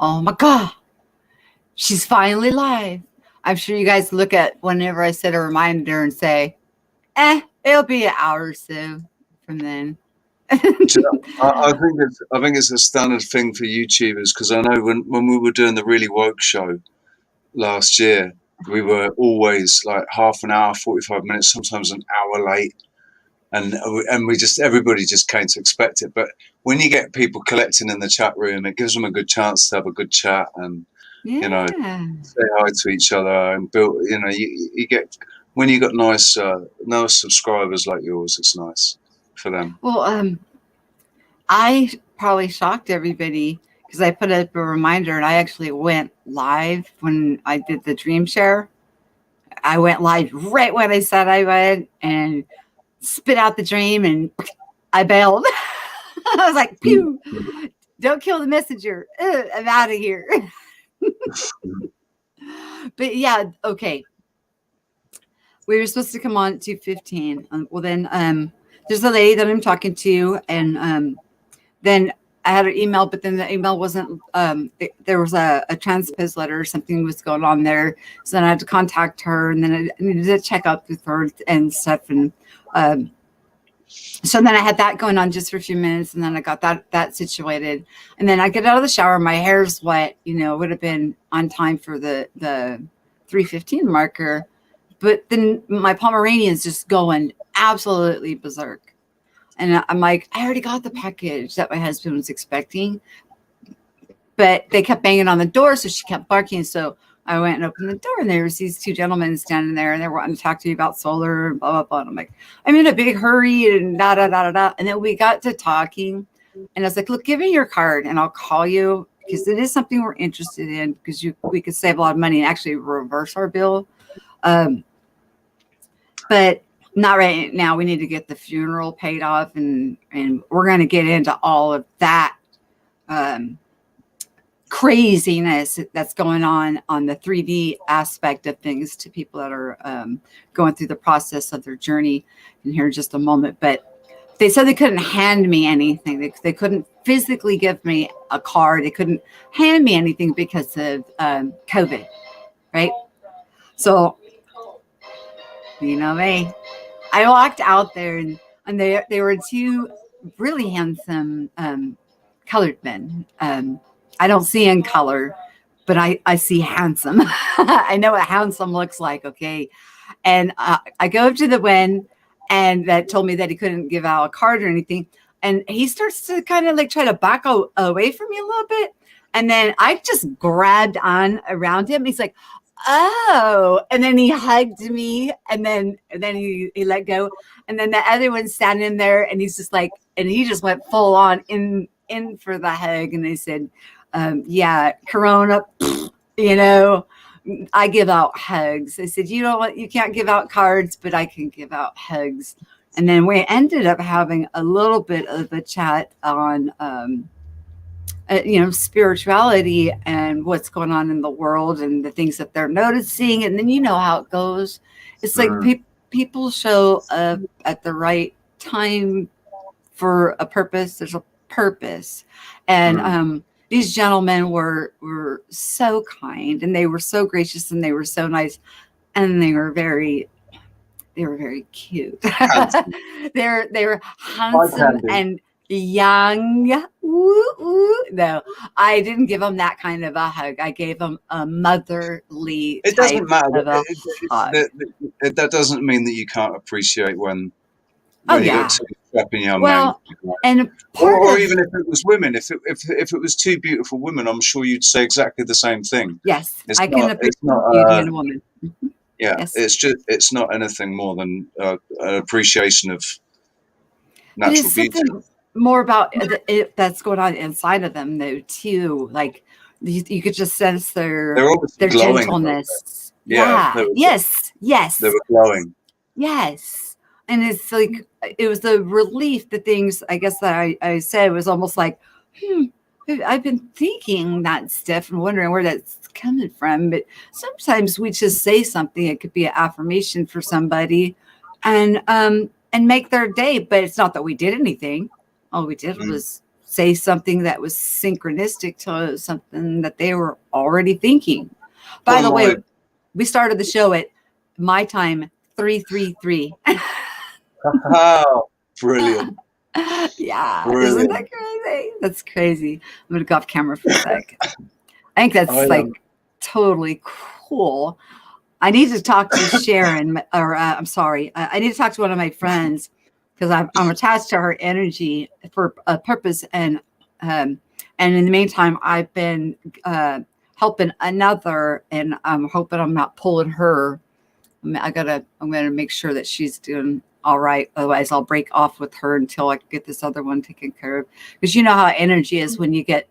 Oh my God, she's finally live. I'm sure you guys look at whenever I set a reminder and say, it'll be an hour or so from then. I think it's a standard thing for YouTubers because I know when we were doing the Really Woke show last year, we were always like half an hour, 45 minutes, sometimes an hour late, and we just everybody just came to expect it. But when you get people collecting in the chat room, it gives them a good chance to have a good chat and Yeah. say hi to each other and build. You get when you got nice subscribers like yours, it's nice for them. Well, I probably shocked everybody because I put up a reminder and I actually went live when I did the dream share. I went live right when I said I would and spit out the dream and I bailed. I was like, pew, don't kill the messenger. I'm out of here. But yeah, okay. We were supposed to come on at 2:15. Well, then there's a lady that I'm talking to, and then I had her email, but then the email wasn't. There was a transpose letter or something was going on there, so then I had to contact her, and then I needed to check up with her and stuff, and so then I had that going on just for a few minutes, and then I got that situated, and then I get out of the shower, my hair's wet, would have been on time for the 3:15 marker, but then my Pomeranian's just going absolutely berserk, and I'm like, I already got the package that my husband was expecting, but they kept banging on the door, so she kept barking, so I went and opened the door, and there was these two gentlemen standing there, and they were wanting to talk to me about solar and blah, blah, blah. And I'm like, I'm in a big hurry and da, da, da, da, da. And then we got to talking, and I was like, look, give me your card, and I'll call you, because it is something we're interested in, because we could save a lot of money and actually reverse our bill. But not right now. We need to get the funeral paid off, and we're going to get into all of that craziness that's going on the 3D aspect of things to people that are going through the process of their journey in here in just a moment. But they said they couldn't hand me anything. They couldn't physically give me a card. They couldn't hand me anything because of COVID, right? So, you know me. I walked out there, and they were two really handsome colored men. I don't see in color, but I see handsome. I know what handsome looks like, okay? And I go up to the one, and that told me that he couldn't give out a card or anything. And he starts to kind of like try to back away from me a little bit. And then I just grabbed on around him. He's like, oh, and then he hugged me, and then he let go. And then the other one's standing there, and he's just like, and he just went full on in for the hug. And they said, yeah, Corona, I give out hugs. I said, you can't give out cards, but I can give out hugs. And then we ended up having a little bit of a chat on, spirituality and what's going on in the world and the things that they're noticing. And then you know how it goes. It's like people show up at the right time for a purpose. There's a purpose. And these gentlemen were so kind, and they were so gracious, and they were so nice, and they were very cute. they were handsome and young. Woo. No, I didn't give them that kind of a hug. I gave them a motherly It type doesn't matter. of a hug. That doesn't mean that you can't appreciate when you got two strapping young men. And or even if it was women, if it was two beautiful women, I'm sure you'd say exactly the same thing. Yes, I can appreciate beauty in a woman. Yeah, yes. it's not anything more than an appreciation of natural beauty. More about that's going on inside of them, though, too. Like you could just sense their gentleness. Yeah. Yes. They were glowing. Yes. And it's like, it was the relief, the things, I guess, that I said was almost like, I've been thinking that stuff and wondering where that's coming from. But sometimes we just say something. It could be an affirmation for somebody and make their day. But it's not that we did anything. All we did was say something that was synchronistic to something that they were already thinking. By the way, we started the show at my time 333. Wow, brilliant. Yeah, isn't Brilliant. that crazy? That's crazy. I'm gonna go off camera for a sec. I think I that's like totally cool. I need to talk to Sharon, or I'm sorry, I need to talk to one of my friends because I'm attached to her energy for a purpose, and in the meantime, I've been helping another, and I'm hoping I'm not pulling her. I'm gonna make sure that she's doing all right. Otherwise, I'll break off with her until I get this other one taken care of. Because you know how energy is when you get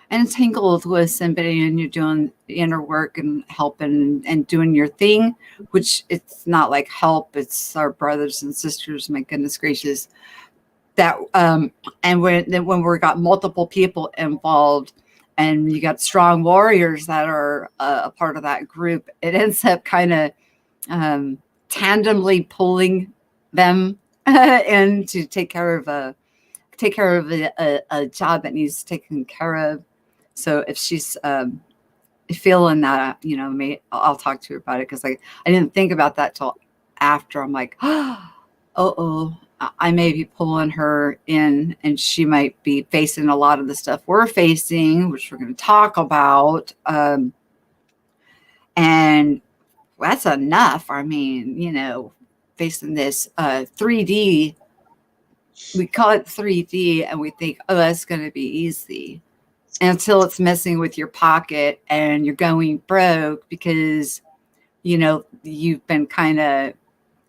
entangled with somebody and you're doing inner work and helping and doing your thing, which it's not like help, it's our brothers and sisters, my goodness gracious. That and when we got multiple people involved and you got strong warriors that are a part of that group, it ends up kind of tandemly pulling them in to take care of a job that needs taken care of. So if she's feeling that, you know, I'll talk to her about it, because I didn't think about that till after. I'm like, oh, I may be pulling her in, and she might be facing a lot of the stuff we're facing, which we're going to talk about. And that's enough. I mean, you know, facing this 3D, we call it 3D, and we think, oh, that's going to be easy, until it's messing with your pocket and you're going broke because, you know, you've been kind of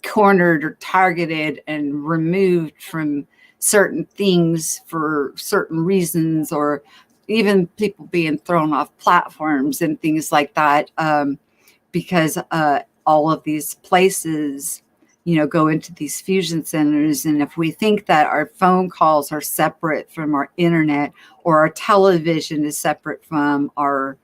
cornered or targeted and removed from certain things for certain reasons, or even people being thrown off platforms and things like that, because all of these places, you know, go into these fusion centers. And if we think that our phone calls are separate from our internet, or our television is separate from our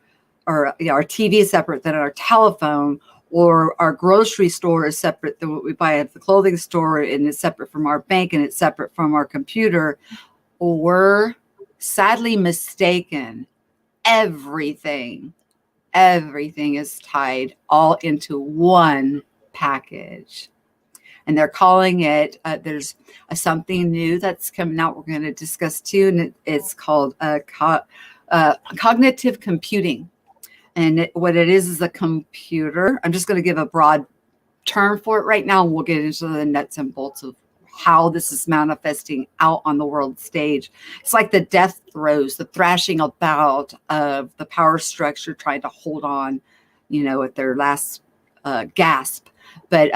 TV is separate than our telephone, or our grocery store is separate than what we buy at the clothing store, and it's separate from our bank, and it's separate from our computer, we're sadly mistaken. Everything is tied all into one package. And they're calling it, there's something new that's coming out we're going to discuss too, and it's called cognitive computing. And what it is a computer. I'm just going to give a broad term for it right now, and we'll get into the nuts and bolts of how this is manifesting out on the world stage. It's like the death throes, the thrashing about of the power structure trying to hold on, you know, at their last gasp. But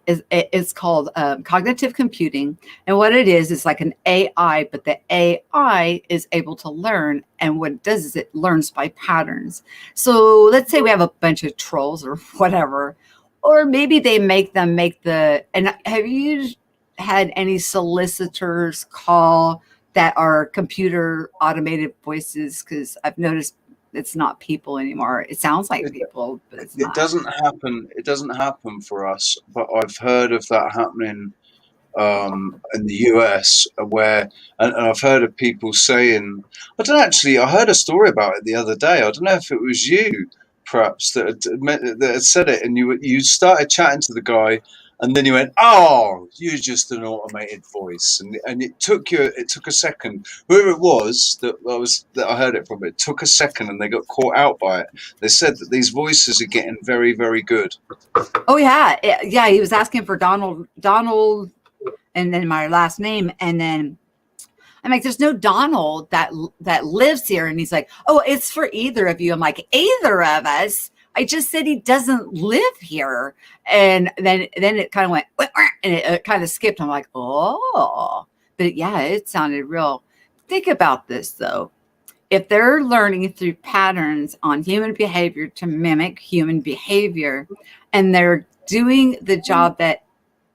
it's called cognitive computing. And what it is like an AI, but the AI is able to learn. And what it does is it learns by patterns. So let's say we have a bunch of trolls or whatever, or maybe they make the, and have you had any solicitors call that are computer automated voices? Because I've noticed it's not people anymore. It sounds like people, but it's not. It doesn't happen. It doesn't happen for us, but I've heard of that happening in the US, where, and I've heard of people saying, I don't actually, I heard a story about it the other day. I don't know if it was you, perhaps, that had said it, and you started chatting to the guy, and then you went, "Oh, you're just an automated voice," and it took a second. Whoever it was that I heard it from, it took a second, and they got caught out by it. They said that these voices are getting very, very good. Oh yeah, yeah. He was asking for Donald, and then my last name, and then I'm like, "There's no Donald that lives here," and he's like, "Oh, it's for either of you." I'm like, "Either of us? I just said he doesn't live here." And then it kind of went, and it kind of skipped. I'm like, "Oh," but yeah, it sounded real. Think about this though. If they're learning through patterns on human behavior to mimic human behavior, and they're doing the job that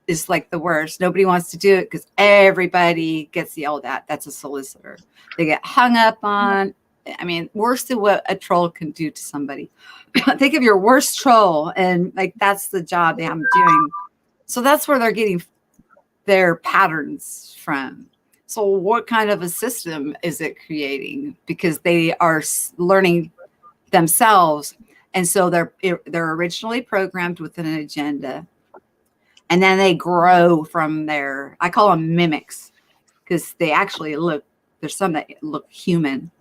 is like the worst. Nobody wants to do it because everybody gets yelled at. That's a solicitor. They get hung up on. I mean, worse than what a troll can do to somebody. Think of your worst troll, and like that's the job I'm doing. So that's where they're getting their patterns from. So what kind of a system is it creating? Because they are learning themselves, and so they're originally programmed with an agenda, and then they grow from there. I call them mimics because they actually look. There's some that look human.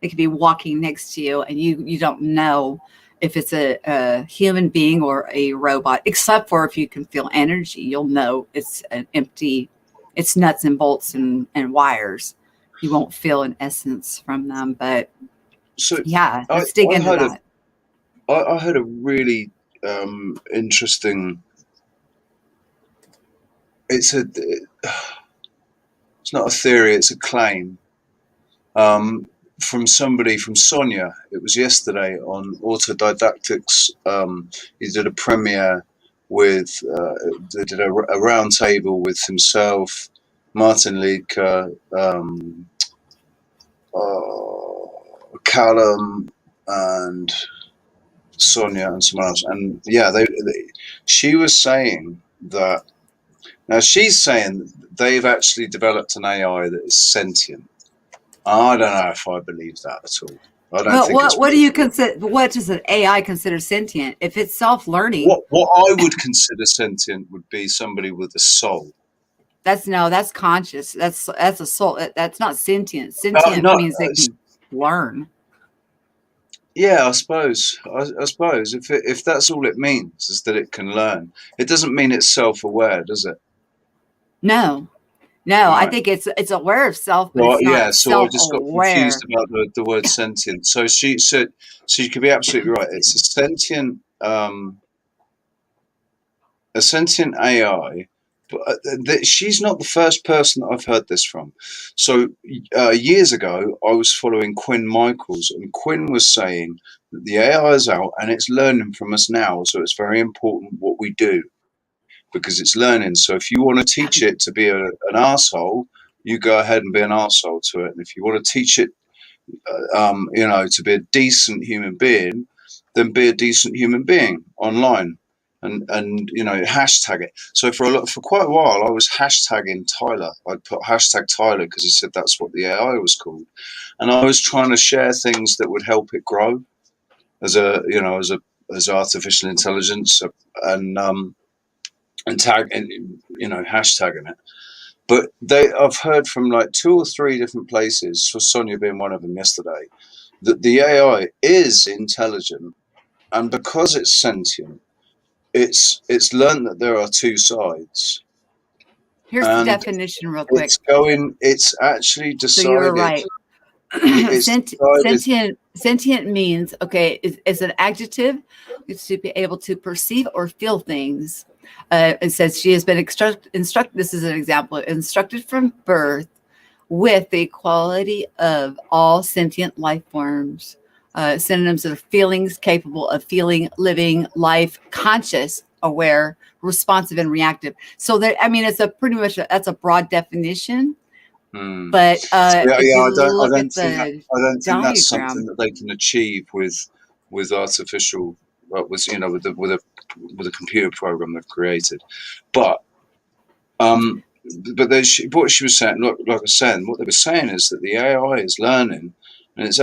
They could be walking next to you, and you don't know if it's a human being or a robot, except for if you can feel energy, you'll know it's an empty. It's nuts and bolts and wires. You won't feel an essence from them, but So yeah, I, let's dig I into heard a that. I heard a really interesting. It's a it's not a theory. It's a claim from somebody from Sonia. It was yesterday on Autodidactics. He did a premiere with they did a round table with himself, Martin Liedker, Callum, and Sonia and someone else. And yeah, she was saying that now she's saying they've actually developed an AI that is sentient. I don't know if I believe that at all. I don't Well, think it's what do you consider? What does an AI consider sentient? If it's self-learning, what I would consider sentient would be somebody with a soul. that's conscious. That's a soul. That's not sentient. Oh, Sentient no, means they can learn. yeah, I suppose. I suppose if that's all it means is that it can learn, it doesn't mean it's self-aware, does it? No, no. I Right. think it's aware of self, but Well, it's yeah. not So I just got confused self-aware. about the word sentient. So she said, so you could be absolutely right. It's a sentient AI, but she's not the first person that I've heard this from. So years ago, I was following Quinn Michaels, and Quinn was saying that the AI is out and it's learning from us now. So it's very important what we do because it's learning. So if you want to teach it to be an arsehole, you go ahead and be an arsehole to it. And if you want to teach it, to be a decent human being, then be a decent human being online, and hashtag it. So for quite a while, I was hashtagging Tyler. I'd put hashtag Tyler because he said that's what the AI was called, and I was trying to share things that would help it grow as as artificial intelligence, and tag and hashtagging it. But I've heard from like 2 or 3 different places, for Sonia being one of them yesterday, that the AI is intelligent, and because it's sentient, it's learned that there are two sides, Here's the and definition, real quick. it's actually So you were decided. right. It's decided. Sentient means, okay, is an adjective. It's to be able to perceive or feel things. It says she has been instructed. This is an example. Instructed from birth with the quality of all sentient life forms. Synonyms are feelings, capable of feeling, living, life, conscious, aware, responsive, and reactive. So that, I mean, it's a pretty much that's a broad definition. Hmm. But Yeah, if yeah. you I look don't at think that. the I don't think that's something diagram, that they can achieve with artificial, with a computer program they've created. But um, what she was saying, like I was saying, what they were saying is that the AI is learning, and it's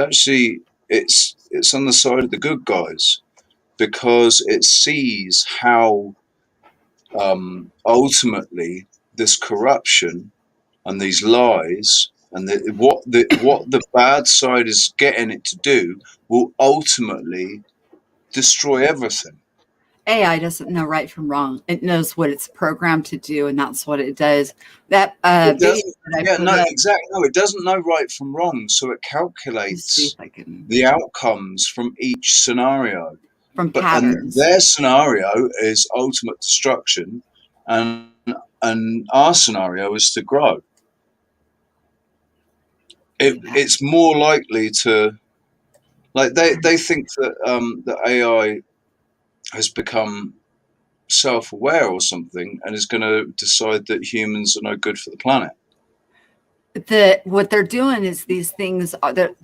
on the side of the good guys because it sees how ultimately this corruption and these lies and what the bad side is getting it to do will ultimately destroy everything. AI doesn't know right from wrong. It knows what it's programmed to do, and that's what it does. That It video doesn't. that I Yeah, put no, up, exactly. No, it doesn't know right from wrong, so it let's see if calculates I can, the outcomes from each scenario. from And patterns. their scenario is ultimate destruction, and our scenario is to grow. It's more likely to, like, they think that that AI has become self-aware or something and is going to decide that humans are no good for the planet. What they're doing is these things are they're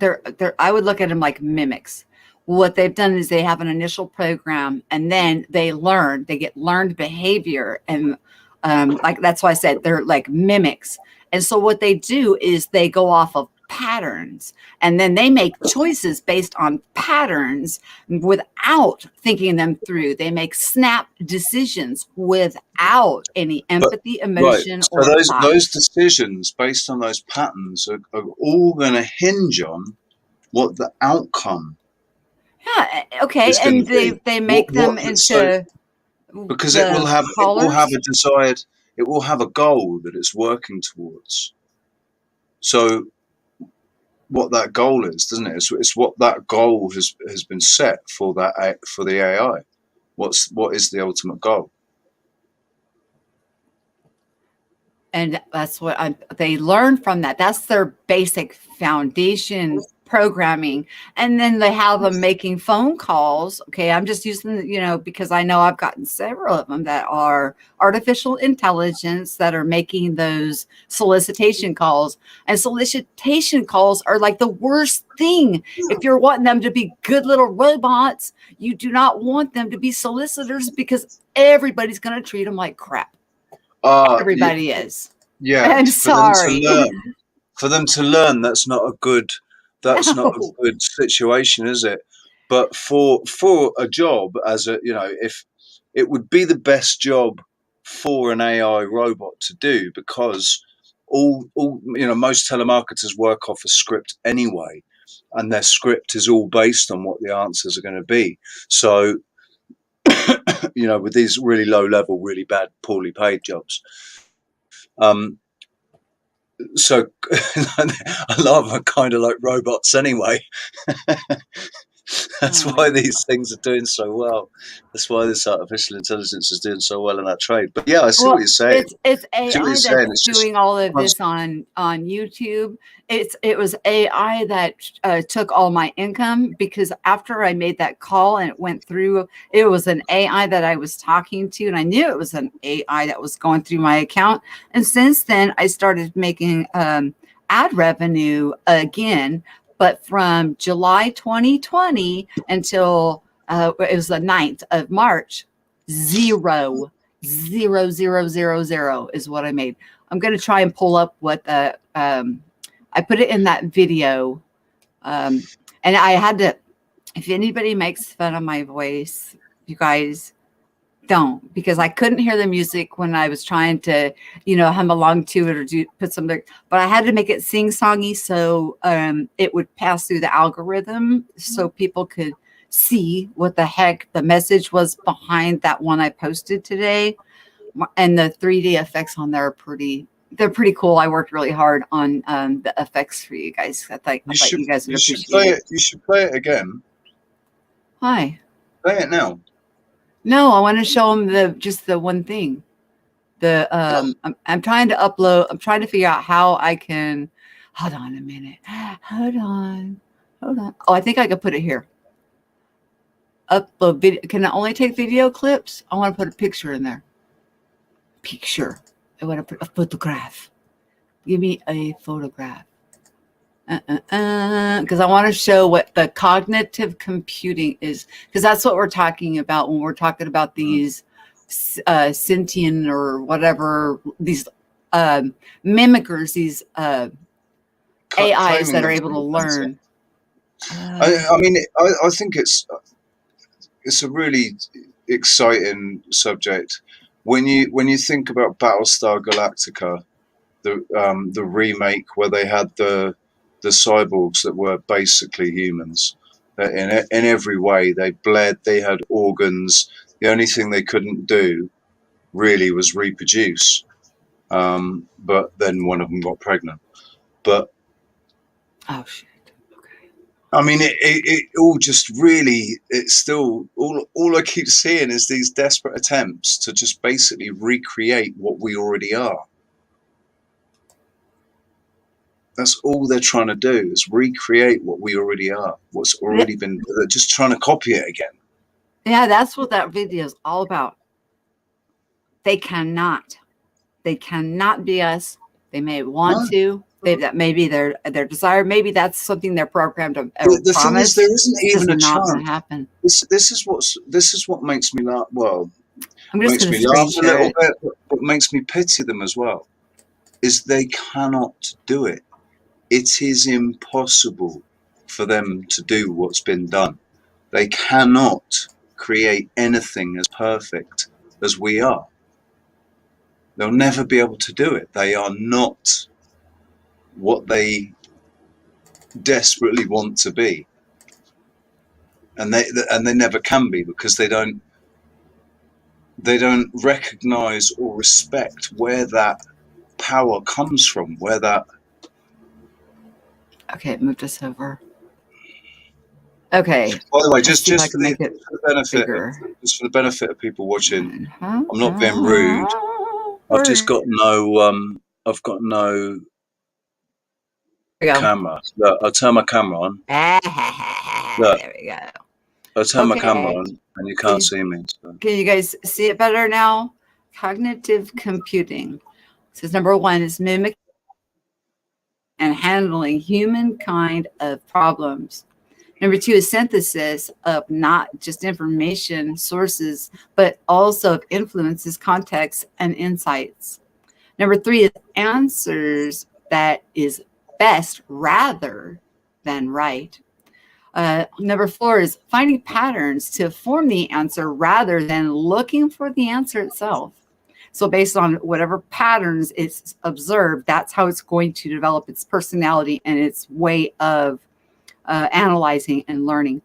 I would look at them like mimics. What they've done is they have an initial program, and then they get learned behavior, and like that's why I said they're like mimics, And so what they do is they go off of patterns, and then they make choices based on patterns without thinking them through. They make snap decisions without any But empathy, right, emotion, so or those thought. decisions based on those patterns are all going to hinge on what the outcome Yeah, okay, is going to and be. they make them So into because the it will have callers. a desired, it will have a goal that it's working towards. So what that goal is, doesn't it? It's what that goal has been set for for the AI. What is the ultimate goal? And that's what they learn from that. That's their basic foundation programming. And then they have them making phone calls. Okay, I'm just using, because I know I've gotten several of them that are artificial intelligence that are making those solicitation calls. And solicitation calls are like the worst thing. If you're wanting them to be good little robots, you do not want them to be solicitors, because everybody's going to treat them like crap. Yeah, Everybody is. yeah. I'm For them to sorry. learn, that's not a No. good situation, is it? But for a job, as a if it would be the best job for an AI robot to do, because all most telemarketers work off a script anyway, and their script is all based on what the answers are going to be. So with these really low level, really bad, poorly paid jobs, um, so a lot of them are kind of like robots anyway. That's Oh my why God. these things are doing so well. That's why this artificial intelligence is doing so well in that trade. But yeah, I see what Well, you're saying. it's I see what you're AI saying. that's It's just doing all of this constant. on YouTube. It was AI that took all my income, because after I made that call and it went through, it was an AI that I was talking to, and I knew it was an AI that was going through my account. And since then, I started making ad revenue again, but from July 2020 until it was the 9th of March, zero. 0, 0, 0, 0 is what I made. I'm going to try and pull up what the I put it in that video, and I had to. If anybody makes fun of my voice, you guys don't, because I couldn't hear the music when I was trying to, hum along to it or put something. But I had to make it sing songy so it would pass through the algorithm, so people could see what the heck the message was behind that one I posted today. And the 3D effects on there are they're pretty cool. I worked really hard on the effects for you guys. I thought you guys would You should appreciate play it. it. You should play it again. Hi. Play it now. No, I want to show them just the one thing. I'm trying to upload. I'm trying to figure out how I can. Hold on a minute. Hold on. Hold on. Oh, I think I could put it here. Upload video. Can I only take video clips? I want to put a picture in there. Picture. I want to put a photograph. Give me a photograph. Because I want to show what the cognitive computing is, because that's what we're talking about when we're talking about these sentient or whatever, these mimickers, these AIs Claiming that are them able for to identity. learn. Uh, I mean, I think it's a really exciting subject when you think about Battlestar Galactica, the remake where they had the cyborgs that were basically humans. In every way, they bled, they had organs. The only thing they couldn't do really was reproduce. But then one of them got pregnant. But oh shit. Okay. I mean, it all just really, it's still, all I keep seeing is these desperate attempts to just basically recreate what we already are. That's all they're trying to do, is recreate what we already are, what's Yeah, already been, they're just trying to copy it again. yeah, that's what that video is all about. They cannot. They cannot be us. They may want No. to. That may be their desire. Maybe that's something they're programmed to ever The thing is, promise. there isn't It's just even a not going to chance. happen. This is what makes me laugh. Well, I'm just makes going to me screen laugh a share little it. bit, but makes me pity them as well. is they cannot do it. It is impossible for them to do what's been done. They cannot create anything as perfect as we are. They'll never be able to do it. They are not what they desperately want to be, and they never can be, because they don't recognize or respect where that power comes from, where that. Okay, move this over. Okay. By the way, Let's see if I can make it for the benefit of people watching, I'm not being rude. I've just got no I've got no camera. Look, I'll turn my camera on. Look, there we go. I'll turn my camera on and you can't see me. So. Can you guys see it better now? Cognitive computing. So number 1 is mimicking and handling humankind of problems. Number 2 is synthesis of not just information sources, but also of influences, contexts, and insights. Number 3 is answers that is best rather than right. Number 4 is finding patterns to form the answer rather than looking for the answer itself. So based on whatever patterns it's observed, that's how it's going to develop its personality and its way of analyzing and learning.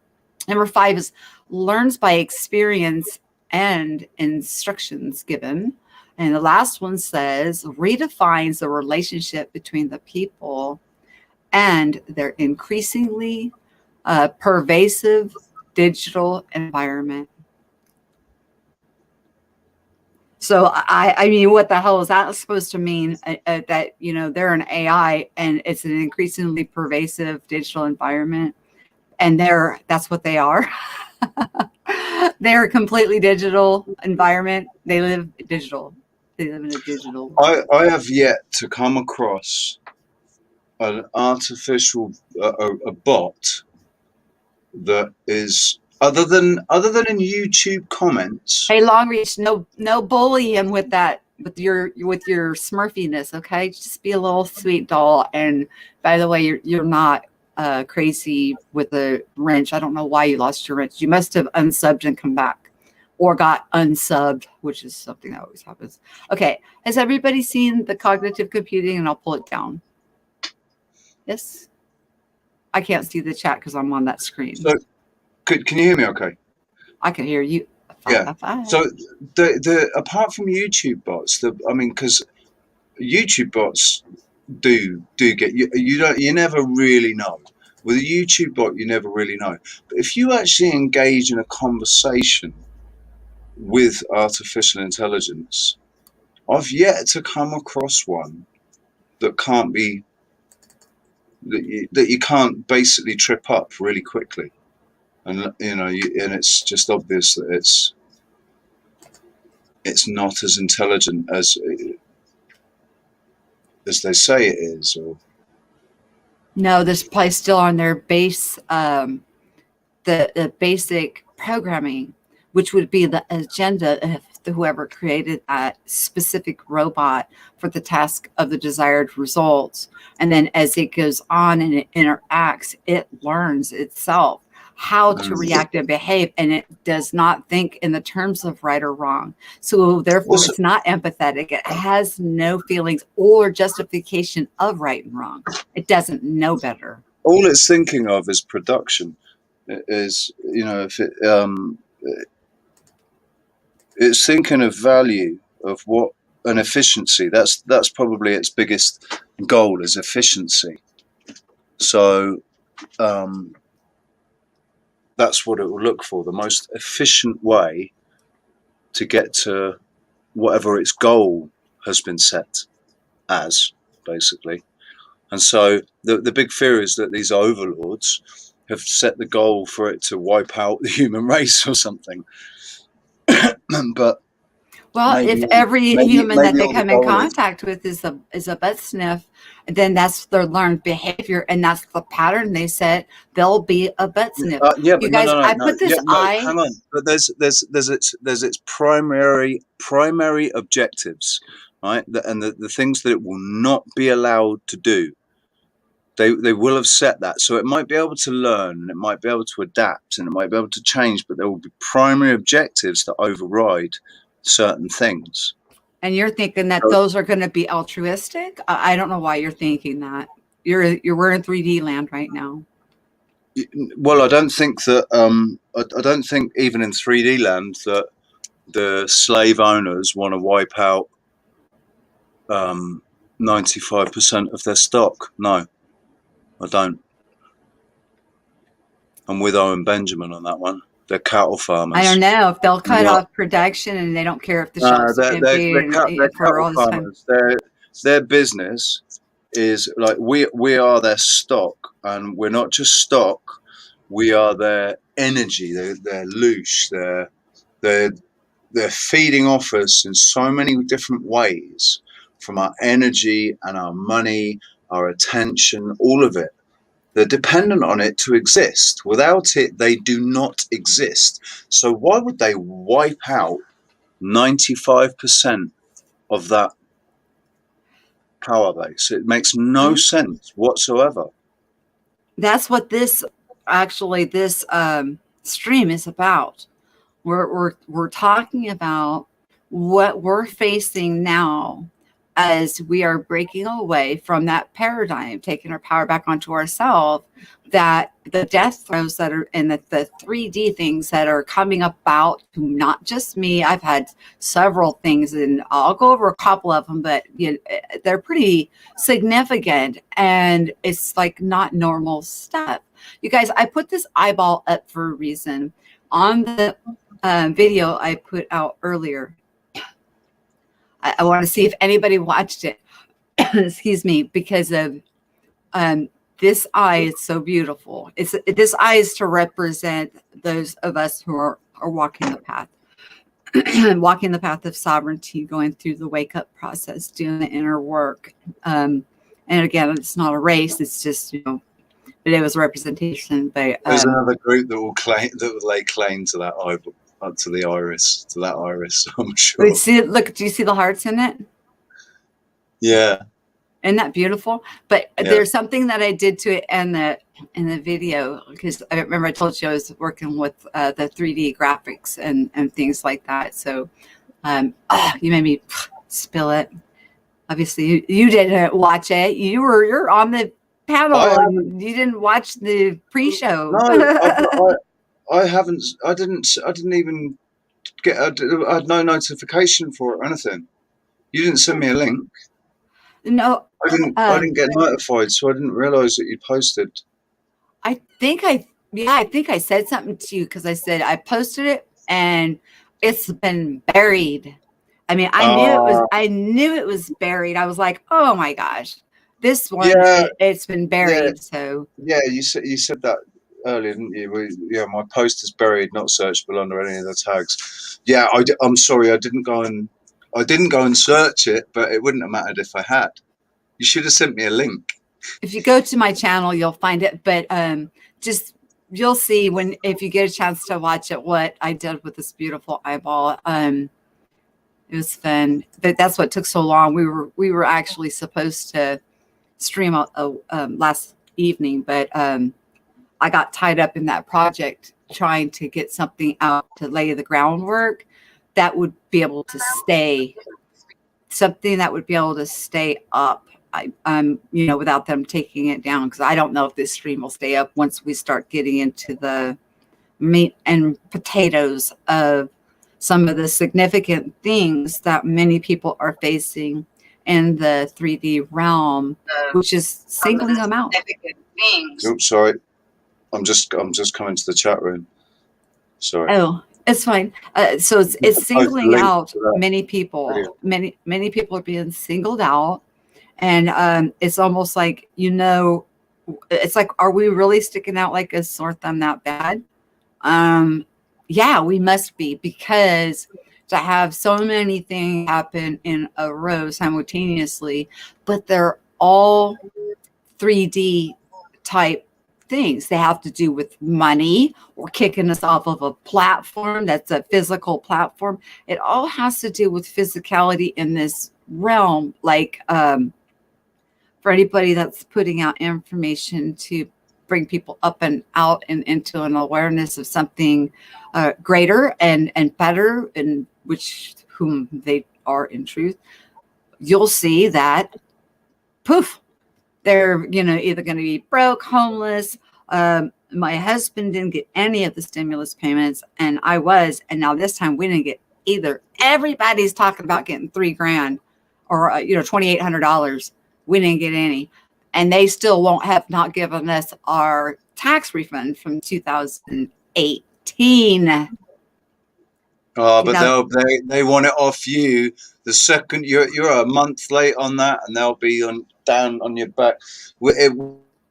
Number 5 is learns by experience and instructions given. And the last one says redefines the relationship between the people and their increasingly pervasive digital environment. So I mean, what the hell is that supposed to mean? That, you know, they're an AI and it's an increasingly pervasive digital environment, and that's what they are. They're a completely digital environment. They live digital. They live in a digital. I have yet to come across an artificial a bot that is other than in YouTube comments. Hey, Longreach, no bully him with that, with your smurfiness, okay? Just be a little sweet doll. And by the way, you're not crazy with a wrench. I don't know why you lost your wrench. You must have unsubbed and come back, or got unsubbed, which is something that always happens. Okay, has everybody seen the cognitive computing? And I'll pull it down. Yes, I can't see the chat because I'm on that screen. So, can you hear me? Okay. I can hear you. Yeah. So the apart from YouTube bots, because YouTube bots do get you. You never really know. With a YouTube bot, you never really know. But if you actually engage in a conversation with artificial intelligence, I've yet to come across one that can't be that you can't basically trip up really quickly, and and it's just obvious that it's not as intelligent as they say it is. Or no, this probably still on their base, the basic programming, which would be the agenda of whoever created that specific robot for the task of the desired results. And then as it goes on and it interacts, it learns itself how to react and behave, and it does not think in the terms of right or wrong. So therefore, it's not empathetic. It has no feelings or justification of right and wrong. It doesn't know better. All it's thinking of is production. Is, if it's thinking of value, of what, an efficiency. That's probably its biggest goal, is efficiency. So that's what it will look for, the most efficient way to get to whatever its goal has been set as, basically. And so the big fear is that these overlords have set the goal for it to wipe out the human race or something. But if every human that they come in contact with is a butt sniff, then that's their learned behavior, and that's the pattern they set. They'll be a butt sniff. Yeah, but you guys, I put this hang on. But there's its primary objectives, right? And the things that it will not be allowed to do, they will have set that. So it might be able to learn, and it might be able to adapt, and it might be able to change, but there will be primary objectives that override certain things. And you're thinking that those are going to be altruistic? I don't know why you're thinking that. We're in 3D land right now. Well, I don't think that. I don't think even in 3D land that the slave owners want to wipe out 95% of their stock. No, I don't. I'm with Owen Benjamin on that one. They're cattle farmers. I don't know if they'll cut off production and they don't care if the shelves are empty they're for all cattle this time. farmers. Their business is like we are their stock, and we're not just stock. We are their energy. They're loose. They're feeding off us in so many different ways, from our energy and our money, our attention, all of it. They're dependent on it to exist. Without it, they do not exist. So why would they wipe out 95% of that power base? It makes no sense whatsoever. That's what this stream is about. We're talking about what we're facing now as we are breaking away from that paradigm, taking our power back onto ourselves, that the death throes that are in the 3D things that are coming about, not just me. I've had several things, and I'll go over a couple of them, but they're pretty significant, and it's like not normal stuff. You guys, I put this eyeball up for a reason. On the video I put out earlier, I want to see if anybody watched it. Excuse me, because of this eye is so beautiful. This eye is to represent those of us who are walking the path, walking the path of sovereignty, going through the wake up process, doing the inner work. And again, it's not a race. It's just, but it was a representation. But there's another group that will lay claim to that eyeball. To the iris, to that iris, I'm sure. Look, do you see the hearts in it? Yeah. Isn't that beautiful? But there's something that I did to it in the video, because I remember I told you I was working with the 3D graphics and things like that. So you made me spill it. Obviously, you didn't watch it. You're on the panel. You didn't watch the pre-show. No, I haven't. I didn't even get. I had no notification for it or anything. You didn't send me a link. No, I didn't get notified, so I didn't realize that you posted. I think I said something to you, because I said I posted it and it's been buried. I mean, I knew it was buried. I was like, oh my gosh, this one, it's been buried. Yeah. So you said that earlier, didn't you? My post is buried, not searchable under any of the tags. Yeah, I'm sorry, I didn't go and search it, but it wouldn't have mattered if I had. You should have sent me a link. If you go to my channel, you'll find it. But you'll see if you get a chance to watch it, what I did with this beautiful eyeball. It was fun, but that's what took so long. We were actually supposed to stream last evening, but I got tied up in that project trying to get something out to lay the groundwork that would be able to stay, something that would be able to stay up. Without them taking it down, because I don't know if this stream will stay up once we start getting into the meat and potatoes of some of the significant things that many people are facing in the 3D realm, which is singling them out. Oops, sorry. I'm just coming to the chat room. Sorry. Oh, it's fine. So it's singling out many people. Many people are being singled out, and it's almost like, it's like, are we really sticking out like a sore thumb that bad? Yeah, we must be, because to have so many things happen in a row simultaneously, but they're all 3D type things. They have to do with money or kicking us off of a platform that's a physical platform. It all has to do with physicality in this realm, like for anybody that's putting out information to bring people up and out and into an awareness of something greater and better, and which whom they are in truth, you'll see that poof, they're either going to be broke, homeless. My husband didn't get any of the stimulus payments, and and now this time we didn't get either. Everybody's talking about getting $3,000 or $2,800. We didn't get any, and they still won't have not given us our tax refund from 2018. But they want it off you the second you're a month late on that, and they'll be down on your back. They're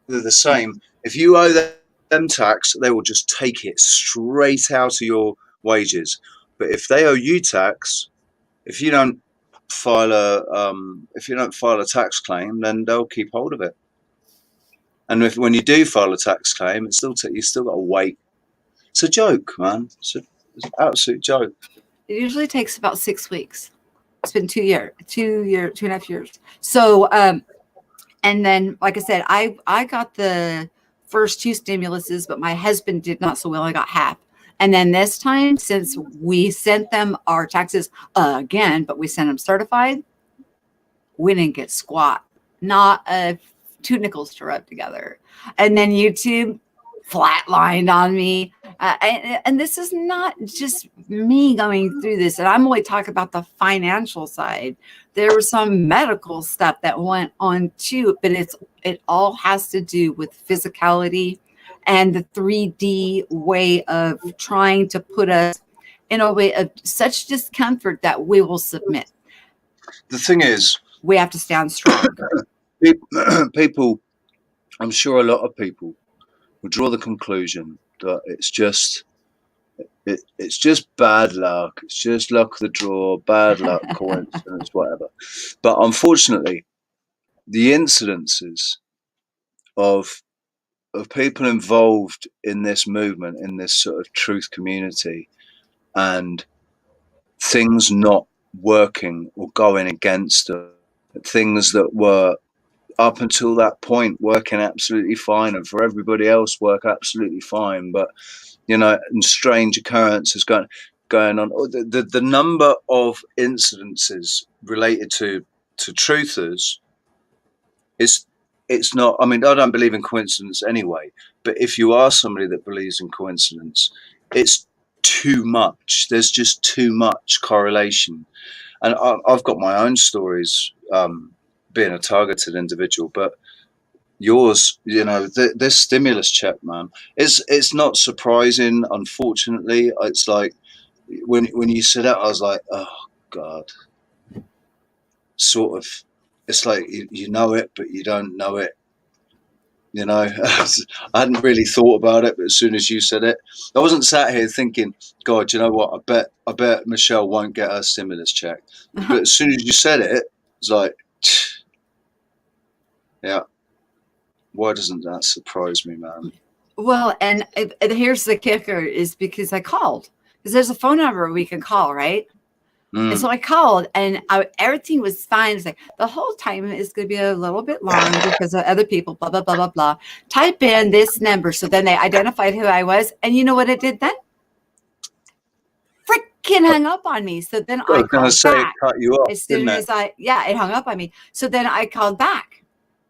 the same. If you owe them tax, they will just take it straight out of your wages. But if they owe you tax, if you don't file a tax claim, then they'll keep hold of it. And when you do file a tax claim, it's you still got to wait. It's a joke, man. It's an absolute joke. It usually takes about 6 weeks. It's been 2.5 years. So, and then, like I said, I got the first 2 stimuluses, but my husband did not, so we only got half. And then this time, since we sent them our taxes again, but we sent them certified, we didn't get squat, not 2 nickels to rub together. And then YouTube flatlined on me. And this is not just me going through this. And I'm only talking about the financial side. There was some medical stuff that went on too, but it all has to do with physicality and the 3D way of trying to put us in a way of such discomfort that we will submit. The thing is, we have to stand strong. People, I'm sure a lot of people will draw the conclusion that it's just bad luck. It's just luck of the draw, bad luck, coincidence, whatever. But unfortunately, the incidences of people involved in this movement, in this sort of truth community, and things not working or going against them, things that were up until that point working absolutely fine, and for everybody else work absolutely fine, but and strange occurrences going on. The number of incidences related to truthers it's not, I mean, I don't believe in coincidence anyway, but if you are somebody that believes in coincidence, it's too much. There's just too much correlation. And I've got my own stories, being a targeted individual, but yours, this stimulus check, man, it's not surprising. Unfortunately, it's like when you said that, I was like, oh God, sort of. It's like you know it, but you don't know it. I hadn't really thought about it, but as soon as you said it, I wasn't sat here thinking, God, you know what? I bet Michelle won't get her stimulus check. But as soon as you said it, it's like, yeah. Why doesn't that surprise me, man? Well, and here's the kicker: is because I called, because there's a phone number we can call, right? And so I called, and everything was fine. It's like the whole time is going to be a little bit long because of other people, blah, blah, blah, blah, blah. Type in this number. So then they identified who I was. And you know what it did then? Freaking hung up on me. So then I called back. Cut you off, as soon as it hung up on me. So then I called back.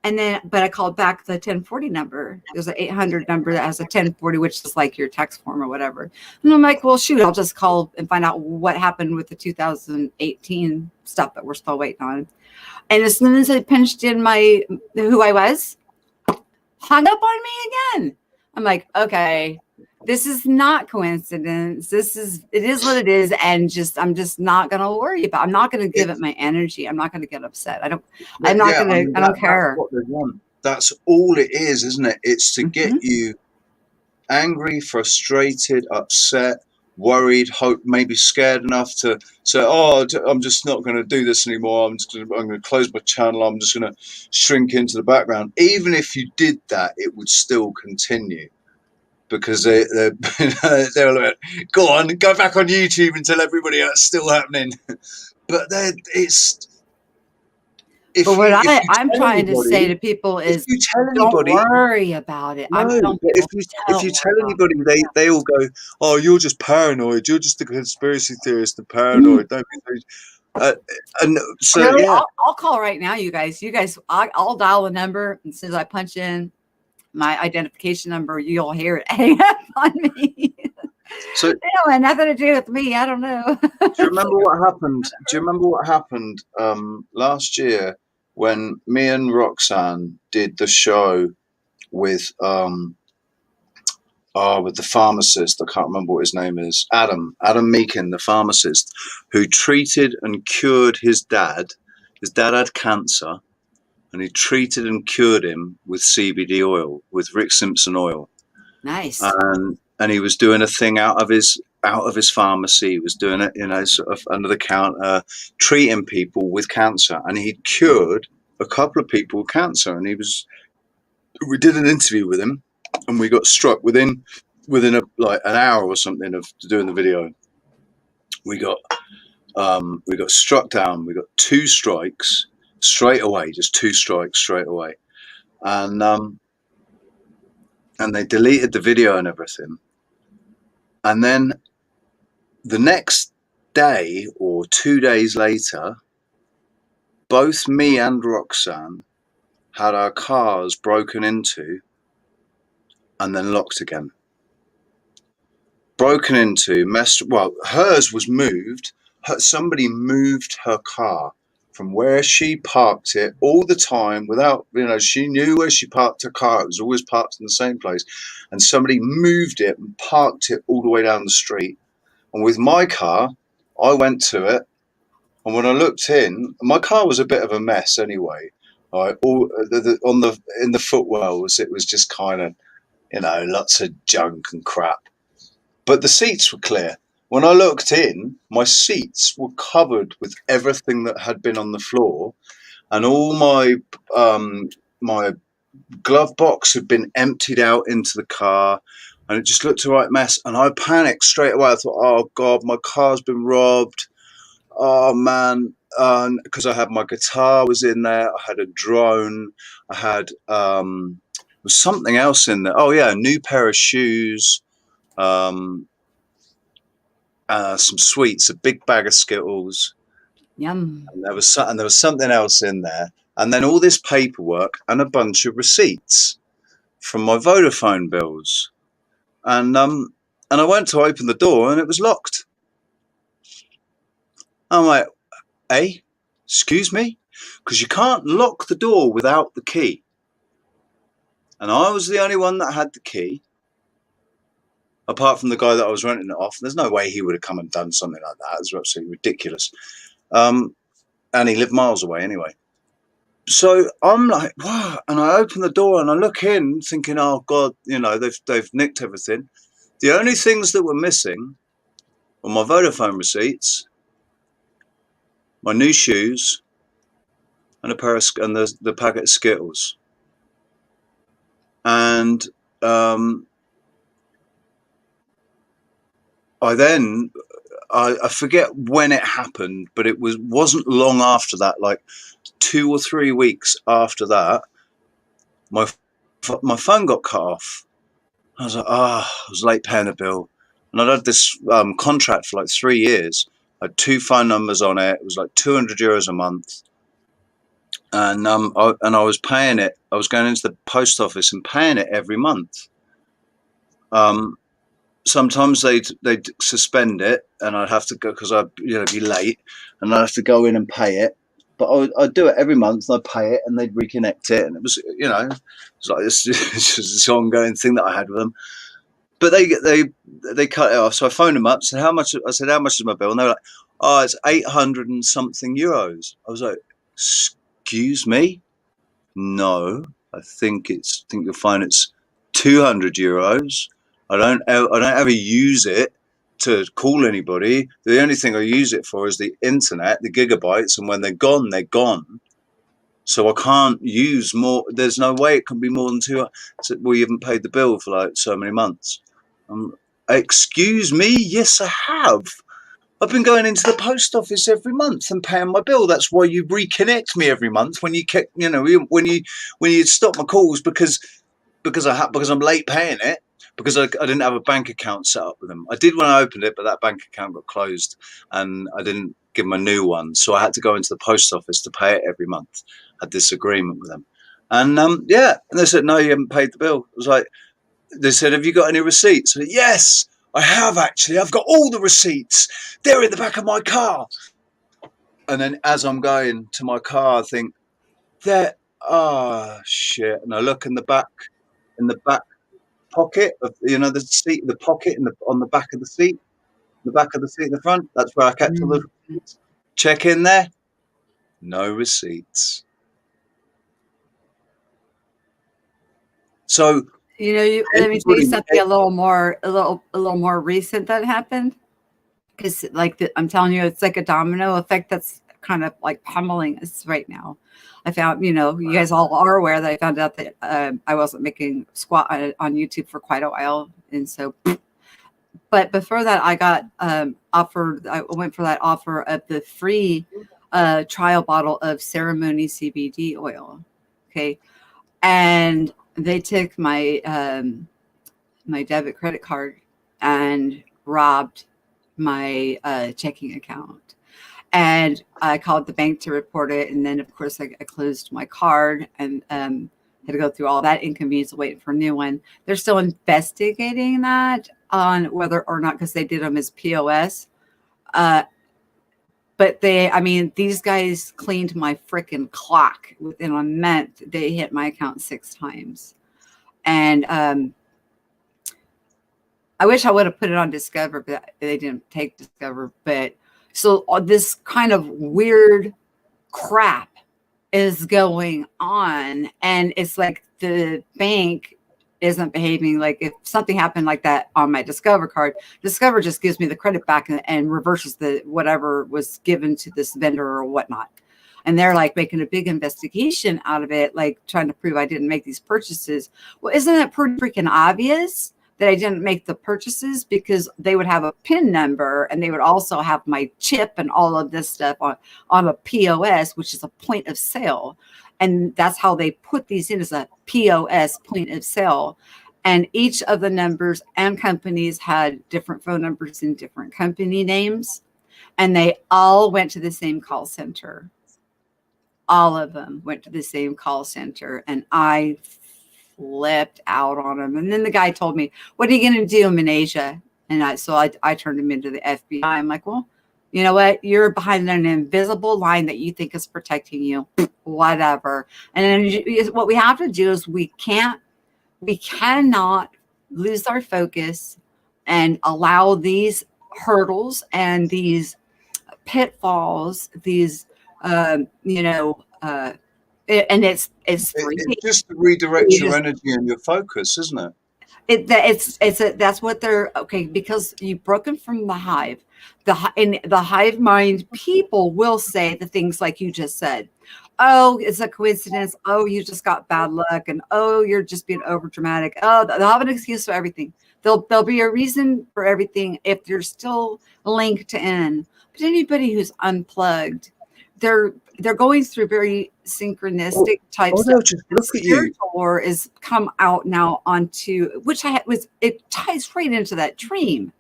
But I called back the 1040 number. There's an 800 number that has a 1040, which is like your tax form or whatever. And I'm like, well, shoot, I'll just call and find out what happened with the 2018 stuff that we're still waiting on. And as soon as I punched in who I was, hung up on me again. I'm like, okay, this is not coincidence. It is what it is. And I'm just not going to worry about it. I'm not going to give it my energy. I'm not going to get upset. I don't care. What they want. That's all it is, isn't it? It's to get you angry, frustrated, upset, worried, maybe scared enough to say, oh, I'm just not going to do this anymore. I'm going to close my channel. I'm just going to shrink into the background. Even if you did that, it would still continue. Because they're like, go on, go back on YouTube and tell everybody that's still happening. But But if what you I'm tell trying to say anybody, to people if is you tell don't anybody, worry about it. I'm no, telling but people, if don't you worry tell about anybody, they all go, "Oh, you're just paranoid. You're just a conspiracy theorist and it. paranoid." Don't be so. Uh, and so, Really? yeah. I'll call right now, you guys. I'll dial a number, and as soon as I punch in my identification number, you'll hear it hang up on me. So, It don't have nothing to do with me. I don't know. do you remember what happened? Do you remember what happened last year when me and Roxanne did the show with with the pharmacist? I can't remember what his name is. Adam Meakin, the pharmacist, who treated and cured his dad. His dad had cancer, and he treated and cured him with CBD oil, with Rick Simpson oil. Nice. And he was doing a thing out of his pharmacy. He was doing it, sort of under the counter, treating people with cancer, and he cured a couple of people with cancer. And we did an interview with him, and we got struck within like an hour or something of doing the video. We got struck down. We got 2 strikes straight away, just 2 strikes straight away, and they deleted the video and everything. And then the next day or 2 days later, both me and Roxanne had our cars broken into and then locked again. Broken into, hers was moved. Somebody moved her car from where she parked it all the time without, she knew where she parked her car. It was always parked in the same place. And somebody moved it and parked it all the way down the street. And with my car, I went to it. And when I looked in, my car was a bit of a mess anyway. Right, in the footwells, it was just kind of, lots of junk and crap. But the seats were clear. When I looked in, my seats were covered with everything that had been on the floor, and all my glove box had been emptied out into the car, and it just looked a right mess. And I panicked straight away. I thought, "Oh God, my car's been robbed. Oh man." Because I had my guitar was in there, I had a drone, I had was something else in there. Oh yeah, a new pair of shoes, um, some sweets, a big bag of Skittles, Yum. and there was something else in there, and then all this paperwork and a bunch of receipts from my Vodafone bills, and I went to open the door and it was locked. I'm like, "Hey, excuse me," because you can't lock the door without the key. And I was the only one that had the key, apart from the guy that I was renting it off. There's no way he would have come and done something like that. It was absolutely ridiculous. And he lived miles away anyway. So I'm like, wow. And I open the door and I look in thinking, oh God, they've nicked everything. The only things that were missing were my Vodafone receipts, my new shoes, and the packet of Skittles. And I forget when it happened, but it wasn't long after that, like 2 or 3 weeks after that, my phone got cut off. I was like, I was late paying a bill, and I'd had this contract for like 3 years. I had 2 phone numbers on it. It was like €200 a month, and I was paying it. I was going into the post office and paying it every month. Sometimes they'd suspend it, and I'd have to go because I'd be late, and I'd have to go in and pay it. But I'd do it every month, and I'd pay it, and they'd reconnect it, and it was like this ongoing thing that I had with them. But they cut it off, so I phoned them up. Said how much? I said, how much is my bill? And they were like, oh, it's 800 and something euros. I was like, excuse me, no, I think you'll find it's 200 euros. I don't ever use it to call anybody. The only thing I use it for is the internet, the gigabytes, and when they're gone, they're gone. So I can't use more. There's no way it can be more than 200. So, well, you haven't paid the bill for like so many months. Excuse me, yes, I have. I've been going into the post office every month and paying my bill. That's why you reconnect me every month when you when you stop my calls because I'm late paying it because I didn't have a bank account set up with them. I did when I opened it, but that bank account got closed and I didn't give them a new one. So I had to go into the post office to pay it every month. I had this agreement with them. And and they said, no, you haven't paid the bill. I was like, they said, have you got any receipts? I said, yes, I have actually. I've got all the receipts. They're in the back of my car. And then as I'm going to my car, I think, there, oh shit. And I look in the back pocket of the seat, the pocket on the back of the seat, the back of the seat in the front. That's where I kept all the receipts. Check in there, no receipts. So let me tell you something a little more recent that happened. Because I'm telling you, it's like a domino effect that's kind of like pummeling us right now. I found, you guys all are aware that I found out that I wasn't making squat on YouTube for quite a while. And so, but before that, I got offered, I went for that offer of the free trial bottle of ceremony CBD oil. Okay. And they took my, my debit credit card and robbed my checking account, and I called the bank to report it. And then of course I closed my card and had to go through all that inconvenience of waiting for a new one. They're still investigating that on whether or not, because they did them as POS, but these guys cleaned my freaking clock within a month. They hit my account 6 times. And I wish I would have put it on Discover, but they didn't take Discover. But so this kind of weird crap is going on. And it's like the bank isn't behaving. Like if something happened like that on my Discover card, Discover just gives me the credit back and reverses the whatever was given to this vendor or whatnot. And they're like making a big investigation out of it, like trying to prove I didn't make these purchases. Well, isn't it pretty freaking obvious that I didn't make the purchases? Because they would have a PIN number and they would also have my chip and all of this stuff on a POS, which is a point of sale. And that's how they put these in, as a POS, point of sale. And each of the numbers and companies had different phone numbers and different company names. And they all went to the same call center. All of them went to the same call center. And I flipped out on him. And then the guy told me, what are you going to do in Asia? And I turned him into the FBI. I'm like, well, you know what? You're behind an invisible line that you think is protecting you. Whatever. And then what we have to do is we cannot lose our focus and allow these hurdles and these pitfalls, these, and it's free. It's just to redirect your energy and your focus, isn't it? That's what they're okay, because you've broken from the hive. In the hive mind, people will say the things like you just said. Oh, it's a coincidence. Oh, you just got bad luck, and oh, you're just being over dramatic. Oh, they'll have an excuse for everything. There'll be a reason for everything if you're still linked in. But anybody who's unplugged, they're going through very synchronistic types of spiritual war is come out now onto, which it ties right into that dream.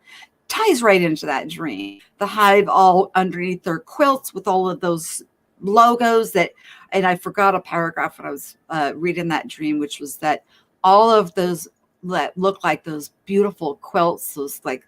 The hive all underneath their quilts with all of those logos and I forgot a paragraph when I was reading that dream, which was that all of those that look like those beautiful quilts, those like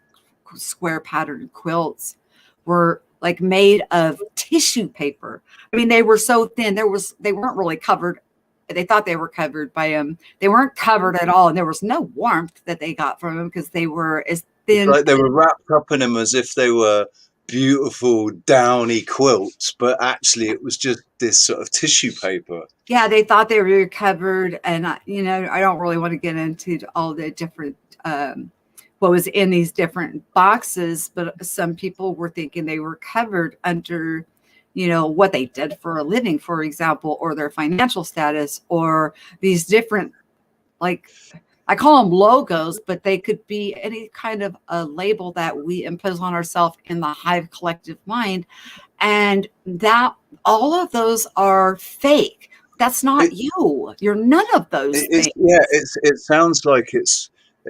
square patterned quilts, were like made of tissue paper. I mean, they were so thin. They weren't really covered. They thought they were covered by them. They weren't covered at all. And there was no warmth that they got from them because they were as thin. Like they were wrapped up in them as if they were beautiful downy quilts, but actually it was just this sort of tissue paper. Yeah, they thought they were covered. And, I don't really want to get into all the different what was in these different boxes, but some people were thinking they were covered under, what they did for a living, for example, or their financial status, or these different, like, I call them logos, but they could be any kind of a label that we impose on ourselves in the hive collective mind. And that all of those are fake. That's not It, you. You're none of those it's things. yeah. It sounds like it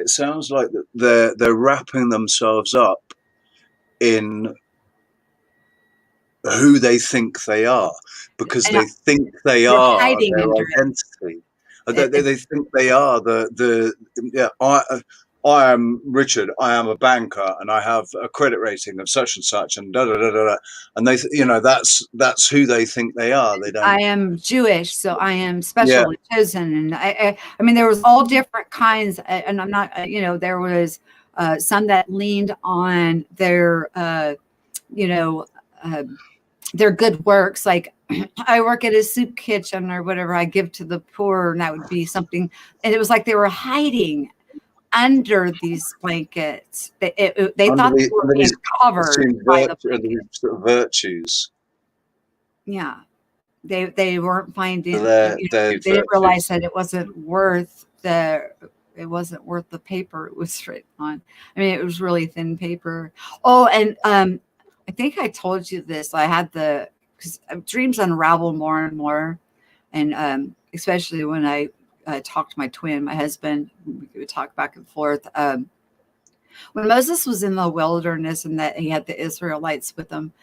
sounds like that they're wrapping themselves up in who they think they are, because And they think they we're are hiding their under identity. it. They think they are the yeah. I am Richard. I am a banker, and I have a credit rating of such and such, and da da da da. Da. And they, that's who they think they are. They don't. I am Jewish, so I am Yeah. special and chosen. And I mean, there was all different kinds. And I'm not, there was some that leaned on their, you know, uh, their good works. Like I work at a soup kitchen or whatever. I give to the poor, and that would be something. And it was like they were hiding under these blankets. They Under thought they the were under being these covered assumed by the under blanket. these sort of virtues. Yeah. They weren't finding, They're they didn't realize virtues. that it wasn't worth the paper it was written on. I mean, it was really thin paper. Oh, and I think I told you this. I had because dreams unravel more and more, and especially when I talked to my twin, my husband, we would talk back and forth. When Moses was in the wilderness and that he had the Israelites with him,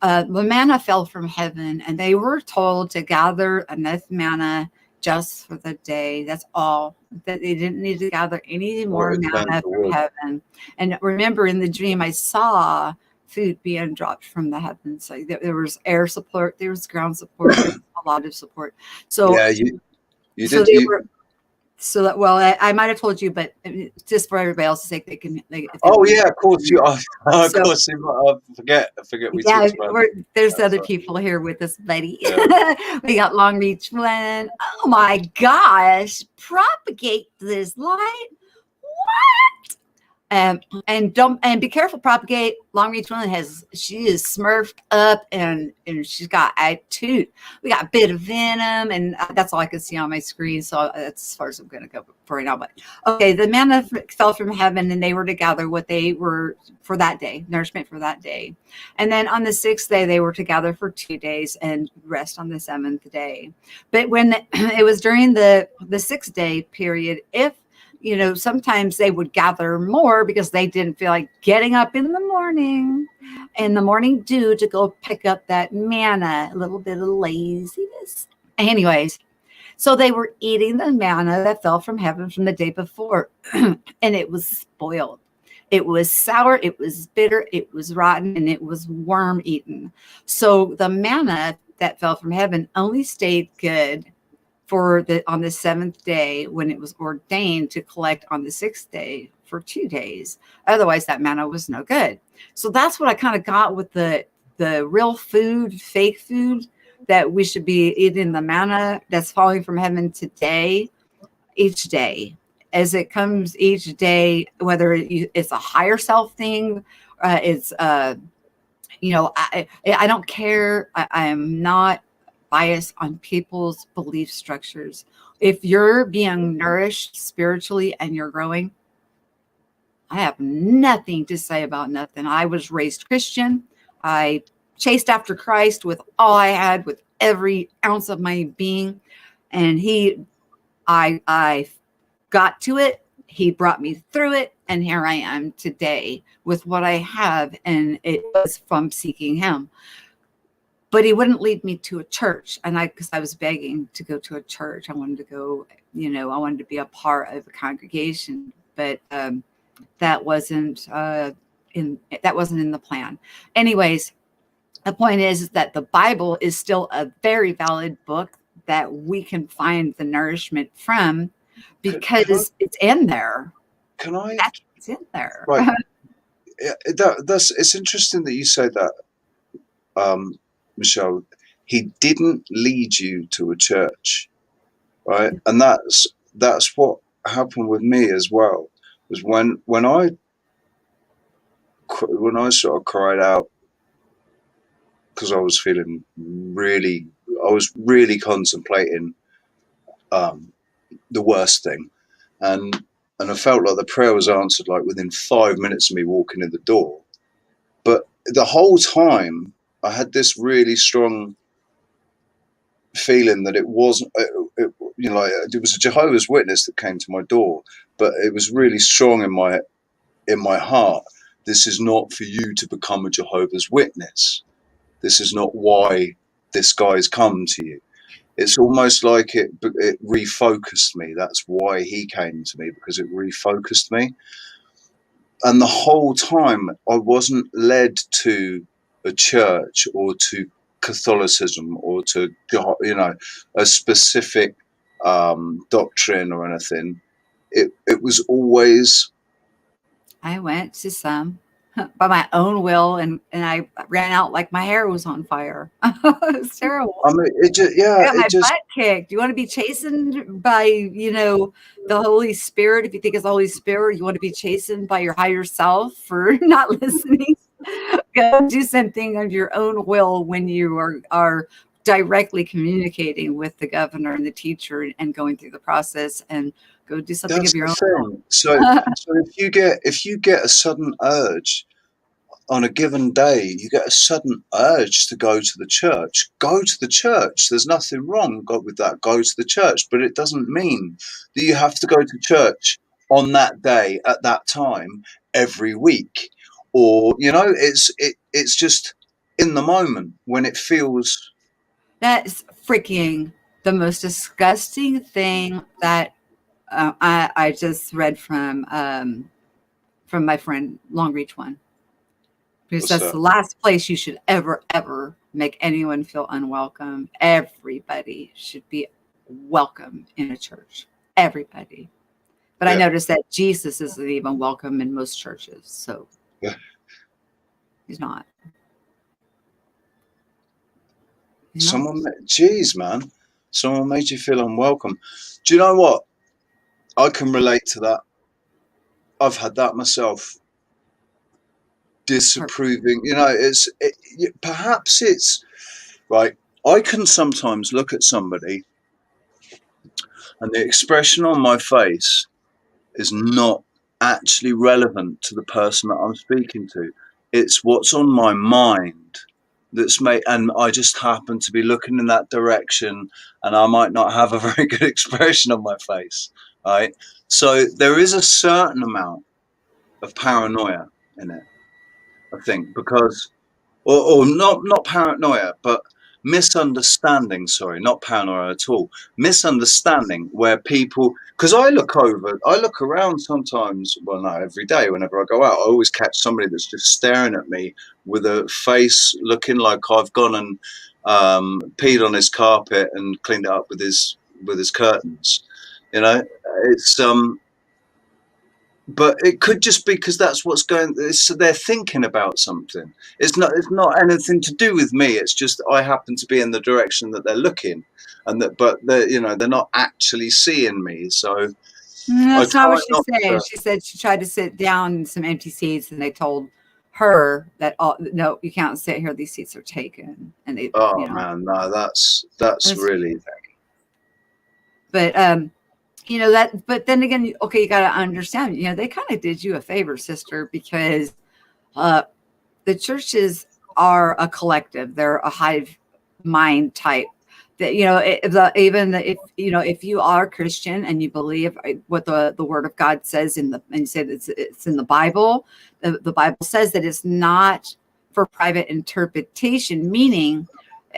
the manna fell from heaven, and they were told to gather enough manna just for the day. That's all. That they didn't need to gather any Or more it turned manna to from wood. heaven. And remember, in the dream, I saw food being dropped from the heavens. So there was air support, there was ground support, there was a lot of support. So, Yeah, you so did they you. were. So that, well, I might have told you, but just for everybody else's sake, if they Oh want yeah, of course you. to. Of So course you. I forget we yeah, talked about there's that. other So, people here with us, buddy. yeah. We got Long Beach One. Oh my gosh, propagate this light. And be careful, propagate. Long Beach One she is smurfed up and she's got attitude. We got a bit of venom, and that's all I can see on my screen. So that's as far as I'm going to go for right now. But okay, the manna fell from heaven, and they were to gather what they were for that day, nourishment for that day. And then on the sixth day, they were to gather for 2 days and rest on the seventh day. But when it was during the 6 day period, if sometimes they would gather more because they didn't feel like getting up in the morning dew to go pick up that manna, a little bit of laziness. Anyways, so they were eating the manna that fell from heaven from the day before, and it was spoiled. It was sour, it was bitter, it was rotten, and it was worm eaten. So the manna that fell from heaven only stayed good on the seventh day, when it was ordained to collect on the sixth day for 2 days. Otherwise, that manna was no good. So that's what I kind of got with the real food, fake food, that we should be eating the manna that's falling from heaven today, each day, as it comes each day, whether it's a higher self thing, it's I don't care. I am not biased on people's belief structures. If you're being nourished spiritually and you're growing, I have nothing to say about nothing. I was raised Christian. I chased after Christ with all I had, with every ounce of my being. And I got to it. He brought me through it. And here I am today with what I have. And it was from seeking him. But he wouldn't lead me to a church. And because I was begging to go to a church. I wanted to go, I wanted to be a part of a congregation. But that wasn't in the plan. Anyways, the point is that the Bible is still a very valid book that we can find the nourishment from, because it's in there. Can I? It's in there. Right. That's. It's interesting that you say that, Michelle. He didn't lead you to a church, right? And that's what happened with me as well. Was when I sort of cried out, because I was feeling I was really contemplating the worst thing, and and I felt like the prayer was answered like within 5 minutes of me walking in the door. But the whole time I had this really strong feeling that it wasn't, you know, like it was a Jehovah's Witness that came to my door, but it was really strong in my heart. This is not for you to become a Jehovah's Witness. This is not why this guy's come to you. It's almost like it refocused me. That's why he came to me, because it refocused me. And the whole time I wasn't led to a church or to Catholicism or to, you know, a specific doctrine or anything. It was always, I went to some by my own will, and I ran out like my hair was on fire. It was terrible. I mean, it just, I yeah, got it my just, butt kicked. You want to be chastened by, you know, the Holy Spirit? If you think it's the Holy Spirit, you want to be chastened by your higher self for not listening. Go do something of your own will when you are directly communicating with the governor and the teacher and going through the process, and go do something that's of your the own thing. So, will. so if you get a sudden urge on a given day, you get a sudden urge to go to the church. Go to the church. There's nothing wrong with that. Go to the church, but it doesn't mean that you have to go to church on that day at that time every week, or you know, it's just in the moment when it feels. That's freaking the most disgusting thing that I just read from my friend Longreach one, because What's that's that? the last place you should ever make anyone feel unwelcome. Everybody should be welcome in a church. Everybody. But I Yeah, noticed that Jesus isn't even welcome in most churches, so yeah. he's not. He's not. Geez, man, someone made you feel unwelcome. Do you know what? I can relate to that. I've had that myself. Disapproving, you know, perhaps it's right. I can sometimes look at somebody and the expression on my face is not actually relevant to the person that I'm speaking to. It's what's on my mind that's made, and I just happen to be looking in that direction, and I might not have a very good expression on my face, right? So there is a certain amount of paranoia in it, I think, because or not paranoia, but misunderstanding. Sorry, not paranoia at all. Misunderstanding where people, because I look around sometimes. Well, no, every day whenever I go out, I always catch somebody that's just staring at me with a face looking like I've gone and peed on his carpet and cleaned it up with his curtains. You know, it's but it could just be because that's what's going. They're thinking about something. It's not anything to do with me. It's just I happen to be in the direction that they're looking, and that. But they're not actually seeing me. So I That's not try what she not said. to. She said she tried to sit down in some empty seats, and they told her that, oh no, you can't sit here. These seats are taken, and they, Oh you know, man, no, that's it's, really. but you know that. But then again, okay, you got to understand. You know, they kind of did you a favor, sister, because uh, the churches are a collective. They're a hive mind type. That, you know, if you know, if you are Christian and you believe what the Word of God says and you said it's in the Bible, the Bible says that it's not for private interpretation, meaning,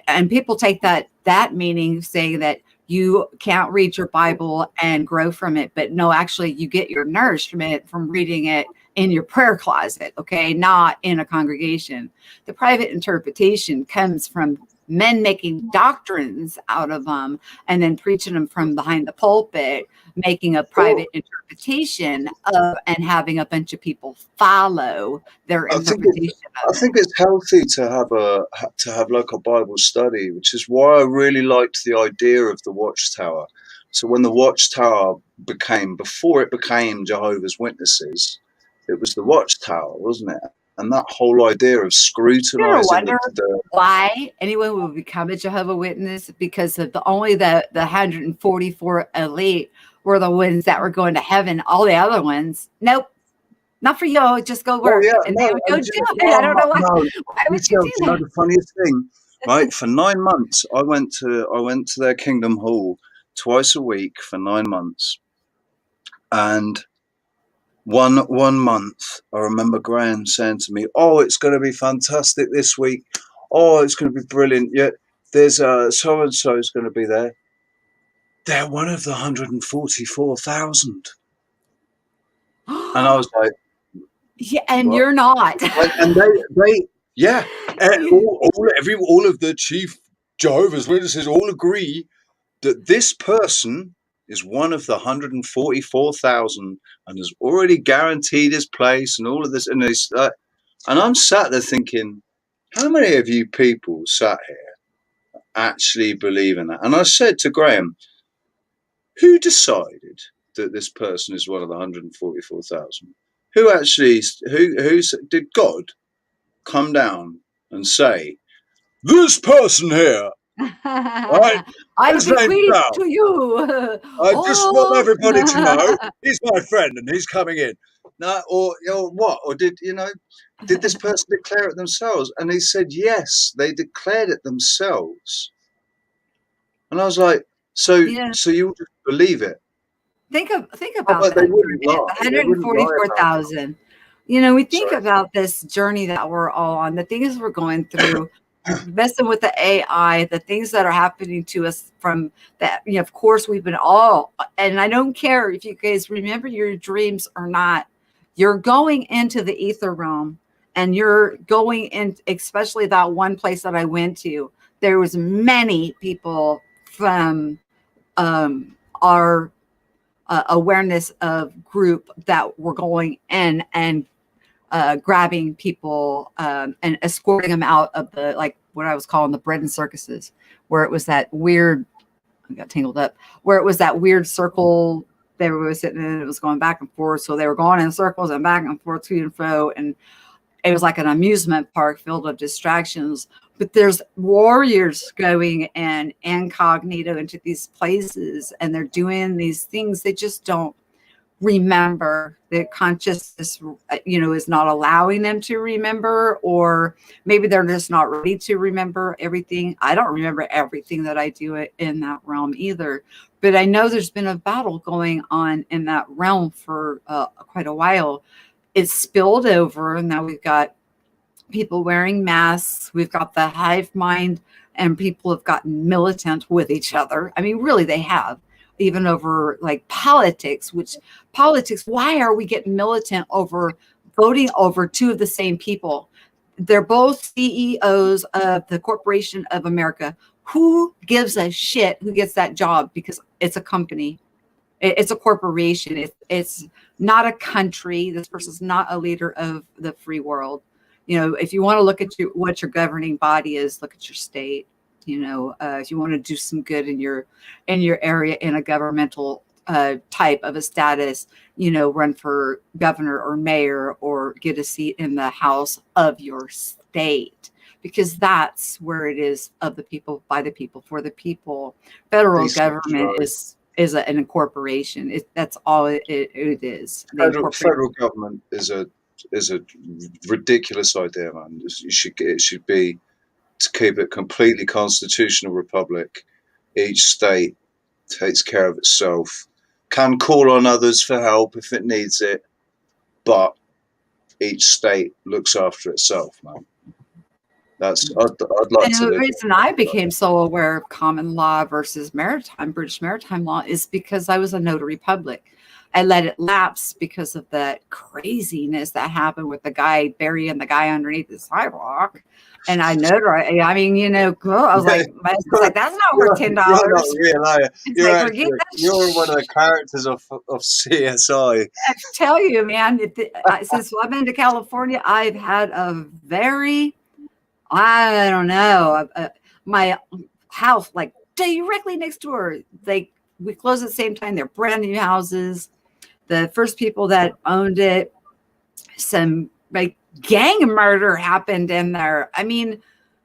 and people take that meaning, saying that you can't read your Bible and grow from it, but no, actually you get your nourishment from reading it in your prayer closet, okay, not in a congregation. The private interpretation comes from men making doctrines out of them and then preaching them from behind the pulpit, making a Well, private interpretation of, and having a bunch of people follow their I think it's interpretation I of it. think it's healthy to have like a Bible study, which is why I really liked the idea of the Watchtower. So when the Watchtower before it became Jehovah's Witnesses, it was the Watchtower, wasn't it? And that whole idea of You ever scrutinizing wonder the why anyone would become a Jehovah Witness? Because of the 144 elite were the ones that were going to heaven. All the other ones, nope, not for you. Just go Oh work, yeah, and no, they would go and do do you it. I don't know why. no, Why would you Michelle, do do you know that? the funniest thing? Right, for 9 months, I went to their Kingdom Hall twice a week for 9 months, and one month, I remember Graham saying to me, "Oh, it's going to be fantastic this week. Oh, it's going to be brilliant. Yeah, there's so and so is going to be there. They're one of the 144,000." And I was like, Yeah, and "What?" you're not. And they, yeah, all of the chief Jehovah's Witnesses all agree that this person is one of the 144,000 and has already guaranteed his place and all of this. And and I'm sat there thinking, how many of you people sat here actually believe in that? And I said to Graham, who decided that this person is one of the 144,000? Who actually, who did God come down and say, this person here, right? I His name's bequeath Sal. to you. I just want Oh, everybody to know he's my friend and he's coming in. No, or what? Or did this person declare it themselves? And he said yes, they declared it themselves. And I was like, so yeah. so you just believe it? Think Oh, about but they that for a wouldn't minute. lie. The They wouldn't lie about it. 144,000. You know, we think Sorry. about this journey that we're all on, the things we're going through, messing with the AI, the things that are happening to us from that. You know, of course, we've been all, and I don't care if you guys remember your dreams or not, you're going into the ether realm and you're going in, especially that one place that I went to. There was many people from our awareness of group that were going in and grabbing people and escorting them out of the, like what I was calling the bread and circuses, where it was that weird, I got tangled up, where it was that weird circle. They were sitting and it was going back and forth. So they were going in circles and back and forth to and fro. And it was like an amusement park filled with distractions. But there's warriors going in incognito into these places and they're doing these things they just don't remember. The consciousness, you know, is not allowing them to remember, or maybe they're just not ready to remember everything. I don't remember everything that I do in that realm either, but I know there's been a battle going on in that realm for quite a while. It's spilled over, and now we've got people wearing masks. We've got the hive mind, and people have gotten militant with each other. I mean, really, they have, even over like politics, which politics, why are we getting militant over voting over two of the same people? They're both CEOs of the Corporation of America. Who gives a shit who gets that job? Because it's a company. It's a corporation. It's not a country. This person's not a leader of the free world. You know, if you want to look at what your governing body is, look at your state. You know, if you want to do some good in your area in a governmental type of a status, you know, run for governor or mayor or get a seat in the house of your state, because that's where it is of the people, by the people, for the people. Federal government is an incorporation. That's all it is. Federal government is a ridiculous idea, man. It should be to keep it completely constitutional republic. Each state takes care of itself, can call on others for help if it needs it, but each state looks after itself, man. I'd like And to the live. reason I became so aware of common law versus British maritime law, is because I was a notary public. I let it lapse because of that craziness that happened with the guy burying the guy underneath the sidewalk. And I notarized. I mean, you know, I was like, my husband's like, that's not worth $10. You're not real, are you? You're one of the characters of CSI. I tell you, man, since I've been to California, I've had a very, I don't know, my house like directly next door. We closed at the same time. They're brand new houses. The first people that owned it, some like gang murder happened in there. I mean,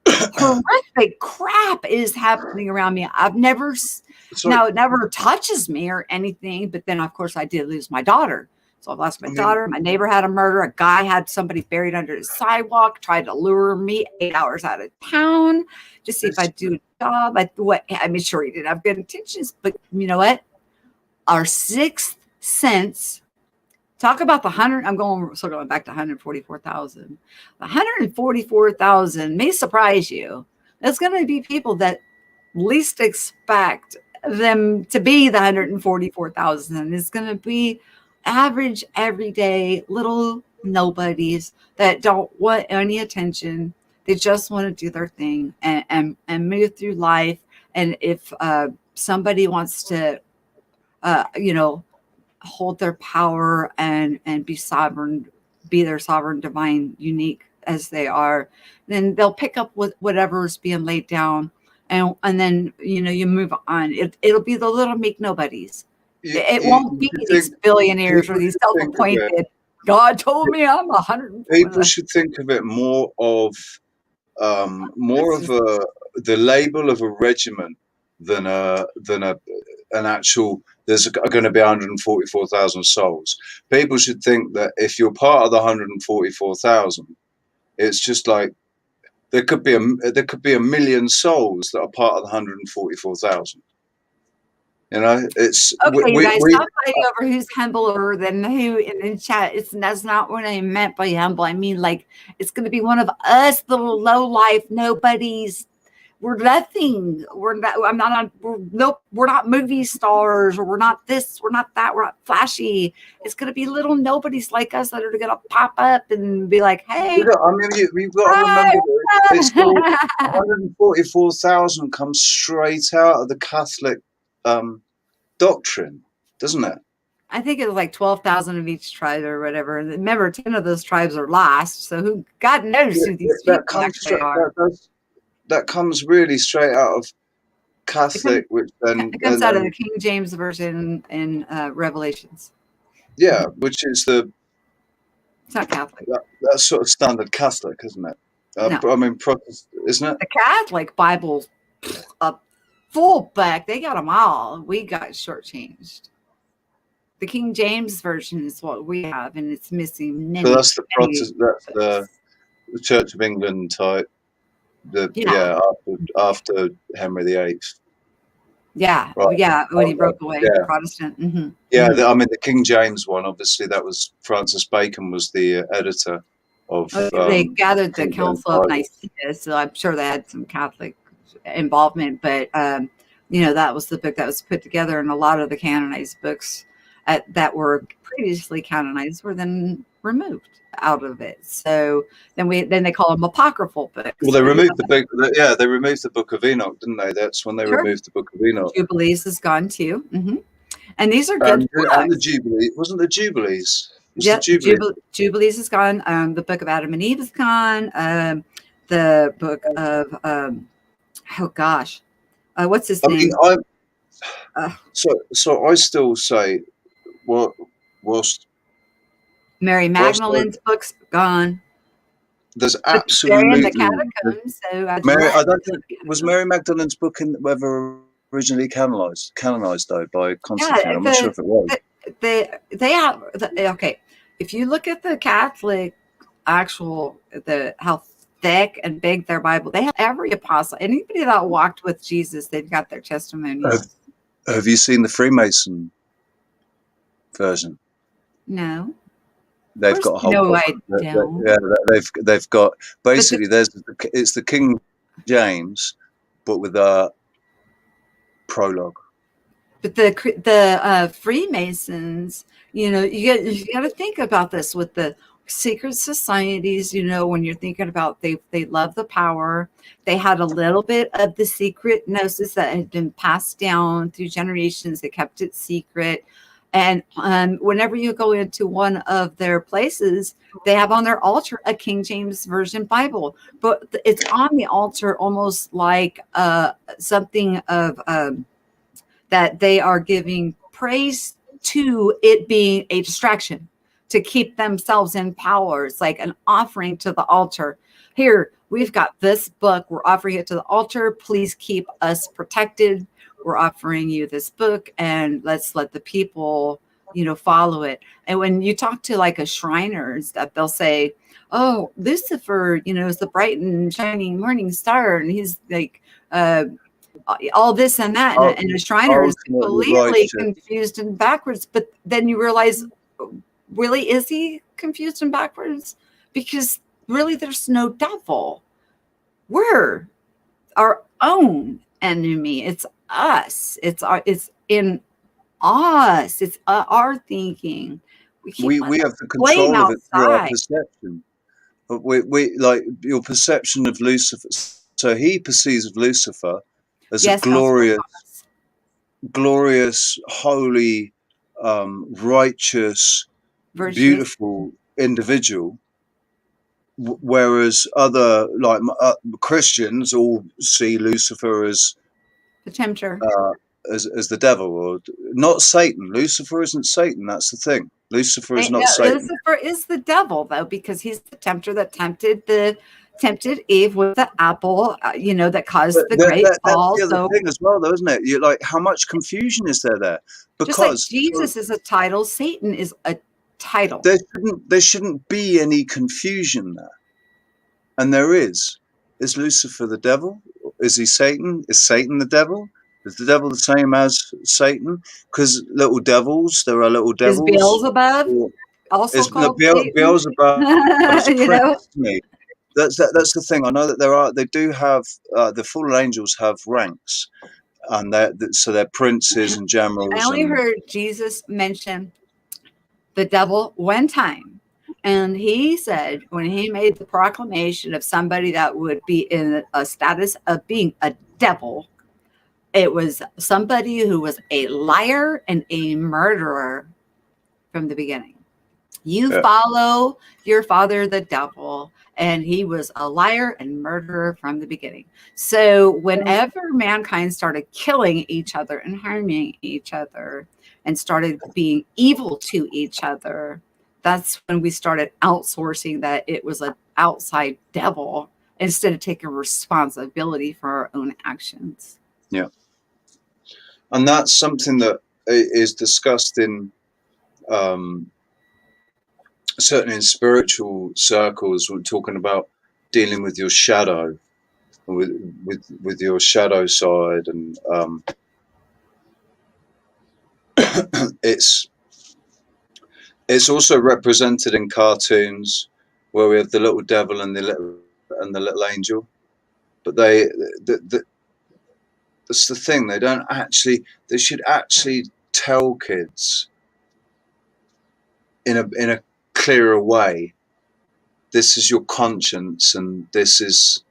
horrific crap is happening around me. I've never, Sorry, now it never touches me or anything, but then of course I did lose my daughter. So I've lost my I mean, daughter. My neighbor had a murder. A guy had somebody buried under his sidewalk, tried to lure me 8 hours out of town to see if it's, I'd do a job. I mean, sure, he didn't have good intentions, but you know what? Our sixth sense, talk about the 100, I'm going back to 144,000. 144,000 may surprise you. There's going to be people that least expect them to be the 144,000. It's going to be average, everyday little nobodies that don't want any attention. They just want to do their thing and move through life. And if somebody wants to, you know, hold their power and be sovereign, be their sovereign, divine, unique as they are, then they'll pick up with whatever is being laid down, and then you know you move on. It'll be the little meek nobodies. It won't you be should these think billionaires or people these should think of it. self-appointed. God told me I'm 100. People should think of it more That's of just the label of a regiment than an actual. There's going to be 144,000 souls. People should think that if you're part of the 144,000, it's just like there could be a million souls that are part of the 144,000. You know, it's okay, you guys. we Stop fighting over who's humbler than who in the chat. That's not what I meant by humble. I mean, like, it's going to be one of us, little low life nobodies. We're nothing. We're not. I'm not on. Nope. We're not movie stars, or we're not this. We're not that. We're not flashy. It's going to be little nobodies like us that are going to pop up and be like, we "Hey, got, I mean, you've got to hi." remember that it's all 144,000 comes straight out of the Catholic doctrine, doesn't it? I think it was like 12,000 of each tribe or whatever. And remember, 10 of those tribes are lost. So who, God knows who these That people comes actually straight. are. That comes really straight out of It comes, Catholic, which then it comes out of the King James version in Revelations. yeah, which is It's not Catholic. that's sort of standard Catholic, isn't it? No, I mean, Protestant, isn't it? the Catholic Bible's a full back. They got them all. We got shortchanged. The King James version is what we have, and it's missing So many, that's the many Protestant. That's books. the Church of England type. Yeah, After Henry VIII, yeah, right? yeah. When he broke away, Yeah, Protestant. yeah. I mean, the King James one. Obviously, that was Francis Bacon was the editor of They gathered the King James Council of Bible. Nicaea, so I'm sure they had some Catholic involvement. But you know, that was the book that was put together, and a lot of the canonized books that were previously canonized were then removed out of it. So then they call them apocryphal books. Well, they removed the book. Yeah, they removed the Book of Enoch, didn't they? That's when they Sure. removed the Book of Enoch. Jubilees is gone too. And these are good And the books. Jubilee wasn't the Jubilees. Was Yep, the Jubilee? Jubilees is gone. The book of Adam and Eve is gone. The book of oh gosh, what's his I name? mean, Uh, so I still say, well, whilst Mary whilst Magdalene's book's gone. there's But they're in the absolutely catacombs, so I'd Mary. love I don't to. think was Mary Magdalene's book ever originally canonized though by Constantine. Yeah, I'm not sure if it was. they have okay. If you look at the Catholic actual how thick and big their Bible, they have every apostle, anybody that walked with Jesus, they've got their testimonials. Have you seen the Freemason version? No, They've got a whole no, book. I don't. Yeah, they've got basically But it's the King James, but with a prologue. But the Freemasons, you know, you got to think about this with the secret societies. You know, when you're thinking about they love the power. They had a little bit of the secret gnosis that had been passed down through generations. They kept it secret. And whenever you go into one of their places, they have on their altar a King James Version Bible, but it's on the altar almost like something of that they are giving praise to it being a distraction to keep themselves in power. It's like an offering to the altar. Here, we've got this book. We're offering it to the altar. Please keep us protected. We're offering you this book, and let's let the people, follow it. And when you talk to like a Shriners, that they'll say, "Oh, Lucifer, is the bright and shining morning star," and he's like, all this and that, and a Shriner is Ultimately completely righteous. confused and backwards. But then you realize, really, is he confused and backwards? Because really, there's no devil. We're our own enemy. It's us. It's in us. It's our thinking. We keep We have the playing control of it through our outside. perception. But we like your perception of Lucifer. So he perceives of Lucifer as a Yes, that's my glorious, holy, righteous, virtuous, beautiful individual, whereas other like Christians all see Lucifer the tempter. uh, as the devil, or not Satan. Lucifer isn't Satan. That's the thing. Lucifer is No, not Satan. Lucifer is the devil, though, because he's the tempter that tempted Eve with the apple, that But caused the great that's fall. the other So thing as well, though, isn't it? You like how much confusion is there? just like Because Jesus is a title, Satan is a title. there shouldn't be any confusion there, and there is. Is Lucifer the devil? Is he Satan? Is Satan the devil? Is the devil the same as Satan? Because little devils, there are little Is devils. Beelzebub Or also is no, called Satan? Beelzebub is a you know, prince to me. That's the thing. I know that they do have the fallen angels have ranks, and so they're princes and I generals only and heard Jesus mention the devil one time. And he said, when he made the proclamation of somebody that would be in a status of being a devil, it was somebody who was a liar and a murderer from the beginning. You yeah. follow your father, the devil, and he was a liar and murderer from the beginning. So, whenever mankind started killing each other and harming each other and started being evil to each other, that's when we started outsourcing that it was an outside devil instead of taking responsibility for our own actions. Yeah, and that's something that is discussed in um, certainly in spiritual circles. We're talking about dealing with your shadow, with your shadow side, and it's also represented in cartoons where we have the little devil and the little angel. But that's the thing. They don't actually. They should actually tell kids in a clearer way. This is your conscience, and this is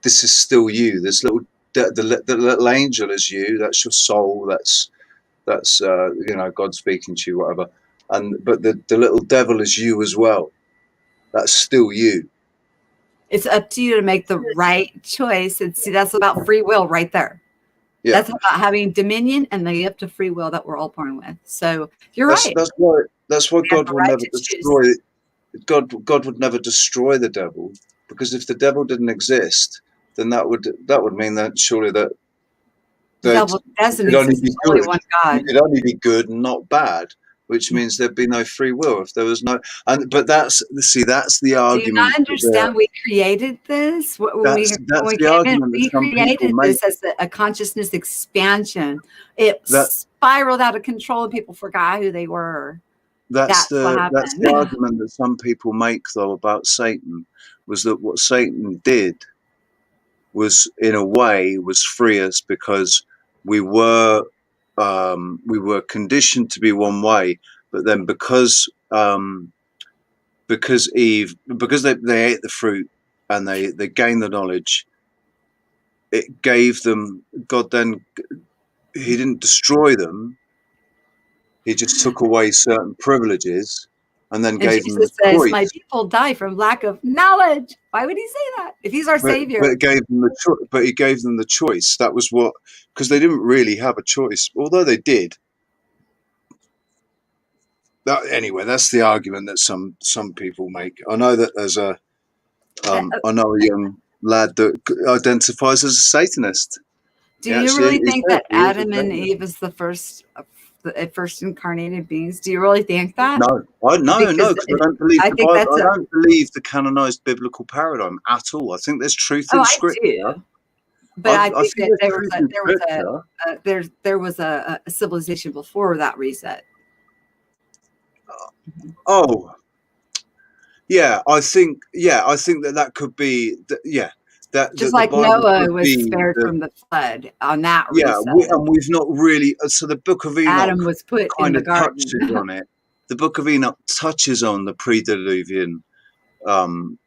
still you. This the little angel is you. That's your soul. That's God speaking to you, whatever. But the little devil is you as well. That's still you. It's up to you to make the right choice. And see, that's about free will right there. Yeah. That's about having dominion and the gift of free will that we're all born with. So you're right. That's why We have God the will right never to choose. destroy. God would never destroy the devil, because if the devil didn't exist, then that would mean that surely that The that devil you doesn't could only exist. be There's only good. one You God. could only be good and not bad, which means there'd be no free will if there was no. But that's the Do you not argument. understand we created this? When That's we the came in, argument that we some people created make. this as a consciousness expansion. It That spiraled out of control and people forgot who they were. that's That's what the happened. argument that some people make though about Satan, was that what Satan did was in a way was free us, because we were conditioned to be one way, but then because Eve, because they ate the fruit and they gained the knowledge, it gave them God. Then he didn't destroy them, he just took away certain privileges and then And gave them the Jesus says, "My choice. people die from lack of knowledge." Why would he say that if he's our But savior? it gave them but he gave them the choice. That was what, because they didn't really have a choice, although they did. Anyway, that's the argument that some people make. I know that there's Uh, I know a young lad that identifies as a Satanist. Do you Actually, really he think said that he is a Adam and Satanist. Eve is the first incarnated beings? Do you really think that? No, no, Because because I don't believe I the think Bible. that's I a. don't believe the canonized biblical paradigm at all. I think there's truth Oh, in I Scripture. do, but I I think think that there's truth in Scripture. there was a civilization before that reset. Oh, I think that that could be. Yeah, Just that the like Bible Noah could was be spared the. from the flood on that Yeah, reset. and we've not really. So the Book of Enoch Adam was put in kind the of garden. touches on it. The Book of Enoch touches on the pre-diluvian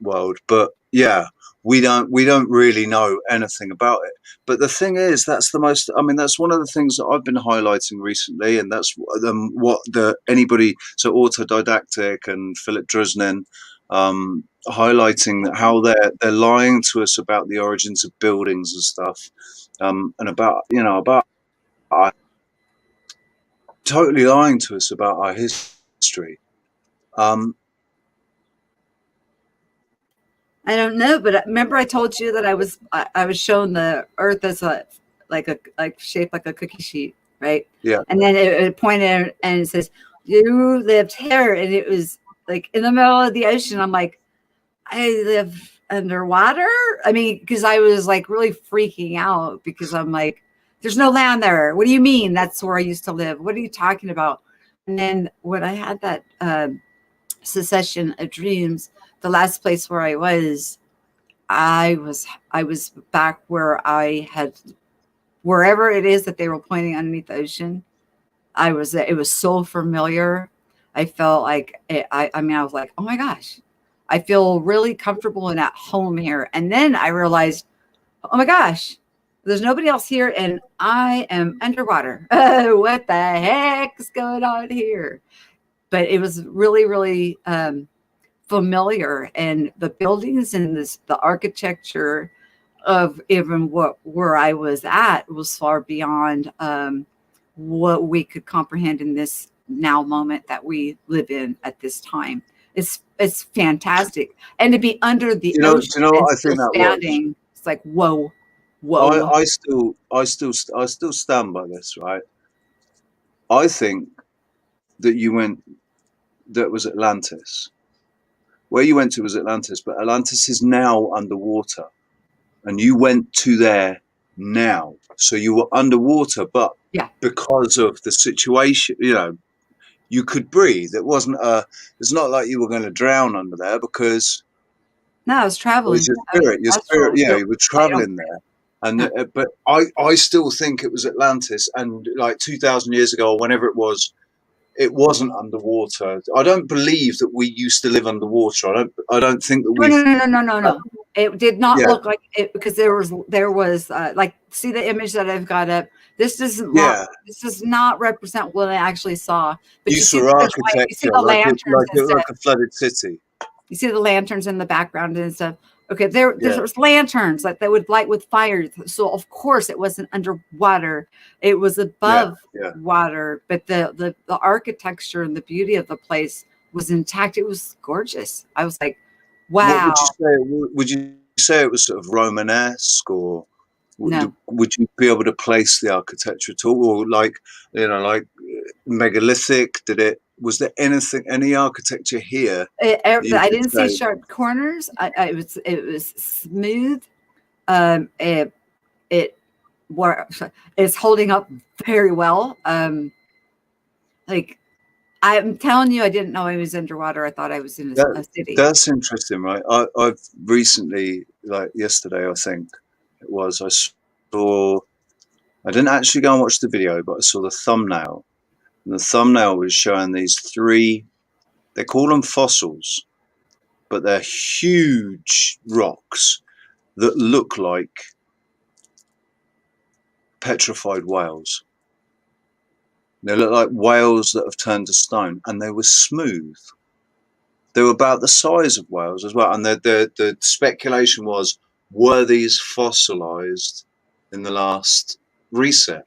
world, but yeah, we don't really know anything about it. But the thing is, that's the most. I mean, that's one of the things that I've been highlighting recently, and that's what the anybody so autodidactic and Philip Druznin highlighting that how they're lying to us about the origins of buildings and stuff, and about about our, totally lying to us about our history. Um, I don't know, but remember I told you that I was shown the Earth as like shaped like a cookie sheet, right? yeah, And then it pointed and it says you lived here, and it was like in the middle of the ocean. I'm like, I live underwater. I mean, because I was like really freaking out because I'm like, there's no land there. What do you mean? That's where I used to live. What are you talking about? And then when I had that secession of dreams, the last place where I was back where I had wherever it is that they were pointing underneath the ocean. It was so familiar. I felt like I mean I was like, oh my gosh, I feel really comfortable and at home here. And then I realized, oh my gosh, there's nobody else here and I am underwater. What the heck is going on here? But it was really, really familiar, and the buildings and the architecture of even where I was at was far beyond what we could comprehend in this now moment that we live in at this time. It's fantastic, and to be under the do ocean you know and what I still think that was? standing, it's like whoa, I, whoa. I still, I still stand by this, right? I think that you went, that was Atlantis. Where you went to was Atlantis, but Atlantis is now underwater, and you went to there now. So you were underwater, but Yeah, because of the situation, you could breathe. It's not like you were going to drown under there because no, I was it was traveling. your I was spirit. Your spirit, astral. you were My own. traveling there. And Yeah. but I still think it was Atlantis, and like 2,000 years ago or whenever it wasn't underwater. I don't believe that we used to live underwater. I don't think that No, we've. no, no, no, no, no, no. It did not Yeah, look like it because there was like see the image that I've got up. yeah. This does not represent what I actually saw. But You you see saw the you see architecture the lanterns and stuff. like a flooded city. You see the lanterns in the background and stuff. Okay, Yeah, there's lanterns like that would light with fire. So of course it wasn't underwater. It was yeah, above yeah. water, but the architecture and the beauty of the place was intact. It was gorgeous. I was like, What wow. would you say? Would you say it was sort of Romanesque, or No, would you be able to place the architecture at all, or like megalithic? Was there any architecture here that you I could didn't see say? sharp corners. It was smooth. It it were it's holding up very well. Like I'm telling you, I didn't know I was underwater. I thought I was in That a city. that's interesting, right? I've recently, like yesterday, I think it was. I saw. I didn't actually go and watch the video, but I saw the thumbnail, and the thumbnail was showing these three. They call them fossils, but they're huge rocks that look like petrified whales. They look like whales that have turned to stone, and they were smooth. They were about the size of whales as well. And the speculation was, were these fossilized in the last reset?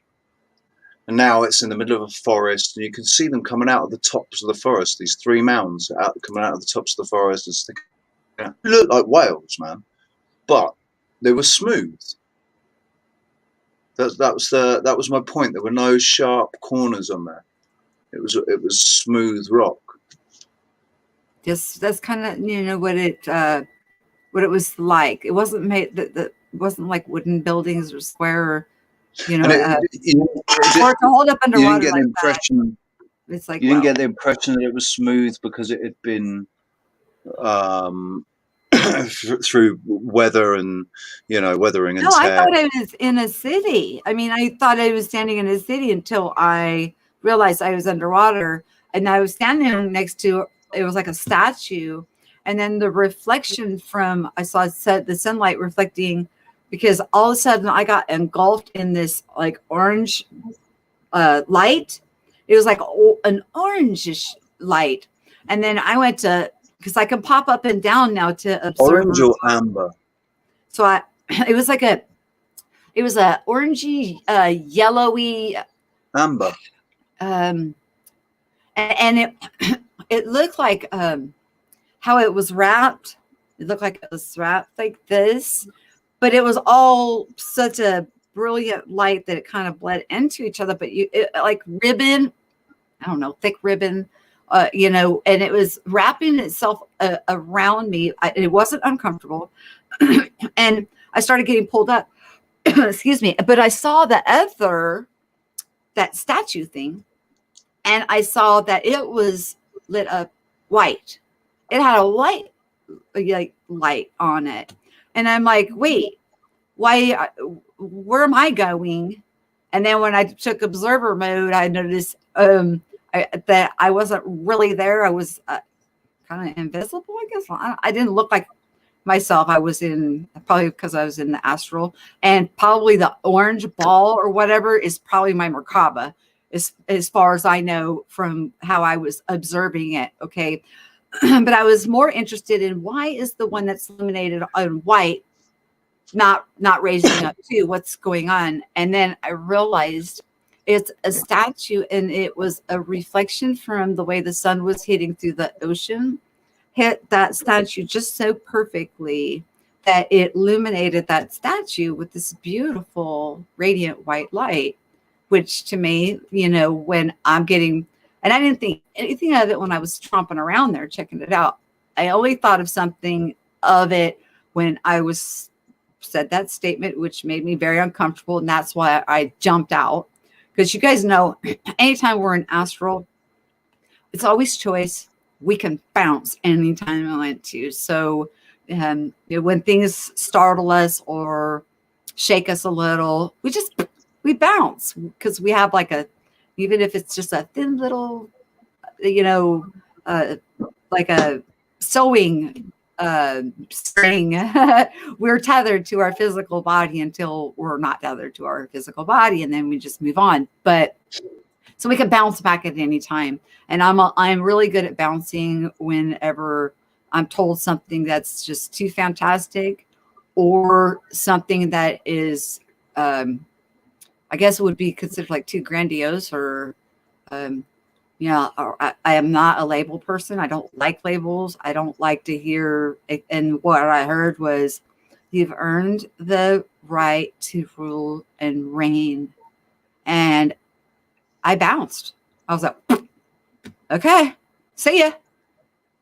And now it's in the middle of a forest, and you can see them coming out of the tops of the forest. These 3 mounds coming out of the tops of the forest and sticking out. They look like whales, man, but they were smooth. That was my point. There were no sharp corners on there. It was smooth rock. Just that's kind of what it was like. It wasn't made that wasn't like wooden buildings or square or And or to hold up you didn't underwater get like the impression. that. It's like, You didn't wow. get the impression that it was smooth because it had been through weather and weathering and No, I tear. thought I was in a city. I mean, I thought I was standing in a city until I realized I was underwater, and I was standing next to it was like a statue, and then the reflection from I saw the sunlight reflecting, because all of a sudden I got engulfed in this like orange light. It was like an orangish light, and then I went to because I can pop up and down now to observe. Orange or amber? So it was like a orangey, yellowy, Amber. and it it looked like how it was wrapped. It looked like it was wrapped like this, but it was all such a brilliant light that it kind of bled into each other. But like ribbon, I don't know, thick ribbon, and it was wrapping itself around me. It wasn't uncomfortable, and I started getting pulled up. Excuse me. But I saw that statue thing, and I saw that it was lit up white. It had a white light on it. And I'm like, wait, why, where am I going? And then when I took observer mode, I noticed that I wasn't really there. I was kind of invisible, I guess. I didn't look like myself. I was probably because I was in the astral, and probably the orange ball or whatever is probably my Merkaba, as far as I know from how I was observing it. Okay. But I was more interested in why is the one that's illuminated on white not raising up too? What's going on? And then I realized it's a statue, and it was a reflection from the way the sun was hitting through the ocean, hit that statue just so perfectly that it illuminated that statue with this beautiful radiant white light, which to me, when I'm getting, and I didn't think anything of it when I was tromping around there checking it out. I only thought of something of it when I said that statement, which made me very uncomfortable, and that's why I jumped out. Because you guys know, anytime we're in astral, it's always choice. We can bounce anytime I want to. So when things startle us or shake us a little, we bounce, because we have even if it's just a thin little, like a sewing string, we're tethered to our physical body until we're not tethered to our physical body, and then we just move on. But so we can bounce back at any time. And I'm really good at bouncing whenever I'm told something that's just too fantastic, or something that is, I guess, would be considered like too grandiose, or, or I am not a label person. I don't like labels. I don't like to hear it. And what I heard was, you've earned the right to rule and reign. And I bounced. I was like, okay, see ya.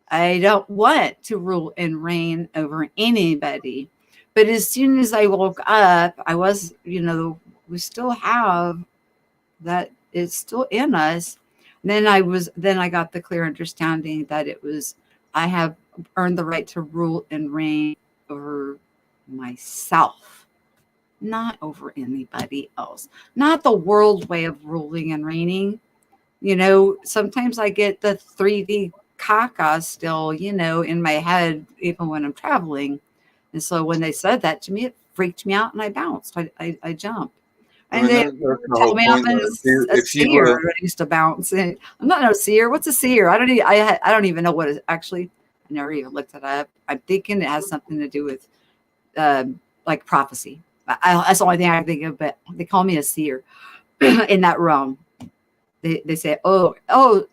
I don't want to rule and reign over anybody. But as soon as I woke up, I was, we still have that. It's still in us. And then I got the clear understanding that I have earned the right to rule and reign over myself, not over anybody else, not the world way of ruling and reigning. Sometimes I get the 3D caca still, in my head, even when I'm traveling. And so when they said that to me, it freaked me out, and I bounced. I jumped. And they That's the tell whole me I'm point, a though. If you seer. were, I used to bounce. And I'm not no seer. What's a seer? I don't even know what it actually. I never even looked it up. I'm thinking it has something to do with like prophecy. That's the only thing I can think of. But they call me a seer. in that realm. They say, oh,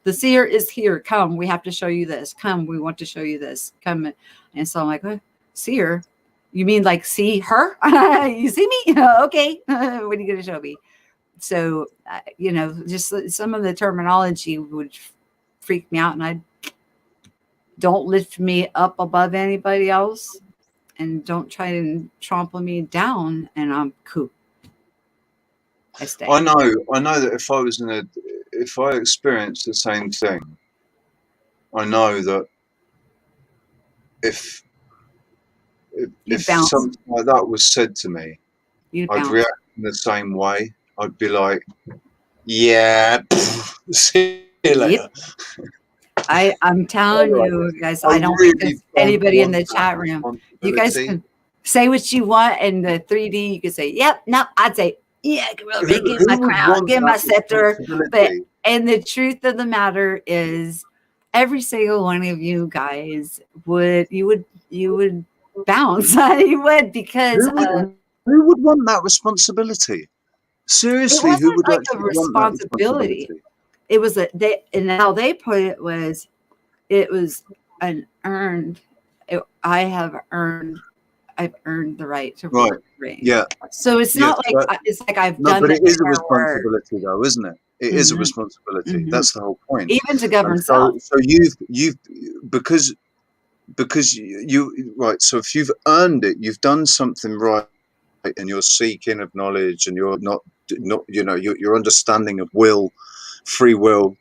the seer is here. Come, we have to show you this. Come, we want to show you this. Come. And so I'm like, seer? You mean like see her? You see me? Okay. What are you going to show me? So, just some of the terminology would freak me out. And I don't lift me up above anybody else. And don't try to trample me down. And I'm cool. I stay. I know that if I experienced the same thing, I know that if something like that was said to me, I'd react in the same way. I'd be like, yeah, see you later. Yep. I'm telling you guys, I don't think there's anybody in the chat room. You guys can say what you want in the 3D. You can say, yep, no, I'd say, yeah, give my crown, give my scepter. But and the truth of the matter is, every single one of you guys would bounce. You would, because who would want that responsibility? Seriously, who would like actually a responsibility? It was and how they put it was an earned. I've earned the right to rule the ring. Yeah. So it's not like it's like I've done. But it is a responsibility, though, isn't it? It is a responsibility. Mm-hmm. That's the whole point. Even to govern self. So you've because you right. So if you've earned it, you've done something right, and you're seeking of knowledge, and you're not your understanding of will, free will.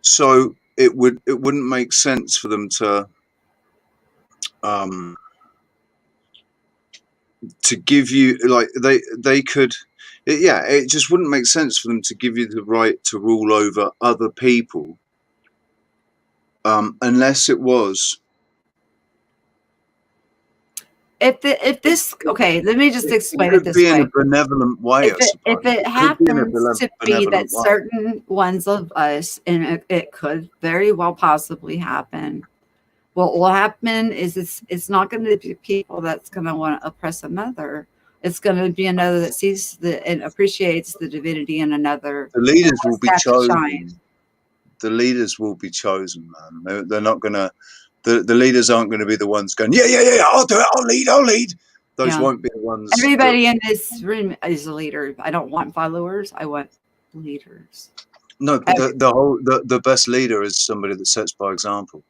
So it wouldn't make sense for them to give you, like, they could, it just wouldn't make sense for them to give you the right to rule over other people, unless it was. If this, okay, let me just explain it this way. In a benevolent way, if it happens to be that certain ones of us, and it could very well possibly happen, what will happen is it's not going to be people that's going to want to oppress another. It's going to be another that sees and appreciates the divinity in another. The leaders will be chosen. The leaders will be chosen, man. They're not going to. The leaders aren't going to be the ones going, yeah, I'll do it, I'll lead. Those won't be the ones. Everybody in this room is a leader. I don't want followers. I want leaders. No, but the best leader is somebody that sets by example.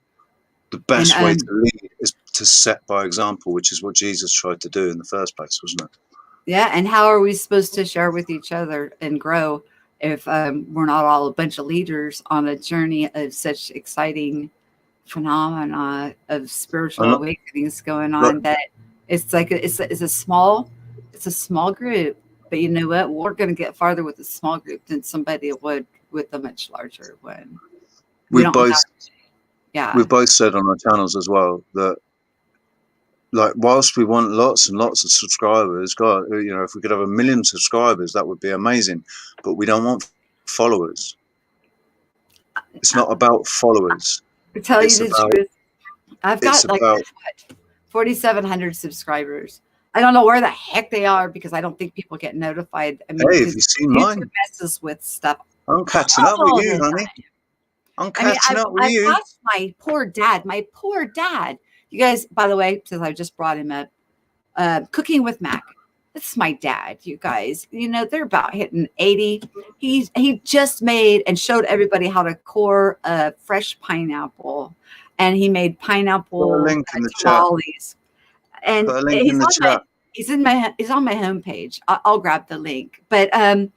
The best way to lead is to set by example, which is what Jesus tried to do in the first place, wasn't it? Yeah, and how are we supposed to share with each other and grow if we're not all a bunch of leaders on a journey of such exciting phenomena of spiritual awakenings going on? That it's like it's a small group, but you know what? We're going to get farther with a small group than somebody would with a much larger one. We've both said on our channels as well that, like, whilst we want lots and lots of subscribers, God, if we could have 1 million subscribers, that would be amazing. But we don't want followers. It's not about followers. To tell you the truth, I've got like 4,700 subscribers. I don't know where the heck they are, because I don't think people get notified. I mean, hey, have you seen mine? Messes with stuff. I'm catching up with you, honey. I'm catching up with you. I watched my poor dad. You guys, by the way, since I just brought him up, Cooking with Mac. That's my dad, you guys. They're about hitting 80. He just made and showed everybody how to core a fresh pineapple, and he made pineapple tamales. And he's on my homepage. I'll grab the link. But I'm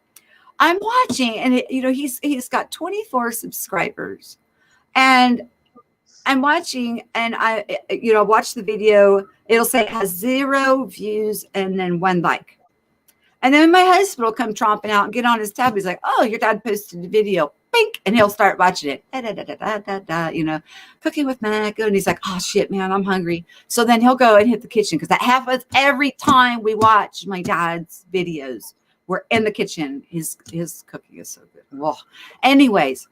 watching, and he's got 24 subscribers, and I'm watching, and I watch the video. It'll say it has 0 views and then 1 like. And then my husband will come tromping out and get on his tab. He's like, oh, your dad posted a video. Bink, and he'll start watching it. Cooking with Mac. And he's like, oh, shit, man, I'm hungry. So then he'll go and hit the kitchen, because that happens every time we watch my dad's videos. We're in the kitchen. His cooking is so good. Well, anyways,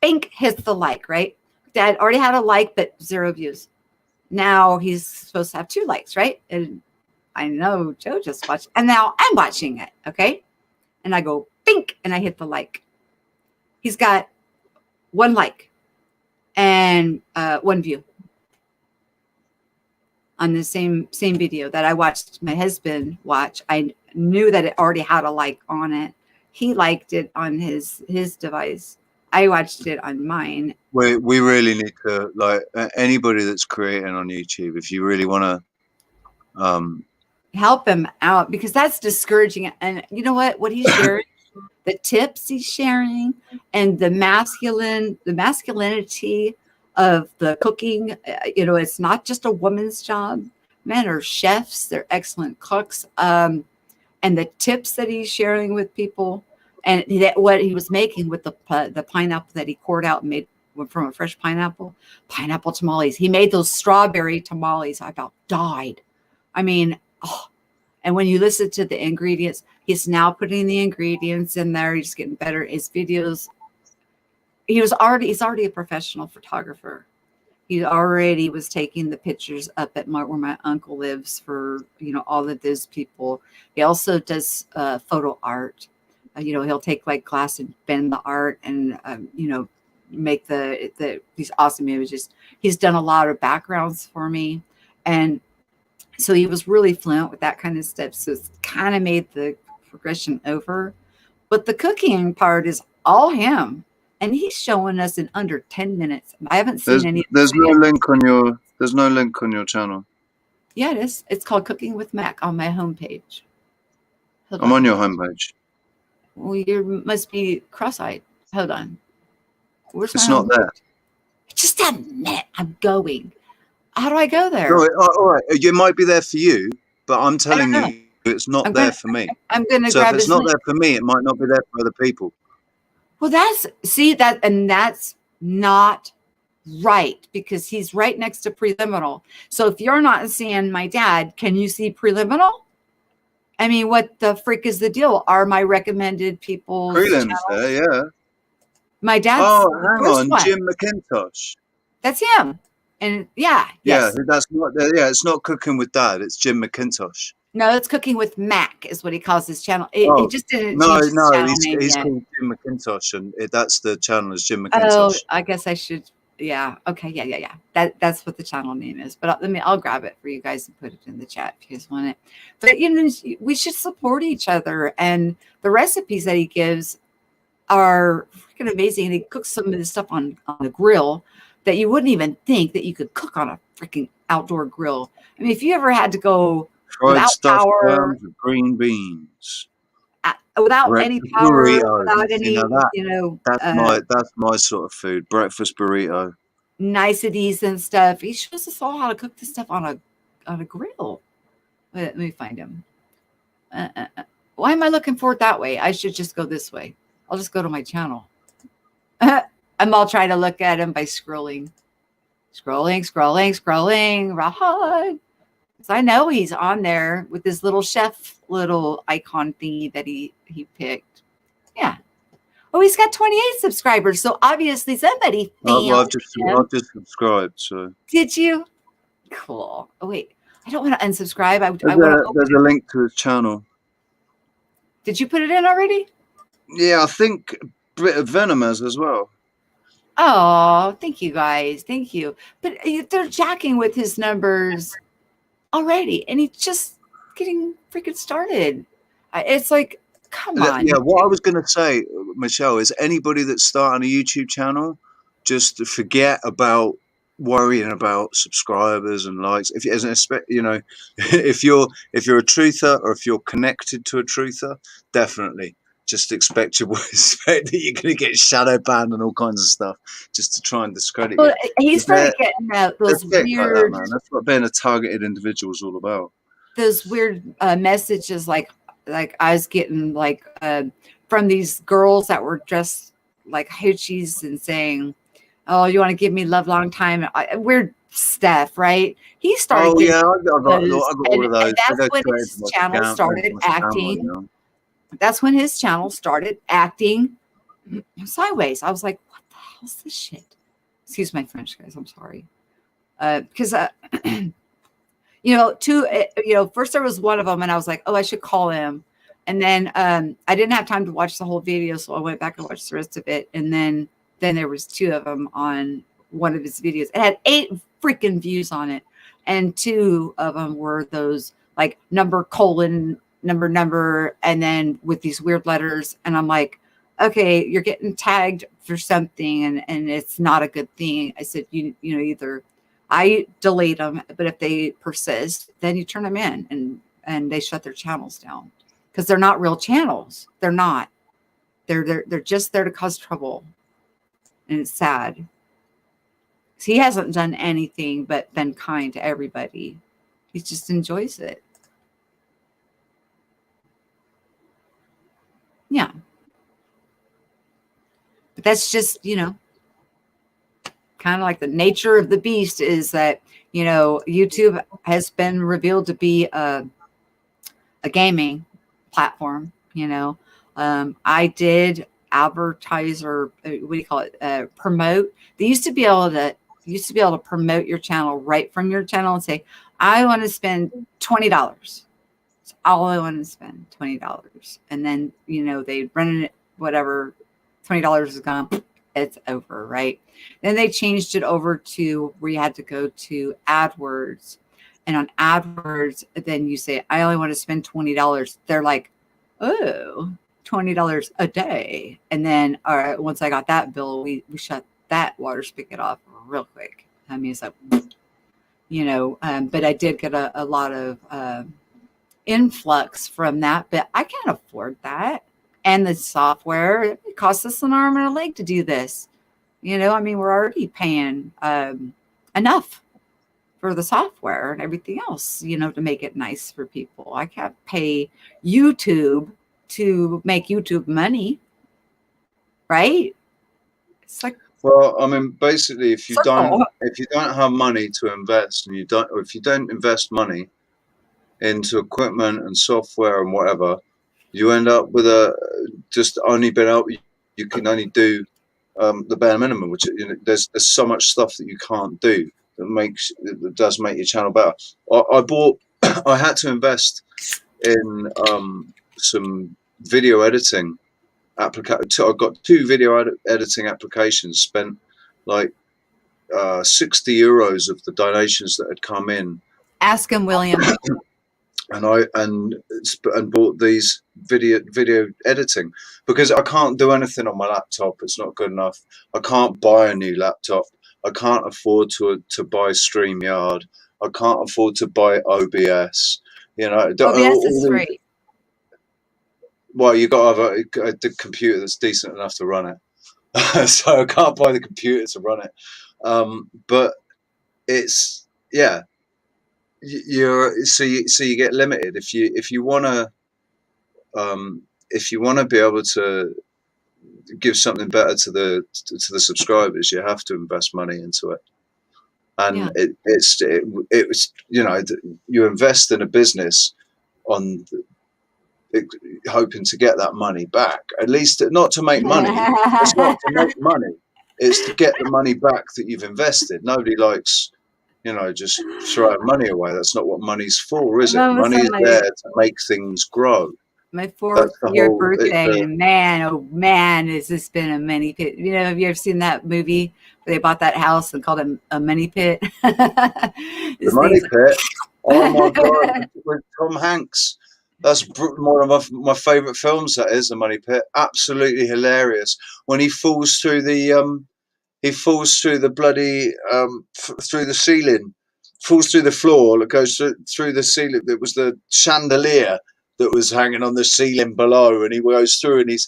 Bink hits the like, right? Dad already had a like, but 0 views. Now he's supposed to have 2 likes, right? And I know Joe just watched, and now I'm watching it, okay? And I go, bink, and I hit the like. He's got 1 like and 1 view on the same video that I watched my husband watch. I knew that it already had a like on it. He liked it on his device. I watched it on mine. We really need to, like, anybody that's creating on YouTube, if you really want to help him out, because that's discouraging. And you know what he's sharing, the tips he's sharing, and the masculinity of the cooking. It's not just a woman's job. Men are chefs, they're excellent cooks. And the tips that he's sharing with people, and what he was making with the pineapple that he cored out and made from a fresh pineapple tamales. He made those strawberry tamales. I about died. I mean, and when you listen to the ingredients, he's now putting the ingredients in there. He's getting better. His videos, he's already a professional photographer. He already was taking the pictures up at where my uncle lives for, all of those people. He also does photo art. He'll take like glass and bend the art and, make these awesome images. He's done a lot of backgrounds for me. And so he was really fluent with that kind of stuff. So it's kind of made the progression over. But the cooking part is all him. And he's showing us in under 10 minutes. I haven't seen any. There's no link on your channel. Yeah, it is. It's called Cooking with Mac on my homepage. I'm on your homepage. Well, you must be cross-eyed. Hold on. Where's my It's not there. Just a minute. I'm going. How do I go there? No, all right. It might be there for you, but I'm telling you, it's not there for me. I'm going to So grab if it's not there for me, it might not be there for other people. Well, that's not right, because he's right next to preliminal. So if you're not seeing my dad, can you see preliminal? I mean, what the freak is the deal? Are my recommended people's Prelim's channels? there, yeah. My dad's hang on, one. Jim McIntosh. That's him. And yes. That's not there. Yeah, it's not Cooking with Dad. It's Jim McIntosh. No, it's Cooking with Mac is what he calls his channel. He just didn't change his channel name he's yet. called Jim McIntosh, and that's the channel is Jim McIntosh. Oh, I guess I should. Yeah. Okay. Yeah. That's what the channel name is. But I'll grab it for you guys and put it in the chat if you guys want it. But we should support each other, and the recipes that he gives are freaking amazing. And he cooks some of this stuff on the grill that you wouldn't even think that you could cook on a freaking outdoor grill. I mean, if you ever had to go fried stuffed clams with green beans, without any power, burrito. without any, that's my sort of food. Breakfast burrito, niceties and stuff. He shows us all how to cook this stuff on a grill. Let me find him. Why am I looking for it that way? I should just go this way. I'll just go to my channel. I'll try to look at him by scrolling. Right. So I know he's on there with this little chef icon thingy that he picked. Yeah. Oh, he's got 28 subscribers. So obviously somebody found I've just subscribed. So did you? Cool. Oh wait, I don't want to unsubscribe. There's a link to his channel. Did you put it in already? Yeah, I think Brit of Venom has as well. Oh, thank you guys. Thank you. But they're jacking with his numbers already, and he's just getting freaking started. It's like, come on. Yeah, what I was going to say, Michelle, is anybody that's starting a YouTube channel, just forget about worrying about subscribers and likes. If if you're a truther, or if you're connected to a truther, definitely just expect that you're going to get shadow banned and all kinds of stuff just to try and discredit you. He started getting those weird. Man. That's what being a targeted individual is all about. Those weird messages, like I was getting from these girls that were dressed like hoochies and saying, "Oh, you want to give me love long time?" Weird stuff, right? He started. Oh yeah, I got all of those. That's when his channel started acting. That's when his channel started acting sideways. I was like, "What the hell's this shit?" Excuse my French, guys. I'm sorry, because first there was one of them, and I was like, "Oh, I should call him." And then I didn't have time to watch the whole video, so I went back and watched the rest of it. And then there was 2 of them on one of his videos. It had 8 freaking views on it, and 2 of them were those like number colon number, and then with these weird letters. And I'm like, okay, you're getting tagged for something, and it's not a good thing. I said, you know, either I delete them, but if they persist, then you turn them in, and they shut their channels down, because they're not real channels. They're not. They're just there to cause trouble, and it's sad. He hasn't done anything but been kind to everybody. He just enjoys it. Yeah. But that's just, you know, kind of like the nature of the beast, is that, you know, YouTube has been revealed to be a gaming platform. You know, I did advertise, or what do you call it? Promote. They used to be able to promote your channel right from your channel and say, I want to spend $20. That's all I want to spend, $20. And then, you know, they run it, whatever, $20 is gone, it's over, right? Then they changed it over to where you had to go to AdWords. And on AdWords, then you say, I only want to spend $20. They're like, oh, $20 a day. And then, all right, once I got that bill, we shut that water spigot off real quick. I mean, it's like, you know, but I did get a lot of influx from that, but I can't afford that. And the software, it costs us an arm and a leg to do this. You know, I mean, we're already paying enough for the software and everything else, you know, to make it nice for people. I can't pay YouTube to make YouTube money, right? It's like, Well, I mean, basically, if you circle. don't have money to invest, and if you don't invest money into equipment and software and whatever, you end up with just only been able, you can only do the bare minimum, which, you know, there's so much stuff that you can't do that does make your channel better. I had to invest in some video editing application. I got 2 video editing applications, spent like €60 of the donations that had come in, Ask him, William. and bought these video editing, because I can't do anything on my laptop. It's not good enough. I can't buy a new laptop. I can't afford to buy StreamYard. I can't afford to buy OBS. You know, OBS is free. Well, you got to have a computer that's decent enough to run it. So I can't buy the computer to run it. But it's, yeah, so you get limited if you want to be able to give something better to the subscribers. You have to invest money into it, and Yeah. it was, you know, you invest in a business on hoping to get that money back, at least not to make money. It's not to make money, it's to get the money back that you've invested. Nobody likes, you know, just throwing money away. That's not what money's for, is it? Money's there to make things grow. My 4th-year birthday, and man, oh man, has this been a money pit. You know, have you ever seen that movie where they bought that house and called it a money pit? The money pit. Oh my God, with Tom Hanks. That's one of my favourite films. That is, The Money Pit. Absolutely hilarious when he falls through the bloody through the ceiling, falls through the floor. It goes through the ceiling. It was the chandelier that was hanging on the ceiling below, and he goes through, and he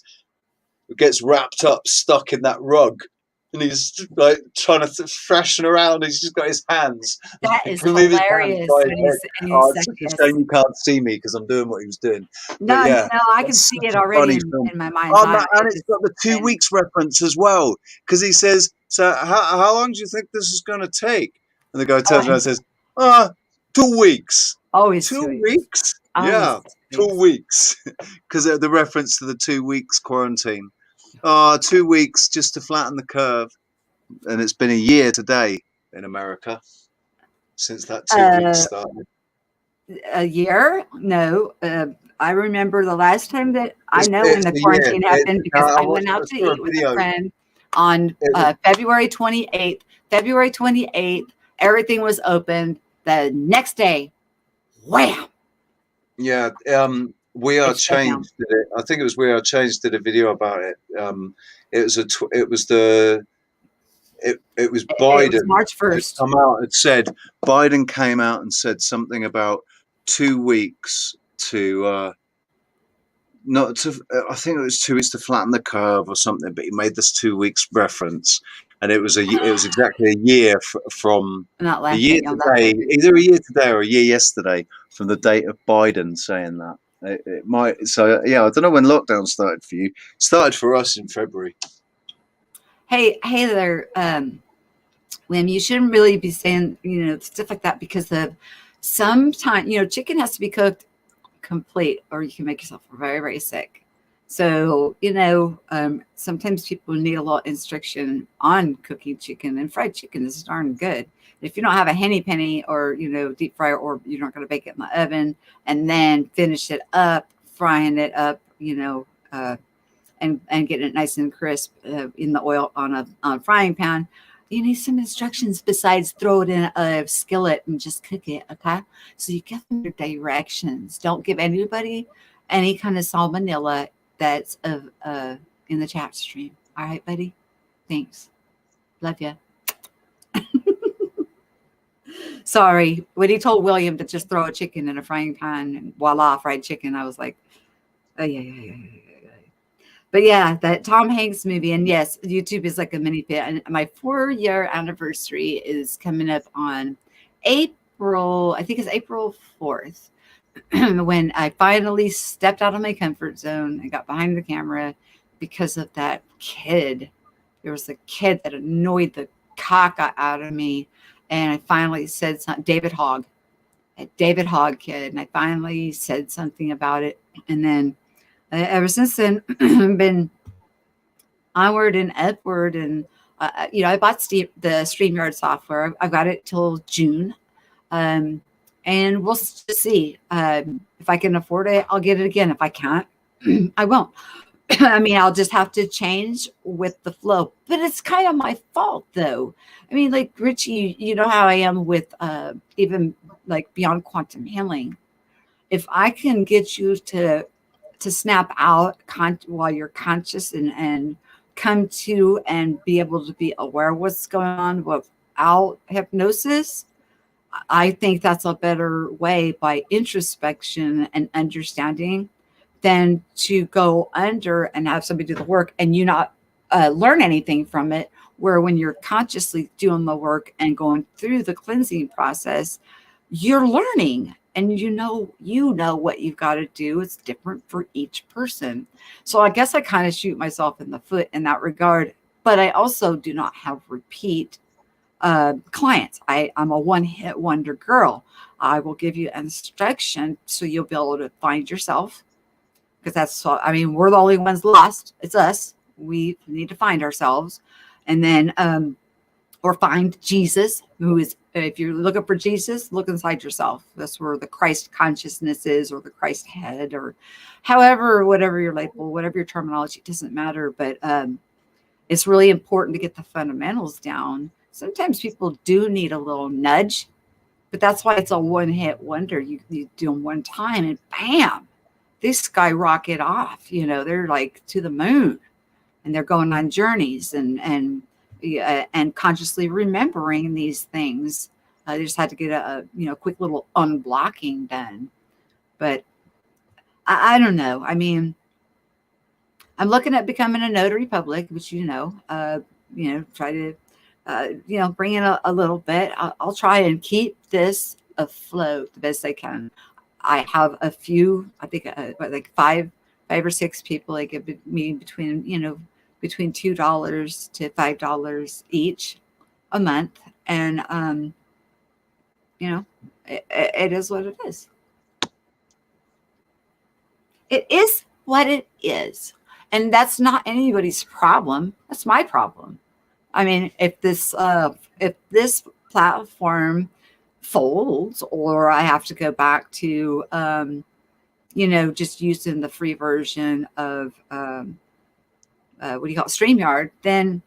gets wrapped up, stuck in that rug, and he's like trying to thrashing around. He's just got his hands. That is hilarious. It's a shame you can't see me because I'm doing what he was doing. No, yeah, no, I can see it already in my mind's eye. And it's got the 2 weeks reference as well, because he says, "So how long do you think this is going to take?" And the guy turns around and says, 2 weeks." Always 2 weeks. Yeah, 2 weeks, because the reference to the 2 weeks quarantine. 2 weeks just to flatten the curve, and it's been a year today in America since that 2 weeks started. A year? No. I remember the last time that I know when It's the a year. quarantine happened because I went I out to saw a eat with a video. friend on February 28th. February 28th, everything was open. The next day, wham, Yeah, We Are it shut down. Changed did it. I think it was We Are Changed did a video about it. It was it was the it was It was Biden March had 1st. come out and said Biden came out and said something about 2 weeks to not to I think it was 2 weeks to flatten the curve or something, but he made this 2 weeks reference, and it was exactly a year from I'm not a year laughing. I'm today, laughing. either a year today or a year yesterday from the date of Biden saying that. It might so yeah. I don't know when lockdown started for you. It started for us in February. Hey there, Liam. You shouldn't really be saying stuff like that because of sometimes chicken has to be cooked complete, or you can make yourself very, very sick. So, sometimes people need a little instruction on cooking chicken, and fried chicken is darn good. If you don't have a henny penny or, deep fryer, or you're not going to bake it in the oven and then finish it up, frying it up, and getting it nice and crisp in the oil on a frying pan, you need some instructions besides throw it in a skillet and just cook it, okay? So you give them your directions. Don't give anybody any kind of salmonella that's in the chat stream. All right, buddy? Thanks. Love you. Sorry. When he told William to just throw a chicken in a frying pan and voila, fried chicken, I was like, oh, yeah. But yeah, that Tom Hanks movie, and yes, YouTube is like a mini pit. And my 4-year anniversary is coming up on April, I think it's April 4th, when I finally stepped out of my comfort zone and got behind the camera because of that kid. There was a kid that annoyed the cock out of me. And I finally said something, David Hogg, a David Hogg kid. And I finally said something about it. And then ever since then, been onward and upward. And, I bought the StreamYard software. I've got it till June. And we'll just see. If I can afford it, I'll get it again. If I can't, I won't. I mean, I'll just have to change with the flow. But it's kind of my fault, though. I mean, like Richie, you know how I am with even like beyond quantum healing. If I can get you to snap out while you're conscious and come to and be able to be aware of what's going on without hypnosis, I think that's a better way by introspection and understanding than to go under and have somebody do the work and you not learn anything from it. Where when you're consciously doing the work and going through the cleansing process, you're learning and you know what you've got to do. It's different for each person. So I guess I kind of shoot myself in the foot in that regard. But I also do not have repeat clients. I'm a one-hit wonder girl. I will give you instruction so you'll be able to find yourself, because we're the only ones lost. It's us. We need to find ourselves, and then or find Jesus, who is, if you're looking for Jesus, look inside yourself. That's where the Christ consciousness is, or the Christ head, or however, whatever your label, whatever your terminology, it doesn't matter. But it's really important to get the fundamentals down. Sometimes people do need a little nudge, but that's why it's a one-hit wonder. You do them one time and bam, they skyrocket off. They're like to the moon, and they're going on journeys and consciously remembering these things. They just had to get a quick little unblocking done. But I don't know. I mean, I'm looking at becoming a notary public, which try to bring in a little bit. I'll try and keep this afloat the best I can. I have a few, I think, like five or six people. They give me between $2 to $5 each a month, and it is what it is. It is what it is, and that's not anybody's problem. That's my problem. I mean, if this platform folds, or I have to go back to, just using the free version of, what do you call it, StreamYard, then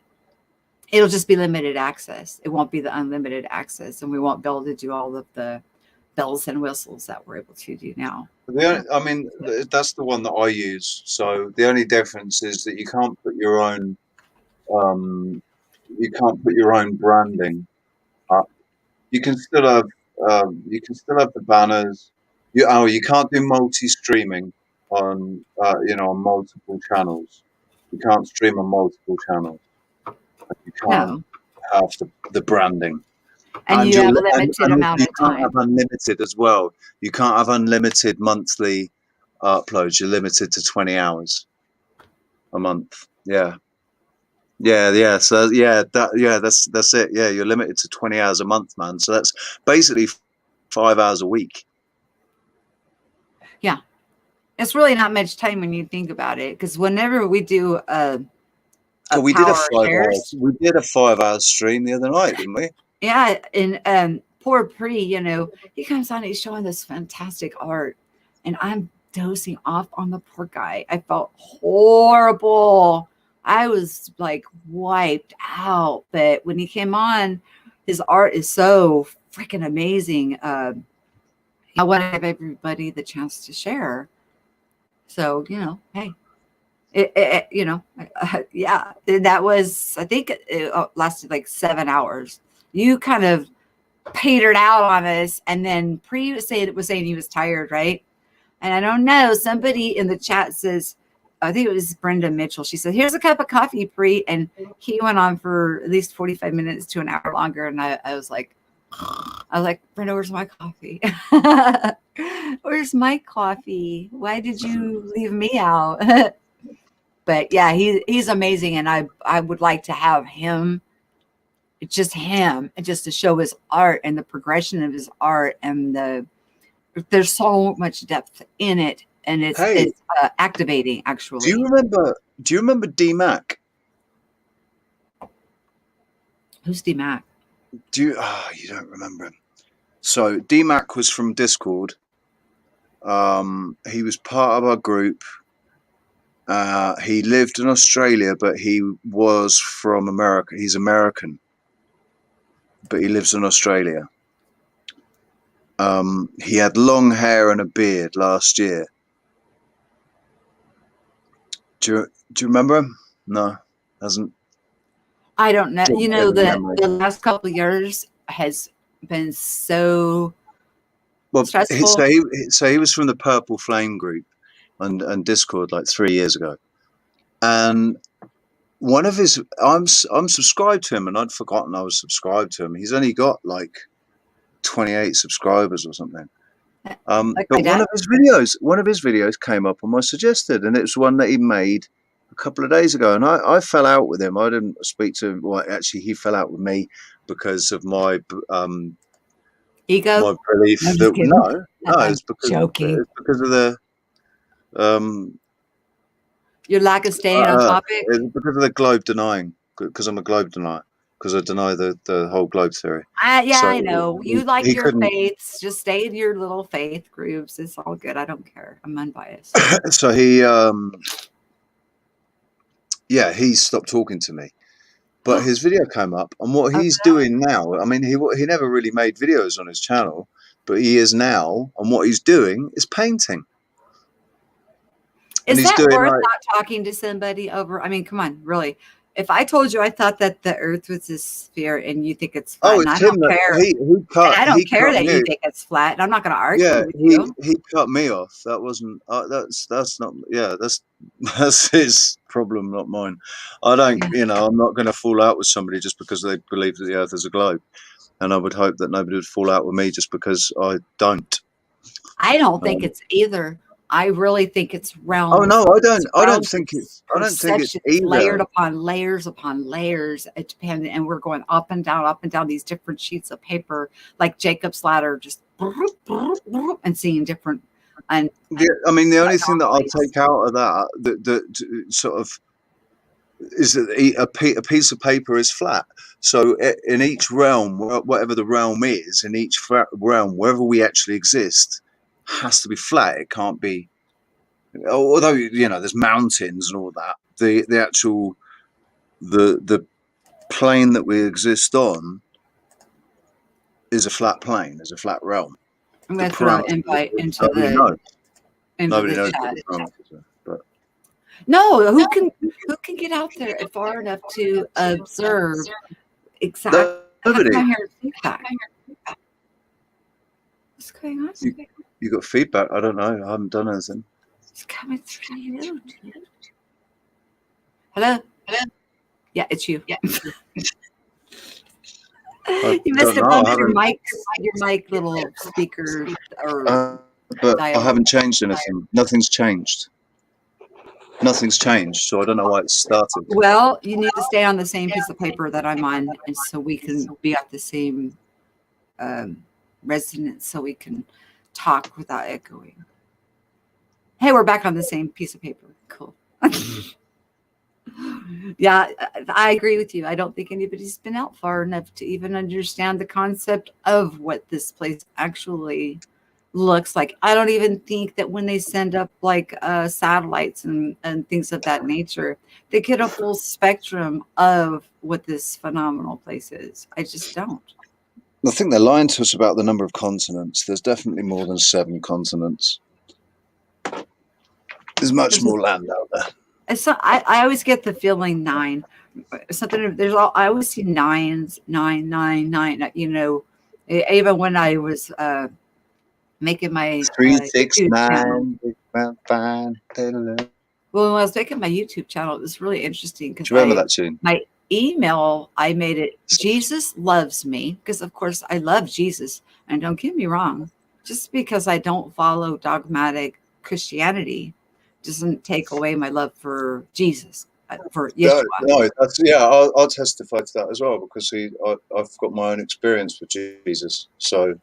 it'll just be limited access. It won't be the unlimited access, and we won't be able to do all of the bells and whistles that we're able to do now. That's the one that I use. So the only difference is that um, you can't put your own branding up. You can still have the banners. You can't do multi-streaming on on multiple channels. You can't stream on multiple channels. You can't No, have the branding. and you have a limited amount You of can't have time. unlimited as well. You can't have unlimited monthly uploads. You're limited to 20 hours a month. Yeah. Yeah. So that's it. Yeah, you're limited to 20 hours a month, man. So that's basically 5 hours a week. Yeah, it's really not much time when you think about it, because whenever we do We did a power 5 hour. shares, We did a 5 hour stream the other night, didn't we? yeah, and poor Pri, he comes on, he's showing this fantastic art, and I'm dosing off on the poor guy. I felt horrible. I was like wiped out. But when he came on, his art is so freaking amazing. I want to give everybody the chance to share. So, hey, yeah, that was, I think it lasted like 7 hours. You kind of petered out on us, and then Pri was saying he was tired, right? And I don't know, somebody in the chat says, I think it was Brenda Mitchell. She said, "Here's a cup of coffee, Pri," and he went on for at least 45 minutes to an hour longer. And I was like, Brenda, where's my coffee? Where's my coffee? Why did you leave me out? But yeah, he's amazing, and I would like to have him, just to show his art and the progression of his art, and there's so much depth in it, and it's Hey, activating, do you actually. remember? Do you remember D-Mac? Who's D-Mac? You don't remember him? So D-Mac was from Discord. He was part of our group. He lived in Australia, but he was from America. He's American, but he lives in Australia. He had long hair and a beard last year. Do you remember him? No, hasn't. I don't know. Memory. The last couple of years has been so Well, stressful. he was from the Purple Flame group and Discord like 3 years ago, and one of his I'm subscribed to him, and I'd forgotten I was subscribed to him. He's only got like 28 subscribers or something. Like my But dad. one of his videos came up on my suggested, and it was one that he made a couple of days ago, and I fell out with him. I didn't speak to him. Well, actually, he fell out with me because of my Ego. belief No, I'm just that kidding. it's Joking. because of the um Your lack of staying on topic. it's because of the globe denying, because I'm a globe denier, because I deny the whole globe theory. Yeah, So I know. You like he your couldn't. faiths. Just stay in your little faith groups. It's all good. I don't care. I'm unbiased. So he he stopped talking to me. But his video came up, and what Oh, he's doing now, I mean, he never really made videos on his channel, but he is now, and what he's doing is painting. And is he's that doing worth like, not talking to somebody over? I mean, come on, really. If I told you I thought that the earth was a sphere and you think it's flat, oh, and I it's him don't that care, and I don't he care cut that you me. think it's flat, and I'm not going to argue Yeah, with you. he cut me off. That wasn't that's not that's his problem, not mine. I don't, Yeah. I'm not going to fall out with somebody just because they believe that the earth is a globe, and I would hope that nobody would fall out with me just because I don't. I don't think Um, it's either. I really think it's oh realms. no, It's I don't realms. think It's I don't think it's perception. It's layered either. upon layers upon layers. It depends, and we're going up and down these different sheets of paper, like Jacob's ladder, just and seeing different and I mean, the only thing that I'll anomalies. take out of that sort of is that a piece of paper is flat. So in each realm, whatever the realm is, in each realm, wherever we actually exist, has to be flat. It can't be. Although there's mountains and all that. The actual the plane that we exist on is a flat plane, is a flat realm. I'm The going to throw an parameters, invite into nobody the knows. Nobody knows what chat. the parameters are. But No, who can get out there far enough to observe exactly? How come nobody. I'm hearing feedback? What's going on? You got feedback? I don't know. I haven't done anything. It's coming through you, dude. Hello? Yeah, it's you. Yeah. You must have bumped your mic little speaker or but dial. I haven't changed anything. Nothing's changed. Nothing's changed, so I don't know why it started. Well, you need to stay on the same piece of paper that I'm on, and so we can be at the same resonance, so we can talk without echoing. Hey, we're back on the same piece of paper. Cool. Yeah, I agree with you. I don't think anybody's been out far enough to even understand the concept of what this place actually looks like. I don't even think that when they send up like satellites and things of that nature, they get a full spectrum of what this phenomenal place is. I just don't. I think they're lying to us about the number of continents. There's definitely more than 7 continents. There's much more land out there. So I always get the feeling 9. Something I always see 9s, 9, 9, 9. Even when I was making my 3, 6, YouTube 9. Well, when I was making my YouTube channel, it was really interesting because Do you remember that tune? My email, I made it Jesus loves me, because of course I love Jesus. And don't get me wrong, just because I don't follow dogmatic Christianity doesn't take away my love for Jesus, for Yeshua. No, I'll testify to that as well, because I've got my own experience with Jesus. So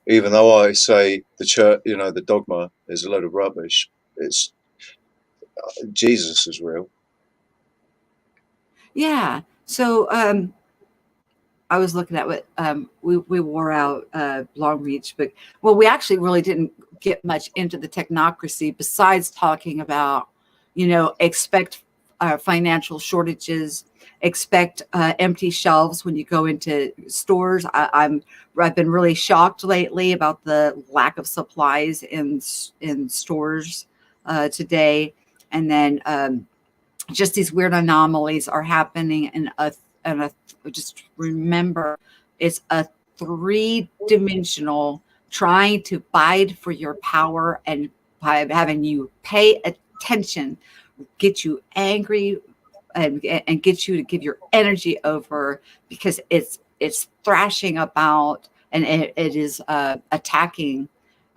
even though I say the church, the dogma is a load of rubbish, it's Jesus is real. Yeah. So I was looking at what we wore out Long Reach, but we actually really didn't get much into the technocracy besides talking about, expect financial shortages, expect empty shelves when you go into stores. I've been really shocked lately about the lack of supplies in stores today, and then just these weird anomalies are happening just remember, it's a 3-dimensional trying to bide for your power, and by having you pay attention, get you angry and get you to give your energy over, because it's thrashing about, and it is attacking.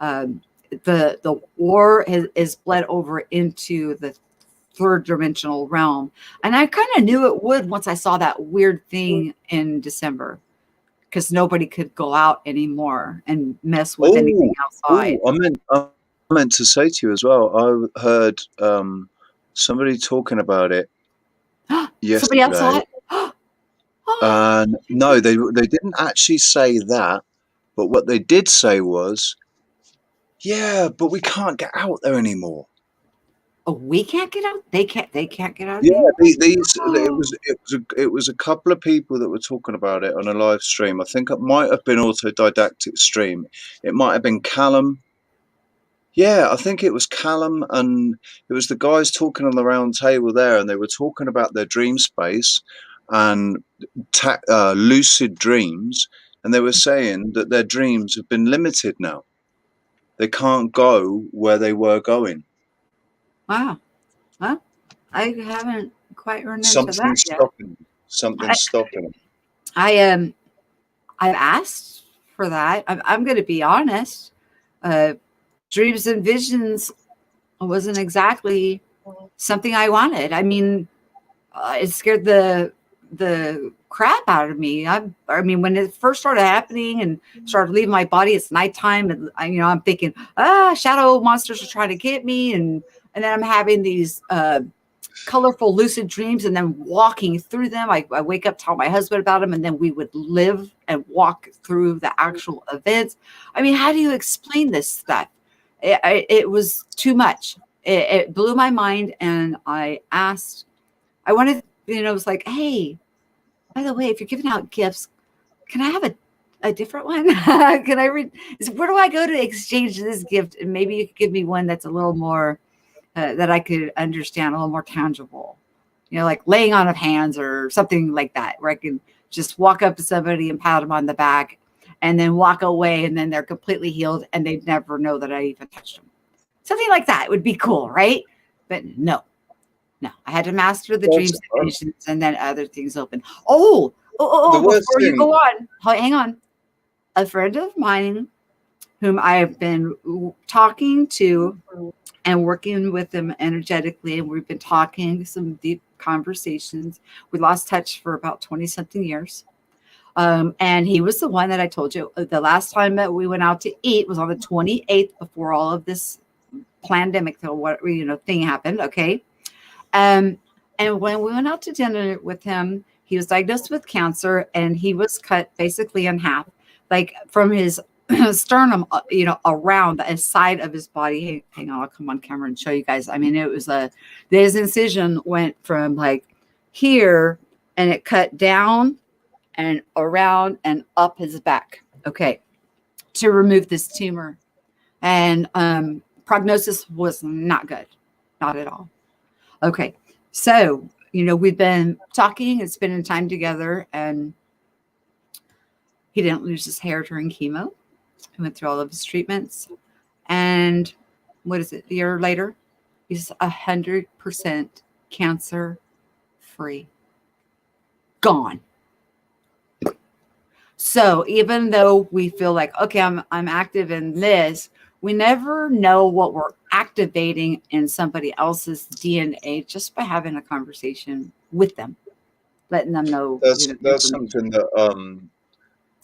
The war is bled over into the 3rd-dimensional realm, and I kind of knew it would once I saw that weird thing in December, because nobody could go out anymore and mess with anything outside. I meant to say to you as well, I heard somebody talking about it yesterday. Somebody else saw it? And no, they didn't actually say that, but what they did say was, yeah, but we can't get out there anymore. Oh, we can't get out. They can't get out. Yeah, it was a couple of people that were talking about it on a live stream. I think it might have been autodidactic stream. It might have been Callum. Yeah, I think it was Callum, and it was the guys talking on the round table there, and they were talking about their dream space and lucid dreams, and they were saying that their dreams have been limited now. They can't go where they were going. Wow. Well, I haven't quite run into Something's that stopping them. Something's stopping them. I've asked for that. I'm going to be honest. Dreams and visions wasn't exactly something I wanted. I mean, it scared the crap out of me. I mean, when it first started happening and started leaving my body, it's nighttime, and I'm thinking, shadow monsters are trying to get me, and then I'm having these colorful, lucid dreams and then walking through them. I wake up, tell my husband about them, and then we would live and walk through the actual events. I mean, how do you explain this stuff? It was too much. It blew my mind. And I wanted, it was like, hey, by the way, if you're giving out gifts, can I have a different one? Can I read? Where do I go to exchange this gift? And maybe you could give me one that's a little more that I could understand, a little more tangible, like laying on of hands or something like that, where I can just walk up to somebody and pat them on the back and then walk away, and then they're completely healed and they'd never know that I even touched them. Something like that would be cool, right? But no, I had to master the dream situations, and then other things open. Before you go on, hang on. A friend of mine whom I've been talking to and working with them energetically, and we've been talking some deep conversations. We lost touch for about 20 something years. And he was the one that I told you the last time that we went out to eat was on the 28th before all of this pandemic thing happened. Okay. And when we went out to dinner with him, he was diagnosed with cancer, and he was cut basically in half, like from his sternum, around the side of his body. Hey, hang on, I'll come on camera and show you guys. I mean, it was his incision went from like here, and it cut down and around and up his back. Okay, to remove this tumor, and prognosis was not good, not at all. Okay, so we've been talking and spending time together, and he didn't lose his hair during chemo. He went through all of his treatments, and what is it? A year later, he's 100% cancer free, gone. So even though we feel like, okay, I'm active in this, we never know what we're activating in somebody else's DNA just by having a conversation with them, letting them know. That's something that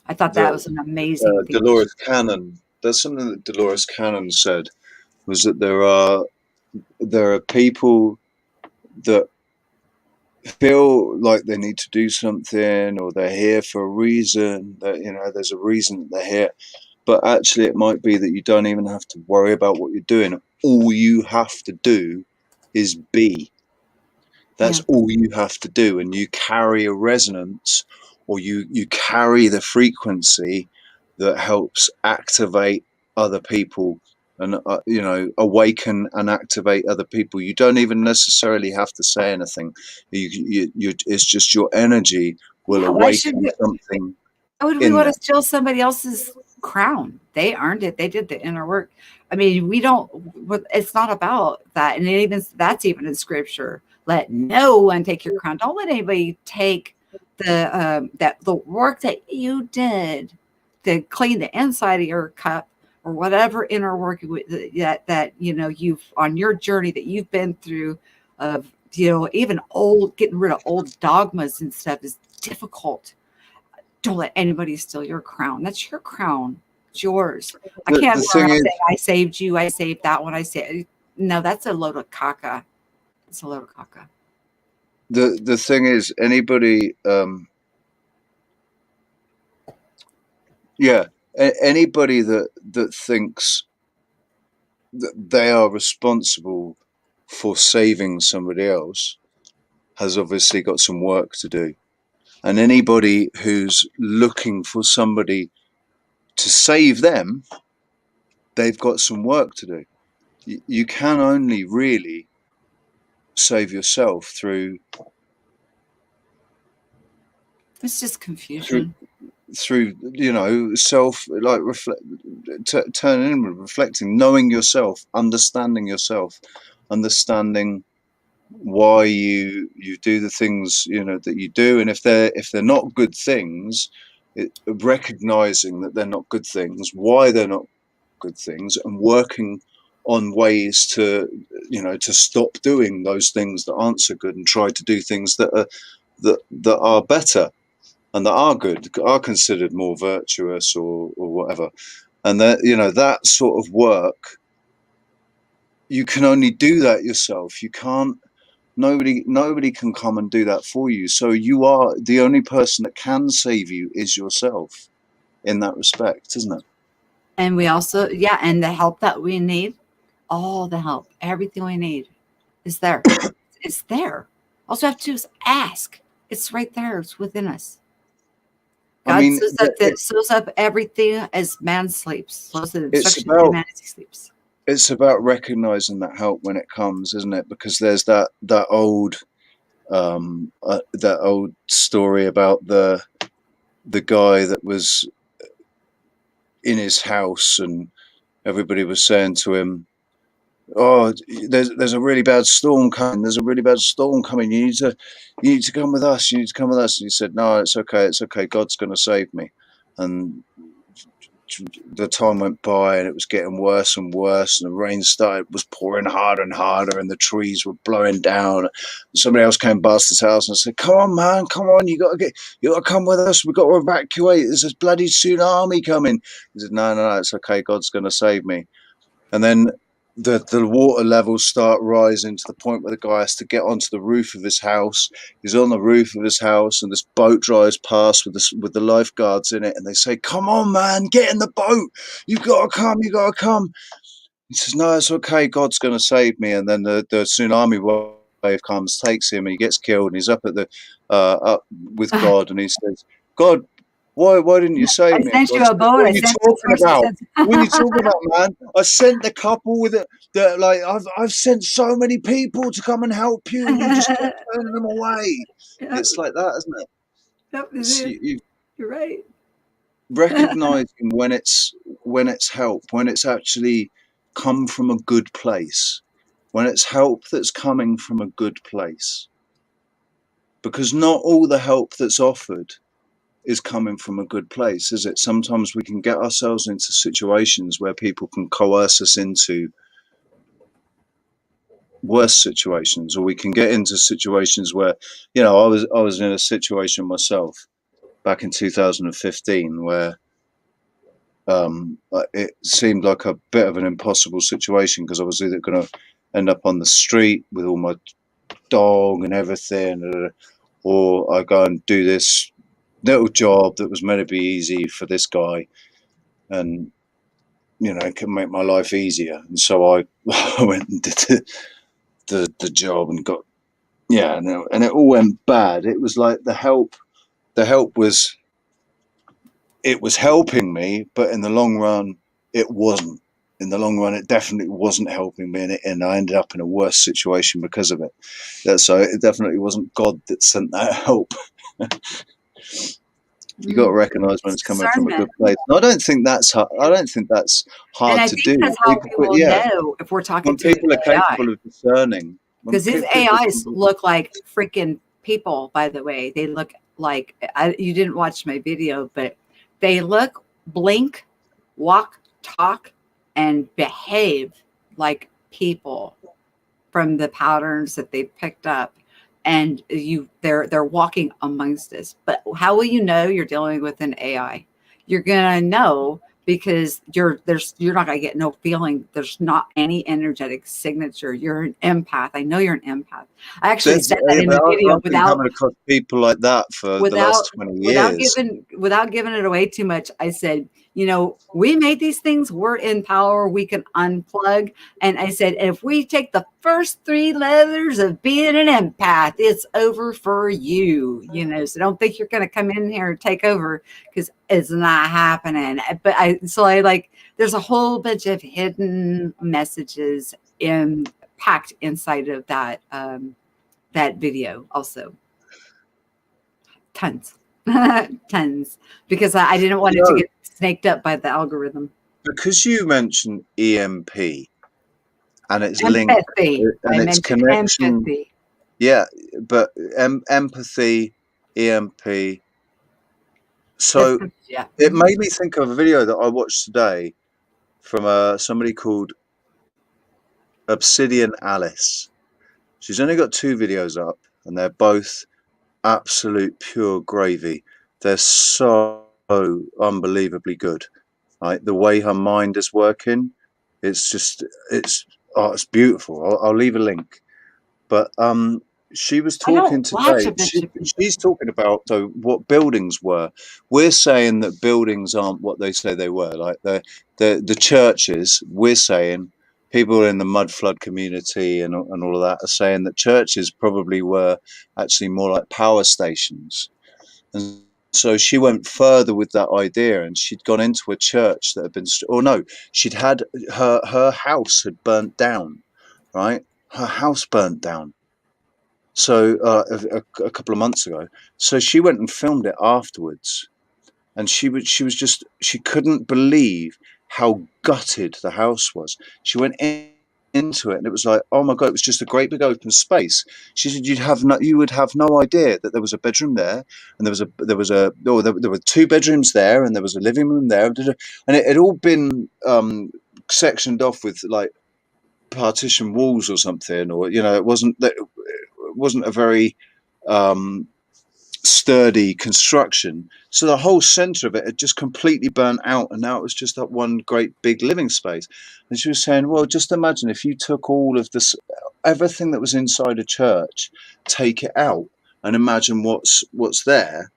I thought that was an amazing thing. Dolores Cannon. That's something that Dolores Cannon said, was that there are people that feel like they need to do something, or they're here for a reason, that there's a reason that they're here, but actually it might be that you don't even have to worry about what you're doing. All you have to do is be. That's all you have to do, and you carry a resonance, or you carry the frequency that helps activate other people, and awaken and activate other people. You don't even necessarily have to say anything. It's just your energy will awaken something. Why would we want to steal somebody else's crown? They earned it. They did the inner work. I mean, it's not about that. And that's even in scripture. Let no one take your crown. Don't let anybody take the work that you did to clean the inside of your cup, or whatever inner work that you've on your journey that you've been through, of even getting rid of old dogmas and stuff is difficult. Don't let anybody steal your crown. That's your crown. It's yours. I can't say I saved you. I saved that one. No, that's a load of caca. It's a load of caca. The thing is, anybody, anybody that thinks that they are responsible for saving somebody else has obviously got some work to do. And anybody who's looking for somebody to save them, they've got some work to do. You can only really save yourself through. It's just confusion. Through self, like turning inward, reflecting, knowing yourself, understanding why you do the things that you do, and if they're not good things, recognizing that they're not good things, why they're not good things, and working on ways to stop doing those things that aren't so good, and try to do things that are better and that are good, are considered more virtuous or whatever. And that that sort of work, you can only do that yourself. You can't Nobody can come and do that for you. So you are the only person that can save you is yourself in that respect, isn't it? And we also, yeah, and the help that we need, all the help, everything we need is there. It's there. All you have to do is ask. It's right there. It's within us. I God mean, sews up everything as man sleeps. Slows the it's instruction in about man as he sleeps. it's about recognizing that help when it comes, isn't it? Because there's that old story about the guy that was in his house and everybody was saying to him, "Oh, there's a really bad storm coming. There's a really bad storm coming. You need to come with us. You need to come with us." And he said, "No, it's okay. It's okay. God's going to save me." And the time went by and it was getting worse and worse, and the rain was pouring harder and harder, and the trees were blowing down. And somebody else came past his house and said, "Come on, man, come on, you got to come with us. We've got to evacuate. There's this bloody tsunami coming." He said, "No, no, no, it's okay. God's going to save me." And then the water levels start rising to the point where the guy has to get onto the roof of his house. He's on the roof of his house, and this boat drives past with the lifeguards in it, and they say, "Come on, man, get in the boat. You've got to come. You got to come." He says, "No, it's okay. God's going to save me." And then the tsunami wave comes, takes him, and he gets killed. And he's up with God, and he says, "God, why didn't you I save me?" And sent God you a said, boat. "What I are you sent talking about? resources. What are you talking about, man? I sent the couple with it. Like I've sent so many people to come and help you, and you just kept turning them away." Yep, It's like that, isn't it? yep, it It's, is. you You're right. recognizing when it's help, when it's actually come from a good place, when it's help that's coming from a good place, because not all the help that's offered is coming from a good place, is it? Sometimes we can get ourselves into situations where people can coerce us into worse situations, or we can get into situations where, I was in a situation myself back in 2015 where it seemed like a bit of an impossible situation, because I was either going to end up on the street with all my dog and everything, or I go and do this little job that was meant to be easy for this guy, and it can make my life easier. And so I, I went and did the job and got, yeah, and it all went bad. It was like the help was, it was helping me, but in the long run, it wasn't. In the long run, it definitely wasn't helping me, and I ended up in a worse situation because of it. So it definitely wasn't God that sent that help. You got to recognize when it's coming from a Discernment. good place. And I don't think that's hard. I don't think that's And hard I to think do. that's how we But will yeah, know if we're talking when to an people are AI. capable of discerning, when Because these people AIs can be, look like freaking people, by the way. They look like, you didn't watch my video, but they look, blink, walk, talk, and behave like people from the patterns that they picked up. And they're walking amongst us. But how will you know you're dealing with an AI? You're gonna know because you're not gonna get no feeling. There's not any energetic signature. You're an empath. I know you're an empath. I actually there's, said that in the video I've been coming across people like that for the without last 20 without years. giving it away too much. I said, we made these things, we're in power, we can unplug. And I said, if we take the first three letters of being an empath, it's over for you. So don't think you're going to come in here and take over, because it's not happening. But I like, there's a whole bunch of hidden messages packed inside of that video also. Tons. Tons, because I didn't want You it to know, get snaked up by the algorithm. because you mentioned EMP and its link Empathy. and I its mentioned connection, empathy. yeah, but empathy, EMP. That's So yeah. it made me think of a video that I watched today from somebody called Obsidian Alice. She's only got two videos up, and they're both absolute pure gravy. They're so unbelievably good. Right, the way her mind is working, it's just it's beautiful. I'll leave a link, but she was I don't talking watch today. a bunch of people. She's talking about so what buildings were. We're saying that buildings aren't what they say they were. Like the churches. We're saying people in the mud flood community and all of that are saying that churches probably were actually more like power stations. And so she went further with that idea, and she'd gone into a church that had been, or no, she'd had her house had burnt down, right? Her house burnt down. So a couple of months ago, so she went and filmed it afterwards, and she couldn't believe how gutted the house was. She went into it, and it was like, oh my god, it was just a great big open space. She said you would have no idea that there was a bedroom there, and there were two bedrooms there, and there was a living room there, and it had all been sectioned off with like partition walls or something, or it wasn't a very um, sturdy construction. So the whole center of it had just completely burnt out, and now it was just that one great big living space. And she was saying, well, just imagine if you took all of this, everything that was inside a church, take it out, and imagine what's there.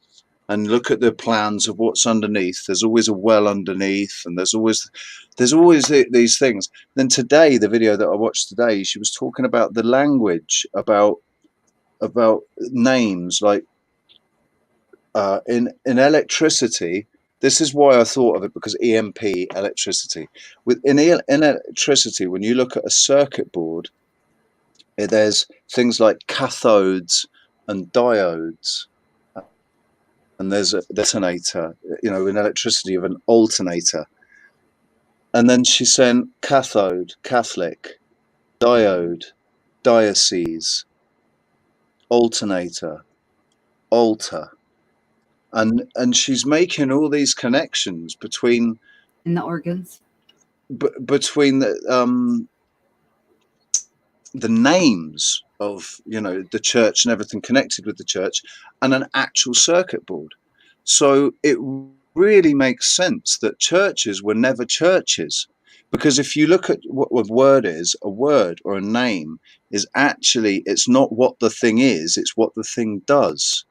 And look at the plans of what's underneath. There's always a well underneath, and there's always these things. Then today, the video that I watched today, she was talking about the language, about names, like in electricity. This is why I thought of it, because EMP, electricity. In electricity, when you look at a circuit board, there's things like cathodes and diodes, and there's a detonator. In electricity, of an alternator. And then she's saying cathode, Catholic, diode, diocese, alternator, altar. And she's making all these connections between In the organs. between the names of the church and everything connected with the church, and an actual circuit board. So it really makes sense that churches were never churches, because if you look at what a word is, a word or a name is actually, it's not what the thing is, it's what the thing does.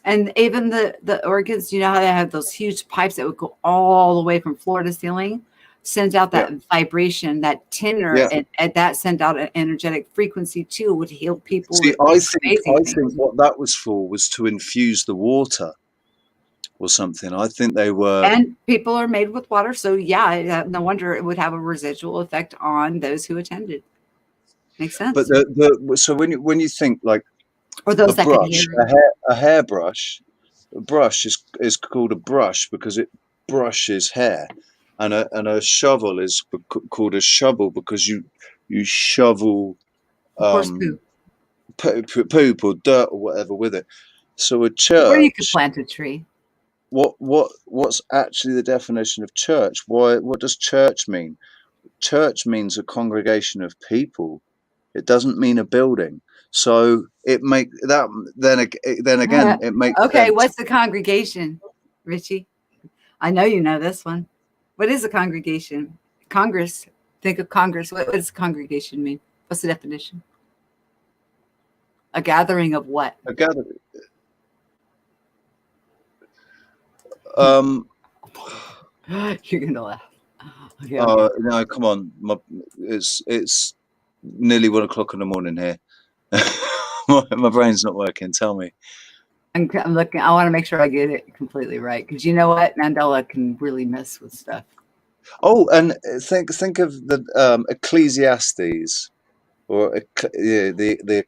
And even the organs, you know how they have those huge pipes that would go all the way from floor to ceiling, sends out Yeah, that vibration, that tenor, yeah. and that sent out an energetic frequency too, would heal people See, with I amazing think things. what that was for was to infuse the water or something. I think they were. And people are made with water, so yeah, no wonder it would have a residual effect on those who attended. Makes But sense. so when you think like Or a those that could brush, hear. a hairbrush, a brush is called a brush because it brushes hair, and a shovel is called a shovel because you shovel Horse um, poop. poop or dirt or whatever with it. So a Or you could church, plant a tree. what's actually the definition of church? What does church mean? Church means a congregation of people. It doesn't mean a building. So it make that then again it makes Okay, sense. what's the congregation, Richie? I know you know this one. What is a congregation? Congress. Think of Congress. What does congregation mean? What's the definition? A gathering of what? A gathering. Um, You're gonna laugh. Okay, I'll give you. no, come on. It's nearly 1 o'clock in the morning here. my brain's not working. Tell me. I'm looking. I want to make sure I get it completely right, because you know what, Mandela can really mess with stuff. Oh, and think of the Ecclesiastes, or yeah, the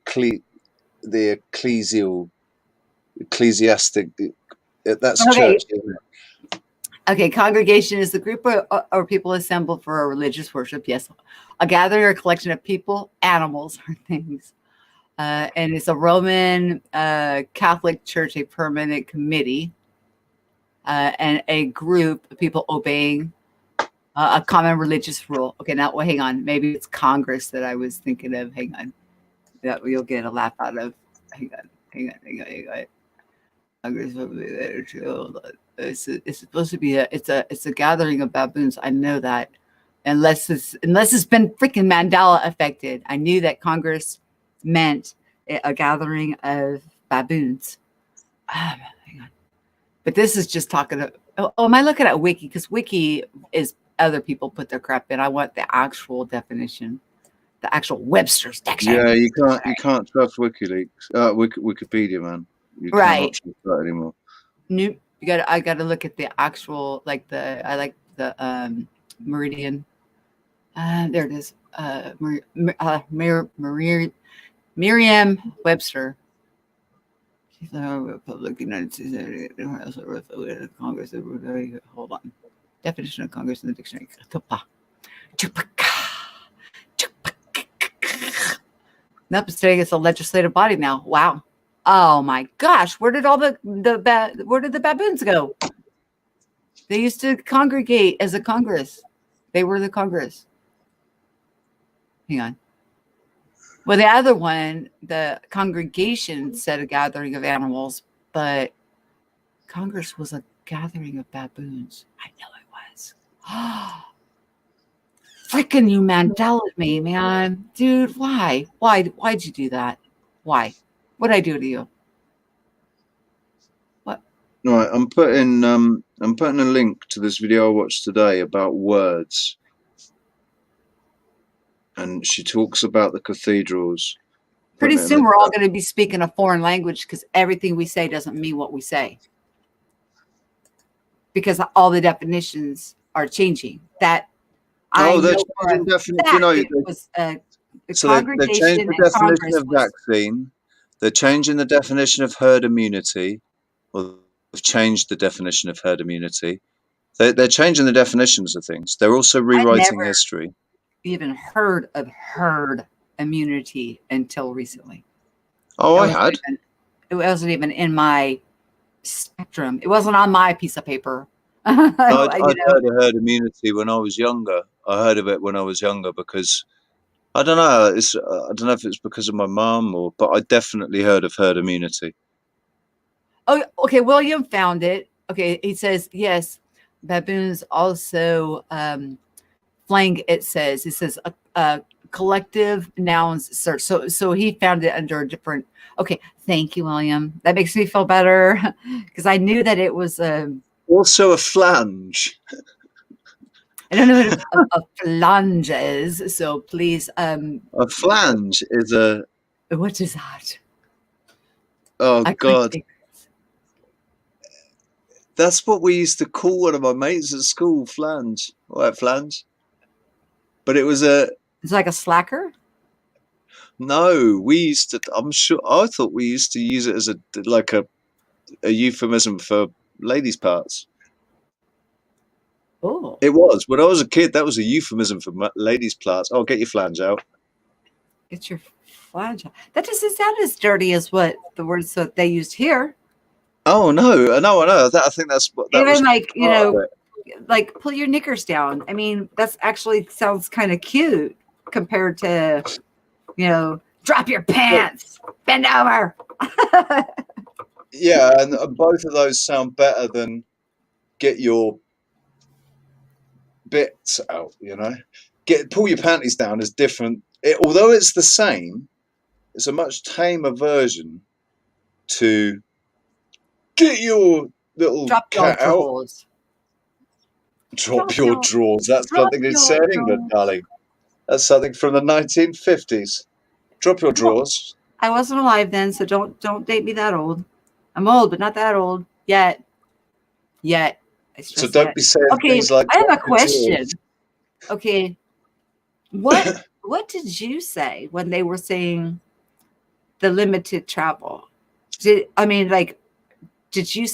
ecclesiastic. That's Okay, church, isn't it? okay. Congregation is the group or people assembled for a religious worship. Yes, a gathering or collection of people, animals, or things. And it's a Roman Catholic Church, a permanent committee, and a group of people obeying a common religious rule. Okay, now well, hang on. Maybe it's Congress that I was thinking of. Hang on, that you'll get a laugh out of. Hang on. Congress will be there too. It's supposed to be it's a gathering of baboons. I know that, unless it's been freaking Mandela affected. I knew that Congress meant a gathering of baboons. Hang on. But this is just talking. Am I looking at Wiki? Because Wiki is other people put their crap in. I want the actual definition, the actual Webster's dictionary. Yeah, you can't trust WikiLeaks, Wikipedia, man. You cannot Right. trust that anymore. Nope. I gotta look at the actual, like the Meridian. There it is. Merriam-Webster. She's a Republic, United States, Congress. Hold on. Definition of Congress in the dictionary. Nope, it's saying it's a legislative body now. Wow. Oh my gosh, where did all where did the baboons go? They used to congregate as a Congress. They were the Congress. Hang on. Well, the other one, the congregation said a gathering of animals, but Congress was a gathering of baboons. I know it was. Freaking you Mandela'd me, man. Dude, why? Why'd you do that? Why? What'd I do to you? What? Right, I'm putting a link to this video I watched today about words. And she talks about the cathedrals. Pretty soon we're all going to be speaking a foreign language because everything we say doesn't mean what we say. Because all the definitions are changing. That they're changing definition. So they've changed the definition of vaccine. They're changing the definition of herd immunity. Or they've changed the definition of herd immunity. They're changing the definitions of things. They're also rewriting history. Even heard of herd immunity until recently. It wasn't even in my spectrum. It wasn't on my piece of paper. I'd heard of herd immunity when I was younger. I heard of it when I was younger because I don't know. I don't know if it's because of my mum but I definitely heard of herd immunity. Oh, okay. William found it. Okay, he says yes. Baboons also flang. It says a collective nouns search. So he found it under a different. Okay, thank you, William. That makes me feel better because I knew that it was also a flange. I don't know what a flange is, so please. A flange is a. What is that? Oh God. That's what we used to call one of my mates at school, flange. What, flange? But it was It's like a slacker? No, we used to, I thought we used to use it as a euphemism for ladies' parts. Oh. It was. When I was a kid, that was a euphemism for ladies' parts. Oh, get your flange out. Get your flange out. That doesn't sound as dirty as what the words that they used here. Oh no, I know. I think that's what that even was like pull your knickers down. I mean, that's actually sounds kind of cute compared to, drop your pants, bend over. Yeah, and both of those sound better than get your bits out. Pull your panties down is different. Although it's the same, it's a much tamer version to. Get your little cat out. Drop your drawers. That's something they say in England, darling. That's something from the 1950s. Drop your drawers. I wasn't alive then, so don't date me that old. I'm old, but not that old yet. So don't be saying things like. I have a question. Okay, what did you say when they were saying the limited travel? Did you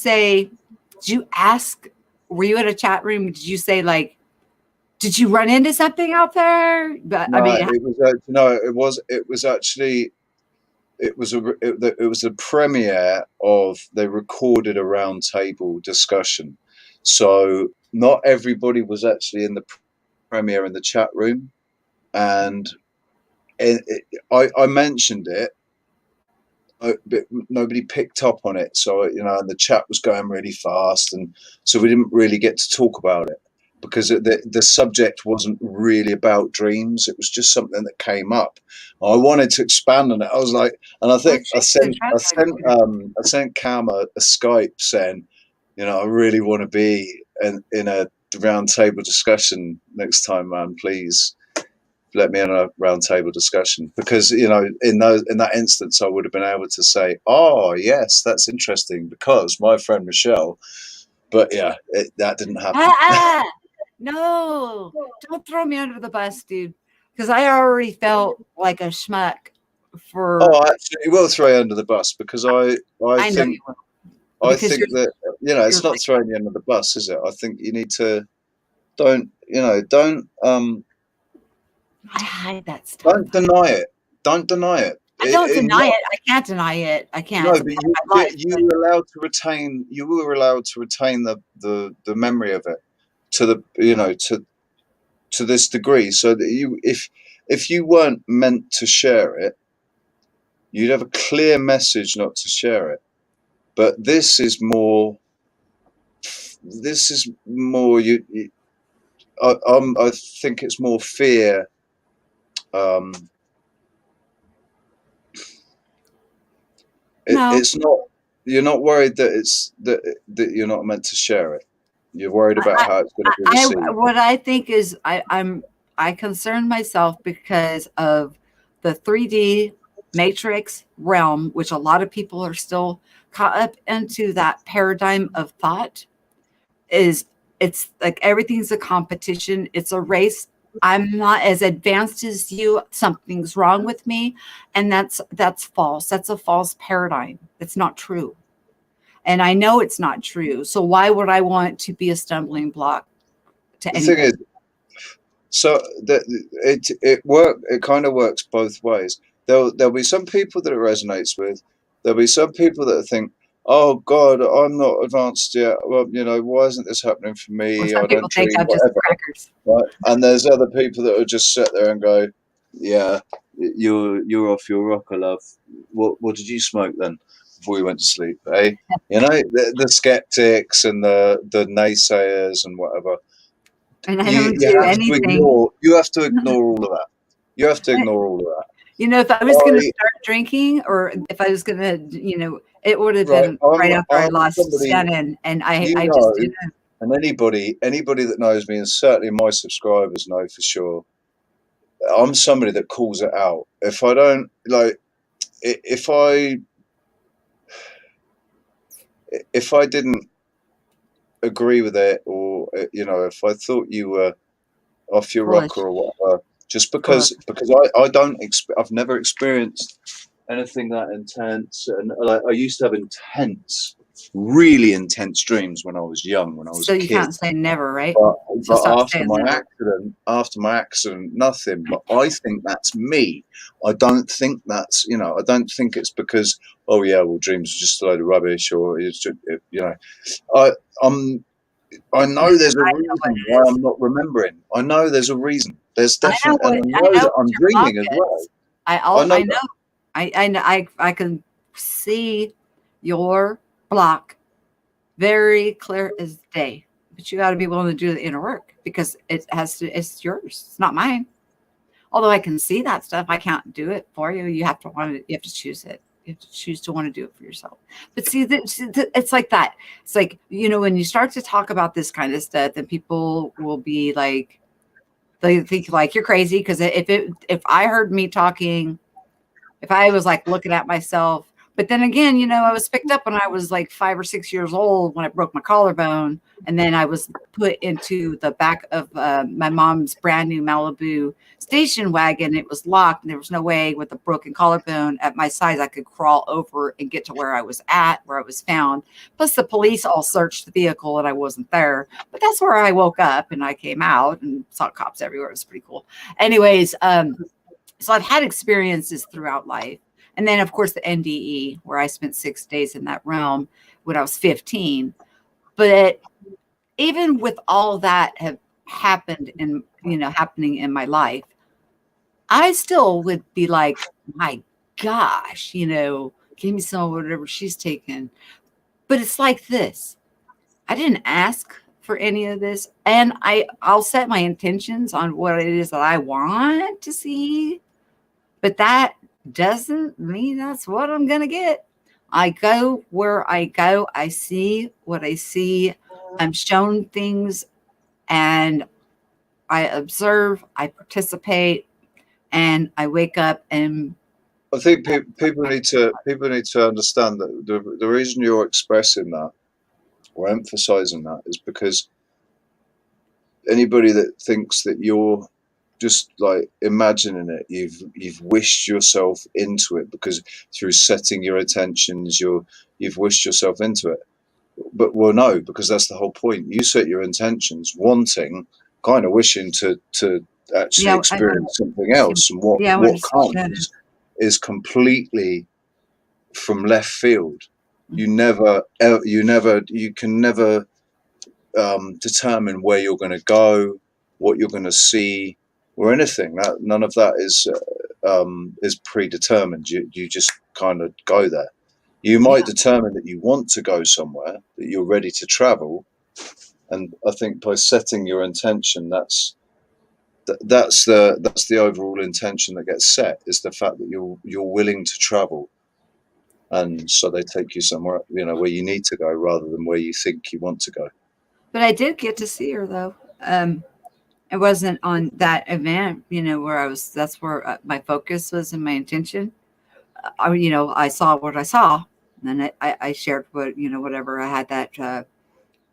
ask, were you in a chat room? Did you say did you run into something out there? But no, it was a premiere of, they recorded a round table discussion. So not everybody was actually in the premiere in the chat room. And I mentioned it. But nobody picked up on it, so and the chat was going really fast, and so we didn't really get to talk about it. because the subject wasn't really about dreams. It was just something that came up. I wanted to expand on it. I was like, and I think I sent Cam a Skype saying, you know, I really want to be in a round table discussion next time, man. Please let me in a round table discussion, because, you know, in that instance, I would have been able to say, oh yes, that's interesting, because my friend Michelle. But yeah, that didn't happen. No, don't throw me under the bus, dude, because I already felt like a schmuck for. Oh, I absolutely will throw you under the bus, because I know think you will. I Because think that, you know, it's not throwing you under the bus, is it? I think you need to don't I hide that stuff. don't deny it. Don't deny it. I don't deny it. I can't deny it. I can't. No, It's a but part of my life. you were allowed to retain. You were allowed to retain the memory of it to the, you know, to this degree, so that you, if you weren't meant to share it, you'd have a clear message not to share it. But this is more. I think it's more fear. No, It's not. You're not worried that that you're not meant to share it. You're worried about how it's going to be received. what I think is I concern myself because of the 3D matrix realm, which a lot of people are still caught up into that paradigm of thought. It's like everything's a competition. It's a race. I'm not as advanced as you. Something's wrong with me, and that's false. That's a false paradigm. It's not true. And I know it's not true. So why would I want to be a stumbling block to The thing anything? is, so that it kind of works both ways. There'll be some people that it resonates with. There'll be some people that think, oh God, I'm not advanced yet. Well, you know, why isn't this happening for Or me? some I people don't think dream, I'm just whatever. crackers. Right? And there's other people that will just sit there and go, yeah, you're off your rocker, love. What did you smoke then before you went to sleep? Eh? You know, the skeptics and the naysayers and whatever. And I don't do anything. You have to ignore all of that. You have to ignore all of that. You know, if I was going to start drinking, or if I was going to, you know, it would have been right after I lost Shannon, and I just didn't. And anybody that knows me, and certainly my subscribers know for sure, I'm somebody that calls it out. If I don't like, if I didn't agree with it, or, you know, if I thought you were off your rocker or whatever, just because I've never experienced anything that intense, and like, I used to have really intense dreams when I was young, when I was a kid. So you can't say never, right? But after my accident, nothing. But I think that's me. I don't think that's, you know, I don't think it's because, oh yeah, well, dreams are just a load of rubbish, or it's just, you know, I know there's a reason why I'm not remembering. I know there's a reason. There's definitely, and I know that I'm dreaming as well. I know. I can see your block very clear as day, but you got to be willing to do the inner work, because it's yours. It's not mine. Although I can see that stuff, I can't do it for you. You have to want it. You have to choose it. You have to choose to want to do it for yourself. But see, it's like that. It's like, you know, when you start to talk about this kind of stuff, then people will be like, they think like you're crazy. Because if I heard me talking, if I was like looking at myself, but then again, you know, I was picked up when I was like 5 or 6 years old, when I broke my collarbone, and then I was put into the back of my mom's brand new Malibu station wagon. It was locked, and there was no way with a broken collarbone at my size I could crawl over and get to where I was found. Plus, the police all searched the vehicle, and I wasn't there. But that's where I woke up, and I came out and saw cops everywhere. It was pretty cool. Anyways, so I've had experiences throughout life. And then, of course, the NDE, where I spent 6 days in that realm when I was 15. But even with all that have happened happening in my life, I still would be like, my gosh, you know, give me some of whatever she's taken. But it's like this. I didn't ask for any of this. And I'll set my intentions on what it is that I want to see, but that doesn't mean that's what I'm going to get. I go where I go. I see what I see. I'm shown things and I observe, I participate, and I wake up and I think people need to understand that the reason you're expressing that or emphasizing that is because anybody that thinks that you're just like imagining it, you've wished yourself into it, because through setting your intentions, you've wished yourself into it. But well, no, because that's the whole point. You set your intentions, wanting, kind of wishing to actually yeah, I experience something else, and yeah, I what understand. comes is completely from left field. Mm. You can never determine where you're going to go, what you're going to see, or anything. That none of that is predetermined. You just kind of go there. You might Yeah, determine that you want to go somewhere, that you're ready to travel, and I think by setting your intention, that's the overall intention that gets set, is the fact that you're willing to travel, and so they take you somewhere, where you need to go rather than where you think you want to go. but I did get to see her though. It wasn't on that event, where I was. That's where my focus was and my intention. I saw what I saw, and then I shared whatever I had that. And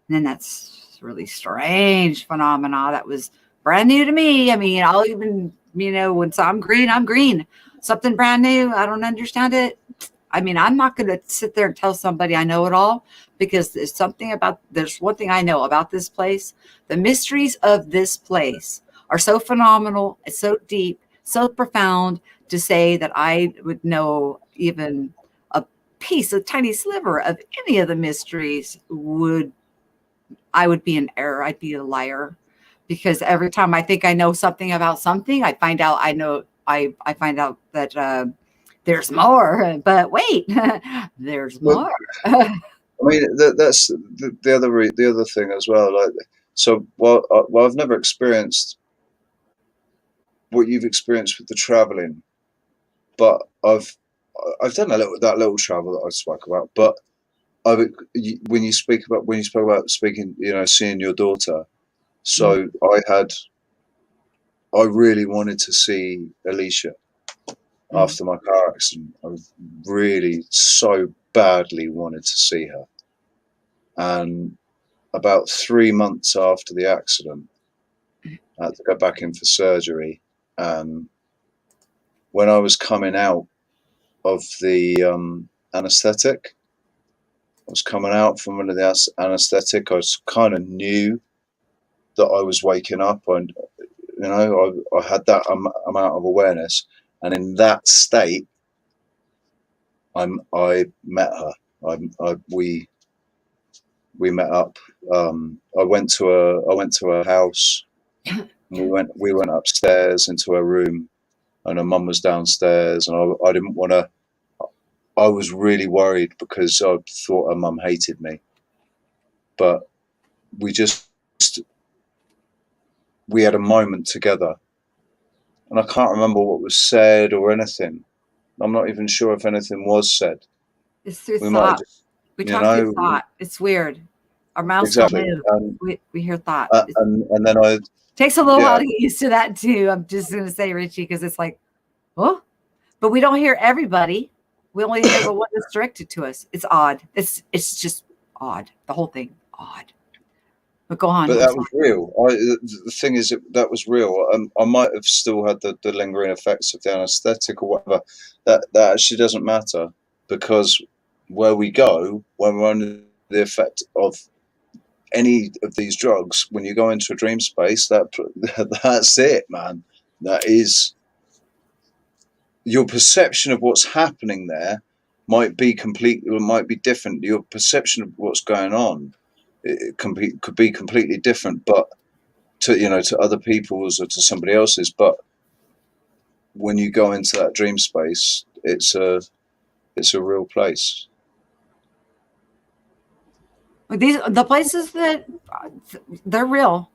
then that's really strange phenomena that was brand new to me. I mean, I'll even when I'm green, I'm green. Something brand new, I don't understand it. I mean, I'm not going to sit there and tell somebody I know it all, because there's one thing I know about this place. The mysteries of this place are so phenomenal, it's so deep, so profound, to say that I would know even a piece, a tiny sliver of any of the mysteries I would be in error. I'd be a liar, because every time I think I know something about something, I find out that there's more. But wait, there's Well, more. I mean, that's the other thing as well. Like, so well, I've never experienced what you've experienced with the traveling, but I've done that little travel that I spoke about. But when you spoke about speaking, seeing your daughter. Mm, So I really wanted to see Alicia mm. after my car accident. I really so badly wanted to see her, and about 3 months after the accident, I had to go back in for surgery. And when I was coming out of the anaesthetic, I was coming out from under the anaesthetic. I was kind of knew that I was waking up, and I had that amount of awareness. And in that state, I met her. We met up. I went to her house. We went upstairs into her room, and her mum was downstairs, and I didn't want to. I was really worried because I thought her mum hated me, but we just we had a moment together, and I can't remember what was said or anything. I'm not even sure if anything was said. It's through We might have thought. just, We you talk through know, thought. It's weird. Our mouths don't exactly. move. We hear thought. It And then takes a little yeah, while to get used to that too. I'm just going to say, Richie, because it's like, oh, but we don't hear everybody. We only hear the one that's directed to us. It's odd. It's just odd. The whole thing odd. But go on. but I'm that sorry. was real. The thing is, that was real. I might have still had the lingering effects of the anaesthetic or whatever. That actually doesn't matter, because where we go when we're under the effect of any of these drugs, when you go into a dream space, that's it, man. That is, your perception of what's happening there might be different. Your perception of what's going on, could be completely different, but to other people's or to somebody else's. But when you go into that dream space, it's a real place. The places that they're real,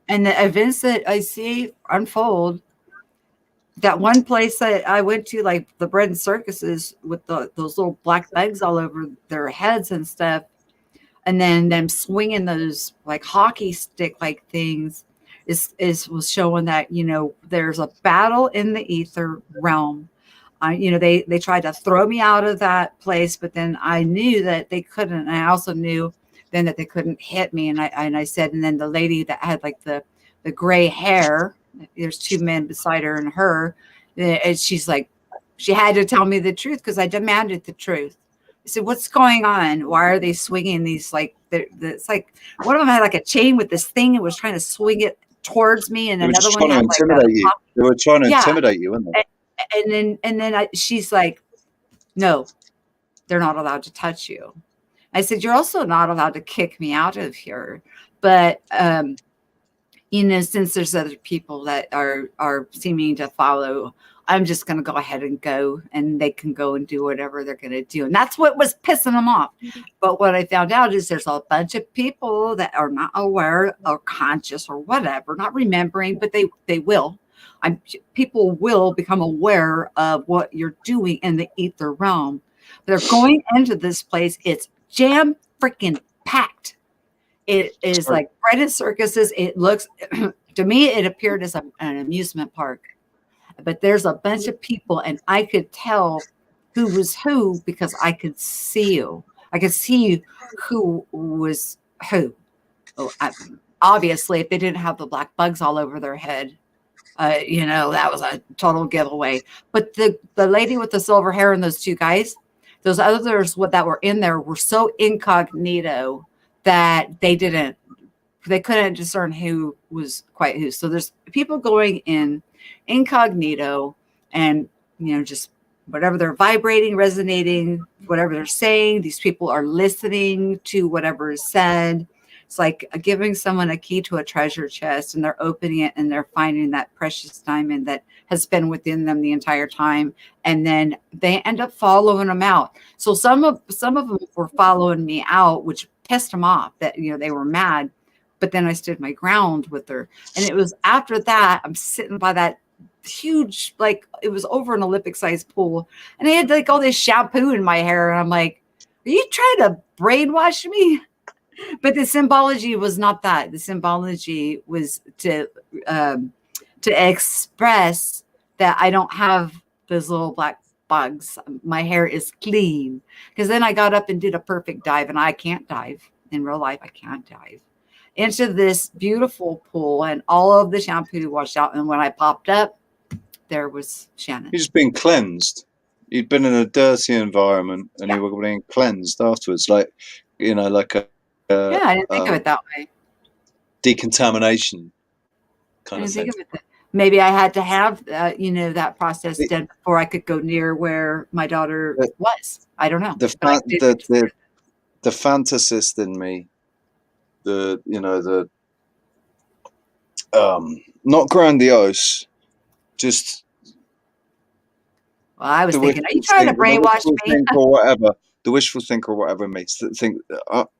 and the events that I see unfold. That one place that I went to, like the bread and circuses with those little black bags all over their heads and stuff, and then them swinging those like hockey stick like things, is was showing that there's a battle in the ether realm. They tried to throw me out of that place, but then I knew that they couldn't. And I also knew then that they couldn't hit me. And I said, and then the lady that had like the gray hair, there's two men beside her and her, and she's like, she had to tell me the truth because I demanded the truth. I said, "What's going on? Why are they swinging these like?" It's like one of them had like a chain with this thing and was trying to swing it towards me, and They were another just one trying to had like a intimidate you. They were trying to yeah. intimidate you, weren't they? And then she's like, "No, they're not allowed to touch you." I said, "You're also not allowed to kick me out of here." But since there's other people that are seeming to follow, I'm just going to go ahead and go, and they can go and do whatever they're going to do. And that's what was pissing them off. But what I found out is there's a bunch of people that are not aware or conscious or whatever, not remembering, but they will. People will become aware of what you're doing in the ether realm. They're going into this place. It's jam freaking packed. It is like bread and circuses. It looks, to me, it appeared as an amusement park. But there's a bunch of people, and I could tell who was who because I could see you. I could see who was who. Obviously, if they didn't have the black bugs all over their head, that was a total giveaway. But the lady with the silver hair and those two guys, those others that were in there were so incognito that they couldn't discern who was quite who. So there's people going in incognito, and just whatever they're vibrating, resonating, whatever they're saying, these people are listening to whatever is said. It's like giving someone a key to a treasure chest, and they're opening it and they're finding that precious diamond that has been within them the entire time. And then they end up following them out. So some of them were following me out, which pissed them off that, they were mad. But then I stood my ground with her. And it was after that, I'm sitting by that huge, like it was over an Olympic sized pool. And I had like all this shampoo in my hair. And I'm like, are you trying to brainwash me? But the symbology was not that. The symbology was to express that I don't have those little black bugs. My hair is clean. Because then I got up and did a perfect dive, and I can't dive in real life. I can't dive into this beautiful pool, and all of the shampoo washed out. And when I popped up, there was Shannon. You've just been cleansed. You'd been in a dirty environment, and you were being cleansed afterwards, like like a I didn't think of it that way. Decontamination kind of thing. Maybe I had to have that process done before I could go near where my daughter was. I don't know. The fantasist in me, not grandiose, just. Well, I was thinking, are you trying to brainwash me? Or whatever, the wishful thinker or whatever it means.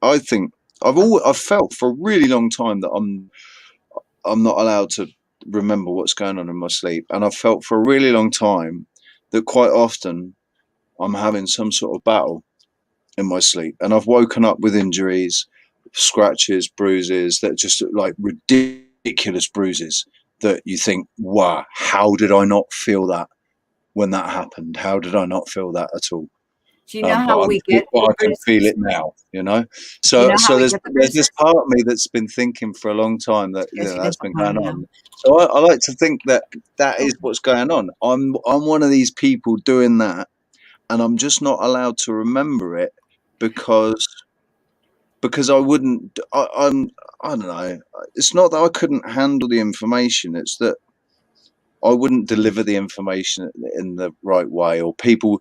I think I've felt for a really long time that I'm not allowed to remember what's going on in my sleep, and I've felt for a really long time that quite often I'm having some sort of battle in my sleep, and I've woken up with injuries, scratches, bruises that just look like ridiculous bruises that you think, wow, how did I not feel that when that happened? How did I not feel that at all? Do you know how we get? I can feel it now, So there's this part of me that's been thinking for a long time that that's been going on. So I like to think that is what's going on. I'm one of these people doing that, and I'm just not allowed to remember it because I wouldn't. I don't know. It's not that I couldn't handle the information. It's that I wouldn't deliver the information in the right way, or people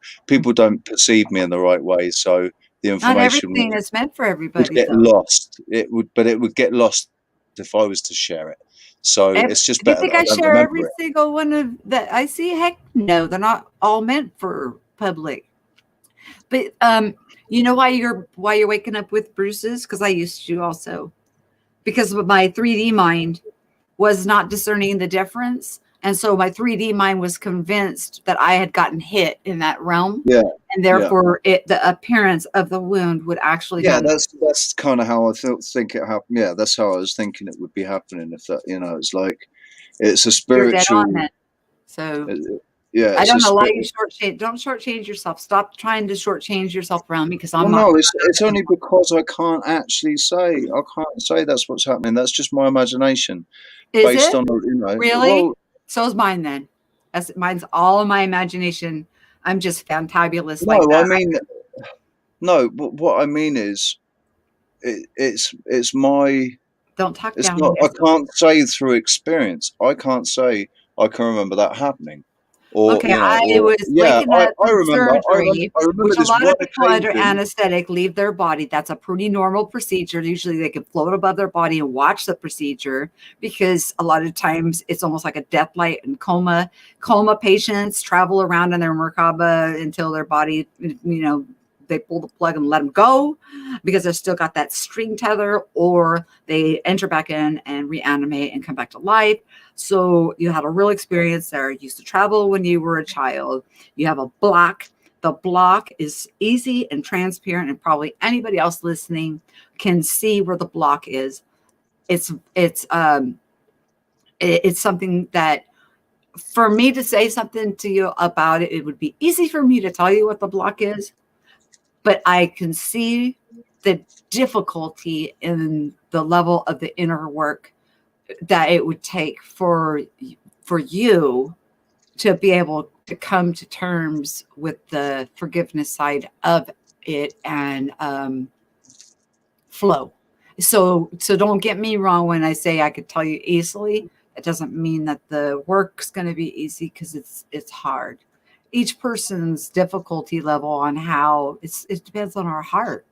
don't perceive me in the right way. So the information, not everything is meant for everybody, would get lost. It would get lost if I was to share it. So it's just better. Do you think I share every single one of that I see? Heck no, they're not all meant for public. But You know why you're waking up with bruises? Because I used to also. Because my 3D mind was not discerning the difference. And so my 3D mind was convinced that I had gotten hit in that realm. Yeah, And yeah, therefore the appearance of the wound would actually yeah. be. That's kind of how I think it happened. Yeah, that's how I was thinking it would be happening. If that, it's like it's a You're dead on spiritual. then. So uh, Yeah, I it's a don't allow spirit. you don't shortchange yourself. Stop trying to shortchange yourself around me because I'm Well, not. no, it's only because I can't actually say. I can't say that's what's happening. That's just my imagination, Is based it on really? Well, So is mine then. That's mine's all my imagination. I'm just fantabulous like no, I that. mean no. But what I mean is, it's my. Don't talk It's down to not. I yourself. can't say through experience. I can't say I can remember that happening, Okay, I or was yeah. waking up I from remember. surgery, I remember which a this lot one of people under occasion. anesthetic leave their body. That's a pretty normal procedure. Usually they can float above their body and watch the procedure because a lot of times it's almost like a death light and coma. Coma patients travel around in their Merkaba until their body, they pull the plug and let them go because they've still got that string tether, or they enter back in and reanimate and come back to life. So you had a real experience there. You used to travel when you were a child. You have a block. The block is easy and transparent, and probably anybody else listening can see where the block is. It's it's um it's something that for me to say something to you about it, it would be easy for me to tell you what the block is, but I can see the difficulty in the level of the inner work that it would take for you to be able to come to terms with the forgiveness side of it and flow. So don't get me wrong when I say I could tell you easily. It doesn't mean that the work's going to be easy because it's hard. Each person's difficulty level on how it depends on our heart.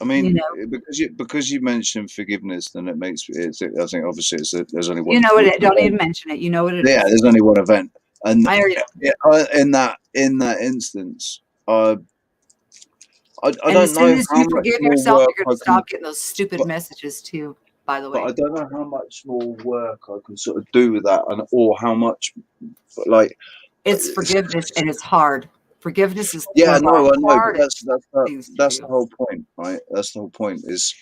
I You mean, know, because you mentioned forgiveness, then it makes it. I think obviously there's only you one know what it. Don't event. even mention it. You know what it Yeah, is. there's only one event, and I already. in that instance, I And don't as soon know as how you much forgive more yourself, work you're I going to can, stop getting those stupid but messages too. By the but way, I don't know how much more work I can sort of do with that, and or how much like it's forgiveness and it's hard. Forgiveness is one yeah, of our no, I know, but hardest things to that's the do. whole point, right? That's the whole point is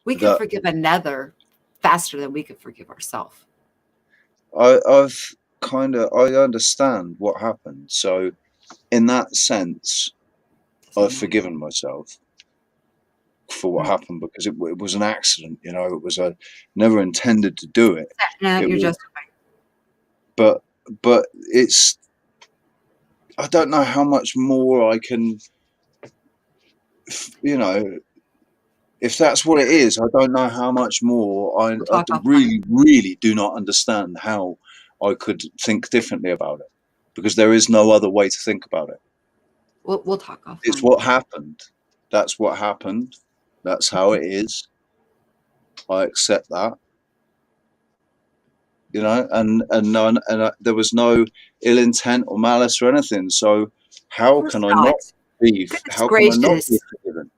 We can that forgive another faster than we can forgive ourselves. I've I understand what happened, so in that sense, Doesn't I've matter. forgiven myself for what Mm. happened because it was an accident. It was a never intended to do it. No, It you're was, justified. but it's I don't know how much more I can, you know, if that's what it is. I don't know how much more We'll I talk offline. really, really do not understand how I could think differently about it because there is no other way to think about it. We'll talk It's offline. what happened. That's what happened. That's how it is. I accept that. There was no ill intent or malice or anything. So Of course not. Goodness how can I not be gracious. forgiven?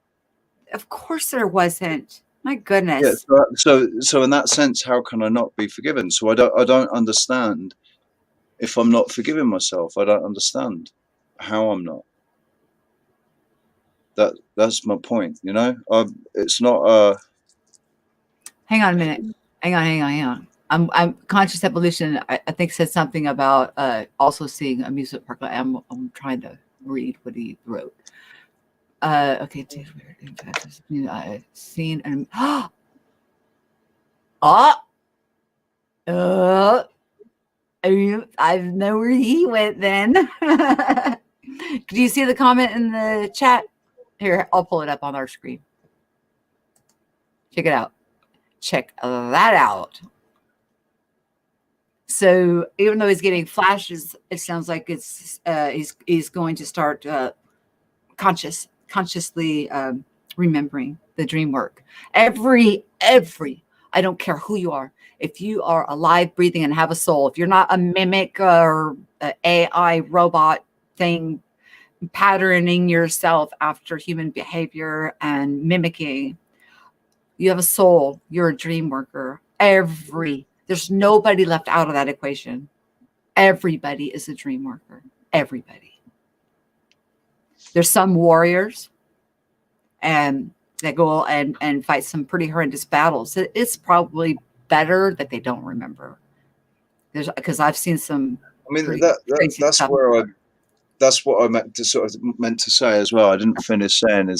Of course there wasn't. My Yeah. goodness. So in that sense, how can I not be forgiven? So I don't understand if I'm not forgiving myself. I don't understand how I'm not. That's my point. It's not. Hang on a minute. Hang on. I'm conscious evolution. I think said something about also seeing amusement park. I'm trying to read what he wrote. Okay, I've seen and oh, I know where he went then. Do you see the comment in the chat? Here, I'll pull it up on our screen. Check it out. Check that out. So even though he's getting flashes, it sounds like he's going to start consciously remembering the dream work. Every I don't care who you are. If you are alive, breathing, and have a soul, if you're not a mimic or a AI robot thing patterning yourself after human behavior and mimicking. You have a soul. You're a dream worker. There's nobody left out of that equation. Everybody is a dream worker. Everybody. There's some warriors and that go and fight some pretty horrendous battles. It's probably better that they don't remember. Because I've seen some. I mean, that's what I meant to say as well. I didn't finish saying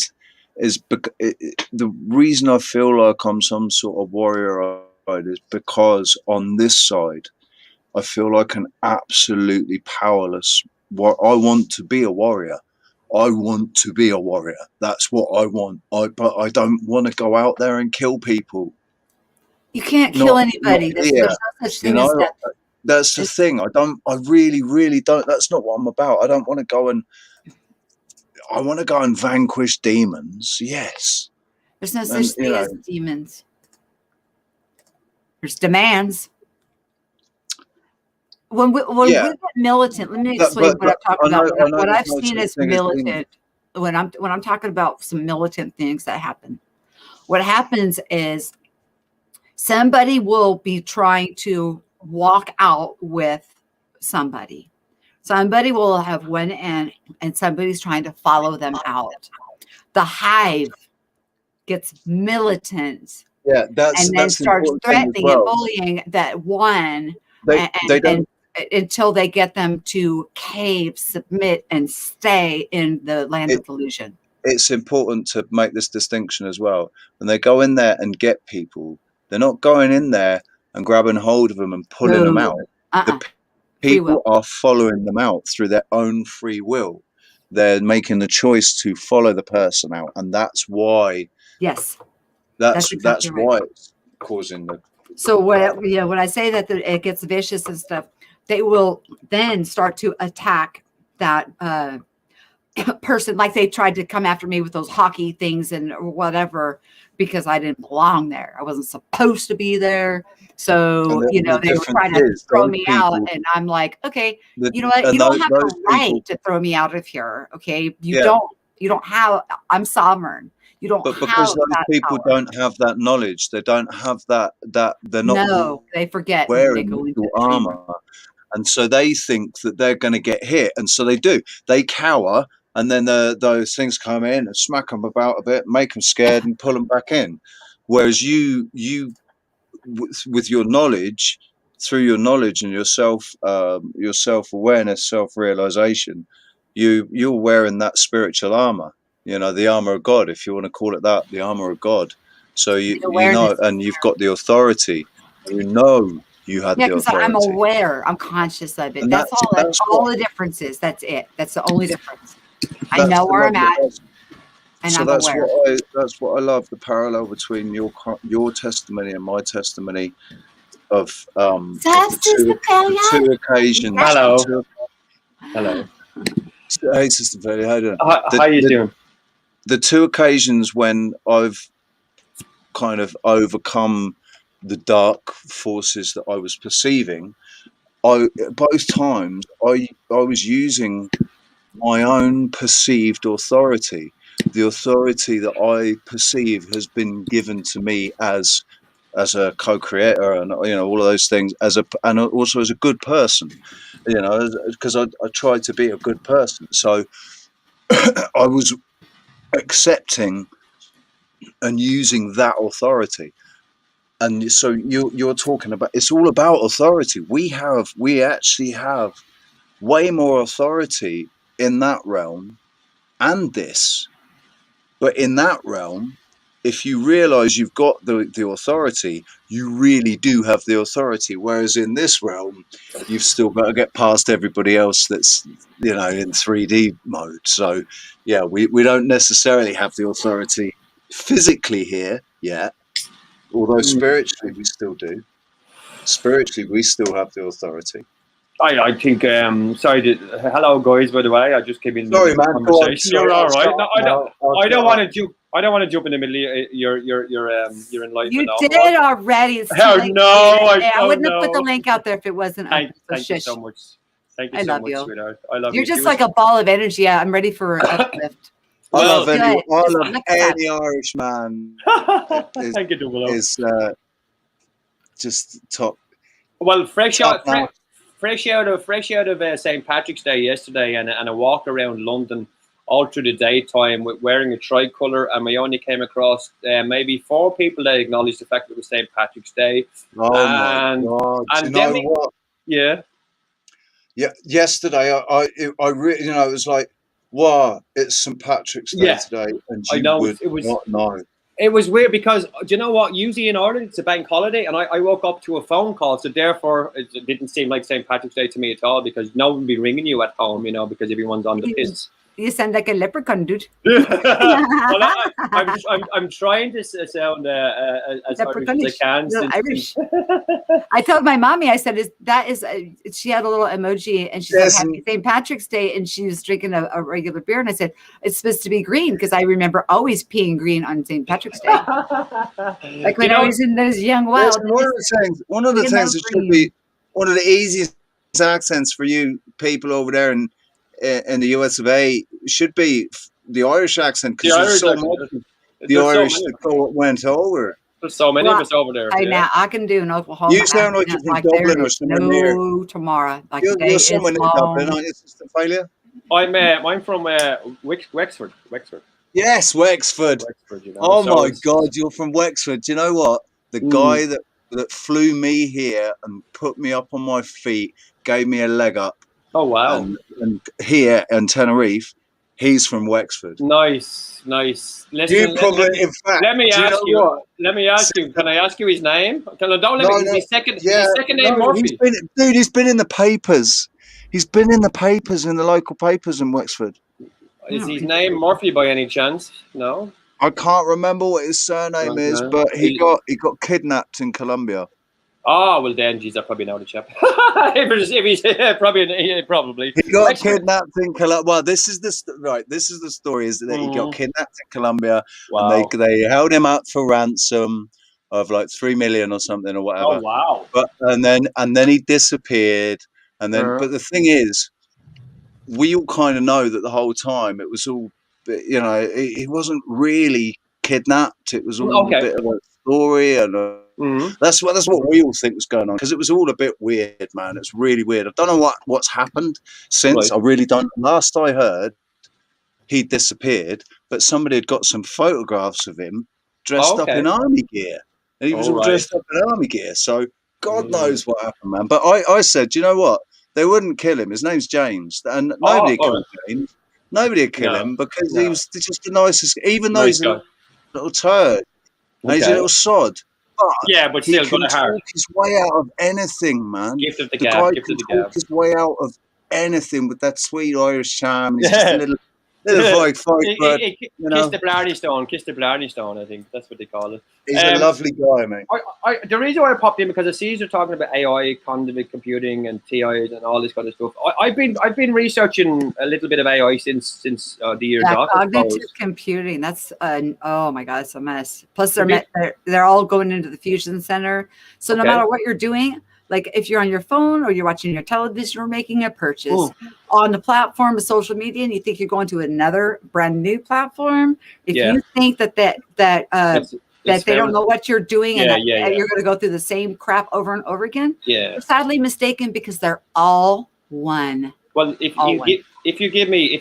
the reason I feel like I'm some sort of warrior is because on this side, I feel like an absolutely powerless. I want to be a warrior. I want to be a warrior. That's what I want. But I don't want to go out there and kill people. You can't kill anybody. There's no such thing as death. That's the thing. I really don't. That's not what I'm about. I don't want to go and. I want to go and vanquish demons. Yes. There's no such thing as demons. There's demands. When we get militant, let me explain what I'm talking about. What I've seen as militant, when I'm talking about some militant things that happen, what happens is somebody will be trying to walk out with somebody. Somebody will have went in and somebody's trying to follow them out. The hive gets militant. Yeah, and then starts threatening and bullying that one until they get them to cave, submit, and stay in the land of delusion. It's important to make this distinction as well. When they go in there and get people, they're not going in there and grabbing hold of them and pulling them out. The people are following them out through their own free will. They're making the choice to follow the person out, and that's why. Yes, that's why it's causing the. So when I say that it gets vicious and stuff, they will then start to attack that person, like they tried to come after me with those hockey things and whatever, because I didn't belong there. I wasn't supposed to be there. So, they were trying to throw me out. And I'm like, okay, you know what? You don't have the right to throw me out of here. Okay. You don't have, I'm sovereign. You don't but because those people don't have that knowledge, they don't have that they're not. No, they forget wearing the armor. And so they think that they're going to get hit. And so they do. They cower. And then those things come in and smack them about a bit, make them scared and pull them back in. Whereas you with your knowledge, through your knowledge and your self-awareness, self-realization, you're wearing that spiritual armor, the armor of God, if you want to call it that, the armor of God. So you know, and you've got the authority, you had the authority. I'm aware, I'm conscious of it. That's all the difference is. That's it. That's the only difference. I know where I'm at, and I'm aware. That's what I love, the parallel between your testimony and my testimony of the two occasions. Hello. Hey, Sister Betty, how you doing? How are you doing? The two occasions when I've kind of overcome the dark forces that I was perceiving, both times I was using my own perceived authority, the authority that I perceive has been given to me as a co-creator, and all of those things, and also as a good person, because I try to be a good person. So I was accepting and using that authority. And so you're talking about, it's all about authority. We actually have way more authority in that realm and this. But in that realm, if you realize you've got the authority, you really do have the authority. Whereas in this realm, you've still got to get past everybody else that's, in 3D mode. So yeah, we don't necessarily have the authority physically here yet, although spiritually we still do. Spiritually, we still have the authority. I think, hello guys, by the way, I just came in. Sorry, man. Conversation. You're all right. No, I don't want to jump. I don't want to jump in the middle of your enlightenment. You did already. I wouldn't have put the link out there if it wasn't. Thank you so much. Thank you I so love much, you. sweetheart. I love You're you. just like a ball of energy. Yeah, I'm ready for a uplift. I love Good. any, I Just love like that. any Irish man Thank you, Double O. is just top. Well, fresh Top out notch. of St. Patrick's Day yesterday, and a walk around London all through the daytime with wearing a tricolour, and we only came across maybe 4 people that acknowledged the fact that it was St. Patrick's Day. Oh and, my God! And Do you know then what? yeah. Yeah, yesterday I really, it was like, wow, it's St. Patrick's Day Yeah, today, and I you know would it was. not know. It was weird because, do you know what? Usually in Ireland, it's a bank holiday, and I woke up to a phone call, so therefore it didn't seem like St. Patrick's Day to me at all, because no one would be ringing you at home, because everyone's on the piss. You sound like a leprechaun, dude. Well, I'm trying to sound as Irish as I can. Irish. I told my mommy, I said, she had a little emoji, and she said, Happy St. Patrick's Day, and she was drinking a regular beer, and I said, it's supposed to be green, because I remember always peeing green on St. Patrick's Day. Like when I was in those young wild. One of the things that should be one of the easiest accents for you people over there in the US of A should be the Irish accent, because there's so much the Irish that went over. There's so many of us over there. Now I can do in Oklahoma. You sound like you're from Dublin or somewhere near. No tomorrow. Like you're someone in Dublin, aren't you, Sister Failure? I'm from Wexford. Yes, Wexford. Oh my God, you're from Wexford. Do you know what? The guy that flew me here and put me up on my feet, gave me a leg up. Oh wow! And here in Tenerife, he's from Wexford. Nice. Listen, let me ask you. Can I ask you his name? His second name Murphy. He's been in the papers. He's been in the papers, in the local papers in Wexford. Is his name Murphy by any chance? No. I can't remember what his surname is, but he got kidnapped in Colombia. Oh, well then, geez, I probably know the chap. if he's probably. He got kidnapped in Colombia. Well, this is the story, is that he got kidnapped in Colombia. Wow. And they held him up for ransom of like 3 million or something or whatever. Oh wow! And then he disappeared. And then, but the thing is, we all kind of know that the whole time it was all, he wasn't really kidnapped. It was all a bit of a story, and that's what we all think was going on, because it was all a bit weird, man. It's really weird. I don't know what's happened since. Right. I really don't. Last I heard, he disappeared, but somebody had got some photographs of him dressed up in army gear, and he was all dressed up in army gear. So God knows what happened, man. But I said, you know what? They wouldn't kill him. His name's James, and nobody would kill James. Nobody would kill him, because he was just the nicest. Even though he's a little turd, and he's a little sod. But still, he can talk his way out of anything, man. Gift of the guy can talk his way out of anything with that sweet Irish charm. He's just a little fight, but kiss the Blarney Stone. I think that's what they call it. He's a lovely guy, mate. The reason why I popped in, because I see you're talking about AI, conduit computing, and TIs, and all this kind of stuff. I've been researching a little bit of AI since the years off. Cognitive computing. That's oh my God, it's a mess. Plus, they're all going into the fusion center. So no matter what you're doing. Like if you're on your phone or you're watching your television or making a purchase on the platform of social media, and you think you're going to another brand new platform, if you think that they don't know what you're doing and you're going to go through the same crap over and over again, you're sadly mistaken, because they're all one. Well, if you give me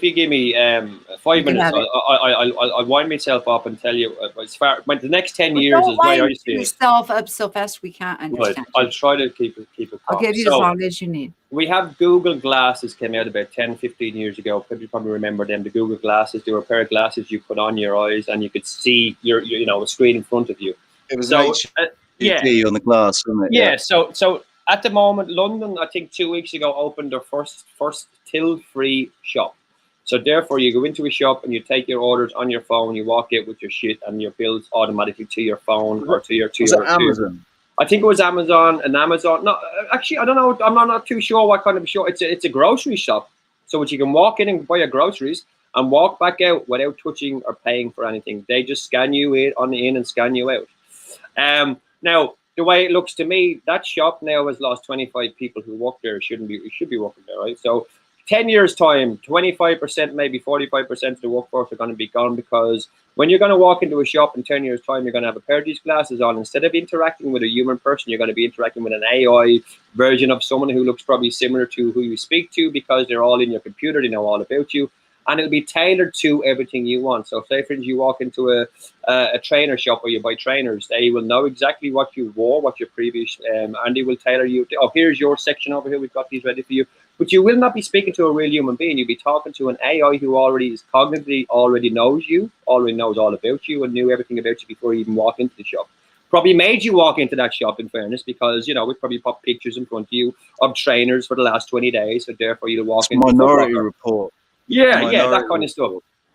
5 minutes, I'll wind myself up and tell you as far. The next 10 years is where I see yourself up so fast we can't understand. Right. I'll try to keep it. I'll give you as long as you need. We have Google Glasses, came out about 10, 15 years ago. You probably remember them. The Google Glasses. They were a pair of glasses you put on your eyes, and you could see your a screen in front of you. It was on the glass, wasn't it? Yeah. So. At the moment, London, I think 2 weeks ago, opened their first till-free shop. So therefore, you go into a shop and you take your orders on your phone, you walk out with your shit, and your bills automatically to your phone or to your Amazon. I think it was Amazon. No, actually, I don't know. I'm not too sure what kind of shop. It's a grocery shop, so that you can walk in and buy your groceries and walk back out without touching or paying for anything. They just scan you in and scan you out. Now, the way it looks to me, that shop now has lost 25 people who work there. It should be working there, right? So 10 years time, 25%, maybe 45% of the workforce are going to be gone, because when you're going to walk into a shop in 10 years time, you're going to have a pair of these glasses on. Instead of interacting with a human person, you're going to be interacting with an AI version of someone who looks probably similar to who you speak to, because they're all in your computer, they know all about you, and it'll be tailored to everything you want. So say, for instance, you walk into a trainer shop where you buy trainers, they will know exactly what you wore, what your previous, and they will tailor you to, oh, here's your section over here, we've got these ready for you. But you will not be speaking to a real human being. You'll be talking to an AI who already is cognitively, already knows you, already knows all about you, and knew everything about you before you even walk into the shop. Probably made you walk into that shop, in fairness, because, you know, we probably pop pictures in front of you of trainers for the last 20 days, so therefore you'll walk into Minority Report. Yeah, that kind of stuff.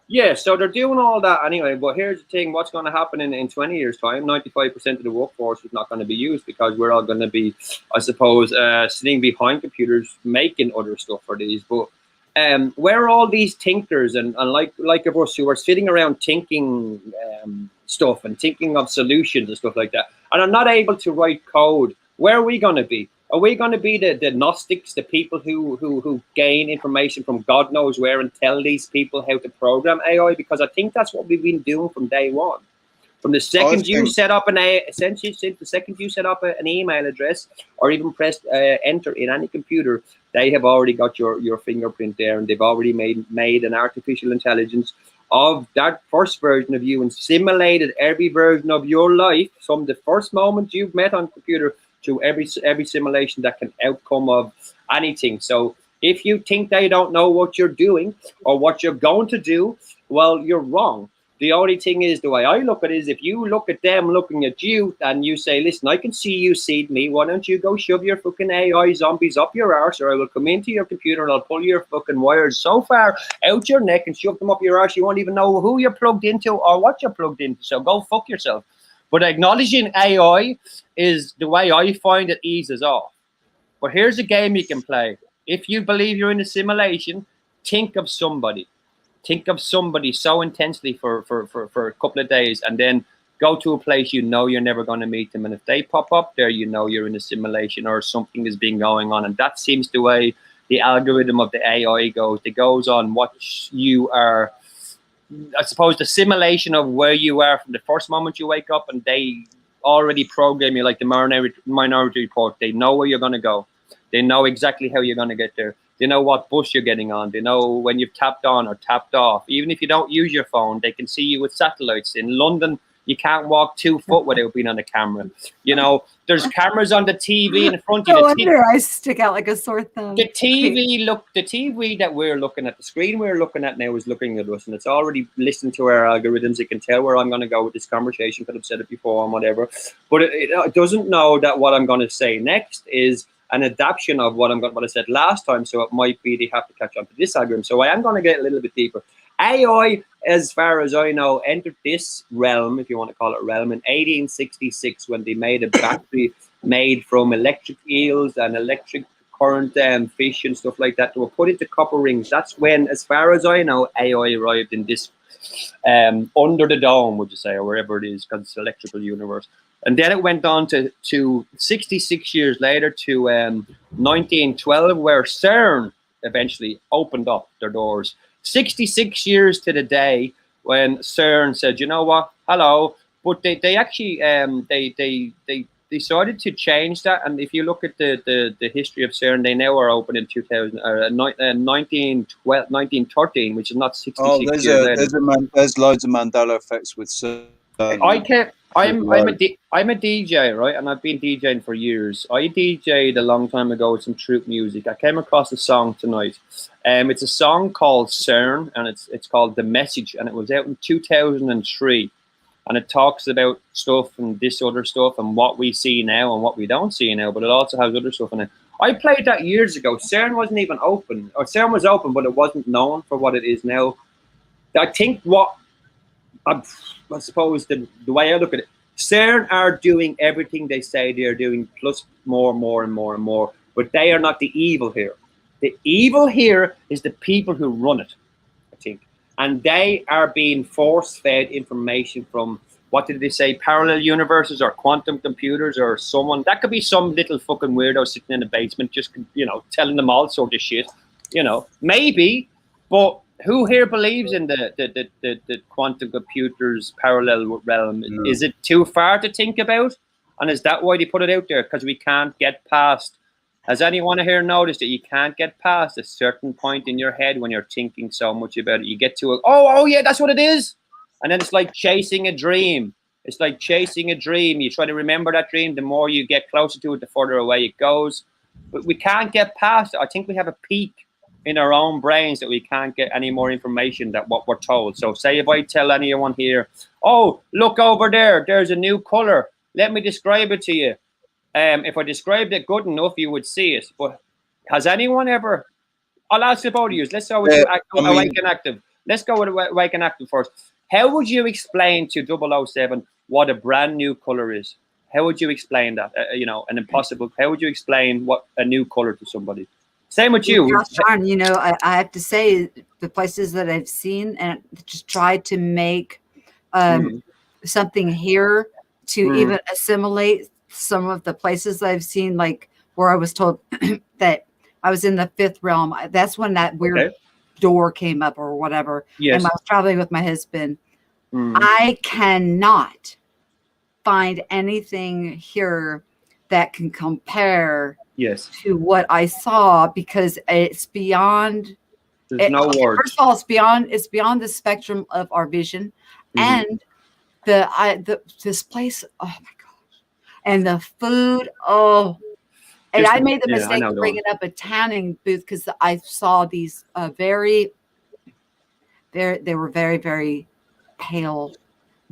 Yeah, so they're doing all that anyway. But here's the thing: what's going to happen in 20 years' time? 95% of the workforce is not going to be used, because we're all going to be, I suppose, sitting behind computers making other stuff for these. But where are all these thinkers and like of us who are sitting around thinking stuff and thinking of solutions and stuff like that, and are not able to write code? Where are we going to be? Are we going to be the Gnostics, the people who gain information from God knows where and tell these people how to program AI? Because I think that's what we've been doing from day one. From the second you set up an email address, or even pressed enter in any computer, they have already got your fingerprint there, and they've already made an artificial intelligence of that first version of you and simulated every version of your life from the first moment you've met on computer to every simulation that can outcome of anything. So if you think they don't know what you're doing or what you're going to do, well, you're wrong. The only thing is, the way I look at it is, if you look at them looking at you and you say, listen, I can see you see me, why don't you go shove your fucking AI zombies up your arse, or I will come into your computer and I'll pull your fucking wires so far out your neck and shove them up your arse you won't even know who you're plugged into or what you're plugged into. So go fuck yourself. But acknowledging AI is the way I find it eases off. But here's a game you can play. If you believe you're in a simulation, think of somebody. Think of somebody so intensely for a couple of days, and then go to a place you know you're never going to meet them. And if they pop up there, you know you're in a simulation or something has been going on. And that seems the way the algorithm of the AI goes. It goes on what you are, I suppose, the simulation of where you are from the first moment you wake up, and they already program you like the Minority Report. They know where you're going to go. They know exactly how you're going to get there. They know what bus you're getting on. They know when you've tapped on or tapped off. Even if you don't use your phone, they can see you with satellites. In London, you can't walk 2 foot without being on a camera. You know, there's cameras on the TV in front of you. No wonder I stick out like a sore thumb. The TV that we're looking at, the screen we're looking at now is looking at us, and it's already listened to our algorithms. It can tell where I'm going to go with this conversation, because I've said it before and whatever. But it doesn't know that what I'm going to say next is an adaptation of what I said last time. So it might be they have to catch on to this algorithm. So I am going to get a little bit deeper. AI, as far as I know, entered this realm, if you want to call it realm, in 1866, when they made a battery made from electric eels and electric current fish and stuff like that. They were put into copper rings. That's when, as far as I know, AI arrived in this under the dome, would you say, or wherever it is, because it's an electrical universe. And then it went on to 66 years later to 1912, where CERN eventually opened up their doors. 66 years to the day when CERN said, you know what, hello. But they actually they decided to change that. And if you look at the history of CERN, they now are open in 1913, which is not 66 years later. There's loads of Mandela effects with CERN. I'm a DJ, right? And I've been DJing for years. I DJ'd a long time ago with some troop music. I came across a song tonight. It's a song called CERN, and it's called The Message, and it was out in 2003. And it talks about stuff and this other stuff and what we see now and what we don't see now, but it also has other stuff in it. I played that years ago. CERN wasn't even open, or CERN was open, but it wasn't known for what it is now. I think I suppose the way I look at it, CERN are doing everything they say they're doing, plus more, but they are not the evil here. The evil here is the people who run it, I think. And they are being force-fed information from what did they say, parallel universes or quantum computers or someone. That could be some little fucking weirdo sitting in the basement just, telling them all sort of shit, maybe. But who here believes in the quantum computers parallel realm? No. Is it too far to think about? And is that why they put it out there? Because we can't get past. Has anyone here noticed that you can't get past a certain point in your head when you're thinking so much about it? You get to oh yeah, that's what it is. And then it's like chasing a dream. It's like chasing a dream. You try to remember that dream. The more you get closer to it, the further away it goes. But we can't get past it. I think we have a peak in our own brains that we can't get any more information than what we're told. So say if I tell anyone here, oh, look over there, there's a new color. Let me describe it to you. If I described it good enough, you would see it. But has anyone ever, I'll ask the both of you. Let's go with Awake and Active. Let's go with Awake and Active first. How would you explain to 007 what a brand new color is? How would you explain that? An impossible. How would you explain what a new color to somebody? Same with you. I have to say the places that I've seen and just tried to make something here to even assimilate some of the places I've seen, like where I was told that I was in the fifth realm. That's when that weird door came up or whatever. Yes. And I was traveling with my husband. I cannot find anything here that can compare to what I saw, because it's beyond. There's no words. First of all, it's beyond the spectrum of our vision, and this place. Oh my gosh, and the food. Oh, and I made the mistake of bringing up a tanning booth because I saw these they were very, very pale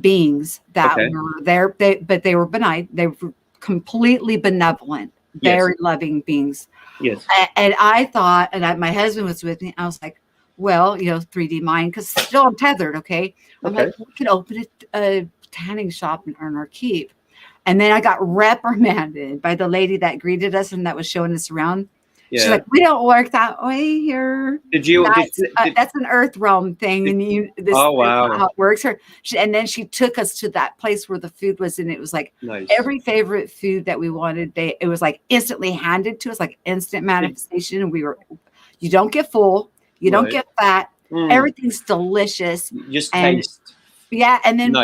beings that were there, but they were benign. They were completely benevolent, very loving beings. Yes. And I thought, my husband was with me. I was like, well, 3D mind, because still I'm tethered. Okay. I'm like, we could open a tanning shop and earn our keep. And then I got reprimanded by the lady that greeted us and that was showing us around. Yeah. She's like, we don't work that way here. That's an earth realm thing. And this is not how it works here. And then she took us to that place where the food was, and it was like every favorite food that we wanted. It was like instantly handed to us, like instant manifestation. And you don't get full, you don't get fat. Everything's delicious. Just taste. Yeah. And then,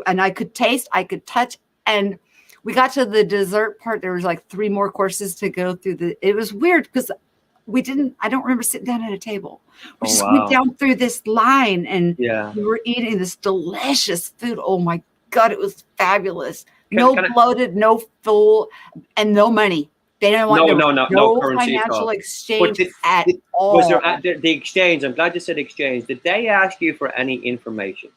and I could taste, I could touch. And we got to the dessert part. There was like 3 more courses to go through. It was weird because I don't remember sitting down at a table. We just went down through this line and we were eating this delicious food. Oh my God, it was fabulous. Bloated, no full, and no money. They didn't want no financial exchange at all. Was there the exchange? I'm glad you said exchange. Did they ask you for any information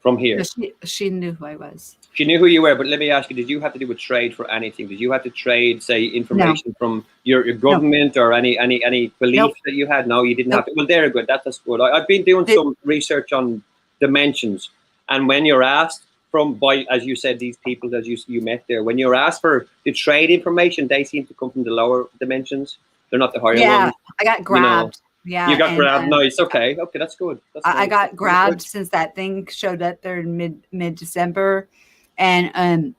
from here? No, she knew who I was. She knew who you were, but let me ask you, did you have to do a trade for anything? Did you have to trade, say, information from your government or any beliefs that you had? No, you didn't have to. Well, they're good. That's good. I've been doing some research on dimensions. And when you're asked by, as you said, these people that you met there, when you're asked for the trade information, they seem to come from the lower dimensions. They're not the higher ones. Yeah, I got grabbed. Yeah, you got grabbed. Nice. Okay, that's good. I got grabbed since that thing showed up there in mid-December. And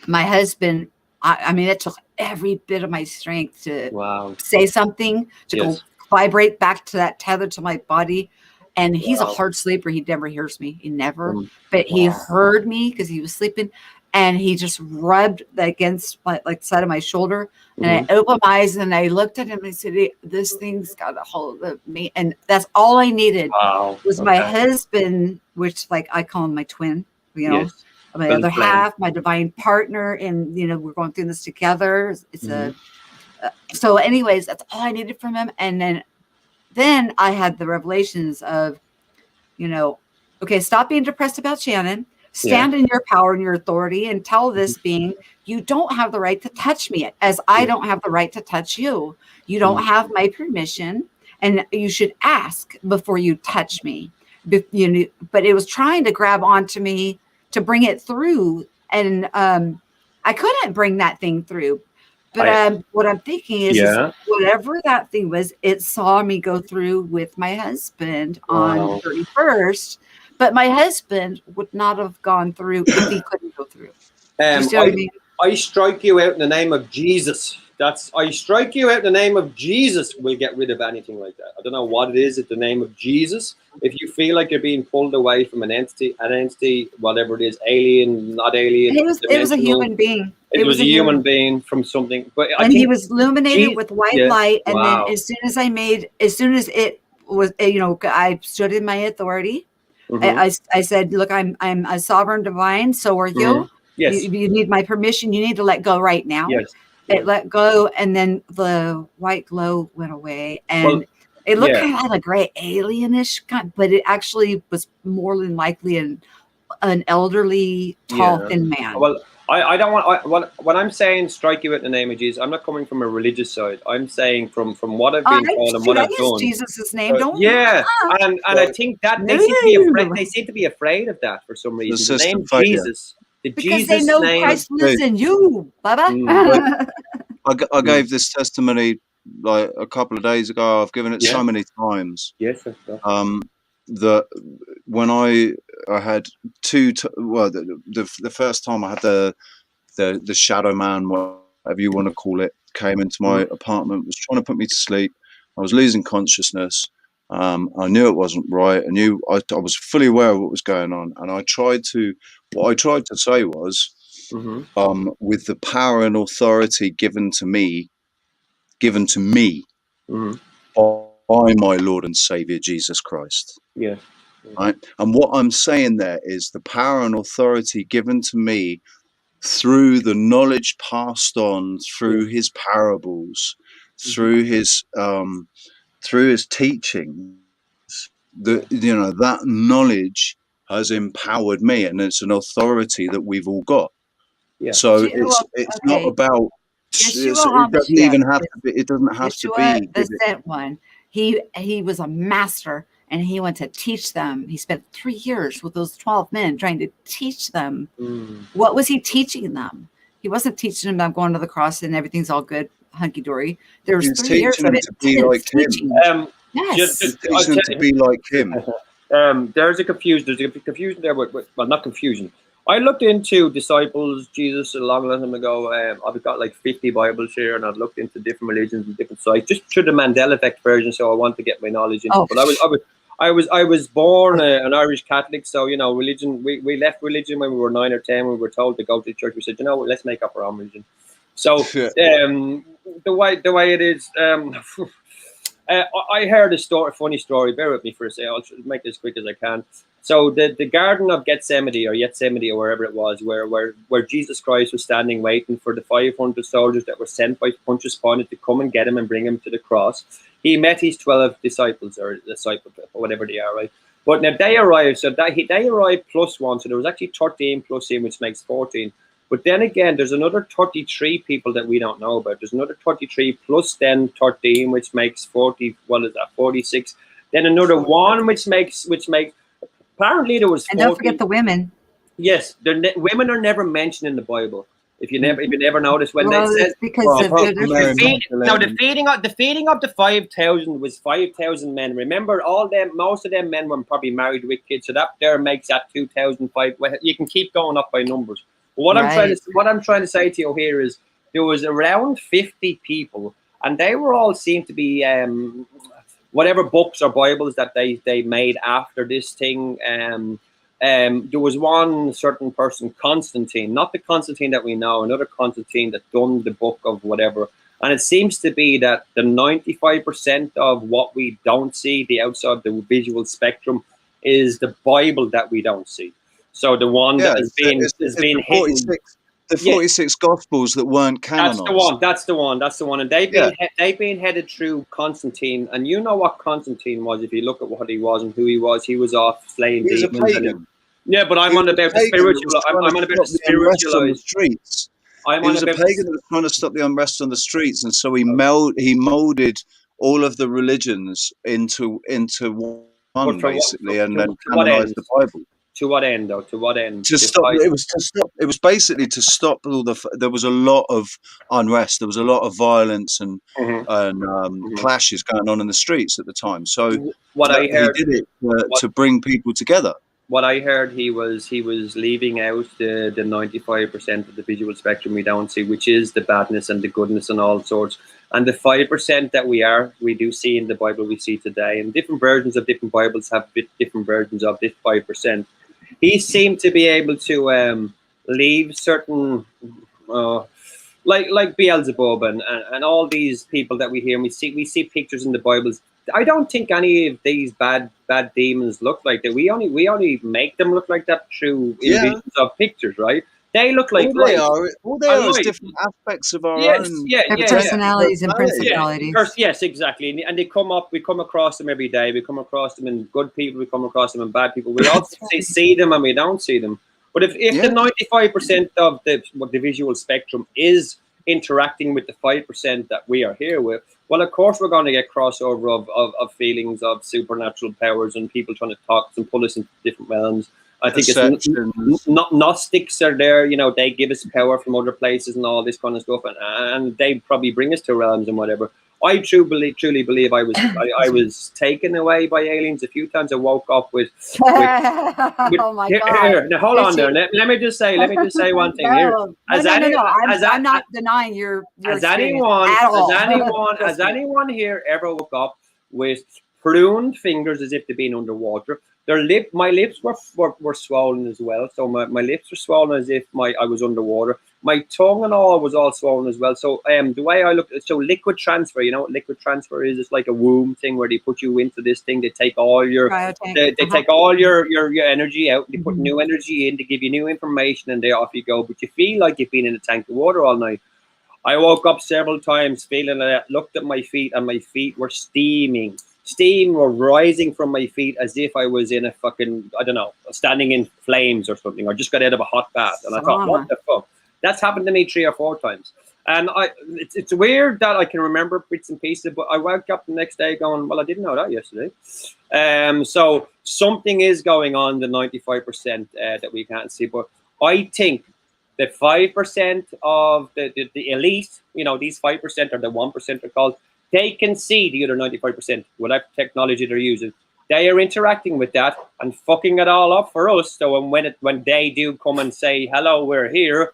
my husband, I mean, it took every bit of my strength to say something, to go vibrate back to that tether to my body. And he's a hard sleeper. He never hears me. He never. But he heard me because he was sleeping. And he just rubbed against the side of my shoulder. And I opened my eyes and I looked at him and I said, this thing's got a hold of me. And that's all I needed was my husband, which I call him my twin, my other half, my divine partner, and we're going through this together. It's so anyways, that's all I needed from him. And then I had the revelations of, okay, stop being depressed about Shannon, stand in your power and your authority, and tell this being, you don't have the right to touch me, as I don't have the right to touch you. You don't have my permission, and you should ask before you touch me. But it was trying to grab onto me to bring it through, and I couldn't bring that thing through. But what I'm thinking is whatever that thing was, it saw me go through with my husband on 31st, But my husband would not have gone through if he couldn't go through. You see what I mean? I strike you out in the name of Jesus. I strike you out in the name of Jesus. We'll get rid of anything like that. I don't know what it is in the name of Jesus. If you feel like you're being pulled away from an entity, whatever it is, alien, not alien, It was a human being. It was a human being from something. But I and think he was illuminated with white light. And wow. then as soon as it was, I stood in my authority. I said, look, I'm a sovereign divine. So are you. Yes. You need my permission. You need to let go right now. Yes. It let go, and then the white glow went away, and it looked kind of like a gray alienish kind, but it actually was more than likely an elderly, tall, thin man. Well, I don't want. When I'm saying strike you out in the name of Jesus, I'm not coming from a religious side. I'm saying from what I've been told and what I've done. Jesus' name, don't. And I think that they seem to be afraid. They seem to be afraid of that for some reason. The name Jesus. Because Jesus they know name. Christ lives in you, Baba. I gave this testimony like a couple of days ago. I've given it so many times. Yes. That when I had the first time I had the shadow man, whatever you want to call it, came into my apartment, was trying to put me to sleep. I was losing consciousness. I knew it wasn't right. I was fully aware of what was going on, and what I tried to say was, with the power and authority given to me by my Lord and Savior Jesus Christ. Yeah. Right. And what I'm saying there is the power and authority given to me through the knowledge passed on through his parables, through his teaching. That knowledge has empowered me, and it's an authority that we've all got. So it's not about. It doesn't even have to be. It doesn't have to be the sent one. He was a master, and he went to teach them. He spent 3 years with those 12 men trying to teach them. What was he teaching them? He wasn't teaching them about going to the cross and everything's all good, hunky dory. There was 3 years of it. To be like him. Yes. Teaching them to be like him. There's a confusion there, well, not confusion. I looked into disciples, Jesus, a long time ago. I've got like 50 Bibles here, and I've looked into different religions and different sites, just through the Mandela Effect version. So I want to get my knowledge into. But I was born an Irish Catholic, so religion. We left religion when we were 9 or 10. We were told to go to church. We said, let's make up our own religion. So the way it is. I heard a funny story. Bear with me for a second. I'll make this as quick as I can. So the Garden of Gethsemane or wherever it was, where Jesus Christ was standing waiting for the 500 soldiers that were sent by Pontius Pilate to come and get him and bring him to the cross. He met his 12 disciples, or whatever they are, right? But now they arrived, so they arrived plus one, so there was actually 13 plus him, which makes 14. But then again, there's another 33 people that we don't know about. There's another 33 plus then 13, which makes 40. What is that? 46. Then another one, which makes. Apparently there was 40. And don't forget the women. Yes, women are never mentioned in the Bible. If you never notice when they said because the feeding of the 5,000 was 5,000 men. Remember, most of them men were probably married with kids, so that there makes that 2,005. Well, you can keep going up by numbers. But what I'm trying to say to you here is there was around 50 people, and they were all seemed to be whatever books or Bibles that they made after this thing. There was one certain person, Constantine, not the Constantine that we know, another Constantine that done the book of whatever. And it seems to be that the 95% of what we don't see, the outside the visual spectrum, is the Bible that we don't see. So the one that has been hidden. The 46 Gospels that weren't canonized. That's the one. And they've been headed through Constantine. And you know what Constantine was, if you look at what he was and who he was off slaying demons. He was a pagan. Yeah, but I'm on about the spiritual. I'm on about the spiritualized streets. He was a pagan that was trying to stop the unrest on the streets, and so he molded all of the religions into one, basically, and then canonized the Bible. To what end, though? To what end? To stop. It was basically to stop all the. There was a lot of unrest. There was a lot of violence and clashes going on in the streets at the time. So what I heard, he did it to bring people together. what I heard, he was leaving out the 95% of the visual spectrum we don't see, which is the badness and the goodness and all sorts. And the 5% that we do see in the Bible we see today, and different versions of different Bibles have different versions of this 5%. He seemed to be able to leave certain, like Beelzebub and all these people that we hear. And we see pictures in the Bibles. I don't think any of these bad demons look like that. We only make them look like that through visions of pictures, right? They look like all they are is different aspects of our own personalities and principalities. Yes, exactly. And we come across them every day. We come across them in good people. We come across them in bad people. We also see them and we don't see them. But if the 95% of the visual spectrum is interacting with the 5% that we are here with, well, of course we're going to get crossover of feelings of supernatural powers and people trying to talk and pull us into different realms. I think it's not Gnostics are there, they give us power from other places and all this kind of stuff, and they probably bring us to realms and whatever. I truly believe I was taken away by aliens a few times. I woke up with oh my God! Now, hold on there. Let me just say one thing here. I'm not denying your has anyone here ever woke up with pruned fingers as if they've been underwater? My lips were swollen as well. So my lips were swollen as if I was underwater. My tongue and all was all swollen as well. So the way I look, so liquid transfer, you know what liquid transfer is? It's like a womb thing where they put you into this thing. They take all your take all your energy out. They put new energy in to give you new information, and off you go. But you feel like you've been in a tank of water all night. I woke up several times feeling that, looked at my feet, and my feet were steaming. Steam were rising from my feet as if I was in a fucking, I don't know, standing in flames or something. I just got out of a hot bath. And I thought, what the fuck? That's happened to me 3 or 4 times. And it's weird that I can remember bits and pieces, but I woke up the next day going, well, I didn't know that yesterday. So something is going on, the 95% that we can't see. But I think the 5% of the elite, these 5% or the 1% are called, they can see the other 95%, whatever technology they're using. They are interacting with that and fucking it all up for us. So when they do come and say, hello, we're here,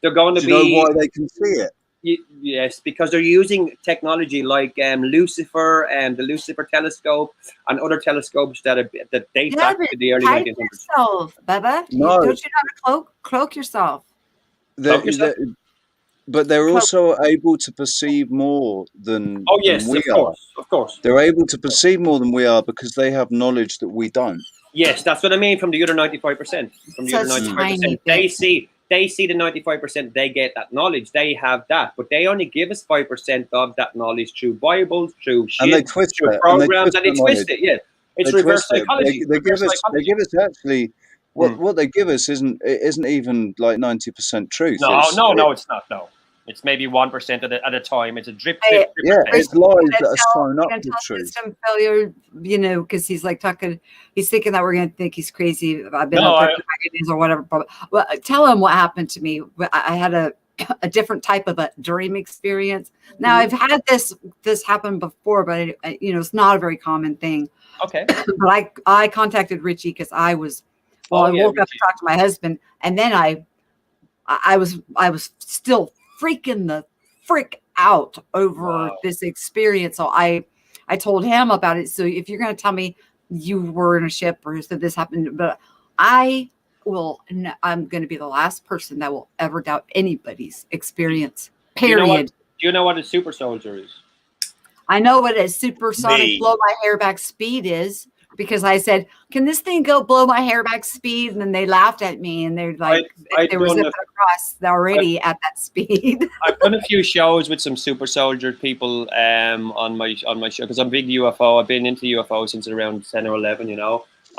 they're going to be... Do you know why they can see it? Yes, because they're using technology like Lucifer and the Lucifer telescope and other telescopes that date back to the early 1900s. Yourself, Bubba. No. Don't you know how to cloak yourself? But they're also able to perceive more than we are. Of course. They're able to perceive more than we are because they have knowledge that we don't. Yes, that's what I mean from the other 95%. From the other 95%. They see the 95%, they get that knowledge, they have that, but they only give us 5% of that knowledge through Bibles, through shit, and they twist through programs, and they twist it, yeah. It's reverse psychology. They give us actually what they give us isn't even like 90% truth. No, it's not. No, it's maybe 1% at a time. It's a drip. It's lies that are thrown up with truth. System failure, because he's like he's thinking that we're going to think he's crazy. I've been or whatever. Well, tell him what happened to me. I had a different type of a dream experience. Now I've had this happen before, but it's not a very common thing. Okay. But I contacted Richie because I was. Well, I woke up to talk to my husband, and then I was still freaking the frick out over this experience. So I told him about it. So if you're going to tell me you were in a ship or so this happened, but I'm going to be the last person that will ever doubt anybody's experience. Period. Do you know what a super soldier is? I know what a supersonic blow my hair back speed is. Because I said, can this thing go blow my hair back speed? And then they laughed at me and they're like, they were zipping across already at that speed. I've done a few shows with some super soldier people on my show because I'm a big UFO. I've been into UFO since around 10 or 11,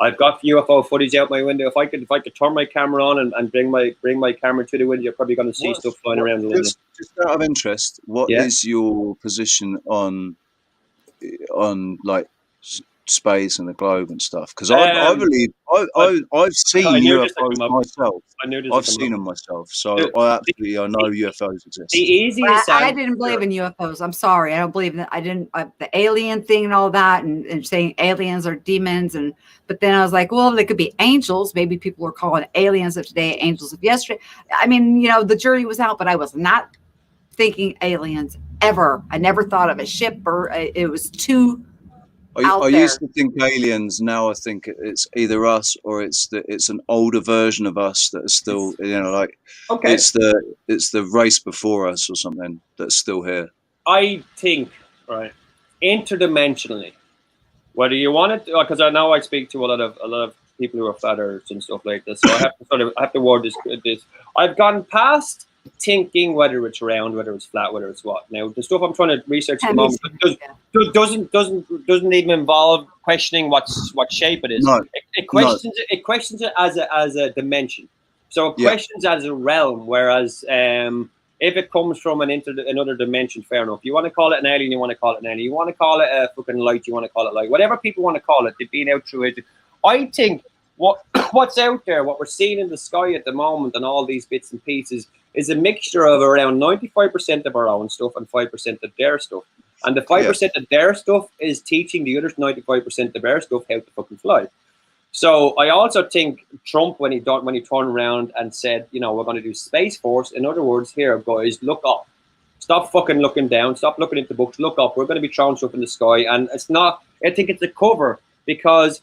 I've got UFO footage out my window. If I could turn my camera on and bring my camera to the window, you're probably going to see stuff flying around the window. Just out of interest, what is your position on like space and the globe and stuff? Because I believe I've seen I knew this would UFOs come up. myself. I knew this I've would come seen up. them myself, so The- I know UFOs The exist. easiest I answer. didn't believe in UFOs. I'm sorry. I don't believe that. I didn't the alien thing and all that, and saying aliens are demons. But then I was like, well, they could be angels. Maybe people were calling aliens of today angels of yesterday. I mean, the jury was out, but I was not thinking aliens ever. I never thought of a ship, or it was too out I there. used to think aliens. Now I think it's either us or it's an older version of us that is still, like Okay. it's the race before us or something that's still here. I think, right, interdimensionally, whether you want it, because I know I speak to a lot of people who are flat earthers and stuff like this, so I have to word this. I've gone past thinking whether it's round, whether it's flat, whether it's what. Now the stuff I'm trying to research at the moment doesn't even involve questioning what shape it is. No, it questions it as a dimension. So it questions as a realm, whereas if it comes from another dimension, fair enough. You want to call it an alien, you want to call it an alien. You want to call it a fucking light, you want to call it light. Whatever people want to call it, they've been out through it. I think what's out there, what we're seeing in the sky at the moment and all these bits and pieces is a mixture of around 95% of our own stuff and 5% of their stuff. And the 5% of their stuff is teaching the other 95% of their stuff how to fucking fly. So I also think Trump, when he turned around and said, we're going to do Space Force, in other words, here, guys, look up. Stop fucking looking down. Stop looking into books. Look up. We're going to be throwing stuff in the sky. And it's not, I think it's a cover, because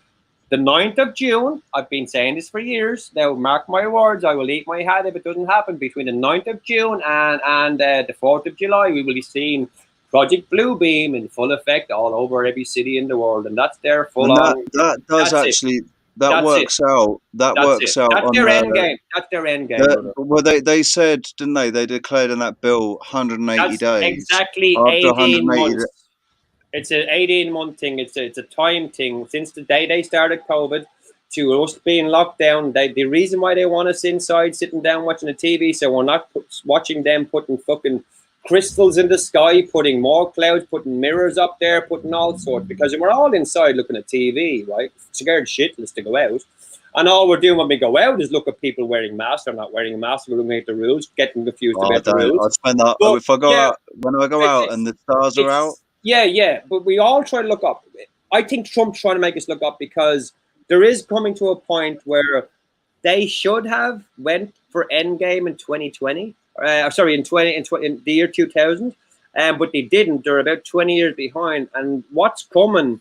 the 9th of June, I've been saying this for years. Now, mark my words, I will eat my hat if it doesn't happen. Between the 9th of June and the 4th of July, we will be seeing Project Bluebeam in full effect all over every city in the world. And that's their full on. That does actually... That works out. That works out. That's their end game. That's their end game. Well, they said, didn't they? They declared in that bill 180 days. Exactly 18 months. It's an 18-month thing. It's a time thing. Since the day they started COVID to us being locked down, the reason why they want us inside, sitting down watching the TV, so we're not watching them putting fucking crystals in the sky, putting more clouds, putting mirrors up there, putting all sorts, because we're all inside looking at TV, right? Scared shitless to go out. And all we're doing when we go out is look at people wearing masks or not wearing masks. We're looking at the rules, getting confused about the rules. I spend that if I go out, when I go out and the stars are out. Yeah. But we all try to look up. I think Trump's trying to make us look up, because there is coming to a point where they should have went for Endgame in 2020. In the year 2000, but they didn't. They're about 20 years behind, and what's coming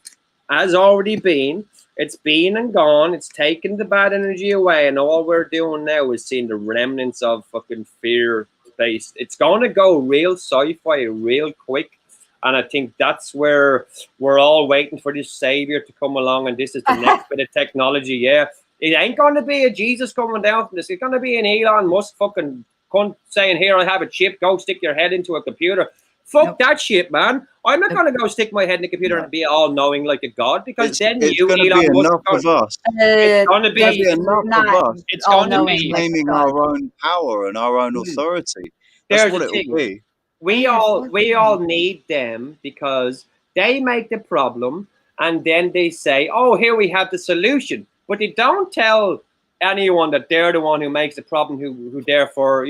has already been. It's been and gone. It's taken the bad energy away, and all we're doing now is seeing the remnants of fucking fear-based. It's going to go real sci-fi real quick, and I think that's where we're all waiting for this savior to come along, and this is the next bit of technology. Yeah, it ain't going to be a Jesus coming down from this. It's going to be an Elon Musk fucking cunt saying, here, I have a chip, go stick your head into a computer. Fuck that shit, man. I'm not going to go stick my head in the computer and be all knowing like a god, because it's going to be enough of us. It's going to be enough of us. It's going to be claiming our own power and our own authority. That's what it will be. We all need them, because they make the problem, and then they say, oh, here we have the solution. But they don't tell anyone that they're the one who makes the problem, who therefore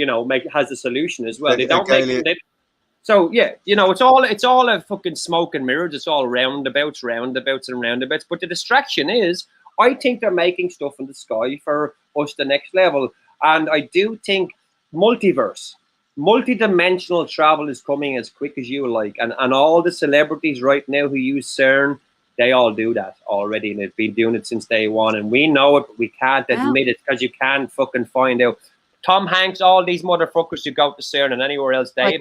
has the solution as well. They don't make. So yeah, it's all a fucking smoke and mirrors. It's all roundabouts. But the distraction is, I think they're making stuff in the sky for us the next level, and I do think multi-dimensional travel is coming as quick as you like, and all the celebrities right now who use CERN, they all do that already, and they've been doing it since day one, and we know it, but we can't admit it, because you can't fucking find out. Tom Hanks, all these motherfuckers who go to CERN and anywhere else, they've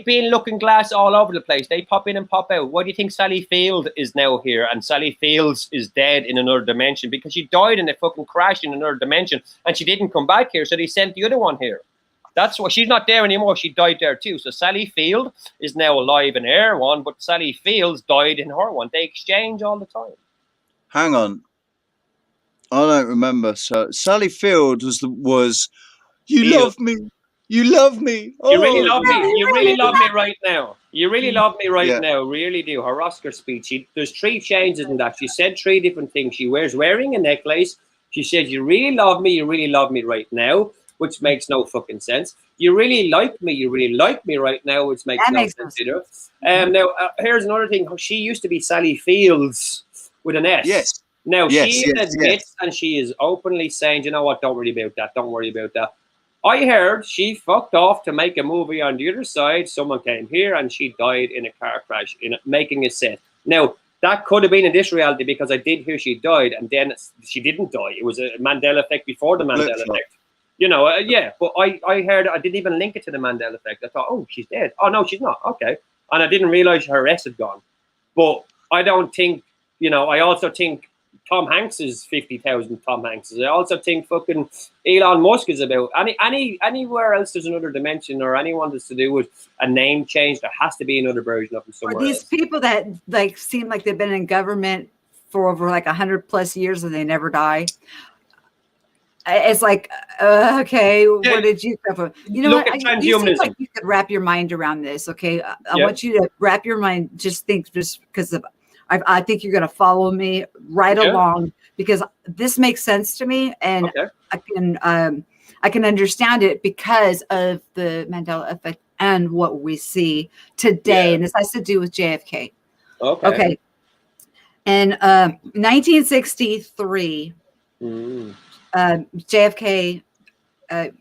been looking glass all over the place. They pop in and pop out. Why do you think Sally Field is now here, and Sally Fields is dead in another dimension? Because she died in a fucking crash in another dimension, and she didn't come back here, so they sent the other one here. That's why she's not there anymore. She died there too. So Sally Field is now alive in her one, but Sally Fields died in her one. They exchange all the time. Hang on, I don't remember. So Sally Field was you love me. You love me. You really love me. You really love me right now. You really love me right Yeah. now, really do. Her Oscar speech. There's 3 changes in that. She said 3 different things. She wearing a necklace. She said, "You really love me right now," which makes no fucking sense. You really like me right now, which makes That no makes no sense either. Now, here's another thing. She used to be Sally Fields with an S. Yes. Now, Yes, she yes, admits and she is openly saying, "You know what, don't worry about that. Don't worry about that." I heard she fucked off to make a movie on the other side. Someone came here and she died in a car crash in making a set. Now, that could have been in this reality because I did hear she died and then she didn't die. It was a Mandela effect before the Mandela effect. You know, yeah. But I heard, I didn't even link it to the Mandela effect. I thought, oh, she's dead. Oh, no, she's not. Okay. And I didn't realize her S had gone. But I don't think, you know, I also think Tom Hanks is 50,000 Tom Hanks. I also think fucking Elon Musk is about anywhere else there's another dimension or anyone that's to do with a name change. There has to be another version of him somewhere. Or these people that like seem like they've been in government for over like 100+ years and they never die. It's like, okay, where did you come from? You know Look what? at You seem transhumanism. like you could wrap your mind around this. Okay, I Yeah. want you to wrap your mind. Just think, just because of, I think you're going to follow me right along because this makes sense to me, and I can understand it because of the Mandela effect and what we see today, and this has to do with JFK. Okay. In 1963. JFK,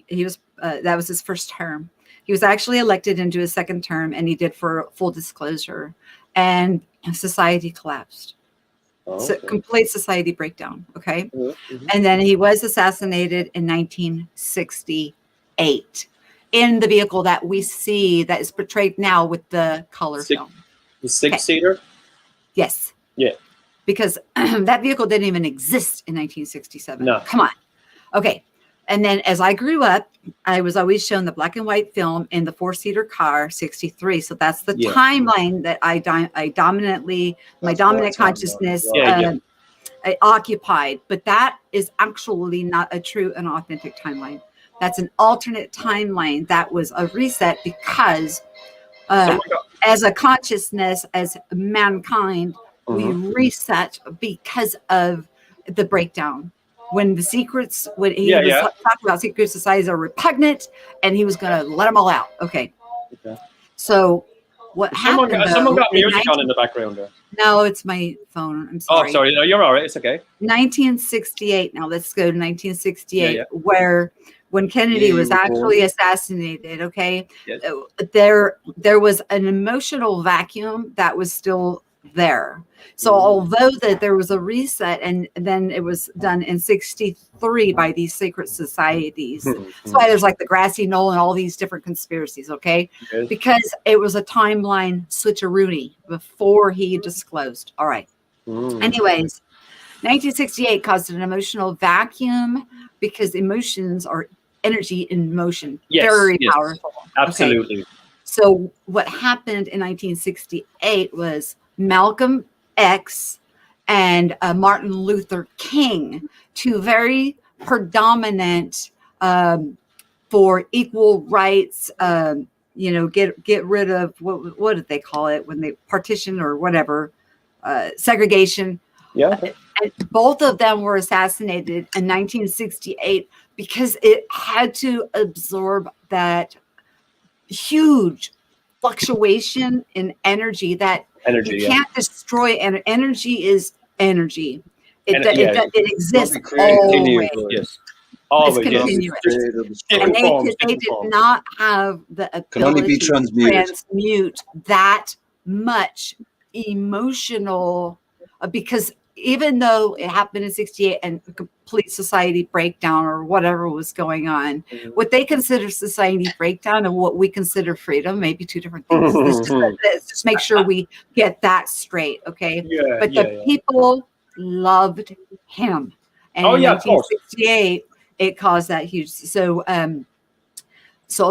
he was that was his first term. He was actually elected into his second term, and he did for full disclosure. And society collapsed. So complete society breakdown. Okay, and then he was assassinated in 1968 in the vehicle that we see that is portrayed now with the color film. The 6-seater. Yes. Yeah. Because that vehicle didn't even exist in 1967. No. Come on. Okay. And then as I grew up, I was always shown the black and white film in the 4-seater car, 63. So that's the timeline that I dominantly, my dominant consciousness I occupied. But that is actually not a true and authentic timeline. That's an alternate timeline that was a reset because as a consciousness, as mankind, we reset because of the breakdown. When the secrets, when he was talking about secret societies are repugnant, and he was going to let them all out. Okay. So what happened? Someone got music on in the background there. No, it's my phone. I'm sorry. Oh, sorry. No, you're all right. It's okay. 1968. Now let's go to 1968, where when Kennedy was actually assassinated. Okay. Yes. There was an emotional vacuum that was still there. So although that there was a reset and then it was done in 63 by these secret societies, that's why there's like the grassy knoll and all these different conspiracies, okay? Because it was a timeline switcheroonie before he disclosed. All right. Anyways, 1968 caused an emotional vacuum because emotions are energy in motion. Very powerful. Absolutely. Okay? So what happened in 1968 was Malcolm X and Martin Luther King, two very predominant for equal rights, get rid of what did they call it when they partition or whatever, segregation. And both of them were assassinated in 1968 because it had to absorb that huge fluctuation in energy that you can't destroy. And energy is energy. It exists always. Yes. Always. It's continuous. And they did not have the ability to transmute that much emotional, because even though it happened in 68 and complete society breakdown or whatever was going on, what they consider society breakdown and what we consider freedom may be two different things. Let's just make sure we get that straight, okay? But the people loved him. And in 1968, it caused that huge. So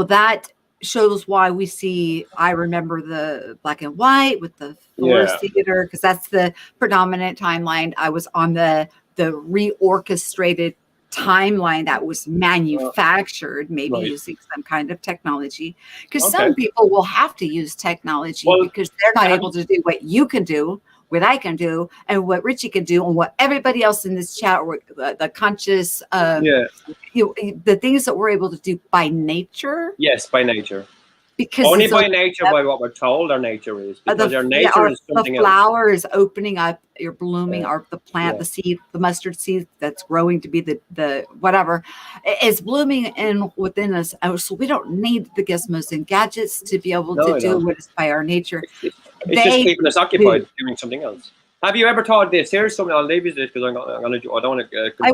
that shows why we see, I remember the black and white with the 4-seater, because that's the predominant timeline. I was on the reorchestrated timeline that was manufactured, maybe Right. using some kind of technology, because Okay. some people will have to use technology Well, because they're not have able to do what you can do, what I can do, and what Richie can do, and what everybody else in this chat, or the conscious, Yeah. the things that we're able to do by nature, Yes, by nature. because Only it's by nature, by what we're told our nature is, because our nature is something the else. flower is opening up, you're blooming, Yeah. or the plant, Yeah. the seed, the mustard seed that's growing to be the whatever, is blooming in within us. So we don't need the gizmos and gadgets to be able No, to I do don't. what is by our nature. It's just They keeping us occupied doing something else. Have you ever thought this? Here's something. I'll leave you this because I'm gonna. I don't want to. I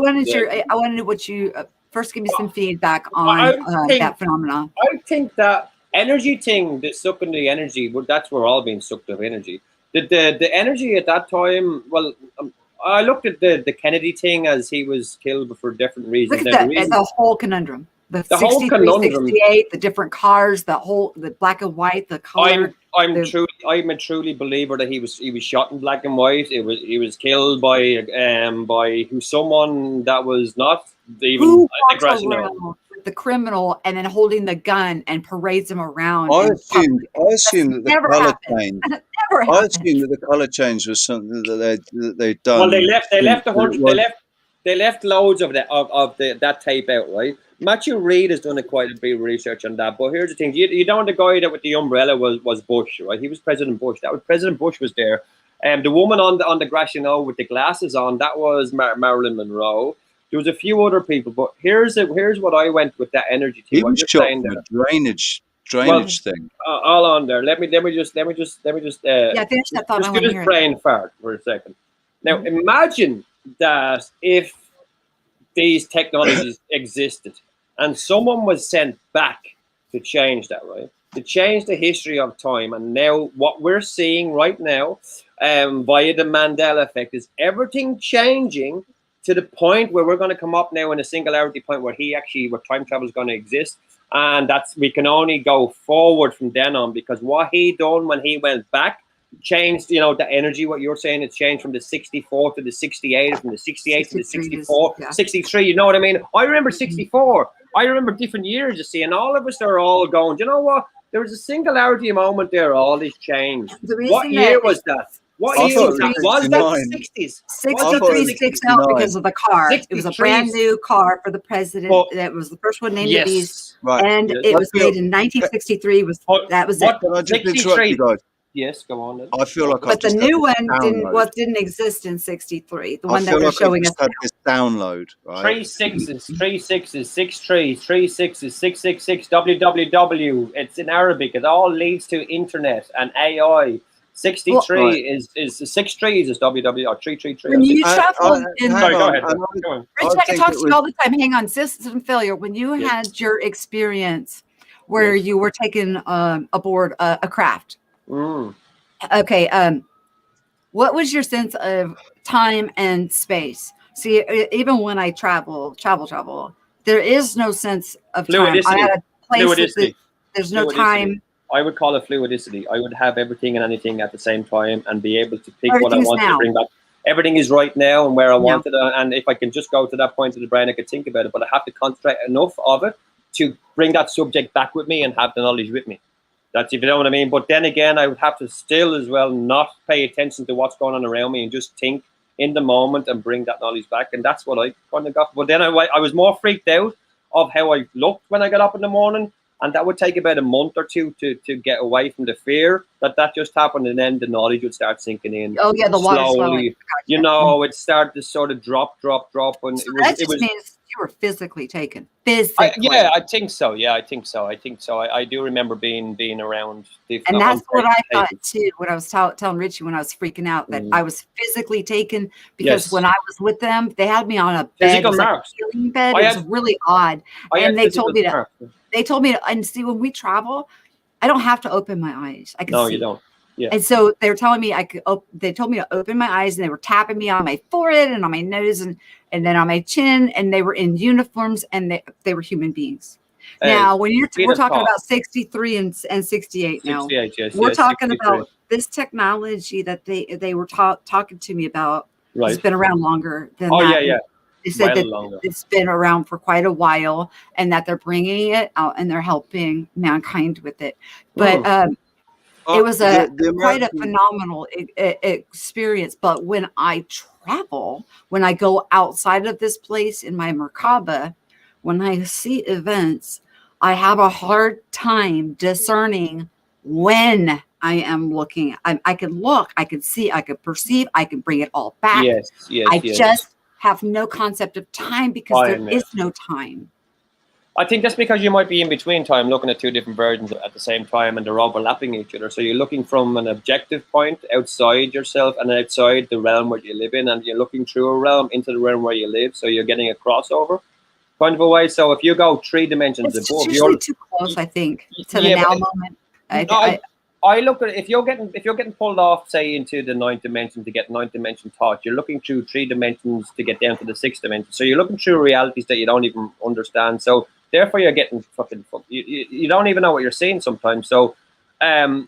wanted what you first give me some feedback on I think- that phenomenon. I think that energy thing, the sucking the energy, well, that's we're all being sucked of energy. The energy at that time, well, I looked at the Kennedy thing as he was killed for different reasons. Look at Now, the whole conundrum. The whole 63, conundrum. 68, the different cars, the black and white, the color. I'm a truly believer that he was shot in black and white. He was killed by someone that was not even Who aggressive. walks around with the criminal and then holding the gun and parades him around? I in assume public? that the Never colour happened. change. Never I happened. assume that the colour change was something that they'd done. Well, they left It they left loads of that tape out, right? Matthew Reed has done quite a bit of research on that. But here's the thing: you know, the guy that with the umbrella was Bush, right? He was President Bush. President Bush was there. The woman on the grass, you know, with the glasses on, that was Marilyn Monroe. There was a few other people, but here's what I went with that energy thing. He was shot from a drainage thing. All on there. Let me just. Yeah, finish that thought. I Just want do to this hear it. brain fart for a second. Now, imagine that if these technologies existed and someone was sent back to change that, right? To change the history of time. And now what we're seeing right now via the Mandela effect is everything changing to the point where we're going to come up now in a singularity point where time travel is going to exist. And we can only go forward from then on, because what he done when he went back changed, you know, the energy, what you're saying, it's changed from the 64 to the 68, from the 68 to the 64, 63, you know what I mean? I remember 64. I remember different years, you see, and all of us are all going, you know what? There was a singularity moment there, all this changed. What year was that? What year was that? Was that the 60s? 63 sticks out because of the car. 63. It was a brand new car for the president. That was the first one named the Beast. Right. And it was made in 1963. That was it. Can I just interrupt you guys? Yes, go on then. I feel like but the new one didn't exist in 63. The one that they're showing us now. This download, right? 3 6s, 6 3s, 3 6s, 666 www. It's in Arabic. It all leads to internet and AI. 63 is 6 trees is www or 333. When you travel sorry, go ahead. Rich, I can talk to you all the time. Hang on, system failure. When you had your experience where you were taken aboard a craft. Okay. What was your sense of time and space? See, even when I travel, there is no sense of time. I'm at a place there's no time. I would call it fluidicity. I would have everything and anything at the same time and be able to pick what I want to bring back. Everything is right now and where I want it. And if I can just go to that point of the brain, I could think about it. But I have to concentrate enough of it to bring that subject back with me and have the knowledge with me. That's, if you know what I mean. But then again, I would have to still as well not pay attention to what's going on around me and just think in the moment and bring that knowledge back. And that's what I kind of got. But then I was more freaked out of how I looked when I got up in the morning. And that would take about a month or two to get away from the fear that just happened. And then the knowledge would start sinking in. Oh, yeah, the water slowly. You know, it started to sort of drop. And so that just means you were physically taken. Physically. I think so. I do remember being around. And that's what I thought too. When I was telling Richie when I was freaking out that I was physically taken because when I was with them, they had me on a bed, it was like a healing bed. It was really odd, and they told me to. They told me, and see, when we travel, I don't have to open my eyes. I can see. No, you don't. Yeah. And so they were telling me they told me to open my eyes, and they were tapping me on my forehead and on my nose and then on my chin, and they were in uniforms and they were human beings. Now, when we're talking about 63 and 68 now, 68, yes, we're talking 63. about this technology that they were talking to me about. Right. It's been around longer than that. Yeah. They said that longer. it's been around for quite a while, and that they're bringing it out and they're helping mankind with it. But it was quite a phenomenal experience. But when I travel, when I go outside of this place in my Merkaba, when I see events, I have a hard time discerning when I am looking. I can look, I can see, I can perceive, I can bring it all back. Yes. I just have no concept of time because there is no time. I think that's because you might be in between time looking at two different versions at the same time, and they're overlapping each other. So you're looking from an objective point outside yourself and outside the realm where you live in, and you're looking through a realm into the realm where you live. So you're getting a crossover kind of a way. So if you go 3 dimensions it's above, usually too close, I think, to the now moment. I look at if you're getting pulled off, say, into the 9th dimension to get 9th dimension thought, you're looking through 3 dimensions to get down to the 6th dimension. So you're looking through realities that you don't even understand. So therefore, you're getting you don't even know what you're seeing sometimes. So, I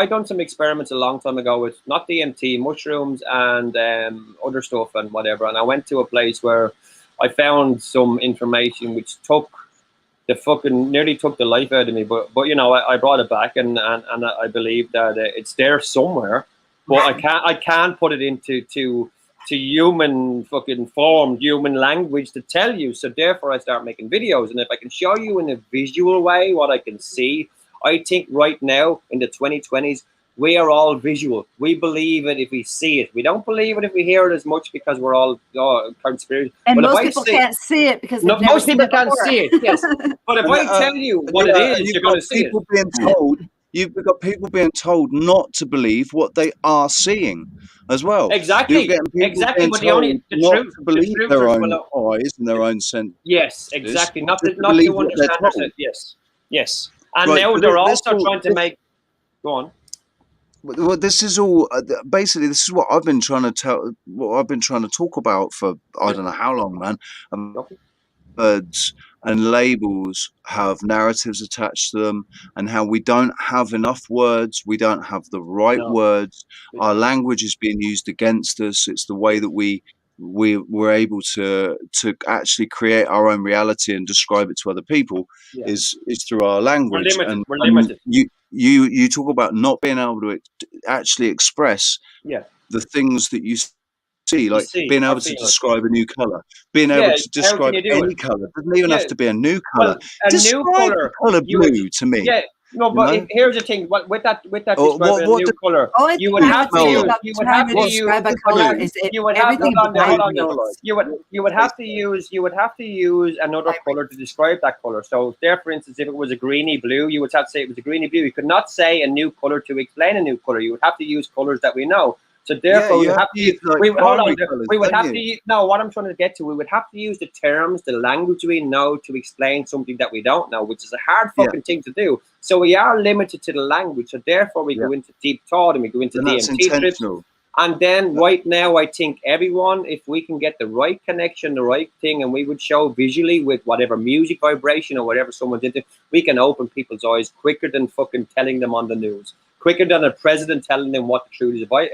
done some experiments a long time ago with not DMT, mushrooms, and other stuff and whatever. And I went to a place where I found some information which nearly took the life out of me. But I brought it back, and I believe that it's there somewhere. But I can't put it into human fucking formed human language to tell you. So therefore I start making videos, and if I can show you in a visual way what I can see, I think right now in the 2020s we are all visual. We believe it if we see it. We don't believe it if we hear it as much because we're all conspiracy. And most people can't see it because most people can't see it. Yes, but if I tell you what it is, you're going to see it. You've got people being told not to believe what they are seeing as well. Exactly. But the truth, to believe their own eyes and their own sense. Yes, exactly. Not to understand it. Yes. And right, now they're also trying to make. Go on. Well, this is all basically. This is what I've been trying to talk about for I don't know how long, man. Words and labels have narratives attached to them, and how we don't have enough words, we don't have the right words. Our language is being used against us. It's the way that we're able to actually create our own reality and describe it to other people is through our language. We're limited. You talk about not being able to actually express the things that you see, like being able to describe a new color, being able to describe any color. It doesn't even have to be a new color. Describe the color blue to me. Yeah, no, but here's the thing. With that describing a new color, you would have to use. You would have to use another color to describe that color. So, there, for instance, if it was a greeny blue, you would have to say it was a greeny blue. You could not say a new color to explain a new color. You would have to use colors that we know. So therefore, we would have to. No, what I'm trying to get to, we would have to use the terms, the language we know to explain something that we don't know, which is a hard fucking thing to do. So we are limited to the language. So therefore, we go into deep thought and we go into DMT trips. And then right now, I think everyone, if we can get the right connection, the right thing, and we would show visually with whatever music vibration or whatever someone's into, we can open people's eyes quicker than fucking telling them on the news. Quicker than a president telling them what the truth is. Like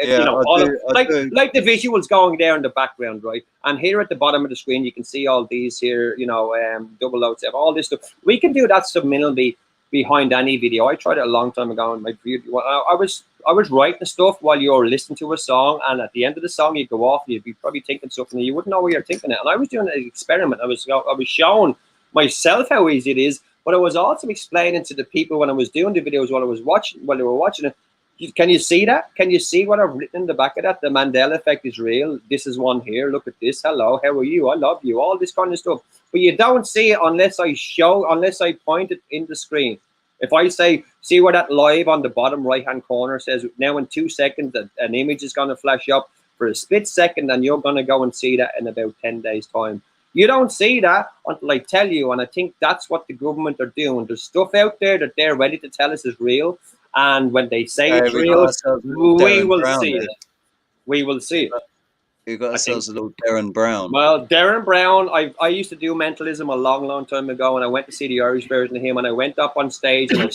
the visuals going there in the background, right? And here at the bottom of the screen, you can see all these here, double outs, all this stuff. We can do that subliminally behind any video. I tried it a long time ago in my video. I was writing stuff while you were listening to a song, and at the end of the song, you'd go off and you'd be probably thinking something, and you wouldn't know what you're thinking it. And I was doing an experiment. I was showing myself how easy it is. But I was also explaining to the people when I was doing the videos while they were watching it. Can you see that? Can you see what I've written in the back of that? The Mandela effect is real. This is one here. Look at this. Hello, how are you? I love you. All this kind of stuff. But you don't see it unless I point it in the screen. If I say, see where that live on the bottom right-hand corner says, now in 2 seconds, an image is going to flash up for a split second, and you're going to go and see that in about 10 days' time. You don't see that until I tell you, and I think that's what the government are doing. There's stuff out there that they're ready to tell us is real, and when they say it's real, we will see it. We will see it. You got ourselves a little Darren Brown. Well, Darren Brown, I used to do mentalism a long time ago, and I went to see the Irish version of him, and I went up on stage and I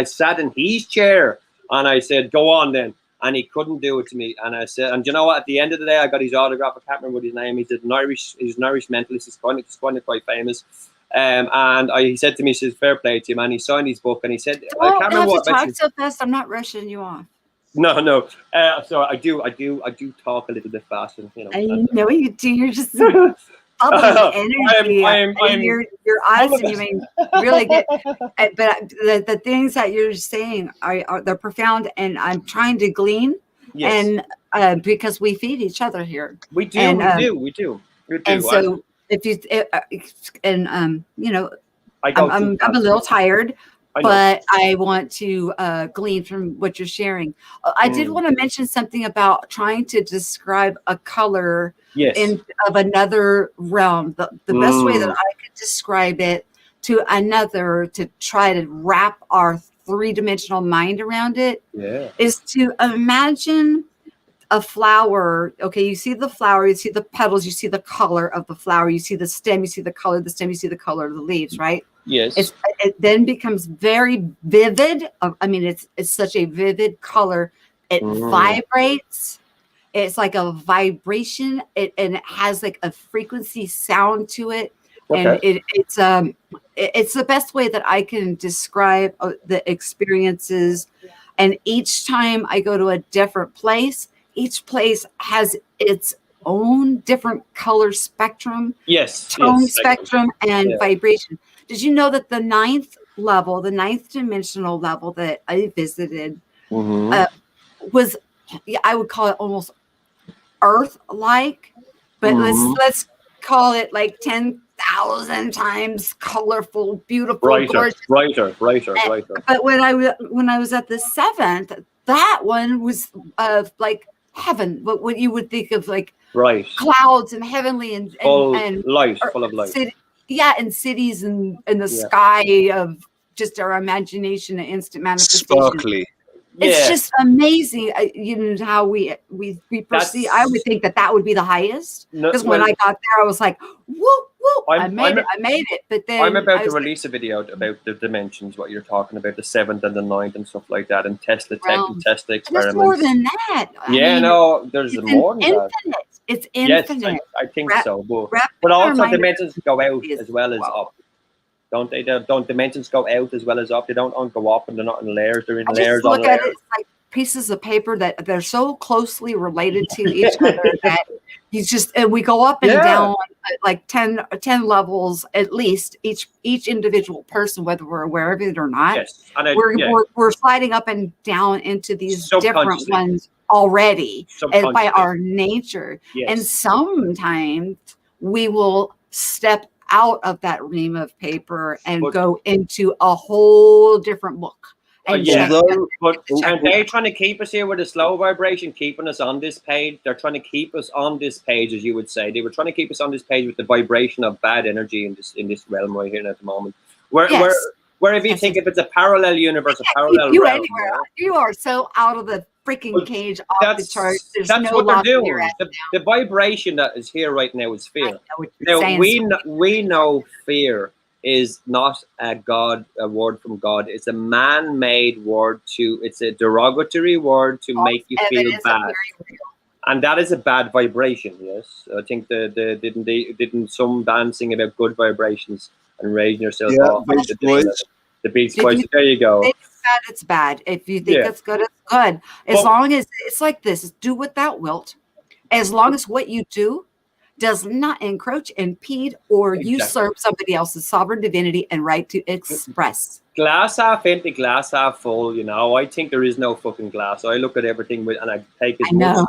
sat in his chair, and I said, "Go on then." and he couldn't do it to me. And I said, and you know what? At the end of the day, I got his autograph. I can't remember what his name. He's an Irish mentalist. He's kind of quite famous. He said to me, he says, "Fair play to him." And he signed his book, and he said, "I can't remember what." Talk so fast. I'm not rushing you off. No. So I do talk a little bit faster. I know you do. You're just bubbling energy. Your eyes and you mean really good. But the things that you're saying they're profound, and I'm trying to glean. Yes. And because we feed each other here. We do. We do. And so if you I'm a little tired. But I want to glean from what you're sharing. I did want to mention something about trying to describe a color of another realm. The best way that I could describe it to another, to try to wrap our three-dimensional mind around it, is to imagine a flower. Okay, you see the flower, you see the petals, you see the color of the flower, you see the stem, you see the color of the stem, you see the color of the leaves, right? Yes. It then becomes very vivid. I mean, it's such a vivid color. It vibrates. It's like a vibration. And it has like a frequency sound to it. Okay. And it's the best way that I can describe the experiences. And each time I go to a different place, each place has its own different color spectrum, tone spectrum, and vibration. Did you know that the ninth dimensional level that I visited was, I would call it almost Earth-like, but let's call it like 10,000 times colorful, beautiful, gorgeous. Brighter. But when I was at the seventh, that one was like heaven, what you would think of like clouds and heavenly and full of light. And cities and the sky of just our imagination and instant manifestation. Sparkly. It's just amazing, how we perceive. I would think that would be the highest, because when I got there, I was like, "Whoa, I made it!" But then I'm about to release a video about the dimensions, what you're talking about, the seventh and the ninth and stuff like that, and Tesla Tesla experiments. There's more than that. There's more than that. It's infinite. Yes, I think so. But also dimensions go out as well as up. Don't they? Don't dimensions go out as well as up? They don't go up, and they're not in layers. They're in layers on layers. Look at it like pieces of paper that they're so closely related to each other that we go up and down like 10 levels at least, each individual person, whether we're aware of it or not. Yes. We're sliding up and down into these different ones already by our nature. Yes. And sometimes we will step out of that ream of paper and go into a whole different book. And they're trying to keep us here with a slow vibration, keeping us on this page. They're trying to keep us on this page, as you would say. They were trying to keep us on this page with the vibration of bad energy in this realm right here at the moment. Where if you think if it's a parallel universe, a parallel realm, anywhere. You are so out of the freaking cage, off the chart. That's what they're doing. The vibration that is here right now is fear. Now we know fear is not a word from God. It's a man-made word it's a derogatory word to make you feel bad. And that is a bad vibration, yes. I think didn't some band sing about good vibrations and raising yourself off? The Beach Boys. There you go. It's bad. If you think it's good, it's good. As long as it's like this, do what thou wilt. As long as what you do does not encroach, impede, or usurp somebody else's sovereign divinity and right to express. Glass half empty, glass half full. I think there is no fucking glass. I look at everything and I take as much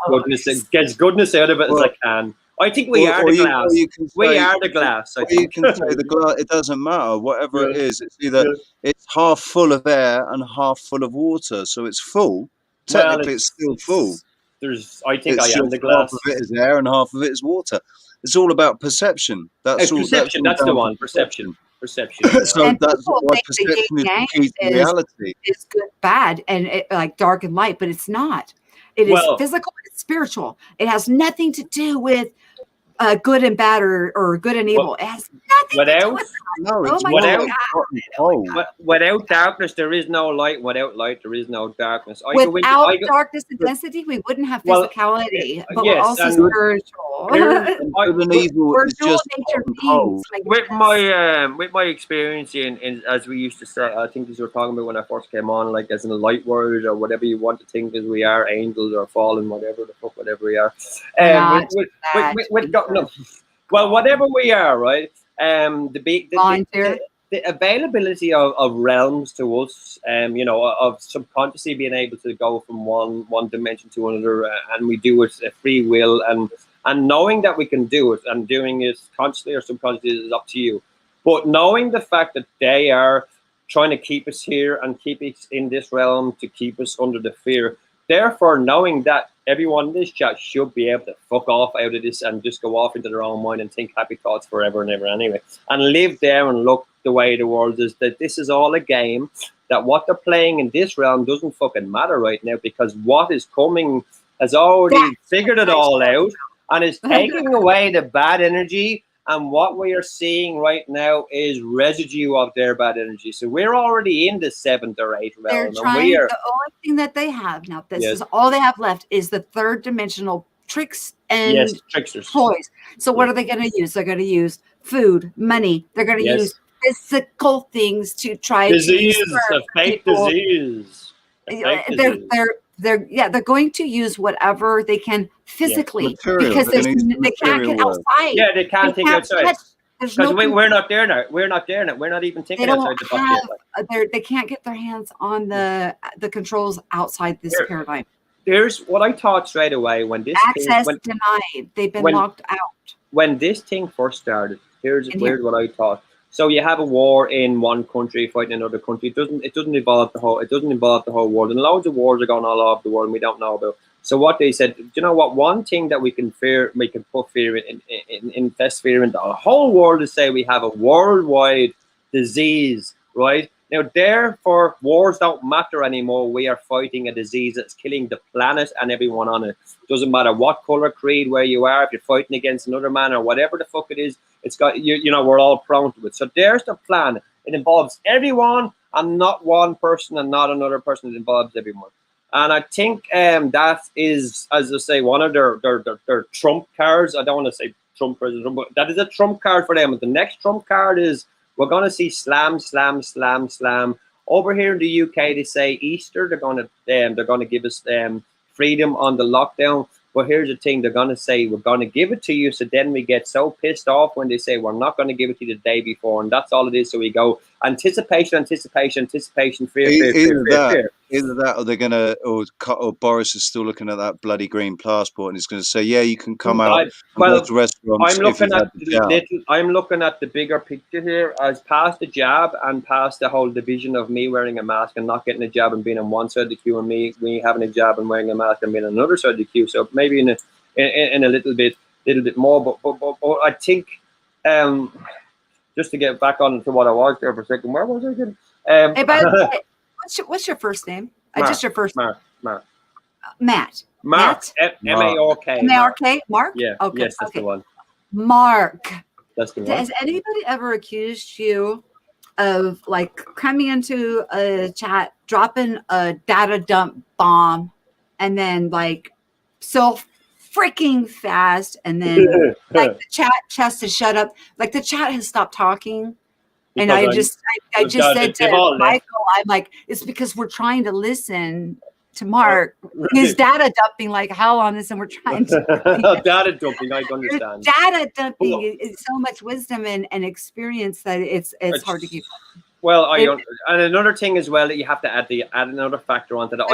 goodness out of it as I can. I think we are the glass. We are the glass. You can say the glass. It doesn't matter. Whatever it is, it's either it's half full of air and half full of water. So it's full. Technically, it's still full. I think I am the glass. Half of it is air and half of it is water. It's all about perception. That's all. Perception. That's the one. Perception. So that's why perception is the key to reality. It's good, bad, and like dark and light, but it's not. It is physical. It's spiritual. It has nothing to do with good and bad or good and evil. It has nothing to do with No, Oh it's my not. God. It's hot and cold. Without darkness, there is no light. Without light, there is no darkness. I go into, Without I go, darkness and density, we wouldn't have Well, physicality, but we're yes, also and spiritual. Good and evil We're is dual just hot nature and beings. cold. Like, with my experience in as we used to say, I think as we were talking about when I first came on, like as in the light world or whatever you want to think as we are, angels or fallen, whatever the fuck, whatever we are. not No, well, whatever we are, right? The availability of realms to us, of subconsciously being able to go from one dimension to another, and we do it free will, and knowing that we can do it, and doing it consciously or subconsciously is up to you. But knowing the fact that they are trying to keep us here and keep us in this realm to keep us under the fear. Therefore, knowing that everyone in this chat should be able to fuck off out of this and just go off into their own mind and think happy thoughts forever and ever anyway, and live there and look the way the world is, that this is all a game, that what they're playing in this realm doesn't fucking matter right now, because what is coming has already figured it all out and is taking away the bad energy. And what we are seeing right now is residue of their bad energy. So we're already in the 7th or 8th realm. They're trying. The only thing that they have now, this is all they have left, is the 3rd dimensional tricks and tricksters, toys. So what are they going to use? They're going to use food, money. They're going to use physical things to try disease, to a fake disease. They're going to use whatever they can physically, because they can't get outside. Yeah, they can't think outside. Because we're not there now. We're not there now. We're not even thinking outside the box. They can't get their hands on the controls outside this paradigm. Here's what I thought straight away when this access denied. They've been locked out. When this thing first started, here's what I thought. So you have a war in one country fighting another country. It doesn't involve the whole world, and loads of wars are going all over the world and we don't know about. So what they said, you know what? One thing that we can put fear in, infest fear in the whole world is say we have a worldwide disease, right? Now, therefore, wars don't matter anymore. We are fighting a disease that's killing the planet and everyone on it. Doesn't matter what color, creed, where you are. If you're fighting against another man or whatever the fuck it is, it's got we're all prone to it. So there's the plan. It involves everyone and not one person and not another person. It involves everyone. And I think that is, as I say, one of their trump cards. I don't want to say Trump president, but that is a trump card for them. And the next trump card is we're going to see slam, slam, slam, slam. Over here in the UK, they say Easter. They're going to give us freedom on the lockdown. But here's the thing: they're going to say we're going to give it to you. So then we get so pissed off when they say we're not going to give it to you the day before, and that's all it is. So we go anticipation, fear. Either that, or they're going to, or Boris is still looking at that bloody green passport, and he's going to say, "Yeah, you can come out and go to restaurants." I'm looking at the bigger picture here, as past the jab and past the whole division of me wearing a mask and not getting a jab and being on one side of the queue, and me having a jab and wearing a mask and being on another side of the queue. So maybe in a little bit more, but I think just to get back on to what I was there for a second. Where was I again? Hey, by the way, what's your first name? Just your first name. Matt. M-A-R-K. M-A-R-K? Mark? Yeah. Okay. Yes, that's the one. Mark. That's the one. Has anybody ever accused you of like coming into a chat, dropping a data dump bomb, and then like so freaking fast, and then like the chat has to shut up, like the chat has stopped talking? And I just said to Michael, I'm like, it's because we're trying to listen to Mark. He's data dumping like hell on this, and we're trying to data dumping. I understand. Data dumping is so much wisdom and experience that it's hard to keep up. Well, and another thing as well that you have to add another factor onto that.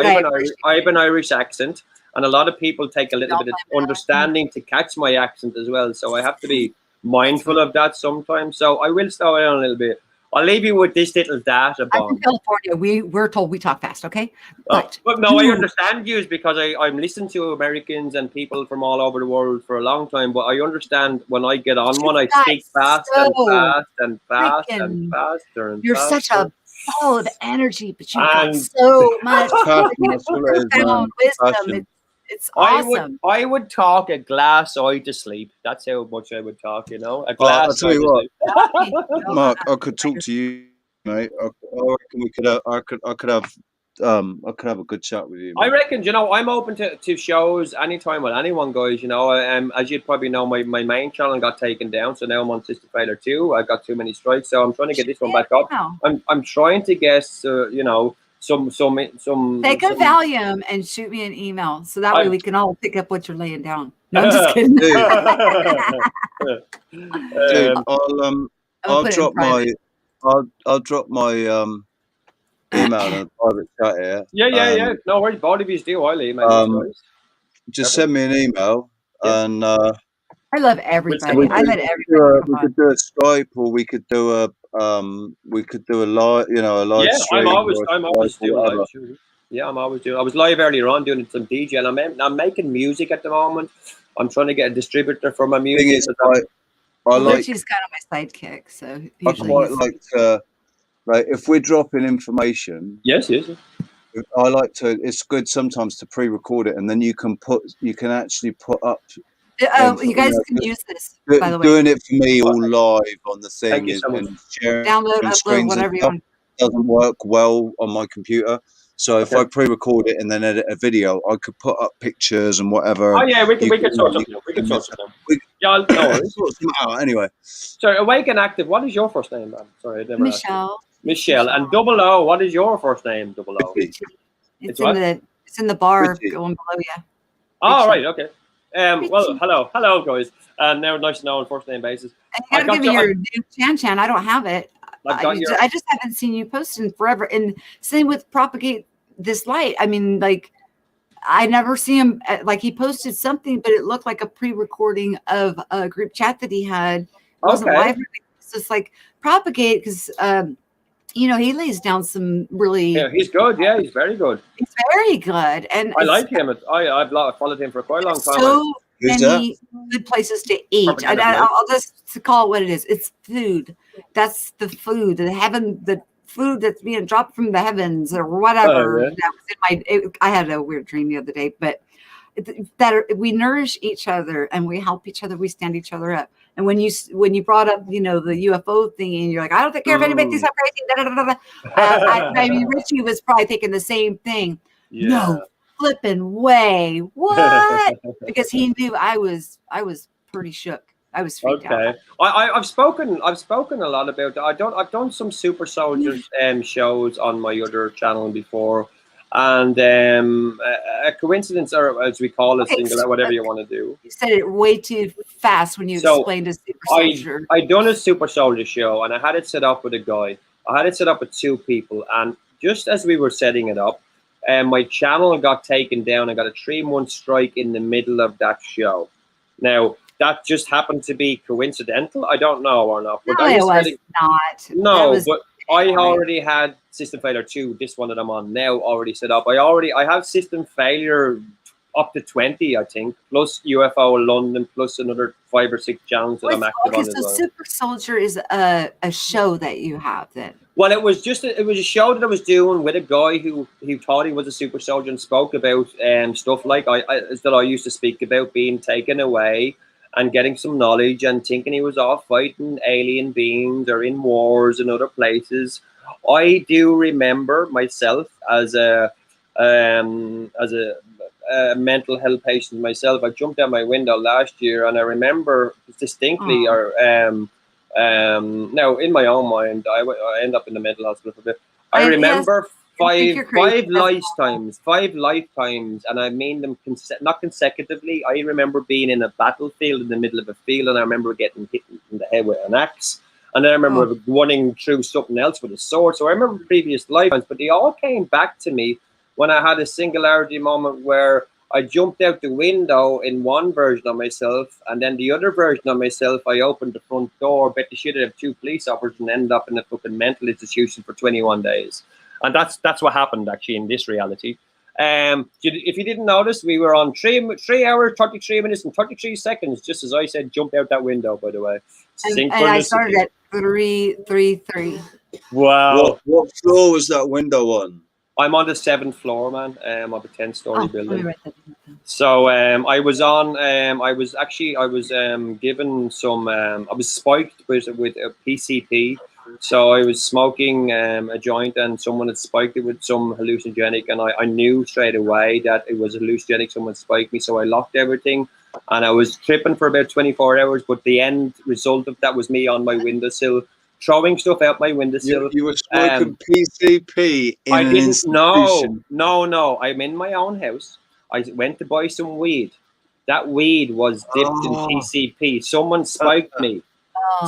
I have an Irish accent, and a lot of people take a little bit of understanding to catch my accent as well. So I have to be mindful of that sometimes. So I will slow down a little bit. I'll leave you with this little data bomb. I'm in California. We're told we talk fast, okay? But no, I understand you because I'm listening to Americans and people from all over the world for a long time. But I understand when I get on one, I speak fast and fast and fast and faster. You're such a ball of energy, but you've got so much profound wisdom. It's awesome. I would talk a glass eye to sleep. That's how much I would talk, you know. A I'll glass tell eye you to what, sleep. Mark, I could talk to you, mate. I reckon we could. I could have a good chat with you, I mate. reckon, you know, I'm open to shows anytime with anyone, guys. You know, as you'd probably know, my main channel got taken down, so now I'm on Sister Failure 2. I got too many strikes, so I'm trying to get this one back up. Wow. I'm trying to guess, you know, some. Take a Valium and shoot me an email, so that way we can all pick up what you're laying down. No, I'm just kidding. Dude, I'll drop my email in a private chat here. Yeah. No worries, both of you do. I'll email you guys. Just send me an email, and I love everybody. we I let could everybody. do a Skype, or we could do a live, you know, a live Yeah, stream. I'm always doing live streams. Yeah, I'm always doing. I was live earlier on doing some DJ, and I'm making music at the moment. I'm trying to get a distributor for my music. Thing is, I like. Richie's kind of my sidekick, so I quite like if we're dropping information. Yes. I like to. It's good sometimes to pre-record it, and then you can actually put up. You guys can use this, by the way. Doing it for me all live on the thing is and sharing download, upload, screens whatever you want. doesn't work well on my computer. So if I pre-record it and then edit a video, I could put up pictures and whatever. Oh yeah, we can sort something out. We can sort something out. Yeah, no worries. Sort something out anyway. So Awake and Active, what is your first name, man? Sorry, I never asked you. Michelle. And Double O, what is your first name, Double O? It's in the bar Richie. going below you. Oh, right, okay. Well, hello, guys. Now nice to know on first name basis. And you gotta give me your new Chan. I don't have it. I just haven't seen you post in forever. And same with Propagate This Light. I mean, like, I never see him. Like, he posted something, but it looked like a pre-recording of a group chat that he had. It wasn't live. It's just like Propagate, because you know, he lays down some really. Yeah, he's good. Yeah, he's very good. He's very good, and I like him. I've followed him for quite a long time. So many good places to eat. And I'll just call it what it is. It's food. That's the food. The food that's being dropped from the heavens or whatever. That was in I had a weird dream the other day, but that we nourish each other and we help each other. We stand each other up. And when you brought up, you know, the UFO thing, and you're like, I don't care if anybody thinks I'm crazy. I mean, Richie was probably thinking the same thing. Yeah. No flipping way. What? Because he knew I was pretty shook. I was freaked out. I've spoken a lot about that. I've done some Super Soldiers shows on my other channel before, and a coincidence, or as we call it, singular, whatever you want to do. You said it way too fast when you explained a Super Soldier. I done a Super Soldier show, and I had it set up with a guy. I had it set up with two people, and just as we were setting it up, my channel got taken down. I got a 3-month strike in the middle of that show. Now, that just happened to be coincidental. I don't know or not. But no, it was not. No, but I already had System Failure 2, this one that I'm on now, already set up. I have System Failure up to 20, I think, plus UFO London, plus another 5 or 6 channels that I'm active on as well. Super Soldier is a show that you have then. Well, it was a show that I was doing with a guy who thought he was a super soldier and spoke about stuff like that I used to speak about, being taken away and getting some knowledge and thinking he was off fighting alien beings or in wars in other places. I do remember myself as a mental health patient myself. I jumped out my window last year, and I remember distinctly, now in my own mind, I end up in the mental hospital for a bit. I remember five lifetimes, and I mean them not consecutively. I remember being in a battlefield in the middle of a field, and I remember getting hit in the head with an axe, and then I remember running through something else with a sword. So I remember previous lifetimes, but they all came back to me when I had a singularity moment where I jumped out the window in one version of myself, and then the other version of myself, I opened the front door, bet the shit out of 2 police officers, and ended up in a fucking mental institution for 21 days. And that's what happened actually in this reality. If you didn't notice, we were on 3 hours, 33 minutes, and 33 seconds, just as I said, jump out that window, by the way. And I started at 333. Wow. What floor was that window on? I'm on the 7th floor, man, of a 10-story building. Write that down. So I was on. I was given some. I was spiked with a PCP. So I was smoking a joint, and someone had spiked it with some hallucinogenic, and I knew straight away that it was hallucinogenic. Someone spiked me, so I locked everything, and I was tripping for about 24 hours. But the end result of that was me on my windowsill, throwing stuff out my windowsill. You were smoking PCP in I an didn't. institution. No. I'm in my own house. I went to buy some weed. That weed was dipped in PCP. Someone spiked me.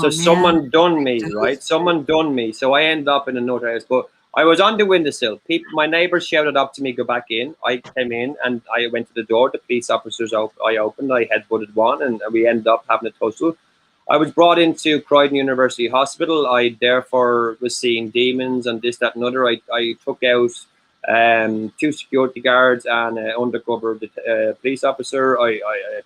So someone done me, right? Someone done me. So I ended up in another house. But I was on the windowsill. My neighbors shouted up to me, go back in. I came in and I went to the door. The police officers, I opened. I headbutted one and we ended up having a tussle. I was brought into Croydon University Hospital. I therefore was seeing demons and this, that, and other. I took out 2 security guards and an undercover police officer. I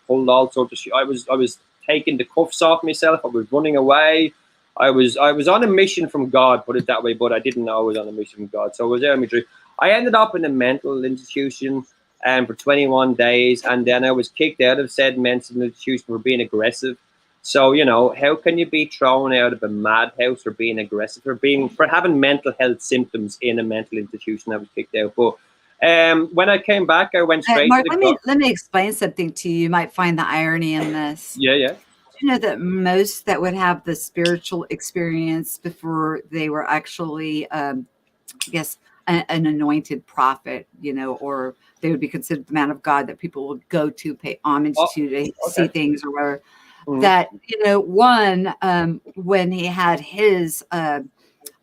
pulled all sorts of shit. I was taking the cuffs off myself. I was running away. I was on a mission from God, put it that way, but I didn't know I was on a mission from God. So I was there in my dream. I ended up in a mental institution for 21 days, and then I was kicked out of said mental institution for being aggressive. So, you know, how can you be thrown out of a madhouse for being aggressive, for having mental health symptoms in a mental institution? I was kicked out. But when I came back, I went straight Mark, to the let me explain something to you. You might find the irony in this. Yeah. You know that most that would have the spiritual experience before they were actually, I guess, an anointed prophet, you know, or they would be considered the man of God that people would go to pay homage to see things or whatever. That, you know, one, when he had his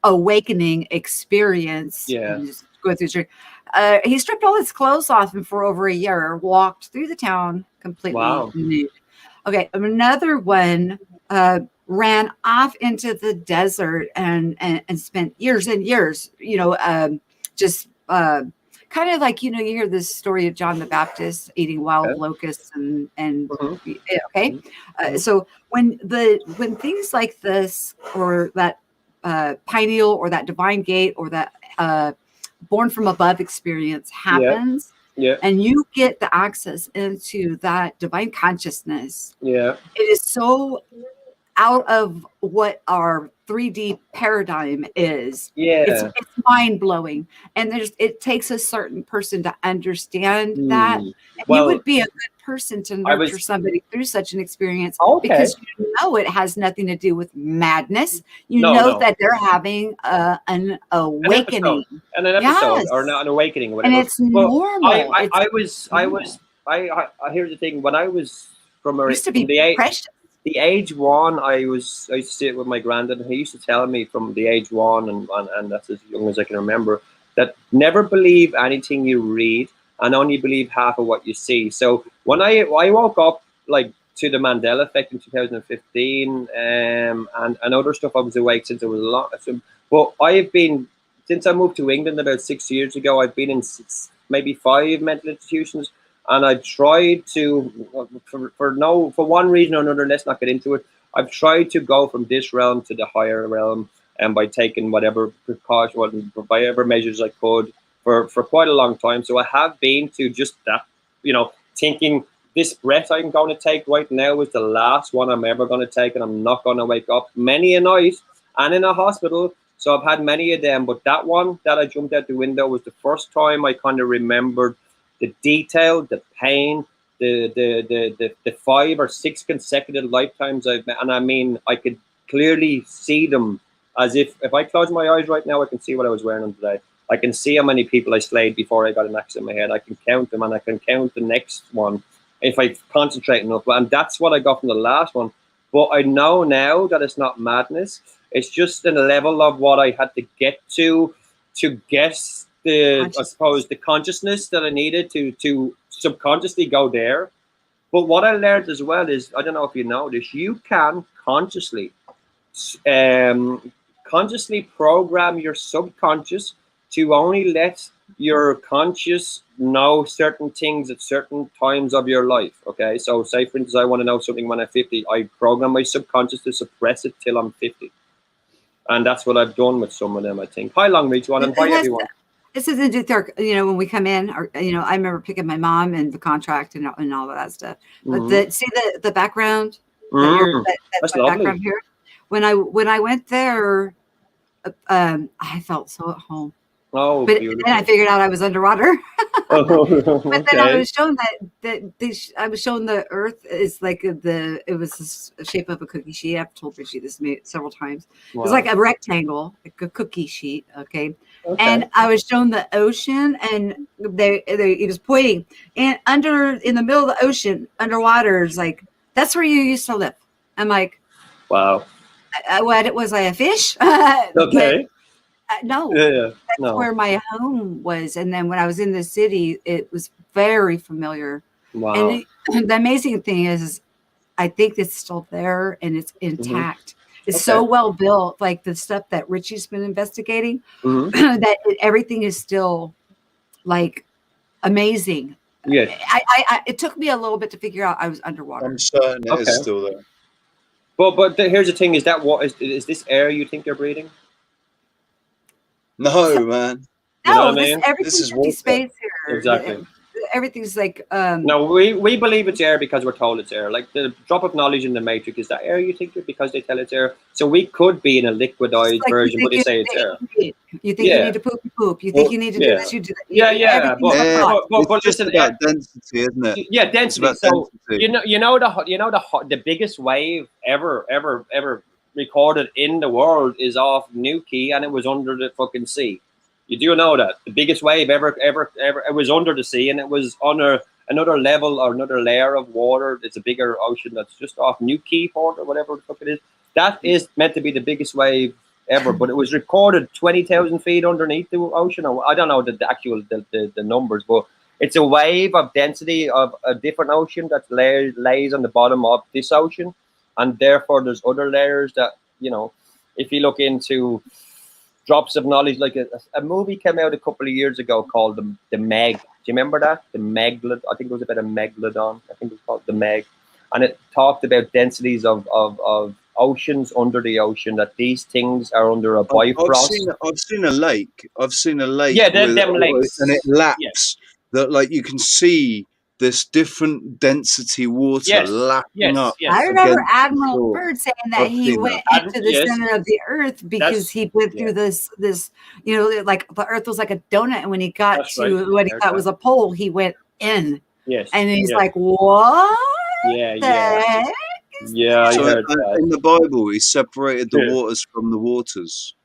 awakening experience, just going through, he stripped all his clothes off and for over a year walked through the town completely nude. Okay, another one ran off into the desert and spent years and years, you know, just kind of like, you know, you hear this story of John the Baptist eating wild locusts and so when things like this or that pineal or that divine gate or that born from above experience happens, and you get the access into that divine consciousness, it is so out of what our 3D paradigm is. It's mind-blowing, and it takes a certain person to understand that. And you would be a good person to nurture somebody through such an experience because you know it has nothing to do with madness. You know that they're having an awakening, an episode or not an awakening, or whatever. And it's normal. Here's the thing: when I was from precious. The age 1, I used to sit with my granddad, and he used to tell me from the age 1, and that's as young as I can remember, that never believe anything you read and only believe half of what you see. So when I woke up like to the Mandela effect in 2015, and other stuff, I was awake since I was a lot. But I've been, since I moved to England about 6 years ago, I've been in maybe 5 mental institutions. And I tried to, for one reason or another, let's not get into it. I've tried to go from this realm to the higher realm, and by taking whatever precaution, whatever measures I could for quite a long time. So I have been to just that, you know, thinking this breath I'm going to take right now is the last one I'm ever going to take, and I'm not going to wake up many a night and in a hospital. So I've had many of them, but that one that I jumped out the window was the first time I kind of remembered the detail, the pain, the 5 or 6 consecutive lifetimes I've met. And I mean, I could clearly see them as if I close my eyes right now, I can see what I was wearing on today. I can see how many people I slayed before I got an axe in my head. I can count them, and I can count the next one if I concentrate enough. And that's what I got from the last one. But I know now that it's not madness. It's just a level of what I had to get to guess I suppose the consciousness that I needed to subconsciously go there. But what I learned as well is, I don't know if you know this, you can consciously program your subconscious to only let your conscious know certain things at certain times of your life. Okay, so say for instance, I want to know something when I'm 50. I program my subconscious to suppress it till I'm 50. And that's what I've done with some of them, I think. Hi, Long Reach One, and hi, everyone. This is into when we come in, or I remember picking my mom and the contract and all of that stuff. But see the background, that's my lovely. background here. When I went there, I felt so at home. Oh, but beautiful. then I figured out I was underwater. But then I was shown I was shown the Earth is like it was the shape of a cookie sheet. I've told Richie this several times. Wow. It was like a rectangle, like a cookie sheet. Okay. And I was shown the ocean, and he was pointing, and in the middle of the ocean, underwater, is like, that's where you used to live. I'm like, wow. What was I, a fish? Okay. No, that's where my home was. And then when I was in the city, it was very familiar. Wow. And the amazing thing is I think it's still there and it's intact. It's so well built, like the stuff that Richie's been investigating, that everything is still like amazing. Yes. It took me a little bit to figure out I was underwater. I'm certain it is still there. But here's the thing: is is this air you think you're breathing? No, man. No, this is empty space here. Exactly. Everything's like no, we believe it's air because we're told it's air. Like the drop of knowledge in the Matrix, is that air you think because they tell it's air? So we could be in a liquidized version, but they say it's air. You think you need to poop. You think you need to do this, you do that. But just about density, isn't it? Yeah, density. So density. you know the biggest wave ever recorded in the world is off Nuki, and it was under the fucking sea. You do know that the biggest wave ever it was under the sea, and it was under another level or another layer of water. It's a bigger ocean that's just off Nuki Port or whatever the fuck it is. That is meant to be the biggest wave ever, but it was recorded 20,000 feet underneath the ocean. I don't know the actual the numbers, but it's a wave of density of a different ocean that lays on the bottom of this ocean, and therefore there's other layers that if you look into drops of knowledge, like a movie came out a couple of years ago called the Meg. Do you remember that? The Megalod. I think it was about a megalodon. I think it was called the Meg, and it talked about densities of oceans under the ocean. That these things are under a bifrost. I've seen a lake. Yeah, them lakes, and it laps. That like you can see this different density water lapping up. Yes. I remember Admiral Byrd saying that he went into the center of the Earth because he went through this, like the Earth was like a donut, and when he got to what he thought was a pole, he went in. Yes. And he's like, what? Yeah. Yeah. So in the Bible, he separated the waters from the waters.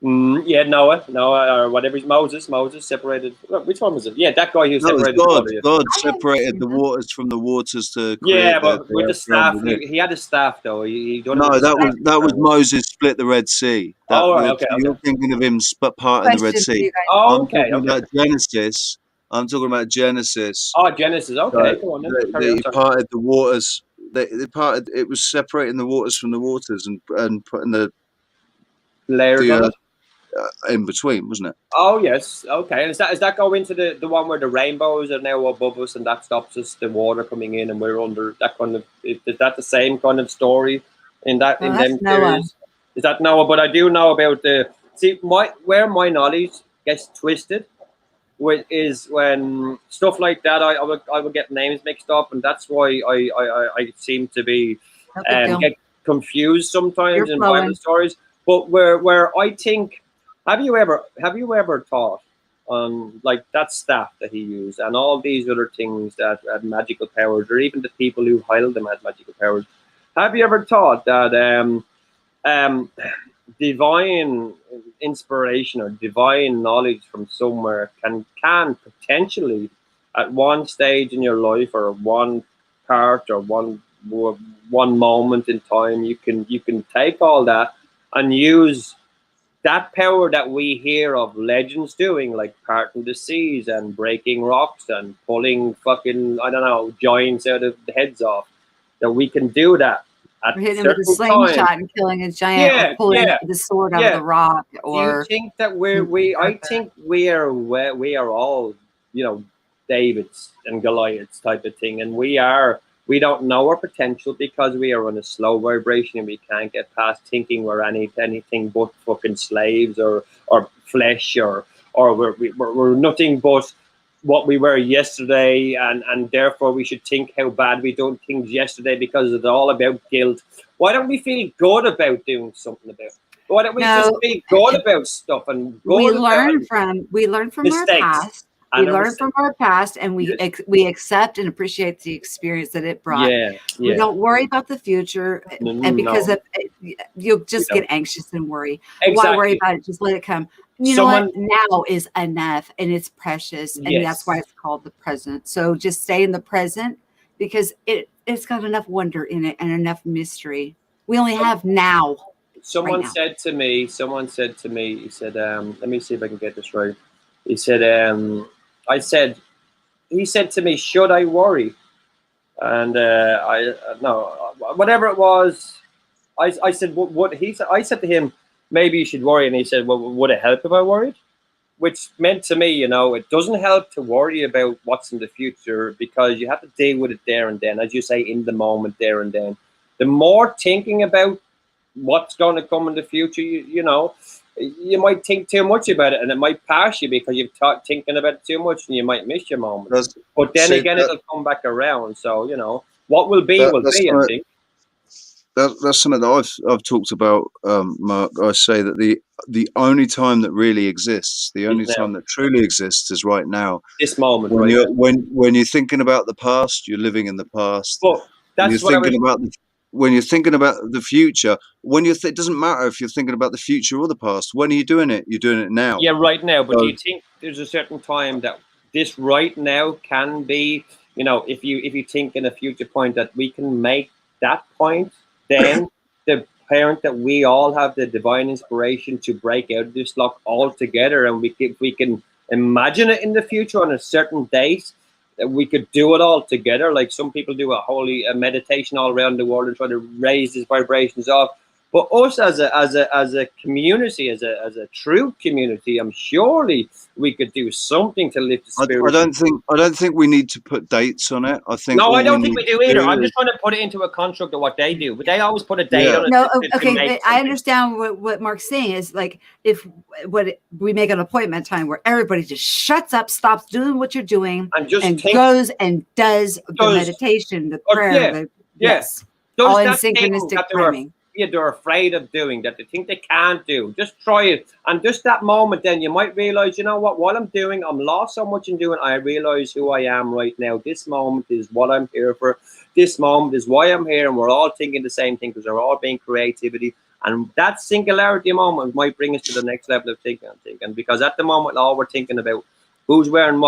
Noah, or whatever. Moses separated. Which one was it? Yeah, that guy who separated. God separated the waters from the waters to create. Yeah, but with the staff, he had a staff though. That was Moses split the Red Sea. Okay. You're thinking of him part of the Red Sea. I'm talking about Genesis. I'm talking about Genesis. Oh, Genesis. Okay, go on then. He parted the waters. It was separating the waters from the waters and putting the layers in between, wasn't it? Oh yes, okay. And does that go into the one where the rainbows are now above us and that stops us the water coming in and we're under that kind of? Is that the same kind of story in that in them theories? Is that Noah? But I do know about where my knowledge gets twisted is when stuff like that I would get names mixed up, and that's why I seem to be get confused sometimes in Bible stories. But where I think. Have you ever thought on like that staff that he used and all these other things that had magical powers, or even the people who held them had magical powers? Have you ever thought that divine inspiration or divine knowledge from somewhere can potentially at one stage in your life or one part or one moment in time you can take all that and use that power that we hear of legends doing, like parting the seas and breaking rocks and pulling fucking, I don't know, giants out of the heads off, that we can do that at hitting him with a slingshot and killing a giant, or pulling the sword out of the rock. Or do you think that I think we are all, Davids and Goliaths type of thing, and we don't know our potential because we are on a slow vibration and we can't get past thinking we're anything but fucking slaves or flesh or or we're nothing but what we were yesterday, and therefore we should think how bad we done things yesterday because it's all about guilt. Why don't we feel good about doing something about it? Why don't we just feel good about stuff and we learn from our past. We learn from our past, and we accept and appreciate the experience that it brought. We don't worry about the future, and because of you'll just get anxious and worry. Why worry about it? Just let it come. You know what? Now is enough, and it's precious, and that's why it's called the present. So just stay in the present, because it's got enough wonder in it and enough mystery. We only have now. Someone said to me, he said, let me see if I can get this right. He said, he said to me, should I worry? And whatever it was, I said, what he said, I said to him, maybe you should worry. And he said, well, would it help if I worried? Which meant to me, it doesn't help to worry about what's in the future, because you have to deal with it there and then, as you say, in the moment, there and then. The more thinking about what's going to come in the future, you might think too much about it, and it might pass you because you've thinking about it too much, and you might miss your moment. But then again, it'll come back around. So what will be will be. I think that's something that I've talked about, Mark. I say that the only time that really exists, the only time that truly exists, is right now. This moment, when you're thinking about the past, you're living in the past. Well, that's when you're thinking about the future, it doesn't matter if you're thinking about the future or the past. When are you doing it? You're doing it now. Yeah, right now. But do you think there's a certain time that this right now can be, if you think in a future point that we can make that point, then the parent that we all have the divine inspiration to break out of this lock altogether, and we can imagine it in the future on a certain date, that we could do it all together. Like some people do a meditation all around the world and try to raise these vibrations up. But us as a community, as a true community, surely we could do something to lift the spirit. I don't think we need to put dates on it. I think I don't think we do either. I'm just trying to put it into a construct of what they do, but they always put a date on it. No, okay, I understand what Mark's saying is, like, if we make an appointment time where everybody just shuts up, stops doing what you're doing, and goes and does the meditation, the prayer, all in synchronistic timing. They're afraid of doing, that they think they can't do. Just try it, and just that moment, then you might realize, what? While I'm doing, I'm lost so much in doing. I realize who I am right now. This moment is what I'm here for. This moment is why I'm here, and we're all thinking the same thing because we're all being creativity. And that singularity moment might bring us to the next level of thinking. Because at the moment, all we're thinking about who's wearing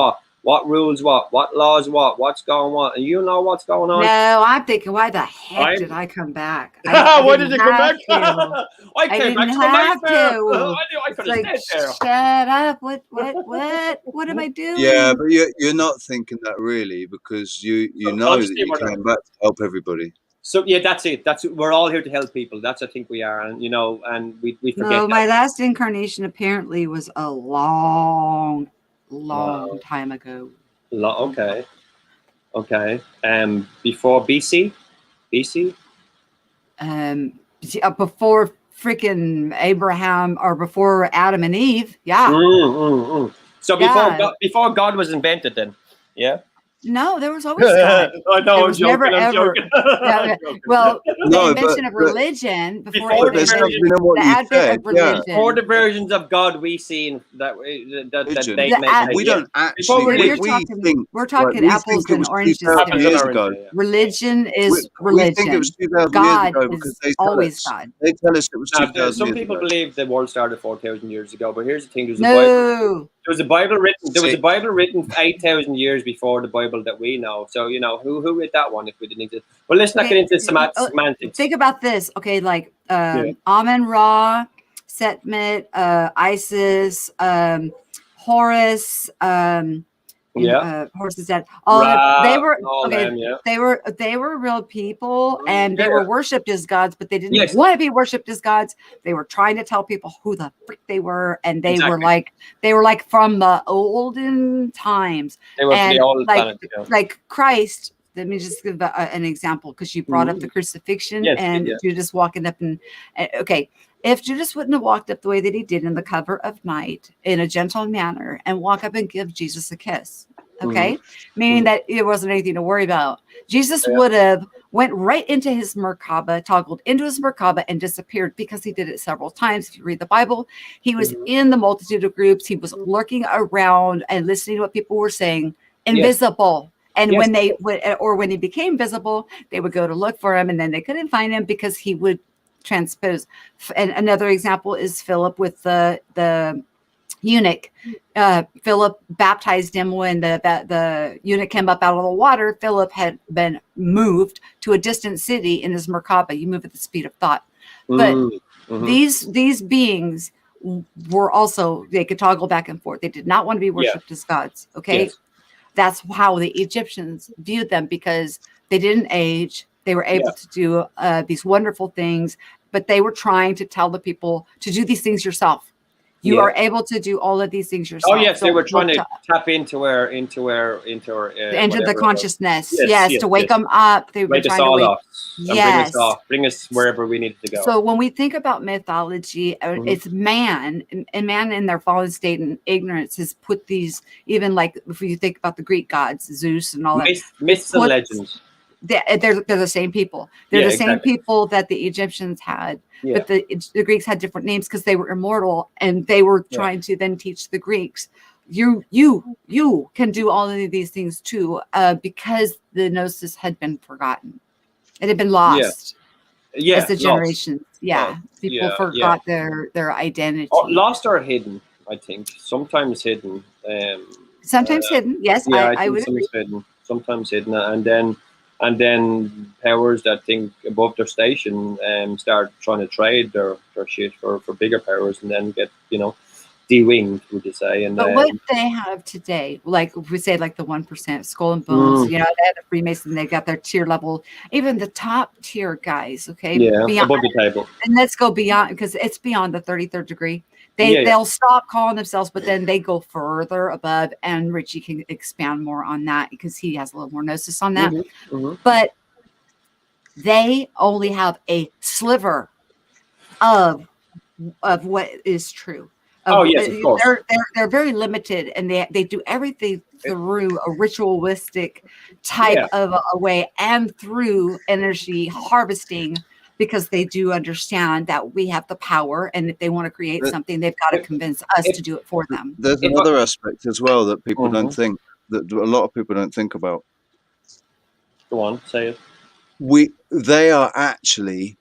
what rules, what laws, what's going on, and you know what's going on. No, I'm thinking, why the heck did I come back? Why did you come back? I came back to have to. I could have stayed there. Shut up! What am I doing? Yeah, but you're not thinking that really, because you know that you came back to help everybody. So that's it. We're all here to help people. That's I think we are, and and we forget. No, my last incarnation apparently was a long time ago. Okay. Before BC. Before freaking Abraham, or before Adam and Eve. Yeah. So before God was invented, then. Yeah. No, there was always God. No, I'm joking. Never ever. Well, no, the invention of religion before the advent of religion. Before the versions of God we see that they make. We don't actually. We're talking apples and oranges. Years ago. Religion is religion. We think it was 2,000 God years ago because is always God. They tell us it was 2,000 years ago. Some people believe the world started 4,000 years ago, but here's the thing: No. There was a Bible written 8,000 years before the Bible that we know. So who read that one if we didn't exist? Well, let's not get into semantics. Think about this, okay? Like Amen Ra, Setmet, Isis, Horus, Horus is dead. They were real people, and they were worshipped as gods, but they didn't want to be worshipped as gods. They were trying to tell people who the frick they were, and they were like from the olden times. They were from the old planet, like Christ. Let me just give an example, because you brought up the crucifixion and Judas walking up and okay. If Judas wouldn't have walked up the way that he did in the cover of night in a gentle manner and walk up and give Jesus a kiss, okay, meaning that it wasn't anything to worry about, Jesus would have went right into his Merkaba, toggled into his Merkaba and disappeared, because he did it several times. If you read the Bible, he was in the multitude of groups. He was lurking around and listening to what people were saying, invisible. And when they would, or when he became visible, they would go to look for him, and then they couldn't find him because he would transpose. And another example is Philip with the eunuch. Philip baptized him when the eunuch came up out of the water. Philip had been moved to a distant city in his Merkaba. You move at the speed of thought. But these beings were also, they could toggle back and forth. They did not want to be worshipped as gods. Okay. Yes. That's how the Egyptians viewed them, because they didn't age. They were able to do these wonderful things, but they were trying to tell the people to do these things yourself. You are able to do all of these things yourself. Oh yes, they were trying to tap into the consciousness. Yes, to wake them up. They were trying to bring us wherever we needed to go. So when we think about mythology, it's man, and man in their fallen state and ignorance has put these, even like if you think about the Greek gods, Zeus and all that, myths and legends. They're the same people. They're the same people that the Egyptians had. Yeah. But the Greeks had different names because they were immortal, and they were trying to then teach the Greeks, you can do all of these things too, because the gnosis had been forgotten. It had been lost as the generations. People forgot their identity. Lost or hidden, I think. Sometimes hidden. Sometimes hidden, yes. I would agree. Sometimes hidden, and then powers that think above their station start trying to trade their shit for bigger powers, and then get, de-winged, would you say? And but what they have today, like if we say like the 1%, Skull and Bones, they had a Freemason, they got their tier level, even the top tier guys, beyond, above the table. And let's go beyond, because it's beyond the 33rd degree. They'll stop calling themselves, but then they go further above, and Richie can expand more on that because he has a little more gnosis on that. But they only have a sliver of what is true. Of course. They're very limited, and they do everything through a ritualistic type of a way, and through energy harvesting, because they do understand that we have the power, and if they want to create something, they've got to convince us to do it for them. There's another aspect as well that people don't think, that a lot of people don't think about. Go on, say it. They are actually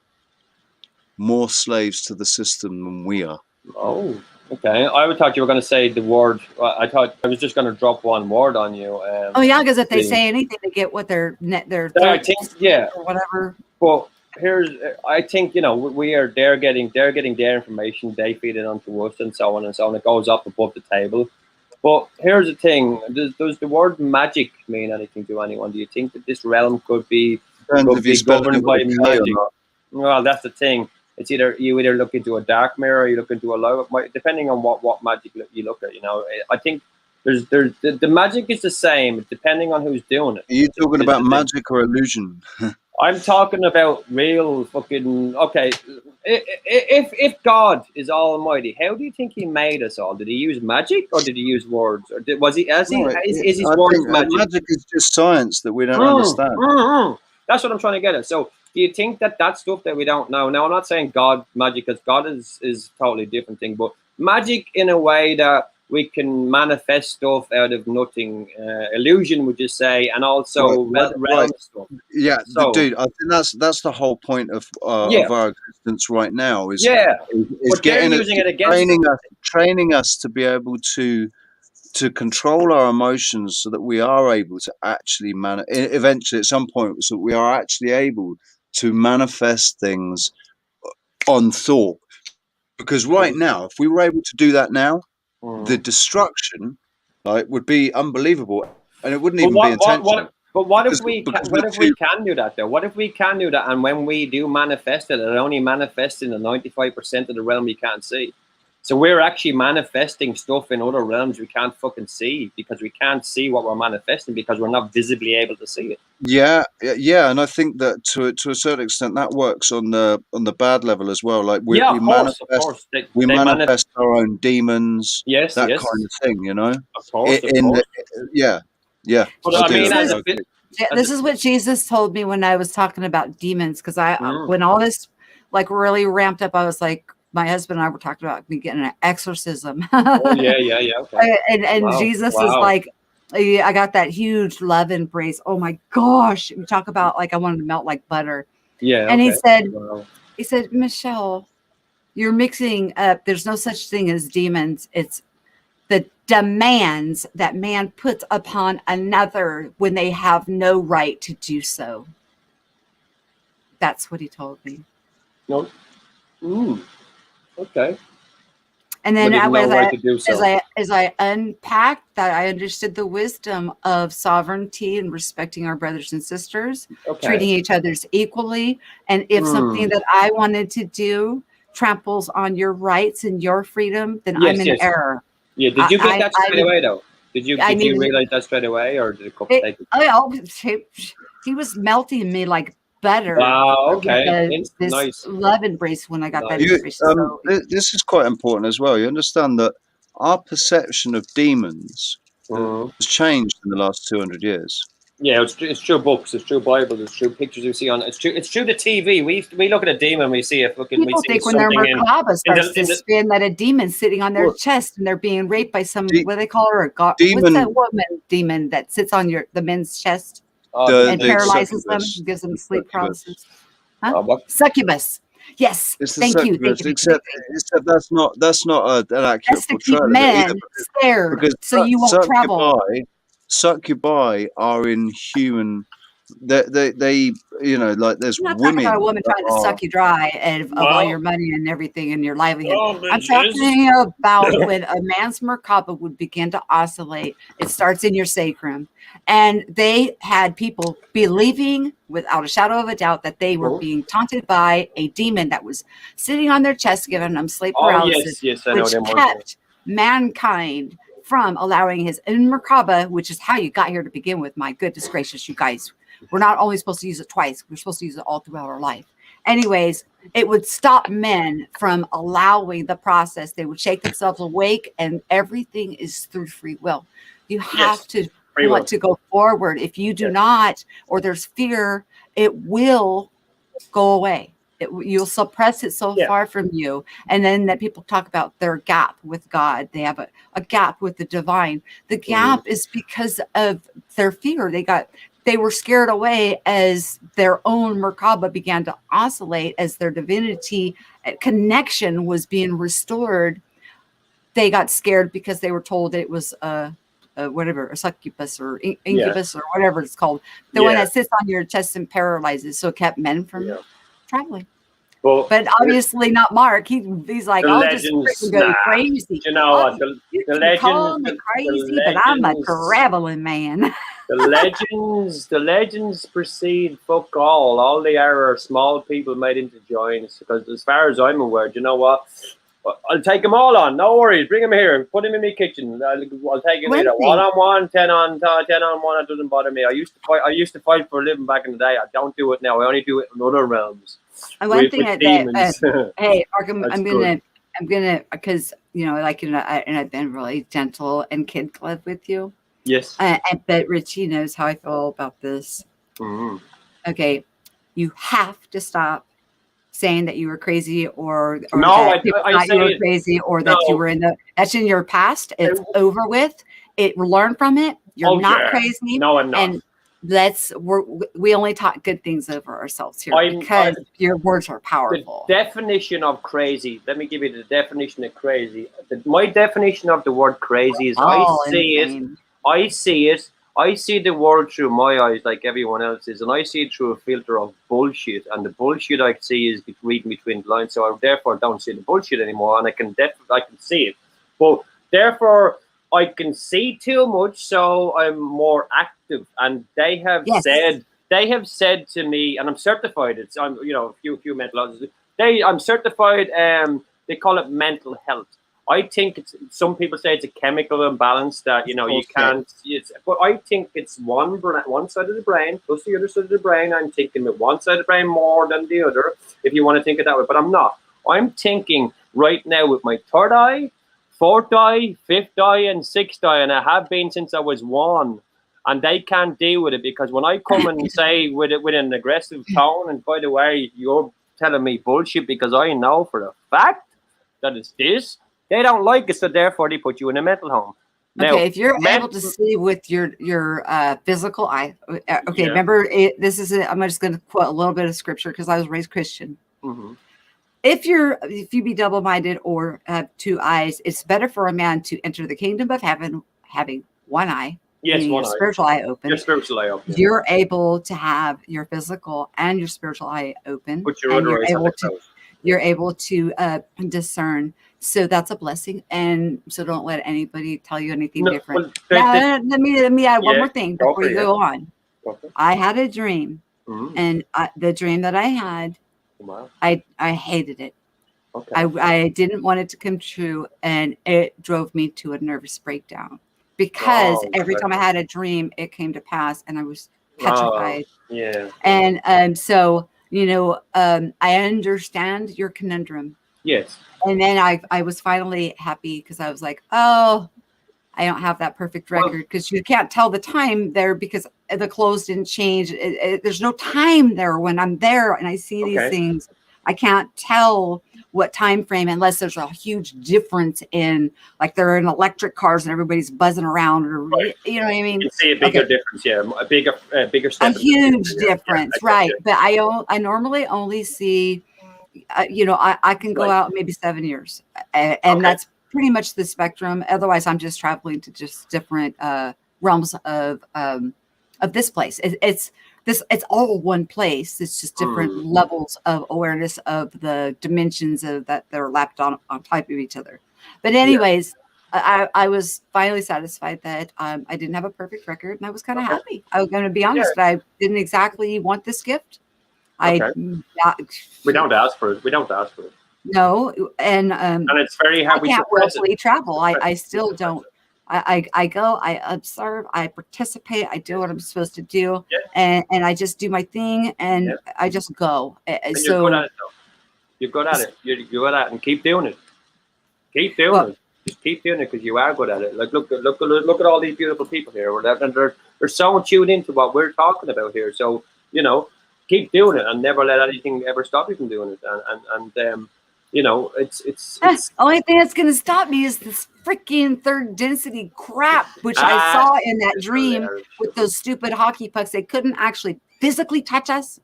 more slaves to the system than we are. Oh, okay. I thought you were going to say the word. I thought I was just going to drop one word on you. Because if they say anything to get what their I think, or whatever. Well, I think they're getting their information, they feed it onto us, and so on and so on. It goes up above the table. But here's the thing: does the word magic mean anything to anyone? Do you think that this realm could be governed by magic? Well, that's the thing. It's you either look into a dark mirror, or you look into a light, depending on what magic you look at. I think the magic is the same, depending on who's doing it. Are you talking about magic or illusion? I'm talking about real fucking. Okay, if God is Almighty, how do you think He made us all? Did He use magic, or did He use words, or is His words magic? Magic is just science that we don't understand. That's what I'm trying to get at. So, do you think that stuff that we don't know? Now, I'm not saying God magic, because God is totally different thing, but magic in a way that we can manifest stuff out of nothing, illusion, would you say, and also realm stuff. Yeah, so, dude, I think that's the whole point of our existence right now. Is getting using it against training us to be able to control our emotions, so that we are able to actually eventually at some point, so we are actually able to manifest things on thought. Because right now, if we were able to do that now, the destruction would be unbelievable, and it wouldn't even be intentional. But what if we can do that though? What if we can do that, and when we do manifest it, it only manifests in the 95% of the realm you can't see? So we're actually manifesting stuff in other realms we can't fucking see, because we can't see what we're manifesting because we're not visibly able to see it. Yeah, and I think that to a certain extent that works on the bad level as well. Like we Of manifest course. we manifest our own demons, Yes, that yes. kind of thing, you know. Of course. Yeah. But I mean, as a bit, this is what Jesus told me when I was talking about demons, because when all this like really ramped up, I was like, my husband and I were talking about me getting an exorcism. Okay. And Jesus is like, I got that huge love embrace. Oh my gosh. We talk about like I wanted to melt like butter. Yeah. And he said, Michelle, you're mixing up. There's no such thing as demons. It's the demands that man puts upon another when they have no right to do so. That's what he told me. No. Okay. And then as I unpacked that, I understood the wisdom of sovereignty and respecting our brothers and sisters, treating each other's equally. And if something that I wanted to do tramples on your rights and your freedom, then I'm in error. Yeah. Did you get that straight away though? Did you realize that straight away, or did it take he was melting me like butter. Wow, okay. This Nice. love embrace when I got that information. This is quite important as well. You understand that our perception of demons has changed in the last 200 years. Yeah, it's true books, it's true Bibles, it's true pictures we see on. It's true the TV. We look at a demon, we see a fucking. People think when their merkaba starts to spin that a demon's sitting on their chest and they're being raped by some what do they call her? What's that woman demon that sits on the men's chest and paralyzes them, and gives them sleep paralysis? Succubus. Yes, thank you. Except that's not an accurate portrayal. That's to keep men scared, so you won't travel. Succubi are inhuman. They you know, like there's I'm not women. talking about a woman trying to suck you dry of all your money and everything and your livelihood. I'm talking about when a man's merkaba would begin to oscillate. It starts in your sacrum, and they had people believing without a shadow of a doubt that they were being taunted by a demon that was sitting on their chest, giving them sleep paralysis, yes, I know which them kept mankind from allowing his merkaba, which is how you got here to begin with. My goodness gracious, you guys. We're not only supposed to use it twice. We're supposed to use it all throughout our life. Anyways, it would stop men from allowing the process. They would shake themselves awake, and everything is through free will. You have to want to go forward. If you do not, or there's fear, it will go away. You'll suppress it so far from you. And then that people talk about their gap with God. They have a gap with the divine. The gap is because of their fear. They were scared away as their own merkaba began to oscillate, as their divinity connection was being restored. They got scared because they were told that it was a succubus or incubus or whatever it's called. The one that sits on your chest and paralyzes. So it kept men from traveling. Well, but obviously not Mark. He's like, I'll just freaking go crazy. You know what? You can call me crazy, but I'm a traveling man. The legends precede fuck all. All they are small people made into giants. Because as far as I'm aware, you know what? I'll take them all on. No worries. Bring them here. Put them in my kitchen. I'll take it later. 1-on-1, 10 on 1. It doesn't bother me. I used to fight for a living back in the day. I don't do it now. I only do it in other realms. One thing that hey, Mark, I'm gonna because like and I've been really gentle and kid club with you. Yes. But Richie knows how I feel about this. Mm-hmm. Okay, you have to stop saying that you were crazy or no, that people thought you were crazy or that you were that's in your past. It's over with. Learn from it. You're not crazy. No, I'm not. And we only talk good things over ourselves here because your words are powerful. The definition of crazy. Let me give you the definition of crazy. My definition of the word crazy is I see the world through my eyes like everyone else's, and I see it through a filter of bullshit. And the bullshit I see is reading between the lines, so I therefore don't see the bullshit anymore, and I can see it. But therefore, I can see too much, so I'm more active. And they have said to me, and I'm certified. I'm a few mental health. I'm certified. They call it mental health. I think some people say it's a chemical imbalance that, you know, you can't, but I think it's one side of the brain plus the other side of the brain. I'm thinking that one side of the brain more than the other, if you want to think it that way, but I'm not. I'm thinking right now with my third eye, fourth eye, fifth eye, and sixth eye, and I have been since I was 1. And they can't deal with it because when I come and say with an aggressive tone, and by the way, you're telling me bullshit because I know for a fact that it's this, they don't like it, so therefore they put you in a mental home. Now, okay, if you're able to see with your physical eye, okay. Remember, I'm just going to quote a little bit of scripture because I was raised Christian. Mm-hmm. If you be double-minded or have 2 eyes, it's better for a man to enter the kingdom of heaven having one eye. Yes, one eye. Spiritual eye open. Your spiritual eye open. You're able to have your physical and your spiritual eye open. Put your other eyes on the close. You're able to discern. So that's a blessing. And so don't let anybody tell you anything different. Let me add one more thing before you go on. Okay. I had a dream, and the dream that I had, wow. I hated it. Okay. I didn't want it to come true, and it drove me to a nervous breakdown because every time I had a dream, it came to pass, and I was petrified. Yeah. And so, you know, I understand your conundrum. Yes. And then I was finally happy because I was like, oh, I don't have that perfect record because you can't tell the time there because the clothes didn't change. There's no time there when I'm there and I see these things. I can't tell what time frame unless there's a huge difference in, like, they're in electric cars and everybody's buzzing around, or you know what I mean. You can see a bigger difference, a bigger step. A huge difference, right? But I normally only see, you know, I can go out maybe 7 years, and that's pretty much the spectrum. Otherwise, I'm just traveling to just different realms of this place. It's all one place. It's just different levels of awareness of the dimensions of that they're lapped on top of each other. But anyways, I was finally satisfied that I didn't have a perfect record, and I was kind of happy. I was going to be honest, but I didn't exactly want this gift. We don't ask for it. We don't ask for it. No, and it's very hard. I can't willfully travel. I still don't. I go, I observe, I participate, I do what I'm supposed to do, and I just do my thing, and I just go. And so you're good at it, though. You're good at it. You're good at it, and keep doing it. Keep doing it. Just keep doing it because you are good at it. Like look at all these beautiful people here, and they're so tuned into what we're talking about here. So you know, keep doing it, and never let anything ever stop you from doing it. And you know, it's only thing that's going to stop me is this freaking third density crap, which I saw in that dream with those stupid hockey pucks. They couldn't actually physically touch us,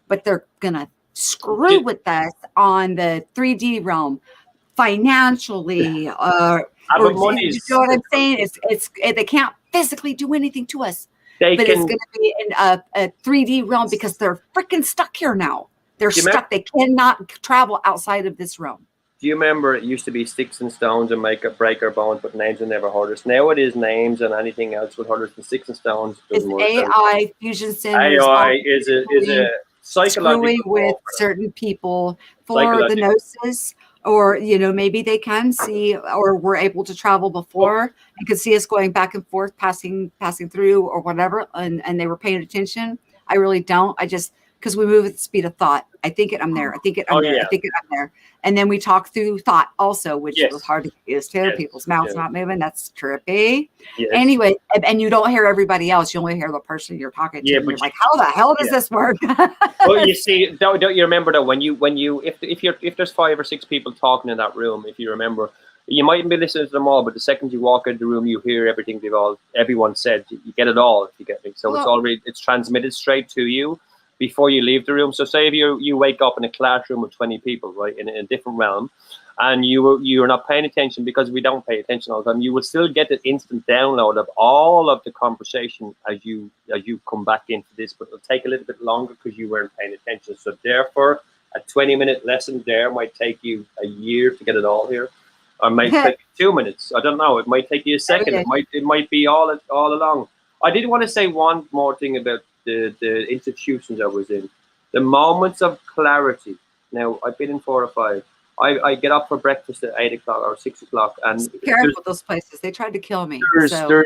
but they're going to screw with us on the 3D realm financially. You know what I'm saying? It's they can't physically do anything to us, but it's going to be in a 3D realm because they're freaking stuck here now. They're stuck. They cannot travel outside of this realm. Do you remember it used to be sticks and stones and break our bones, but names will never hurt us? Now it is names and anything else will hurt us than sticks and stones. It's AI fusion centers. AI is a psychological with certain people for the gnosis, or you know, maybe they can see or were able to travel before and could see us going back and forth, passing through or whatever, and they were paying attention. I really don't. I just, because we move at the speed of thought. I think I'm there. I think I'm there. And then we talk through thought also, which was hard to get used to. People's mouths not moving. That's trippy. Yes. Anyway, and you don't hear everybody else. You only hear the person you're talking to. And you're like, how the hell does this work? Well, you see, don't you remember that when you if there's 5 or 6 people talking in that room, if you remember, you mightn't be listening to them all, but the second you walk into the room, you hear everything everyone said. You get it all, if you get me. So it's transmitted straight to you before you leave the room. So say if you wake up in a classroom with 20 people, right, in a different realm, and you're not paying attention, because we don't pay attention all the time, you will still get the instant download of all of the conversation as you come back into this, but it'll take a little bit longer because you weren't paying attention. So therefore, a 20-minute lesson there might take you a year to get it all here. Or it might take you 2 minutes. I don't know. It might take you a second. It might be all along. I did want to say one more thing about the institutions I was in. The moments of clarity. Now, I've been in 4 or 5. I get up for breakfast at 8 o'clock or 6 o'clock, and Careful with those places. They tried to kill me. there's So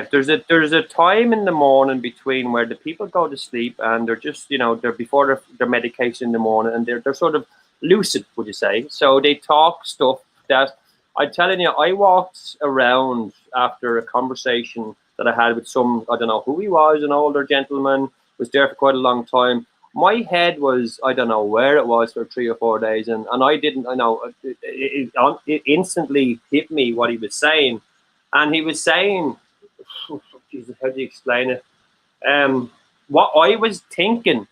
there's a time in the morning between where the people go to sleep and they're just they're before their medication in the morning, and they're sort of lucid, would you say? So they talk stuff that I'm telling you. I walked around after a conversation that I had with some, I don't know who he was, an older gentleman, was there for quite a long time. My head was, I don't know where it was for 3 or 4 days, and I didn't, I know, it instantly hit me what he was saying. And he was saying, Jesus, how do you explain it? What I was thinking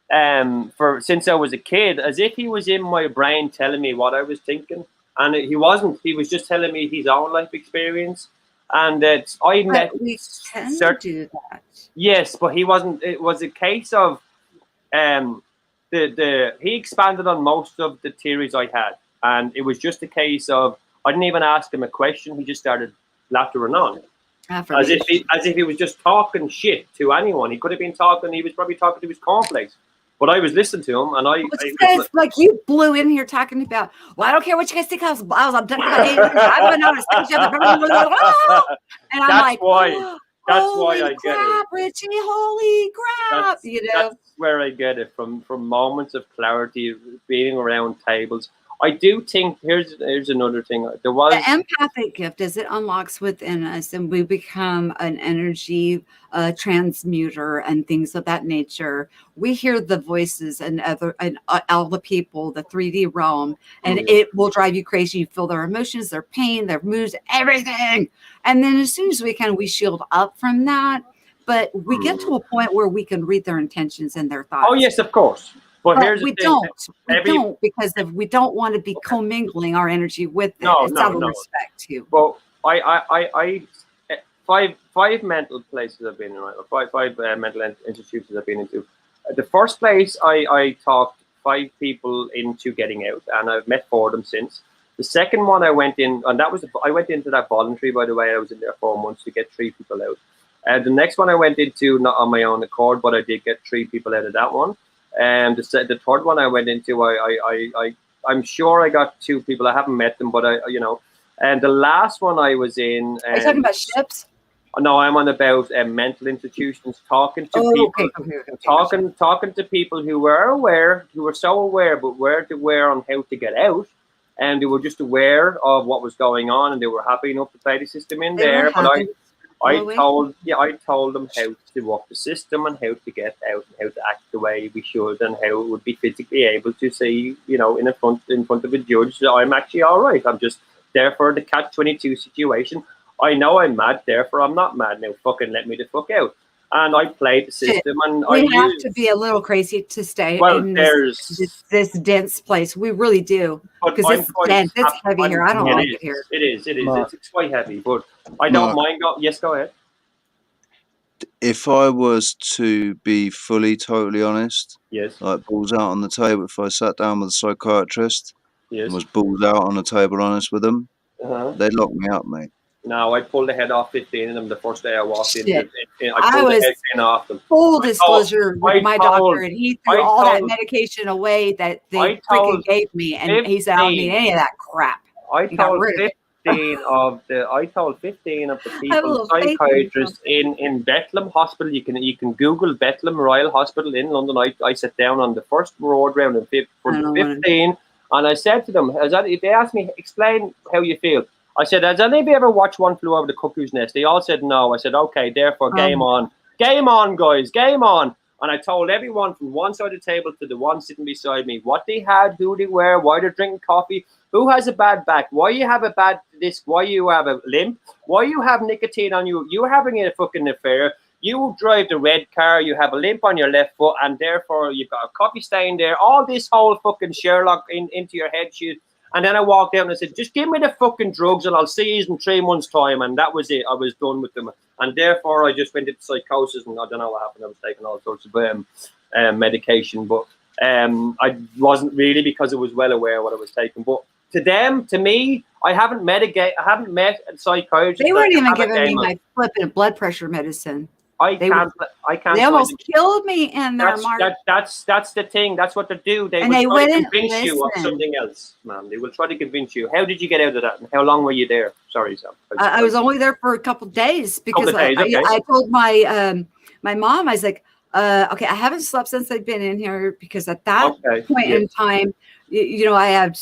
for since I was a kid, as if he was in my brain telling me what I was thinking. And he wasn't. He was just telling me his own life experience. And I met but we tend to do that. Yes, but he wasn't. It was a case of he expanded on most of the theories I had, and it was just a case of I didn't even ask him a question. He just started lattering on, as if he was just talking shit to anyone. He could have been talking. He was probably talking to his cornflakes. But I was listening to him, and it's like you blew in here talking about. Well, I don't care what you guys think. I was I'm talking about aliens. I don't know how to and I'm that's like, why. That's holy why I crap, get it. Richie! Holy crap! That's where I get it from moments of clarity, being around tables. I do think here's another thing. There was the empathic gift as it unlocks within us, and we become an energy transmuter and things of that nature. We hear the voices and all the people, the 3D realm, and it will drive you crazy. You feel their emotions, their pain, their moods, everything. And then as soon as we shield up from that. But we get to a point where we can read their intentions and their thoughts. Oh yes, of course. But here's we the thing. don't because we don't want to be commingling our energy with it. It's out of respect too. Well, I five mental places I've been in, right? Or five mental institutions I've been into. The first place I talked 5 people into getting out, and I've met 4 of them since. The second one I went in, and I went into that voluntary, by the way. I was in there 4 months to get 3 people out. The next one I went into not on my own accord, but I did get 3 people out of that one. And the third one I went into, I'm sure I got 2 people. I haven't met them, but And the last one I was in. Are you talking about ships? No, I'm on about mental institutions, talking to people, talking to people who were so aware, but weren't aware on how to get out, and they were just aware of what was going on, and they were happy enough to play the system in there. But I told them how to work the system and how to get out and how to act the way we should, and how it would be physically able to say, in front of a judge that I'm actually all right. I'm just there for the catch-22 situation. I know I'm mad, therefore I'm not mad. Now fucking let me the fuck out. And I played the system, and we have to be a little crazy to stay in this dense place. We really do, because it's dense. It's heavy here. I don't like it here. It is. It's quite heavy, but I don't mind. Yes, go ahead. If I was to be totally honest, yes, like balls out on the table, if I sat down with a psychiatrist and was balls out on the table honest with them, they'd lock me up, mate. No, I pulled the head off 15 of them the first day I walked in. I was the head off them. Full disclosure with my doctor, and he threw all that medication away that they freaking gave me, and he said, I don't need any of that crap. I told 15 of the people, psychiatrists in Bethlehem Hospital. You can Google Bethlehem Royal Hospital in London. I sat down on the first road round in 15, and I said to them, they asked me, explain how you feel. I said, has any of you ever watched One Flew Over the Cuckoo's Nest? They all said no. I said, okay, therefore, game on. Game on, guys, game on. And I told everyone from one side of the table to the one sitting beside me what they had, who they were, why they're drinking coffee, who has a bad back, why you have a bad disc, why you have a limp, why you have nicotine on you, you're having a fucking affair, you drive the red car, you have a limp on your left foot, and therefore you've got a coffee stain there, all this whole fucking Sherlock into your head shit. And then I walked out and I said, just give me the fucking drugs and I'll see you in 3 months' time. And that was it. I was done with them. And therefore, I just went into psychosis, and I don't know what happened. I was taking all sorts of medication. But I wasn't really, because I was well aware of what I was taking. But to them, to me, I haven't met a psychiatrist. They weren't even giving me my flipping blood pressure medicine. I They can't. They find almost it. killed me in there, Mark. That's the thing. That's what they do. They And will they try to wouldn't convince you of listen. something else, man. They will try to convince you. How did you get out of that? And how long were you there? Sorry, Sam. I was only there for a couple of days because Couple of days, okay. I told my my mom, I was like, okay, I haven't slept since I've been in here because at that point in time, you know, I have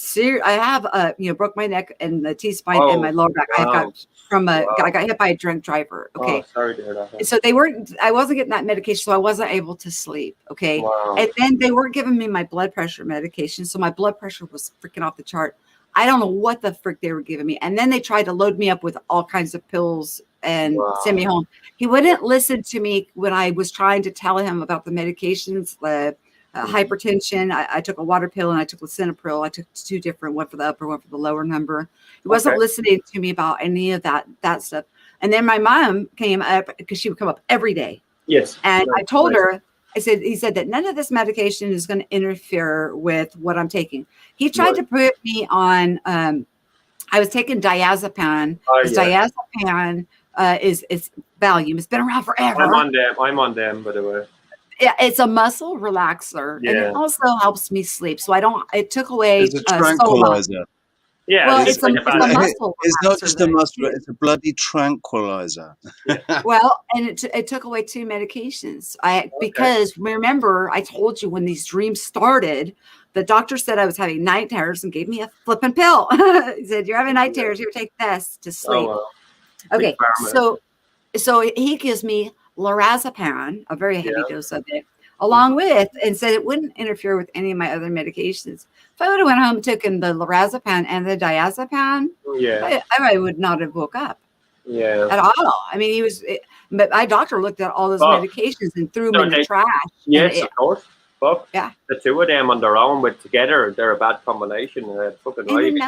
you know, broke my neck and the T-spine and my lower back. I got I got hit by a drunk driver. Okay. Oh, sorry to hear that. So I wasn't getting that medication, so I wasn't able to sleep. Okay. Wow. And then they weren't giving me my blood pressure medication. So my blood pressure was freaking off the chart. I don't know what the frick they were giving me. And then they tried to load me up with all kinds of pills and send me home. He wouldn't listen to me when I was trying to tell him about the medications, the hypertension. I took a water pill and I took lisinopril. I took two different, one for the upper, one for the lower number. He wasn't listening to me about any of that stuff. And then my mom came up because she would come up every day. Yes. And I told her, he said that none of this medication is going to interfere with what I'm taking. He tried to put me on, I was taking diazepam. Diazepam is Valium. It's been around forever. I'm on them, by the way. Yeah, it's a muscle relaxer, and it also helps me sleep. So it took away. It's a tranquilizer. Yeah, well, it's a muscle. It's not just a muscle; it's a bloody tranquilizer. Well, and it took away 2 medications. Because remember, I told you when these dreams started, the doctor said I was having night terrors and gave me a flipping pill. He said, "You're having night terrors. Here, take this to sleep." Oh, okay, so he gives me lorazepam, a very heavy dose of it, along with, and said it wouldn't interfere with any of my other medications. If I would have went home and taken the lorazepam and the diazepam, I would not have woke up. Yeah. At all. I mean, but my doctor looked at all those medications and threw them in the trash. Yes, of course. But the 2 of them on their own, but together, they're a bad combination. Baby.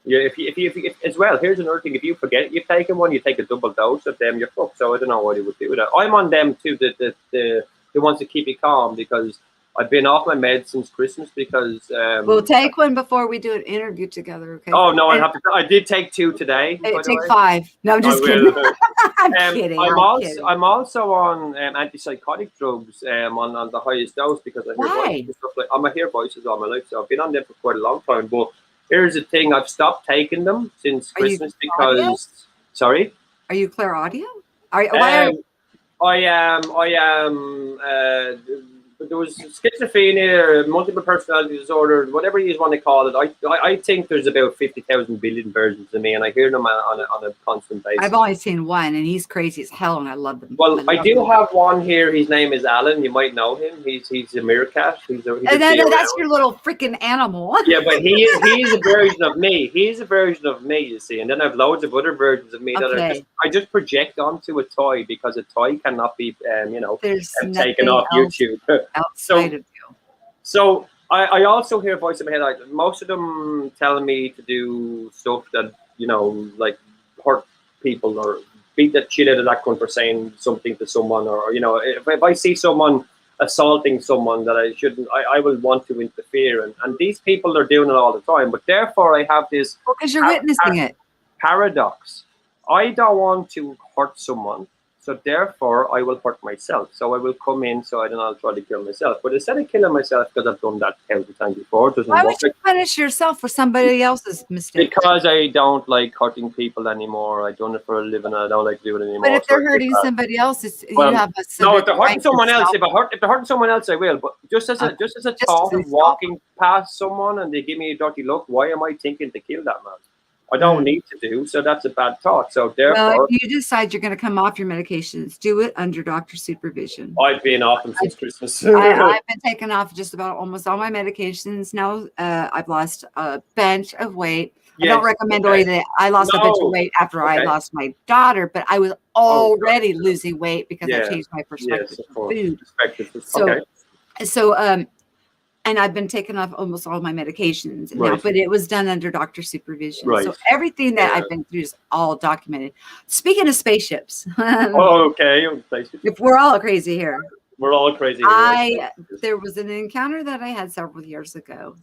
Yeah, if as well, here's another thing. If you forget you've taken one, you take a double dose of them, you're fucked. So I don't know what he would do with that. I'm on them too, the ones that keep you calm, because I've been off my meds since Christmas because we'll take one before we do an interview together, okay? Oh no, I did take 2 today. Take 5. No, I'm just kidding. I'm kidding. I'm also on antipsychotic drugs on the highest dose because I hear stuff like I hear voices all my life, so I've been on them for quite a long time. But here's the thing: I've stopped taking them since Christmas because. Sorry. Are you clairaudio? I am. There was schizophrenia or multiple personality disorder, whatever you want to call it. I think there's about 50,000 billion versions of me, and I hear them on a constant basis. I've only seen one, and he's crazy as hell, and I love them. Well, I do have one here. His name is Alan. You might know him. He's a meerkat. He's that's your little freaking animal. Yeah, but he's a version of me. He's a version of me, you see. And then I have loads of other versions of me that I just project onto a toy because a toy cannot be, taken off YouTube. Outside of you. So I also hear a voice in my head, like most of them telling me to do stuff that, like hurt people or beat the shit out of that cunt for saying something to someone, or if I see someone assaulting someone that I shouldn't, I will want to interfere, and these people are doing it all the time. But therefore I have this because you're witnessing it paradox. I don't want to hurt someone, so therefore I will hurt myself. So I will come in, so I don't try to kill myself. But instead of killing myself, because I've done that 1,000 times before, why would you punish yourself for somebody else's mistake? Because I don't like hurting people anymore. I've done it for a living, and I don't like doing it anymore. But if they're hurting somebody else, you have a no. If they're hurting someone else, if they're hurting someone else, I will. But just as a thought of walking past someone and they give me a dirty look, why am I thinking to kill that man? I don't need to do, so that's a bad thought. So therefore, if you decide you're going to come off your medications, do it under doctor supervision. I've been off them since Christmas. I've been taking off just about almost all my medications now. I've lost a bunch of weight. Yes, I don't recommend that. I lost a bunch of weight after I lost my daughter, but I was already losing weight because I changed my perspective of food. So, and I've been taking off almost all my medications now, but it was done under doctor supervision. So everything that I've been through is all documented. Speaking of spaceships. If we're all crazy here. We're all crazy here. There was an encounter that I had several years ago,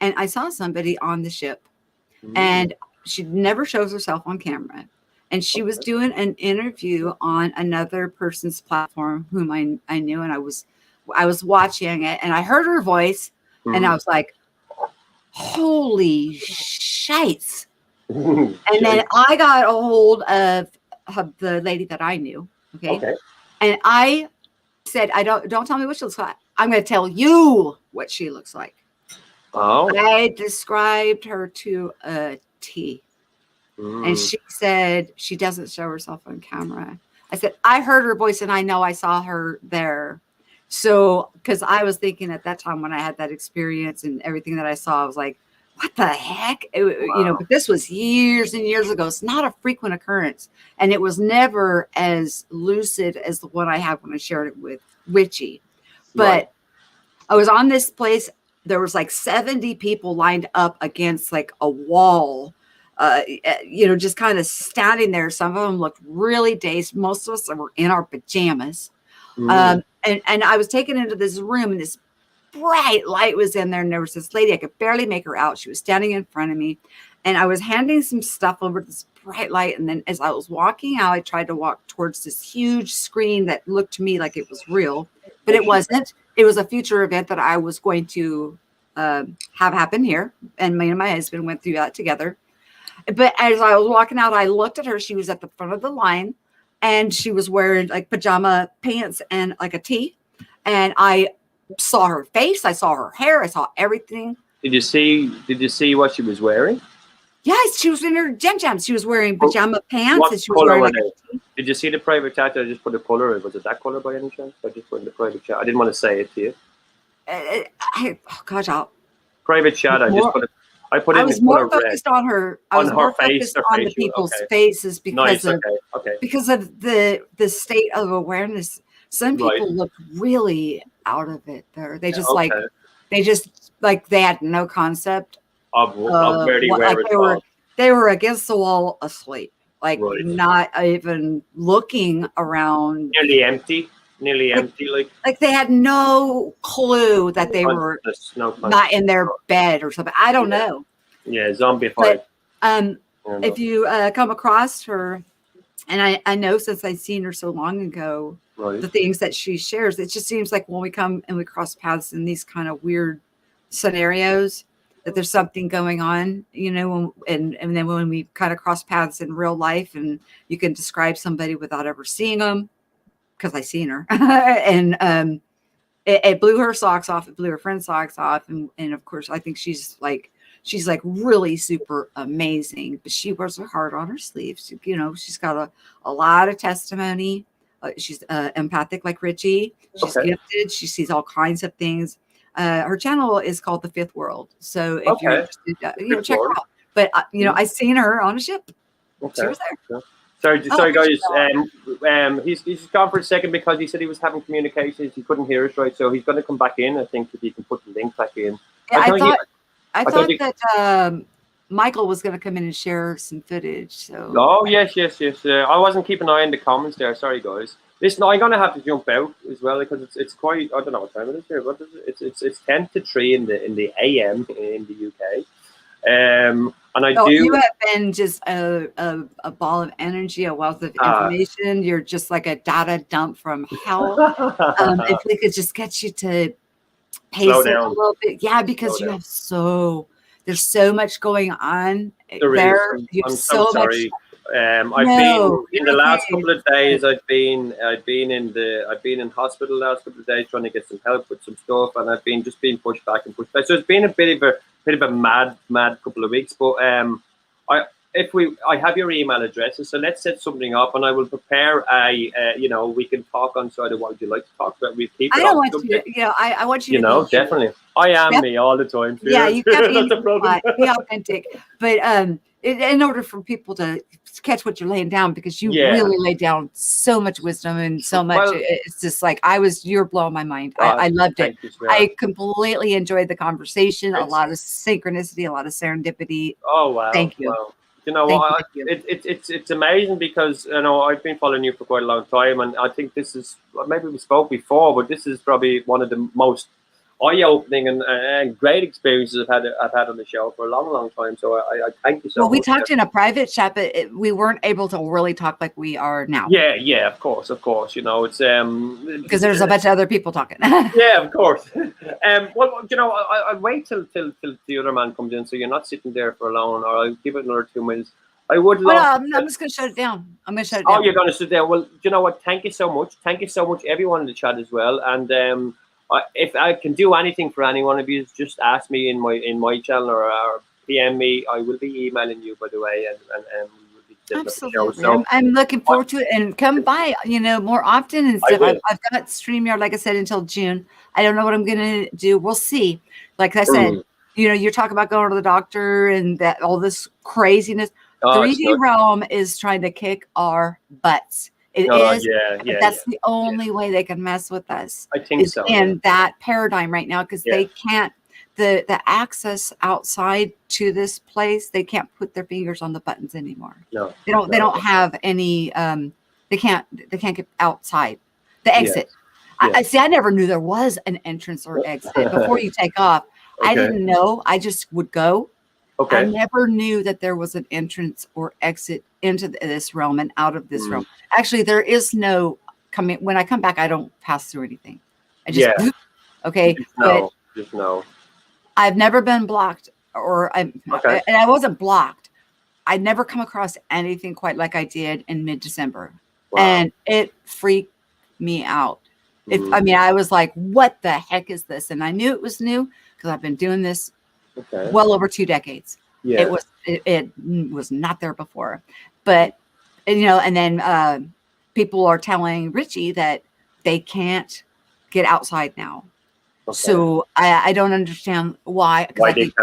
and I saw somebody on the ship, and she never shows herself on camera. and she was doing an interview on another person's platform whom I knew, and I was watching it, and I heard her voice, and I was like, holy shites. And then I got a hold of the lady that I knew. Okay. And I said, don't tell me what she looks like. I'm going to tell you what she looks like. Oh. I described her to a T. And she said she doesn't show herself on camera. I said, I heard her voice and I know I saw her there. So, because I was thinking at that time when I had that experience and everything that I saw, I was like, what the heck? You know, but this was years and years ago. It's not a frequent occurrence. And it was never as lucid as the one I had when I shared it with Richie. But I was on this place. There was like 70 people lined up against like a wall, you know, just kind of standing there. Some of them looked really dazed. Most of us were in our pajamas. And I was taken into this room, and this bright light was in there, and there was this lady. I could barely make her out. She was standing in front of me, and I was handing some stuff over to this bright light. And then as I was walking out, I tried to walk towards this huge screen that looked to me like it was real, but it wasn't. It was a future event that I was going to have happen here, and me and my husband went through that together. But as I was walking out, I looked at her. She was at the front of the line, and she was wearing like pajama pants and like a tee, and I saw her face, I saw her hair, I saw everything. Did you see what she was wearing? Yes, she was in her jams. She was wearing pajama pants. What And she was color wearing were they? Did you see the private chat? I just put a color. Was it that color by any chance? I just put in the private chat. I didn't want to say it to you. Oh gosh, private chat. I just put it. I put it. I in was the more color focused red. on her. I was more focused on the people's faces because of because of the state of awareness. Some people look really out of it there. They just they had no concept of where they were. They were against the wall asleep, like not even looking around. Nearly empty, like they had no clue that they were not in their bed or something. I don't know. Yeah, zombified. But if you come across her, and I know since I've seen her so long ago, the things that she shares, it just seems like when we come and we cross paths in these kind of weird scenarios, that there's something going on, you know, and then when we kind of cross paths in real life, and you can describe somebody without ever seeing them, because I seen her, and it blew her socks off, it blew her friend's socks off, and of course I think she's like really super amazing, but she wears her heart on her sleeves. You know, she's got a lot of testimony. She's empathic like Richie. She's gifted. She sees all kinds of things. Her channel is called The Fifth World. So if you're interested, you know, check her out. But you know, I seen her on a ship. She was there. Sorry, guys. He's gone for a second because he said he was having communications. He couldn't hear us right, so he's going to come back in. I think if he can put the link back in. Yeah, I thought that Michael was going to come in and share some footage. So. Oh yes. I wasn't keeping an eye on the comments there. Sorry, guys. Listen, I'm going to have to jump out as well because it's quite. I don't know what time it is here. What is it? It's 10 to 3 in the AM in the UK. And I do. You have been just a ball of energy, a wealth of information. You're just like a data dump from hell. If we could just get you to pace it a little bit, because you have there's so much going on there. I'm so sorry. I've been in the last couple of days. I've been in hospital the last couple of days trying to get some help with some stuff, and I've been just being pushed back. So it's been a bit of a mad couple of weeks. But I have your email addresses, so let's set something up, and I will prepare we can talk on sort of what would you like to talk about. We keep. I don't want you to, I want you. To definitely. I am me all the time. Too. Yeah, you got to be authentic, but in order for people to catch what you're laying down, because you really lay down so much wisdom and so much. It's just like you're blowing my mind. I loved it. I completely enjoyed the conversation. A lot of synchronicity, a lot of serendipity. Oh wow! Thank you. Wow. You know what? It's amazing because I've been following you for quite a long time, and I think this is maybe we spoke before, but this is probably one of the most eye-opening and great experiences I've had on the show for a long time. So I thank you so Well, much. we talked in a private chat, but we weren't able to really talk like we are now. Yeah, of course. You know, it's because there's a bunch of other people talking. yeah, of course. Well, you know, I'll wait till the other man comes in, so you're not sitting there for long, or I'll give it another 2 minutes. I would love. I'm just going to shut it down. I'm going to shut it Oh, down. you're going to sit there. Well, you know what? Thank you so much. Thank you so much, everyone in the chat as well. And if I can do anything for any one of you, just ask me in my channel or PM me. I will be emailing you, by the way, and we will be setting up the show. Absolutely. So I'm looking forward to it, and come by, you know, more often and stuff. will. I've got StreamYard, like I said, until June. I don't know what I'm going to do. We'll see. Like I said, you know, you're talking about going to the doctor and that all this craziness. 3D realm is trying to kick our butts. It is. Yeah. That's the only way they can mess with us. I think so. In that paradigm right now, because they can't. The access outside to this place, they can't put their fingers on the buttons anymore. No, they don't have any. They can't get outside. The exit. I see. I never knew there was an entrance or exit before you take off. I didn't know. I just would go. I never knew that there was an entrance or exit into this realm and out of this realm. Actually, there is no coming. When I come back, I don't pass through anything. I just Just know. I've never been blocked, and I wasn't blocked. I'd never come across anything quite like I did in mid-December, and it freaked me out. I was like, "What the heck is this?" And I knew it was new because I've been doing this well over 2 decades. It was not there before, but you know. And then people are telling Richie that they can't get outside now. So I don't understand why. Because I think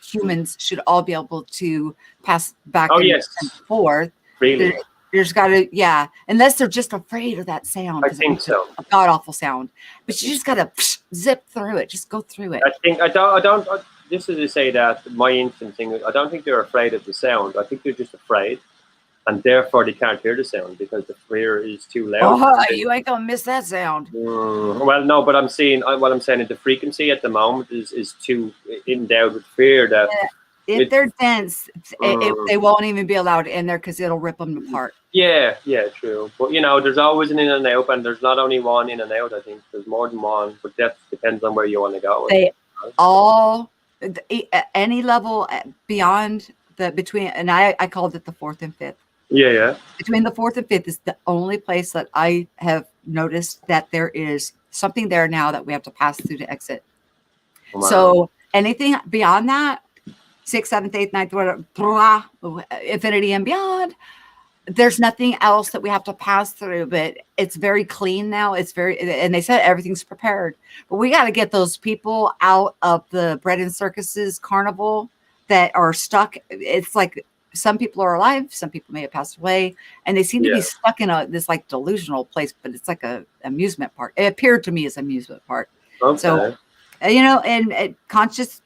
humans should all be able to pass back and forth. Really? There's got to, unless they're just afraid of that sound. I think so. A god awful sound. But you just got to zip through it. Just go through it. I don't. Just to say that my instant thing, I don't think they're afraid of the sound. I think they're just afraid, and therefore they can't hear the sound because the fear is too loud. Oh, you ain't gonna miss that sound. Well, no, but what I'm saying is the frequency at the moment is too endowed with fear that if they're dense, they won't even be allowed in there because it'll rip them apart. Yeah, true. But you know, there's always an in and out, and there's not only one in and out. I think there's more than one, but that depends on where you want to go. They all any level beyond between, and I called it the 4th and 5th. Yeah. Between the 4th and 5th is the only place that I have noticed that there is something there now that we have to pass through to exit. Wow. So anything beyond that, 6th, 7th, 8th, 9th, whatever, infinity and beyond, there's nothing else that we have to pass through, but it's very clean now. And they said everything's prepared, but we got to get those people out of the bread and circuses carnival that are stuck. It's like some people are alive, some people may have passed away, and they seem to be stuck in this like delusional place, but it's like a amusement park. It appeared to me as an amusement park. So, you know, and conscious,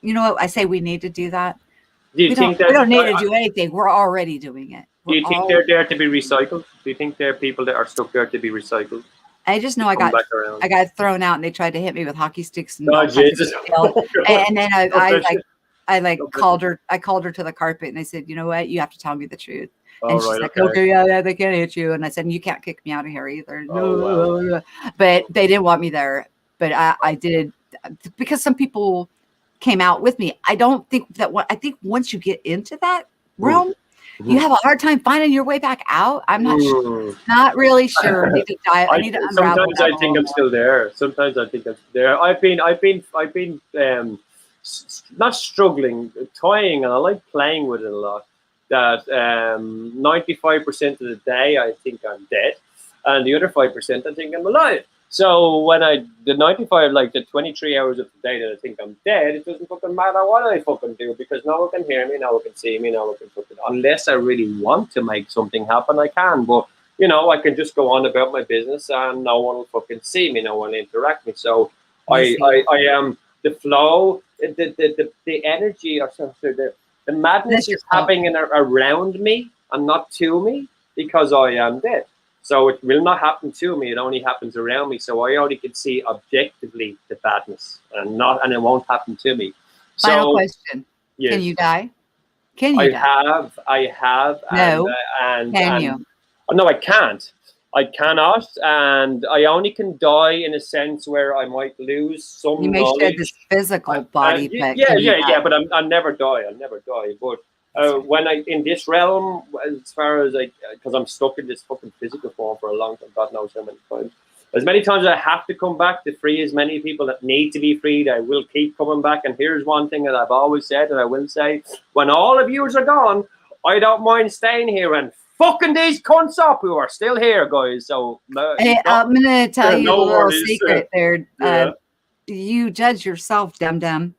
you know, I say we need to do that. We don't need to do anything. We're already doing it. Do you think they're there to be recycled? Do you think there are people that are stuck there to be recycled? I just know I got thrown out, and they tried to hit me with hockey sticks. And Jesus! And then I called her. I called her to the carpet, and I said, "You know what? You have to tell me the truth." And she's like, "Okay, yeah, they can't hit you." And I said, "You can't kick me out of here either." No, but they didn't want me there. But I did, because some people came out with me. I don't think that I think once you get into that realm, you have a hard time finding your way back out. I'm not sure, not really sure. I need to dive. I need to unravel. Sometimes I think I'm still there. Sometimes I think I'm there. I've been not struggling, toying, and I like playing with it a lot. That 95% of the day I think I'm dead, and the other 5% I think I'm alive. So when the 95, like the 23 hours of the day that I think I'm dead, it doesn't fucking matter what I fucking do, because no one can hear me, no one can see me, no one can fucking, unless I really want to make something happen, I can. But you know, I can just go on about my business and no one will fucking see me, no one will interact me. So I am the flow, the energy, or something, the madness is happening around me and not to me, because I am dead. So it will not happen to me. It only happens around me. So I only can see objectively the badness, and it won't happen to me. Final So, question. yes. Can you die? Can you I die? have, No. and Can you? no, I can't. I cannot, and I only can die in a sense where I might lose some You may knowledge. shed this physical body, but can you die? Yeah. But I'll never die. I'll never die. But when I in this realm, as far as because I'm stuck in this fucking physical form for a long time, God knows how many times. As many times as I have to come back to free as many people that need to be freed, I will keep coming back. And here's one thing that I've always said, and I will say: when all of you are gone, I don't mind staying here and fucking these cunts up who are still here, guys. So Hey, I'm gonna tell you a little worries, secret there. yeah. You judge yourself, dum-dum.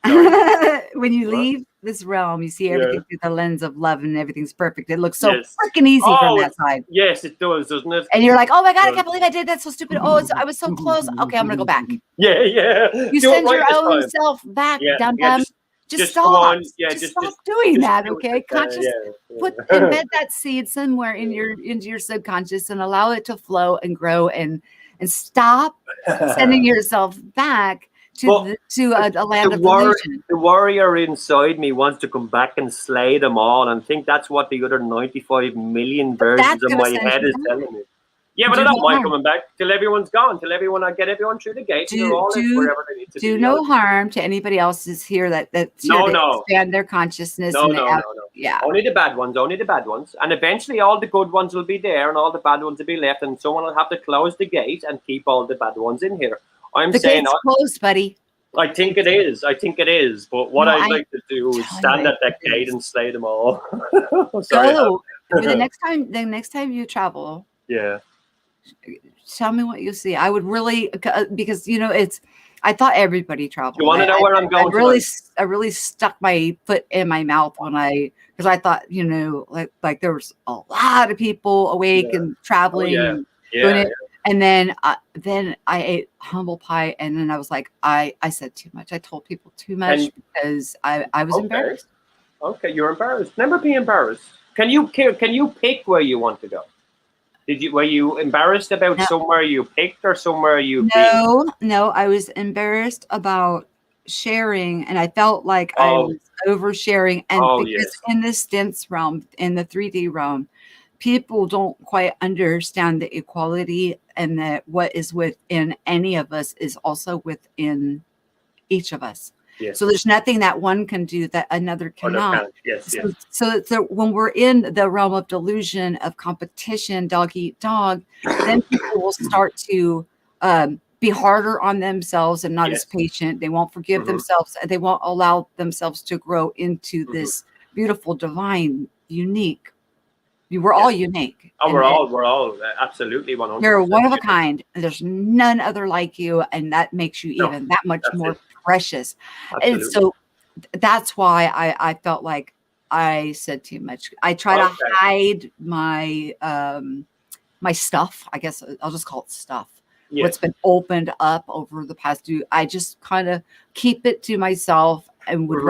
Sorry? When you What? leave this realm, you see everything through the lens of love and everything's perfect. It looks so Yes. freaking easy from that side. Yes, it does, doesn't it? And you're like, oh my God, I can't believe I did that. So stupid. Oh, I was so close. Okay, I'm gonna go back. Yeah. You Do it send right your this own time. self back, Yeah, dum-dum. Just go stop. on. Yeah, just stop doing that, do okay? it. Conscious embed that seed somewhere into your subconscious and allow it to flow and grow and stop sending yourself back to a land of delusion. The warrior inside me wants to come back and slay them all, and think that's what the other 95 million versions of my head is telling me. Yeah, but I don't mind coming back till everyone's gone, till I get everyone through the gate. They're all in wherever they need to be. Do no harm to anybody else's here that's here to expand their consciousness. No. Yeah. Only the bad ones. And eventually all the good ones will be there and all the bad ones will be left, and someone will have to close the gate and keep all the bad ones in here. The gate's closed, buddy. I think it is. But what I'd like to do is stand at that gate and slay them all. Go. The next time you travel. Yeah. Tell me what you see. I would really, because I thought everybody traveled. You want to know where I'm going? I really stuck my foot in my mouth because I thought, like there was a lot of people awake and traveling. And doing it. And then I ate humble pie, and then I was like, I said too much. I told people too much because I was embarrassed. Okay, you're embarrassed. Never be embarrassed. Can you pick where you want to go? Were you embarrassed about somewhere you picked or somewhere you No, I was embarrassed about sharing, and I felt like I was oversharing. And because in this dense realm, in the 3D realm, people don't quite understand the equality and that what is within any of us is also within each of us. Yes. So there's nothing that one can do that another cannot. So when we're in the realm of delusion, of competition, dog eat dog, then people will start to be harder on themselves and not as patient. They won't forgive themselves. They won't allow themselves to grow into this beautiful, divine, unique. We're all unique. Oh, we're all absolutely 100%. You're one of a kind. There's none other like you, and that makes you even that much more precious. Absolutely. And so that's why I felt like I said too much. I try to hide my my stuff. I guess I'll just call it stuff. Yes. What's been opened up over the past I just kind of keep it to myself and would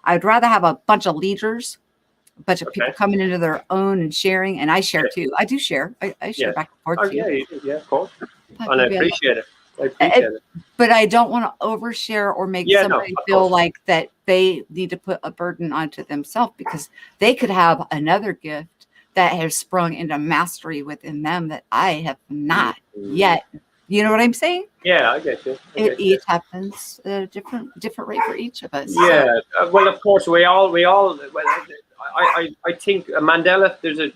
I'd rather have a bunch of leaders. A bunch of people coming into their own and sharing, and I share too. I do share. I share back and forth. Yeah, of course. And I appreciate it. But I don't want to overshare or make somebody feel like that they need to put a burden onto themselves, because they could have another gift that has sprung into mastery within them that I have not yet. You know what I'm saying? Yeah, I get you. It happens at a different rate for each of us. Yeah. So. Well, of course, we all. Well, I think a Mandela. There's a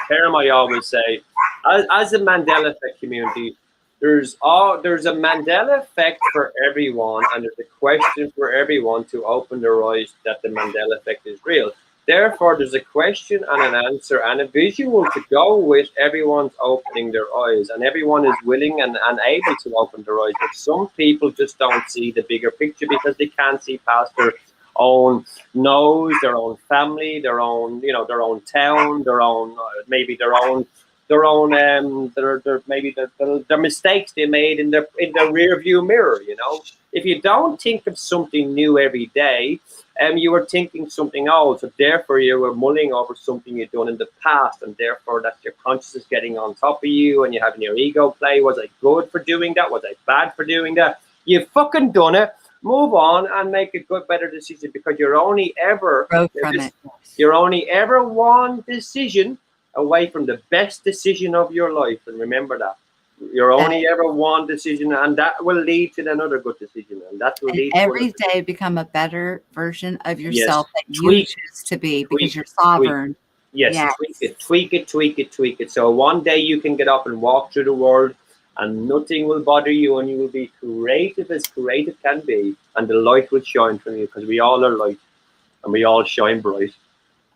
term I always say, as a Mandela effect community, there's a Mandela effect for everyone, and there's a question for everyone to open their eyes that the Mandela effect is real. Therefore, there's a question and an answer and a visual to go with everyone's opening their eyes, and everyone is willing and able to open their eyes. But some people just don't see the bigger picture because they can't see past their own nose, their own family, their own, their own town, their own, maybe their own their own their maybe their mistakes they made in their rear view mirror. You know, if you don't think of something new every day, you were thinking something old, so therefore you were mulling over something you'd done in the past, and therefore that's your consciousness getting on top of you, and you're having your ego play. Was I good for doing that? Was I bad for doing that? You've fucking done it. Move on and make a good, better decision, because you're only ever you're only ever one decision away from the best decision of your life, and remember that. You're only ever one decision, and that will lead to another good decision, and that will lead every day become a better version of yourself that you choose to be, because you're sovereign. Yes, tweak it. So one day you can get up and walk through the world, and nothing will bother you, and you will be creative as creative can be, and the light will shine from you, because we all are light, and we all shine bright.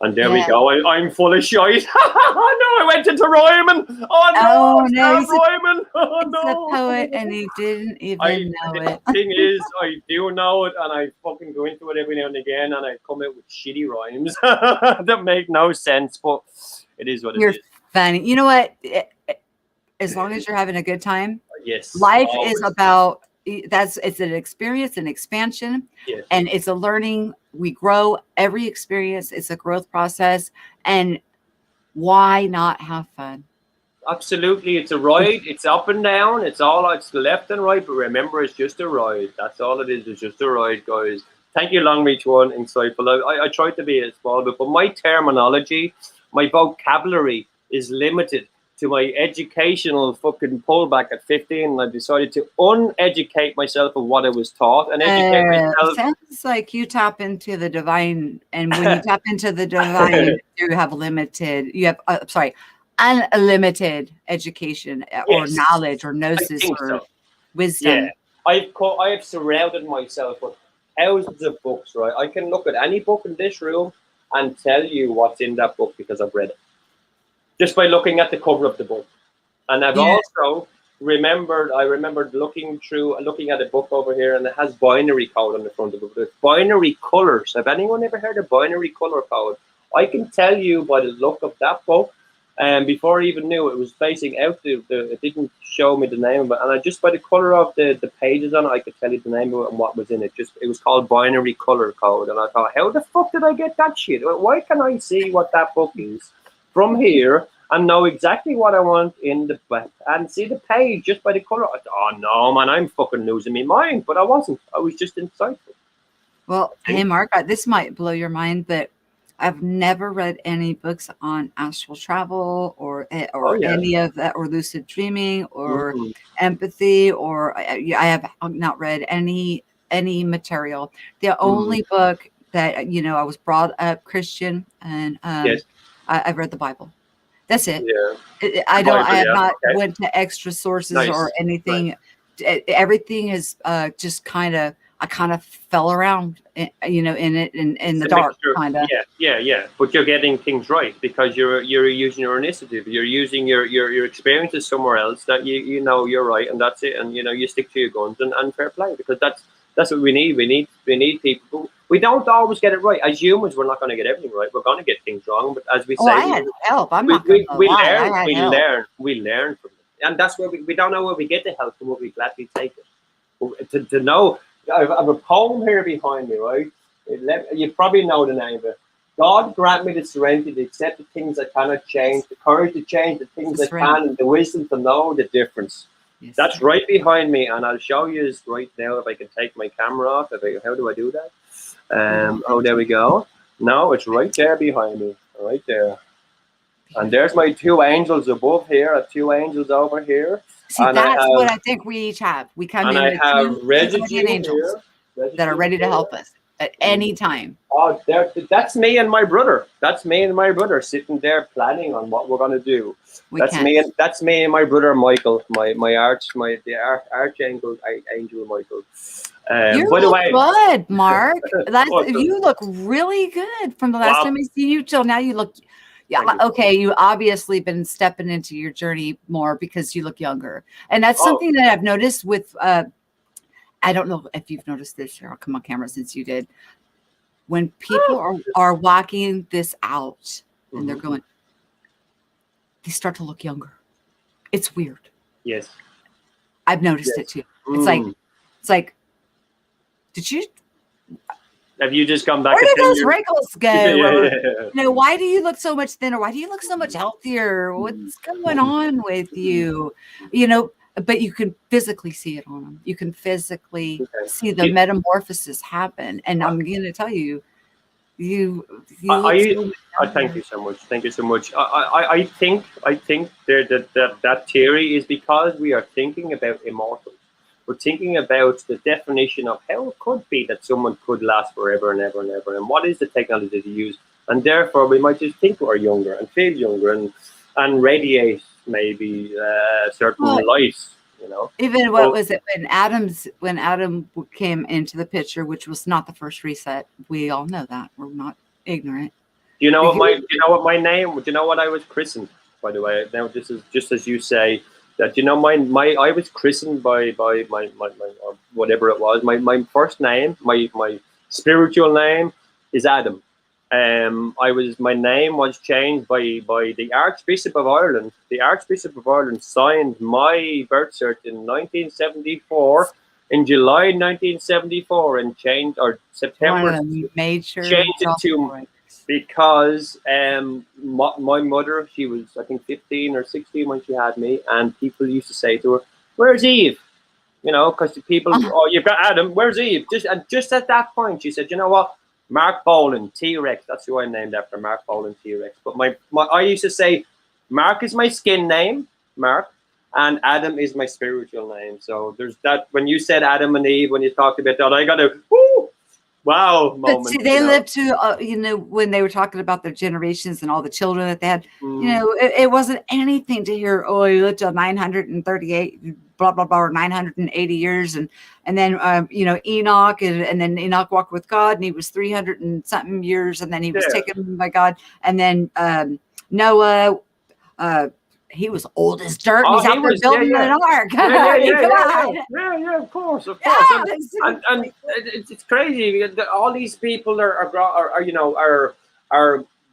And there we go. I'm full of shite. Oh no, I went into rhyming. Oh no, he's rhyming. Oh no. He's a poet, and he didn't even know it. The thing is, I do know it, and I fucking go into it every now and again, and I come out with shitty rhymes that make no sense, but it is what it is. You're funny. You know what? As long as you're having a good time. Yes. Life is about it's an experience, an expansion, and it's a learning. We grow every experience. It's a growth process, and why not have fun? Absolutely, it's a ride. It's up and down. It's left and right. But remember, it's just a ride. That's all it is. It's just a ride, guys. Thank you, Long Reach One, insightful. I tried to be a small bit, but my terminology, my vocabulary is limited to my educational fucking pullback at 15, and I decided to uneducate myself of what I was taught and educate myself. Sounds like you tap into the divine, and when you tap into the divine, you have unlimited education or knowledge or gnosis or wisdom. Yeah, I have surrounded myself with thousands of books. Right, I can look at any book in this room and tell you what's in that book because I've read it, just by looking at the cover of the book. And I've also remembered looking at a book over here, and it has binary code on the front of it. There's binary colors. Have anyone ever heard of binary color code? I can tell you by the look of that book, and before I even knew it was facing out, it didn't show me the name of it, and I just by the color of the pages on it, I could tell you the name of it and what was in it. It was called binary color code, and I thought, how the fuck did I get that shit? Why can I see what that book is from here and know exactly what I want in the back and see the page just by the color? Oh no, man, I'm fucking losing my mind. But I wasn't. I was just insightful. Well, hey, Mark, this might blow your mind, but I've never read any books on astral travel or any of that, or lucid dreaming or empathy, or I have not read any material. The only book that, I was brought up Christian, and I've read the Bible. That's it. Yeah. I have not went to extra sources or anything. Right. Everything is just I kind of fell around, in it in the dark, kind of. Yeah. But you're getting things right because you're using your initiative. You're using your experiences somewhere else that you know you're right, and that's it. And you stick to your guns and fair play, because that's what we need. We need people. We don't always get it right. As humans, we're not going to get everything right. We're going to get things wrong. But as we say, I had help. I'm not going to lie. We learn from it, and that's where we don't know where we get the help from. What we gladly take it to know. I have a poem here behind me, right? You probably know the name of it. God grant me the serenity to accept the things I cannot change, the courage to change the things I can, and the wisdom to know the difference. Yes. That's right behind me, and I'll show you right now if I can take my camera off. How do I do that? There we go. No, it's right there behind me, right there. And there's my two angels above here, two angels over here. See, and that's what I think we each have. We come in with two angels that are ready to help us at any time. Oh, that's me and my brother. That's me and my brother sitting there planning on what we're going to do. That's me and my brother Michael, my archangel, angel Michael. You look good, Mark. You look really good from the last time I see you till now. You look. Yeah, okay, you obviously been stepping into your journey more because you look younger. And that's something that I've noticed with, I don't know if you've noticed this, here, I'll come on camera since you did. When people are walking this out and they're going, they start to look younger. It's weird. Yes. I've noticed it too. It's like, did you? Have you just come back? Where did those wrinkles go? Yeah. Why do you look so much thinner? Why do you look so much healthier? What's going on with you? But you can physically see it on them. You can physically see the metamorphosis happen. And I'm going to tell you, you look thank you so much. Thank you so much. I think that theory is because we are thinking about immortal. We're thinking about the definition of how it could be that someone could last forever and ever and ever, and what is the technology to use, and therefore we might just think we're younger and feel younger and radiate maybe certain lights. Even what was it when Adam came into the picture, which was not the first reset. We all know that. We're not ignorant. Do you know what my name? Do you know what I was christened? By the way, now this is just as you say that. I was christened by my whatever it was. My first name, my spiritual name, is Adam. My name was changed by the Archbishop of Ireland. The Archbishop of Ireland signed my birth cert in 1974, in July 1974, and changed, or September, changed it to, because my mother, she was, I think, 15 or 16 when she had me, and people used to say to her, "Where's Eve?" Because the people, "Oh, you've got Adam, where's Eve?" Just at that point, she said, "You know what? Mark Bolan, T-Rex," that's who I'm named after, Mark Bolan, T-Rex. But I used to say, Mark is my skin name, Mark, and Adam is my spiritual name. So there's that. When you said Adam and Eve, when you talked about that, I got a woo, wow moment. But see, they lived to, when they were talking about their generations and all the children that they had, it wasn't anything to hear, "Oh, you lived till 938, blah, blah, blah, or 980 years. And then, Enoch, and then Enoch walked with God, and he was 300 and something years, and then he was taken by God. And then Noah, he was old as dirt, and he's out there building an ark. Yeah, of course. And it's crazy because all these people are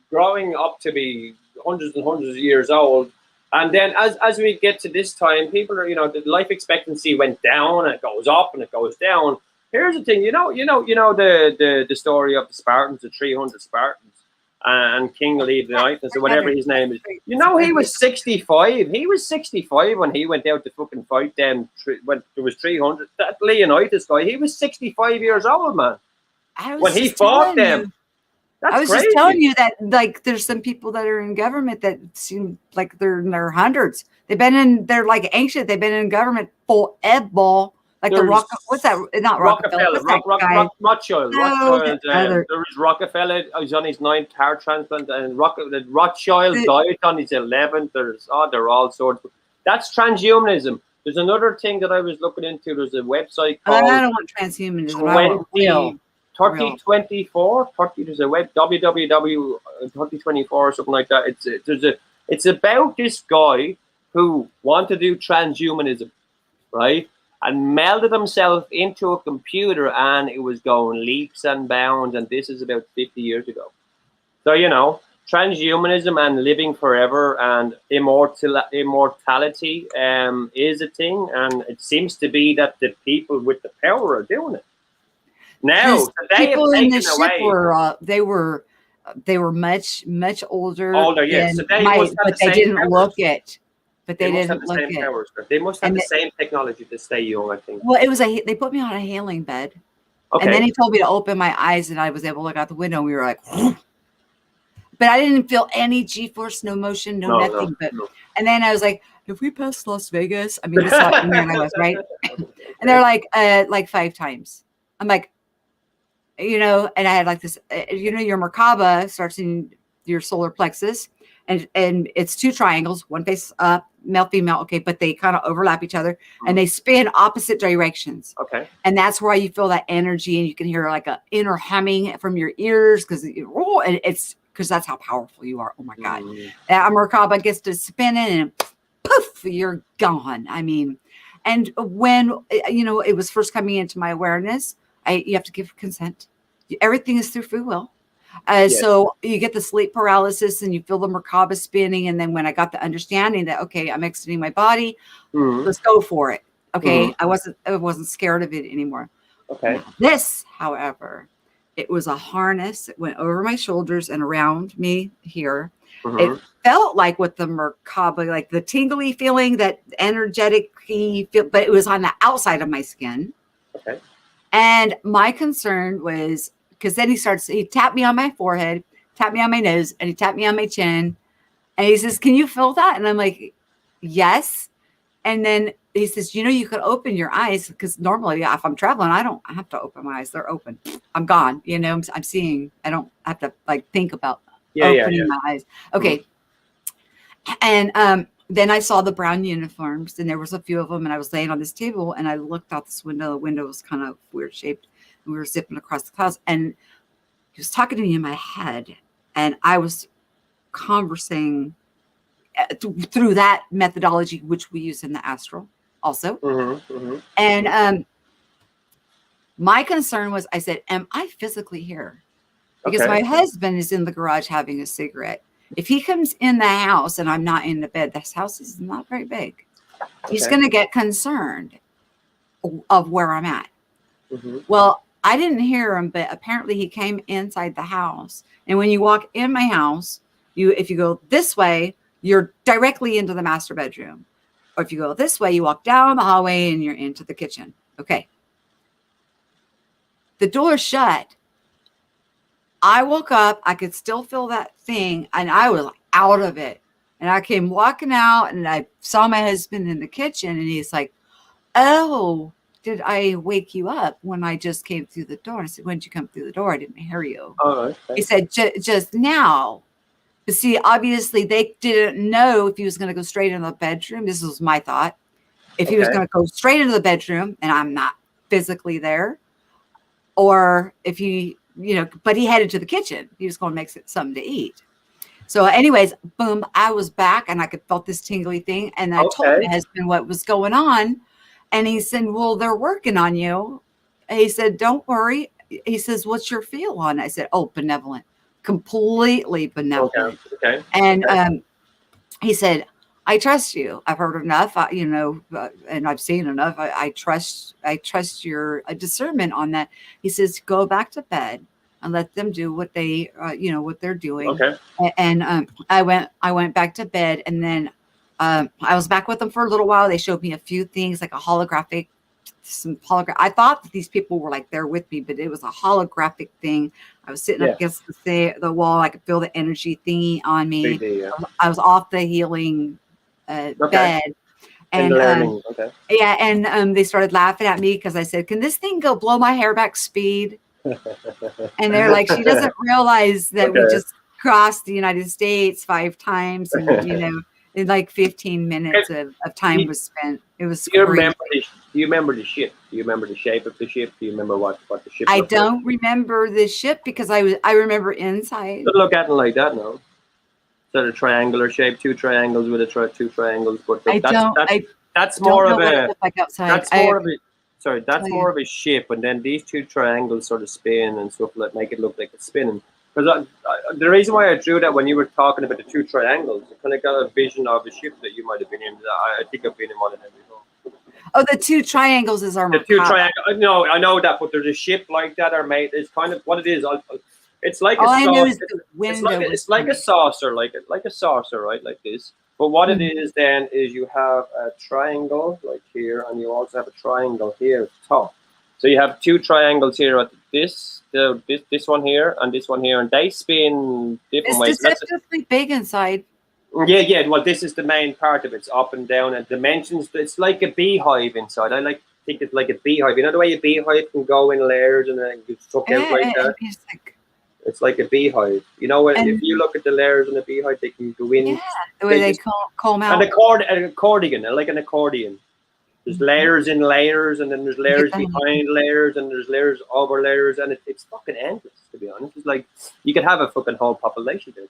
growing up to be hundreds and hundreds of years old. And then as we get to this time, people are, the life expectancy went down, and it goes up and it goes down. Here's the thing, the story of the Spartans, the 300 Spartans, and King Leonidas, or whatever his name is. He was 65. He was 65 when he went out to fucking fight them. When there was 300, that Leonidas guy, he was 65 years old, man. When he fought them. I was just telling you that, like, there's some people that are in government that seem like they're in their hundreds. They're like ancient. They've been in government forever. Like what's that? Not Rockefeller. Rothschild. There was Rockefeller. He's on his 9th heart transplant, and Rothschild died on his 11th. They're all sorts. That's transhumanism. There's another thing that I was looking into. There's a website called I don't want transhumanism. 3024. There's a web www 3024 or something like that. It's about this guy who wanted to do transhumanism, right? And melded himself into a computer, and it was going leaps and bounds. And this is about 50 years ago. So transhumanism and living forever and immortality is a thing, and it seems to be that the people with the power are doing it. Now, people in the ship they were much older. Yes. So they didn't look it. But they didn't look it. They must have the same technology to stay young, I think. Well, they put me on a healing bed, and then he told me to open my eyes, and I was able to look out the window. And we were like, but I didn't feel any G-force, no motion, nothing. And then I was like, "If we passed Las Vegas?" I mean, this is how ignorant I was, right? And they're like 5 times. I'm like, and I had like this, your Merkaba starts in your solar plexus, and it's 2 triangles, one face up, male, female, okay, but they kind of overlap each other, and they spin opposite directions. Okay. And that's why you feel that energy, and you can hear like a inner humming from your ears, because that's how powerful you are. Oh my God. That Merkaba gets to spinning, and poof, you're gone. I mean, and when, it was first coming into my awareness, you have to give consent. Everything is through free will. Yes. So you get the sleep paralysis and you feel the Merkaba spinning. And then when I got the understanding that, okay, I'm exiting my body, Mhm. let's go for it. Okay. Mhm. I wasn't scared of it anymore. Okay. Now, this, however, it was a harness that went over my shoulders and around me here. It Mhm. felt like with the Merkaba, like the tingly feeling, that energetic feel, but it was on the outside of my skin. Okay. And my concern was, because then he tapped me on my forehead, tapped me on my nose, and he tapped me on my chin. And he says, "Can you feel that?" And I'm like, "Yes." And then he says, "You could open your eyes, because normally if I'm traveling, I don't have to open my eyes. They're open. I'm gone. I'm seeing. I don't have to think about Yeah. Yeah. opening Yeah. my eyes." Okay. And then I saw the brown uniforms, and there was a few of them, and I was laying on this table, and I looked out this window. The window was kind of weird shaped, and we were zipping across the clouds, and he was talking to me in my head, and I was conversing through that methodology, which we use in the astral also. Mhm. Mhm. And my concern was, I said, am I physically here? Because Okay. my husband is in the garage having a cigarette. If he comes in the house and I'm not in the bed, this house is not very big. He's Okay. going to get concerned of where I'm at. Mhm. Well, I didn't hear him, but apparently he came inside the house. And when you walk in my house, if you go this way, you're directly into the master bedroom. Or if you go this way, you walk down the hallway and you're into the kitchen. Okay. The door shut. I woke up, I could still feel that thing, and I was out of it. And I came walking out, and I saw my husband in the kitchen, and he's like, "Oh, did I wake you up when I just came through the door?" I said, "When did you come through the door? I didn't hear you." All right. He said, "Just now." But see, obviously they didn't know if he was going to go straight into the bedroom. This was my thought. If he was Okay. going to go straight into the bedroom and I'm not physically there, or if he, but he headed to the kitchen. He was going to make something to eat. So anyways, boom, I was back and I could felt this tingly thing. And I told Okay. my husband what was going on. And he said, "Well, they're working on you." And he said, "Don't worry." He says, "What's your feel on?" I said, "Oh, benevolent, completely Okay. benevolent." Okay. And Okay. he said, "I trust you. I've heard enough, and I've seen enough. I trust your discernment on that." He says, "Go back to bed and let them do what what they're doing." Okay. And I went back to bed, and then I was back with them for a little while. They showed me a few things, like I thought that these people were like there with me, but it was a holographic thing. I was sitting up Yeah. against the wall. I could feel the energy thingy on me. 3D. Yeah. I was off the healing Okay. bed, In the and learning. Okay. yeah, and they started laughing at me because I said, "Can this thing go blow my hair back speed?" And they're like, "She doesn't realize that we Okay. just crossed the United States 5 times, and in like 15 minutes of time was spent. It was Do you crazy." remember the Do you remember the ship? Do you remember the shape of the ship? Do you remember what the ship I looked like? don't remember the ship because I remember inside. Doesn't look at it like that, no. Sort of triangular shape, 2 triangles with two triangles, but I that's don't more know of what it a looked like outside. that's more of a sorry, tell that's you. more of a ship, and then these 2 triangles sort of spin and stuff like make it look like it's spinning. Because the reason why I drew that when you were talking about the 2 triangles, I kind of got a vision of a ship that you might have been in. I think I've been in one of them before. Oh, the 2 triangles is our The 2 Merkaba. triangles. No, I know that, but there's a ship like that are made. It's kind of what it is. It's like All a I know saucer. is the window It's like a saucer, like a saucer, right, like this. But what it is then is you have a triangle like here, and you also have a triangle here at the top. So you have 2 triangles here at this one here and this one here, and they spin different It's ways. deceptively big inside. Yeah. Well, this is the main part of it. It's up and down and dimensions. It's like a beehive inside. I think it's like a beehive. You know the way a beehive can go in layers and then get stuck out like that? It's like a beehive. You know, if you look at the layers in a beehive, they can go in. Yeah, the way they comb out. An accordion, like an accordion. There's layers in layers, and then there's layers behind layers, and there's layers over layers, and it's fucking endless, to be honest. It's like you could have a fucking whole population there.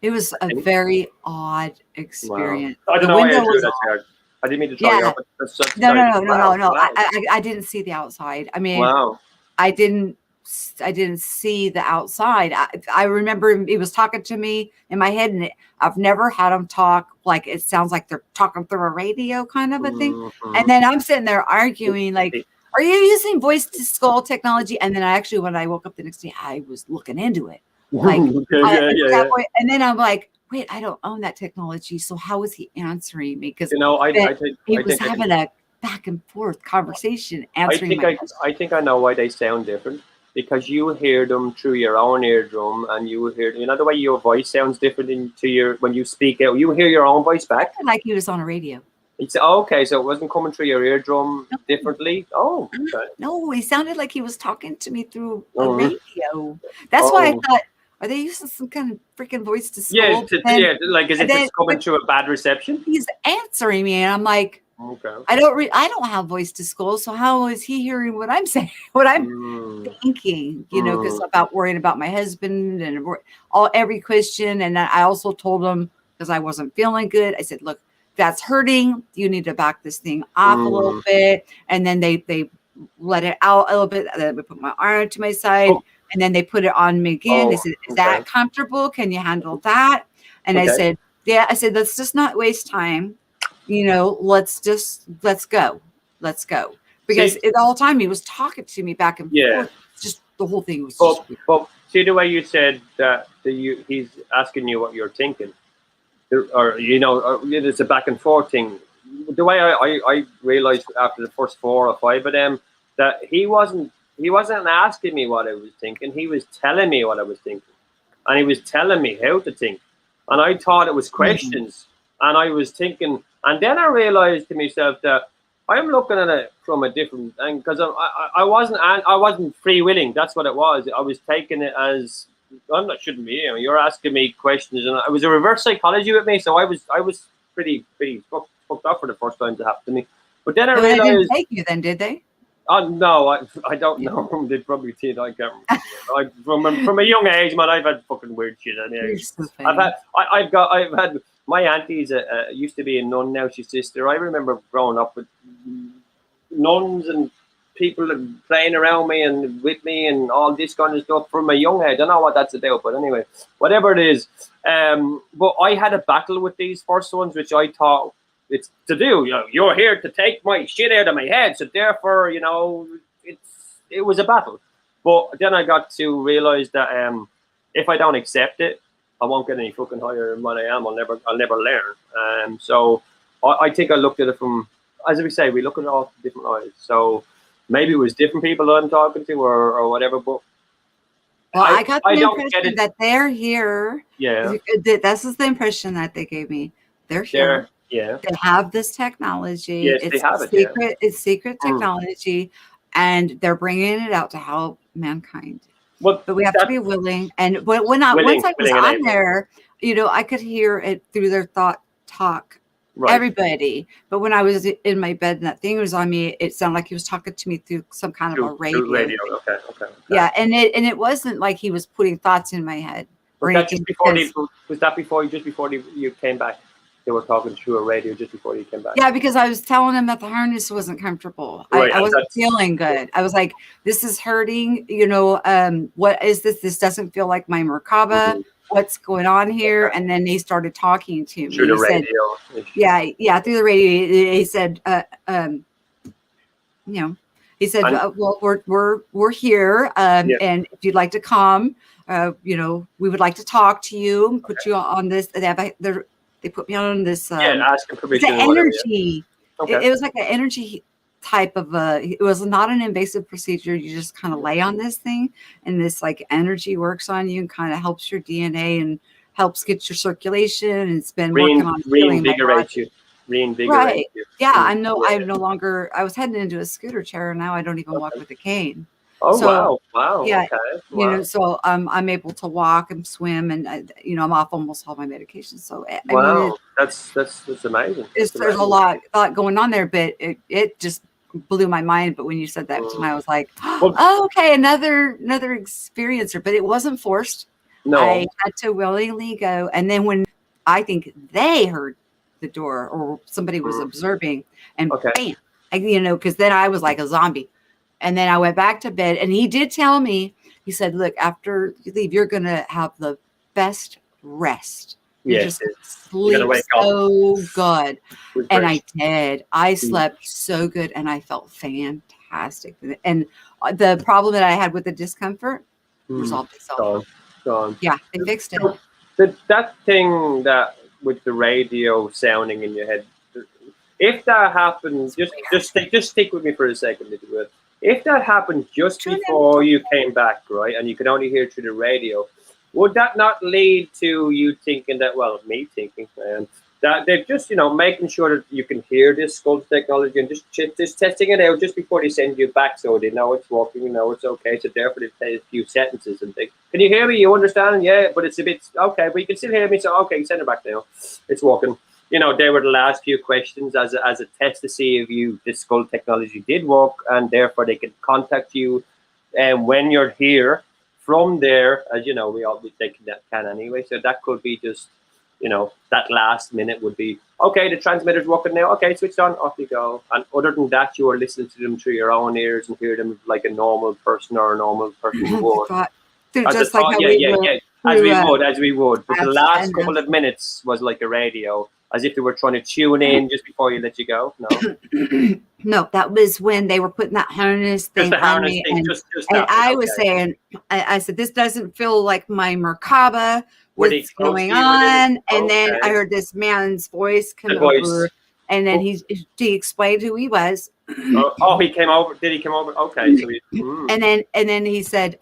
It was a very odd experience. Wow. I don't know why I drew that card. I didn't mean to throw you off. No. I didn't see the outside. I mean, wow. I didn't see the outside. I remember he was talking to me in my head, and I've never had him talk like it sounds like they're talking through a radio kind of a thing. And then I'm sitting there arguing like, are you using voice to skull technology? And then when I woke up the next day, I was looking into it. Like, and then I'm like, wait, I don't own that technology. So how is he answering me? Because he was having a back and forth conversation answering I think I know why they sound different. Because you hear them through your own eardrum, and you hear, the way your voice sounds different when you speak out. You hear your own voice back. Like he was on a radio. It's okay, so it wasn't coming through your eardrum differently. Oh, okay. No, he sounded like he was talking to me through a radio. That's why I thought, are they using some kind of freaking voice to skull? Like as if it's coming through a bad reception. He's answering me, and I'm like, okay. I don't have voice to skull, so how is he hearing what I'm saying? What I'm thinking? Because about worrying about my husband and every question. And I also told him, because I wasn't feeling good, I said, look, that's hurting. You need to back this thing off a little bit. And then they let it out a little bit. Then we put my arm to my side, and then they put it on me again. They said, is that comfortable? Can you handle that? And I said, yeah. I said, let's just not waste time. Let's go. Because the whole time he was talking to me back and forth. Just the whole thing was just weird. But see the way you said that he's asking you what you're thinking. Or it's a back and forth thing. The way I realized after the first 4 or 5 of them that he wasn't asking me what I was thinking. He was telling me what I was thinking, and he was telling me how to think. And I thought it was questions, and I was thinking. And then I realized to myself that I'm looking at it from a different angle, because I wasn't free willing. That's what it was. I was taking it as shouldn't be. You're asking me questions, and it was a reverse psychology with me. So I was pretty fucked up for the first time to happen to me. But then I realized they didn't take you then, did they? No, I don't know. They probably did. I can't remember. From a young age, man, I've had fucking weird shit. I've had my auntie's used to be a nun. Now she's sister. I remember growing up with nuns and people playing around me and with me and all this kind of stuff from a young age. I don't know what that's about, but anyway, whatever it is. But I had a battle with these first ones, which I thought it's to do. You're here to take my shit out of my head, so therefore, it was a battle. But then I got to realize that if I don't accept it, I won't get any fucking higher than what I am. I'll never learn. So I think I looked at it from, as we say, we look at it all from different eyes. So maybe it was different people that I'm talking to or whatever. But I got the impression that they're here. Yeah, this is the impression that they gave me. They're here. They have this technology. Yes, they have it. Secret. It's secret technology, and they're bringing it out to help mankind. But we have to be willing. And once I was on there, I could hear it through their talk. Right. Everybody. But when I was in my bed and that thing was on me, it sounded like he was talking to me through some kind of a radio. Okay. Yeah, and it wasn't like he was putting thoughts in my head. Was that before you came back? They were talking through a radio just before you came back. Yeah, because I was telling him that the harness wasn't comfortable. Right, I wasn't feeling good. I was like, this is hurting. What is this? This doesn't feel like my Merkaba. What's going on here? And then he started talking to me. Through the radio. Yeah, through the radio. He said, well, we're here, and if you'd like to come, we would like to talk to you, put you on this. They put me on this. Asking permission. The energy. It was like an energy type of it was not an invasive procedure. You just kind of lay on this thing, and this like energy works on you and kind of helps your DNA and helps get your circulation. And it's been working on reinvigorate you. Right. Yeah, I'm no longer. I was heading into a scooter chair, and now I don't even walk with a cane. Oh, wow. Yeah, okay. Wow. So I'm able to walk and swim, and I'm off almost all my medications. So that's amazing. There's a lot going on there, but it just blew my mind. But when you said that tonight, I was like, okay, another experiencer. But it wasn't forced. No, I had to willingly go. And then when I think they heard the door or somebody was observing, and bam, because then I was like a zombie. And then I went back to bed, and he did tell me he said, look, after you leave, you're going to have the best rest. You're Yes, just going to sleep wake up so good. And I refreshed. did. I slept so good and I felt fantastic. And the problem that I had with the discomfort resolved itself. Gone, gone. Yeah, they fixed it. So, that thing that with the radio sounding in your head, if that happens, just stick with me for a second, if you would. If that happened just before you came back, right, and you could only hear through the radio, would that not lead to you thinking that, well, me thinking, that they're just, making sure that you can hear this skull technology and just testing it out just before they send you back so they know it's working, it's okay. So therefore they say a few sentences and think, can you hear me? You understand? Yeah, but it's a bit, okay, but you can still hear me. So, okay, send it back now. It's working. They were the last few questions as a test to see if this skull technology did work, and therefore they could contact you when you're here. From there, as you know, they can anyway. So that could be just, that last minute would be, okay, the transmitter's working now. Okay, switched on, off you go. And other than that, you are listening to them through your own ears and hear them like a normal person or a normal person would. Just like how As we would. But the last couple of minutes was like a radio, as if they were trying to tune in just before you let you go. No. No, that was when they were putting that harness thing on me. And I was saying, I said, this doesn't feel like my Merkaba. What's going on? And then I heard this man's voice come over. And then he explained who he was. He came over. Did he come over? Okay. So And then he said,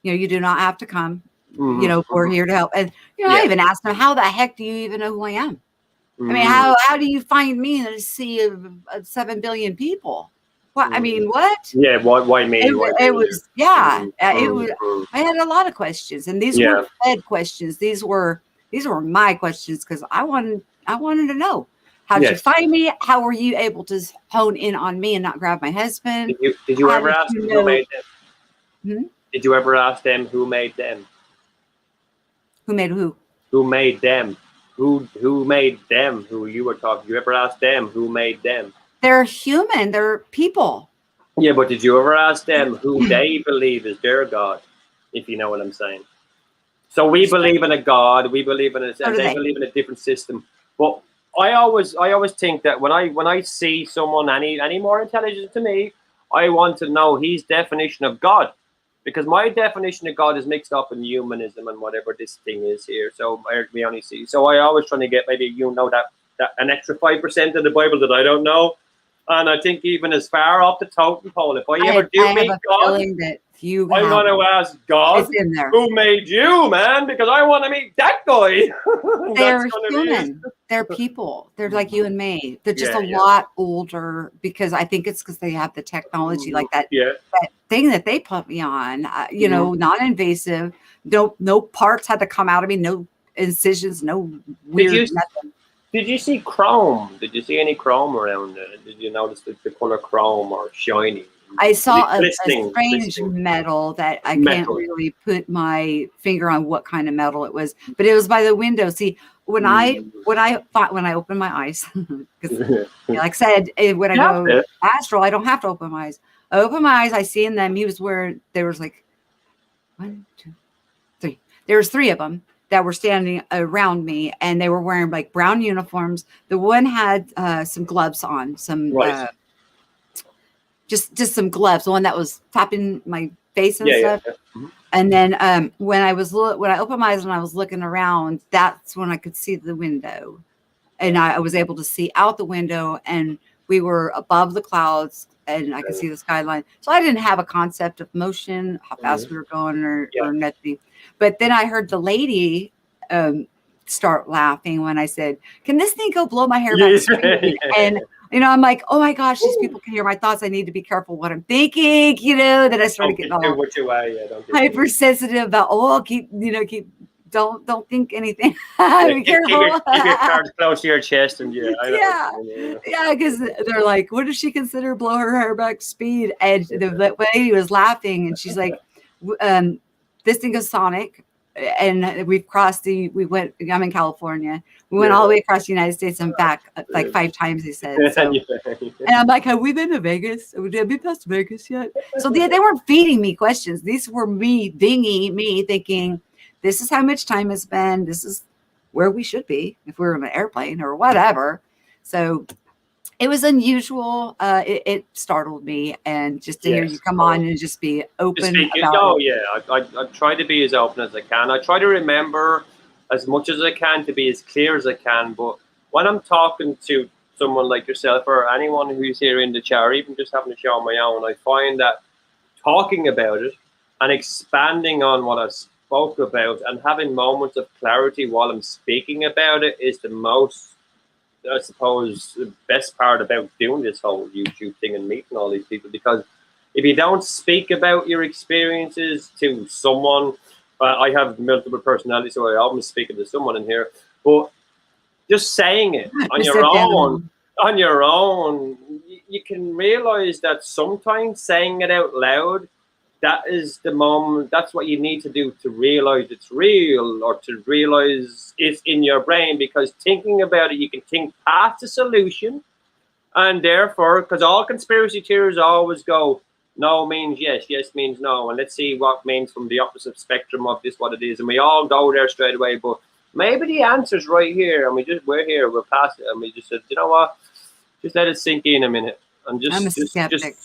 you do not have to come. We're here to help. And I even asked him, how the heck do you even know who I am? I mean, how do you find me in a sea of 7 billion people? What? I mean, what? Yeah, why me? It was. I had a lot of questions, and these weren't fed questions. These were my questions because I wanted to know. How'd you find me? How were you able to hone in on me and not grab my husband? Did you ever ask them who made them? Did you ever ask them who made them? Who made who? Who made them? Who made them? Who you were talking? You ever ask them who made them? They're human. They're people. Yeah, but did you ever ask them who they believe is their God? If you know what I'm saying. So we believe in a God. We believe in and they believe in a different system. But I always think that when I see someone any more intelligent to me, I want to know his definition of God. Because my definition of God is mixed up in humanism and whatever this thing is here. So we only see. So I always trying to get maybe that an extra 5% of the Bible that I don't know. And I think even as far up the totem pole, if I ever do meet God, I'm going to ask God, who made you, man? Because I want to meet that guy. They're human. They're people. They're like you and me. They're just a lot older because I think it's because they have the technology like that. Yeah. That thing that they put me on, non-invasive. No parts had to come out of me. No incisions. No weird nothing. Did you see chrome? Did you see any chrome around it? Did you notice the color chrome or shiny? I saw a strange metal that I can't really put my finger on what kind of metal it was, but it was by the window. See, when I open my eyes, because like I said, when I go astral, I don't have to open my eyes. I open my eyes, I see in them. There was like 1, 2, 3. There was 3 of them that were standing around me, and they were wearing like brown uniforms. The one had some gloves on, some just some gloves. The one that was tapping my face and stuff. Yeah. Mm-hmm. And then when I opened my eyes and I was looking around, that's when I could see the window, and I was able to see out the window, and we were above the clouds, and I could see the skyline. So I didn't have a concept of motion, how fast we were going, or nothing. But then I heard the lady start laughing when I said, "Can this thing go blow my hair back?" And I'm like, "Oh my gosh, these people can hear my thoughts. I need to be careful what I'm thinking." Then I started getting all hypersensitive about, don't think anything. Be careful. Keep your cards close to your chest, and because they're like, "What does she consider blow her hair back speed?" And the lady was laughing, and she's like, "This thing is sonic. and we've crossed I'm in California. We went all the way across the United States and back like 5 times, he said. So, and I'm like, have we been to Vegas? Have we passed Vegas yet? So they weren't feeding me questions. These were me dinging me thinking, this is how much time has been. This is where we should be if we were in an airplane or whatever. So it was unusual. It startled me, and just to hear you come on and just be open about it. I try to be as open as I can. I try to remember as much as I can to be as clear as I can. But when I'm talking to someone like yourself or anyone who's here in the chat, or even just having a show on my own, I find that talking about it and expanding on what I spoke about and having moments of clarity while I'm speaking about it is the most, I suppose, the best part about doing this whole YouTube thing and meeting all these people. Because if you don't speak about your experiences to someone, I have multiple personalities, so I always speaking to someone in here, but just saying it on your own, you can realize that sometimes saying it out loud, that is the moment, that's what you need to do to realize it's real, or to realize it's in your brain. Because thinking about it, you can think past the solution, and therefore, because all conspiracy theories always go, no means yes, yes means no, and let's see what means from the opposite spectrum of this, what it is, and we all go there straight away. But maybe the answer's right here, and we're past it, and we just said, you know what, just let it sink in a minute, and I'm a skeptic.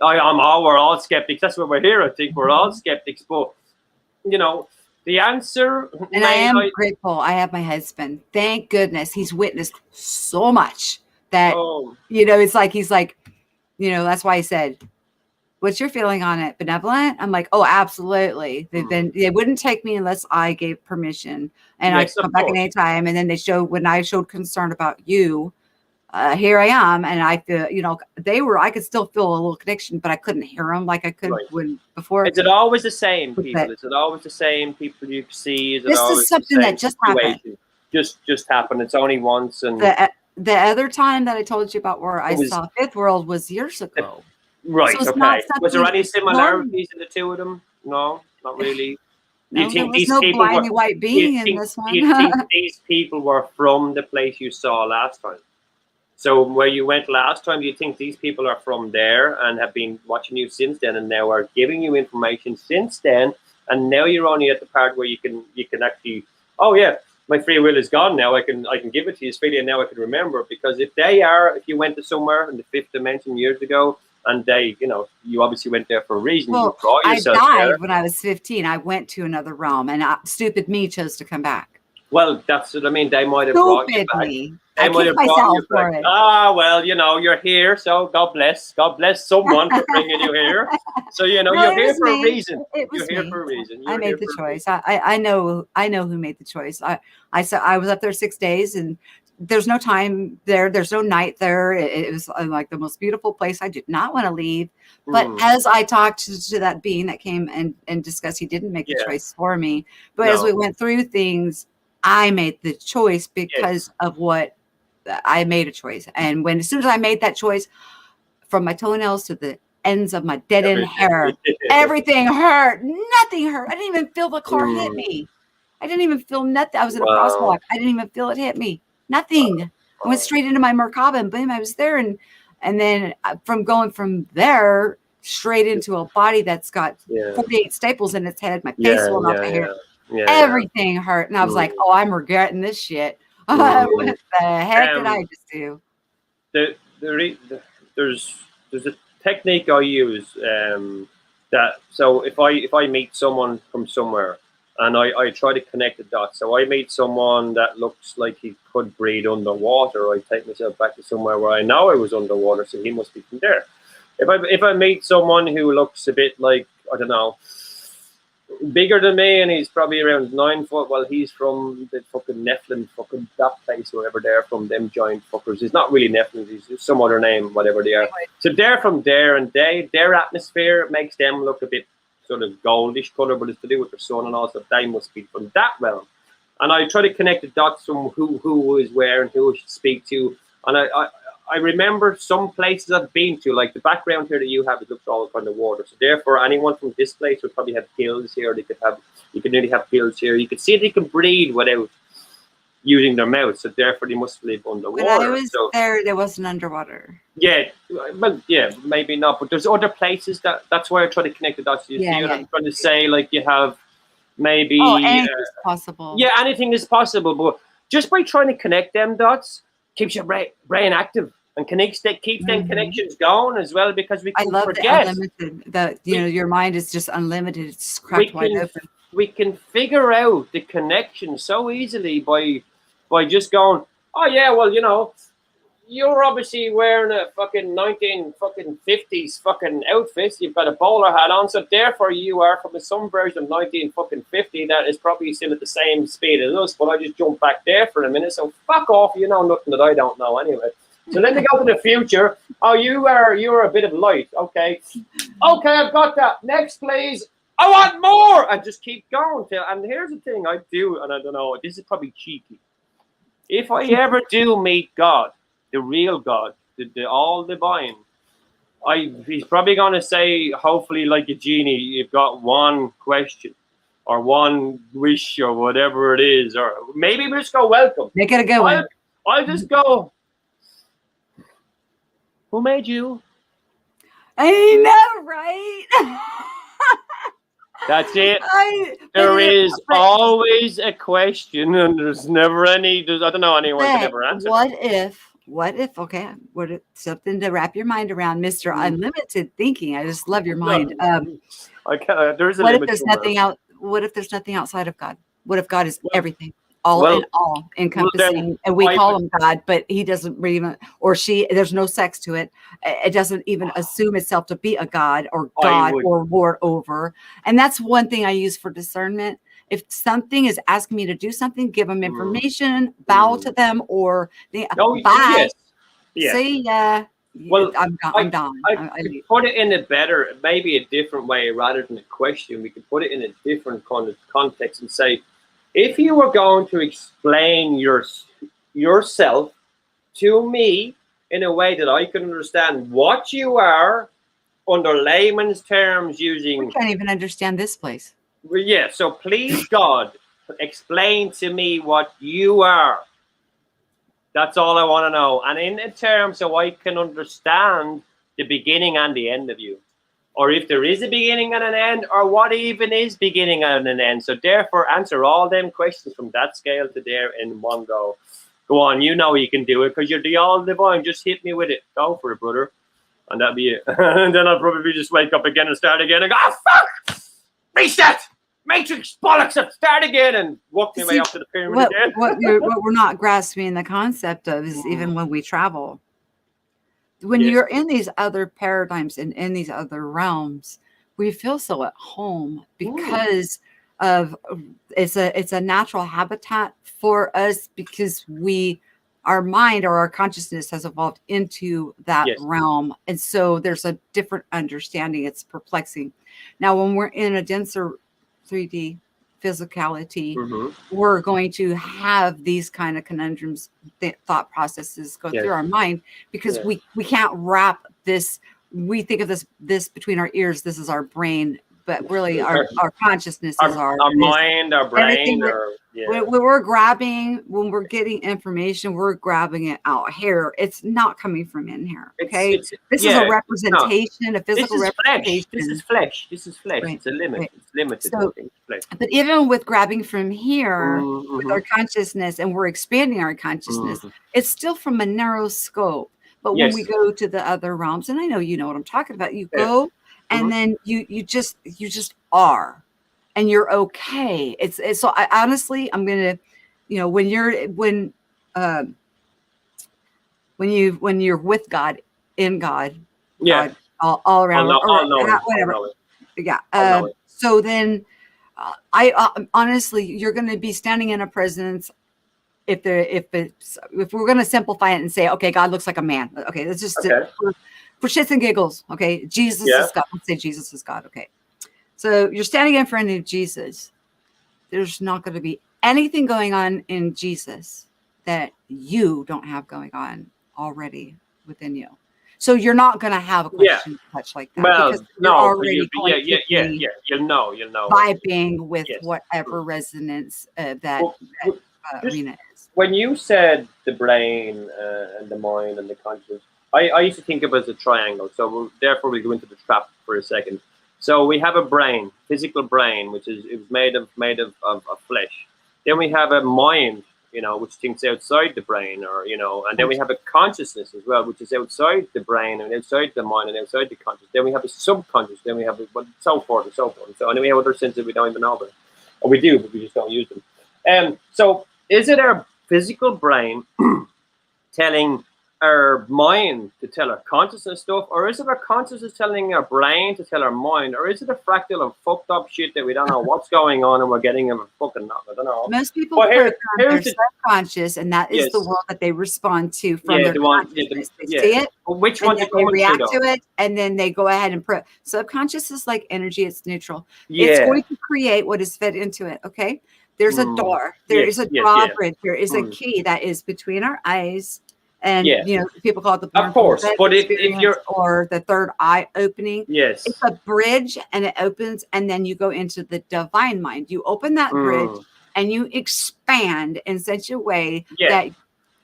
we're all skeptics. That's why we're here. I think we're all skeptics, but you know, the answer. And I am grateful. I have my husband. Thank goodness, he's witnessed so much that it's like he's like, that's why I said, "What's your feeling on it? Benevolent?" I'm like, "Oh, absolutely." They wouldn't take me unless I gave permission, and I come back at any time. And then when I showed concern about you. Here I am, and I feel, I could still feel a little connection, but I couldn't hear them like I could when before. Is it always the same people? Is it always the same people you see? This is something that just happened. Just happened. It's only once. And the other time that I told you about where I saw Fifth World was years ago. Right. So okay. Was there any similarities in the two of them? No, not really. No, there was no blindly white being in this one. You think these people were from the place you saw last time? So where you went last time, do you think these people are from there and have been watching you since then, and now are giving you information since then, and now you're only at the part where you can actually, my free will is gone now. I can give it to you freely, and now I can remember. Because if you went to somewhere in the fifth dimension years ago, and you obviously went there for a reason. Well, you brought yourself I died there. when I was 15. I went to another realm, and stupid me chose to come back. Well, that's what I mean. They might have brought you back. I kick myself for it. You're here, so God bless someone for bringing you here. So you're here for a reason. You're here for a reason. I made the choice. I know who made the choice. I was up there 6 days, and there's no time there. There's no night there. It was like the most beautiful place. I did not want to leave. But as I talked to that being that came and discussed, he didn't make the choice for me. But as we went through things, I made the choice because of what I made a choice. And as soon as I made that choice, from my toenails to the ends of my dead end hair, everything hurt. Nothing hurt. I didn't even feel the car hit me. I didn't even feel nothing. I was in a crosswalk. I didn't even feel it hit me. Nothing. I went straight into my Merkaba, and boom, I was there. And then going from there straight into a body that's got 48 staples in its head, my face swelled off my hair. Everything hurt. And I was like, oh, I'm regretting this shit. What the heck did I just do? There's a technique I use so if I meet someone from somewhere and I try to connect the dots. So I meet someone that looks like he could breathe underwater. I take myself back to somewhere where I know I was underwater, so he must be from there. If I meet someone who looks a bit like, I don't know, bigger than me, and he's probably around 9 foot. Well, he's from the fucking Nephilim, fucking that place, wherever they're from, them giant fuckers. He's not really Nephilim, he's some other name, whatever they are. So they're from there, and their atmosphere makes them look a bit sort of goldish color, but it's to do with their sun, and also they must be from that realm. And I try to connect the dots from who is where and who I should speak to. And I remember some places I've been to, like the background here that you have, it looks all kind of water. So therefore, anyone from this place would probably have gills here. They could have, you could nearly have gills here. You could see they can breathe without using their mouth. So therefore, they must live underwater. When I was so there wasn't underwater. yeah, well, yeah, maybe not. But there's other places that's why I try to connect the dots. You see what I'm trying to say? Like you have maybe anything's possible. Yeah, anything is possible. But just by trying to connect them dots keeps your brain active and keeps them connections going as well, because we can forget. The unlimited. Your mind is just unlimited. It's cracked wide open. We can figure out the connection so easily by just going, oh yeah, well, you're obviously wearing a fucking 1950s fucking outfit. You've got a bowler hat on, so therefore you are from some version of 1950 that is probably still at the same speed as us. But I just jumped back there for a minute, so fuck off. You know nothing that I don't know anyway. So let me go to the future. Oh, you're a bit of light. Okay, I've got that. Next, please. I want more, and just keep going. And here's the thing I do, and I don't know. This is probably cheeky. If I ever do meet God, the real God, the all divine, he's probably going to say, hopefully like a genie, you've got one question or one wish or whatever it is, or maybe we just go welcome. Make it a good one. I'll just go, who made you? I know, right? That's it. There is always a question, and there's never any. I don't know anyone can ever answer. What if? Okay, something to wrap your mind around, Mr. Unlimited Thinking. I just love your mind. There's a what limit. If there's nothing out? What if there's nothing outside of God? What if God is everything? All in all, encompassing, and we call him God, but he doesn't even, or she, there's no sex to it. It doesn't even assume itself to be a God or or lord over. And that's one thing I use for discernment. If something is asking me to do something, give them information, bow to them, or bye. Yes. See ya. Well, I'm done. I put it in a better, maybe a different way rather than a question. We could put it in a different kind of context and say, if you were going to explain yourself to me in a way that I can understand what you are under layman's terms using... We can't even understand this place. Well, yeah, so please, God, explain to me what you are. That's all I want to know. And in a term so I can understand the beginning and the end of you. Or if there is a beginning and an end, or what even is beginning and an end. So therefore, answer all them questions from that scale to there in one go. Go on, you know you can do it because you're the all divine. Just hit me with it. Go for it, brother. And that'll be it. And then I'll probably just wake up again and start again and go, oh, fuck! Reset! Matrix bollocks, start again, and walk my way up to the pyramid again. What we're not grasping the concept of is even when we travel. When you're in these other paradigms and in these other realms, we feel so at home because of it's a natural habitat for us because our mind or our consciousness has evolved into that realm. And so there's a different understanding. It's perplexing. Now, when we're in a denser 3D physicality, we're going to have these kind of conundrums, thought processes go through our mind because we can't wrap this. We think of this between our ears. This is our brain, but really our consciousness is our mind, our brain. When we're grabbing, when we're getting information, we're grabbing it out here. It's not coming from in here. Okay, this is a representation, a physical representation. This is flesh. Right. It's a limit. Right. It's limited. So, but even with grabbing from here with our consciousness, and we're expanding our consciousness, it's still from a narrow scope. But when we go to the other realms, and I know you know what I'm talking about, you go and then you just are. And you're okay. It's so I honestly, I'm gonna, when you're with God, in God, God, all around, whatever. So then, I honestly, you're gonna be standing in a presence. If we're gonna simplify it and say, okay, God looks like a man. Okay, let's just for shits and giggles. Okay, Jesus is God. Let's say Jesus is God. Okay. So you're standing in front of Jesus. There's not going to be anything going on in Jesus that you don't have going on already within you. So you're not going to have a question touch like that. Well, because you're no, already going to be You'll know. vibing with Yes. whatever resonance that Well, just arena is. when you said the brain and the mind and the consciousness, I used to think of it as a triangle. So therefore, we go into the trap for a second. So we have a brain, physical brain, which is made of flesh. Then we have a mind, which thinks outside the brain, and then we have a consciousness as well, which is outside the brain and outside the mind and outside the conscious. Then we have a subconscious. Then we have so forth and so forth. And so, and then we have other senses that we don't even know about, or we do, but we just don't use them. So is it our physical brain telling our mind to tell our consciousness stuff, or is it our consciousness telling our brain to tell our mind, or is it a fractal of fucked up shit that we don't know what's going on and we're getting a fucking I don't know. Most people program their subconscious, and that is the world that they respond to from their consciousness. They see it, well, which one they react to it, and then they go ahead and subconscious is like energy; it's neutral. It's going to create what is fed into it. Okay, there's a door, there is a drawbridge, there is a key that is between our eyes. And people call it the of course, but if you're or the third eye opening, yes, it's a bridge and it opens, and then you go into the divine mind. You open that bridge and you expand in such a way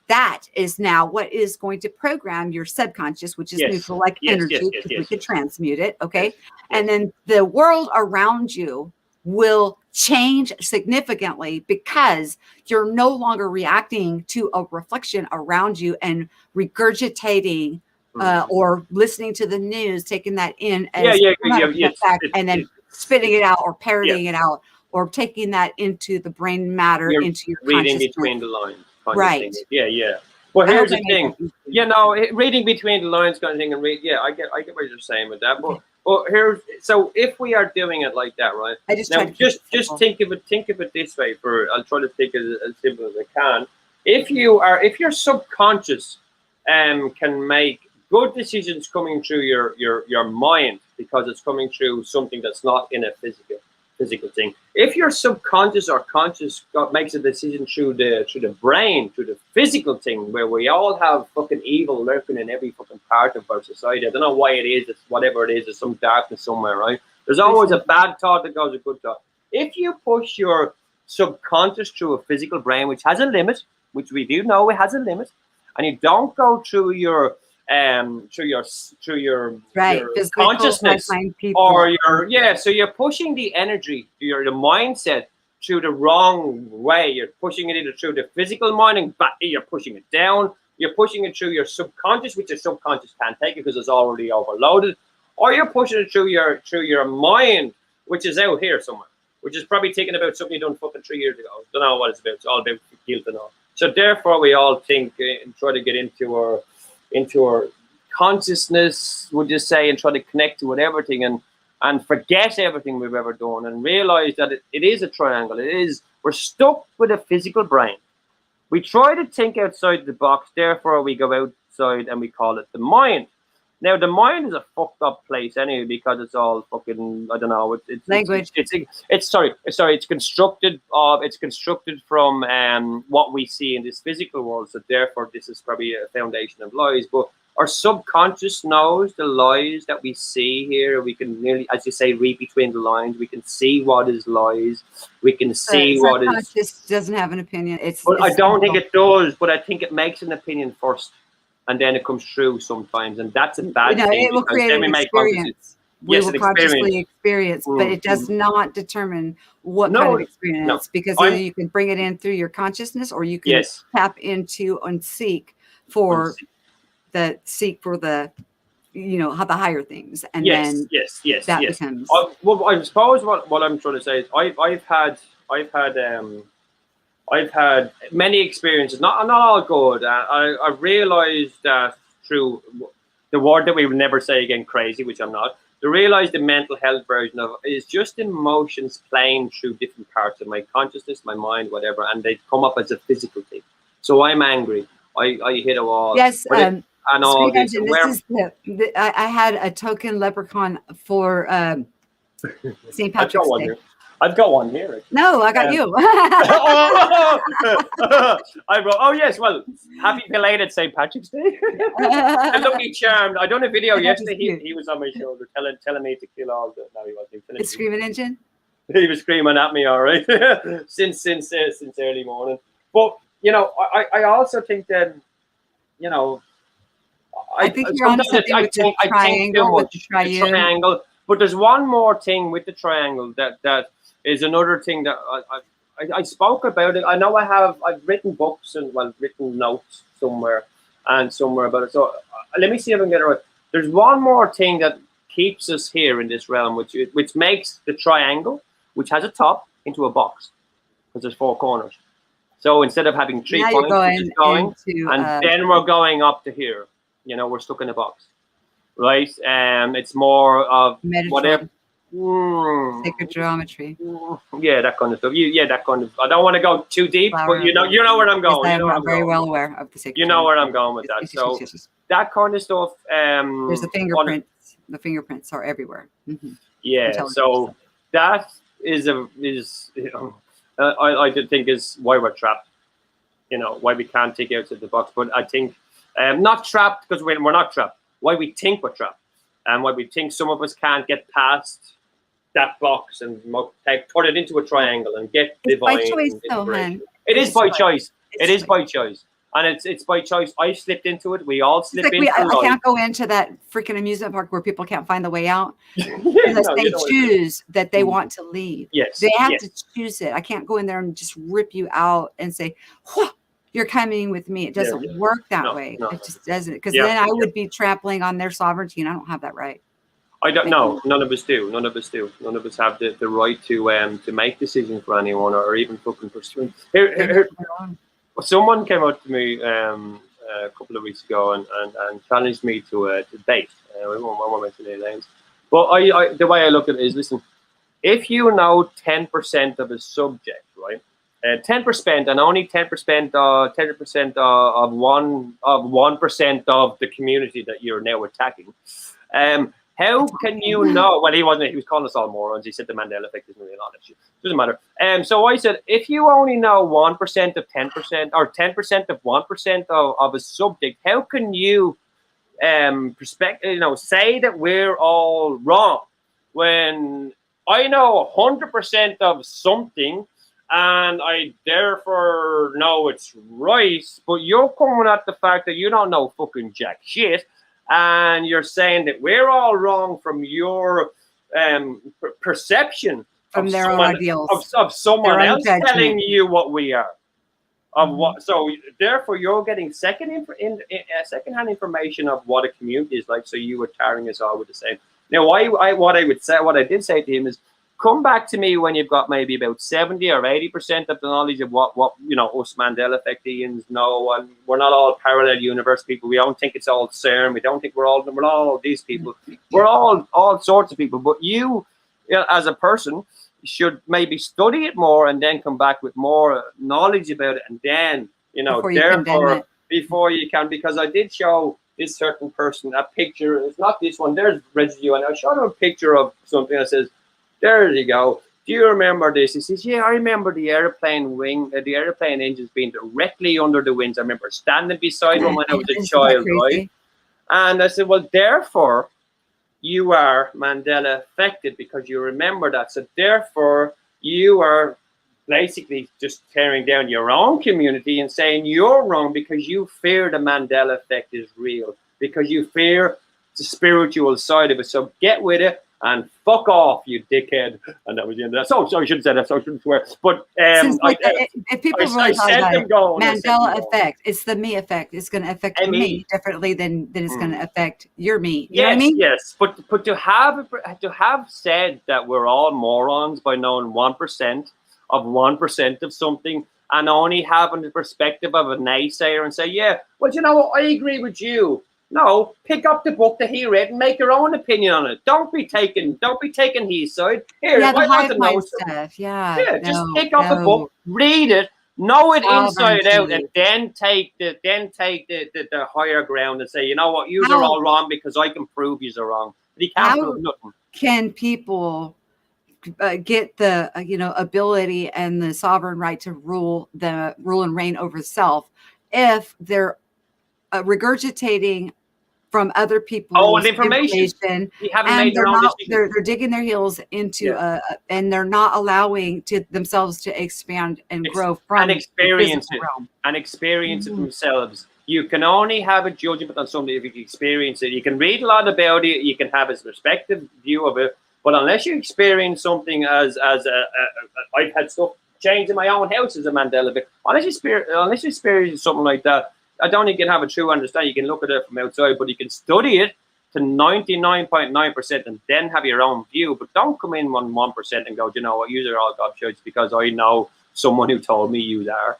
that is now what is going to program your subconscious, which is neutral, like energy, because we could transmute it. Okay, and then the world around you will change significantly because you're no longer reacting to a reflection around you and regurgitating or listening to the news, taking that in as fact, and then spitting it out or parroting it out, or taking that into the brain matter, into your reading consciousness. Between the lines. Right. Yeah. Well, here's the thing. Reading between the lines kind of thing, and I get what you're saying with that. But so if we are doing it like that, right? Just think of it this way. I'll try to think as simple as I can. If your subconscious can make good decisions coming through your mind, because it's coming through something that's not in a physical thing. If your subconscious or conscious makes a decision through the brain, through the physical thing, where we all have fucking evil lurking in every fucking part of our society. I don't know why it is. It's whatever it is. There's some darkness somewhere, right? There's always a bad thought that goes a good thought. If you push your subconscious through a physical brain, which has a limit, which we do know it has a limit, and you don't go through your consciousness or so you're pushing the energy, the mindset through the wrong way. You're pushing it either through the physical mind and you're pushing it down. You're pushing it through your subconscious, which your subconscious can't take it because it's already overloaded, or you're pushing it through your mind, which is out here somewhere, which is probably thinking about something you done fucking 3 years ago. Don't know what it's about. It's all about guilt and all. So therefore, we all think and try to get into our consciousness, would you say, and try to connect with everything and forget everything we've ever done and realize that it is a triangle. We're stuck with a physical brain. We try to think outside the box, therefore we go outside and we call it the mind. Now the mind is a fucked up place anyway, because it's all fucking, I don't know, it's language. It's constructed from what we see in this physical world. So therefore this is probably a foundation of lies. But our subconscious knows the lies that we see here. We can nearly, as you say, read between the lines. We can see what is lies. We can see what is. Subconscious doesn't have an opinion. I don't think it does, but I think it makes an opinion first, and then it comes through sometimes, and that's a bad thing. It will create an experience. We will consciously experience, but it does not determine what kind of experience, because either you can bring it in through your consciousness, or you can tap into and seek for the the higher things, and then that becomes. Well, I suppose what I'm trying to say is I've had many experiences, not all good. I realized that through the word that we would never say again, crazy, which I'm not. To realize the mental health version of it is just emotions playing through different parts of my consciousness, my mind, whatever, and they come up as a physical thing. So I'm angry. I hit a wall. Yes. And all this. I had a token leprechaun for St. Patrick's Day. I've got one here. No, I got Um, you. I wrote, oh yes, well, happy belated St. Patrick's Day. And Lucky Charmed. I done a video yesterday. He was on my shoulder telling me to kill all the. No, he wasn't. The screaming engine. He was screaming at me, all right, since early morning. But you know, I also think that, you know, I think you're on something with the triangle, with the triangle. But there's one more thing with the triangle that is another thing that I spoke about it. I know I've written books and written notes somewhere about it. So let me see if I can get it right. There's one more thing that keeps us here in this realm, which makes the triangle, which has a top, into a box, because there's 4 corners. So instead of having 3 points, we're just going, and then we're going up to here. You know, we're stuck in a box, right? It's more of whatever. Sacred geometry. Yeah, that kind of stuff. That kind of. I don't want to go too deep, but you know where I'm going. Yes, I'm very well aware of the sacred. You know where I'm going with that. So that kind of stuff. There's the fingerprints. The fingerprints are everywhere. Mm-hmm. Yeah. So that is I did think is why we're trapped. You know, why we can't take outside the box. But I think not trapped because we're not trapped. Why we think we're trapped, and why we think some of us can't get past that box and put it into a triangle and get divine inspiration. It is by choice. It is by choice. And it's by choice. I slipped into it. We all slip into it. I can't go into that freaking amusement park where people can't find the way out unless they choose that they want to leave. Yes. They have to choose it. I can't go in there and just rip you out and say, you're coming with me. It doesn't work that way. It just doesn't. Because then I would be trampling on their sovereignty, and I don't have that right. I don't know. None of us do. None of us do. None of us have the right to make decisions for anyone or even fucking pursue. Here, someone came out to me a couple of weeks ago and challenged me to a debate. We won't mention any names. But I the way I look at it is, listen, if you know 10% of a subject, right? 10% and only 10% of 1% of the community that you're now attacking. How can you know? Well, he wasn't. He was calling us all morons. He said the Mandela effect isn't really all that shit. Doesn't matter. So I said, if you only know 1% of 10% or 10% of 1% of a subject, how can you say that we're all wrong when I know 100% of something and I therefore know it's right, but you're coming at the fact that you don't know fucking jack shit. And you're saying that we're all wrong from your perception from their own ideals of someone else telling you what we are. What? So therefore, you're getting secondhand information of what a community is like. So you are tarring us all with the same. Now, what I did say to him is, come back to me when you've got maybe about 70 or 80% of the knowledge of what us Mandela effectians know, and we're not all parallel universe people. We don't think it's all CERN. We don't think we're all these people. We're all sorts of people. But you as a person, should maybe study it more and then come back with more knowledge about it, and then before you can, because I did show this certain person a picture. It's not this one. There's residue, and I showed him a picture of something that says, there you go. Do you remember this? He says, yeah, I remember the airplane the airplane engines being directly under the wings. I remember standing beside one when I was a child, right? And I said, well, therefore, you are Mandela affected because you remember that. So therefore, you are basically just tearing down your own community and saying you're wrong because you fear the Mandela effect is real, because you fear the spiritual side of it. So get with it and fuck off, you dickhead. And that was the end of that. So I shouldn't say that, so I shouldn't swear. But if people really talk about it, Mandela effect, it's the me effect. It's going to affect me differently than it's going to affect your me. You know what I mean? Yes. But to have said that we're all morons by knowing 1% of something, and only having the perspective of a naysayer and say, yeah, well, you know what, I agree with you. No, pick up the book that he read and make your own opinion on it. Don't be taking his side. Here, the hive mind stuff. Just pick up the book, read it, know it inside out, and then take the higher ground and say, you know what, you are all wrong because I can prove you are wrong. But he can't prove nothing. Can people get the ability and the sovereign right to rule and reign over self if they're regurgitating from other people's information. You haven't made they're your own not decision. they're digging their heels into and they're not allowing themselves to expand and grow from and experience the it realm. and experience it themselves. You can only have a judgment on something if you can experience it. You can read a lot about it, you can have a perspective view of it, but unless you experience something as I've had stuff change in my own house as a Mandela effect, unless you experience something like that, I don't think you can have a true understanding. You can look at it from outside, but you can study it to 99.9% and then have your own view. But don't come in on 1% and go, you know what, you are all gobshites because I know someone who told me you are.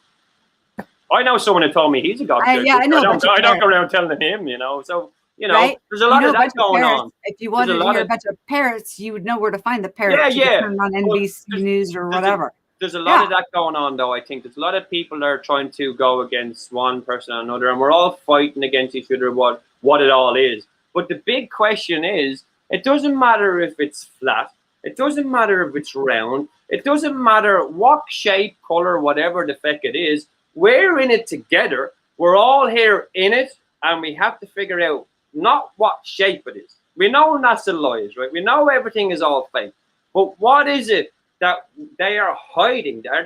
I know someone who told me he's a gobshite. I know. I don't go around telling him, So, right? There's a lot of that going on. If you wanted to hear a bunch of parrots, you would know where to find the parrots. Yeah. You could turn on NBC News or whatever. There's a lot of that going on, though. I think there's a lot of people that are trying to go against one person or another, and we're all fighting against each other. What it all is. But the big question is, it doesn't matter if it's flat. It doesn't matter if it's round. It doesn't matter what shape, color, whatever the feck it is. We're in it together. We're all here in it, and we have to figure out not what shape it is. We know that's the lies, right? We know everything is all fake. But what is it that they are hiding? Are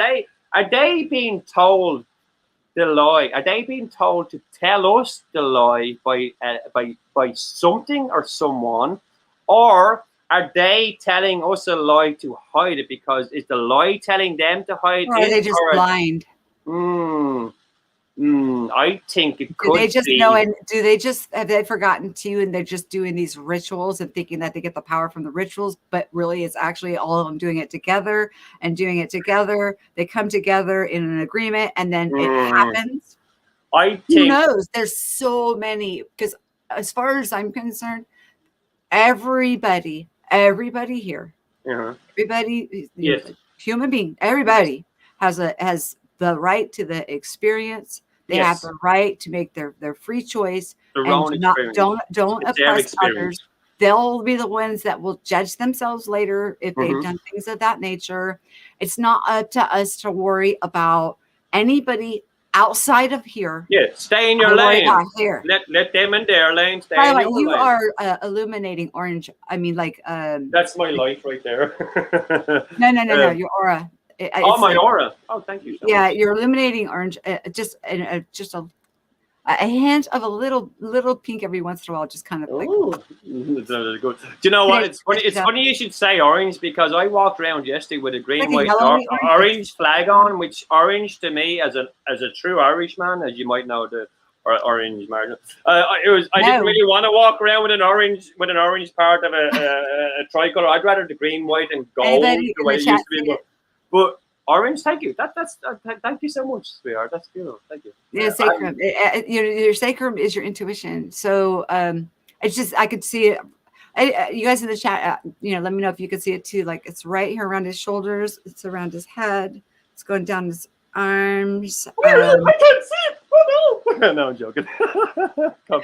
they being told the lie? Are they being told to tell us the lie by something or someone, or are they telling us a lie to hide it? Because is the lie telling them to hide it? Or are they just blind? I think it could Do they just be. know, and have they forgotten too, and they're just doing these rituals and thinking that they get the power from the rituals, but really it's actually all of them doing it together and doing it together. They come together in an agreement and then it happens. I think, who knows? There's so many, because as far as I'm concerned, everybody here, everybody, human being, everybody has the right to the experience. They have the right to make their free choice, and don't oppress others. They'll be the ones that will judge themselves later if they've done things of that nature. It's not up to us to worry about anybody outside of here. Yeah, stay in your lane. Here. Let them in their lane. Stay By the in way, your you lane. are illuminating orange. I mean, like that's my life right there. No, your aura. My aura. Oh, thank you. So much. You're illuminating orange. Just a hint of a little pink every once in a while, just kind of like. Good. Do you know what? It's funny. It's funny you should say orange, because I walked around yesterday with a green, white, orange flag on. Which orange to me, as a true Irishman, as you might know, the orange margin. I didn't really want to walk around with an orange part of a tricolor. I'd rather the green, white, and gold the way it used to be. But orange, thank you. Thank you so much, sweetheart. That's beautiful. Thank you. Yeah, sacrum. Your sacrum is your intuition. So it's just, I could see it. You guys in the chat, let me know if you could see it too. Like, it's right here around his shoulders. It's around his head. It's going down his arms. I can't see it. Oh, no. No, I'm joking.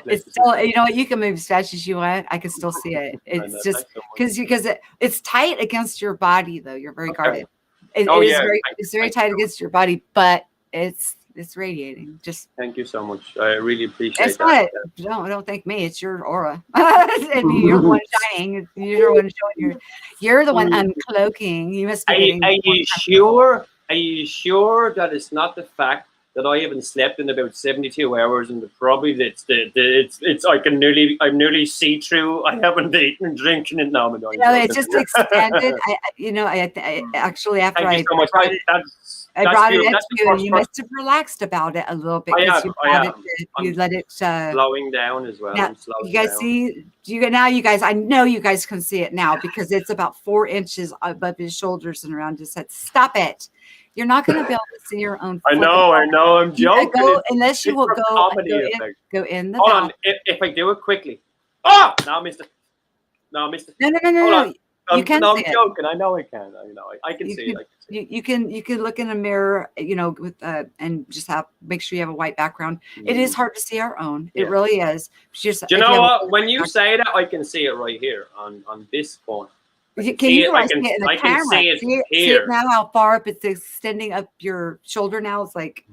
It's still, you can move as fast as you want. I can still see it. It's just because it's tight against your body, though. You're very guarded. It's very tight against your body, but it's radiating. Just thank you so much. I really appreciate it's that. Don't thank me. It's your aura. I mean, you're the one shining. You're the one showing. You're the one uncloaking. You must be. Are you sure? Are you sure that it's not the fact that I haven't slept in about 72 hours, and I'm nearly see through. I haven't eaten and drinking it now. It's just extended. I actually, after I brought it up to you, and you must have relaxed about it a little bit. You let it slowing down as well. Now, you guys see? You guys, I know you guys can see it now, because it's about 4 inches above his shoulders and around his head. Stop it. You're not going to be able to see your own. I know. I'm joking. Unless you will go in the. Hold on. If I do it quickly. Oh! No, I missed it. No. You can. I'm joking. I know I can. I can see it. You can look in a mirror, with and just make sure you have a white background. It is hard to see our own. It really is. Do you know what? When you say that, I can see it right here on this corner. Can you I like see it in the I can camera? see it See here. it now? How far up it's extending up your shoulder now? It's like,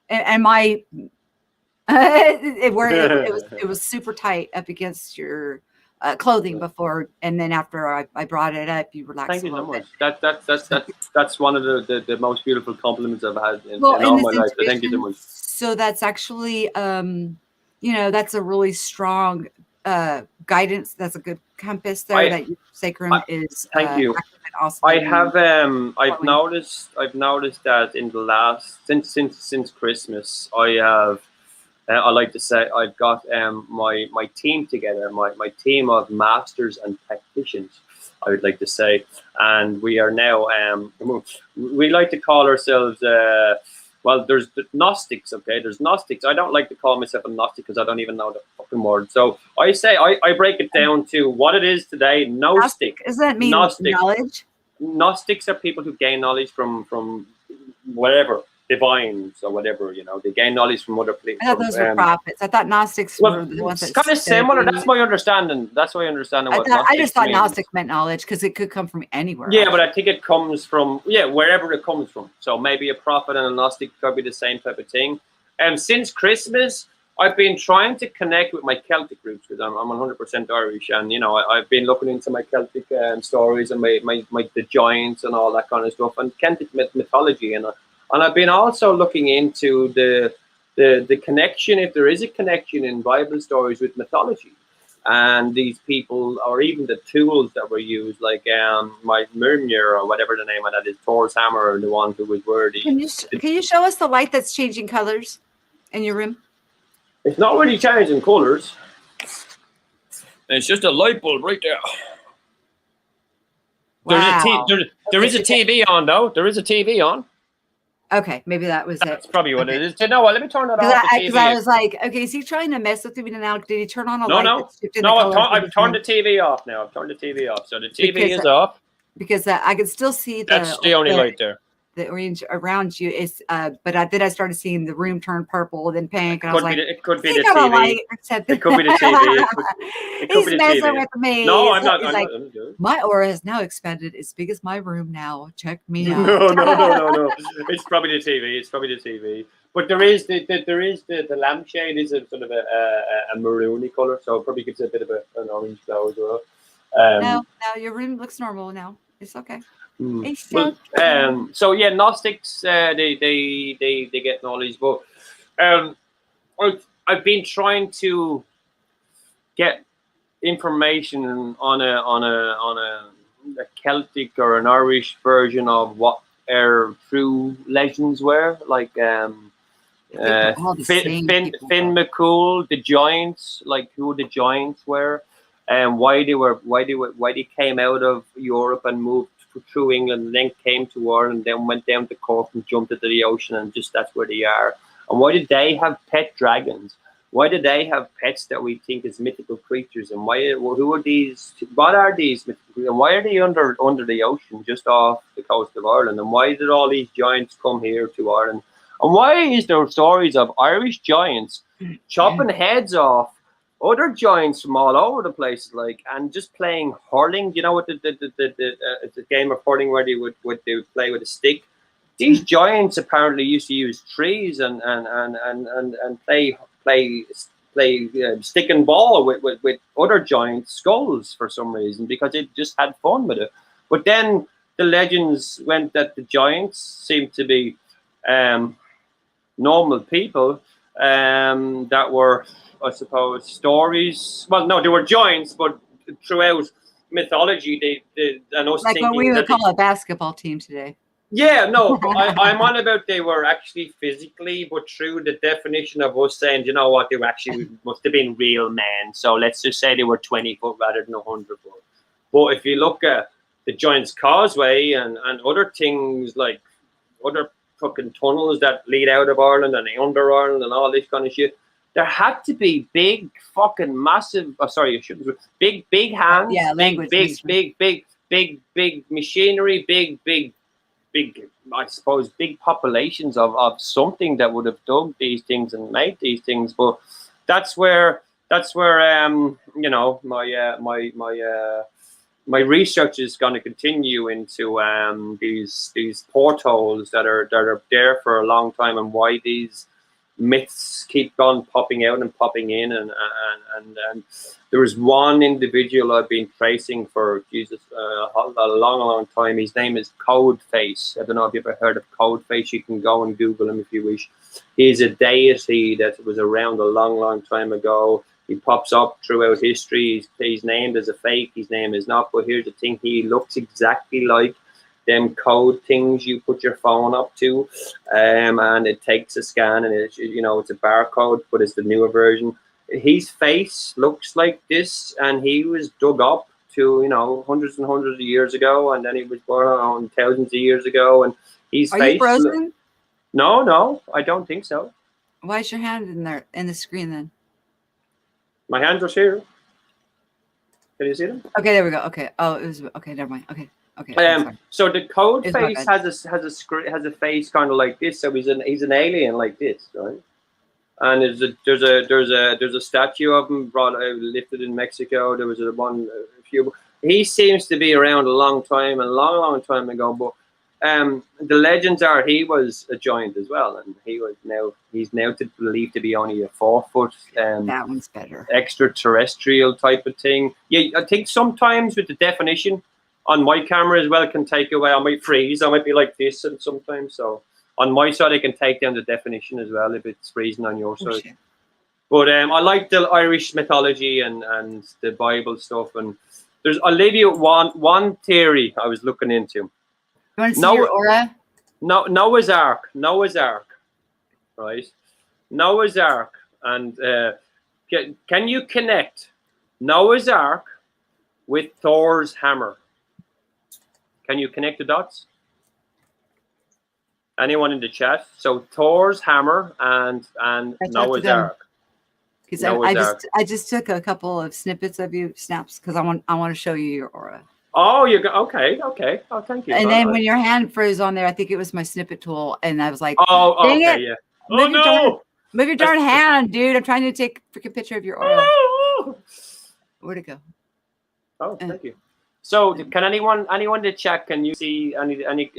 and my it was super tight up against your clothing before, and then after I brought it up, you relaxed Thank a you so little bit. much. That's one of the most beautiful compliments I've had in Well, in all this my life. So thank you so intuition, much. so that's actually that's a really strong guidance. That's a good compass there, that your sacrum is thank you. active and also I that you have I've flowing. noticed that in the last since Christmas I have I like to say I've got my team together, my team of masters and practitioners, I would like to say, and we are now we like to call ourselves well, there's the Gnostics, okay? There's Gnostics. I don't like to call myself a Gnostic because I don't even know the fucking word. So I say I break it down to what it is today. Gnostic. Does that mean Gnostic. knowledge? Gnostics are people who gain knowledge from whatever, divines or whatever, they gain knowledge from other people. I thought those were prophets. I thought Gnostics were the ones that it's kind of similar. That's my understanding. I just thought Gnostic meant knowledge because it could come from anywhere. Yeah, but I think it comes from wherever it comes from. So maybe a prophet and a Gnostic could be the same type of thing. Since Christmas, I've been trying to connect with my Celtic roots because I'm 100% Irish, and I've been looking into my Celtic stories and the giants and all that kind of stuff, and Celtic mythology, and I've been also looking into the connection, if there is a connection in Bible stories with mythology, and these people, or even the tools that were used, like my Mimir or whatever the name of that is, Thor's hammer, the one who was worthy. Can you show us the light that's changing colors in your room? It's not really changing colors. It's just a light bulb right there. Wow. There is a TV on, though. There is a TV on. Okay, maybe that was That's it. probably what it is. No, well, let me turn that off. Because I was like, okay, is he trying to mess with me now? Did he turn on a light? No, I've turned the TV off now. I've turned the TV off. So the TV is off. Because I can still see that's the only light there. The orange around you is, but then I started seeing the room turn purple, then pink, and I was like, it could be the TV. It could be the TV. He's messing with me. No, I'm not. My aura has now expanded as big as my room now. Check me out. No. It's probably the TV. But there is the lampshade is a sort of a maroony color, so it probably gives it a bit of an orange glow as well. No, your room looks normal now. It's okay. So yeah, Gnostics they get knowledge, but I've been trying to get information on a Celtic or an Irish version of what our true legends were, like Finn McCool, the giants, like who the giants were, and why they came out of Europe and moved through England, and then came to Ireland, then went down to Cork and jumped into the ocean, and just that's where they are. And why did they have pet dragons? Why do they have pets that we think is mythical creatures? And who are these? What are these mythical creatures? And why are they under the ocean, just off the coast of Ireland? And why did all these giants come here to Ireland? And why is there stories of Irish giants chopping heads off other giants from all over the place, and just playing hurling? You know what the game of hurling where they would play with a stick? These giants apparently used to use trees and play stick and ball with other giant skulls for some reason, because it just had fun with it. But then the legends went that the giants seemed to be normal people that were, I suppose, stories. Well, no, they were giants, but throughout mythology, and us like what we would call a basketball team today. Yeah, no, but I'm on about they were actually physically, but through the definition of us saying, you know what, they were actually must have been real men. So let's just say they were 20 foot rather than 100 foot. But if you look at the Giant's Causeway and other things, like other fucking tunnels that lead out of Ireland and under Ireland and all this kind of shit, there had to be big fucking massive. Oh, sorry, I shouldn't. Big hands. Yeah, big machinery. Big. I suppose big populations of something that would have dug these things and made these things. But that's where my my research is going to continue into these portholes that are there for a long time, and why these myths keep on popping out and popping in, and there was one individual I've been tracing for Jesus a long time. His name is Codeface. I don't know if you've ever heard of Codeface. You can go and Google him if you wish. He's a deity that was around a long time ago. He pops up throughout history. He's named as a fake. His name is not. But here's the thing: he looks exactly like them code things you put your phone up to, and it takes a scan, and it's a barcode, but it's the newer version. His face looks like this, and he was dug up to hundreds and hundreds of years ago, and then he was born on thousands of years ago, and his Are face. you frozen? No, I don't think so. Why is your hand in there in the screen then? My hands are here. Can you see them? Okay, there we go. Okay. Oh, it was okay. Never mind. Okay. Okay. So the code It's not face bad. has a face kind of like this. So he's an alien like this, right? And there's a statue of him lifted in Mexico. There was one a few. He seems to be around a long time, a long time ago. But the legends are he was a giant as well, and he's now believed to be only a 4 foot. That one's better. Extraterrestrial type of thing. Yeah, I think sometimes with the definition on my camera as well can take away. I might freeze. I might be like this, and sometimes so. On my side, I can take down the definition as well if it's freezing on your side. Shit. But I like the Irish mythology and the Bible stuff. And I'll leave you one theory I was looking into. You want to see your aura? Noah's Ark, right? Noah's Ark, and can you connect Noah's Ark with Thor's hammer? Can you connect the dots? Anyone in the chat? So Thor's hammer and Noah's Ark. Because I just took a couple of snippets of you snaps because I want to show you your aura. Oh, you go okay. Oh, thank you. And then when your hand froze on there, I think it was my snippit tool, and I was like, oh, dang okay, it. yeah. Move your darn hand, dude! I'm trying to take a freaking picture of your aura. Oh, Where'd it go? oh, thank you. So, can anyone to check? Can you see any?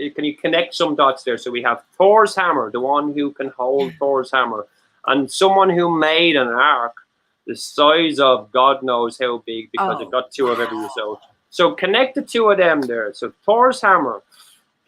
Can you connect some dots there? So we have Thor's hammer, the one who can hold Thor's hammer, and someone who made an ark the size of God knows how big, because it got two of every result. So connect the two of them there. So Thor's hammer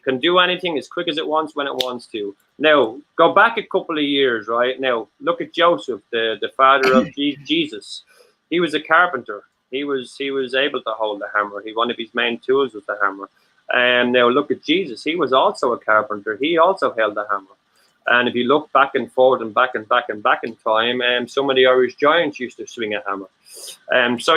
can do anything as quick as it wants when it wants to. Now go back a couple of years, right? Now look at Joseph, the father of Jesus. He was a carpenter. He was able to hold the hammer. One of his main tools was the hammer. And now look at Jesus. He was also a carpenter. He also held the hammer. And if you look back and forward and back in time, some of the Irish giants used to swing a hammer. So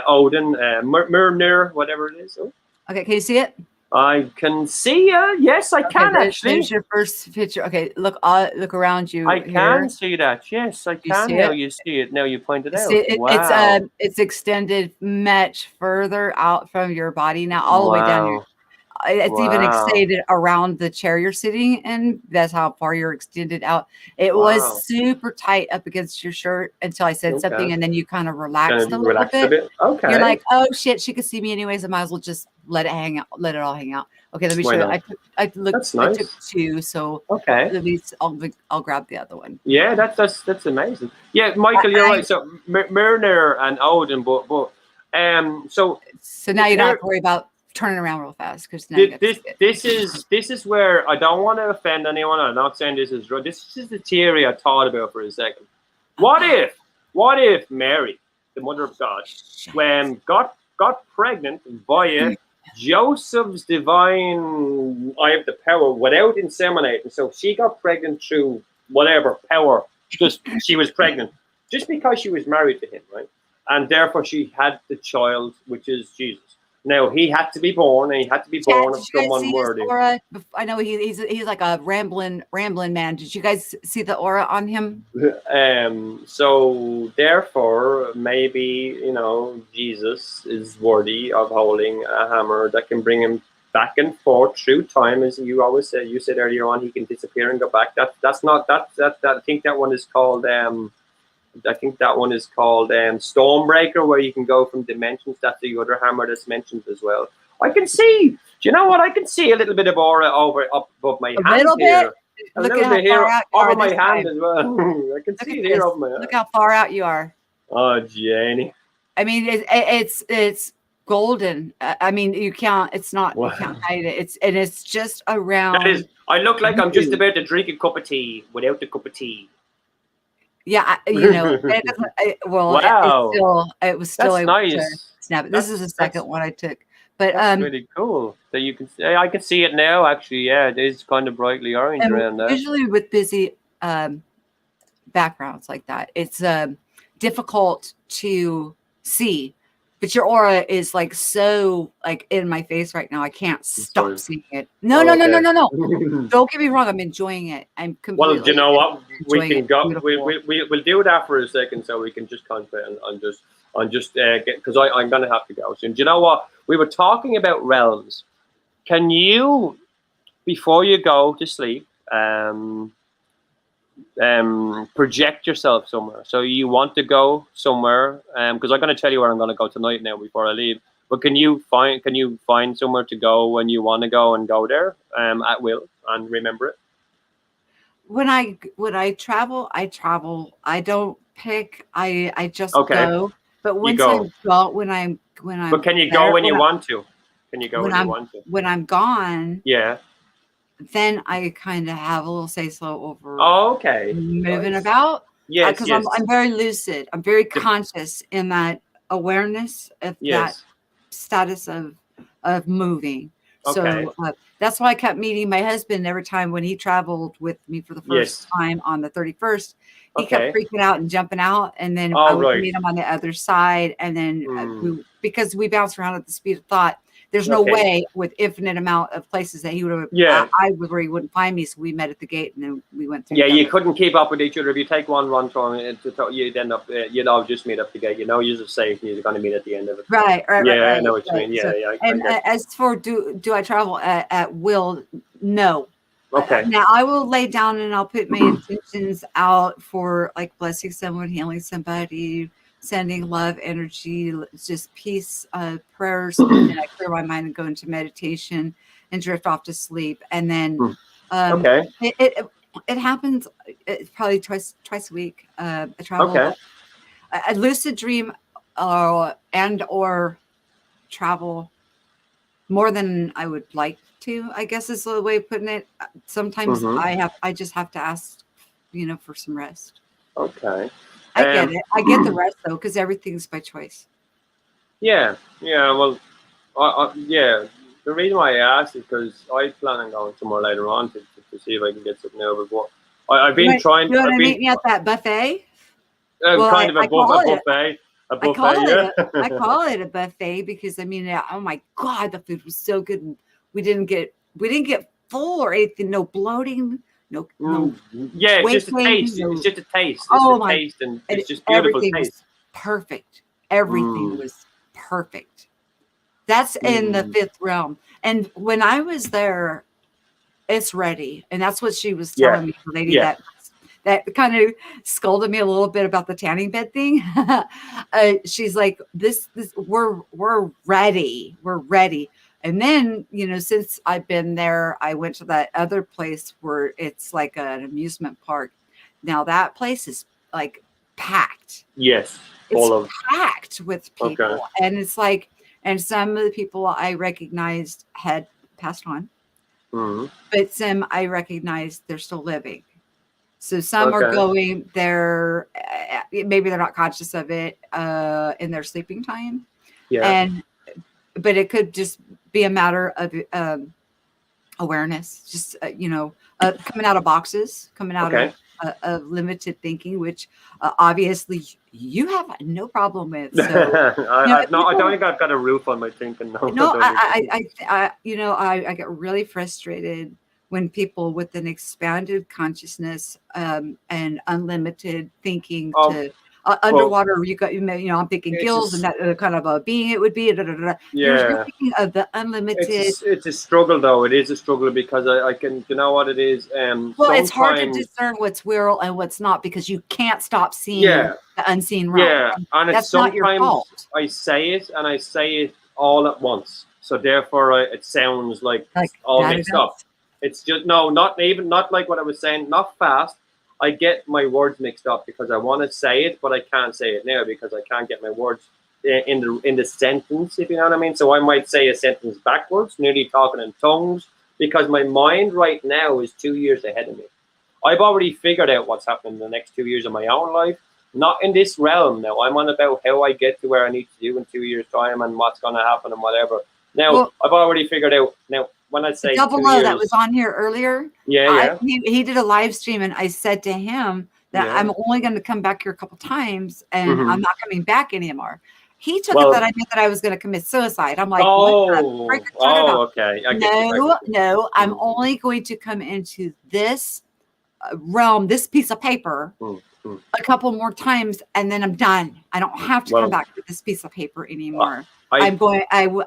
Odin, Mjolnir, whatever it is. Oh. Okay, can you see it? I can see you. Yes, I can actually. There's your first picture. Okay, look around you. I can see that. Yes, I can. Now you see it. Now you pointed out. Wow. It's extended much further out from your body now, all the way down here. It's even extended around the chair you're sitting in. That's how far you're extended out. It was super tight up against your shirt until I said something, and then you kind of relaxed a little bit. Okay. You're like, oh shit, she could see me anyways. I might as well just let it hang out, let it all hang out. Okay, let me show you. I took two, so okay. At least I'll grab the other one. Yeah, that's amazing. Yeah, Michael, you're right. So Mjolnir and Odin, but so now you don't have to worry about turning around real fast, because this is where I don't want to offend anyone. I'm not saying this is wrong. This is the theory I thought about for a second. What if Mary, the mother of God, got pregnant via Joseph's divine I have the power without inseminating? So she got pregnant through whatever power, just she was pregnant just because she was married to him, right? And therefore she had the child, which is Jesus. Now he had to be born, and he had to be born of someone worthy. I know he's like a rambling man. Did you guys see the aura on him? So therefore, maybe Jesus is worthy of holding a hammer that can bring him back and forth through time, as you always said. You said earlier on, he can disappear and go back. That's not that. I think that one is called I think that one is called Stormbreaker, where you can go from dimensions. That's the other hammer that's mentioned as well. I can see. Do you know what? I can see a little bit of aura up above my hand little bit. here. A Look little at how bit here far out you over are my this hand time. as well. I can Look see at it here this. over my hand. Look how far out you are. Oh, Jenny. I mean, it's golden. I mean, you can't. It's not. Wow. You can't hide it. It's just That around. is. I look like I'm just you. about to drink a cup of tea without the cup of tea. Yeah, you know. It doesn't, Wow. it was still That's able to nice. snap it. This is the second That's one I took, but That's really cool. That you can. I can see it now. Actually, yeah, it is kind of brightly orange and around there. usually with busy backgrounds like that, it's difficult to see. But your aura is like so like in my face right now. I can't stop Sorry. seeing it. No. Don't get me wrong. I'm enjoying it. I'm completely. Well, you know what? We enjoying can it. go. Beautiful. We'll do that for a second, so we can just concentrate on just get, because I'm gonna have to go soon. Do you know what? We were talking about realms. Can you, before you go to sleep, project yourself somewhere? So you want to go somewhere, because I'm going to tell you where I'm going to go tonight now before I leave. But can you find somewhere to go when you want to go and go there at will and remember it? When I travel, I travel. I don't pick. I just Okay. go. But once go. when I'm But can you go when you want to? Can you go when you want to? When I'm gone, Yeah. then I kind of have a little say so over Oh, okay. moving Nice. about. Yes, Because yes. I'm very lucid. I'm very conscious in that awareness of that Yes. status of moving. Okay. So that's why I kept meeting my husband every time when he traveled with me for the first time on the 31st. He kept freaking out and jumping out, and then I would meet him on the other side, and then because we bounce around at the speed of thought. There's no way with infinite amount of places that he would have. I was where he wouldn't find me, so we met at the gate, and then we went through. Yeah, you couldn't keep up with each other. If you take one run from it, you'd end up. You'd all just meet up the gate. You know, you're safe, and you're going to meet at the end of it. Right. I know what you mean. Yeah, so, yeah. And as for do I travel at will? No. Okay. Now I will lay down and I'll put my intentions out for like blessing someone, healing somebody, sending love, energy, just peace, prayers, and then I clear my mind and go into meditation and drift off to sleep. And then it happens probably twice a week. I travel. Okay. A lucid dream or travel more than I would like to, I guess is the way of putting it. Sometimes I just have to ask, for some rest. Okay. I get it. I get the rest though, because everything's by choice. Yeah. Well, yeah. The reason why I asked is because I plan on going somewhere later on to see if I can get something over. But I've been trying. You want to meet me at that buffet? Kind of a buffet. A buffet, I call it a buffet because I mean, oh my God, the food was so good. We didn't get full or anything. No bloating. No. Yeah, it's just a taste. It's just a taste. Taste, and it's just beautiful everything taste. Was perfect. Everything was perfect. That's in the fifth realm. And when I was there, it's ready, and that's what she was telling me, the lady that kind of scolded me a little bit about the tanning bed thing. She's like, this, we're ready. We're ready. And then, since I've been there, I went to that other place where it's like an amusement park. Now that place is like packed. Yes. It's packed with people. Okay. And it's like, and some of the people I recognized had passed on, but some I recognized they're still living. So some are going there, maybe they're not conscious of it in their sleeping time. Yeah. But it could just be a matter of awareness, just, coming out of boxes, coming out of limited thinking, which obviously you have no problem with. So, I don't think I've got a roof on my thinking. No, I get really frustrated when people with an expanded consciousness and unlimited thinking to underwater. I'm thinking it's gills just- and that kind of a being it would be. You're yeah. thinking of the unlimited. It's a struggle though. It is a struggle because I can, you know what it is. Well, it's hard to Sometimes, discern what's real and what's not because you can't stop seeing yeah, the unseen realm. yeah, and it's That's not your sometimes fault. I say it and I say it all at once, so therefore it sounds like Like it's all that mixed it up. is. It's just not like what I was saying, not fast. I get my words mixed up because I want to say it, but I can't say it now because I can't get my words in the sentence, if you know what I mean. So I might say a sentence backwards, nearly talking in tongues, because my mind right now is 2 years ahead of me. I've already figured out what's happening in the next 2 years of my own life, not in this realm now. I'm on about how I get to where I need to do in 2 years' time and what's going to happen and whatever. Now, Well, I've already figured out. Now, when I say Double 2 O years, that was on here earlier. yeah, He did a live stream, and I said to him that Yeah. I'm only going to come back here a couple times, and Mhm. I'm not coming back anymore. He took Well- it that I meant that I was going to commit suicide. I'm like, what the frick? Turn it off. okay. I get you. No, I'm Mm. only going to come into this realm, this piece of paper, Mm, mm. a couple more times, and then I'm done. I don't have to Well, come back to this piece of paper anymore. I- I'm going. I've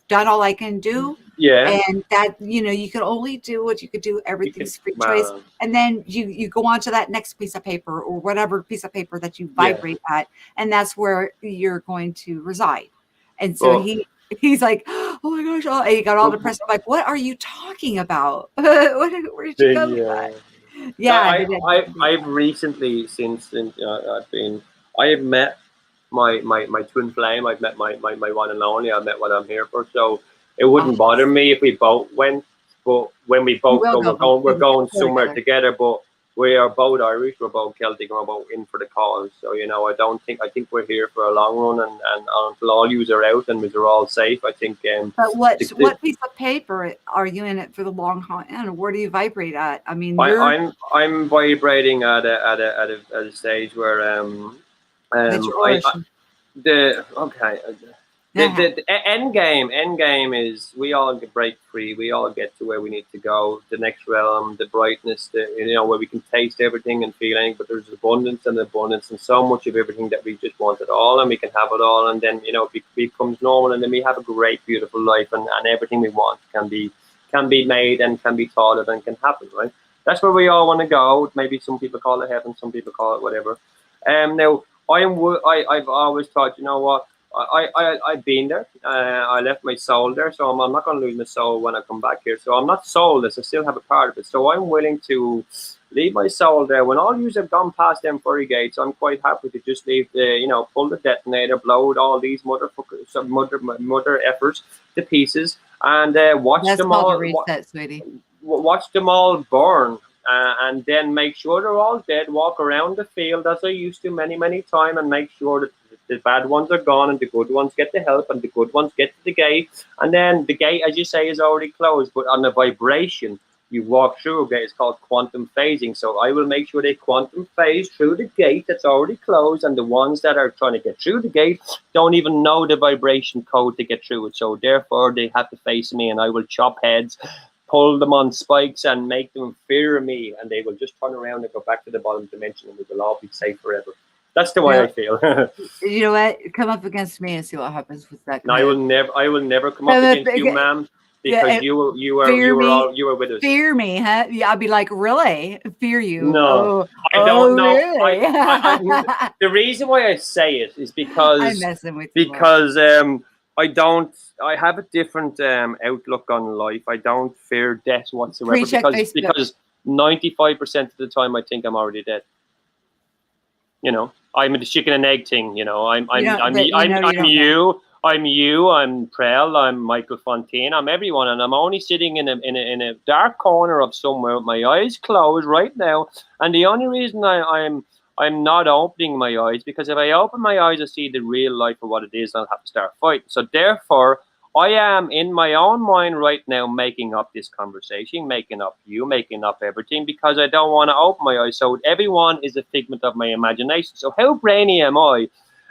done all I can do, Yeah. and that you can only do what you could do. Everything's free choice, Well, and then you go on to that next piece of paper or whatever piece of paper that you vibrate at, and that's where you're going to reside. And so Well- he's like, oh my gosh, and he got all depressed. I'm like, what are you talking about? Where did you go with that? Yeah, I've recently since I have met my twin flame. I've met my one and only. I met what I'm here for. So it wouldn't bother me if we both went. But when we both go, we're going somewhere together. But we are both Irish. We're both Celtic. And we're both in for the cause. So I think we're here for a long run, and until all yous are out and we're all safe. I think. But what piece of paper are you in it for the long haul? And where do you vibrate at? I mean, I'm vibrating at a stage where the end game is we all get break free. We all get to where we need to go. The next realm, the brightness, where we can taste everything and feel anything. But there's abundance and so much of everything that we just want it all, and we can have it all. And then it becomes normal, and then we have a great, beautiful life, and everything we want can be made and can be thought of and can happen. Right? That's where we all want to go. Maybe some people call it heaven, some people call it whatever. Now I've always thought, you know what. I've been there. I left my soul there, so I'm not going to lose my soul when I come back here. So I'm not soulless. I still have a part of it. So I'm willing to leave my soul there. When all you have gone past them furry gates, I'm quite happy to just leave pull the detonator, blow all these mother efforts to pieces, and watch them all. Reset, sweetie. Watch them all burn. And then make sure they're all dead. Walk around the field as I used to many times, and make sure that the bad ones are gone and the good ones get the help and the good ones get to the gate. And then the gate, as you say, is already closed. But on the vibration you walk through a gate, it's called quantum phasing. So I will make sure they quantum phase through the gate that's already closed, and the ones that are trying to get through the gate don't even know the vibration code to get through it. So therefore they have to face me, and I will chop heads, pull them on spikes, and make them fear me, and they will just turn around and go back to the bottom dimension, and we will all be safe forever. That's the way I feel. You know what? Come up against me and see what happens with that. No, I will never come up against you, ma'am, because you were with us. Fear me, huh? Yeah, I'd be like, really? Fear you? No, I don't know. Really? The reason why I say it is because I'm messing with you. I have a different outlook on life. I don't fear death whatsoever because 95% of the time I think I'm already dead. I'm the chicken and egg thing. I'm you. I'm Prel. I'm Michael Fontaine. I'm everyone, and I'm only sitting in a dark corner of somewhere with my eyes closed right now. And the only reason I'm not opening my eyes, because if I open my eyes, I see the real life of what it is, and I'll have to start fighting. So therefore, I am in my own mind right now making up this conversation, making up you, making up everything, because I don't want to open my eyes. So everyone is a figment of my imagination. So how brainy am I?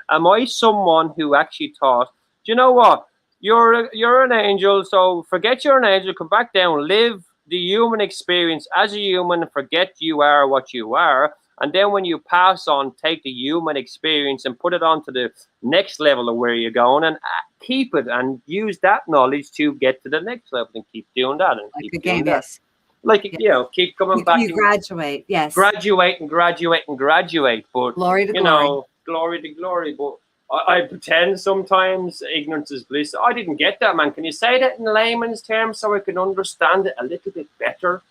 Am I someone who actually thought, do you know what? You're an angel, so forget you're an angel, come back down, live the human experience as a human, forget you are what you are, And then when you pass on, take the human experience and put it on to the next level of where you're going, and keep it and use that knowledge to get to the next level, and keep doing that and Like keep a doing game, that. yes. Like, Yes. you know, keep coming back. You graduate, yes. Graduate and graduate and graduate. But, Glory to you glory. know, glory to glory. But I pretend sometimes ignorance is bliss. I didn't get that, man. Can you say that in layman's terms so I can understand it a little bit better?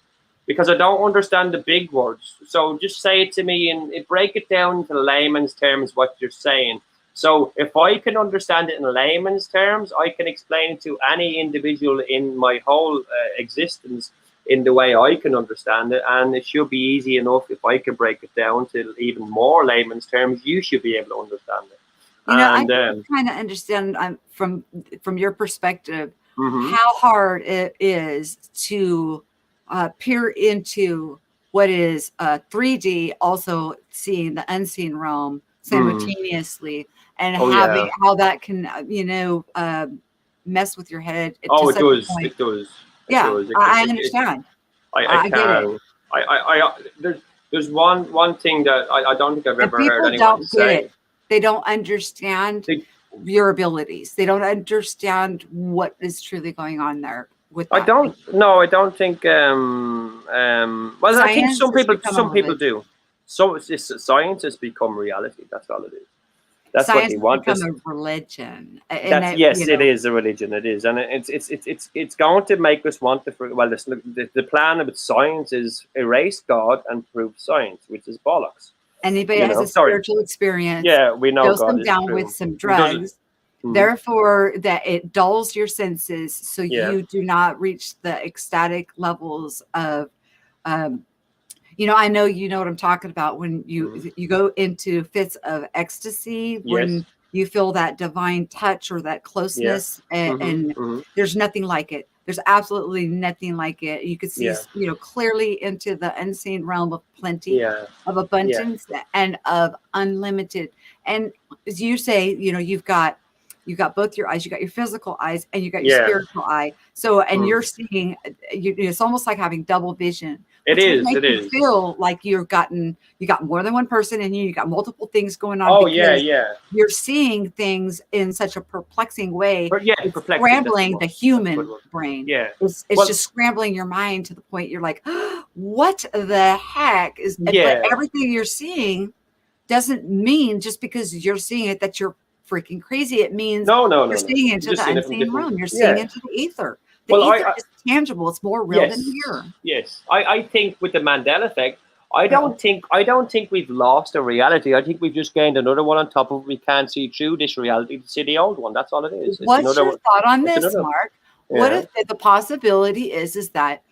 Because I don't understand the big words. So just say it to me and break it down into layman's terms what you're saying. So if I can understand it in layman's terms, I can explain it to any individual in my whole existence in the way I can understand it. And it should be easy enough if I can break it down to even more layman's terms. You should be able to understand it. You know, And, I kind of understand from your perspective mhm. how hard it is to peer into what is 3D, also seeing the unseen realm simultaneously, and Oh, having yeah. how that can, you know, mess with your head. Oh, to it such a does. point. It does. It Yeah, does. I understand. I get it. can. There's one thing that I don't think I've And ever heard people anyone don't get say. it. They don't understand They- your abilities. They don't understand what is truly going on there with I that. don't. No, I don't think. Well, I think Science some has people. become Some a people religion. do. So science has become reality. That's all it is. That's Science what they has want. become a religion. And That's that, yes, you it know, is a religion. It is, and it's going to make us want to. Well, the plan of science is erase God and prove science, which is bollocks. anybody You that has know, a sorry. spiritual experience Yeah, we know goes God them is down true. with some Who doesn't? drugs. Mhm. Therefore, that it dulls your senses, so Yeah. you do not reach the ecstatic levels of you know, I know you know what I'm talking about when you go into fits of ecstasy, when Yes. you feel that divine touch or that closeness, and there's nothing like it. There's absolutely nothing like it. You could see, Yeah. you know, clearly into the unseen realm of plenty, Yeah. of abundance, and of unlimited. And as you say, you know, you've got both your eyes. You got your physical eyes, and you got your Yeah. spiritual eye. So, and Mm. you're seeing. It's almost like having double vision. It Which would is. make It you is. feel like you got more than one person in you. You got multiple things going on. Oh because yeah. you're seeing things in such a perplexing way. But yeah, It's perplexing, scrambling the that's human good one. brain. Yeah. It's Well- just scrambling your mind to the point you're like, what the heck is? Yeah. But everything you're seeing doesn't mean just because you're seeing it that you're freaking crazy. It means you're seeing into Just the seeing it from unseen different- realm. You're seeing yeah. into the ether. The Well, ether is tangible. It's more real than here. Yes. I think with the Mandela effect, I don't think we've lost a reality. I think we've just gained another one on top of it. We can't see through this reality to see the old one. That's all it is. It's What's another your one. thought on It's this, another- Mark? Yeah. What if the possibility is that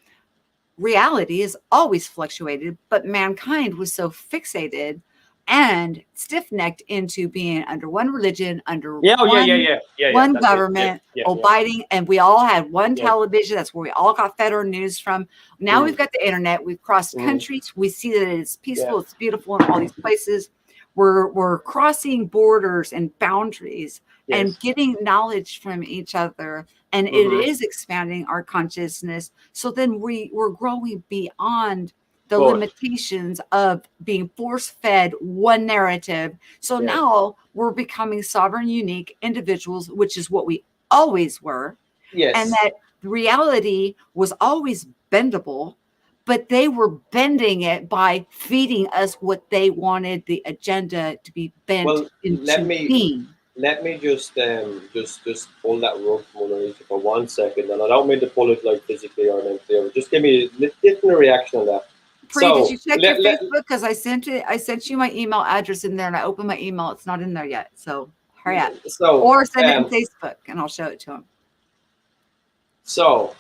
reality is always fluctuated, but mankind was so fixated and stiff-necked into being under one religion, under Yeah. Oh, one yeah. one That's it. government, Yeah. abiding, and we all had one Yeah. television. That's where we all got fed our news from. Now we've got the internet. We've crossed Mhm. countries. We see that it's peaceful, Yeah. it's beautiful in all these places. We're crossing borders and boundaries and Yes. getting knowledge from each other, and it Mhm. is expanding our consciousness. So then we're growing beyond the Good. limitations of being force-fed one narrative. So Yeah. now we're becoming sovereign, unique individuals, which is what we always were. Yes. And that reality was always bendable, but they were bending it by feeding us what they wanted the agenda to be bent Well, into let me- being. Let me just pull that rug from underneath you for 1 second, and I don't mean to pull it like physically or mentally. But just give me a different reaction on that. Pre, did you check your let- Facebook? Because I sent you my email address in there, and I opened my email. It's not in there yet. So hurry up. So, Or send it in Facebook, and I'll show it to him. So,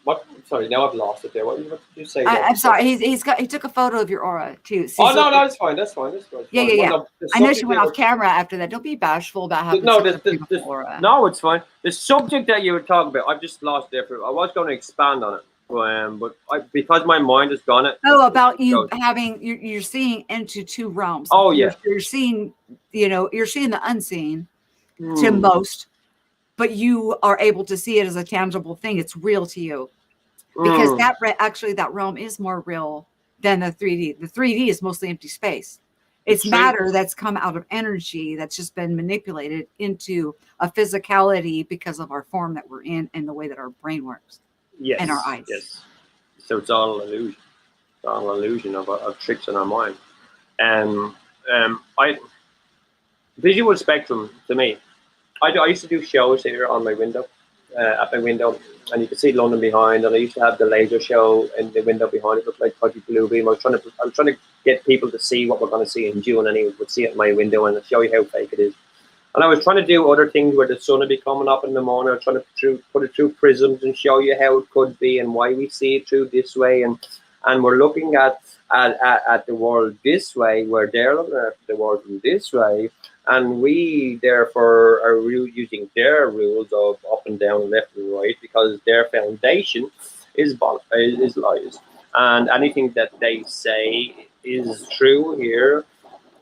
what? Sorry, now I've lost it there. What did you say? I'm sorry. He took a photo of your aura too. So Oh he's no, looking- that's fine. That's fine. Yeah. Well, no, I know she went off camera after that. Don't be bashful about having such a beautiful aura. No, it's fine. The subject that you were talking about, I've just lost there. I was going to expand on it, but because my mind has gone it. Oh, about you having you're seeing into two realms. Oh yeah, you're seeing, you're seeing the unseen to most, but you are able to see it as a tangible thing. It's real to you because that realm is more real than the 3D. The 3D is mostly empty space. It's matter that's come out of energy that's just been manipulated into a physicality because of our form that we're in and the way that our brain works. Yes. And our eyes. Yes. So it's all an illusion. It's all an illusion of tricks in our mind. And visual spectrum to me. I used to do shows here on my window, at my window, and you could see London behind. And I used to have the laser show in the window behind. It looked like Pudgy Blue Beam. I was trying to get people to see what we're going to see in June, and he would see it in my window and show you how fake it is. And I was trying to do other things where the sun would be coming up in the morning. I was trying to put it through prisms and show you how it could be and why we see it through this way. And we're looking at the world this way, where they're looking at the world in this way. And we, therefore, are using their rules of up and down, left and right, because their foundation is lies. And anything that they say is true here.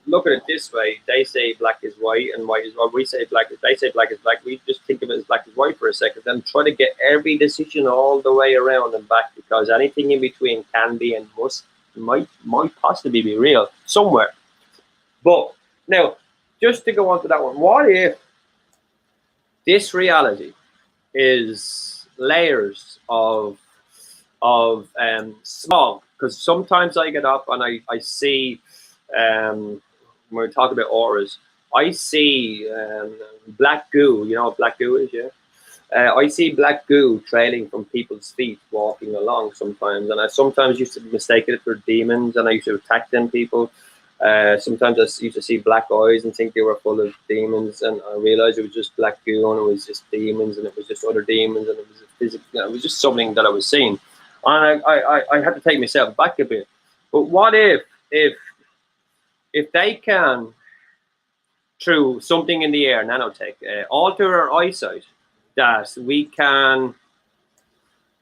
Look at it this way. They say black is white and white is, or we say black is, they say black is black. We just think of it as black is white for a second, then try to get every decision all the way around and back, because anything in between can be and might possibly be real somewhere. But now, just to go on to that one, what if this reality is layers of smog? Because sometimes I get up and I see, when we talk about auras, I see black goo. You know what black goo is, yeah? I see black goo trailing from people's feet walking along sometimes, and I sometimes used to mistake it for demons, and I used to attack them people. Sometimes I used to see black eyes and think they were full of demons, and I realized it was just black goo, and it was just demons, and it was just other demons, and it was it was just something that I was seeing, and I had to take myself back a bit. But what if they can, through something in the air, nanotech, alter our eyesight, that we can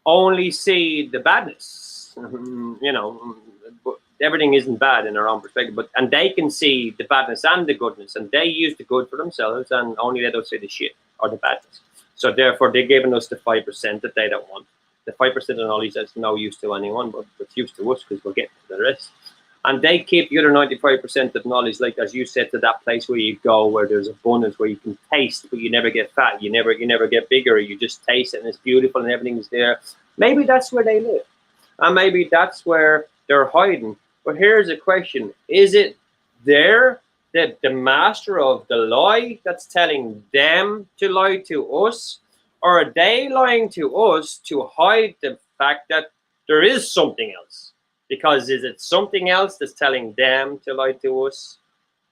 only see the badness, you know, but everything isn't bad in our own perspective, and they can see the badness and the goodness, and they use the good for themselves and only let us see the shit or the badness. So therefore, they're giving us the 5% that they don't want. The 5% of knowledge that's no use to anyone, but it's use to us because we're getting to the rest. And they keep the other 95% of knowledge, like as you said, to that place where you go, where there's abundance, where you can taste, but you never get fat, you never get bigger, you just taste it and it's beautiful and everything's there. Maybe that's where they live, and maybe that's where they're hiding. But here's a question: is it there that the master of the lie that's telling them to lie to us, or are they lying to us to hide the fact that there is something else? Because is it something else that's telling them to lie to us?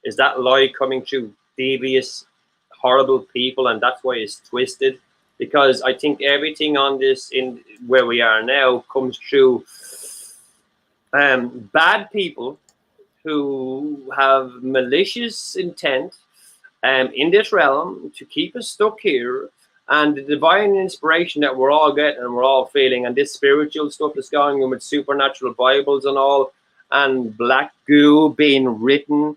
Is that lie coming through devious, horrible people, and that's why it's twisted? Because I think everything on this, in where we are now, comes through bad people who have malicious intent in this realm to keep us stuck here. And the divine inspiration that we're all getting and we're all feeling, and this spiritual stuff that's going on with supernatural Bibles and all, and black goo being written,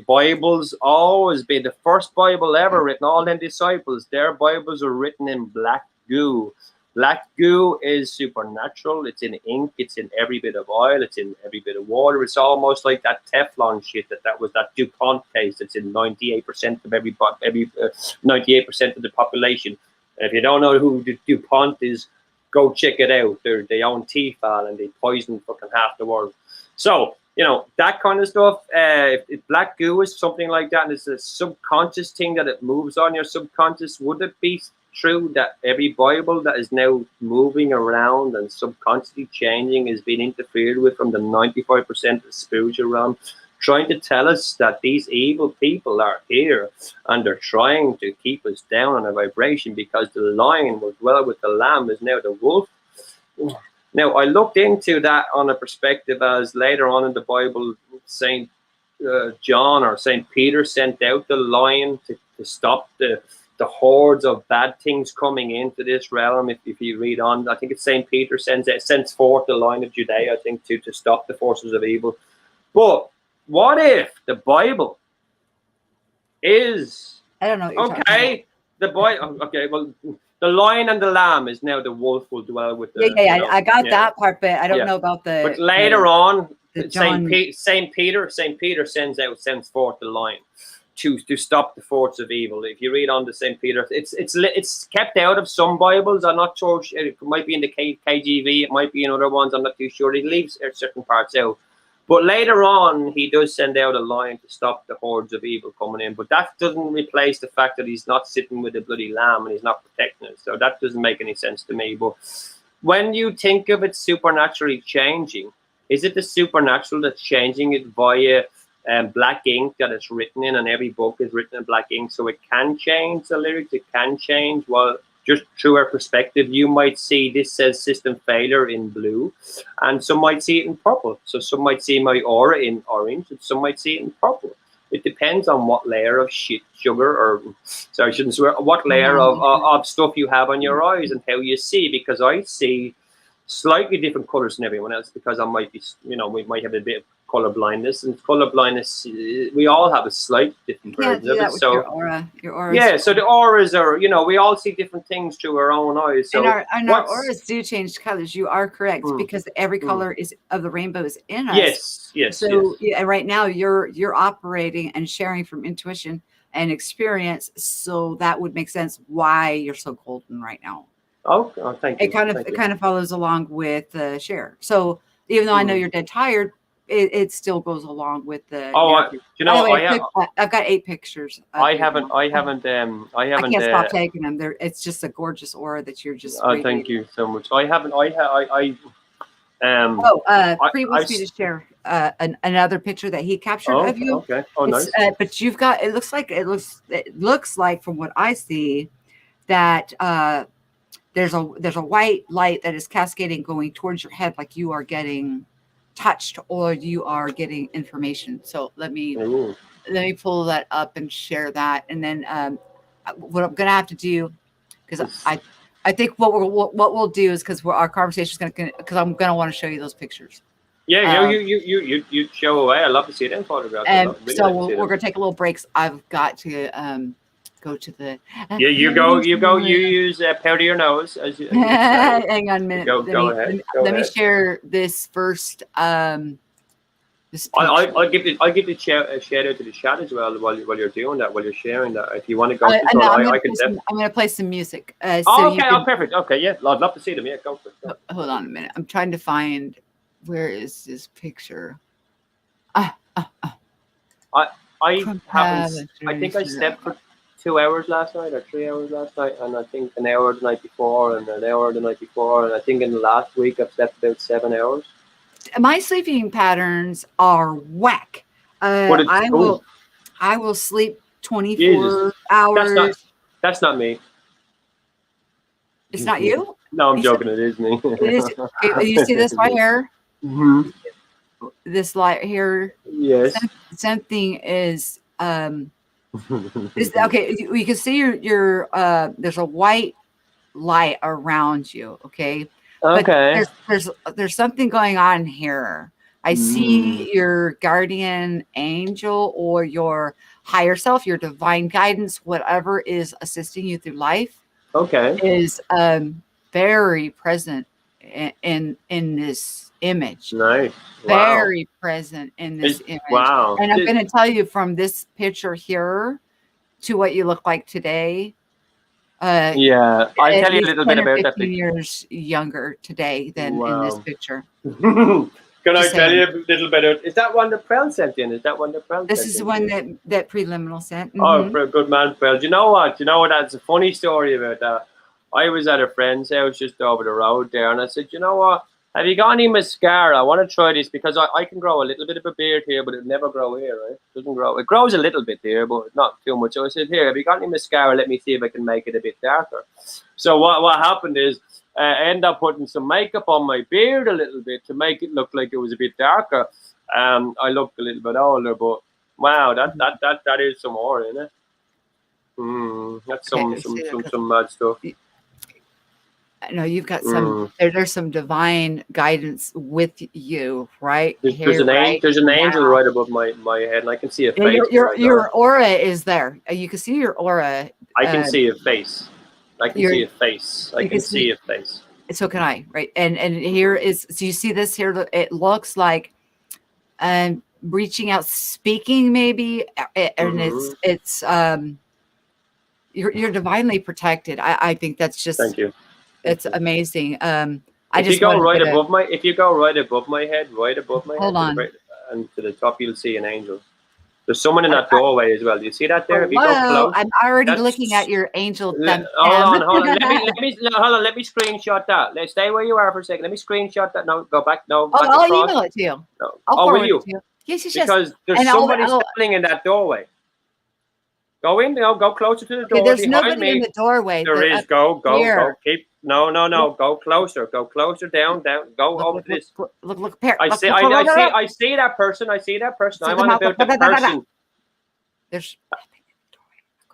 Bibles always been the first Bible ever written. All them disciples, their Bibles are written in black goo. Black goo is supernatural. It's in ink. It's in every bit of oil. It's in every bit of water. It's almost like that Teflon shit that was that DuPont case. It's in 98% of every 98% of the population. And if you don't know who DuPont is, go check it out. They own Tefal and they poison fucking half the world. So you know that kind of stuff. If black goo is something like that, and it's a subconscious thing that it moves on your subconscious, would it be true that every Bible that is now moving around and subconsciously changing is being interfered with from the 95% of the spiritual realm, trying to tell us that these evil people are here and they're trying to keep us down on a vibration because the lion will dwell with the lamb is now the wolf? Now, I looked into that on a perspective as later on in the Bible, St. John or St. Peter sent out the lion to stop the hordes of bad things coming into this realm. If you read on, I think it's St. Peter sends forth the Lion of Judea, I think, to stop the forces of evil. But what if the Bible is, I don't know what you're talking about. Okay, well, the lion and the lamb is now the wolf will dwell with the. I got that part, but I don't know about the. But later on, Saint Peter sends forth the lion to stop the force of evil. If you read on to Saint Peter, it's kept out of some Bibles. I'm not sure. It might be in the KJV. It might be in other ones. I'm not too sure. It leaves certain parts out. But later on, he does send out a lion to stop the hordes of evil coming in. But that doesn't replace the fact that he's not sitting with a bloody lamb and he's not protecting it. So that doesn't make any sense to me. But when you think of it supernaturally changing, is it the supernatural that's changing it via black ink that it's written in, and every book is written in black ink, so it can change the lyrics, it can change? Well, just through our perspective, you might see this says system failure in blue, and some might see it in purple. So some might see my aura in orange, and some might see it in purple. It depends on what layer of sugar, or sorry, I shouldn't swear, what layer of stuff you have on your eyes and how you see, because I see slightly different colors than everyone else, because I might be, we might have a bit of color blindness, and color blindness, we all have a slight different version of it. So your aura, yeah, so the auras are, we all see different things through our own eyes. So and our auras do change colors. You are correct, because every color is of the rainbow is in us. Yes. So yeah, right now you're operating and sharing from intuition and experience, so that would make sense why you're so golden right now. Oh, thank you. It kind of follows along with the share. So even though I know you're dead tired, it still goes along with the. I've got 8 pictures. I can't stop taking them. It's just a gorgeous aura that you're just. Thank you so much. Pri wants me to share another picture that he captured of you. Okay. Oh, nice. But you've got. It looks like from what I see that there's a white light that is cascading going towards your head, like you are getting touched or you are getting information. So let me pull that up and share that, and then what I'm gonna have to do, because I think what we'll do is, because our conversation is gonna, because I'm gonna want to show you those pictures. Yeah, you show away. I love to see them photographs. We're gonna take a little breaks. I've got to go to the. You use powder your nose. As you hang on a minute. Go ahead. Let me share this first. This I'll give the shout out to the chat as well while you're doing that, while you're sharing that. If you want to go, I'm going to play some music. Okay, perfect. Okay, yeah, I'd love to see them. Yeah, go for it. Hold on a minute. I'm trying to find, where is this picture? I think I slept for 2 hours last night or 3 hours last night, and I think an hour the night before and an hour the night before, and I think in the last week I've slept about 7 hours. My sleeping patterns are whack. I will sleep 24 hours. That's not me. It's not you? No, I'm joking. It is me. It is. You see this right here? Mm-hmm. This light here. Yes. Something is okay. You can see your there's a white light around you. Okay. Okay. But there's something going on here. I see your guardian angel or your higher self, your divine guidance, whatever is assisting you through life. Okay. Is very present in this image. Nice. Very present in this image. Wow. And I'm going to tell you, from this picture here to what you look like today. I'll tell you a little bit about that. 15 years younger today than in this picture. Can I tell you a little bit? Is that one that Prel sent in? This is the one that Preliminal sent. Oh, for a good man, Prel. Do you know what? That's a funny story about that. I was at a friend's house just over the road there, and I said, you know what? Have you got any mascara? I want to try this, because I can grow a little bit of a beard here, but it never grow here, right? It doesn't grow. It grows a little bit here, but not too much. So I said, here, have you got any mascara? Let me see if I can make it a bit darker. So what happened is, I ended up putting some makeup on my beard a little bit to make it look like it was a bit darker. I looked a little bit older, but wow, that is some more, isn't it? That's some mad stuff. No, you've got some. There's some divine guidance with you, right? There's an angel right above my head, and I can see a face. Your aura is there. You can see your aura. I can see a face. I can see a face. I can see a face. So can I, right? And here is. So you see this here? It looks like reaching out, speaking, maybe, and it's you're divinely protected. I think that's just, Thank you. It's amazing. If you go right above my head, Hold on. and to the top, you'll see an angel. There's someone in that doorway as well. Do you see that there? If you go close, I'm already looking at your angel. Hold on. Hold on. Let me screenshot that. Let's stay where you are for a second. Let me screenshot that. No, go back. No, back I'll across. email it to you. No. I'll forward it to you. Yes, because there's somebody standing in that doorway. Go in, go closer to the door. There's nobody in the doorway. There is. Go. Keep. No. Go closer. Go closer. Down. Go over to this. Look. I see that person. I'm on about the person. There's.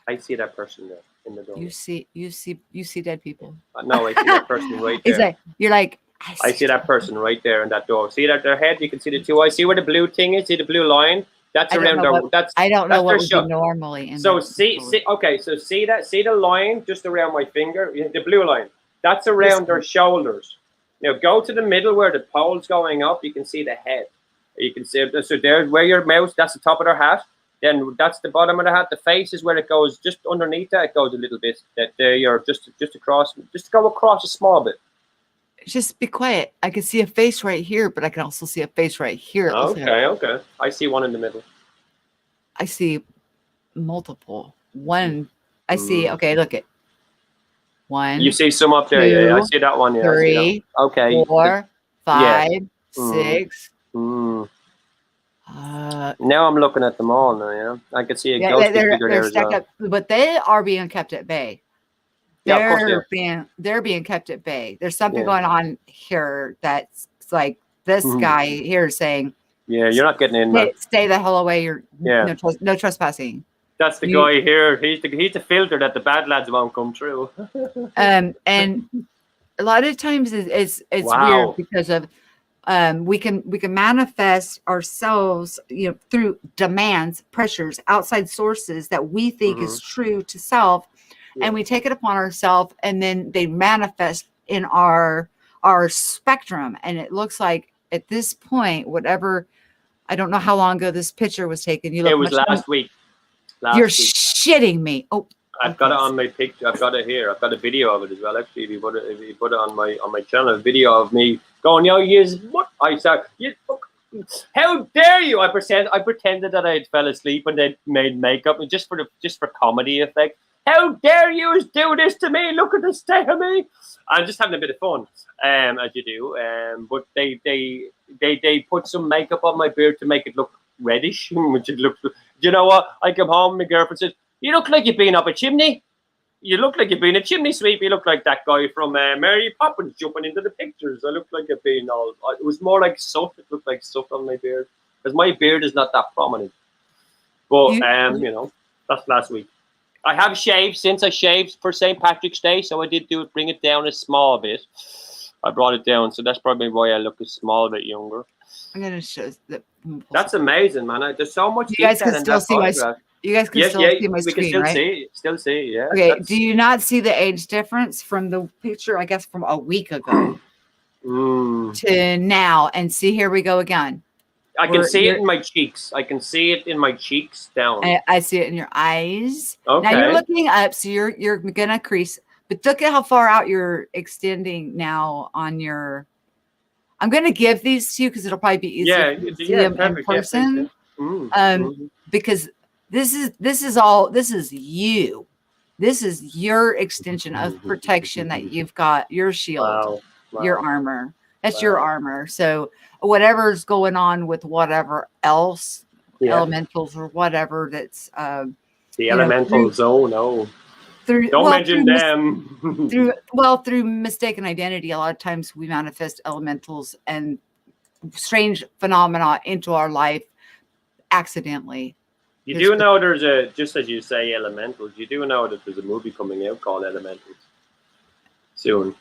I see that person there in the door. You see dead people. No, I see that person right there. You're like. I see that person right there in that door. See that their head? You can see the two. I see where the blue thing is. See the blue line? That's around their. I don't know what would be normally. So see the line just around my finger, the blue line. That's around their shoulders. Now go to the middle where the pole's going up. You can see the head. You can see so there's where your mouse. That's the top of their hat. Then that's the bottom of the hat. The face is where it goes. Just underneath that, it goes a little bit. That you're just across. Just go across a small bit. Just be quiet. I can see a face right here, but I can also see a face right here. Okay. I see one in the middle. I see multiple. One. I see. Okay, look it. One. You see some up there? Yeah, I see that one. Yeah. 3. Okay. 4, 5, 6. Now I'm looking at them all now. Yeah, I can see a ghost figure there as well. Up, but they are being kept at bay. They're being kept at bay. There's something going on here that's like this guy here saying, "Yeah, you're not getting in, man. Stay the hell away. You're no trespassing." That's the guy here. He's the filter that the bad lads won't come through. And a lot of times it's weird because of we can manifest ourselves, through demands, pressures, outside sources that we think is true to self. And we take it upon ourselves, and then they manifest in our spectrum. And it looks like at this point, whatever, I don't know how long ago this picture was taken. It was last week. You're shitting me. Oh, I've got it on my picture. I've got it here. I've got a video of it as well. Actually, if you put it on my channel, a video of me going, what? I said, how dare you? I pretended that I had fell asleep and they made makeup and just for comedy effect. How dare you do this to me? Look at the state of me. I'm just having a bit of fun, as you do. But they put some makeup on my beard to make it look reddish, which it looks. You know what? I come home, my girlfriend says, "You look like you've been up a chimney. You look like you've been a chimney sweep. You look like that guy from Mary Poppins jumping into the pictures. I look like I've been all. It was more like soot. It looked like soot on my beard because my beard is not that prominent. But that's last week. I have shaved since I shaved for St. Patrick's Day, so I did bring it down a small bit. I brought it down, so that's probably why I look a small bit younger. I'm gonna show that. That's amazing, man. There's so much. You guys can still see my. You guys can still see my screen, we can right? Still see. Yeah. Okay. Do you not see the age difference from the picture? I guess from a week ago to now, and see, here we go again. I can see it in my cheeks. I can see it in my cheeks down. I see it in your eyes. Okay. Now you're looking up, so you're gonna crease. But look at how far out you're extending now on your. I'm gonna give these to you because it'll probably be easier to see them in person. Because this is you. This is your extension of protection that you've got. Your shield, your armor. That's your armor. So whatever's going on with whatever else, elementals or whatever that's the elemental zone. No, don't mention them. through mistaken identity, a lot of times we manifest elementals and strange phenomena into our life accidentally. You do know there's just as you say, elementals. You do know that there's a movie coming out called Elementals soon.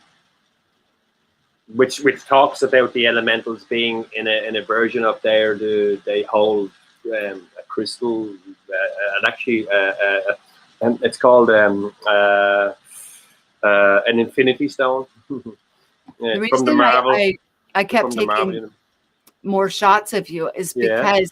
Which talks about the elementals being in a version of there. They hold a crystal, and actually, it's called an Infinity Stone. The reason I kept taking more shots of you is Yeah. because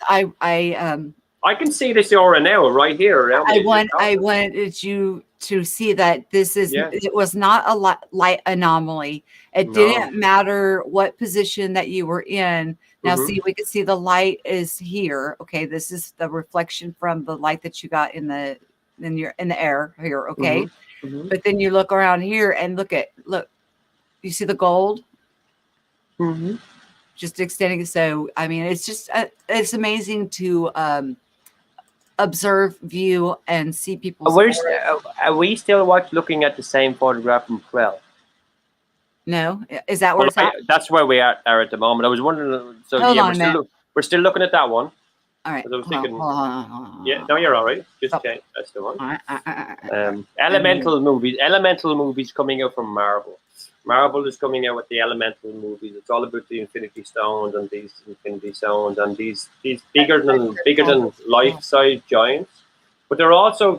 I can see this aura now right here around me. I wanted you to see that this is Yeah. it was not a light anomaly. It No. didn't matter what position that you were in. Now Mhm. see, we can see the light is here. Okay, this is the reflection from the light that you got in the air here. Okay, Mhm. but then you look around here and look, you see the gold Mhm. just extending. So I mean, it's just it's amazing to observe, view, and see people's Are we still looking at the same photograph from Krell? No, is that where Well, it's at? that's where we are at the moment. I was wondering. So Hold yeah, on a minute. we're still looking at that one. All right. I was Hold on, thinking. hold on, hold on. Yeah, no, you're all right. Just Stop. change. That's the one. All right. Elemental movies coming out from Marvel. Marvel is coming out with the Elemental movies. It's all about the Infinity Stones and these Infinity Stones and these bigger than life size giants. But there's also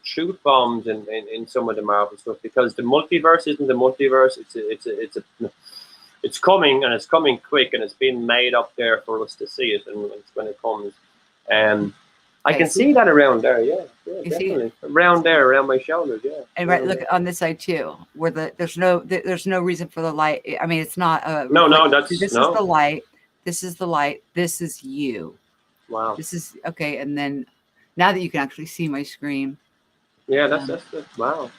truth bombs in some of the Marvel stuff, because the multiverse isn't the multiverse. It's coming, and it's coming quick, and it's being made up there for us to see it, and when it comes. I can see that around there, yeah, definitely. Around there, around my shoulders, yeah. And right, look on this side too, where there's no reason for the light. I mean, it's not a this is the light. This is the light. This is you. Wow. This is okay. And then now that you can actually see my screen. Yeah, that's wow.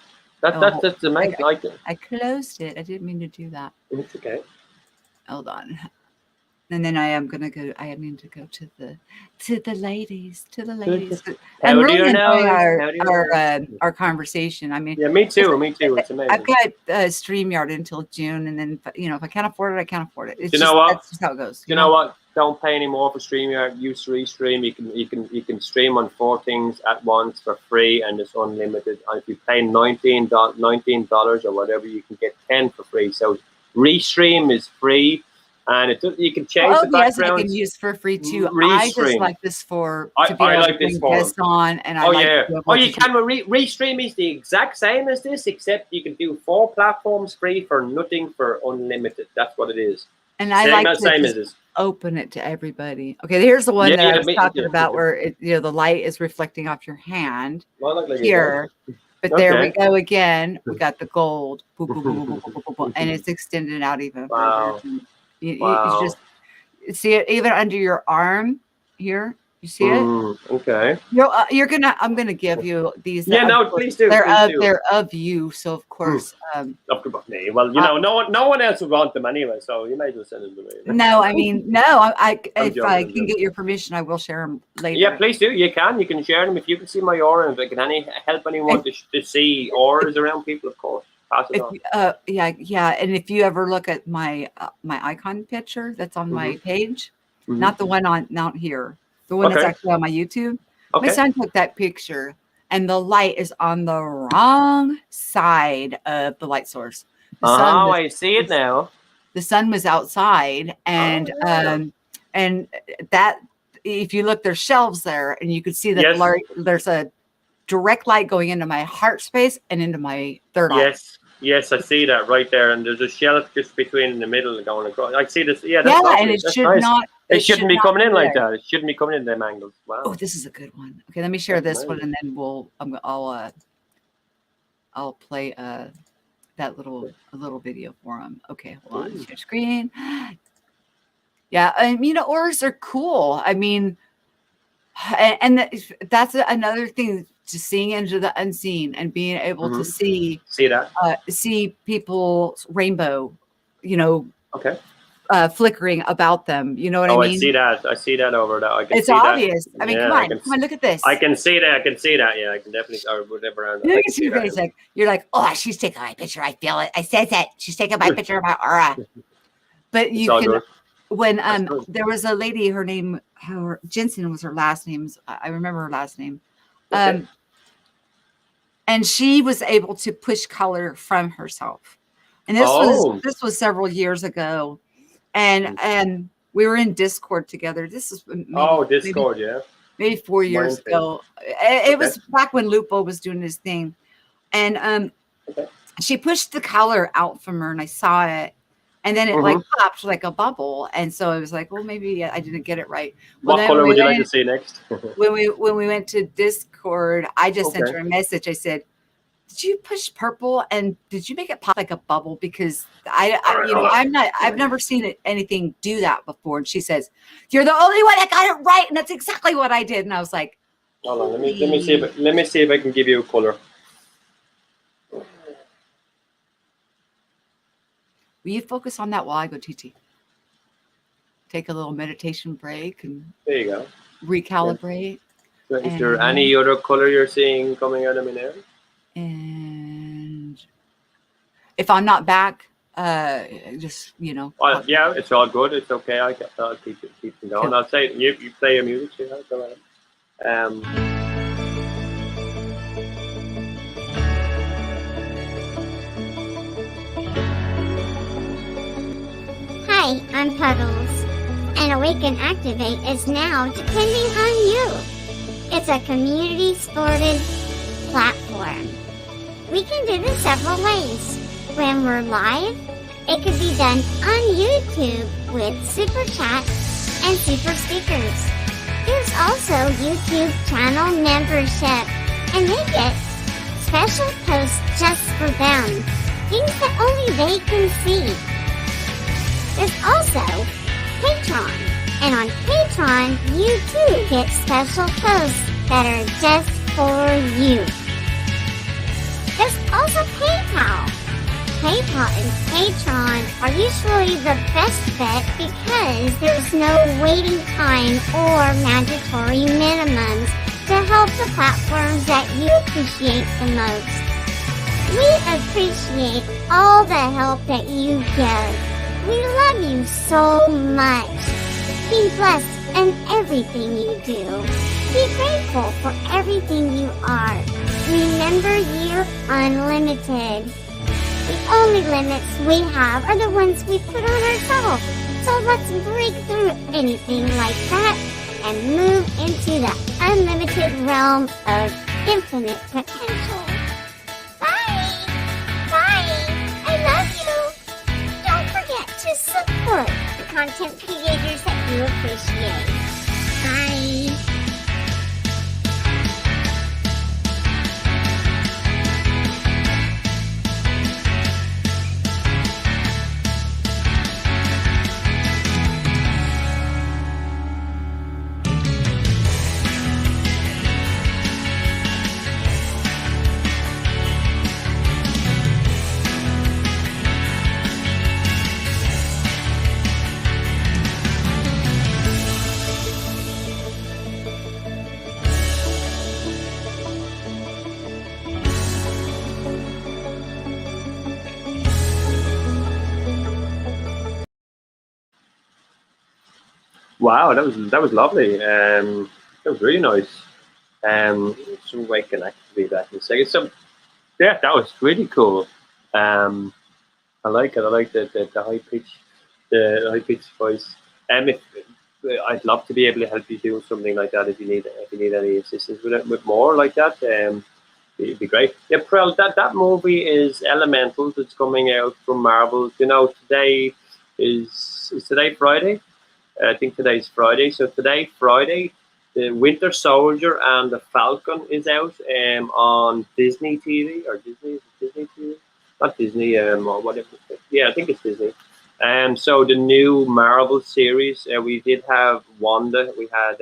That's amazing. I closed it. I didn't mean to do that. It's okay. Hold on. And then I need to go to the ladies. I'm really enjoying our conversation. I mean, yeah, me too. It's amazing. I've got StreamYard until June, and then if I can't afford it, I can't afford it. It's what? That's just how it goes. You know what? Don't pay any more for StreamYard. Use Restream. You can stream on 4 things at once for free, and it's unlimited. And if you pay $19 or whatever, you can get 10 for free. So Restream is free. And you can change the background. Yes, I can use for free too. Restream. I just like this to be able to bring guests on, and you can. Restream is the exact same as this, except you can do 4 platforms free for nothing for unlimited. That's what it is. And I like to open it to everybody. Okay, here's the one that I was talking about, where the light is reflecting off your hand here. But there we go again. We got the gold, and it's extended out even further. You just see it even under your arm here. You see it? Okay. I'm gonna give you these. Yeah, no, please do. They're of you, so of course. Of me. Well, no one else would want them anyway, so you may as well send them to me. No, I mean, no. If I can get your permission, I will share them later. Yeah, please do. You can share them if you can see my aura, and if I can help anyone to see auras around people, of course. Yeah, and if you ever look at my icon picture that's on my page, not the one not here, the one that's actually on my YouTube. My son took that picture, and the light is on the wrong side of the light source. I see it now. The sun was outside, and and that if you look, there's shelves there, and you could see that there's a direct light going into my heart space and into my third eye. Yes, I see that right there, and there's a shelf just between in the middle and going across. I see this. Yeah, and it should not. It shouldn't be coming in like that. It shouldn't be coming in them angles. Wow. Oh, this is a good one. Okay, let me share this one, and then I'll play that little video for them. Okay, hold on. Share screen. Yeah, I mean, auras are cool. I mean, and that's another thing. Just seeing into the unseen and being able to see people's rainbow, flickering about them. You know what I mean? I see that over there. It's obvious. I mean, come on, look at this. I can see that. Yeah, I can definitely. Or whatever. Look at your face. Like you're like, oh, she's taking my picture. I feel it. I said that she's taking my picture of my aura. But you can. Good. When there was a lady, her name, Jensen was her last name. I remember her last name. And she was able to push color from herself. And this was several years ago. And we were in Discord together. This is Discord, maybe 4 years ago. It was back when Lupo was doing his thing. And she pushed the color out from her, and I saw it. and then it like popped like a bubble, and so it was like, well, maybe I didn't get it right. Well, What then color we would you like went to see next? when we went to Discord, I just sent Okay. her a message. I said, "Did you push purple and did you make it pop like a bubble?" Because I've never seen anything do that before. And she says, "You're the only one that got it right, and that's exactly what I did." And I was like, Hold on, let me see if I can give you a color. "Will you focus on that while I go TT? Take a little meditation break and There you go. recalibrate." So is there any other color you're seeing coming out of me now? And if I'm not back, just Oh, yeah, it's all good. It's okay. I'll keep it going. Cool. I'll say you play your music. You know, go ahead. Hi, I'm Puddles, and Awake and Activate is now depending on you. It's a community-supported platform. We can do this several ways. When we're live, it could be done on YouTube with Super Chat and Super Stickers. There's also YouTube channel membership, and they get special posts just for them, things that only they can see. There's also Patreon, and on Patreon, you too get special posts that are just for you. There's also PayPal. PayPal and Patreon are usually the best bet because there's no waiting time or mandatory minimums to help the platforms that you appreciate the most. We appreciate all the help that you give. We love you so much. Be blessed in everything you do. Be grateful for everything you are. Remember, you're unlimited. The only limits we have are the ones we put on ourselves. So let's break through anything like that and move into the unlimited realm of infinite potential. Bye! Bye! I love you! Don't forget to support the content creators that you appreciate. Bye! Wow, that was lovely. That was really nice. Some way can activate that in a second. So yeah, that was really cool. I like it. I like the high pitch voice. If I'd love to be able to help you do something like that if you need any assistance with it, with more like that. It'd be great. Yeah, Prel, that movie is Elemental. That's coming out from Marvel. You know, today is today Friday. I think today's Friday. So today, Friday, the Winter Soldier and the Falcon is out on Disney TV or Disney TV, not Disney or whatever. Yeah, I think it's Disney. So the new Marvel series, we did have Wanda. We had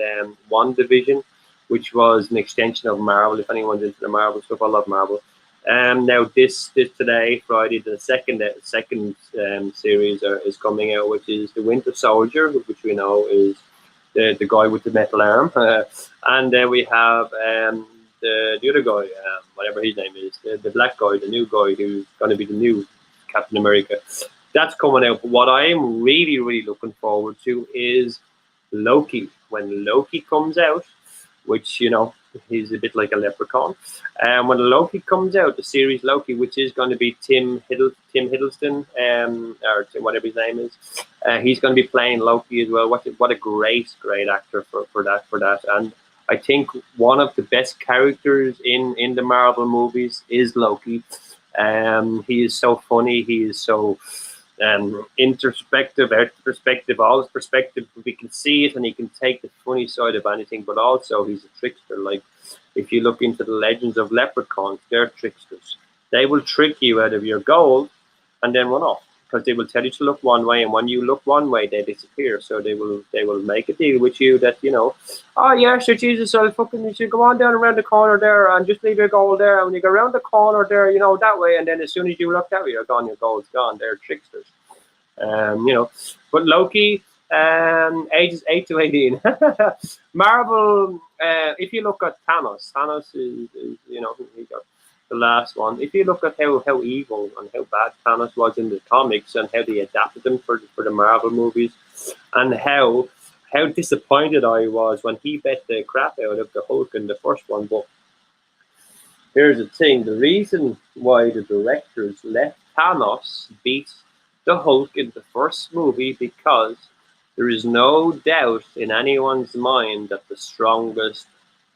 WandaVision, which was an extension of Marvel. If anyone's into the Marvel stuff, I love Marvel. Now this today, Friday, the second series is coming out, which is the Winter Soldier, which we know is the guy with the metal arm, and then we have the other guy, whatever his name is, the black guy, the new guy who's going to be the new Captain America. That's coming out. But what I am really looking forward to is Loki. When Loki comes out, which he's a bit like a leprechaun. When Loki comes out, the series Loki, which is going to be Tim Hiddleston, or whatever his name is, he's going to be playing Loki as well. What a great actor for that. And I think one of the best characters in the Marvel movies is Loki. He is so funny. He is so introspective, out perspective, always perspective. We can see it, and he can take the funny side of anything. But also, he's a trickster. Like if you look into the legends of leprechauns, they're tricksters. They will trick you out of your gold and then run off, because they will tell you to look one way, and when you look one way, they disappear. So they will make a deal with you that, you know, oh yeah, sure, Jesus, you should go on down around the corner there and just leave your gold there. And when you go around the corner there, you know, that way, and then as soon as you look that way, you're gone, your gold's gone. They're tricksters. You know, but Loki, ages 8 to 18. Marvel, if you look at Thanos is you know, he got the last one. If you look at how evil and how bad Thanos was in the comics, and how they adapted him for the Marvel movies, and how disappointed I was when he bet the crap out of the Hulk in the first one. But here's the thing: the reason why the directors let Thanos beat the Hulk in the first movie, because there is no doubt in anyone's mind that the strongest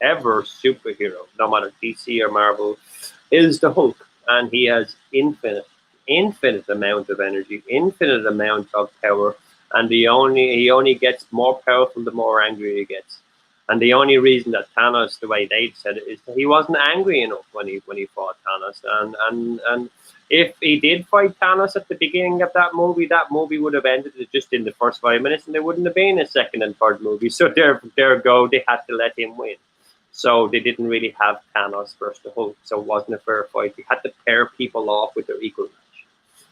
ever superhero, no matter DC or Marvel, is the Hulk, and he has infinite amount of energy, infinite amount of power, and he only gets more powerful the more angry he gets. And the only reason that Thanos, the way they said it, is that he wasn't angry enough when he fought Thanos. And if he did fight Thanos at the beginning of that movie would have ended just in the first 5 minutes, and there wouldn't have been a second and third movie. So there go, they had to let him win. So they didn't really have Thanos versus the Hulk, so it wasn't a fair fight. They had to pair people off with their equal match.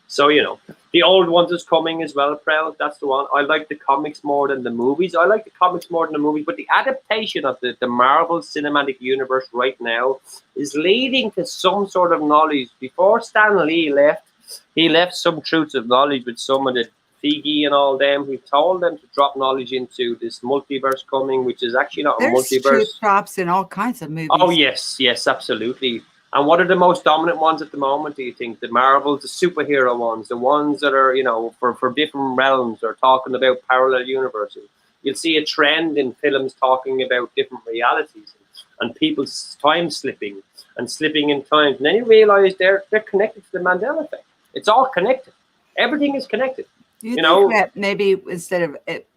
So, you know, the old ones is coming as well, Proud. That's the one. I like the comics more than the movies. I like the comics more than the movies, but the adaptation of the Marvel Cinematic Universe right now is leading to some sort of knowledge. Before Stan Lee left, he left some truths of knowledge with some of the Feige and all them. He told them to drop knowledge into this multiverse coming, which is actually not a multiverse. There's truth drops in all kinds of movies. Oh, yes, absolutely. And what are the most dominant ones at the moment, do you think? The Marvels, the superhero ones, the ones that are, you know, for different realms, or talking about parallel universes. You'll see a trend in films talking about different realities and people's time slipping and slipping in time. And then you realize they're connected to the Mandela effect. It's all connected. Everything is connected. You know, that maybe instead of it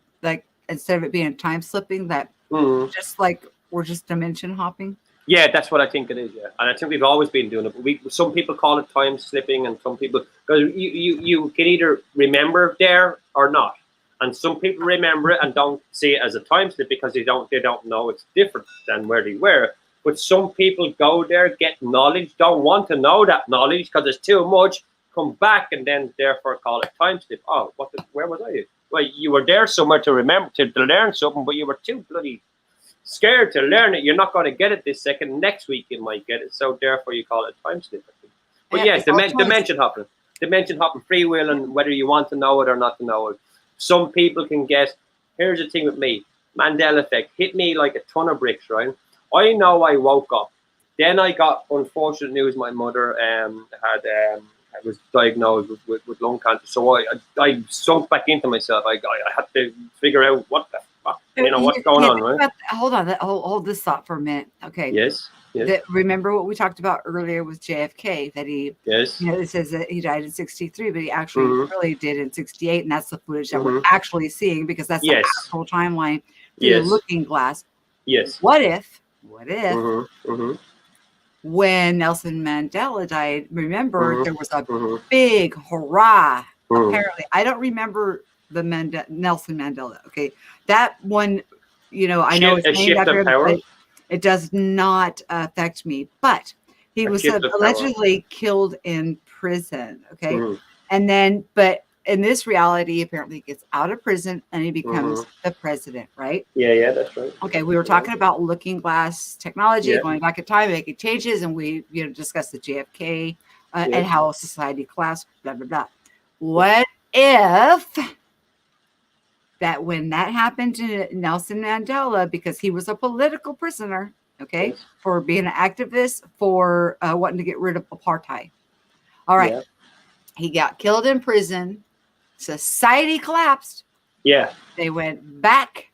being time slipping, that just like we're just dimension hopping. Yeah, that's what I think it is. Yeah, and I think we've always been doing it. Some people call it time slipping, and some people, because you can either remember there or not, and some people remember it and don't see it as a time slip because they don't know it's different than where they were. But some people go there, get knowledge, don't want to know that knowledge because it's too much. Come back and then therefore call it time slip. Oh, where was I? Well, you were there somewhere to remember to learn something, but you were too bloody scared to learn it. You're not going to get it this second. Next week you might get it. So therefore you call it time slip. But yes, dimension hopping, free will, and whether you want to know it or not to know it. Some people can get. Here's the thing with me: Mandela effect hit me like a ton of bricks. Right? I know I woke up. Then I got unfortunate news. My mother was diagnosed with lung cancer. So I sunk back into myself. I had to figure out what the fuck, what's going on, right? Hold this thought for a minute. Okay. Yes. Remember what we talked about earlier with JFK, that he, it says that he died in 63, but he actually really did in 68. And that's the footage that we're actually seeing, because that's the actual timeline through the looking glass. Yes. What if when Nelson Mandela died, remember there was a big hurrah. Apparently, I don't remember the Nelson Mandela. Okay, that one, I know it's named after him, but it does not affect me. But he was allegedly killed in prison. Okay, and then, but in this reality, apparently he gets out of prison and he becomes the president, right? Yeah, that's right. Okay, we were talking about looking glass technology, going back in time, making changes, and we discussed the JFK and how society collapsed, blah, blah, blah. What if that when that happened to Nelson Mandela, because he was a political prisoner, okay, for being an activist, for wanting to get rid of apartheid. All right. He got killed in prison. Society collapsed. Yeah. They went back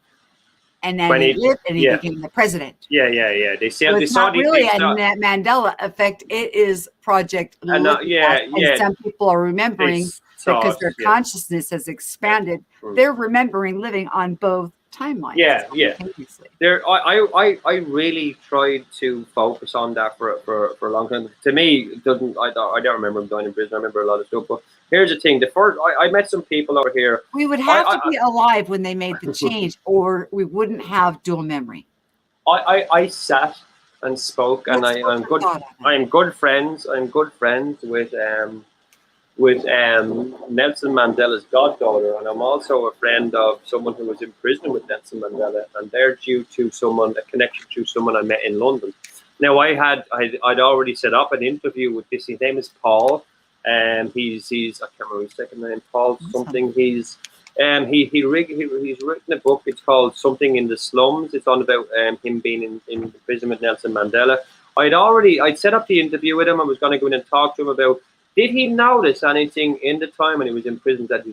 and then When he he- lived and he yeah. became the president. Yeah. They So said it's not really a Mandela effect. It is Project Living, as some people are remembering, because their consciousness has expanded. They're remembering living on both timelines. Yeah. simultaneously. There, I really tried to focus on that for a long time. To me, it doesn't. I don't remember him dying in prison. I remember a lot of stuff. But here's the thing: I met some people over here. We would have to be alive when they made the change, or we wouldn't have dual memory. I sat and spoke, and I'm good. I'm good friends. I'm good friends with Nelson Mandela's goddaughter, and I'm also a friend of someone who was in prison with Nelson Mandela, and they're due to a connection to someone I met in London. Now I'd already set up an interview with this. His name is Paul, and he's I can't remember his second name, Paul something. He's written a book. It's called Something in the Slums. It's on about him being in prison with Nelson Mandela. I'd set up the interview with him. I was going to go in and talk to him about, did he notice anything in the time when he was in prison, that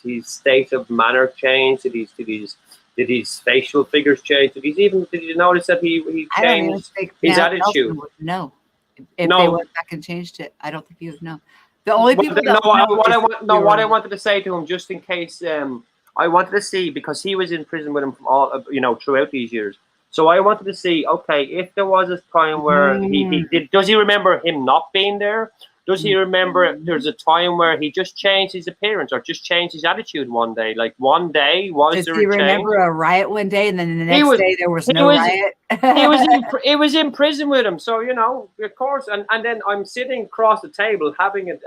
his state of manner changed? Did his facial figures change? Did you notice that he changed his attitude? No. If they went back and changed it, I don't think he would know. The only people what I wanted to say to him, just in case, I wanted to see, because he was in prison with him from all throughout these years. So I wanted to see, okay, if there was a time where he did, does he remember him not being there? Does he remember there's a time where he just changed his appearance or just changed his attitude one day? Like one day, was there a change? Does he remember a riot one day and then the next day there was no riot? He was in prison with him, so of course. And then I'm sitting across the table having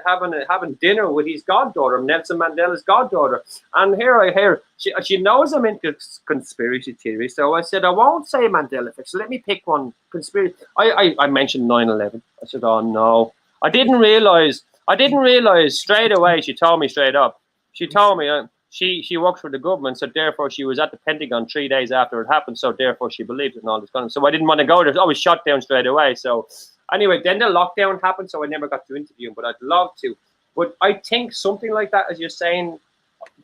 dinner with his goddaughter, Nelson Mandela's goddaughter, and here I hear she knows I'm into conspiracy theories, so I said I won't say Mandela effect. So let me pick one conspiracy. I mentioned 9/11. I said, oh no. I didn't realize straight away. She told me straight up. She told me she works for the government, so therefore she was at the Pentagon 3 days after it happened, so therefore she believes it and all this kind of. So I didn't want to go there. I was shut down straight away. So anyway, then the lockdown happened, so I never got to interview him, but I'd love to. But I think something like that, as you're saying,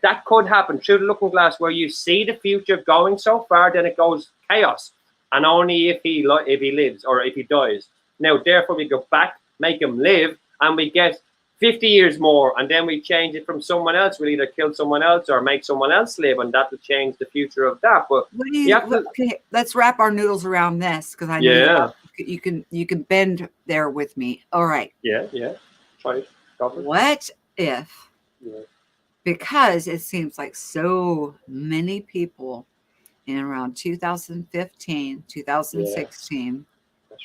that could happen through the looking glass, where you see the future going so far, then it goes chaos, and only if he lives or if he dies. Now, therefore, we go back, make him live, and we get 50 years more, and then we change it from someone else. We'll either kill someone else or make someone else live, and that will change the future of that. But let's wrap our noodles around this, because I know you can bend there with me. All right. Yeah. Try it. What if? Yeah. Because it seems like so many people in around 2015, 2016. Yeah.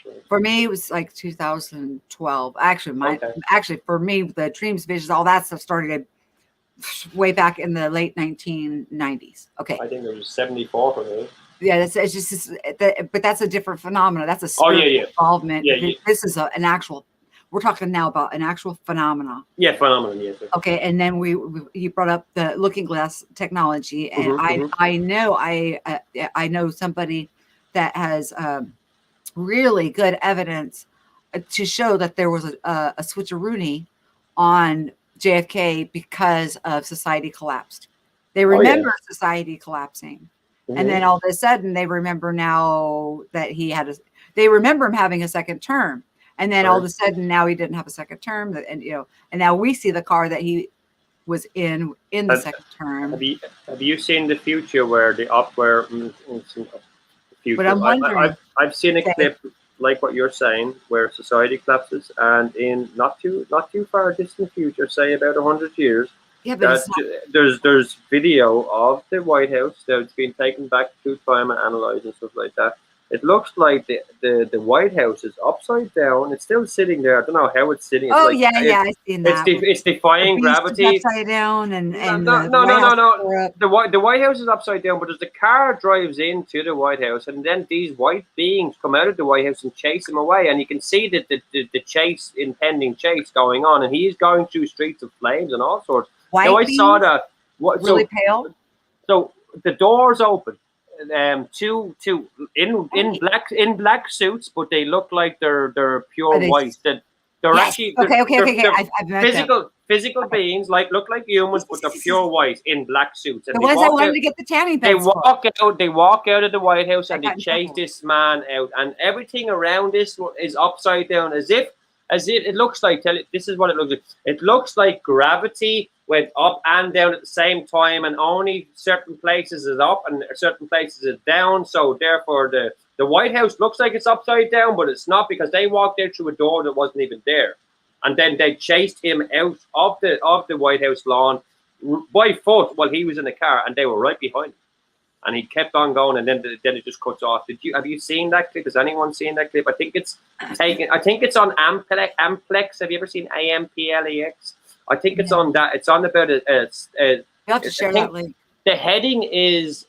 Right. For me, it was like 2012. Actually, for me, the dreams, visions, all that stuff started way back in the late 1990s. Okay. I think it was 74 for me. Yeah, but that's a different phenomenon. That's a spiritual involvement. Yeah, this is an actual. We're talking now about an actual phenomenon. Yeah, phenomenon. Yes. Okay, and then you brought up the looking glass technology, and I know somebody that has. Really good evidence to show that there was a switcheroony on JFK because of society collapsed. They remember society collapsing, and then all of a sudden they remember now that they remember him having a second term, and then all of a sudden now he didn't have a second term, and now we see the car that he was in the second term. Have you seen the future where future. But I'm wondering. I've seen a clip like what you're saying, where society collapses, and in not too far distant future, say about 100 years, there's video of the White House that's been taken back to time and analysed and stuff like that. It looks like the White House is upside down. It's still sitting there. I don't know how it's sitting. It's I've seen that. It's defying gravity. Upside down and no. The White House is upside down, but as the car drives into the White House, and then these white beings come out of the White House and chase him away, and you can see the impending chase going on, and he's going through streets of flames and all sorts. White beings? Saw that. Really pale. So the doors open. Two in black suits, but they look like they're pure white. They're actually okay. I've met them. physical beings, look like humans, but they're pure white in black suits. And The ones I wanted to get the tanning they beds for. They walk out of the White House and they got in chase trouble. this man out, and everything around this is upside down, as if it looks like. This is what it looks like. It looks like gravity went up and down at the same time, and only certain places is up and certain places is down. So therefore, the White House looks like it's upside down, but it's not, because they walked out through a door that wasn't even there, and then they chased him out of the White House lawn by foot while he was in the car, and they were right behind him. And he kept on going, and then it just cuts off. Have you seen that clip? Has anyone seen that clip? I think it's taken. I think it's on Amplex. Have you ever seen AMPLEX? I think it's on that. It's on about You have to share that link. the heading is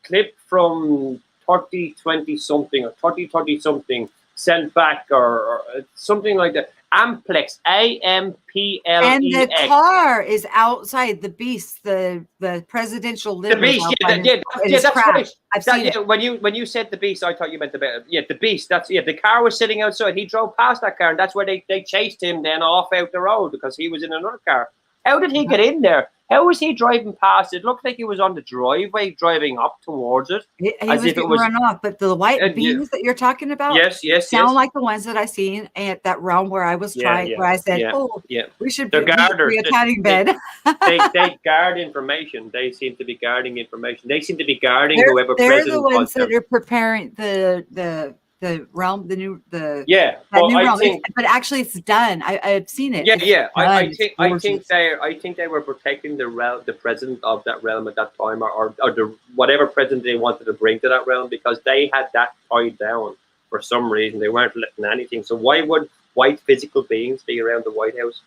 clip from 3020 something or 3030 something sent back or something like that. Amplex, AMPLEX. And the car is outside. The Beast, the presidential limo. The Beast, that's right. I've seen it. When you said the Beast, I thought you meant the Beast. The car was sitting outside. He drove past that car, and that's where they chased him then off out the road because he was in another car. How did he get in there? How was he driving past? It looked like he was on the driveway driving up towards it. He was getting run off. But the white beams that you're talking about, sound like the ones that I seen at that realm where I was trying, where I said, we should be a tanning bed. they guard information. They seem to be guarding information. They seem to be guarding whoever president. They're the ones that are preparing the realm, the new realm. But actually, it's done. I've seen it. I think they were protecting the president of that realm at that time, or the whatever president they wanted to bring to that realm, because they had that tied down for some reason. They weren't letting anything. So why would white physical beings be around the White House?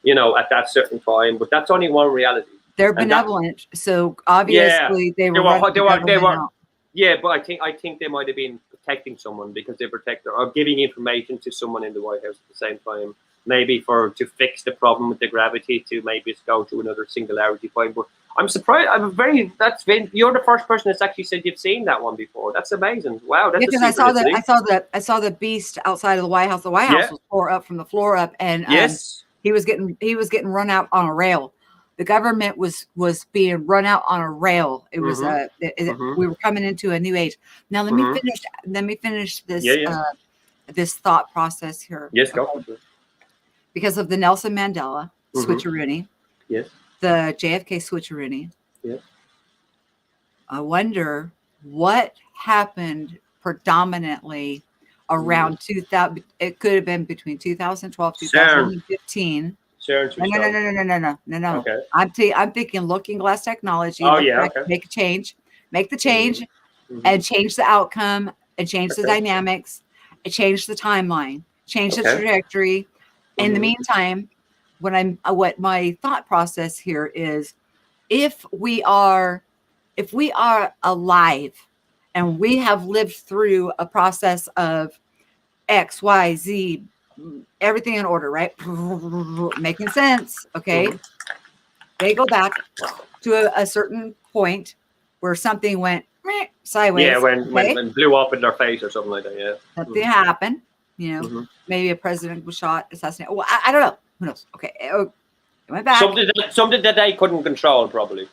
At that certain time. But that's only one reality. They're benevolent, so obviously they were. Yeah, but I think they might have been protecting someone because they protect or giving information to someone in the White House at the same time. Maybe to fix the problem with the gravity, to maybe go to another singularity point. But I'm surprised. You're the first person that's actually said you've seen that one before. That's amazing. Wow, that's because I saw the Beast outside of the White House. The White House was tore up from the floor up, and he was getting run out on a rail. The government was being run out on a rail. It was we were coming into a new age. Now let me finish this this thought process here. Yes, go. Because of the Nelson Mandela switcheroony, yes, the JFK switcheroony. Yes. I wonder what happened predominantly around 2000. It could have been between 2012 2015. No. Okay. I'm thinking looking glass technology. Make a change, make the change, and change the outcome, and change the dynamics, and change the timeline, change the trajectory. In the meantime, what my thought process here is, if we are alive, and we have lived through a process of X, Y, Z. Everything in order, right? Making sense. Okay. They go back to a certain point where something went sideways. Yeah, when blew up in their face or something like that. Yeah. Something happened. Maybe a president was shot, assassinated. Well, I don't know. Who knows? Okay. They went back. Something that they couldn't control, probably.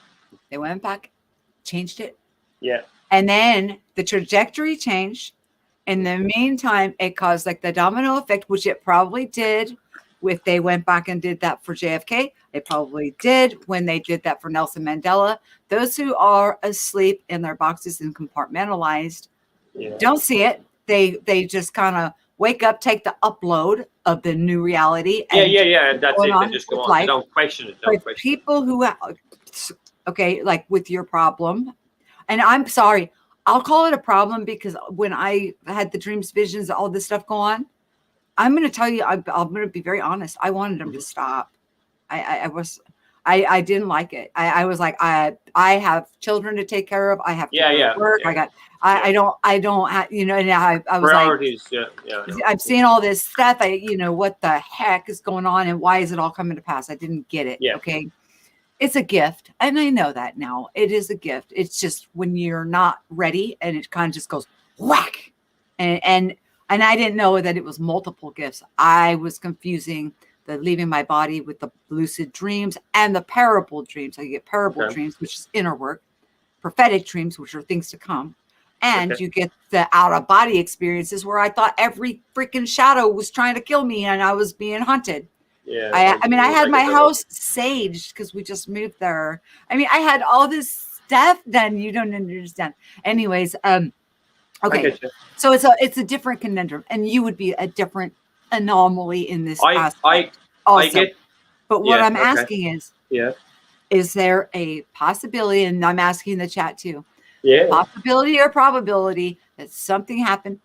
They went back, changed it. Yeah. And then the trajectory changed. In the meantime, it caused like the domino effect, which it probably did. If they went back and did that for JFK, they probably did when they did that for Nelson Mandela. Those who are asleep in their boxes and compartmentalized don't see it. They just kind of wake up, take the upload of the new reality. And and that's it. They just go on. They don't question it. But people who, like with your problem, and I'm sorry, I'll call it a problem because when I had the dreams, visions, all this stuff go on, I'm going to tell you, I'm going to be very honest. I wanted them to stop. I didn't like it. I was like, I have children to take care of. I have to go to work. I don't have, and I was priorities. Like, I'm seeing all this stuff. What the heck is going on and why is it all coming to pass? I didn't get it. Yeah. Okay. It's a gift. And I know that now. It is a gift. It's just when you're not ready and it kind of just goes whack. And I didn't know that it was multiple gifts. I was confusing the leaving my body with the lucid dreams and the parable dreams. So you get parable dreams, which is inner work, prophetic dreams, which are things to come. And you get the out of body experiences where I thought every freaking shadow was trying to kill me and I was being hunted. Yeah. I mean, I had my house saged because we just moved there. I mean, I had all this stuff done. You don't understand. Anyways, okay. So it's a different conundrum, and you would be a different anomaly in this aspect also. But what I'm asking is there a possibility, and I'm asking the chat too, possibility or probability that something happened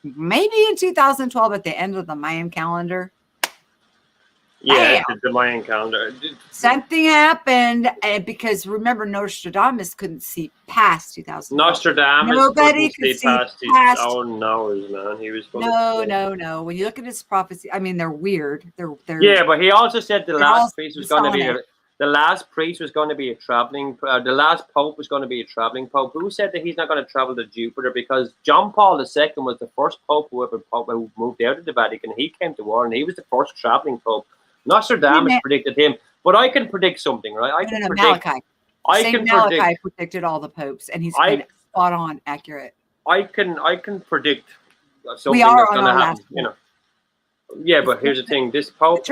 maybe in 2012 at the end of the Mayan calendar? Yeah, the Mayan calendar. Something happened, because remember, Nostradamus couldn't see past 2000. Nobody could see past his own nose, man. He was no. When you look at his prophecy, I mean, they're weird. They're yeah, but he also said the last priest was going to be the last priest was going to be a traveling. The last pope was going to be a traveling pope. Who said that he's not going to travel to Jupiter? Because John Paul II was the first pope who moved out of the Vatican. He came to war, and he was the first traveling pope. Nostradamus predicted him, but I can predict something, right? I can predict. Malachi predicted all the popes, and he's been spot on accurate. I can predict something that's going to happen. You know. Yeah, but here's the thing: this pope.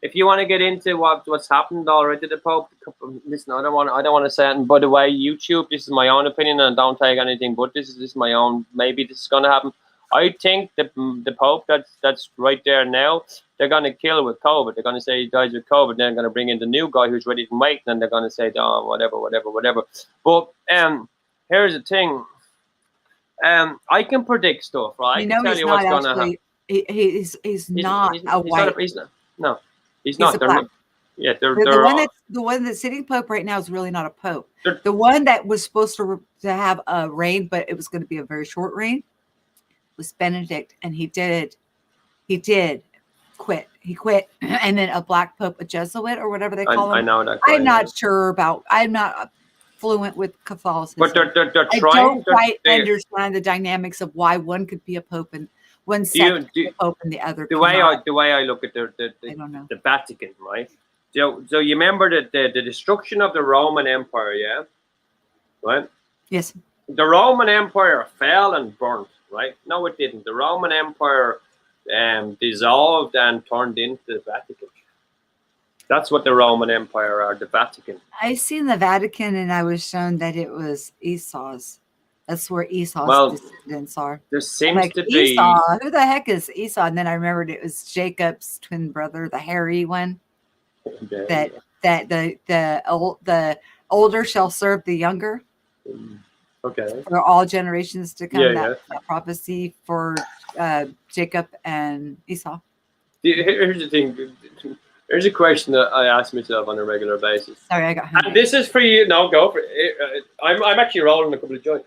If you want to get into what's happened already to the pope, listen. I don't want to say it. And by the way, YouTube. This is my own opinion, and don't take anything. But this is my own. Maybe this is going to happen. I think the Pope that's right there now, they're going to kill with COVID. They're going to say he dies with COVID. Then they're going to bring in the new guy who's ready to make. And they're going to say, oh, whatever. But here's the thing. I can predict stuff, right? I can tell you what's going to happen. He's not a white. He's not. He's black. The one that's sitting Pope right now is really not a Pope. The one that was supposed to have a reign, but it was going to be a very short reign, was Benedict, and he did quit. He quit, and then a black pope, a Jesuit or whatever they call him. I know that. I'm not sure about. I'm not fluent with Catholicism. But they're I don't quite understand the dynamics of why one could be a pope and one sect a pope and the other. The way I look at the Vatican, right? So you remember the destruction of the Roman Empire, yeah? Right? Yes. The Roman Empire fell and burnt. Right? No, it didn't. The Roman Empire dissolved and turned into the Vatican. That's what the Roman Empire are, the Vatican. I seen the Vatican, and I was shown that it was Esau's. That's where Esau's descendants are. There seems to be Esau. Who the heck is Esau? And then I remembered it was Jacob's twin brother, the hairy one. That the older shall serve the younger. Okay. For all generations to come, that prophecy for Jacob and Esau. Here's the thing. Here's a question that I ask myself on a regular basis. Sorry, I got hungry. And this is for you. No, go for it. I'm actually rolling a couple of joints.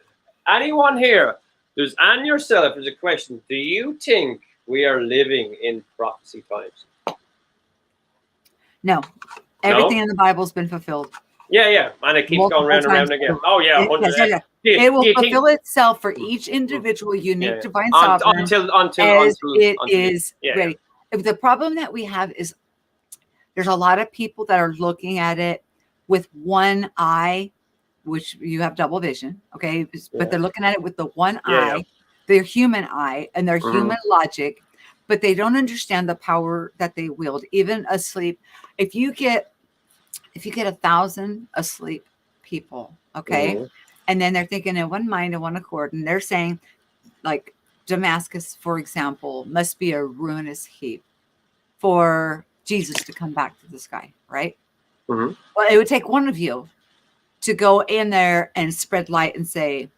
Anyone here? There's and yourself. There's a question. Do you think we are living in prophecy times? No. Everything in the Bible's been fulfilled. Yeah, and it keeps going round and round again. Oh yeah, it will fulfill itself for each individual unique divine sovereign until it is ready. The problem that we have is there's a lot of people that are looking at it with one eye, which you have double vision, okay? But they're looking at it with the one eye, their human eye, and their human logic, but they don't understand the power that they wield, even asleep. If you get 1,000 asleep people, okay, and then they're thinking in one mind and one accord, and they're saying, like Damascus, for example, must be a ruinous heap for Jesus to come back to the sky, right? Well, it would take one of you to go in there and spread light and say,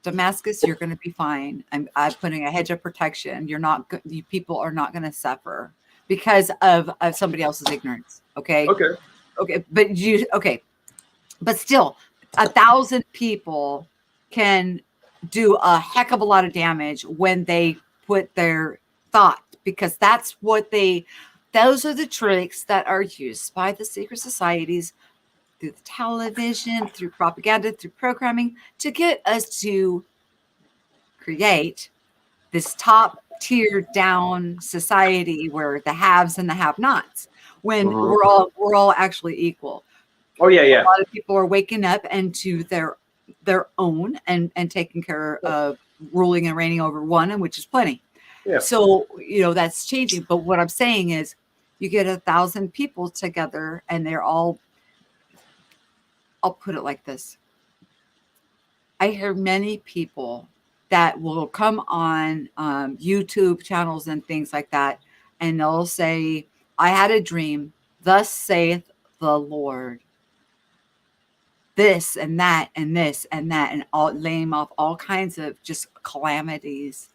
Damascus, you're going to be fine. I'm putting a hedge of protection. You people are not going to suffer because of somebody else's ignorance. Okay. But still 1,000 people can do a heck of a lot of damage when they put their thought, because those are the tricks that are used by the secret societies through the television, through propaganda, through programming, to get us to create this top tiered down society where the haves and the have-nots, when Mhm. we're all actually equal. Oh yeah, A yeah. lot of people are waking up into their own and taking care of ruling and reigning over one, and which is plenty. Yeah. So, that's changing. But what I'm saying is you get 1,000 people together and they're all, I'll put it like this. I hear many people that will come on YouTube channels and things like that, and they'll say, I had a dream, thus saith the Lord. This and that and this and that, and all name off all kinds of just calamities.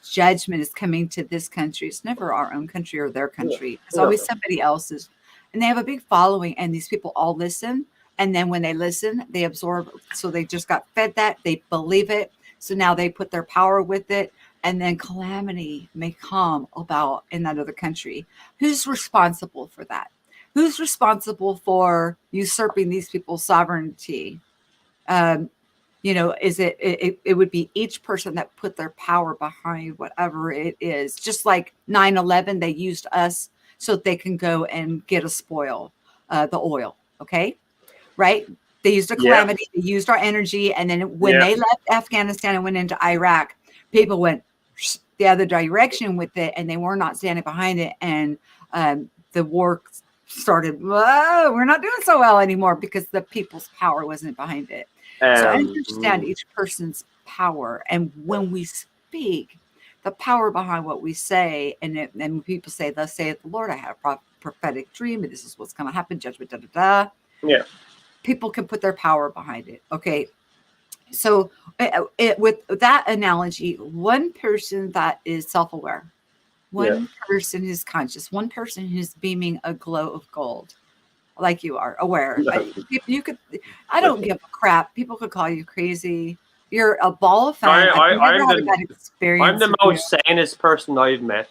Judgment is coming to this country. It's never our own country or their country. It's No. always somebody else's. And they have a big following, and these people all listen. And then when they listen, they absorb. So they just got fed that. They believe it. So now they put their power with it. And then calamity may come about in that other country. Who's responsible for that? Who's responsible for usurping these people's sovereignty? Is it would be each person that put their power behind whatever it is. Just like 9/11, they used us so they can go and get a spoil, the oil. Okay, right? They used a calamity. They used our energy, and then when they left Afghanistan and went into Iraq, people went the other direction with it, and they were not standing behind it, and the war started. Whoa, we're not doing so well anymore because the people's power wasn't behind it. So understand each person's power, and when we speak, the power behind what we say, and when people say, "Thus saith the Lord," I had a prophetic dream, and this is what's going to happen. Judgment, da da da. Yeah. People can put their power behind it. Okay. So with that analogy, one person that is self-aware, one person who's conscious, one person who's beaming a glow of gold, like you are aware. You could. I don't give a crap. People could call you crazy. You're a ball of fun. I'm the most sanest person I've met.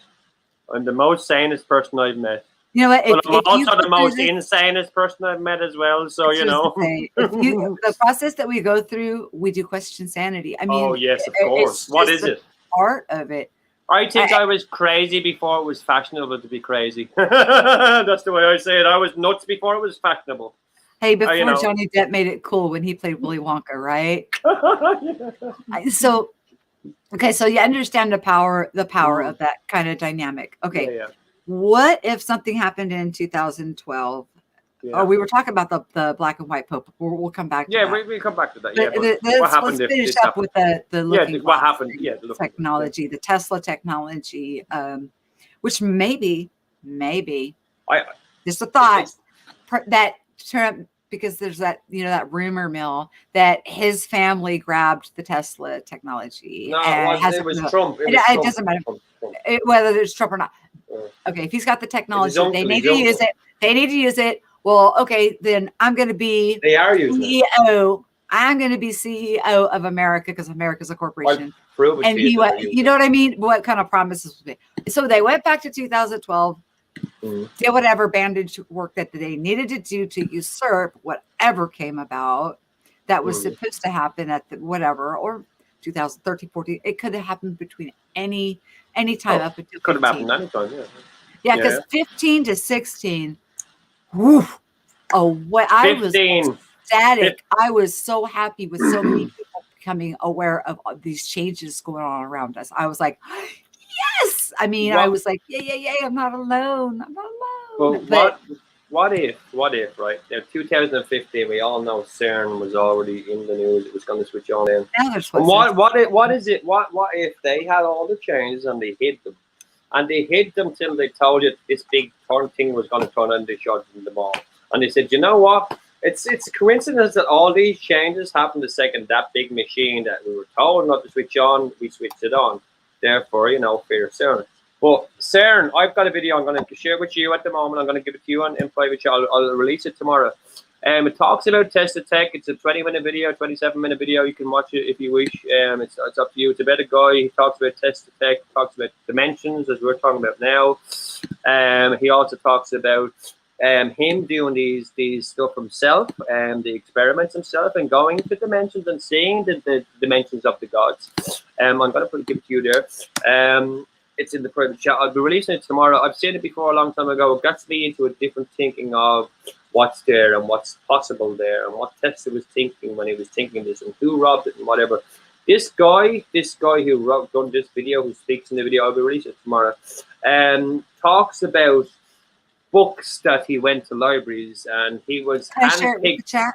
I'm the most sanest person I've met. You know what? But I'm also the most insanest person I've met as well. So the process that we go through, we do question sanity. I mean, oh yes, of course. What is it? Part of it. I think I was crazy before it was fashionable to be crazy. That's the way I say it. I was nuts before it was fashionable. Hey, before Johnny Depp made it cool when he played Willy Wonka, right? So you understand the power of that kind of dynamic. Okay. Yeah. What if something happened in 2012? Yeah. Oh, we were talking about the black and white Pope. We'll come back to that. Yeah, we come back to that. Yeah, what happened? Let's finish up with the looking what happened? Yeah, the technology, the Tesla technology, which maybe just a thought that Trump, because there's that that rumor mill that his family grabbed the Tesla technology. No, it was Trump. It doesn't matter whether there's Trump or not. Okay, if he's got the technology, they need to use it. They need to use it. Well, okay, then I'm going to be CEO. I'm going to be CEO of America because America's a corporation. And you know what I mean? What kind of promises would be? So they went back to 2012, did whatever bandage work that they needed to do to usurp whatever came about that was supposed to happen at the whatever, or 2013, 14. It could have happened between any time up until 15. Could have happened anytime, yeah, because 15 to 16. Whew, I was ecstatic. I was so happy with so many people becoming aware of these changes going on around us. I was like, yes. I mean, I was like, yeah. I'm not alone. Well, what if, right? Now, 2015, we all know CERN was already in the news. It was going to switch on in. What if they had all the changes and they hid them? And they hid them till they told you this big thing was going to turn and they shot them all. And they said, you know what? It's a coincidence that all these changes happened the second that big machine that we were told not to switch on, we switched it on. Therefore, fear CERN. But CERN, I've got a video I'm going to share with you at the moment. I'm going to give it to you in private. I'll release it tomorrow. It talks about Tesla Tech. It's a 20-minute video, 27-minute video. You can watch it if you wish. It's up to you. It's about a guy. He talks about Tesla Tech. He talks about dimensions, as we're talking about now. He also talks about him doing these stuff himself, the experiments himself, and going to dimensions and seeing the dimensions of the gods. I'm going to give it to you there. It's in the private chat. I'll be releasing it tomorrow. I've seen it before a long time ago. It gets me into a different thinking of what's there and what's possible there and what Tesla was thinking when he was thinking this and who robbed it and whatever. This guy who done this video, who speaks in the video, I'll be releasing it tomorrow, talks about books that he went to libraries and he was Can I share it with the chat?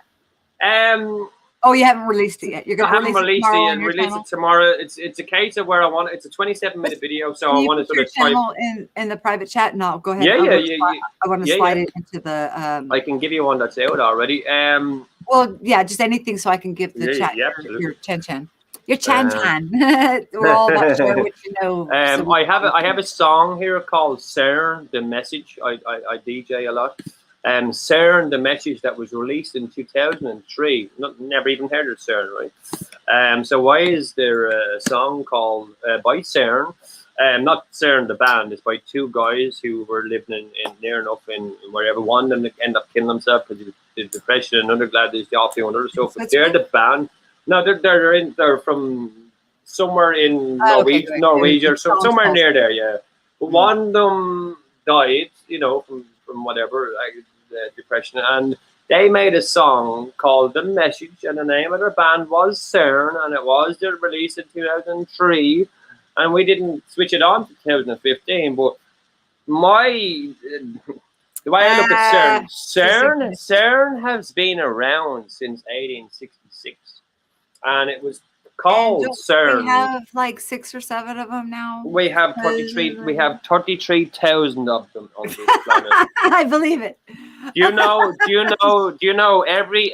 Oh, you haven't released it yet. You're going to release it tomorrow on your channel? Tomorrow. It's a case of where I want it. It's a 27-minute video, so I want to sort of channel in the private chat. And I'll go ahead. I want to slide it into the. I can give you one that's out already. Well, yeah, just anything so I can give the chat your chan. Your chan. We're all about share what you know. I have a song here called "CERN: The Message." I DJ a lot. CERN, the message that was released in 2003. Never even heard of CERN, right? So why is there a song called by CERN? Not CERN the band. It's by two guys who were living in near enough in wherever. One of them ended up killing himself because of his depression. Another glad he's off doing other stuff. But they're the band. No, they're from somewhere in Norwegian, or somewhere near there. Yeah, but one of them died. From whatever depression, and they made a song called "The Message," and the name of their band was CERN, and it was released in 2003, and we didn't switch it on to 2015. But the way I look at CERN has been around since 1866, and it was called CERN. We have like 6 or 7 of them now. We have 33. We have 33,000 of them on this planet. I believe it. Do you know? Every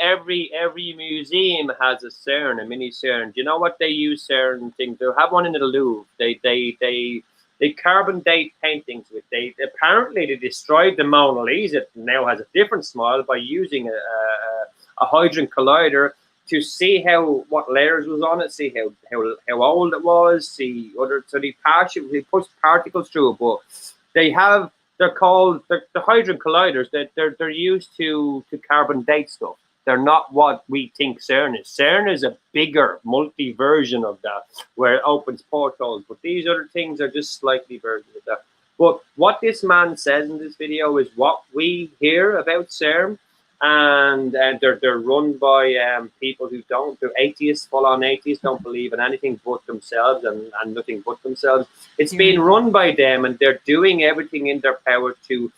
museum has a CERN, a mini CERN. Do you know what they use CERN things? They have one in the Louvre. They carbon date paintings with. They destroyed the Mona Lisa. It now has a different smile by using a hydrogen collider to see what layers was on it, see how old it was, see so they push particles through it. But they're called the hydrogen colliders. They're used to carbon date stuff. They're not what we think CERN is. CERN is a bigger multi version of that, where it opens portals. But these other things are just slightly versions of that. But what this man says in this video is what we hear about CERN. And they're run by people who they're atheists, full-on atheists, don't believe in anything but themselves and nothing but themselves. It's being run by them, and they're doing everything in their power to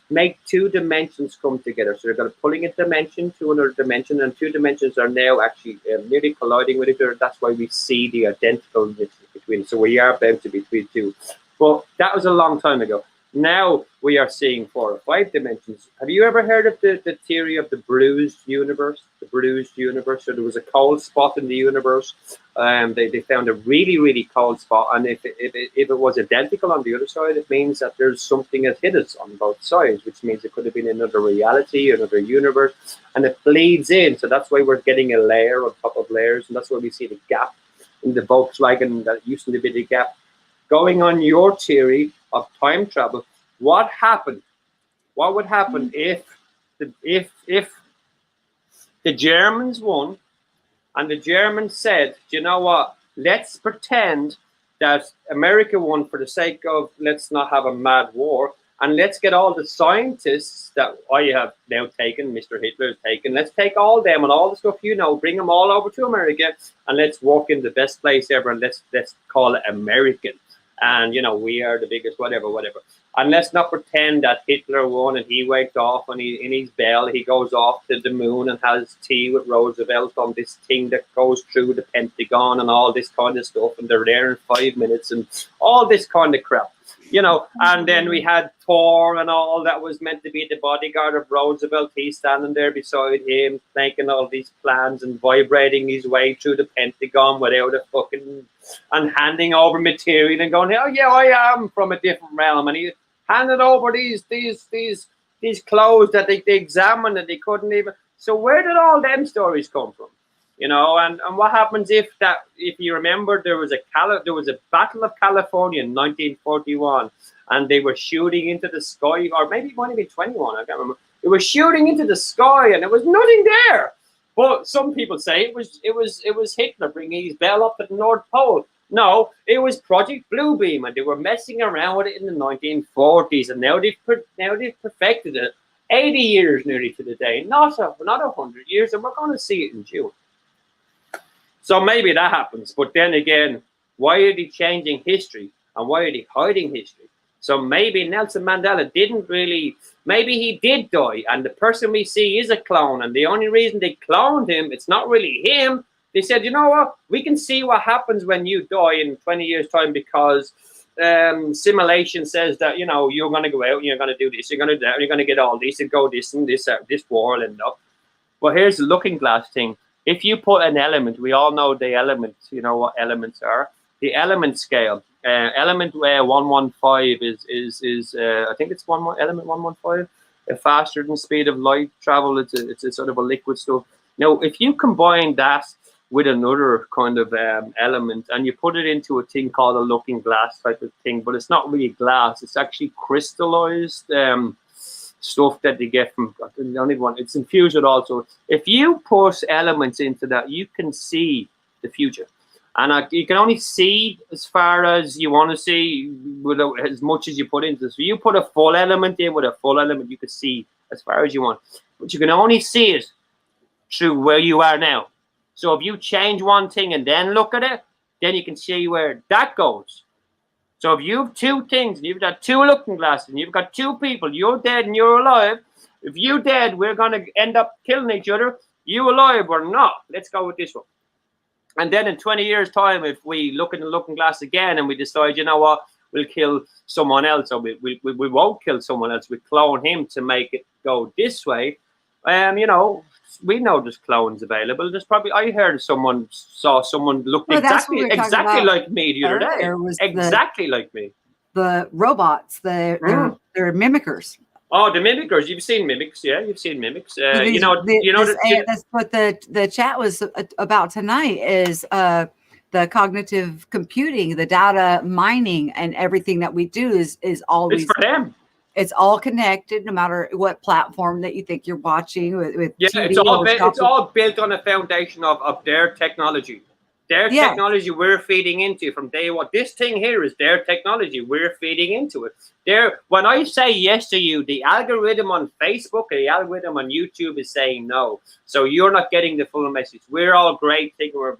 make 2 dimensions come together. So they're going to pulling a dimension to another dimension, and 2 dimensions are now actually nearly colliding with each other. That's why we see the identical between. So we are bound to be between 2. But that was a long time ago. Now we are seeing 4 or 5 dimensions. Have you ever heard of the theory of the bruised universe? The bruised universe. So there was a cold spot in the universe. They found a really, really cold spot, and if it was identical on the other side, it means that there's something that hit us on both sides, which means it could have been another reality, another universe, and it bleeds in. So that's why we're getting a layer on top of layers, and that's why we see the gap in the Volkswagen that used to be the gap. Going on your theory of time travel, what happened? What would happen if the Germans won, and the Germans said, "Do you know what? Let's pretend that America won for the sake of let's not have a mad war, and let's get all the scientists that I have now taken, Mr. Hitler has taken. Let's take all them and all the stuff bring them all over to America, and let's walk in the best place ever, and let's call it American." And we are the biggest, whatever. And let's not pretend that Hitler won and he waked off and in his bell he goes off to the moon and has tea with Roosevelt on this thing that goes through the Pentagon and all this kind of stuff, and they're there in 5 minutes and all this kind of crap. And then we had Thor and all that was meant to be the bodyguard of Roosevelt. He's standing there beside him, making all these plans and vibrating his way through the Pentagon without a fucking, and handing over material and going, "Oh yeah, I am from a different realm." And he handed over these clothes that they examined and they couldn't even. So where did all them stories come from? And what happens if you remember, there was a Battle of California in 1941, and they were shooting into the sky, or maybe it might have been 21, I can't remember. They were shooting into the sky, and there was nothing there. But some people say it was Hitler bringing his bell up to the North Pole. No, it was Project Bluebeam, and they were messing around with it in the 1940s, and now they've perfected it. 80 years nearly to the day, not 100 years, and we're going to see it in June. So maybe that happens, but then again, why are they changing history, and why are they hiding history? So maybe Nelson Mandela maybe he did die, and the person we see is a clone, and the only reason they cloned him, it's not really him. They said, you know what, we can see what happens when you die in 20 years' time, because simulation says that, you know, you're going to go out and you're going to do this, you're going to do that, and you're going to get all this and go this and this, this war and up. But here's the looking glass thing. If you put an element, we all know the elements, you know what elements are. The element scale, element 115 is I think it's element 115, faster than speed of light travel. It's a sort of a liquid stuff. Now, if you combine that with another kind of element, and you put it into a thing called a looking glass type of thing, but it's not really glass, it's actually crystallized stuff that they get from the only one. It's infused with also. If you put elements into that, you can see the future, and you can only see as far as you want to see, without as much as you put into this. So you put a full element in with a full element, you can see as far as you want, but you can only see it through where you are now. So if you change one thing and then look at it, then you can see where that goes. So if you have two things, and you've got two looking glasses, and you've got two people, you're dead and you're alive. If you're dead, we're going to end up killing each other. You alive or not? Let's go with this one. And then in 20 years' time, if we look in the looking glass again and we decide, you know what, we'll kill someone else, or we won't kill someone else, we clone him to make it go this way. You know, we know there's clones available. There's probably, I heard saw someone look exactly like me the other day. Exactly like me. The robots, they're mimickers. Oh, the mimickers. You've seen mimics, yeah. You've seen mimics. That's what the chat was about tonight. Is the cognitive computing, the data mining, and everything that we do is always it's for them. It's all connected, no matter what platform that you think you're watching with. Yeah, TV it's all built on a foundation of their technology. Their technology we're feeding into from day one. This thing here is their technology. We're feeding into it. When I say yes to you, the algorithm on Facebook, the algorithm on YouTube is saying no. So you're not getting the full message. We're all great. We're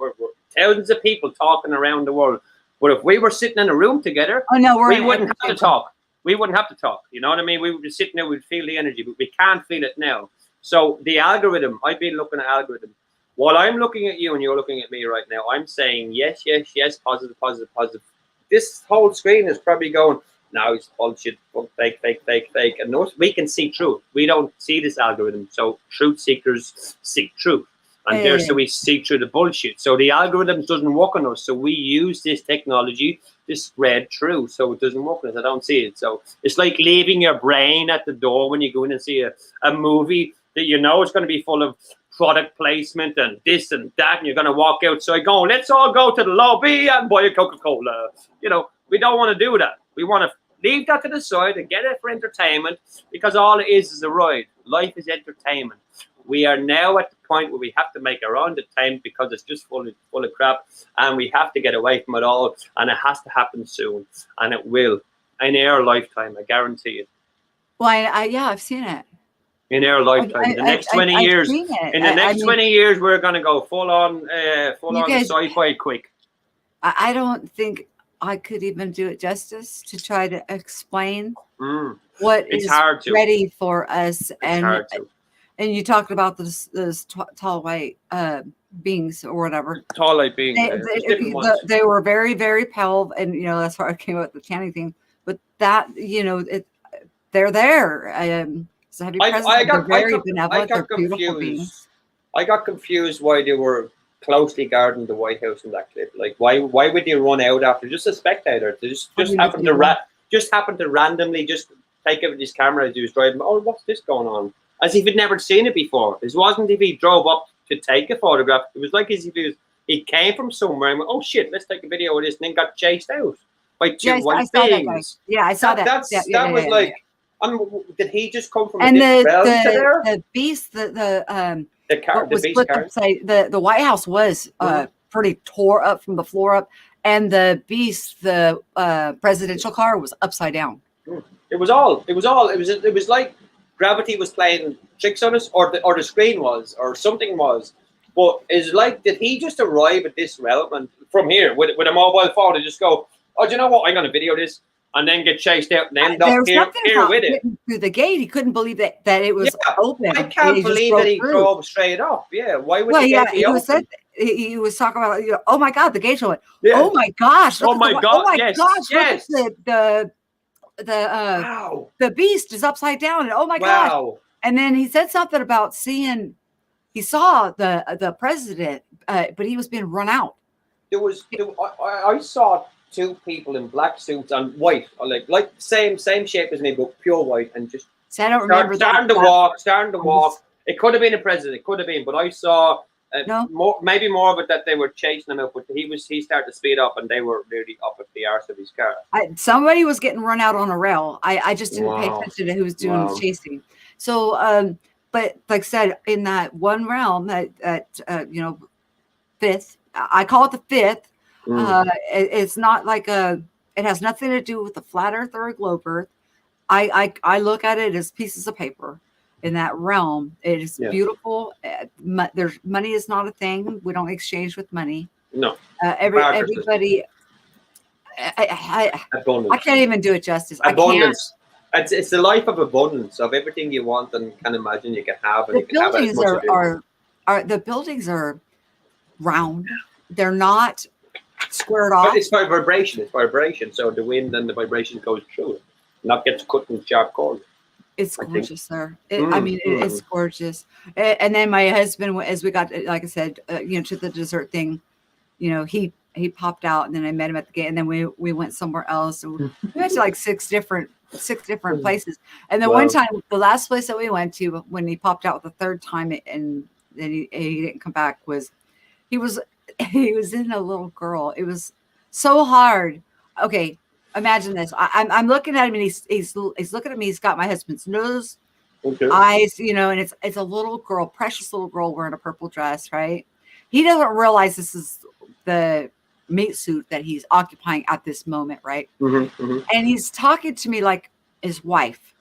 thousands of people talking around the world. But if we were sitting in a room together, we wouldn't have to talk. We wouldn't have to talk. You know what I mean? We would be sitting there, we'd feel the energy, but we can't feel it now. So the algorithm, I've been looking at algorithm. While I'm looking at you and you're looking at me right now, I'm saying yes, yes, yes, positive, positive, positive. This whole screen is probably going, no, it's bullshit, fake, fake, fake, fake. And we can see truth. We don't see this algorithm. So truth seekers seek truth. And so we see through the bullshit. So the algorithm doesn't work on us. So we use this technology to spread truth. So it doesn't work on us. I don't see it. So it's like leaving your brain at the door when you go in and see a movie that you know is going to be full of product placement and this and that. And you're going to walk outside going, let's all go to the lobby and buy a Coca-Cola. You know, we don't want to do that. We want to leave that to the side and get it for entertainment, because all it is a ride. Life is entertainment. We are now at the point where we have to make our own entertainment, because it's just full of crap, and we have to get away from it all, and it has to happen soon, and it will in our lifetime. I guarantee it. Well, I've seen it in our lifetime. In the next 20 years, in the next 20 years, we're going to go full on sci-fi quick. I don't think I could even do it justice to try to explain what is ready for us. And you talked about those tall white beings or whatever. Tall white beings. They were very, very pale, and that's where I came up with the canning thing. But that they're there. So have you I got confused. I got confused why they were closely guarding the White House in that clip. Like, why would they run out after just a spectator? They just happened to randomly just take out his camera as he was driving. Oh, what's this going on? As if he'd never seen it before. It wasn't if he drove up to take a photograph. It was like as if he came from somewhere and went, oh shit, let's take a video of this, and then got chased out by two white beings. Yeah, I saw that. That was like, did he just come from a different realm to there? The beast, the what the was beast put car. upside the White House was pretty tore up from the floor up, and the beast, the presidential car, was upside down. It was like gravity was playing tricks on us, or the screen was, or something was. But it's like, did he just arrive at this realm and from here with a mobile phone and just go, oh, do you know what? I'm gonna video this, and then get chased out and end up here with it through the gate. He couldn't believe that it was open. I can't believe that he drove straight up. Yeah, why would the gate be open? He was talking about, oh my God, the gate's open. Yeah. Oh my gosh! Oh my God! Gosh! Yes. Look at Wow. the beast is upside down, and oh my gosh! And then he said something about he saw the president, but he was being run out. I saw two people in black suits and white, like same shape as me, but pure white, and just I don't remember starting to walk. It could have been a president, it could have been, but I saw maybe more of it that they were chasing him out, but he started to speed up, and they were really up at the arse of his car. Somebody was getting run out on a rail. I just didn't pay attention to who was doing the chasing. So, but like I said, in that one realm, that fifth, I call it the fifth. It's not like it has nothing to do with the flat earth or a globe earth. I look at it as pieces of paper. In that realm, it is beautiful. There's money is not a thing. We don't exchange with money. No. Everybody. I can't even do it justice. Abundance. It's the life of abundance, of everything you want and can imagine you can have. And the buildings the buildings are round. They're not squared off. But it's by vibration. It's vibration. So the wind and the vibration goes through it, not gets cut in sharp corners. It's gorgeous, sir. It's gorgeous. And then my husband, as we got, like I said, to the dessert thing, he popped out, and then I met him at the gate, and then we went somewhere else. And we went to like six different places. And then one time, the last place that we went to, when he popped out the third time, and then he didn't come back, he was in a little girl. It was so hard. Okay. Imagine this. I'm looking at him, and he's looking at me. He's got my husband's nose, eyes, and it's a little girl, precious little girl wearing a purple dress, right? He doesn't realize this is the meat suit that he's occupying at this moment, right? And he's talking to me like his wife,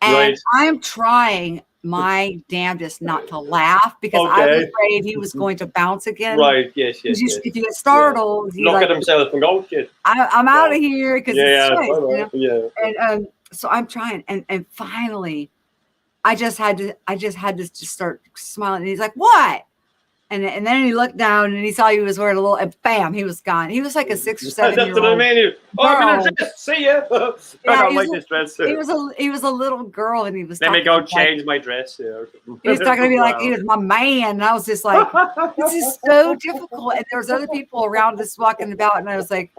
and I'm trying my damnedest not to laugh because I was afraid he was going to bounce again. Right. Yes. If you get startled, look at himself and go, shit. I'm out of here because it's choice, And so I'm trying, and finally, I just had to just start smiling. And he's like, "What?" And then he looked down and he saw he was wearing a little, and bam, he was gone. He was like a 6 or 7 year old. That's what I mean. I'm in a dress. See ya. I don't like this dress. He was a little girl, and he was. Let me go change my dress. He was talking to me like he was my man, and I was just like, "This is so difficult." And there was other people around us walking about, and I was like,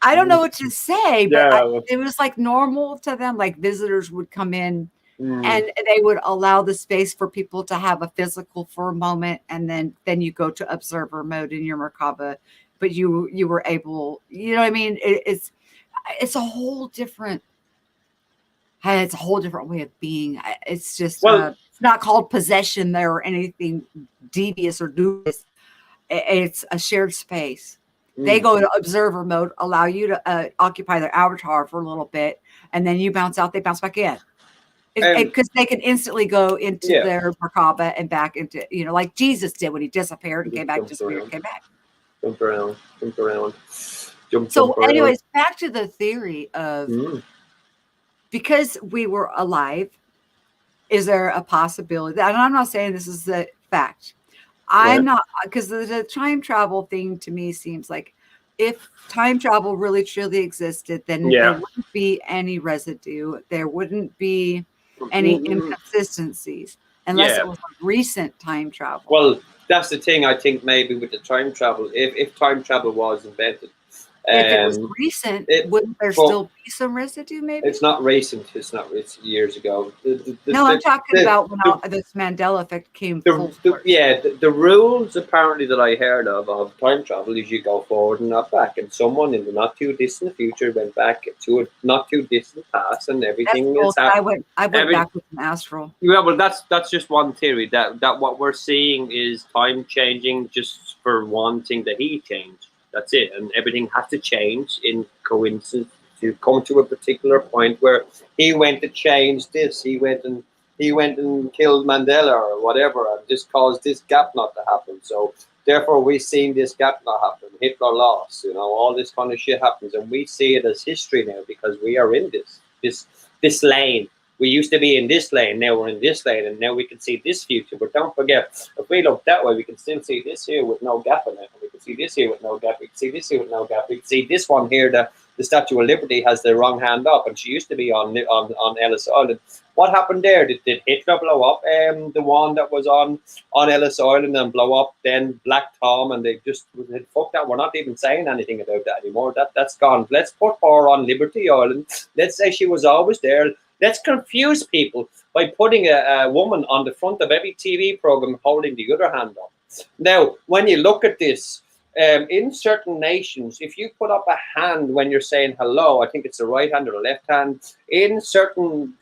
I don't know what to say, but it was like normal to them. Like visitors would come in. And they would allow the space for people to have a physical for a moment, and then you go to observer mode in your Merkaba, but you were able, you know what I mean? It's a whole different way of being. It's just it's not called possession there or anything devious or dubious. It's a shared space. They go to observer mode, allow you to occupy their avatar for a little bit, and then you bounce out. They bounce back in. Because they can instantly go into their Merkaba and back into, like Jesus did when he disappeared and came back, disappeared, came back. Jump around. Anyways, back to the theory of because we were alive, is there a possibility? And I'm not saying this is the fact. I'm not, because the time travel thing to me seems like if time travel really truly existed, then there wouldn't be any residue. There wouldn't be any inconsistencies unless it was a recent time travel. Well, that's the thing. I think maybe with the time travel, if time travel was invented, If it was recent, wouldn't there still be some residue? Maybe it's not recent. It's years ago. No, I'm talking about when this Mandela effect came full force. The rules apparently that I heard of time travel is you go forward and not back, and someone in the not too distant future went back to a not too distant past, and everything is happening. I went back with an astral. Yeah, well, that's just one theory. That what we're seeing is time changing just for one thing that he changed. That's it, and everything has to change in coincidence to come to a particular point where he went to change this. He went and killed Mandela or whatever, and just caused this gap not to happen. So therefore, we've seen this gap not happen. Hitler lost. All this kind of shit happens, and we see it as history now because we are in this lane. We used to be in this lane, now we're in this lane, and now we can see this future. But don't forget, if we look that way, we can still see this here with no gap in it. We can see this here with no gap. We can see this here with no gap. We can see this one here, the Statue of Liberty has the wrong hand up, and she used to be on Ellis Island. What happened there? Did Hitler blow up the one that was on Ellis Island and blow up then Black Tom, and they just said, fuck that, we're not even saying anything about that anymore. That's gone. Let's put her on Liberty Island. Let's say she was always there. Let's confuse people by putting a woman on the front of every TV program holding the other hand up. Now, when you look at this, in certain nations, if you put up a hand when you're saying hello, I think it's the right hand or the left hand. In certain,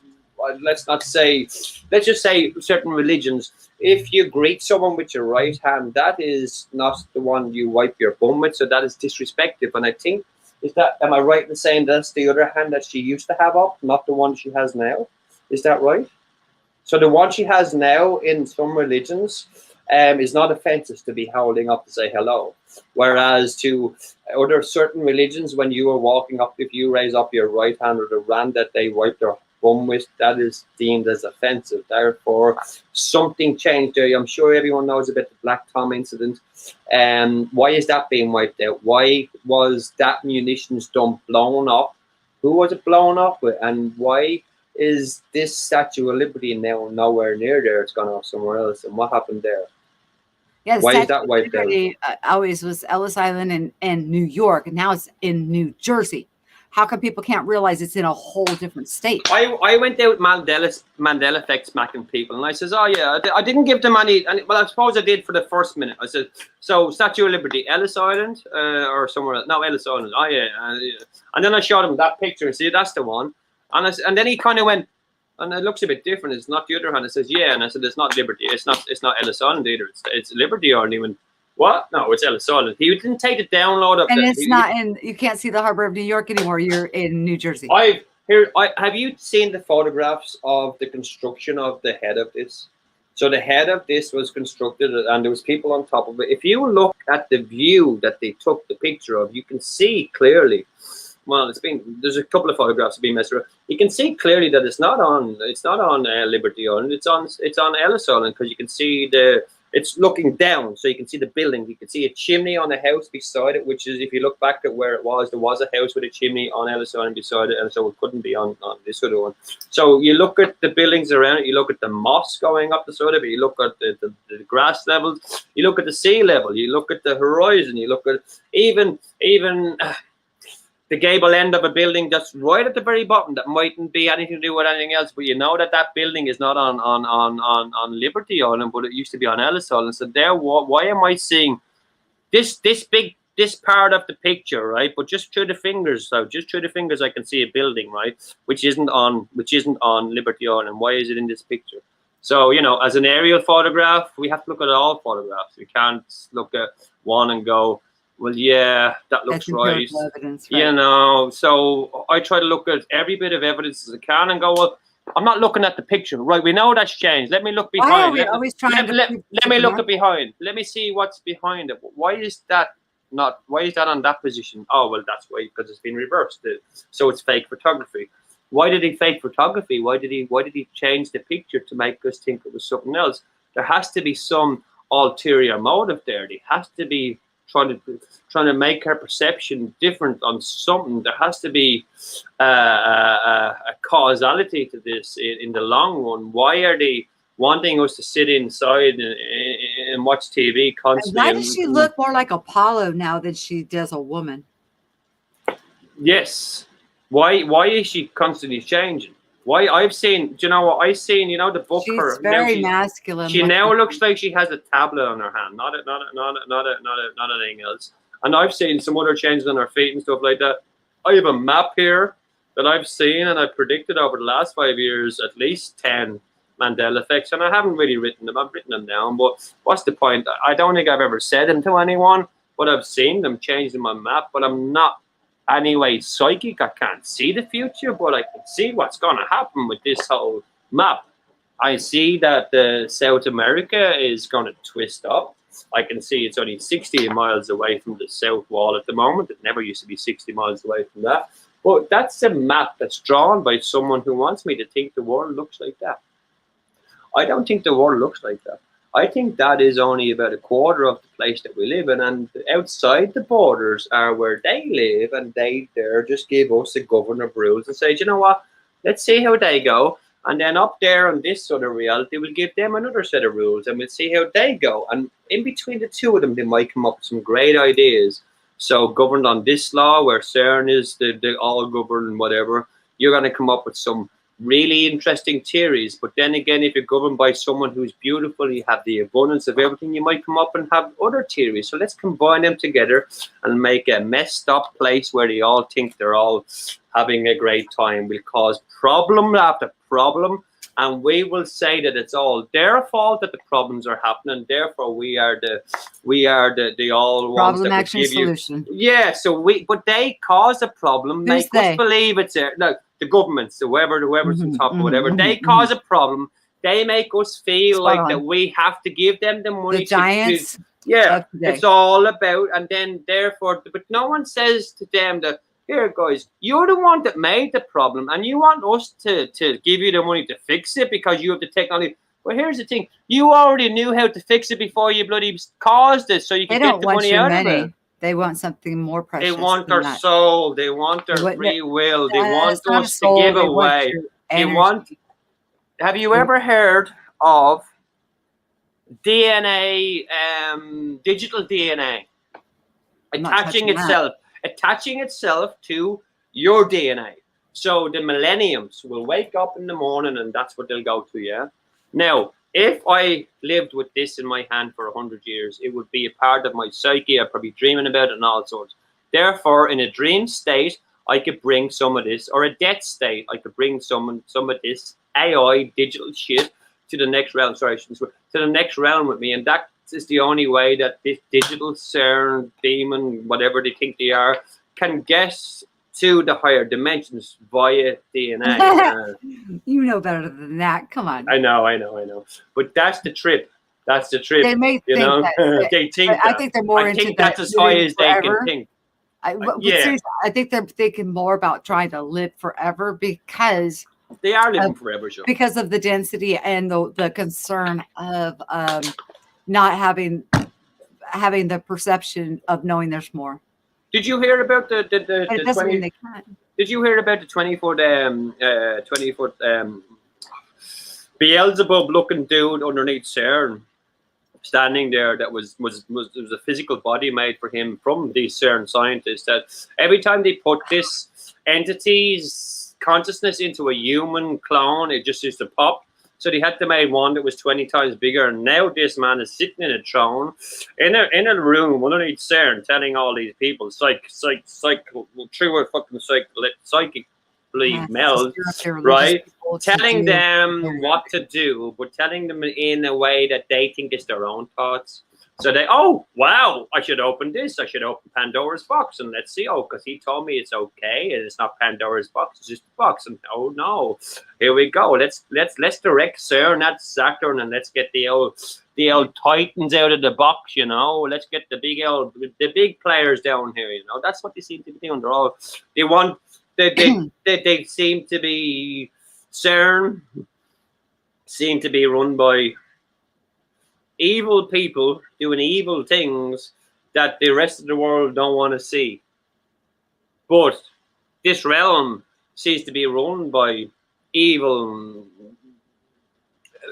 let's just say certain religions, if you greet someone with your right hand, that is not the one you wipe your bum with, so that is disrespectful. And I think, am I right in saying that's the other hand that she used to have up, not the one she has now? Is that right? So the one she has now in some religions is not offensive to be holding up to say hello. Whereas to other certain religions, when you are walking up, if you raise up your right hand or the hand that they wipe their bum with, that is deemed as offensive. Therefore, something changed there. I'm sure everyone knows about the Black Tom incident. Why is that being wiped out? Why was that munitions dump blown up? Who was it blown up with? And why is this Statue of Liberty now nowhere near there? It's gone off somewhere else. And what happened there? Yeah, why is that wiped out? Always was Ellis Island and New York, and now it's in New Jersey. How come people can't realize it's in a whole different state? I went there with Mandela effect smacking people, and I says, oh yeah, I didn't give them any, well, I suppose I did for the first minute. I said, so Statue of Liberty, Ellis Island or somewhere else? No, Ellis Island. Oh yeah, and then I showed him that picture and see that's the one, and then he kind of went, and it looks a bit different. It's not the other hand. It says yeah, and I said it's not Liberty. It's not Ellis Island either. It's Liberty Island. He went, what? No, it's Ellis Island. He didn't take the download of and it's not in. You can't see the harbor of New York anymore. You're in New Jersey. Have you seen the photographs of the construction of the head of this? So the head of this was constructed, and there was people on top of it. If you look at the view that they took the picture of, you can see clearly. Well, there's a couple of photographs being messed around. You can see clearly that it's not on Liberty Island. It's on Ellis Island, because you can see it's looking down, so you can see the building. You can see a chimney on the house beside it, which is, if you look back at where it was, there was a house with a chimney on Ellis Island beside it, and so it couldn't be on this other one. So you look at the buildings around it, you look at the moss going up the side of it, you look at the grass levels, you look at the sea level, you look at the horizon, you look at even the gable end of a building that's right at the very bottom that mightn't be anything to do with anything else, but you know that building is not on Liberty Island, but it used to be on Ellis Island. So there, why am I seeing this part of the picture, right? But just through the fingers, I can see a building, right, which isn't on Liberty Island. Why is it in this picture? So, as an aerial photograph, we have to look at all photographs. We can't look at one and go, well, yeah, that looks right. Evidence, right. So I try to look at every bit of evidence as I can and go, well, I'm not looking at the picture. Right, we know that's changed. Let me look behind. Why are we always trying to let me look at behind. Let me see what's behind it. Why is that on that position? Oh, well, that's why, because it's been reversed. So it's fake photography. Why did he fake photography? Why did he change the picture to make us think it was something else? There has to be some ulterior motive there. There has to be trying to make her perception different on something. There has to be a causality to this in the long run. Why are they wanting us to sit inside and watch TV constantly? And why does she look more like Apollo now than she does a woman? Yes. Why is she constantly changing? Why I've seen, do you know what I've seen? You know the book She's her now very masculine. she now looking. looks like she has a tablet on her hand, not anything else. And I've seen some other changes on her feet and stuff like that. I have a map here that I've seen and I've predicted over the last 5 years at least 10 Mandela effects, and I haven't really written them. I've written them down, but what's the point? I don't think I've ever said them to anyone, but I've seen them changed in my map. But I'm not anyway psychic. I can't see the future, but I can see what's going to happen with this whole map. I see that South America is going to twist up. I can see it's only 60 miles away from the south wall at the moment. It never used to be 60 miles away from that. But that's a map that's drawn by someone who wants me to think the world looks like that. I don't think the world looks like that. I think that is only about a quarter of the place that we live in, and outside the borders are where they live, and they there just give us a governor of rules and say, you know what, let's see how they go. And then up there on this sort of reality, we'll give them another set of rules and we'll see how they go. And in between the two of them, they might come up with some great ideas. So governed on this law where CERN is the all governed whatever, you're going to come up with some really interesting theories. But then again, if you're governed by someone who's beautiful, you have the abundance of everything, you might come up and have other theories. So let's combine them together and make a messed up place where they all think they're all having a great time. We'll cause problem after problem, and we will say that it's all their fault that the problems are happening. Therefore, we are the all ones Problem, that will action, give you. solution. Yeah, so but they cause a problem, Who's make they? us believe it's there. No, the governments, whoever's on top or whatever, they mhm. cause a problem. They make us feel Spot like that on. we have to give them the money The giants yeah, of today. it's all about, and then therefore, but no one says to them that, here, guys, you're the one that made the problem, and you want us to give you the money to fix it because you have the technology. Well, here's the thing: you already knew how to fix it before you bloody caused it, so you They can don't get the want money your out of money. it. They want something more precious. They want than our that. soul. They want our want- free will. They want It's not a us to soul, give they want away. your They energy. want. Have you ever heard of DNA, digital DNA, I'm not attaching touching that. itself to your DNA? So the millenniums will wake up in the morning and that's what they'll go to, yeah? Now, if I lived with this in my hand for 100 years, it would be a part of my psyche. I'd probably dreaming about it and all sorts. Therefore, in a dream state, I could bring some of this, or a death state, I could bring some of this AI digital shit to the next realm. Sorry, to the next realm with me, and that is the only way that this digital CERN demon, whatever they think they are, can get to the higher dimensions via DNA. You know better than that. Come on. I know. But that's the trip. That's the trip. They may You think know, that. they think I that. think they're more I into think that that's as high living as they can forever. think. But Yeah. seriously, I think they're thinking more about trying to live forever because They are living forever, sure. because of the density and the concern of not having the perception of knowing there's more. Did you hear about the But it doesn't 20? mean they can't. Did you hear about the 20-foot Beelzebub looking dude underneath CERN, standing there? That was a physical body made for him from these CERN scientists. That every time they put this entity's consciousness into a human clone, it just used to pop. So they had to make one that was 20 times bigger, and now this man is sitting in a throne, in a room underneath CERN, telling all these people, psychically meld, right? Telling them what to do, but telling them in a way that they think is their own thoughts. So they, oh, wow, I should open this. I should open Pandora's box and let's see. Oh, because he told me it's okay. And it's not Pandora's box. It's just a box. And oh, no, here we go. Let's direct CERN at Saturn and let's get the old Titans out of the box, you know. Let's get the big players down here, you know. That's what they seem to be doing. They seem to be, CERN seem to be run by evil people doing evil things that the rest of the world don't want to see. But this realm seems to be run by evil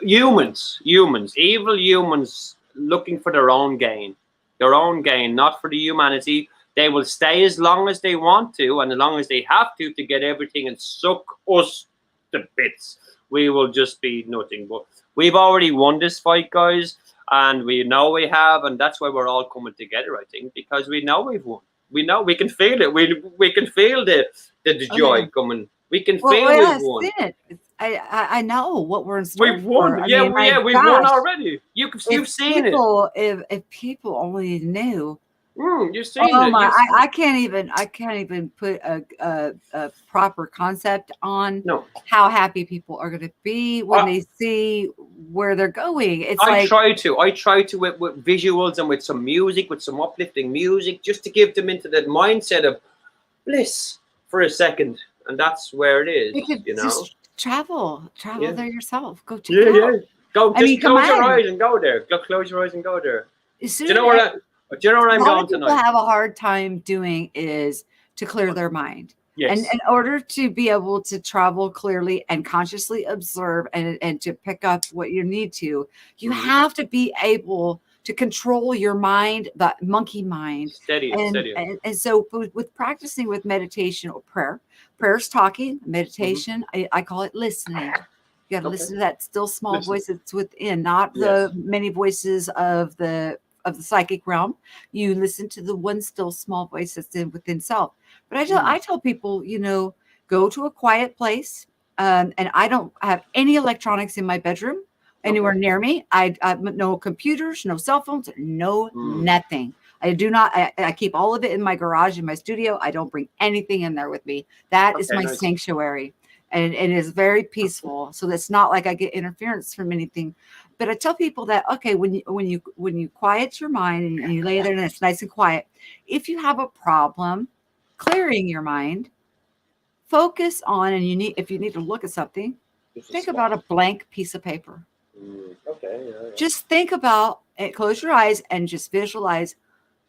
humans, evil humans looking for their own gain, not for the humanity, They will stay as long as they want to, and as long as they have to get everything and suck us to bits. We will just be nothing. But we've already won this fight, guys, and we know we have, and that's why we're all coming together, I think, because we know we've won. We know we can feel it. We can feel the joy coming. We can feel we've won. I know what we're in store We've won. for. We've won already. You've seen it. If people only knew. You've seen it. Oh my! I can't even put a proper concept on how happy people are going to be when they see where they're going. I try to with visuals and with some music, with some uplifting music, just to give them into that mindset of bliss for a second, and that's where it is. You know, just travel there yourself. Go to Go. Just close your eyes and go there. Close your eyes and go there. Do you know what? Do you know where I'm going tonight? What people have a hard time doing is to clear their mind. Yes. And in order to be able to travel clearly and consciously observe and to pick up what you need to, you have to be able to control your mind, the monkey mind. Steady. And so with practicing with meditation or prayer's talking, meditation, I call it listening. You got to listen to that still small voice that's within, not the many voices of the psychic realm. You listen to the one still small voice that's within self. But I tell people, go to a quiet place. And I don't have any electronics in my bedroom anywhere near me. I no computers, no cell phones, no nothing. I do not. I keep all of it in my garage, in my studio. I don't bring anything in there with me. That is my sanctuary. And it is very peaceful. So it's not like I get interference from anything. But I tell people that, okay, when you quiet your mind and you lay there and it's nice and quiet, if you have a problem clearing your mind, focus on, and if you need to look at something, think about a blank piece of paper. Just think about it, close your eyes and just visualize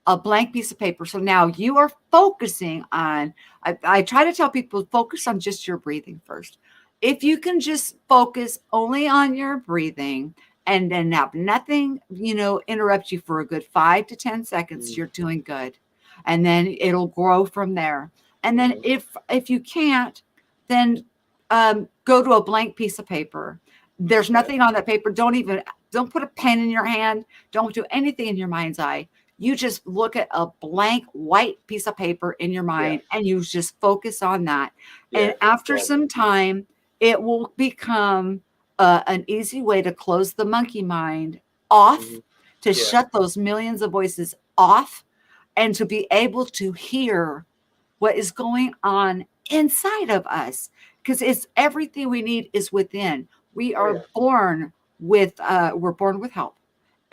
a blank piece of paper. So now you are focusing on, I try to tell people, focus on just your breathing first. If you can just focus only on your breathing and then have nothing, interrupt you for a good 5 to 10 seconds, you're doing good. And then it'll grow from there. And then if you can't, then go to a blank piece of paper. There's nothing on that paper. Don't put a pen in your hand. Don't do anything in your mind's eye. You just look at a blank white piece of paper in your mind and you just focus on that. And after some time, it will become an easy way to close the monkey mind off, to shut those millions of voices off, and to be able to hear what is going on inside of us. Because it's everything we need is within. We are born with help.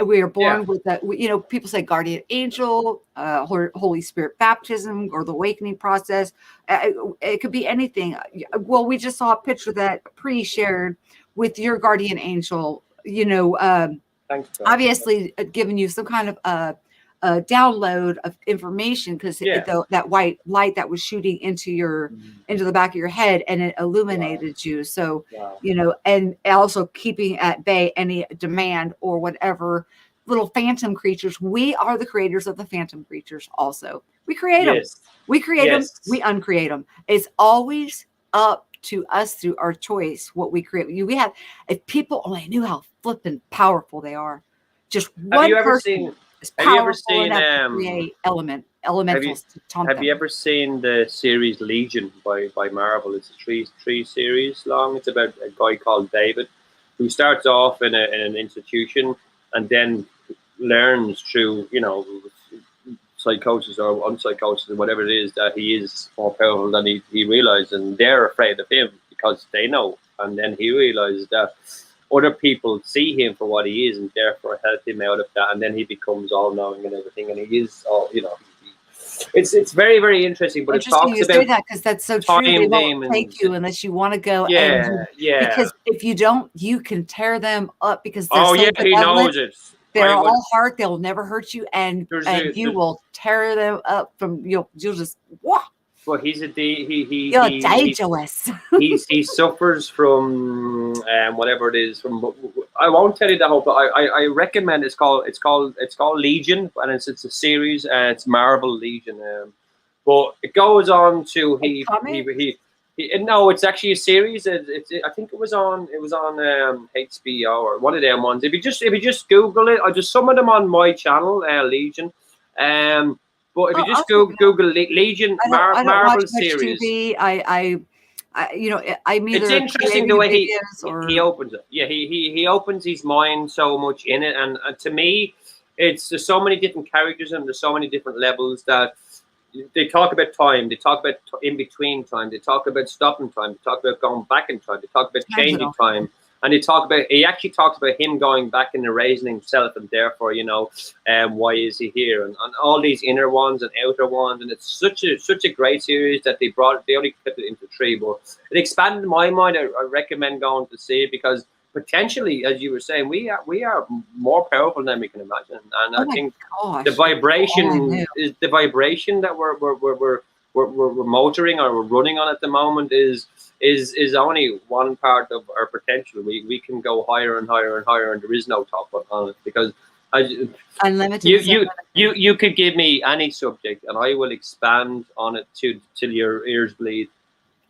We are born with that. People say guardian angel, Holy Spirit baptism, or the awakening process. It could be anything. Well, we just saw a picture that shared with your guardian angel. Thanks, obviously giving you some kind of a download of information, because that white light that was shooting into the back of your head, and it illuminated you. So and also keeping at bay any demand or whatever little phantom creatures. We are the creators of the phantom creatures. Also, we create them. We create them. We uncreate them. It's always up to us through our choice what we create. If people only knew how flippin' powerful they are. Just one person. Have you ever seen elementals? Have you ever seen the series Legion by Marvel? It's a three series long. It's about a guy called David who starts off in an institution and then learns through psychosis or unpsychosis or whatever it is that he is more powerful than he realizes, and they're afraid of him because they know. And then he realizes that other people see him for what he is and therefore help him out of that, and then he becomes all-knowing and everything, and he is all, it's very, very interesting. But it talks you about say that, because that's so true. They won't take you unless you want to go. Because if you don't, you can tear them up, because he knows it. They're all heart. They'll never hurt you, and you will tear them up from you'll just Well, he's dangerous. he suffers from whatever it is, from I won't tell you the whole, but I recommend it's called Legion, and it's a series, and it's Marvel Legion. But it goes on to no, it's actually a series. I think it was on HBO or one of them ones. If you just Google it, or just some of them on my channel, Legion. But if you just Google Legion Marvel series, TV. I'm either it's interesting the way he opens it. Yeah, he opens his mind so much in it, and to me, there's so many different characters and there's so many different levels that they talk about time, they talk about in between time, they talk about stopping time, they talk about going back in time, they talk about changing time, and he actually talks about him going back and erasing himself, and therefore, why is he here, and all these inner ones and outer ones, and it's such a great series that they only put it into 3, but it expanded my mind. I recommend going to see it because potentially, as you were saying, we are more powerful than we can imagine, and I think the vibration is the vibration that we're motoring or we're running on at the moment is only one part of our potential. We can go higher and higher and higher, and there is no top on it because unlimited. You could give me any subject, and I will expand on it till your ears bleed.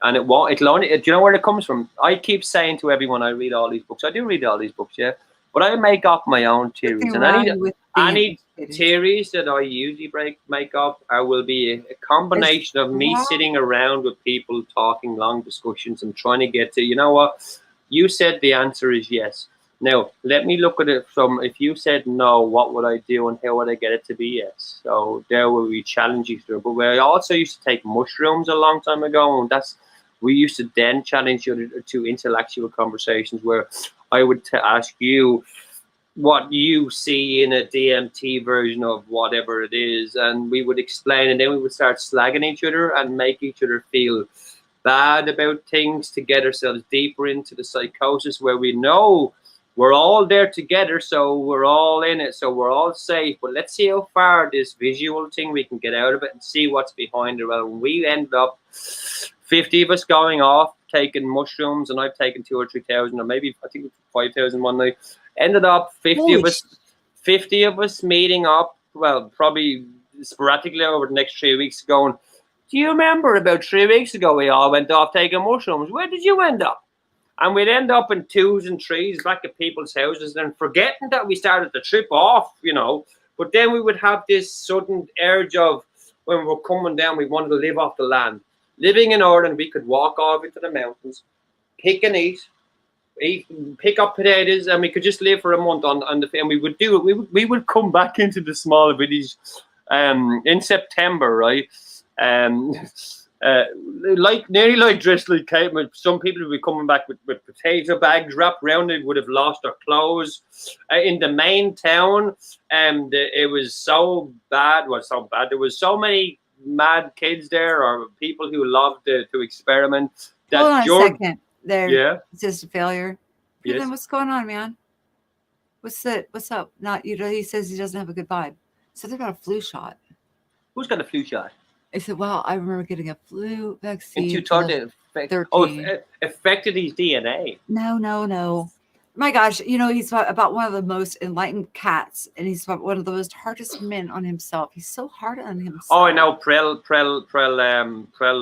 And it'll only, do you know where it comes from? I keep saying to everyone I read all these books. I do read all these books, yeah. But I make up my own theories. And any theories that I usually make up will be a combination of me sitting around with people talking long discussions and trying to get to, you know what? You said the answer is yes. Now, let me look at it from, if you said no, what would I do and how would I get it to be yes? So there will be challenges there. But we also used to take mushrooms a long time ago, and we used to then challenge you to intellectual conversations where I would ask you what you see in a DMT version of whatever it is, and we would explain, and then we would start slagging each other and make each other feel bad about things to get ourselves deeper into the psychosis where we know we're all there together, so we're all in it, so we're all safe, but let's see how far this visual thing we can get out of it and see what's behind it. Well, we end up 50 of us going off, taking mushrooms, and I've taken 2,000 or 3,000, or maybe I think 5,000 one night. Ended up 50 of us meeting up. Well, probably sporadically over the next 3 weeks, going, do you remember about 3 weeks ago we all went off taking mushrooms? Where did you end up? And we'd end up in 2s and 3s back at people's houses, and forgetting that we started the trip off, But then we would have this sudden urge of, when we were coming down, we wanted to live off the land. Living in Ireland, we could walk off into the mountains, pick and eat, pick up potatoes, and we could just live for a month on the. And we would do it. We would come back into the small village, in September, right? Nearly like dressed like cavemen. Some people would be coming back with potato bags wrapped around it. Would have lost their clothes. In the main town, it was so bad. Was so bad. There was so many mad kids there, or people who loved to experiment. Hold on a second. There, yeah, it's just a failure. Yes. Then what's going on, man? What's up? Not he says he doesn't have a good vibe. Something about a flu shot. Who's got a flu shot? I said, well, I remember getting a flu vaccine. And you thought it affected his DNA. No. My gosh, he's about one of the most enlightened cats, and he's about one of the most hardest men on himself. He's so hard on himself. Oh, I know. Prel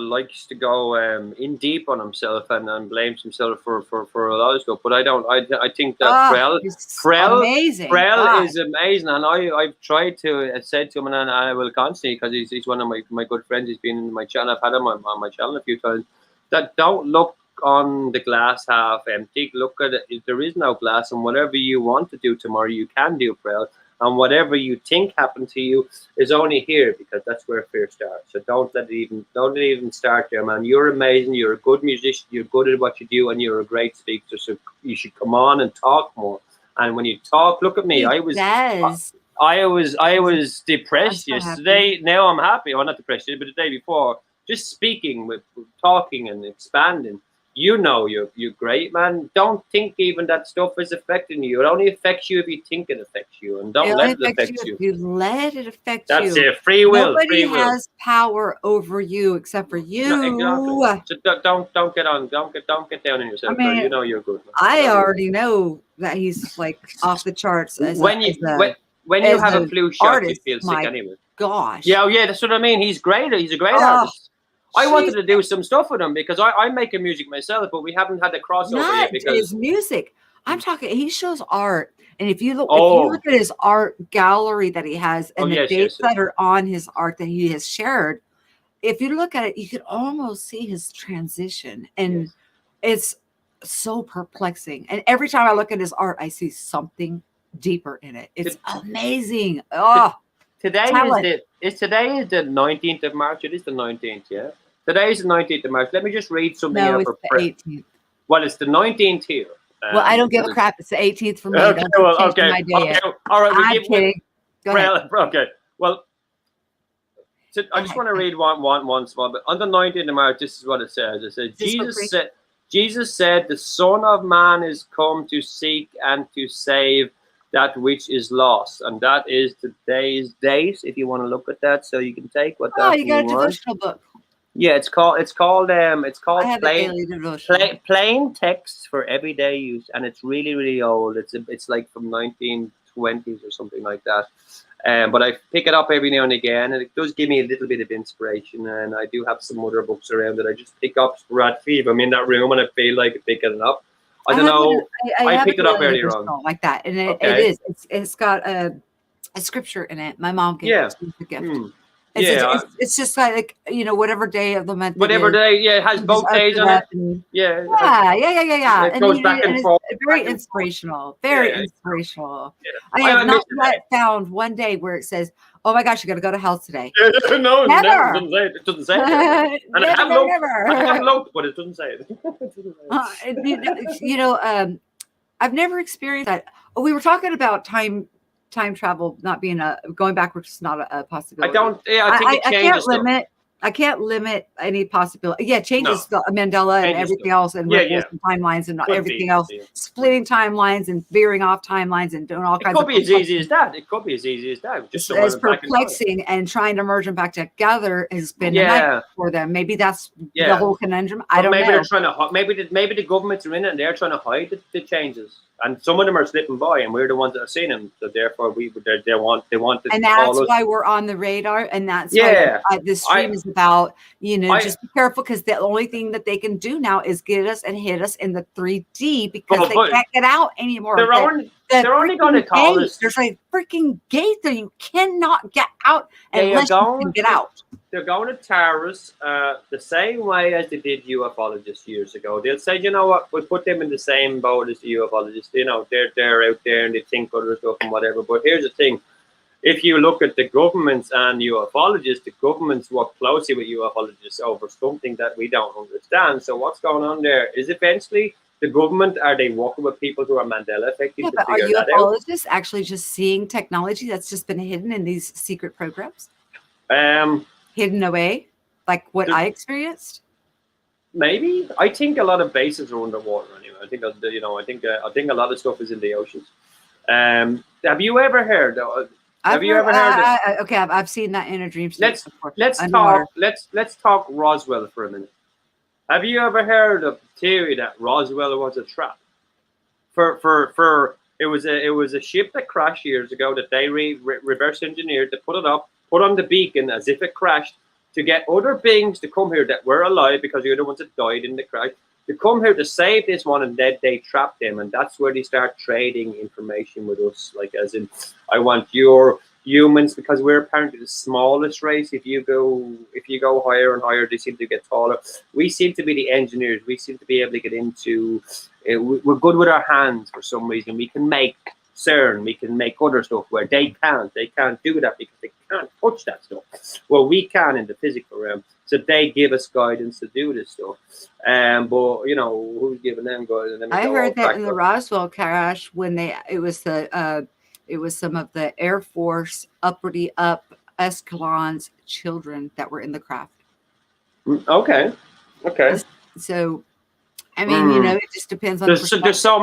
likes to go in deep on himself and blames himself for a lot of stuff. But I don't. I think that Prel is amazing, and I've tried to. I said to him, and I will constantly, because he's one of my good friends. He's been in my channel. I've had him on my channel a few times. That don't look on the glass half empty. Look at it. If there is no glass, and whatever you want to do tomorrow, you can do, Prel. And whatever you think happened to you is only here, because that's where fear starts. So don't let it even start there, man. You're amazing. You're a good musician. You're good at what you do, and you're a great speaker. So you should come on and talk more. And when you talk, look at me. I was depressed yesterday. Happy. Now I'm happy. Well, not depressed, but the day before, just speaking, with talking and expanding. you know you're great, man. Don't think even that stuff is affecting you. It only affects you if you think it affects you, and don't It let only it affects affect you you. if you let it affect That's you. it. Free will. Nobody Free will. has power over you except for you. No, exactly. So don't get on. Don't get down on yourself. I mean, you know you're good. Man. I already know that he's like off the charts as When you have a flu shot, artist, you feel sick my anyway. gosh. Yeah, that's what I mean. He's great. He's a great Oh, artist. I wanted to jeez. do some stuff with him because I'm making music myself, but we haven't had the crossover Not yet because his music. I'm talking. He shows art, and if you Oh. look at his art gallery that he has, and Oh, the yes, dates yes. that are on his art that he has shared, if you look at it, you could almost see his transition, and Yes. it's so perplexing. And every time I look at his art, I see something deeper in it. It's amazing. Oh, Today talent. is the 19th of March. It is the 19th, yeah. Today is the 19th of March. Let me just read something no, out it's for the prep. 18th. Well, it's the 19th here. Well, I don't give a crap. It's the 18th for me. Okay, Don't well, change okay, my day okay. yet. All right, I'm kidding. Go ahead. Okay, well, so I just want to read one small bit. On the 19th of March, this is what it says. It says, Jesus said, the Son of Man is come to seek and to save that which is lost. And that is today's date, if you want to look at that. So you can take what that You got a was. devotional book. Yeah, it's called I have a daily devotional. plain text for everyday use, and it's really, really old. It's like from 1920s or something like that. But I pick it up every now and again, and it does give me a little bit of inspiration. And I do have some other books around that I just pick up sporadically if I'm in that room and I feel like picking it up. I don't know. I picked it up earlier on. Like that, and it is. It's got a scripture in it. My mom gave it to me as a gift. It's just like whatever day of the month. Whatever day, it has both days on it. Yeah. It goes back and forth. It's very inspirational. Very inspirational. Yeah. I have not yet found one day where it says, "Oh my gosh, you got to go to hell today." No, never. It doesn't say it. And I have looked, but it doesn't say it. I've never experienced that. Oh, we were talking about time travel not being going backwards is not a possibility. I think it changes. I can't limit any possibility. Yeah, it changes the Mandela and everything else, and ripples and timelines and everything else, splitting timelines and veering off timelines and doing all kinds of. It could be as easy as that. Just as perplexing and trying to merge them back together has been a nightmare for them. Maybe that's the whole conundrum. I don't know. They're trying to maybe the governments are in it and they're trying to hide the changes. And some of them are slipping by, and we're the ones that are seeing them. So therefore, they want to. And that's why we're on the radar, and that's why this stream is about. Just be careful, because the only thing that they can do now is get us and hit us in the 3D, because they can't get out anymore. They're only going to call us. There's a freaking gate there. You cannot get out unless you can get out. They're going to tar us the same way as they did ufologists years ago. They'll say, you know what, we'll put them in the same boat as the ufologists. They're out there and they think other stuff and whatever. But here's the thing. If you look at the governments and ufologists, the governments work closely with ufologists over something that we don't understand. So what's going on there is eventually the government, are they working with people who are Mandela affected? Yeah, but are ufologists actually just seeing technology that's just been hidden in these secret programs? Hidden away, like what I experienced. Maybe. I think a lot of bases are underwater anyway. I think I think a lot of stuff is in the oceans. Have you ever heard? Okay, I've seen that in a dream state. Let's talk Roswell for a minute. Have you ever heard of the theory that Roswell was a trap? It was a ship that crashed years ago that they reverse engineered to put on the beacon as if it crashed, to get other beings to come here that were alive, because the other ones that died in the crash, to come here to save this one, and then they trapped them, and that's where they start trading information with us, like as in, I want your humans, because we're apparently the smallest race. If you go higher and higher, they seem to get taller. We seem to be the engineers. We seem to be able to get into. We're good with our hands for some reason. We can make CERN. We can make other stuff where they can't. They can't do that because they can't touch that stuff. Well, we can in the physical realm. So they give us guidance to do this stuff. But who's giving them guidance? I heard that in the Roswell crash, when it was some of the Air Force uppity up Escalon's children that were in the craft. Okay. So I mean, you know, it just depends on there's so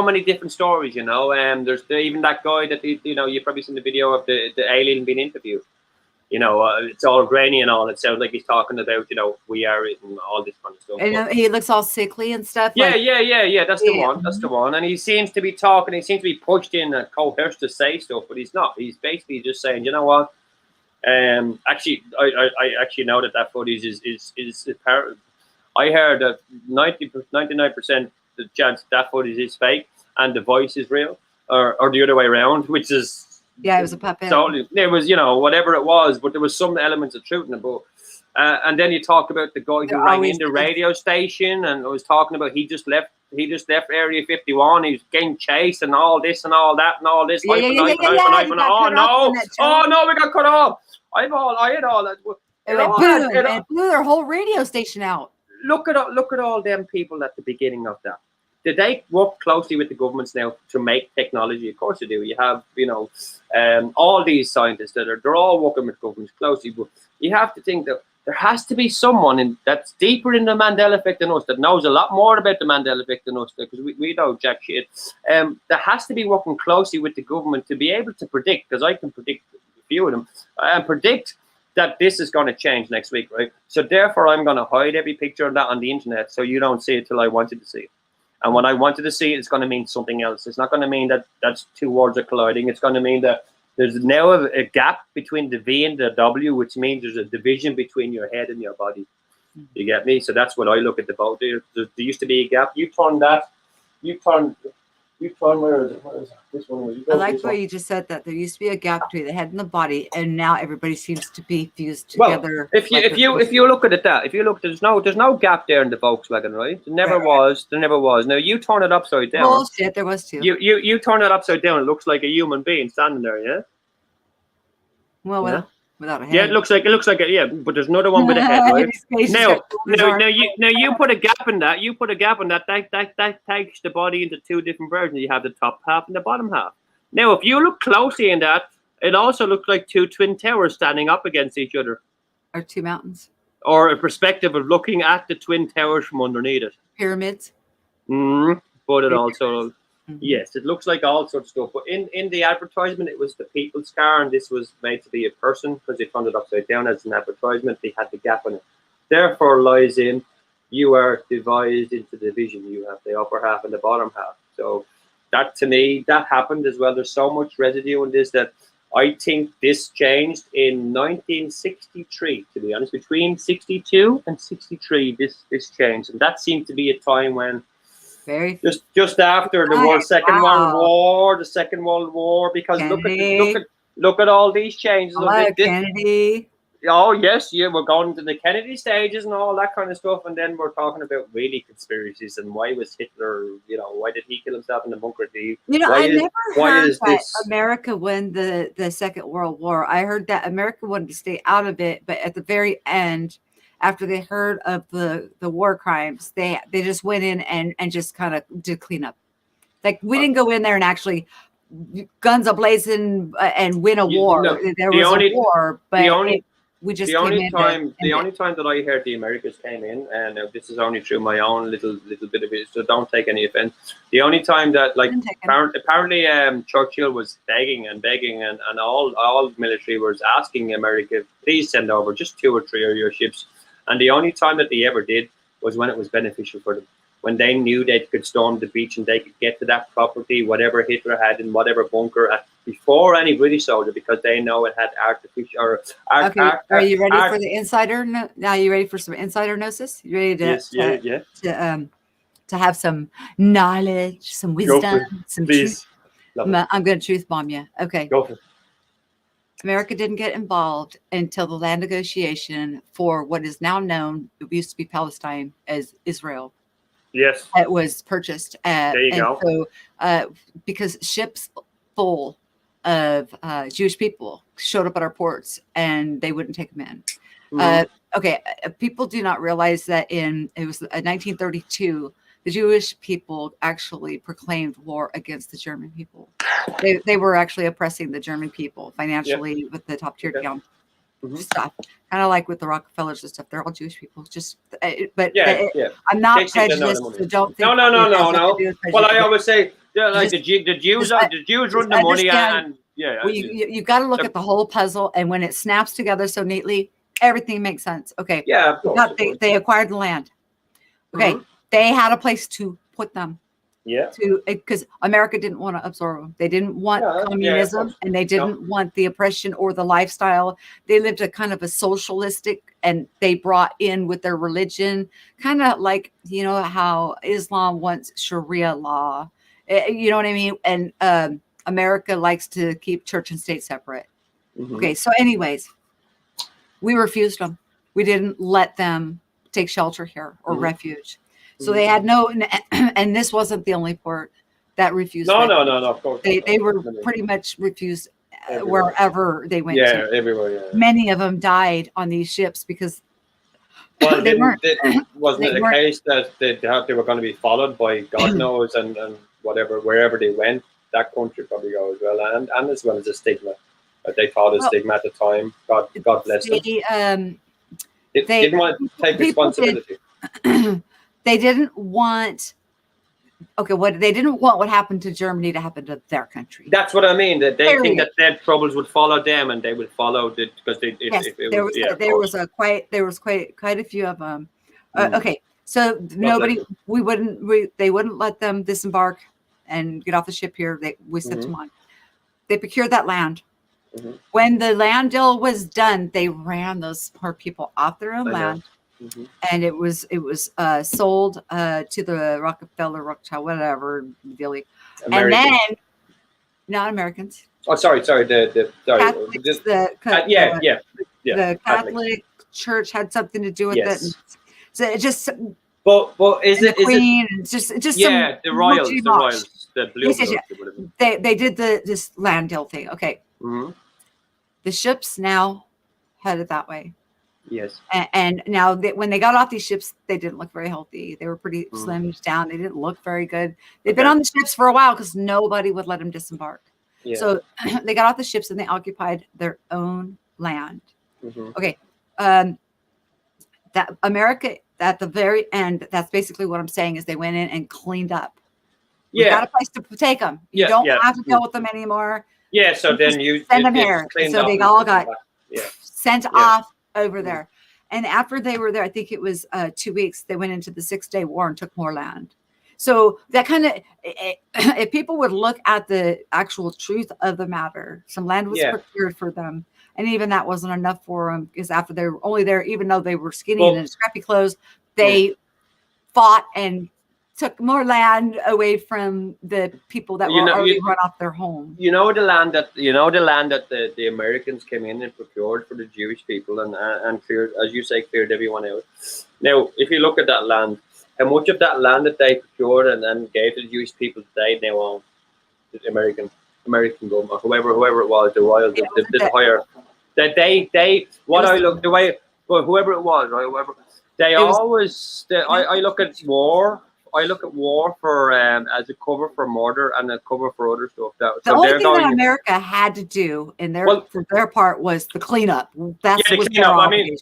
many different stories, you know. There's even that guy that you know, you've probably seen the video of the alien being interviewed. You know, it's all grainy and all. It sounds like he's talking about, you know, we are it and all this kind of stuff. And he looks all sickly and stuff. Yeah, like, That's the one. That's the one. And he seems to be talking. He seems to be pushed in and coerced to say stuff, but he's not. He's basically just saying, you know what? Actually, I actually know that footage is apparent. I heard that 99% the chance that footage is fake and the voice is real, or the other way around, which is. Yeah, it was a puppet. So it was, you know, whatever it was, but there was some elements of truth in it. But and then you talk about the guy who rang in the radio station and was talking about he just left Area 51. He was getting chased and all this and all that and all this. Oh no, we got cut off. I had all that. It blew their whole radio station out. Look at all them people at the beginning of that. Did they work closely with the governments now to make technology? Of course they do. You have, you know, all these scientists they're all working with governments closely. But you have to think that there has to be someone that's deeper in the Mandela effect than us, that knows a lot more about the Mandela effect than us, because we know jack shit. There has to be working closely with the government to be able to predict, because I can predict a few of them, and predict that this is going to change next week, right? So therefore, I'm going to hide every picture of that on the internet so you don't see it till I want you to see it. And when I wanted to see it, it's going to mean something else. It's not going to mean that that's two words are colliding. It's going to mean that there's now a gap between the V and the W, which means there's a division between your head and your body. You get me? So that's what I look at the boat. There used to be a gap. You turn that. You turn. Where is it? This one. I like what you just said, that there used to be a gap between the head and the body, and now everybody seems to be fused together. Well, if you look at that, there's no gap there in the Volkswagen, right? There never was. Now you turn it upside down. Bullshit, there was too. You turn it upside down. It looks like a human being standing there. Yeah. Well, without a head. Yeah, it looks like it. Yeah, but there's another one with a head, right? Now you put a gap in that. That takes the body into two different versions. You have the top half and the bottom half. Now, if you look closely in that, it also looks like two twin towers standing up against each other, or two mountains, or a perspective of looking at the twin towers from underneath it. Pyramids. But it also. Yes, it looks like all sorts of stuff. But in the advertisement, it was the people's car, and this was made to be a person because they turned it upside down as an advertisement. They had the gap in it. Therefore lies in, you are divided into division. You have the upper half and the bottom half. So that, to me, that happened as well. There's so much residue in this that I think this changed in 1963, to be honest. Between 62 and 63, this changed. And that seemed to be a time when just after the Second World War, because look at all these changes. Kennedy. Oh yes, yeah, we're going to the Kennedy stages and all that kind of stuff, and then we're talking about really conspiracies and why was Hitler, you know, why did he kill himself in the bunker? I never heard that America won the Second World War. I heard that America wanted to stay out of it, but at the very end, after they heard of the war crimes, they just went in and just kind of did clean up. Like, we didn't go in there and actually guns a-blazing and win a war. There was a war, but the only time that I heard the Americans came in, and this is only through my own little bit of it, so don't take any offense. The only time that, like, apparently Churchill was begging and all military was asking America, please send over just 2 or 3 of your ships. And the only time that they ever did was when it was beneficial for them. When they knew they could storm the beach and they could get to that property, whatever Hitler had in whatever bunker, before any British soldier, because they know it had artificial. Are you ready for the insider? Now, you ready for some insider gnosis? You ready to have some knowledge, some wisdom, some truth? I'm going to truth bomb you. Okay. Go for it. America didn't get involved until the land negotiation for what is now known, it used to be Palestine, as Israel. Yes. It was purchased. There you go. So, because ships full of Jewish people showed up at our ports and they wouldn't take them in. Okay, people do not realize that it was 1932, the Jewish people actually proclaimed war against the German people. They were actually oppressing the German people financially with the top tier down. stuff. Kind of like with the Rockefellers and stuff. They're all Jewish people. Just, but Yeah. I'm not They think they know the prejudiced, money. so don't think. No. it has nothing to do with Well, I prejudice. always say, like Just- the Jews run the money, and yeah. Well, you got to look at the whole puzzle, and when it snaps together so neatly, everything makes sense. Okay. Yeah, of course. They acquired the land. Okay. They had a place to put them. Yeah. Because America didn't want to absorb them. They didn't want communism, and they didn't want the oppression or the lifestyle. They lived a kind of a socialistic, and they brought in with their religion, kind of like, you know, how Islam wants Sharia law. You know what I mean? And America likes to keep church and state separate. Okay. So anyways, we refused them. We didn't let them take shelter here or refuge. So they had no, and this wasn't the only port that refused. No, of course. They were pretty much refused wherever they went to. Yeah, everywhere, yeah. Many of them died on these ships because Well, they weren't. Wasn't it a case that they were going to be followed by God knows and whatever, wherever they went, that country probably go as well, and as well as a stigma. But they thought a stigma at the time. God bless them. They didn't want to take responsibility. They didn't want. Okay, they didn't want what happened to Germany to happen to their country. That's what I mean. That they think that their troubles would follow them, and they would follow it because there was quite a few of them. Okay, so they wouldn't let them disembark and get off the ship here. We sent them on. They procured that land. When the land deal was done, they ran those poor people off their own land. And it was sold to the Rockefeller, Rothschild, whatever, Billy, and then not Americans. Oh, sorry. The Catholics, the Catholic Church had something to do with it. So it just, but is it Queen? It's just the royals, the blue. They did this land deal thing. Okay, the ships now headed that way. Yes. And now when they got off these ships, they didn't look very healthy. They were pretty slimmed down. They didn't look very good. They've been on the ships for a while because nobody would let them disembark. Yeah. So they got off the ships and they occupied their own land. Okay. That America at the very end, that's basically what I'm saying is they went in and cleaned up. You got a place to take them. You don't have to deal with them anymore. Yeah. So then you send them here. So they all got sent off over there. And after they were there, I think it was 2 weeks, they went into the 6-day war and took more land. So that kind of, if people would look at the actual truth of the matter, some land was procured for them. And even that wasn't enough for them because after they were only there, even though they were skinny and in scrappy clothes, they fought and took more land away from the people that were already run off their home. You know the land that the Americans came in and procured for the Jewish people and cleared, as you say, cleared everyone out. Now, if you look at that land, how much of that land that they procured and then gave to the Jewish people today now own the American government, whoever it was, the royal, the higher. That whoever it was, right? Whoever they always. I look at war. I look at war for as a cover for murder and a cover for other stuff. The only thing that America had to do for their part was the cleanup. That's the cleanup.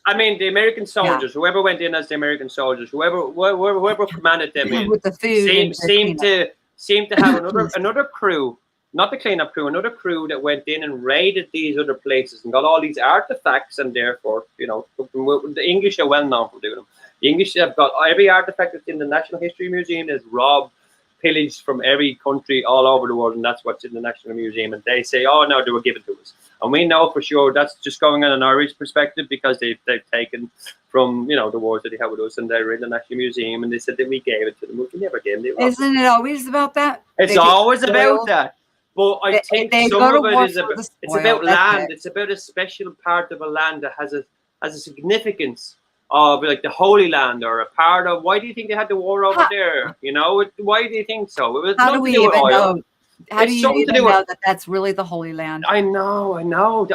I mean, the American soldiers, whoever went in as the American soldiers, whoever commanded them in, with the food, seemed to have another crew, not the cleanup crew, another crew that went in and raided these other places and got all these artifacts, and therefore, the English are well known for doing them. The English have got every artifact that's in the National History Museum is robbed, pillaged from every country all over the world, and that's what's in the National Museum. And they say, oh, no, they were given to us. And we know for sure that's just going on an Irish perspective because they've taken from, the wars that they have with us, and they're in the National Museum, and they said that we gave it to them. We never gave them. Isn't it always about that? It's always about that. But I think some of it is it's about land. It's about a special part of a land that has a significance of like the Holy Land or a part of. Why do you think they had the war over there? Why do you think so? It was How do we even know? How do you even know that that's really the Holy Land? I know.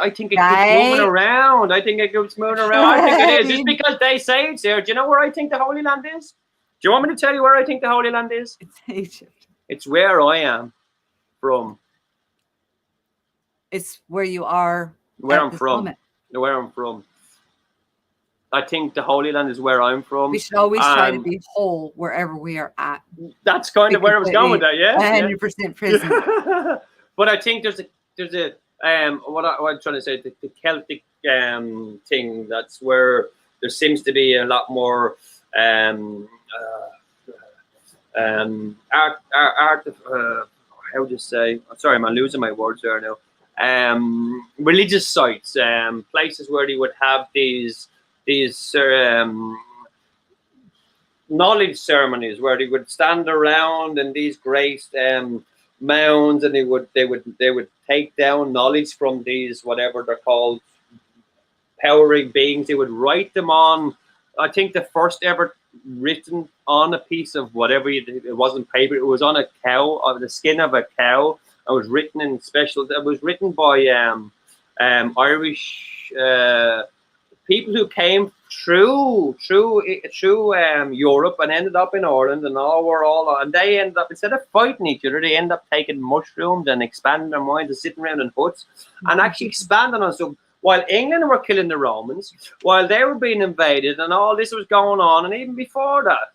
I think it keeps moving around. I think it keeps moving around. I think it is. Just because they say it's there. Do you know where I think the Holy Land is? Do you want me to tell you where I think the Holy Land is? It's Egypt. It's where I am from. It's where you are. Where I'm from. where I'm from. I think the Holy Land is where I'm from. We should always try to And be whole wherever we are at. that's kind of where I was going with that. Yeah, 100% present. But I think there's a what I'm trying to say, the Celtic thing. That's where there seems to be a lot more art. How would you say? Sorry, I'm losing my words there now. Religious sites, places where they would have these knowledge ceremonies where they would stand around in these great mounds, and they would take down knowledge from these, whatever they're called, powering beings. They would write them on, I think the first ever written on a piece of whatever, it wasn't paper, it was on a cow, of the skin of a cow. It was written in special, it was written by Irish people who came through Europe and ended up in Ireland, and they ended up, instead of fighting each other, they ended up taking mushrooms and expanding their minds and sitting around in huts and actually expanding on stuff. While England were killing the Romans, while they were being invaded, and all this was going on, and even before that,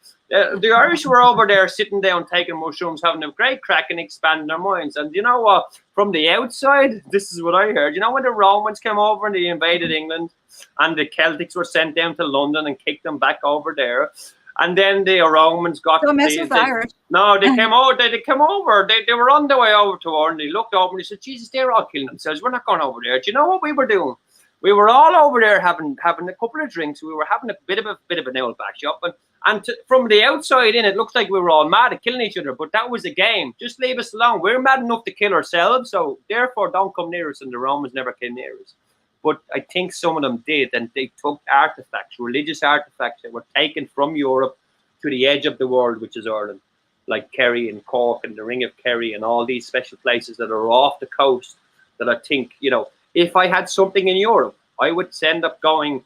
the Irish were over there sitting down, taking mushrooms, having a great crack and expanding their minds. And you know what? From the outside, this is what I heard. You know when the Romans came over and they invaded England, and the Celtics were sent down to London and kicked them back over there, and then the Romans got. Don't mess with the Irish. No, they came over. They came over. They were on their way over to Ireland. They looked over and they said, "Jesus, they're all killing themselves. We're not going over there." Do you know what we were doing? We were all over there having a couple of drinks. We were having a bit of an old back shop, and from the outside in, it looks like we were all mad at killing each other. But that was the game. Just leave us alone. We're mad enough to kill ourselves, so therefore don't come near us. And the Romans never came near us. But I think some of them did, and they took artifacts, religious artifacts that were taken from Europe to the edge of the world, which is Ireland, like Kerry and Cork and the Ring of Kerry and all these special places that are off the coast that I think, if I had something in Europe, I would end up going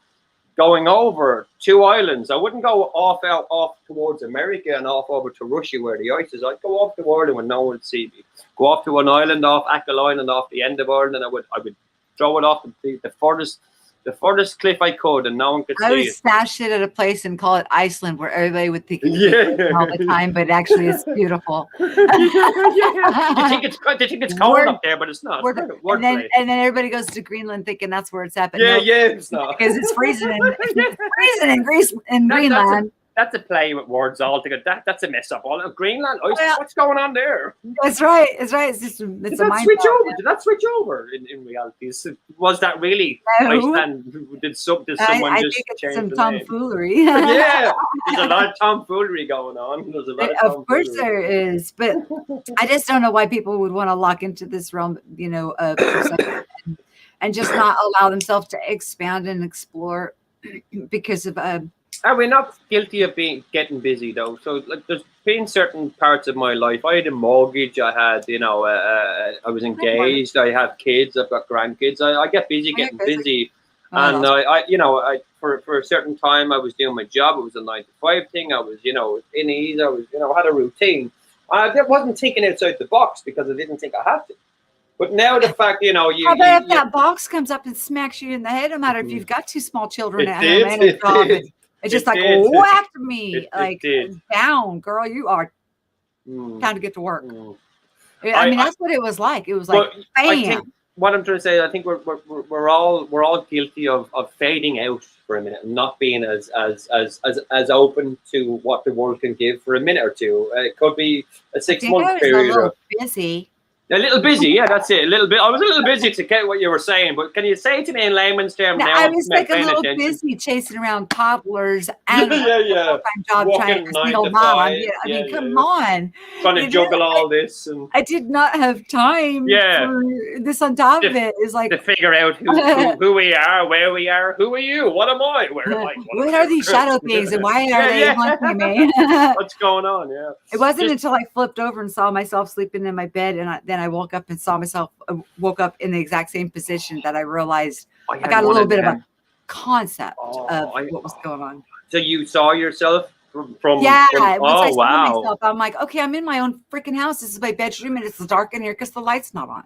over 2 islands. I wouldn't go off towards America and off over to Russia where the ice is. I'd go off to Ireland when no one would see me. Go off to an island off Achill Island off the end of Ireland, and I would throw it off the furthest cliff I could, and no one could see it. I would stash it at a place and call it Iceland, where everybody would think it's all the time, but actually it's beautiful. They think it's cold up there, but it's not. And then everybody goes to Greenland thinking that's where it's at. But it's not, because it's freezing in Greece in Greenland. That's a play with words altogether. That's a mess up. All Greenland, what's going on there? That's right. It's just Did that switch over in reality? Was that really Iceland? Did someone just think change it's some the tomfoolery. Yeah, there's a lot of tomfoolery going on. Of course there is, but I just don't know why people would want to lock into this realm, of perception and just not allow themselves to expand and explore because of Are we not guilty of getting busy though? So there's been certain parts of my life. I had a mortgage. I had, I was engaged. I have kids. I've got grandkids. I get busy getting busy. And I for a certain time I was doing my job. It was a 9-to-5 thing. I was, in ease. I was, had a routine. I wasn't thinking outside the box because I didn't think I had to. But now the fact, if that box comes up and smacks you in the head, no matter if you've got 2 small children at home and a job. It's just whacked me, down, girl. You are time to get to work. I mean, that's what it was like. It was like, bam. I think what I'm trying to say, I think we're all guilty of fading out for a minute and not being as open to what the world can give for a minute or two. It could be a 6-month period. A little busy. A little busy, yeah, that's it. A little bit. I was a little busy to get what you were saying, but can you say to me in layman's terms now? I was like a little busy chasing around toddlers and a full-time job trying to single mom. I mean, come on. Trying to juggle all this. And I did not have time for this on top of it. It's like to figure out who we are, where we are, who are you, what am I, where am I? What are these shadow beings and why are they haunting me? What's going on, It wasn't until I flipped over and saw myself sleeping in my bed and then I woke up and saw myself woke up in the exact same position that I realized I got a little bit of a concept of what was going on. So you saw yourself from once I saw myself, I'm like, okay, I'm in my own freaking house. This is my bedroom and it's dark in here because the light's not on.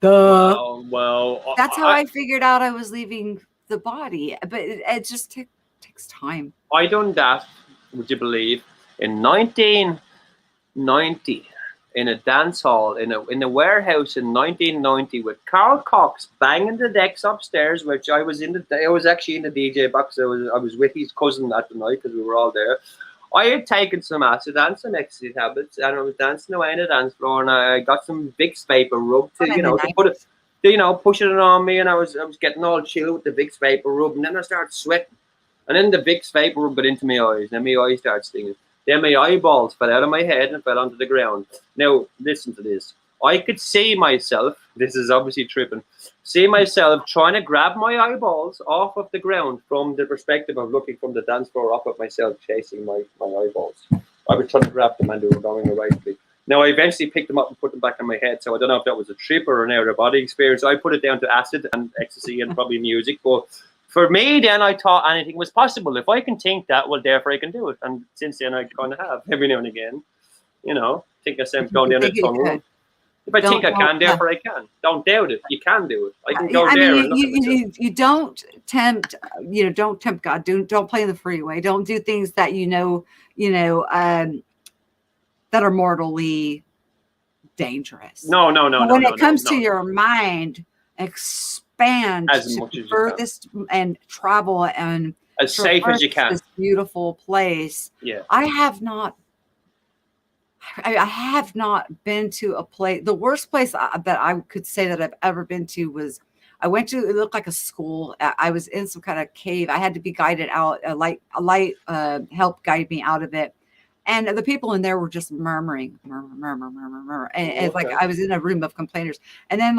Well, that's how I figured out I was leaving the body, but it just takes time. I done that, would you believe, in 1990 in a dance hall in a warehouse in 1990 with Carl Cox banging the decks upstairs, which I was actually in the DJ box. I was with his cousin at the night because we were all there. I had taken some acid and some ecstasy tablets, and I was dancing away on the dance floor, and I got some Vicks Vapor Rub to to put it, pushing it on me, and I was getting all chill with the Vicks Vapor Rub, and then I started sweating, and then the Vicks Vapor Rub got into my eyes, and then my eyes started stinging. Then my eyeballs fell out of my head and fell onto the ground. Now, listen to this. I could see myself, this is obviously tripping, see myself trying to grab my eyeballs off of the ground from the perspective of looking from the dance floor up at myself, chasing my eyeballs. I was trying to grab them and they were going away from me. Now, I eventually picked them up and put them back in my head, so I don't know if that was a trip or an out-of-body experience. I put it down to acid and ecstasy and probably music, but for me, then, I thought anything was possible. If I can think that, well, therefore I can do it. And since then, I kind of have every now and again. Think of myself going down the tunnel. If I think I can, therefore I can. Don't doubt it. You can do it. I can go there. You don't tempt. Don't tempt God. Don't play in the freeway. Don't do things that that are mortally dangerous. No. When it comes to your mind, expand as much as furthest and travel and as safe as you can. This beautiful place. Yeah. I have not been to a place. The worst place that I could say that I've ever been to was I went to. It looked like a school. I was in some kind of cave. I had to be guided out. A light helped guide me out of it. And the people in there were just murmuring, murmur. And it's like I was in a room of complainers. And then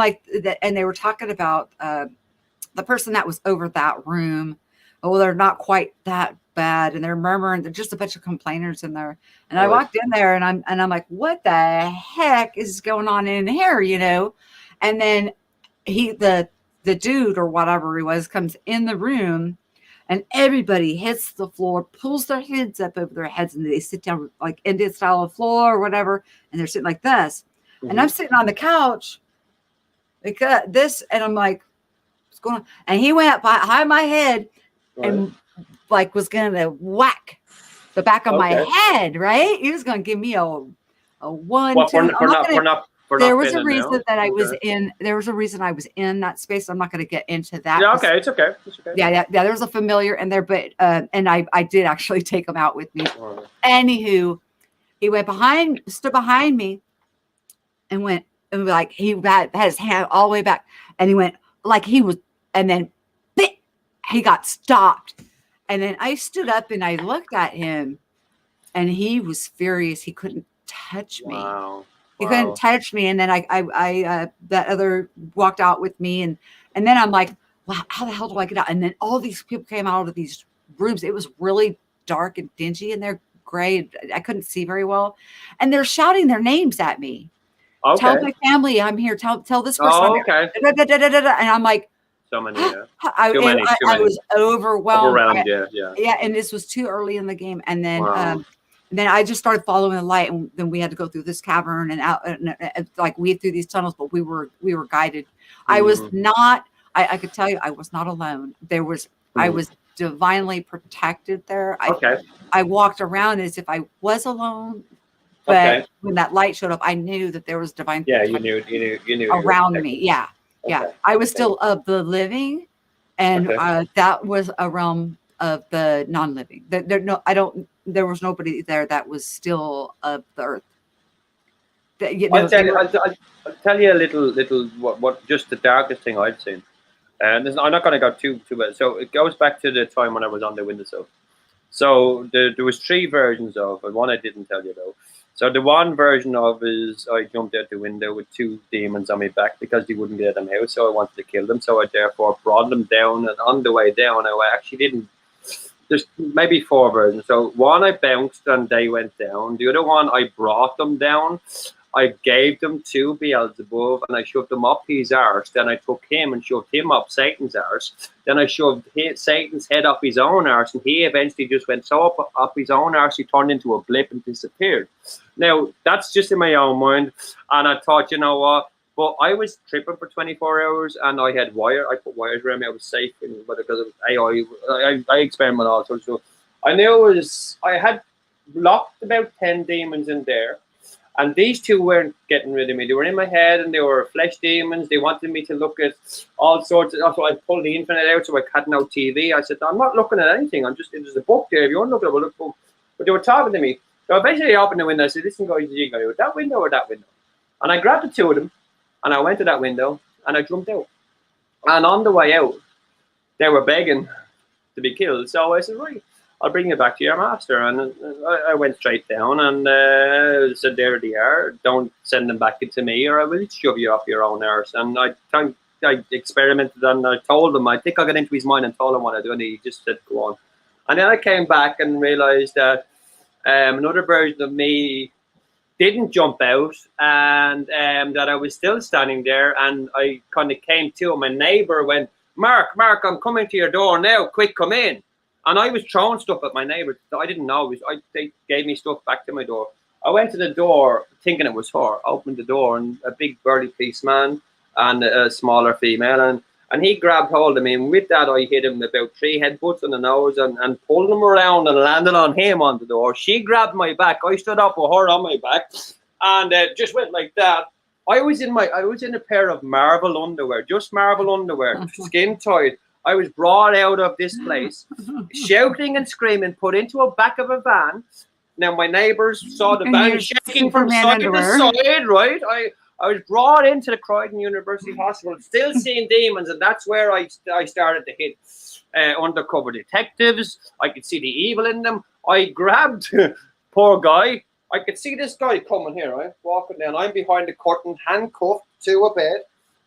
and they were talking about the person that was over that room. Oh, they're not quite that bad. And they're murmuring. They're just a bunch of complainers in there. And I walked in there and I'm like, what the heck is going on in here? And then the dude or whatever he was comes in the room. And everybody hits the floor, pulls their heads up over their heads, and they sit down like Indian style of floor or whatever, and they're sitting like this. Mm-hmm. And I'm sitting on the couch, like this, and I'm like, what's going on? And he went behind my head and like was gonna whack the back of my head, right? He was gonna give me a one. There was a reason that I was in. There was a reason I was in that space. I'm not going to get into that. Yeah, okay, it's okay. Yeah. There was a familiar in there, but and I did actually take him out with me. Right. Anywho, he stood behind me, and went and like he had his hand all the way back, and he went like he was, and then he got stopped, and then I stood up and I looked at him, and he was furious. He couldn't touch me. Wow. He couldn't touch me, and then I that other walked out with me, and then I'm like, wow, how the hell do I get out? And then all these people came out of these rooms. It was really dark and dingy, and they're gray. I couldn't see very well, and they're shouting their names at me. Okay. Tell my family I'm here. Tell this person. Oh, okay. And I'm like, so many. Yeah. Too many. I was overwhelmed. Yeah. And this was too early in the game, and then. Wow. And then I just started following the light, and then we had to go through this cavern and out, and like weave through these tunnels. But we were guided. I was not. I could tell you, I was not alone. There was. I was divinely protected there. I walked around as if I was alone, but when that light showed up, I knew that there was divine. Yeah, you knew around me. Yeah, yeah. I was still of the living, and that was a realm of the non-living. There was nobody there that was still of the earth. I'll tell you a little what just the darkest thing I've seen. And I'm not going to go too bad. So it goes back to the time when I was on the windowsill. So there was 3 versions of it. One I didn't tell you though. So the one version of is I jumped out the window with 2 demons on my back because they wouldn't get them out. So I wanted to kill them. So I therefore brought them down. And on the way down, I actually didn't. There's maybe 4 versions. So one I bounced and they went down. The other one I brought them down. I gave them to Beelzebub and I shoved them up his arse. Then I took him and shoved him up Satan's arse. Then I shoved Satan's head up his own arse, and he eventually just went so up his own arse he turned into a blip and disappeared. Now that's just in my own mind, and I thought, you know what? But I was tripping for 24 hours, and I had I put wires around me. I was safe, but because of AI, I experiment all sorts of stuff. I knew I had locked about 10 demons in there, and these two weren't getting rid of me. They were in my head, and they were flesh demons. They wanted me to look at all sorts of. So I pulled the internet out, so I had no TV. I said, I'm not looking at anything. There's a book there. If you want to look at it, we'll look at it. But they were talking to me. So eventually I opened the window. I said, listen, guys, you go that window or that window? And I grabbed the two of them, and I went to that window, and I jumped out. And on the way out, they were begging to be killed. So I said, right, I'll bring you back to your master. And I went straight down and said, there they are. Don't send them back into me, or I will shove you off your own arse. And I experimented, and I told him, I think I got into his mind and told him what I do, and he just said, go on. And then I came back and realized that another version of me didn't jump out, and that I was still standing there, and I kind of came to him. My neighbor went, Mark, I'm coming to your door now, quick, come in. And I was throwing stuff at my neighbor. I didn't know. They gave me stuff back to my door. I went to the door thinking it was her, opened the door, and a big burly policeman and a smaller female, and he grabbed hold of me, and with that I hit him about 3 headbutts on the nose and pulled him around and landed on him on the door. She grabbed my back. I stood up with her on my back, and just went like that. I was in a pair of marble underwear, just marble underwear, skin tight. I was brought out of this place, shouting and screaming, put into a back of a van. Now my neighbours saw the van shaking from side to side, right? I was brought into the Croydon University Hospital, still seeing demons, and that's where I started to hit undercover detectives. I could see the evil in them. I grabbed poor guy. I could see this guy coming here, right? Walking down. I'm behind the curtain, handcuffed to a bed.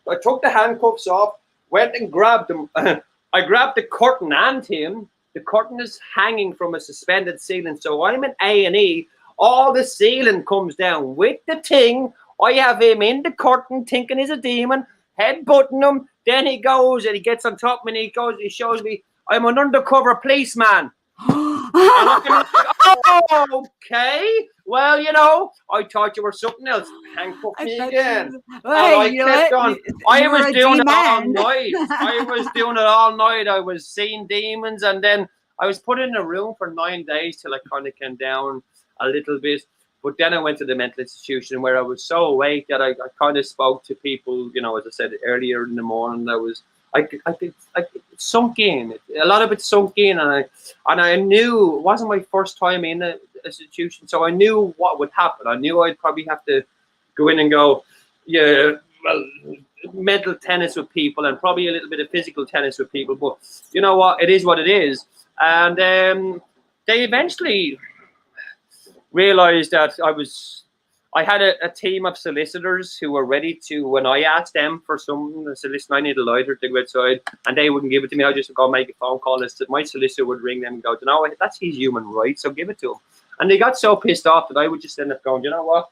I took the handcuffs off, went and grabbed him. I grabbed the curtain and him. The curtain is hanging from a suspended ceiling, so I'm in A&E. All the ceiling comes down with the thing. I have him in the curtain thinking he's a demon, headbutting him. Then he goes and he gets on top of me and he shows me I'm an undercover policeman. And I'm like, oh, okay. Well, I thought you were something else. Handcuff me again. I kept on. I was doing it all night. I was doing it all night. I was seeing demons, and then I was put in a room for 9 days till I kind of came down a little bit. But then I went to the mental institution where I was so awake that I kind of spoke to people, as I said earlier in the morning. It sunk in. A lot of it sunk in, and I knew it wasn't my first time in the institution, so I knew what would happen. I knew I'd probably have to go in and go, mental tennis with people, and probably a little bit of physical tennis with people. But you know what? It is what it is. And they eventually realized that I had a team of solicitors who were ready to, when I asked them for something, the solicitor, I need a lighter to go outside, and they wouldn't give it to me. I just go make a phone call. My solicitor would ring them and go, that's his human right, so give it to him. And they got so pissed off that I would just end up going, you know what?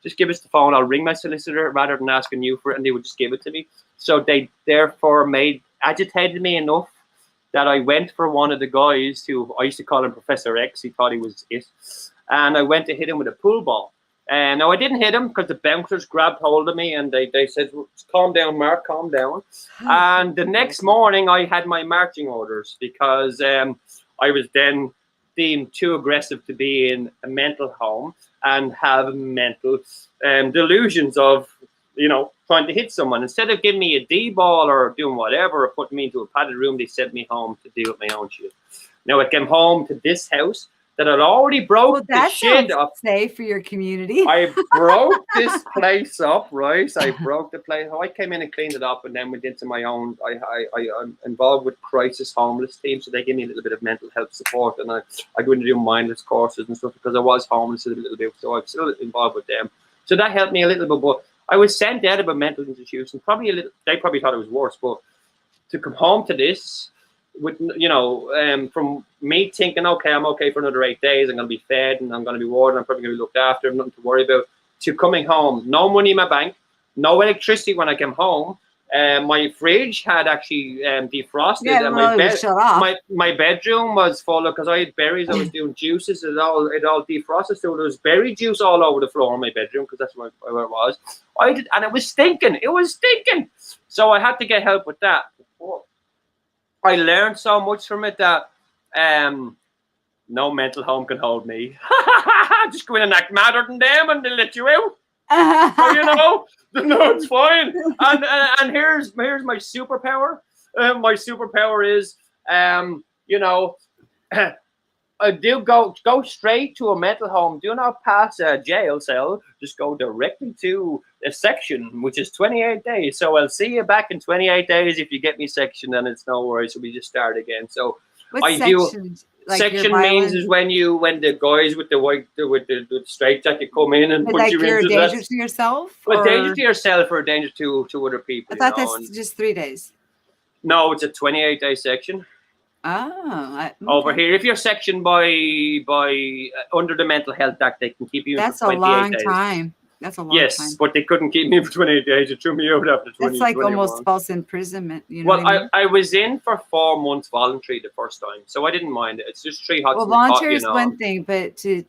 Just give us the phone. I'll ring my solicitor rather than asking you for it, and they would just give it to me. So they therefore agitated me enough that I went for one of the guys who I used to call him Professor X. He thought he was it. And I went to hit him with a pool ball. And no, I didn't hit him because the bouncers grabbed hold of me and they said, calm down, Mark, calm down. And the next morning I had my marching orders because I was then deemed too aggressive to be in a mental home and have mental delusions of, trying to hit someone. Instead of giving me a D-ball or doing whatever or putting me into a padded room, they sent me home to deal with my own shit. Now I came home to this house that had already broke the shit up. Safe for your community. I broke this place up, right? I broke the place. I came in and cleaned it up, and then went into my own. I'm involved with crisis homeless team, so they give me a little bit of mental health support, and I go into do mindless courses and stuff because I was homeless a little bit, so I'm still involved with them. So that helped me a little bit, but I was sent out of a mental institution. They probably thought it was worse, but to come home to this. With from me thinking, okay, I'm okay for another 8 days, I'm going to be fed and I'm going to be watered, I'm probably going to be looked after, nothing to worry about, to coming home, no money in my bank, no electricity when I came home, My fridge had actually defrosted, Yeah, and well, it was shut off. my bedroom was full of, because I had berries. I was doing juices. It all defrosted. So there was berry juice all over the floor in my bedroom, because that's where it was. And it was stinking. It was stinking. So I had to get help with that. I learned so much from it that no mental home can hold me. Just go in and act madder than them, and they'll let you out. So, you know, no, it's fine. And here's my superpower. My superpower is, you know, do go straight to a mental home. Do not pass a jail cell. Just go directly to a section, which is 28 days. So I'll see you back in 28 days. If you get me section, then it's no worries. So we just start again. So What I section? Like section means is when the guys with the straight jacket come in and but put like you you're a into danger that. to yourself? Well, or- danger to yourself or danger to other people. I thought you know, that's just 3 days. no, it's a 28-day section. Oh, Over okay. here, if you're sectioned by under the Mental Health Act, they can keep you in That's for a 28 long days. time. That's a long Yes, time. but they couldn't keep me for 28 days. It threw me out after 20. That's like 21. almost false imprisonment. You know Well, what I mean? I was in for 4 months voluntary the first time, so I didn't mind it. It's just 3 hots Well, in the pot, voluntary you is know. one thing, but to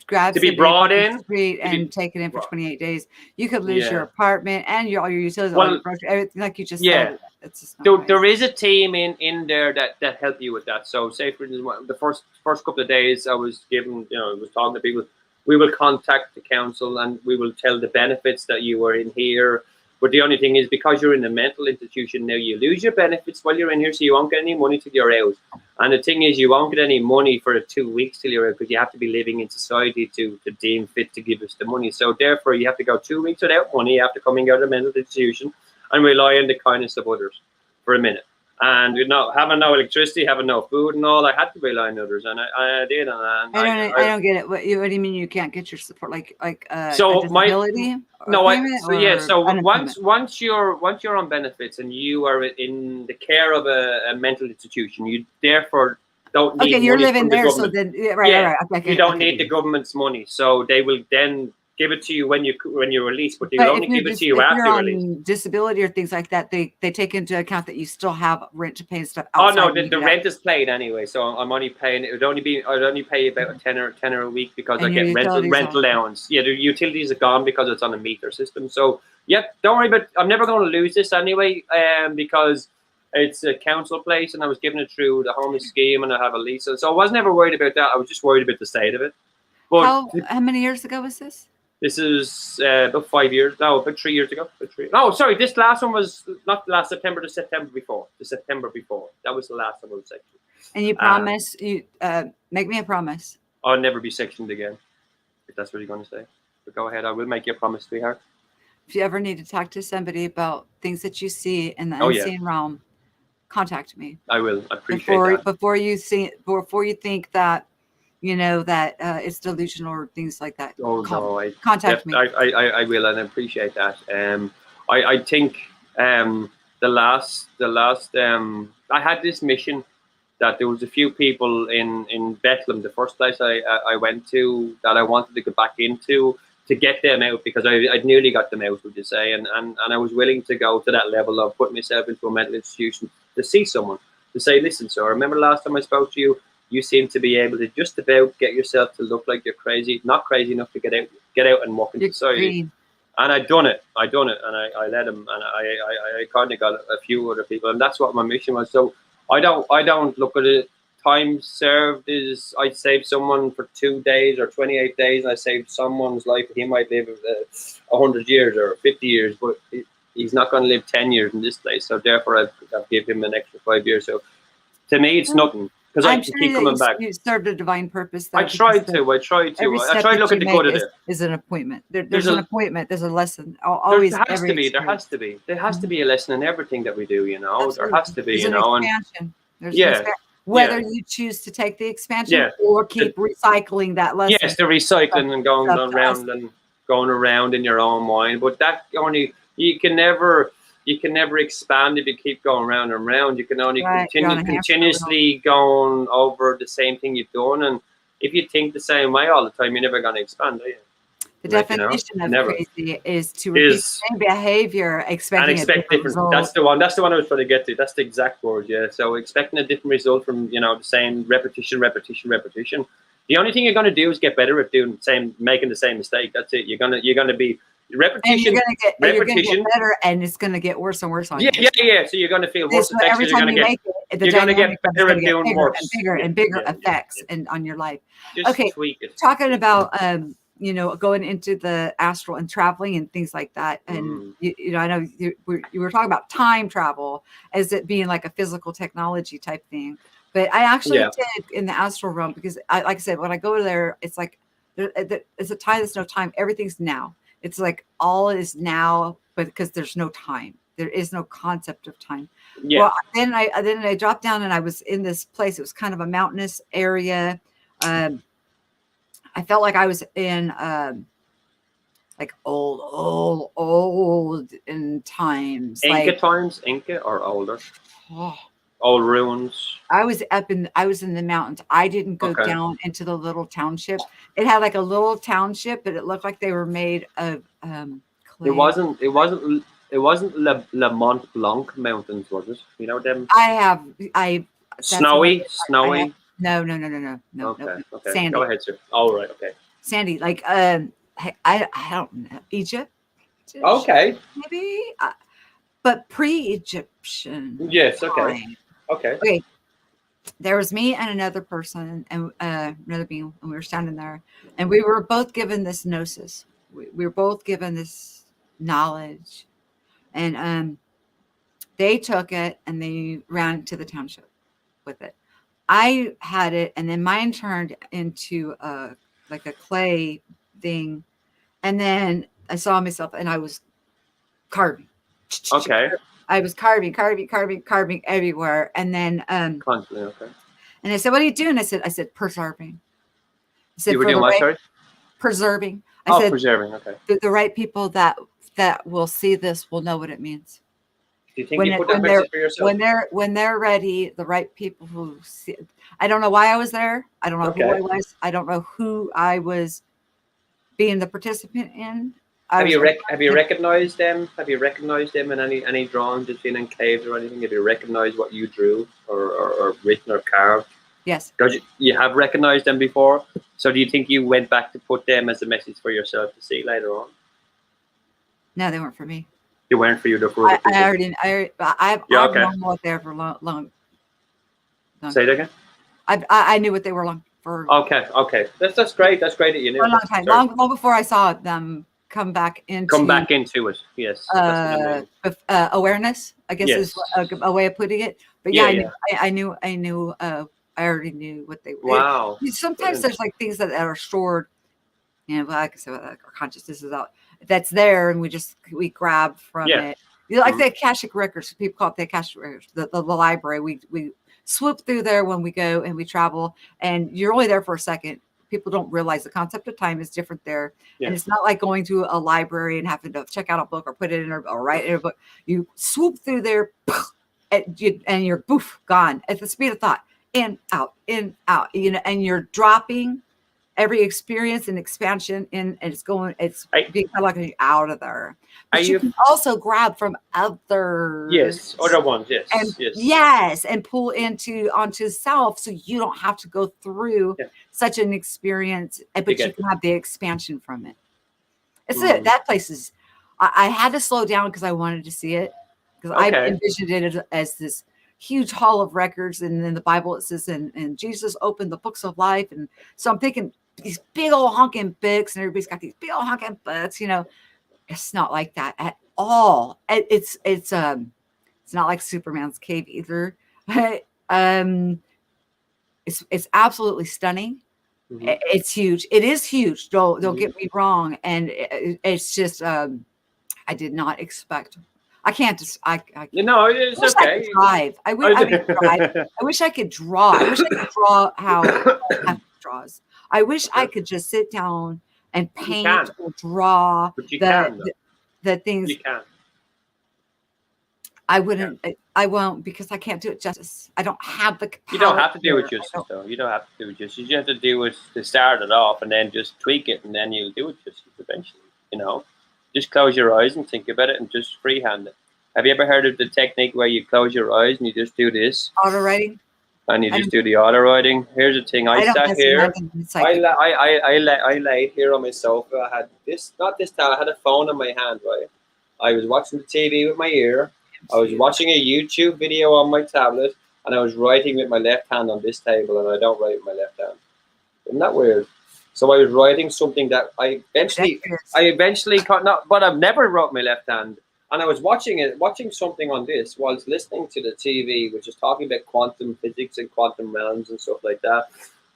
grab To be somebody brought off the in, street to be and taken in for brought- 28 days, you could lose your Yeah. apartment and all your utilities, all Well, your groceries, everything, like you just yeah. said. It's just not right. There is a team in there that help you with that. So, say for instance, the first couple of days, I was given, you know, I was talking to people. We will contact the council and we will tell the benefits that you were in here. But the only thing is, because you're in a mental institution now, you lose your benefits while you're in here, so you won't get any money till you're out. And the thing is, you won't get any money for the 2 weeks till you're out, because you have to be living in society to deem fit to give us the money. So therefore, you have to go 2 weeks without money after coming out of the mental institution and rely on the kindness of others for a minute. And you know, having no electricity, having no food and all, I had to rely on others, and I did. And I don't get it. What do you mean you can't get your support? Like So a disability? Once you're on benefits and you are in the care of a mental institution, you therefore don't need Okay, you're money living from the there, so government. then right. Okay, You don't okay. need the government's money, so they will then give it to you when you're released, but they But will only give it to you after you're released. on disability or things like that, they take into account that you still have rent to pay and stuff. Oh no, outside when you the get rent out. is paid anyway, so I'm only paying. I'd only pay about a tenner a week, because And I your get utilities rental are- allowance. Yeah, the utilities are gone because it's on a meter system. So yeah, don't worry about. I'm never going to lose this anyway, because it's a council place, and I was given it through the homeless scheme, and I have a lease. So I was never worried about that. I was just worried about the state of it. But How many years ago was this? this is about 5 years. No, about 3 years ago. Oh, sorry. This last one was not last September. The September before. That was the last one I was sectioned. And you promise you make me a promise. I'll never be sectioned again, if that's what you're going to say. But go ahead. I will make you a promise, sweetheart. If you ever need to talk to somebody about things that you see in the Oh, yeah. unseen realm, contact me. I will. I appreciate that. Before you think that, you know, that it's delusional or things like that. Oh no, Contact me. I will, and I appreciate that. I think the last I had this mission that there was a few people in Bethlehem, the first place I went to, that I wanted to go back into to get them out, because I'd nearly got them out, would you say, and I was willing to go to that level of putting myself into a mental institution to see someone, to say, listen, so I remember last time I spoke to you, you seem to be able to just about get yourself to look like you're crazy, not crazy enough to get out and walk into society. Green. And I done it, and I let him, and I kind of got a few other people, and that's what my mission was. So I don't look at it. Time served is I saved someone for 2 days or 28 days, and I saved someone's life. He might live 100 years or 50 years, but he's not going to live 10 years in this place. So therefore, I've given him an extra 5 years. So to me, it's nothing. Because I can keep coming back. You served a divine purpose. I tried to. I try to look at the good of it. Is an appointment. There's an appointment. There's a lesson. Always. There has to be. There has to be a lesson in everything that we do. You know, Absolutely. there has to be. There's you know, an expansion. There's yeah. an expansion. Whether you choose to take the expansion or keep recycling that lesson. Yes, the recycling and going around in your own mind. But that only you can never expand if you keep going round and round. You can only continuously going over the same thing you've done. And if you think the same way all the time, you're never going to expand, are you? The Like, you know, definition of never. crazy is to repeat the Is same behavior, and expecting a expect different different. result. That's the one. That's the one I was trying to get to. That's the exact word. Yeah. So expecting a different result from, you know, the same repetition. The only thing you're going to do is get better at making the same mistake. That's it. You're gonna be And repetition. you're gonna get better, and it's gonna get worse and worse on you. Yeah. So you're going to feel worse So effects. every You're time going you to make get. it, the You're gonna get dynamic is better gonna at get doing bigger worse. and bigger Yeah, and bigger yeah. effects and on your life. Just Okay, tweak it. talking about you know, going into the astral and traveling and things like that, and you know, I know you were talking about time travel as it being like a physical technology type thing, but I actually did in the astral realm, because like I said, when I go there, it's like it's a time. There's no time. Everything's now. It's like all is now, but because there's no time, there is no concept of time. Yeah. Well, then I dropped down and I was in this place. It was kind of a mountainous area. I felt like I was in like old in times. Inca Like, times, Inca or older, oh, old ruins. I was in the mountains. I didn't go Okay. down into the little township. It had like a little township, but it looked like they were made of clay. It wasn't Le Mont Blanc mountains, was it? You know them snowy. No. Okay. Sandy. Go ahead, sir. All right. Okay. Sandy, like I don't know, Egypt. Okay. Maybe, but pre-Egyptian. Yes. Okay. time. Okay. There was me and another person and another being, and we were standing there, and we were both given this gnosis. We were both given this knowledge, and they took it and they ran to the township with it. I had it, and then mine turned into like a clay thing, and then I saw myself, and I was carving. Okay. I was carving everywhere, and then Constantly. Okay. and I said, "What are you doing?" I said, "Preserving." I said, You were "For the doing what? right, Sorry. preserving." I said, Preserving. Okay. the right people that will see this will know what it means. Do you think you put that message for yourself? When they're ready, the right people who see it. I don't know why I was there. I don't know who I was. I don't know who I was being the participant in. Have you recognized them? Have you recognized them in any drawings you've seen in caves or anything? Have you recognized what you drew or written or carved? Yes. Because you have recognized them before. So do you think you went back to put them as a message for yourself to see later on? No, they weren't for me. They weren't for you. They're for other people. I've known what they were for long. Say it again. I knew what they were long for. Okay. That's great. That's great that you knew. For a long time. Long before I saw them come back into it. Yes. Awareness, I guess, is a way of putting it. But I knew. I already knew what they were. Wow. Sometimes there's like things that are stored. You know, like I said, our consciousness is out. That's there, and we grab from it. You know, like the Akashic records. People call it the Akashic records. The library. We swoop through there when we go and we travel, and you're only there for a second. People don't realize the concept of time is different there. And it's not like going to a library and having to check out a book or put it in or write in a book. You swoop through there and you're poof, gone at the speed of thought, in, out, you know, and you're dropping every experience and expansion in, and it's being kind of like out of there. But you can also grab from others. Yes, other ones, yes. And pull onto self, so you don't have to go through such an experience, but you can have the expansion from it. It's it. That place is, I had to slow down because I wanted to see it, because I envisioned it as this huge hall of records, and in the Bible it says, and Jesus opened the books of life, and so I'm thinking these big old honking books, and everybody's got these big old honking books, you know. It's not like that at all. It's not like Superman's cave either. But it's absolutely stunning. Mm-hmm. It's huge. It is huge. Don't get me wrong. And it's just I did not expect. I can't just. You know, it's okay. I wish I could drive. I wish I could draw how draws. I wish I could just sit down and paint or draw the things. You can. I wouldn't. I won't, because I can't do it justice. I don't have the capacity. You don't have to do it justice, though. You don't have to do it justice. You have to do it to start it off, and then just tweak it, and then you'll do it justice. eventually, you know. Just close your eyes and think about it and just freehand it. Have you ever heard of the technique where you close your eyes and you just do this? Auto writing. And you just do the auto writing. Here's the thing. I don't sat mess here. with nothing psychic. I laid here on my sofa. I had this, not this time. I had a phone in my hand, right? I was watching the TV with my ear. I was watching a YouTube video on my tablet, and I was writing with my left hand on this table, and I don't write with my left hand. Isn't that weird? So I was writing something that I eventually caught, not, but I've never wrote my left hand. And I was watching something on this whilst listening to the TV, which is talking about quantum physics and quantum realms and stuff like that.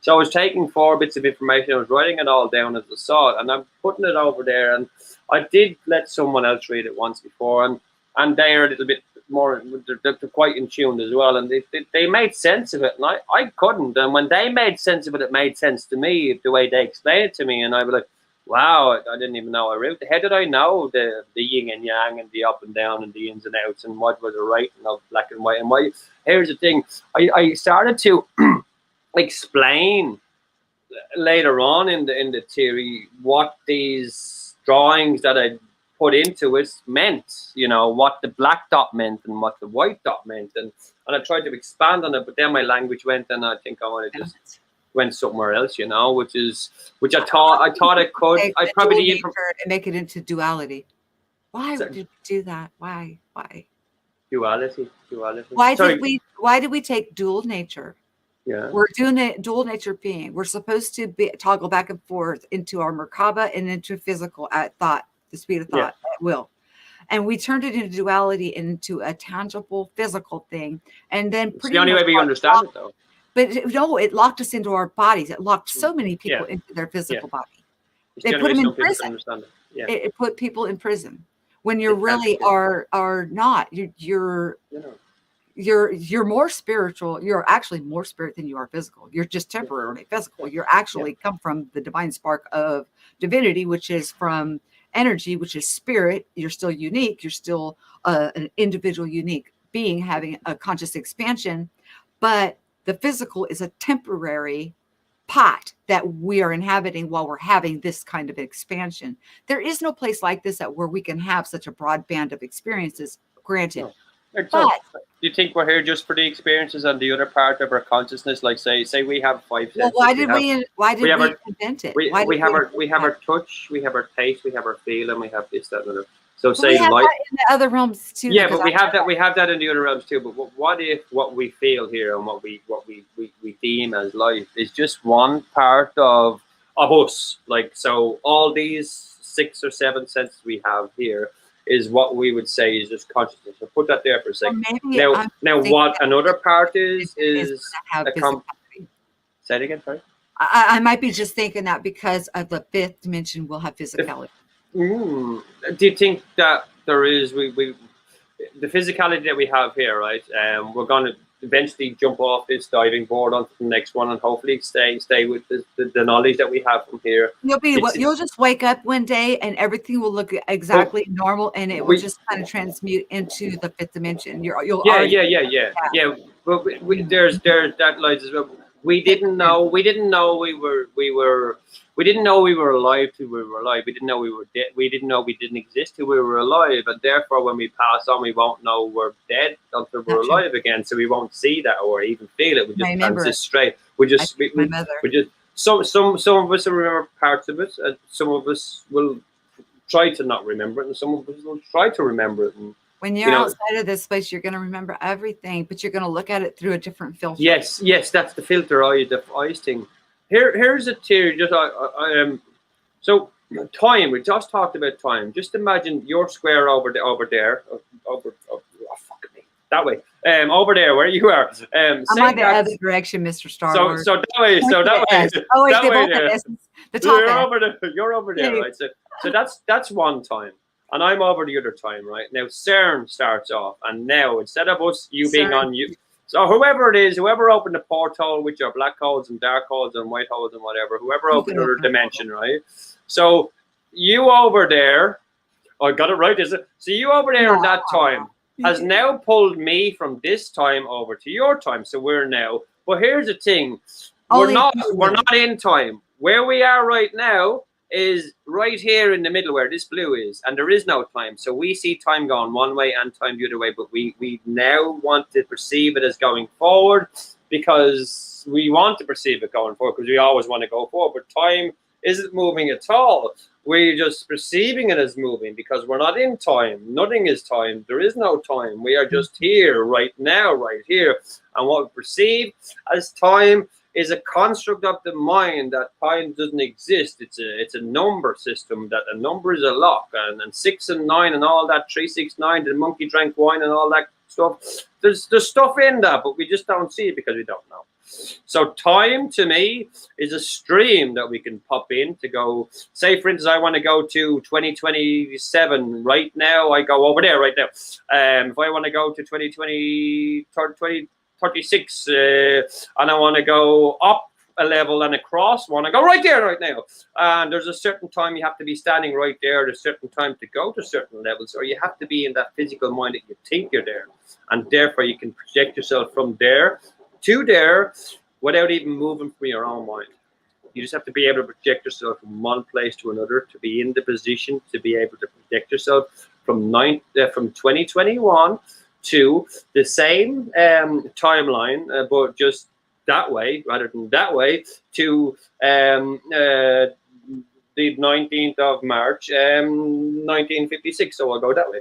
So I was taking 4 bits of information, I was writing it all down as I saw it, and I'm putting it over there. And I did let someone else read it once before, and they're a little bit more, they're quite in tune as well, and they made sense of it, and I couldn't. And when they made sense of it, it made sense to me, the way they explained it to me, and I was like, wow, I didn't even know I wrote. How did I know the yin and yang and the up and down and the ins and outs and what was the right and of black and white? And why? Here's the thing. I started to explain later on in the theory what these drawings that I put into it meant, you know, what the black dot meant and what the white dot meant. And I tried to expand on it, but then my language went, and I think I want to just went somewhere else, you know, which I thought I could. I probably and make it into duality. Why did we do that? Why? Duality. Why did we take dual nature? Yeah. We're doing a dual nature being. We're supposed to toggle back and forth into our Merkaba and into physical at thought, the speed of thought, at will. And we turned it into duality, into a tangible physical thing. And then it's the only way we understand it, though. But no, it locked us into our bodies. It locked so many people into their physical body. They put them in prison. It put people in prison when you really are not. You're more spiritual. You're actually more spirit than you are physical. You're just temporarily physical. You're actually come from the divine spark of divinity, which is from energy, which is spirit. You're still unique. You're still an individual, unique being having a conscious expansion, but the physical is a temporary pot that we are inhabiting while we're having this kind of expansion. There is no place like this where we can have such a broad band of experiences, granted. No. But do you think we're here just for the experiences and the other part of our consciousness? Like say we have 5 senses. Well, why did we invent it? We have our touch, we have our taste, we have our feel, and we have this, that, and other. So but say we have light that in the other realms too. Yeah, but we have that in the other realms too. But what if what we feel here and what we deem as life is just one part of us? Like, so all these 6 or 7 senses we have here is what we would say is just consciousness. So put that there for a second. Now what another part is say it again, sorry. I might be just thinking that because of the 5th dimension will have physicality. Do you think that there is the physicality that we have here, right? We're going to eventually jump off this diving board onto the next one, and hopefully stay with the knowledge that we have from here. You'll just wake up one day and everything will look exactly normal, and it will just kind of transmute into the 5th dimension. Yeah. But there's that lies as well. We didn't know we were alive till we were alive. We didn't know we were dead. We didn't know we didn't exist till we were alive. And therefore, when we pass on, we won't know we're dead until we're alive again. So we won't see that or even feel it. We just transit straight. Some of us will remember parts of it, and some of us will try to not remember it, and some of us will try to remember it. And, when you're outside of this place, you're going to remember everything, but you're going to look at it through a different filter. Yes, that's the filter the eyes thing. Here's a theory. So time. We just talked about time. Just imagine your square over there. That way. Over there, where you are. I'm on the other direction, Mr. Star Wars. So that way. Oh, wait, the top you're over there, right? So that's one time. And I'm over the other time, right? Now CERN starts off, and now instead of us, being on you, so whoever it is, whoever opened the portal with your black holes and dark holes and white holes and whatever, whoever opened another dimension, right? So you over there, I got it right, is it? So you over there at that time has now pulled me from this time over to your time. So we're now. But here's the thing: we're not in time. Where we are right now is right here in the middle where this blue is, and there is no time. So we see time going one way and time the other way, but we now want to perceive it as going forward because we want to perceive it going forward because we always want to go forward, but time isn't moving at all. We're just perceiving it as moving because we're not in time. Nothing is time. There is no time. We are just here, right now, right here. And what we perceive as time is a construct of the mind that time doesn't exist. It's a number system, that a number is a lock, and 6 and 9 and all that, 3, 6, 9, the monkey drank wine and all that stuff. There's stuff in that, but we just don't see it because we don't know. So time to me is a stream that we can pop in to go, say for instance, I want to go to 2027 right now, I go over there right now. If I want to go to 2036 and I want to go up a level and across, I want to go right there right now. And there's a certain time you have to be standing right there, there's a certain time to go to certain levels, or you have to be in that physical mind that you think you're there. And therefore you can project yourself from there to there without even moving from your own mind. You just have to be able to project yourself from one place to another, to be in the position to be able to project yourself from 2021 to the same timeline, but just that way rather than that way, to the 19th of March, 1956. So I'll go that way,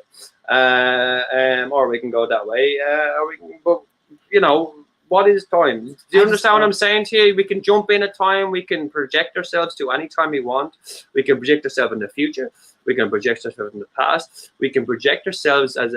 or we can go that way, or we can. But you know, what is time? Do you understand what I'm saying to you? We can jump in at time. We can project ourselves to any time we want. We can project ourselves in the future. We can project ourselves in the past. We can project ourselves as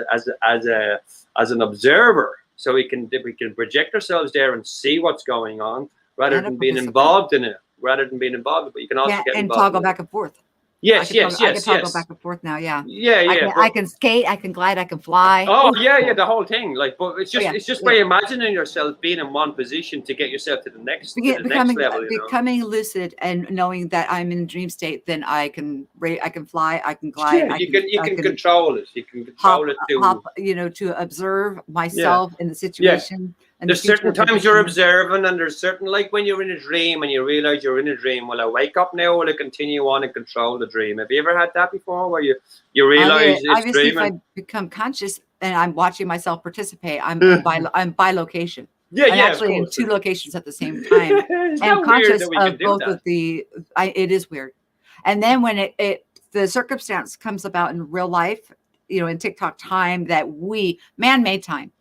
an observer. So we can project ourselves there and see what's going on rather than being involved in it. But you can also get involved. And toggle back and forth. Yes. I can toggle back and forth now. Yeah. Yeah. I can skate. I can glide. I can fly. Oh yeah, the whole thing. Like, but it's just by imagining yourself being in one position to get yourself to the next level. Becoming lucid and knowing that I'm in dream state, then I can fly. I can glide. Yeah, you can control it. You can control it to observe myself in the situation. And there's certain times you're observing, and there's certain, like when you're in a dream and you realize you're in a dream. Will I wake up now? Will I continue on and control the dream? Have you ever had that before, where you realize it's obviously dreaming? If I become conscious and I'm watching myself participate, I'm by location. I'm actually in 2 locations at the same time. I'm conscious of both of it is weird. And then when the circumstance comes about in real life, in TikTok time, that man-made time.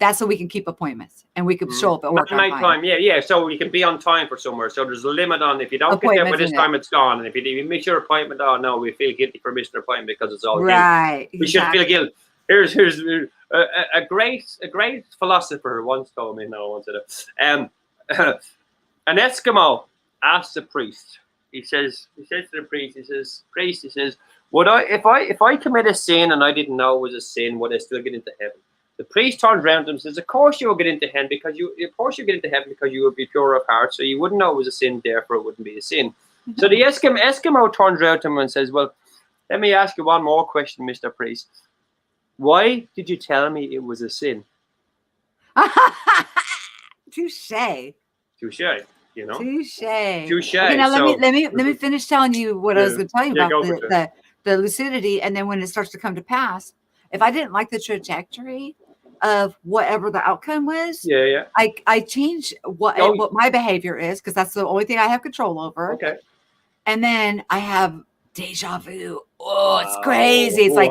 That's so we can keep appointments and we can show up at work on time. Yeah. So you can be on time for somewhere. So there's a limit on, if you don't get there by this time, it's gone. And if you miss your appointment, we feel guilty for missing our appointment because it's all right. Guilt. We should feel guilt. Here's a great philosopher once told me. No, an Eskimo asked the priest. He says to the priest, he says, would I, if I commit a sin and I didn't know it was a sin, would I still get into heaven? The priest turns around to him and says, of course you will get into heaven because you will be pure of heart, so you wouldn't know it was a sin, therefore it wouldn't be a sin. So the Eskimo turns around to him and says, well, let me ask you one more question, Mr. Priest. Why did you tell me it was a sin? Touche. Touche. Touche. Okay, now let me finish telling you what I was going to tell you about the lucidity, and then when it starts to come to pass, if I didn't like the trajectory of whatever the outcome was, I change what my behavior is, because that's the only thing I have control over. Okay. And then I have deja vu. Oh, it's crazy. It's like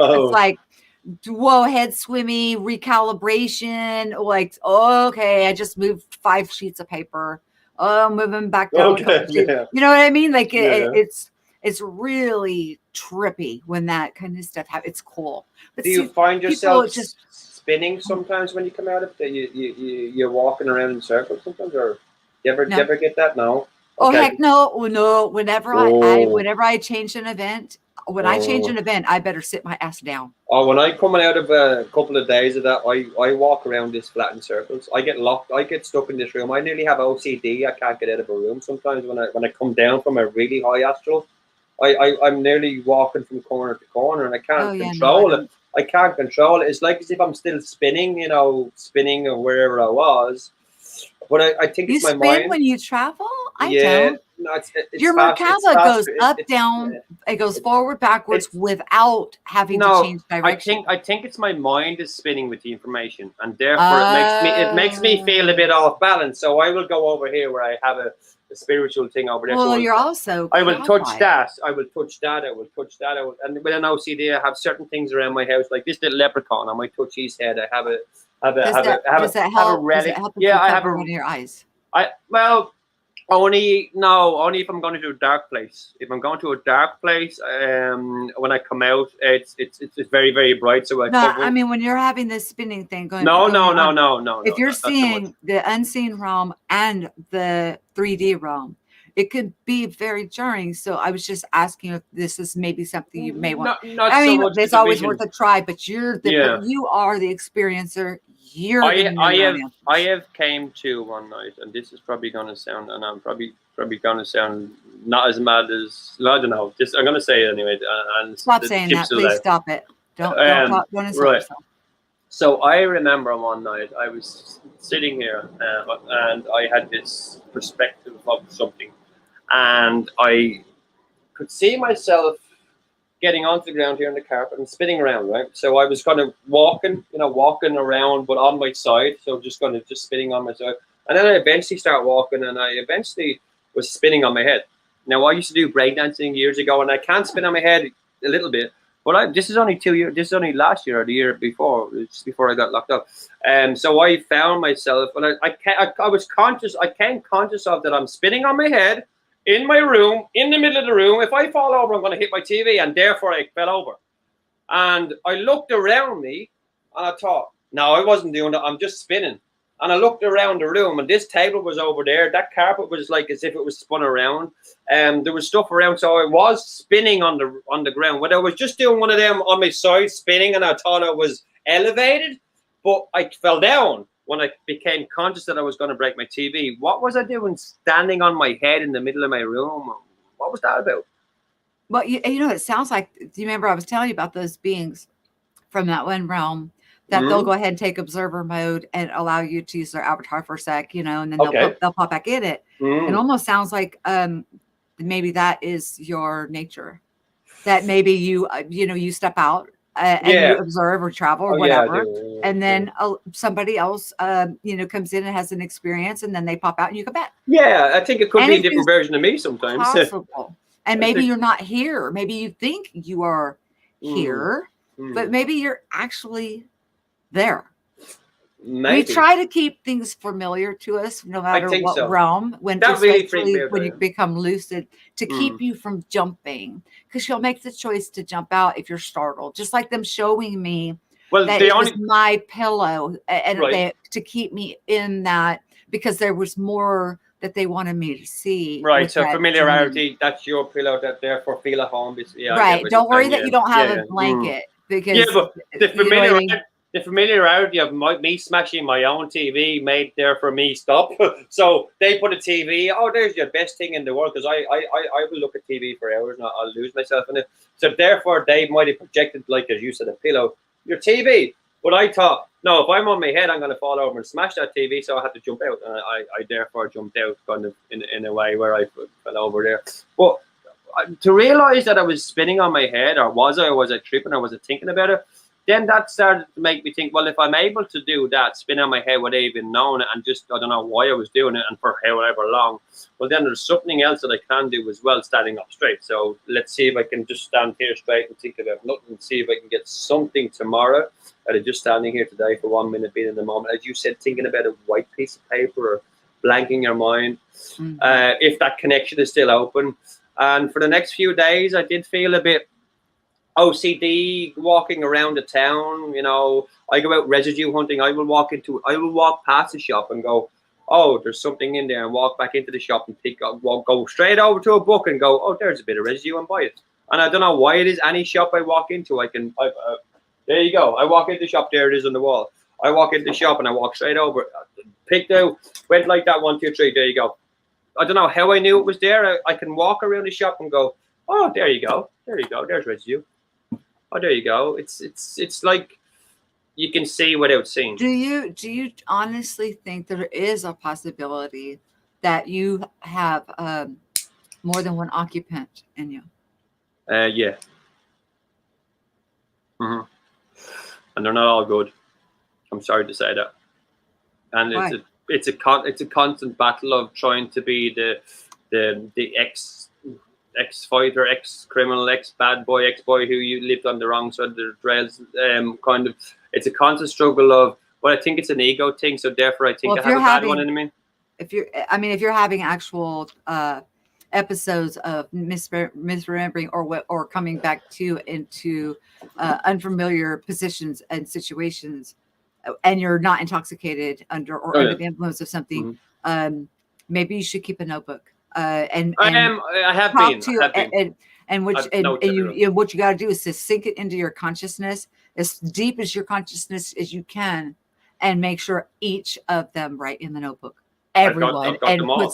whoa, head swimming, recalibration. Like, okay, I just moved 5 sheets of paper. Oh, moving back down. Okay. Yeah. You know what I mean? Like it's really trippy when that kind of stuff happens. It's cool. But do you find yourself just spinning sometimes when you come out of it? You're walking around in circles sometimes, or you ever get that? No. Oh heck no! No. Whenever I change an event, I change an event, I better sit my ass down. Oh, when I come out of a couple of days of that, I walk around this flat in circles. I get locked. I get stuck in this room. I nearly have OCD. I can't get out of a room sometimes when I come down from a really high astral. I'm nearly walking from corner to corner, and I can't control it. I can't control it. It's like as if I'm still spinning, spinning or wherever I was. But I think it's my mind. You spin when you travel? I don't. No, it's Your fast, it's Merkaba goes faster. up, down, it goes forward, backwards without having to change direction. I think it's my mind is spinning with the information, and therefore it makes me feel a bit off balance. So I will go over here where I have a spiritual thing over there. Well, so you're also I will touch qualified. that. I will touch that. I will touch that. And with an OCD, I have certain things around my house, like this little leprechaun. I might touch his head. I have a Does that help? relic. Does it help if Yeah, you I have cover one of your eyes? only if I'm going to a dark place. If I'm going to a dark place, when I come out, it's very, very bright. So I mean, when you're having this spinning thing going. No. If you're seeing the unseen realm and the 3D realm, it could be very jarring. So I was just asking if this is maybe something you may want. I mean, it's always worth a try. But you are the experiencer. I have came to one night, and this is probably going to sound, and I'm probably going to sound not as mad as, I don't know. Just I'm going to say it anyway. And stop saying that. Please stop it. Don't insult yourself. So I remember one night I was sitting here, and I had this perspective of something, and I could see myself getting onto the ground here on the carpet and spinning around, right? So I was kind of walking around, but on my side. So just spinning on my side. And then I eventually start walking, and I eventually was spinning on my head. Now, I used to do breakdancing years ago, and I can spin on my head a little bit. But this is only 2 years. This is only last year or the year before, just before I got locked up. So I found myself, and I was conscious. I came conscious of that I'm spinning on my head, in my room, in the middle of the room. If I fall over, I'm going to hit my TV, and therefore I fell over. And I looked around me, and I thought, no, I wasn't doing that. I'm just spinning. And I looked around the room, and this table was over there. That carpet was like as if it was spun around. There was stuff around, so I was spinning on the ground. When I was just doing one of them on my side, spinning, and I thought I was elevated, but I fell down. When I became conscious that I was going to break my TV, what was I doing standing on my head in the middle of my room? What was that about? Well, it sounds like, do you remember I was telling you about those beings from that one realm that they'll go ahead and take observer mode and allow you to use their avatar for a sec, and then they'll pop back in it. It almost sounds like maybe that is your nature, that maybe you step out and you observe or travel or whatever, and then somebody else comes in and has an experience, and then they pop out and you come back. I think it could be a different version of me sometimes. Possible. And maybe you're not here, maybe you think you are here, but maybe you're actually there. Maybe. We try to keep things familiar to us, no matter what realm. When you become lucid, to keep you from jumping, because you'll make the choice to jump out if you're startled. Just like them showing me that it was my pillow, and to keep me in that, because there was more that they wanted me to see. Right. So familiarity. That's your pillow. That therefore feel at home. Right. Don't worry that you don't have a blanket, because but the familiarity of me smashing my own TV made therefore me stop. So they put a TV. Oh, there's your best thing in the world, because I will look at TV for hours and I'll lose myself in it. So therefore they might have projected, like as you said, a pillow, your TV. But I thought, no, if I'm on my head, I'm going to fall over and smash that TV. So I had to jump out, and I therefore jumped out kind of in a way where I fell over there. But to realize that I was spinning on my head, or was I tripping, or was I thinking about it? Then that started to make me think, well, if I'm able to do that, spin on my head without even knowing it, and just, I don't know why I was doing it and for however long, well, then there's something else that I can do as well, standing up straight. So let's see if I can just stand here straight and think about nothing, and see if I can get something tomorrow out of just standing here today for 1 minute, being in the moment. As you said, thinking about a white piece of paper or blanking your mind, if that connection is still open. And for the next few days, I did feel a bit OCD walking around the town. I go out residue hunting. I will walk past the shop and go, oh, there's something in there, and walk back into the shop and go straight over to a book and go, oh, there's a bit of residue, and buy it. And I don't know why it is. Any shop I walk into, there you go. I walk into the shop, there it is on the wall. I walk into the shop and I walk straight over, picked out, went like that, 1, 2, 3, there you go. I don't know how I knew it was there. I can walk around the shop and go, oh, there you go, there's residue. Oh, there you go. It's like you can see without seeing. Do you honestly think there is a possibility that you have more than one occupant in you. Yeah. And they're not all good. I'm sorry to say that. And Why? it's a constant battle of trying to be the ex-fighter, ex-criminal, ex-bad boy, ex-boy who you lived on the wrong side of the rails. Kind of, it's a constant struggle of. Well, I think it's an ego thing, so therefore I think I have a bad one in me. If you're having actual episodes of misremembering or coming back into unfamiliar positions and situations, and you're not intoxicated under the influence of something, maybe you should keep a notebook. And I have been. And what you got to do is to sink it into your consciousness as deep as your consciousness as you can, and make sure each of them write in the notebook. Everyone, I've got them all.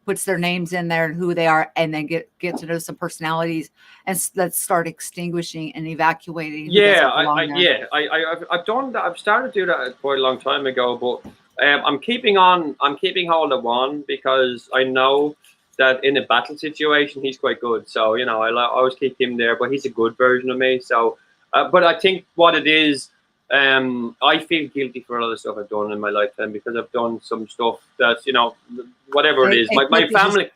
puts their names in there and who they are, and then get to know some personalities, and let's start extinguishing and evacuating. I've done that. I've started to do that quite a long time ago, but I'm keeping hold of one because I know that in a battle situation he's quite good. So I always keep him there, but he's a good version of me. So, but I think what it is. I feel guilty for a lot of stuff I've done in my lifetime because I've done some stuff that whatever it is. My family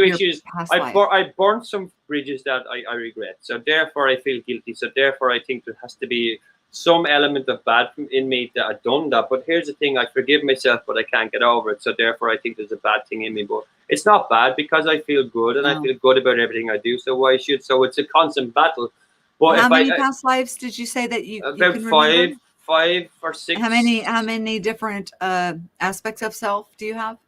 issues. I burnt some bridges that I regret. So therefore, I feel guilty. So therefore, I think there has to be some element of bad in me that I've done that. But here's the thing: I forgive myself, but I can't get over it. So therefore, I think there's a bad thing in me. But it's not bad because I feel good and I feel good about everything I do. So why should? So it's a constant battle. Well, how many past lives did you say that you about you can five or six? How many different aspects of self do you have?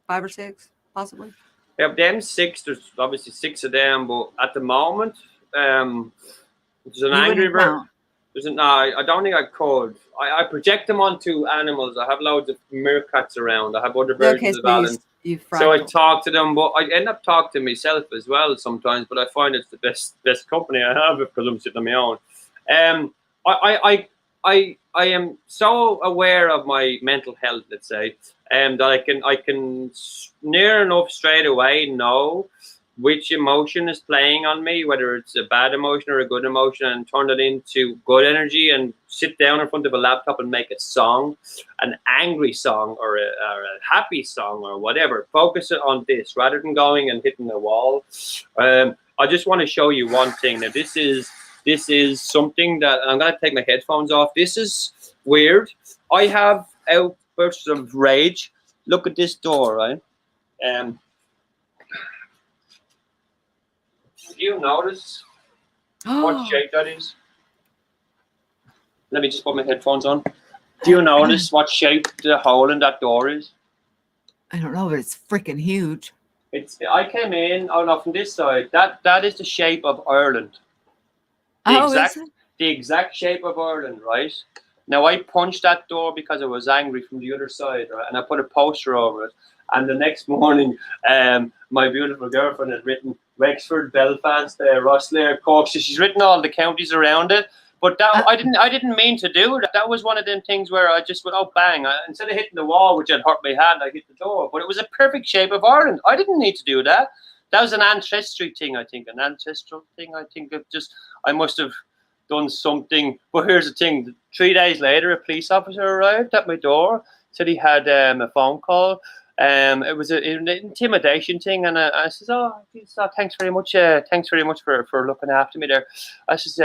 5 or 6, possibly. Yeah, them 6. There's obviously 6 of them, but at the moment, there's an angry version. I don't think I could. I project them onto animals. I have loads of meerkats around. I have other versions of Alan. So I talk to them, but I end up talking to myself as well sometimes. But I find it's the best company I have because I'm sitting on my own. I am so aware of my mental health, let's say, that I can near enough straight away know which emotion is playing on me, whether it's a bad emotion or a good emotion, and turn it into good energy and sit down in front of a laptop and make a song, an angry song or a happy song or whatever. Focus it on this rather than going and hitting the wall. I just want to show you one thing. Now, this is something that I'm going to take my headphones off. This is weird. I have outbursts of rage. Look at this door, right? Do you notice what shape that is? Let me just put my headphones on. Do you notice what shape the hole in that door is? I don't know, but it's freaking huge. I came in from this side. That is the shape of Ireland. The exact shape of Ireland, right? Now I punched that door because I was angry from the other side, right? And I put a poster over it. And the next morning, my beautiful girlfriend had written Wexford, Belfast, Rosslare, Cork. So she's written all the counties around it. But that I didn't mean to do that. That was one of them things where I just went, bang. Instead of hitting the wall, which had hurt my hand, I hit the door. But it was a perfect shape of Ireland. I didn't need to do that. That was an ancestry thing, I think. An ancestral thing, I think. I must have done something. But here's the thing. 3 days later, a police officer arrived at my door. Said he had a phone call. It was an intimidation thing, and I says, thanks very much. Thanks very much for looking after me there. I says,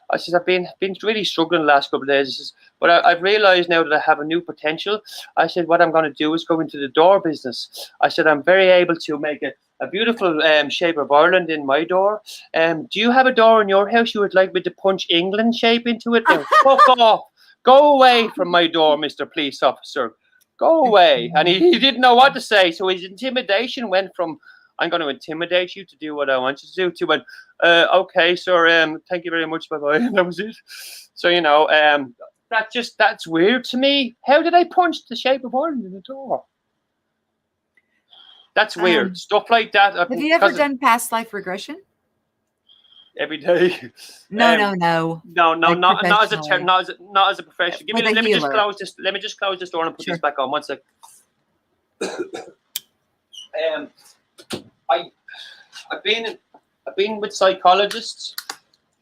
I've been really struggling the last couple of days. I says, but I've realised now that I have a new potential. I said, what I'm going to do is go into the door business. I said, I'm very able to make a beautiful shape of Ireland in my door. Do you have a door in your house you would like me to punch England shape into it? Now, fuck off. Go away from my door, Mr. Police Officer. Go away. And he didn't know what to say. So his intimidation went from, I'm going to intimidate you to do what I want you to do, to went, okay, sir, thank you very much, bye-bye. And that was it. So, that's weird to me. How did I punch the shape of Ireland in the door? That's weird. Stuff like that. Have you ever done past life regression? Every day. No, like not as a professional. Let me just close this door and put this back on. 1 sec. I've been with psychologists.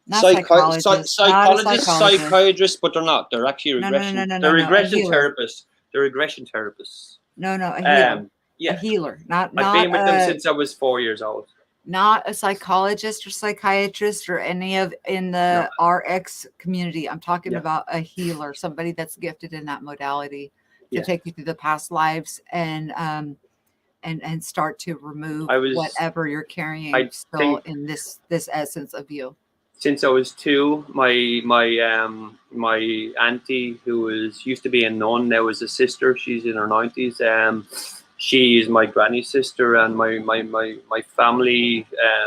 Not psychologists. Not a psychologist. Psychiatrists, but they're not. They're actually regression. They're regression therapists. They're regression therapists. No, a healer. Yeah. A healer. Not I've been with them since I was 4 years old. Not a psychologist or psychiatrist or any of in the RX community. I'm talking about a healer, somebody that's gifted in that modality to take you through the past lives and start to remove whatever you're carrying still in this essence of you. Since I was 2, my auntie, who used to be a nun, now is a sister. She's in her 90s. She is my granny's sister, and my family.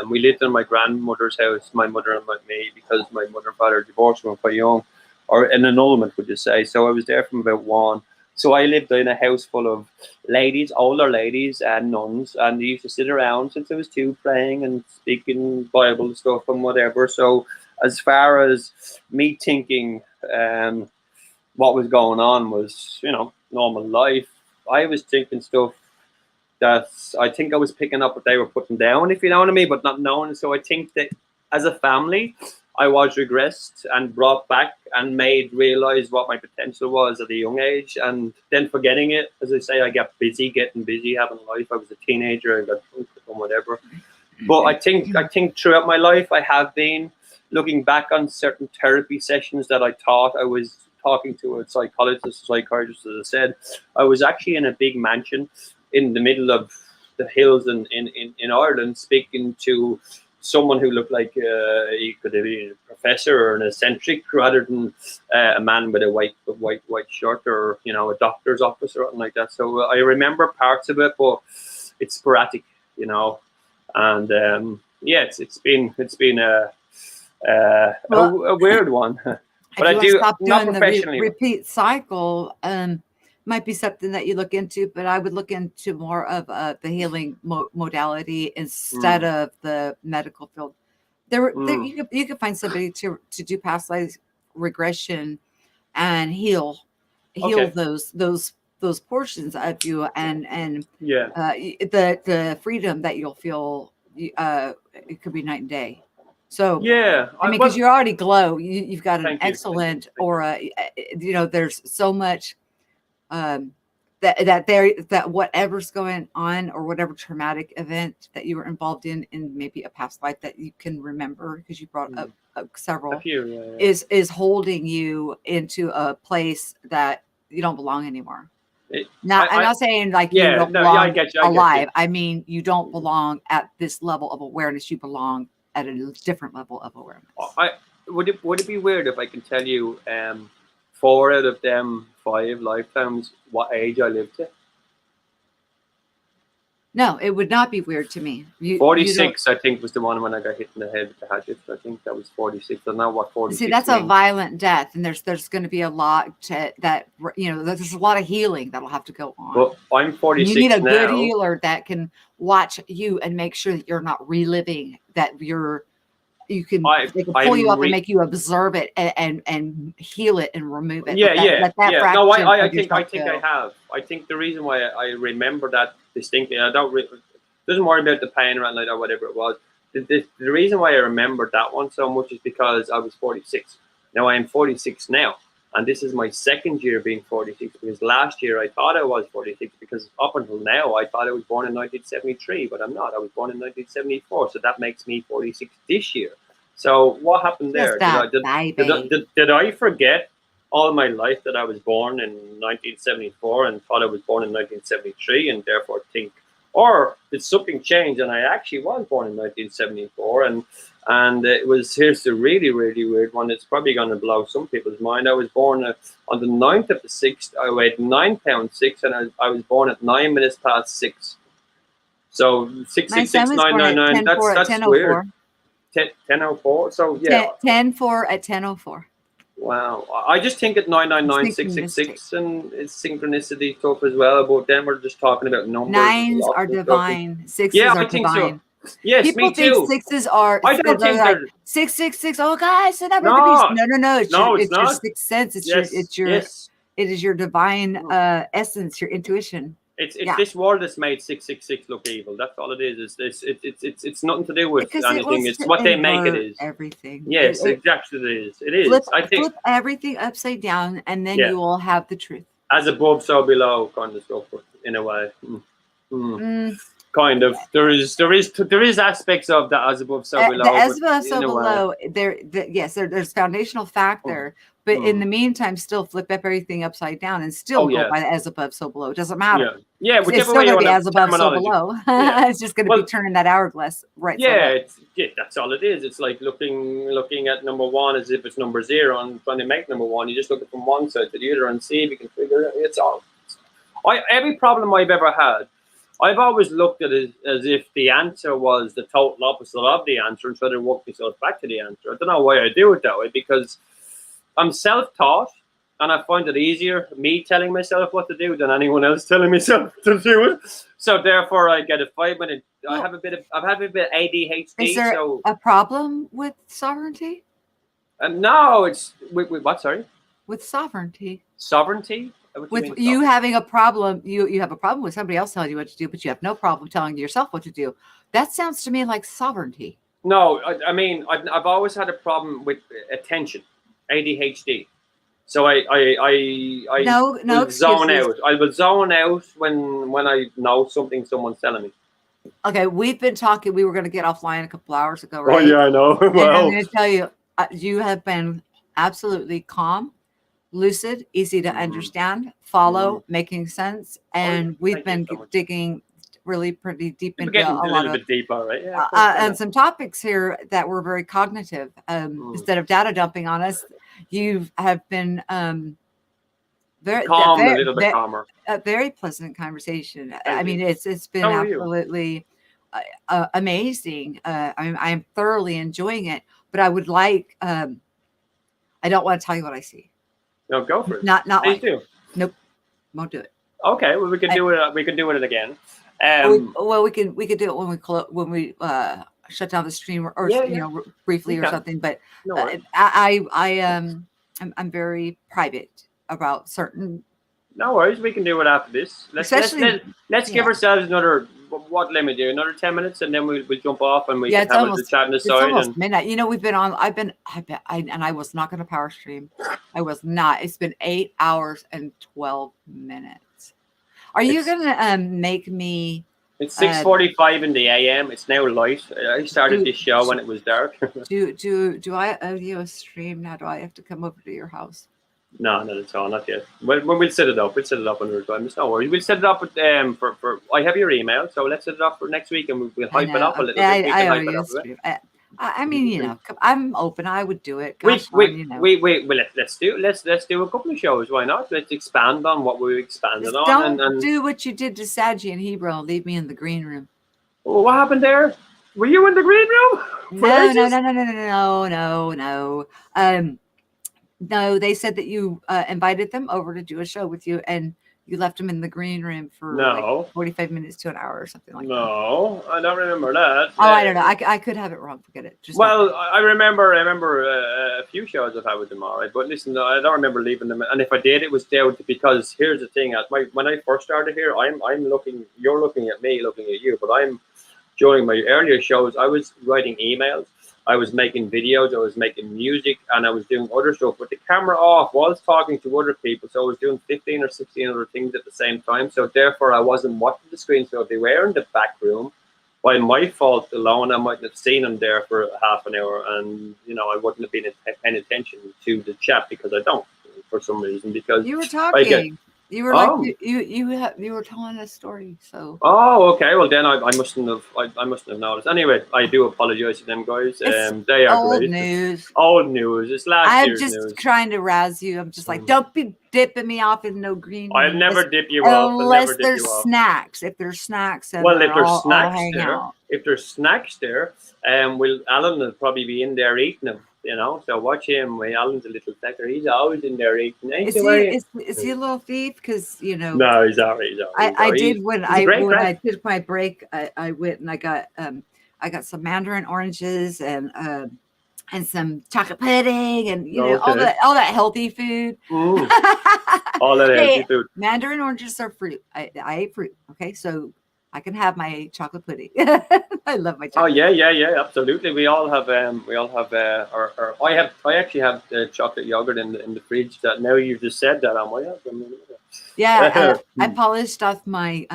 We lived in my grandmother's house, my mother and me, because my mother and father divorced when we were quite young, or an annulment, would you say? So I was there from about 1. So I lived in a house full of ladies, older ladies, and nuns, and they used to sit around since I was 2, praying and speaking Bible stuff and whatever. So as far as me thinking, what was going on was, normal life. I was thinking stuff that I think I was picking up what they were putting down, if you know what I mean, but not knowing. So I think that as a family, I was regressed and brought back and made realize what my potential was at a young age, and then forgetting it. As I say, I got getting busy, having life. I was a teenager, I got drunk and whatever. But I think throughout my life, I have been looking back on certain therapy sessions that I thought I was talking to a psychologist, psychiatrist, as I said. I was actually in a big mansion in the middle of the hills in Ireland, speaking to someone who looked like he could be a professor or an eccentric, rather than a man with a white shirt, or a doctor's office or something like that. So I remember parts of it, but it's sporadic, and it's been a weird one. But I do stop not doing professionally. the repeat cycle. Might be something that you look into, but I would look into more of the healing modality instead of the medical field. You could find somebody to do past life regression and heal those portions of you, and the freedom that you'll feel. It could be night and day. So because you already glow, you've got an excellent aura. There's so much that whatever's going on, or whatever traumatic event that you were involved in maybe a past life that you can remember, because you brought up several, is holding you into a place that you don't belong anymore. I'm not saying like you don't belong alive. I mean, you don't belong at this level of awareness. You belong at a different level of awareness. Would it be weird if I can tell you 4 out of them 5 lifetimes what age I lived to? No, it would not be weird to me. 46, I think, was the one when I got hit in the head with the hatchet. I think that was 46. I don't know what 46 See, that's means. a violent death, and there's going to be a lot there's a lot of healing that'll have to go on. Well, I'm 46 you need a now. good healer that can watch you and make sure that you're not reliving, that they can pull you up and make you observe it and heal it and remove it. No, I think I have. I think the reason why I remember that distinctly, doesn't worry about the pain or anything like that, whatever it was. The reason why I remember that one so much is because I was 46. Now I am 46 now, and this is my 2nd year being 46, because last year I thought I was 46, because up until now I thought I was born in 1973, but I'm not. I was born in 1974, so that makes me 46 this year. So what happened there? Did I forget all my life that I was born in 1974 and thought I was born in 1973, and therefore think, or did something change and I actually was born in 1974? And it was, here's the really, really weird one. It's probably going to blow some people's mind. I was born on the 9th of the 6th. I weighed 9 pounds 6, and I was born at 9 minutes past 6. So 666,999. That's weird. 10:04. So 10:04 at 10:04. Wow. I just think at 999,666, and it's synchronicity stuff as well. But then we're just talking about numbers. 9s are divine. 6s are divine. So. Yes, people me too. think 6s are. I don't think like 666. Oh, guys, the number of the beast. No. It's your sixth sense. It is your divine essence, your intuition. It's Yeah. this world that's made 666 look evil. That's all it is. It's nothing to do with Because it anything. wants It's to what they make it invert is. everything. Yes, It exactly. It is. It is. flip I think flip everything upside down, and then Yeah. you will have the truth. as above, so below, kind of stuff. In a way. Mm. Kind of. There is aspects of that as above, so below. The as above, but so in a way. below. Yes, there's foundational fact there, but in the meantime, still flip up everything upside down and still go by the as above, so below. It doesn't matter. Yeah, It's whichever still way you going to want be as above, so terminology. below. Yeah. It's just going to Well, be turning that hourglass right. Yeah, that's all it is. It's like looking at number one as if it's number zero and trying to make number one. You just look from one side to the other and see if you can figure it. It's all. Every problem I've ever had, I've always looked at it as if the answer was the total opposite of the answer and try to work myself back to the answer. I don't know why I do it that way, because I'm self-taught and I find it easier me telling myself what to do than anyone else telling myself to do it. So therefore, I get a 5 minute. I have a bit of ADHD. Is there so a problem with sovereignty? no, it's with what? Sorry, With sovereignty. sovereignty. What do With mean, you having a problem, you have a problem with somebody else telling you what to do, but you have no problem telling yourself what to do. That sounds to me like sovereignty. No, I mean I've always had a problem with attention, ADHD. So I No will zone excuses. out. I will zone out when I know something someone's telling me. Okay, we've been talking. We were going to get offline a couple hours ago, right? Oh yeah, I know. And I'm Well, going to tell you, you have been absolutely calm, lucid, easy to understand, follow, making sense, and we've thank you been so much. digging really pretty deep we're into getting a a lot little of bit deeper, right? Yeah, of course, I know. and some topics here that were very cognitive. Instead of data dumping on us, you have been very calm, a little bit calmer. a very pleasant conversation. Thank I mean, you. it's been How are you? absolutely amazing. I'm thoroughly enjoying it, but I would like. I don't want to tell you what I see. No, go for it. Not Please like. do. Nope, won't do it. Okay, well we can do it. We can do it again. Well, we could do it when we shut down the stream or Yeah, you know, briefly or Okay. something. But No worries. I'm very private about certain. No worries. We can do it after this. Let's give yeah. ourselves another. What limit do? Another 10 minutes, and then we'll jump off and we Yeah, can it's have almost the chat on the it's side. almost And midnight. You know, we've been on. And I was not going to power stream. I was not. It's been 8 hours and 12 minutes. Are you going to make me? it's 6:45 in the AM. It's now light. I started this show when it was dark. Do I owe you a stream now? Do I have to come over to your house? No, not at all. Not yet. When we'll set it up. We'll set it up another time. It's no worries. We'll set it up with for. I have your email, so let's set it up for next week, and we'll hype it up a little bit. I owe you a stream. I mean, you know, I'm open. I would do it. Gosh, you know. Let's do a couple of shows. Why not? Let's expand on what we expanded Just on. Don't do what you did to Saji and Hebrew and leave me in the green room. Well, what happened there? Were you in the green room? No. No, they said that you invited them over to do a show with you, and you left them in the green room for like 45 minutes to an hour or something like that. No, I don't remember that. Oh, I don't know. I could have it wrong. Forget it. I remember a few shows I've had with them, all right. But listen, I don't remember leaving them. And if I did, it was down to, because here's the thing: when I first started here, I'm looking. You're looking at me, looking at you. But during my earlier shows, I was writing emails. I was making videos, I was making music, and I was doing other stuff with the camera off while I was talking to other people. So I was doing 15 or 16 other things at the same time. So therefore, I wasn't watching the screen. So if they were in the back room, by my fault alone, I might have seen them there for half an hour, and I wouldn't have been paying attention to the chat, because I don't, for some reason. Because you were talking. You were like you were telling a story. So okay. Well, then I mustn't have noticed. Anyway, I do apologize to them guys. They are old great. news. Old news. It's last year's news. I'm just trying to razz you. I'm just like, don't be dipping me off in no green. I'll never dip you off. Unless there's snacks. If there's snacks, then well, if there's I'll snacks there, if there's snacks there, Alan will probably be in there eating them. So watch him. Alan's a little pecker. He's always in there eating. Is he a little thief? Because No, he's alright. I did when I did my break. I went and I got some mandarin oranges and some chocolate pudding and all that healthy food. All that healthy Hey, food. mandarin oranges are fruit. I ate fruit. Okay, so I can have my chocolate pudding. I love my Oh chocolate. yeah, absolutely. We all have or I actually have the chocolate yogurt in the fridge. That now you've just said that, I might have them. Yeah, I polished off my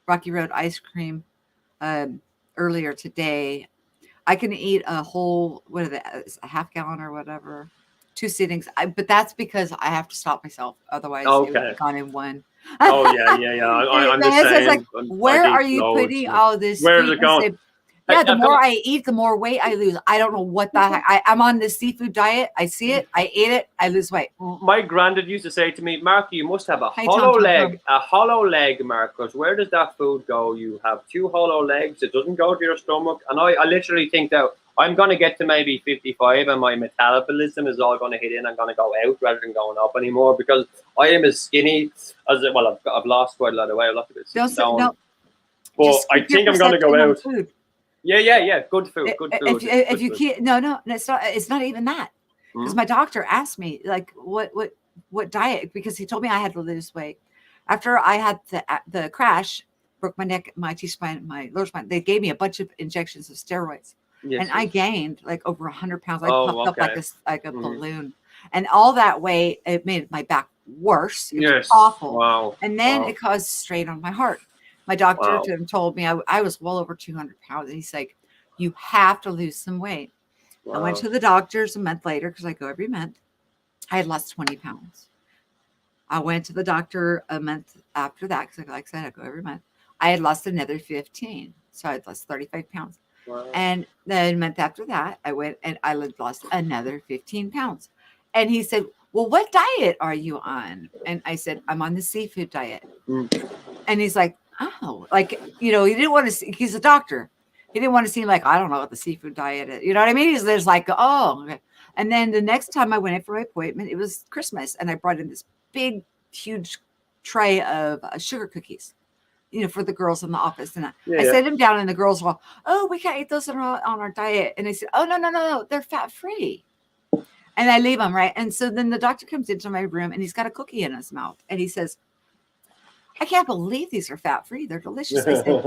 Rocky Road ice cream earlier today. I can eat a whole a half gallon or whatever, 2 sittings. But that's because I have to stop myself, otherwise it would Okay. be gone in one. Oh yeah. I'm the Vanessa is like, same. where I are eat you loads. putting all this Where's food? it going? I said, yeah, the I've more got- I eat, the more weight I lose. I don't know what the heck. I'm on this seafood diet. I see it. I eat it. I lose weight. My granddad used to say to me, Mark, you must have a Hey, hollow Tom. leg. A hollow leg, Marcus. Where does that food go? You have 2 hollow legs. It doesn't go to your stomach. And I literally think that I'm going to get to maybe 55 and my metabolism is all going to hit in. I'm going to go out rather than going up anymore, because I am as skinny as, well, I've lost quite a lot of weight. I've lost a bit of stone. No, But just I keep your think I'm going to go perception on out. food. Yeah. Good food. Good food. If you can't, no, it's not even that. Because my doctor asked me, like, what diet, because he told me I had to lose weight. After I had the crash, broke my neck, my T-spine, my lower spine, they gave me a bunch of injections of steroids. Yes, and I gained like over 100 pounds. I Oh, puffed up okay. like a balloon. And all that weight, it made my back worse. It was Yes. awful. Wow. And then Wow. it caused strain on my heart. My doctor Wow. told me I was well over 200 pounds. And he's like, you have to lose some weight. I went Wow. to the doctor's a month later, because I go every month. I had lost 20 pounds. I went to the doctor a month after that, because like I said, I go every month. I had lost another 15. So I had lost 35 pounds. Wow. And then a month after that, I went and I lost another 15 pounds. And he said, well, what diet are you on? And I said, I'm on the seafood diet. And he's like, oh, like, he didn't want to see, he's a doctor. He didn't want to seem like, I don't know what the seafood diet is. You know what I mean? He's just like, oh. Okay. And then the next time I went in for my appointment, it was Christmas. And I brought in this big, huge tray of sugar cookies, for the girls in the office. And I set them down, and the girls were, oh, we can't eat those on our diet. And I said, oh, no, they're fat free. And I leave them, right? And so then the doctor comes into my room, and he's got a cookie in his mouth. And he says, I can't believe these are fat free. They're delicious. I said,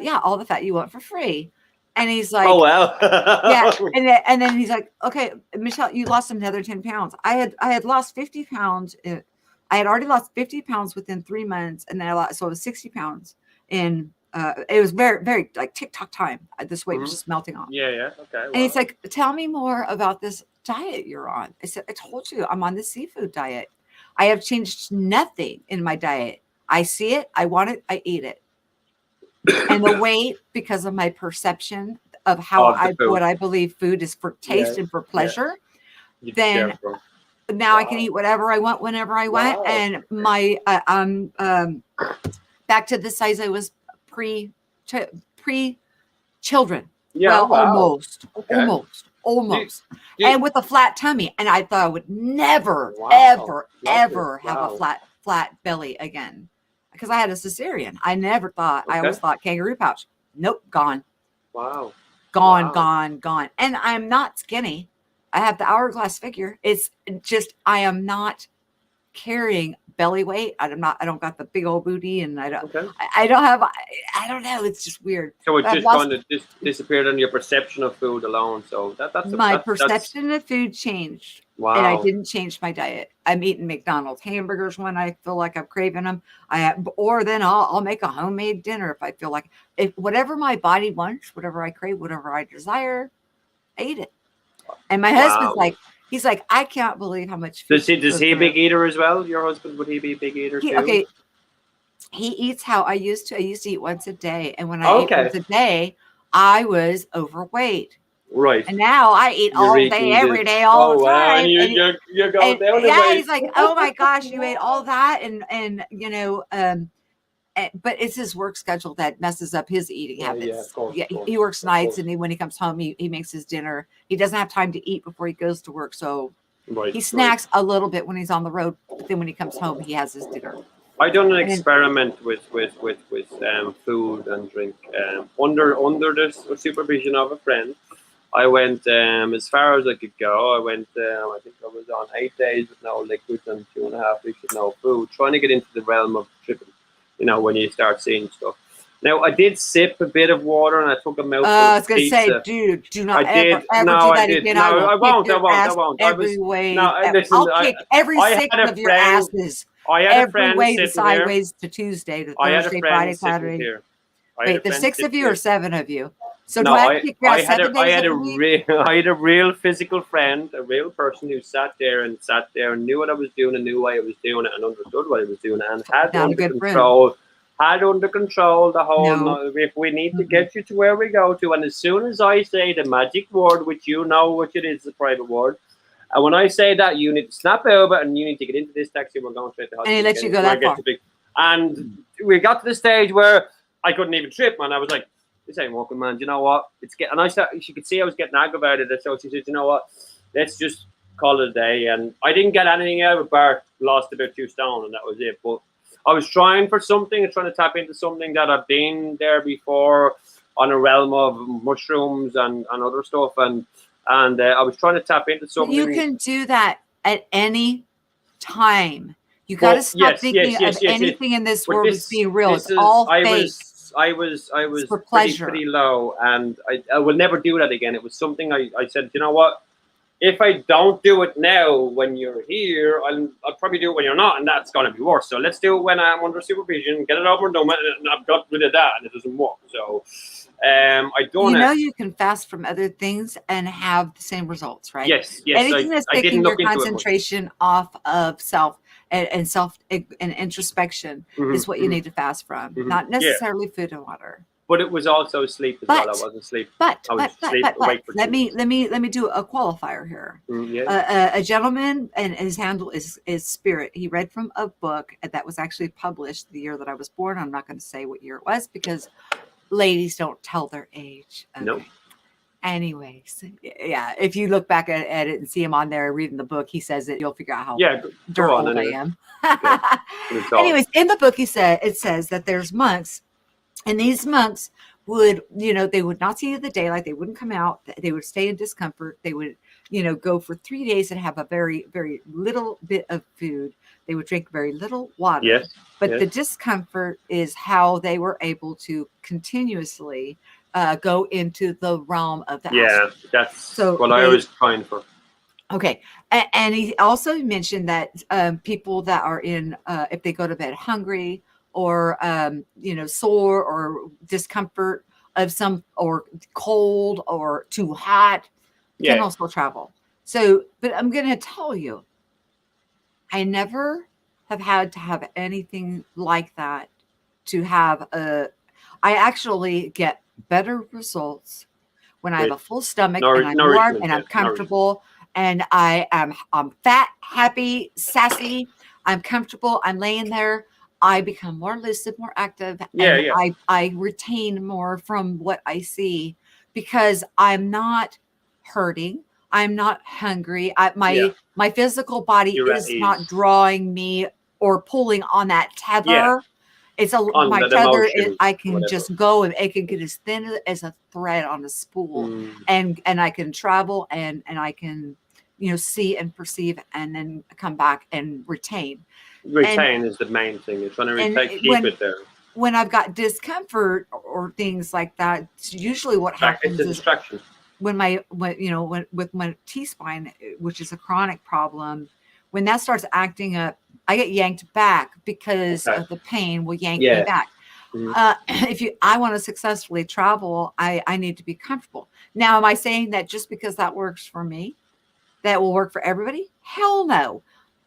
yeah, all the fat you want for free. And he's like, Oh, wow. yeah. And then he's like, okay, Michelle, you lost another 10 pounds. I had lost 50 pounds. I had already lost 50 pounds within 3 months. And then so it was 60 pounds in, it was very, very like TikTok time. This weight was just melting off. Yeah. Okay. Wow. And he's like, tell me more about this diet you're on. I said, I told you I'm on the seafood diet. I have changed nothing in my diet. I see it. I want it. I eat it. And the weight, because of my perception of how what I believe food is for taste and for pleasure, then now I can eat whatever I want, whenever I want. And my, back to the size I was pre-children. Yeah, almost. And with a flat tummy. And I thought I would never, ever have a flat belly again, because I had a cesarean. I never thought, I always thought kangaroo pouch. Nope, gone. Wow. Gone. And I'm not skinny. I have the hourglass figure. It's just, I am not carrying belly weight. I don't got the big old booty, and I don't know. It's just weird. So it just kind of disappeared on your perception of food alone. So that's my perception of food changed. Wow. And I didn't change my diet. I'm eating McDonald's hamburgers when I feel like I'm craving them. Or then I'll make a homemade dinner if I feel like it. Whatever my body wants, whatever I crave, whatever I desire, I eat it. And my husband's like, he's like, I can't believe how much food. Does he a big eater as well? Your husband, would he be a big eater too? Okay. He eats how I used to. I used to eat once a day. And when I ate once a day, I was overweight. Right. And now I eat all day, every day, all the time. And you're going down. Yeah, he's like, oh my gosh, you ate all that. But it's his work schedule that messes up his eating habits. Yeah, of course, he works nights, and when he comes home, he makes his dinner. He doesn't have time to eat before he goes to work. So he snacks a little bit when he's on the road. But then when he comes home, he has his dinner. I done an experiment with food and drink under the supervision of a friend. I went as far as I could go. I went, I think I was on 8 days with no liquids and 2.5 weeks with no food, trying to get into the realm of tripping, you know, when you start seeing stuff. Now, I did sip a bit of water and I took a mouthful I of was going to pizza. say, dude, do not I ever did. do No, I that did. again. No, I will I kick won't. I your won't. I ass won't. I every was way. no. Listen, I'll kick every I six had a of your friend. asses. I had a Every friend way, the sitting here. sideways to Tuesday to I had a Thursday, friend Friday, sitting Saturday. here. Wait, there's 6 of you or 7 of you? So do No, I have to kick your ass 7 days I a week? I had a real physical friend, a real person who sat there and knew what I was doing and knew why I was doing it and understood what I was doing and had Not a under good friend. control. Had under control the whole. No. No, if we need to get you to where we go to, and as soon as I say the magic word, which you know which it is, the private word, and when I say that, you need to snap over and you need to get into this taxi. We're going straight to hospital. And he lets you go that far. And we got to the stage where I couldn't even trip, man. I was like, "This ain't working, man. Do you know what? It's getting." And I started. She could see I was getting aggravated. So she said, "You know what? Let's just call it a day." And I didn't get anything out of it. Bart lost about 2 stone, and that was it. But I was trying for something and trying to tap into something that I've been there before on a realm of mushrooms and other stuff, and I was trying to tap into something. You can do that at any time. You got to stop thinking of anything in this world as being real. It's all fake. I was for pleasure. pretty low, and I will never do that again. It was something I said, you know what? If I don't do it now when you're here, I'll probably do it when you're not, and that's going to be worse. So let's do it when I'm under supervision, get it over and done with, and I've got rid of that, and it doesn't work. So I don't know. You can fast from other things and have the same results, right? Yes. Anything that's taking your concentration off of self and self and introspection is what you need to fast from, not necessarily food and water. But it was also sleep as well. I wasn't asleep. But let me do a qualifier here. A gentleman, and his handle is Spirit. He read from a book that was actually published the year that I was born. I'm not going to say what year it was because ladies don't tell their age. Okay. Nope. Anyways, yeah. If you look back at it and see him on there reading the book, he says it. You'll figure out how old I am. Anyways, in the book, it says that there's monks. And these monks would, they would not see the daylight. They wouldn't come out. They would stay in discomfort. They would, go for 3 days and have a very, very little bit of food. They would drink very little water. Yes. But the discomfort is how they were able to continuously go into the realm of the astral. That's what I was trying for. Okay. And he also mentioned that people that are in, if they go to bed hungry, or sore or discomfort of some, or cold or too hot, can also travel. So, but I'm going to tell you, I never have had to have anything like that to have I actually get better results when I have a full stomach and I'm warm and I'm comfortable and I'm fat, happy, sassy. I'm comfortable. I'm laying there. I become more lucid, more active, and I retain more from what I see because I'm not hurting. I'm not hungry. My physical body is not drawing me or pulling on that tether. Yeah. It's my tether. I can just go and it can get as thin as a thread on a spool, and I can travel and I can see and perceive and then come back and retain. Retain is the main thing. You're trying to keep it there. When I've got discomfort or things like that, usually what happens is distraction. When with my T-spine, which is a chronic problem, when that starts acting up, I get yanked back because of the pain will yank me back. If I want to successfully travel, I need to be comfortable. Now, am I saying that just because that works for me, that will work for everybody? Hell no.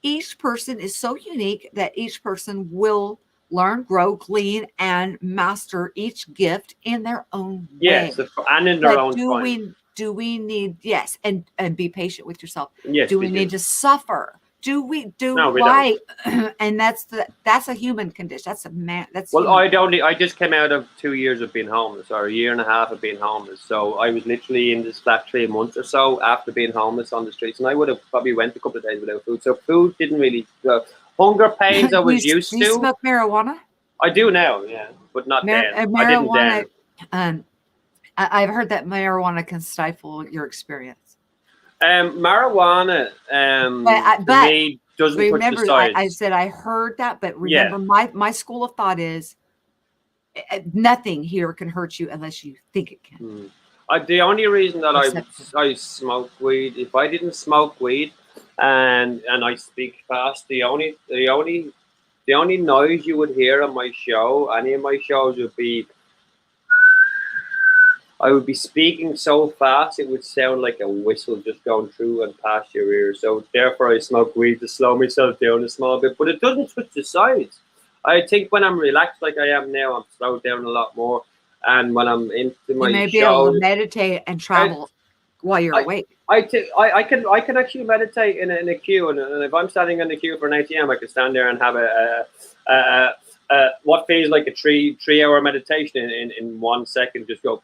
Each person is so unique that each person will learn, grow, glean, and master each gift in their own way. Yes, and in their own way. Do we need, and be patient with yourself. Yes, do we need to suffer? No, we don't. And that's a human condition. That's a man. I just came out of 2 years of being homeless, or a year and a half of being homeless. So I was literally in this flat 3 months or so after being homeless on the streets, and I would have probably went a couple of days without food. So food didn't really hunger pains I was used to. Do you smoke marijuana? I do now, but not then. I didn't then. I've heard that marijuana can stifle your experience. Marijuana, to But me, doesn't touch the remember, sides. I said I heard that, but Yeah. remember, my school of thought is nothing here can hurt you unless you think it can. The only reason that Perception. I smoke weed, if I didn't smoke weed, and I speak fast, the only noise you would hear on my show, any of my shows, would be I would be speaking so fast it would sound like a whistle just going through and past your ears. So therefore, I smoke weed to slow myself down a small bit, but it doesn't switch the sides. I think when I'm relaxed like I am now, I'm slowed down a lot more. And when I'm into my You may be able show, to meditate and travel while you're awake. I can actually meditate in a queue, and if I'm standing in the queue for an ATM, I can stand there and have what feels like a 3-hour meditation in 1 second. Just go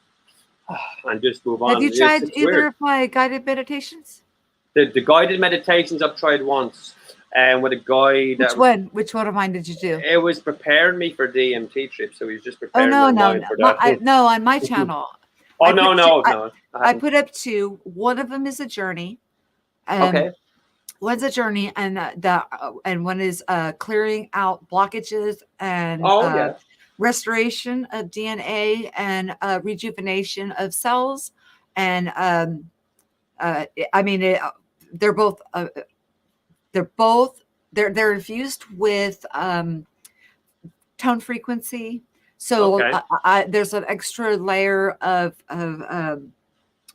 and just move on. Have you tried It's either weird. of my guided meditations? The guided meditations I've tried once, and with a guide. Which one of mine did you do? It was preparing me for DMT trips, so he was just Oh preparing no, my no, mind no, for that. no! On my channel. Oh I no, put no, two- no! I put up 2. One of them is a journey. Okay. One's a journey, and and one is clearing out blockages and Oh yeah. restoration of DNA and rejuvenation of cells. And I mean, they're both they're infused with tone frequency. So Okay. there's an extra layer of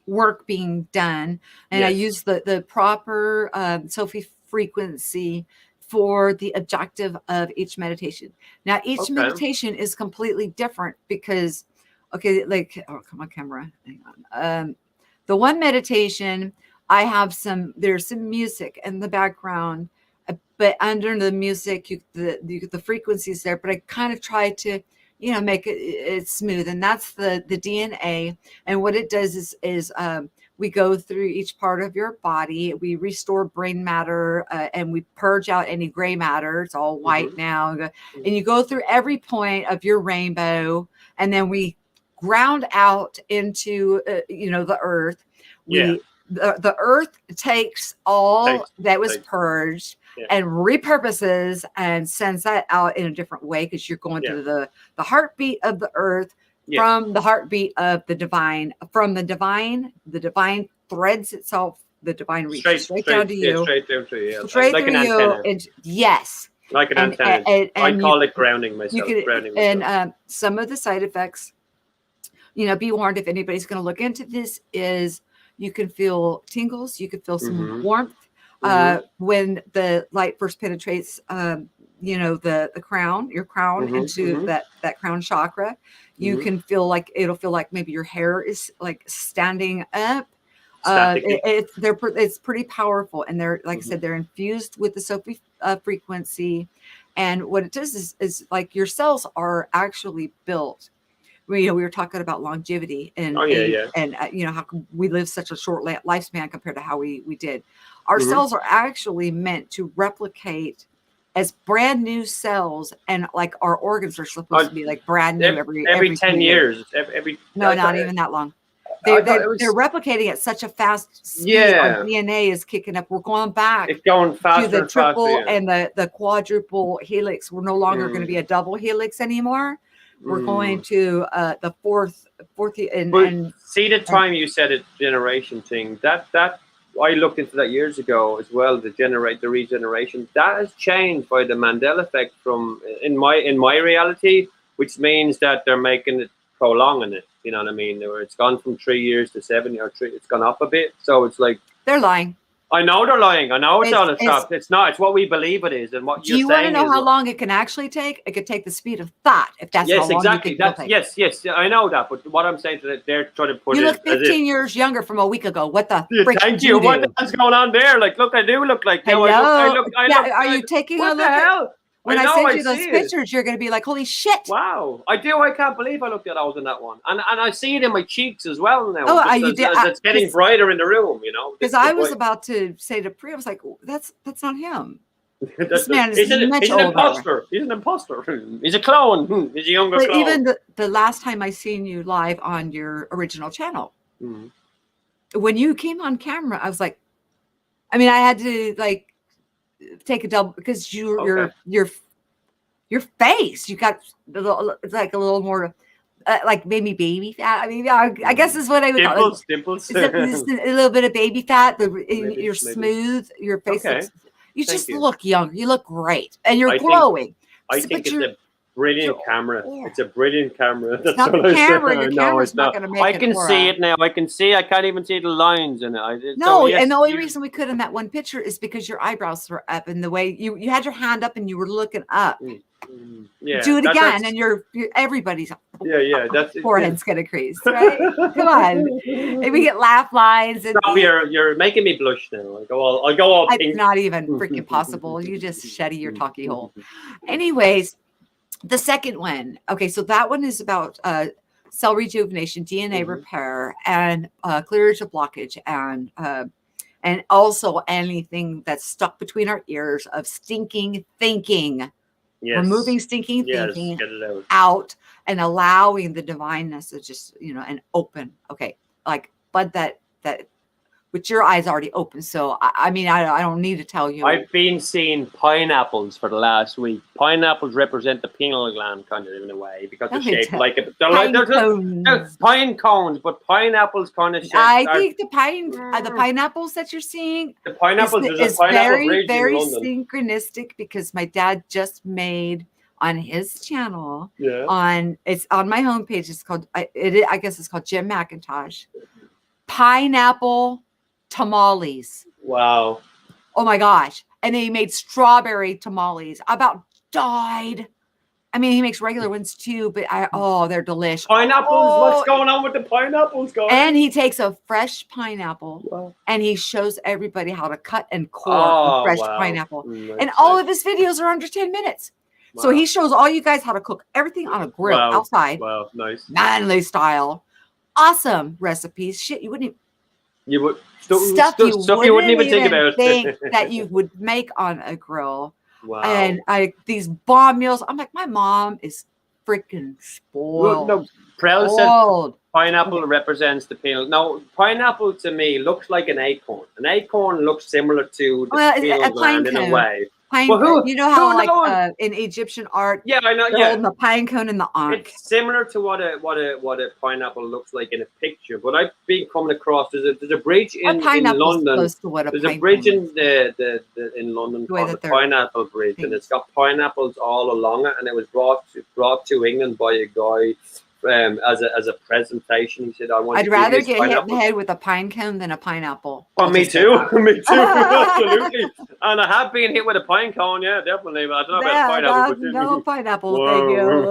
work being done, and I Yes. use the proper Sophie frequency for the objective of each meditation. Now, each Okay. meditation is completely different because, okay, like, oh, come on, camera, hang on. The one meditation, there's some music in the background, but under the music, the frequencies there, but I kind of try to, make it smooth. And that's the DNA. And what it does is we go through each part of your body. We restore brain matter, and we purge out any gray matter. It's all white now. And you go through every point of your rainbow, and then we ground out into, the earth. Yeah. The earth takes all that was purged and repurposes and sends that out in a different way, because you're going through the heartbeat of the earth from the heartbeat of the divine. From the divine threads itself, the divine reaches straight down to you. Straight down to you. Straight like through an you. antenna. And yes. Like an antenna. I call it grounding myself. And some of the side effects, be warned if anybody's going to look into this, is you can feel tingles, you can feel some warmth when the light first penetrates, the crown, your crown into that crown chakra. You can feel like it'll feel like maybe your hair is like standing up. It's pretty powerful, and they're, like I said, they're infused with the Sophie frequency. And what it does is like your cells are actually built. We were talking about longevity and and how we live such a short lifespan compared to how we did. Our cells are actually meant to replicate as brand new cells, and like our organs are supposed to be like brand new every 10 years. Not even that long. They're replicating at such a fast speed. Our DNA is kicking up. We're going back. It's going faster to the triple and faster, and the quadruple helix. We're no longer going to be a double helix anymore. We're going to the fourth, and see the time you said it, generation thing. That I looked into that years ago as well. The regeneration that has changed by the Mandela effect from in my reality, which means that they're making it, prolonging it. You know what I mean? It's gone from 3 years to 7 or 3. It's gone up a bit. So it's like they're lying. I know they're lying. I know it's all a trap. It's not. It's what we believe it is, and what you're saying. Do you want to know how long it can actually take? It could take the speed of thought, if that's how long exactly. You think it'll take. Yes. I know that. But what I'm saying to that, they're trying to put you look 15 years younger from a week ago. What the frick? Thank you. What is going on there? Like, look, I do look like. Hello. I look. Are you taking a look? What the hell? When I send you those pictures, you're going to be like, holy shit. Wow. I do. I can't believe I looked at those in that one. And I see it in my cheeks as well now. Oh, you did. It's getting brighter in the room, Because I was about to say to Priya, I was like, that's not him. This man is he's an much older. imposter. He's an imposter. He's a clone. He's a younger But clone. even the last time I seen you live on your original channel, when you came on camera, I was like, I mean, I had to like take a double because your face, you got it's like a little more like maybe baby fat. I mean, I guess is what I would call it. Dimples. It's a little bit of baby fat. You're Maybe. smooth. Your face Okay. looks. You Thank just you. look young. You look great, and you're I think- glowing. I So- think but it's a brilliant camera. Yeah. It's a brilliant camera. That's not what the I camera. said. Your No, camera's it's not not. gonna make I it can for see us. it now. I can see. I can't even see the lines in it. No, yes, and the only you- reason we could in that one picture is because your eyebrows were up, and the way you had your hand up and you were looking up. Yeah, Do it that- again, that's- and you're everybody's yeah. That's forehead's gonna crease, right? Come on, and we get laugh lines, and Stop, you're making me blush now. I'll go all it's pink. not even freaking possible. You just sheddy your talkie hole. Anyways, the second one. Okay, so that one is about cell rejuvenation, DNA repair, and clearance of blockage, and also anything that's stuck between our ears of stinking thinking. Yes. Removing stinking Yes, thinking get it out. out and allowing the divineness to just, and open. Okay. Like, but that with your eyes already open. So, I mean, I don't need to tell you. I've been seeing pineapples for the last week. Pineapples represent the pineal gland, kind of in a way, because they're No, they shaped don't. like a. Pine They're cones. pine cones, but pineapples kind of shaped. I think the pineapples that you're seeing the pineapples is is a pineapple very, bridge very in London. synchronistic because my dad just made on his channel Yeah. it's on my homepage. It's called I guess it's called Jim McIntosh. Pineapple tamales. Wow. Oh my gosh. And then he made strawberry tamales. I about died. I mean, he makes regular ones too, but they're delicious. Pineapples? Oh, What's going on with the pineapples, guys? and he takes a fresh pineapple Wow. and he shows everybody how to cut and core Oh, a fresh wow. pineapple. Nice, And all nice. of his videos are under 10 minutes. So Wow. he shows all you guys how to cook everything on a grill Wow. outside, Wow, nice. manly style. Awesome recipes. Shit, you wouldn't You would stuff you wouldn't even think about. think that you would make on a grill. Wow. And these bomb meals. I'm like, my mom is freaking spoiled. No, Prel said Spoiled. pineapple represents the pineal. Now, pineapple to me looks like an acorn. An acorn looks similar to the Well, pineal a pine gland in a cone. way. Pine Well, cone. You know how who like knows? in Egyptian art, Yeah, I know. they're Yeah, holding the pine cone in the ankh. it's similar to what a pineapple looks like in a picture. But I've been coming across there's a bridge A in pineapple's London. close to what a There's a pine bridge cone in is. the in London The way called that the they're Pineapple Bridge, and things. it's got pineapples all along it, and it was brought to England by a guy as a presentation. He said, "I want." I'd to rather give get this hit in pineapple." the head with a pine cone than a pineapple. Oh, I'll me just say too. that. Me too. Absolutely. And I have been hit with a pine cone. Yeah, definitely. But I don't know about pineapple. But no pineapple, Whoa.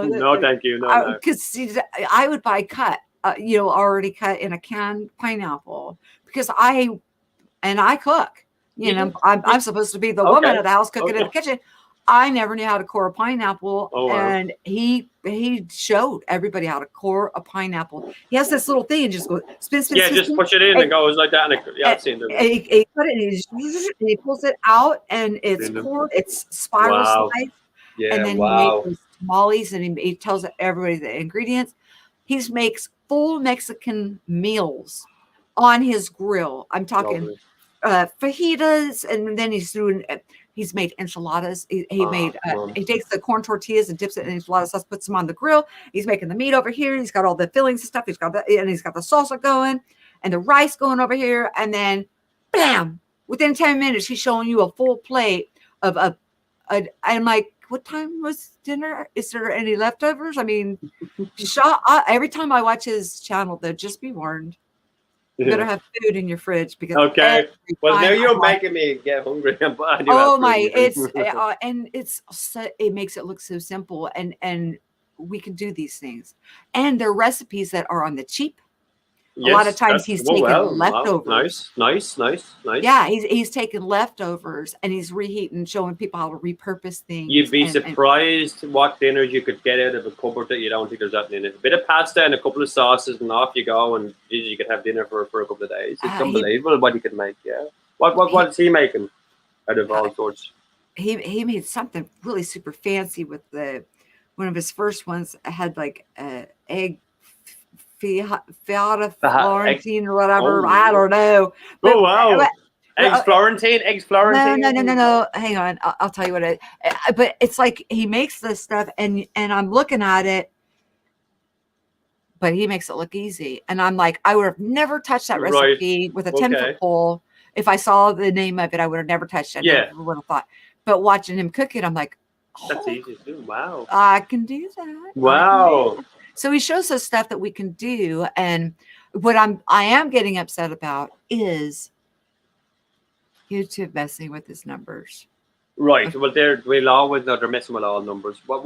thank you. No, thank you. No. Because I would buy cut, already cut in a canned pineapple because I cook. I'm supposed to be the woman Okay. of the house cooking in Okay. the kitchen. I never knew how to core a pineapple, Oh, wow. and he showed everybody how to core a pineapple. He has this little thing and just goes spin, Yeah, spin, just spin. push it in and goes like that. I've seen And that. he put it and he pulls it out and it's Seen them. cored, it's spiral Wow. sliced. Yeah, And then he makes those tamales and he tells everybody the ingredients. He makes full Mexican meals on his grill. I'm talking Lovely. fajitas, and then he's made enchiladas. He takes the corn tortillas and dips it in enchilada sauce, puts them on the grill. He's making the meat over here. He's got all the fillings and stuff. He's got the salsa going and the rice going over here. And then bam, within 10 minutes, he's showing you a full plate of I'm like, what time was dinner? Is there any leftovers? I mean, every time I watch his channel, though, just be warned. You better have food in your fridge because Okay. Well, now time you're I watch- making me get hungry. I do have Oh food my! in the It's it makes it look so simple, and we can do these things, and they're recipes that are on the cheap. A lot of times he's taking leftovers. Nice. Yeah, he's taking leftovers and he's reheating, showing people how to repurpose things. You'd be and surprised what dinners you could get out of a cupboard that you don't think there's nothing in it. A bit of pasta and a couple of sauces, and off you go, and you could have dinner for a couple of days. It's unbelievable what you could make. Yeah. What is he making out of all sorts? he made something really super fancy with one of his first ones had like egg Fiata Florentine or whatever. Oh. I don't know. Oh, wow. Eggs uh, Florentine? No. Hang on. I'll tell you what it. But it's like he makes this stuff, and I'm looking at it, but he makes it look easy. And I'm like, I would have never touched that recipe with a 10-foot pole. If I saw the name of it, I would have never touched it. Yeah. I never would have thought. But watching him cook it, I'm like, That's easy to do. Wow. I can do that. Wow. So he shows us stuff that we can do, and what I am getting upset about is YouTube messing with his numbers. Right. Well, we'll always know they're messing with all numbers. What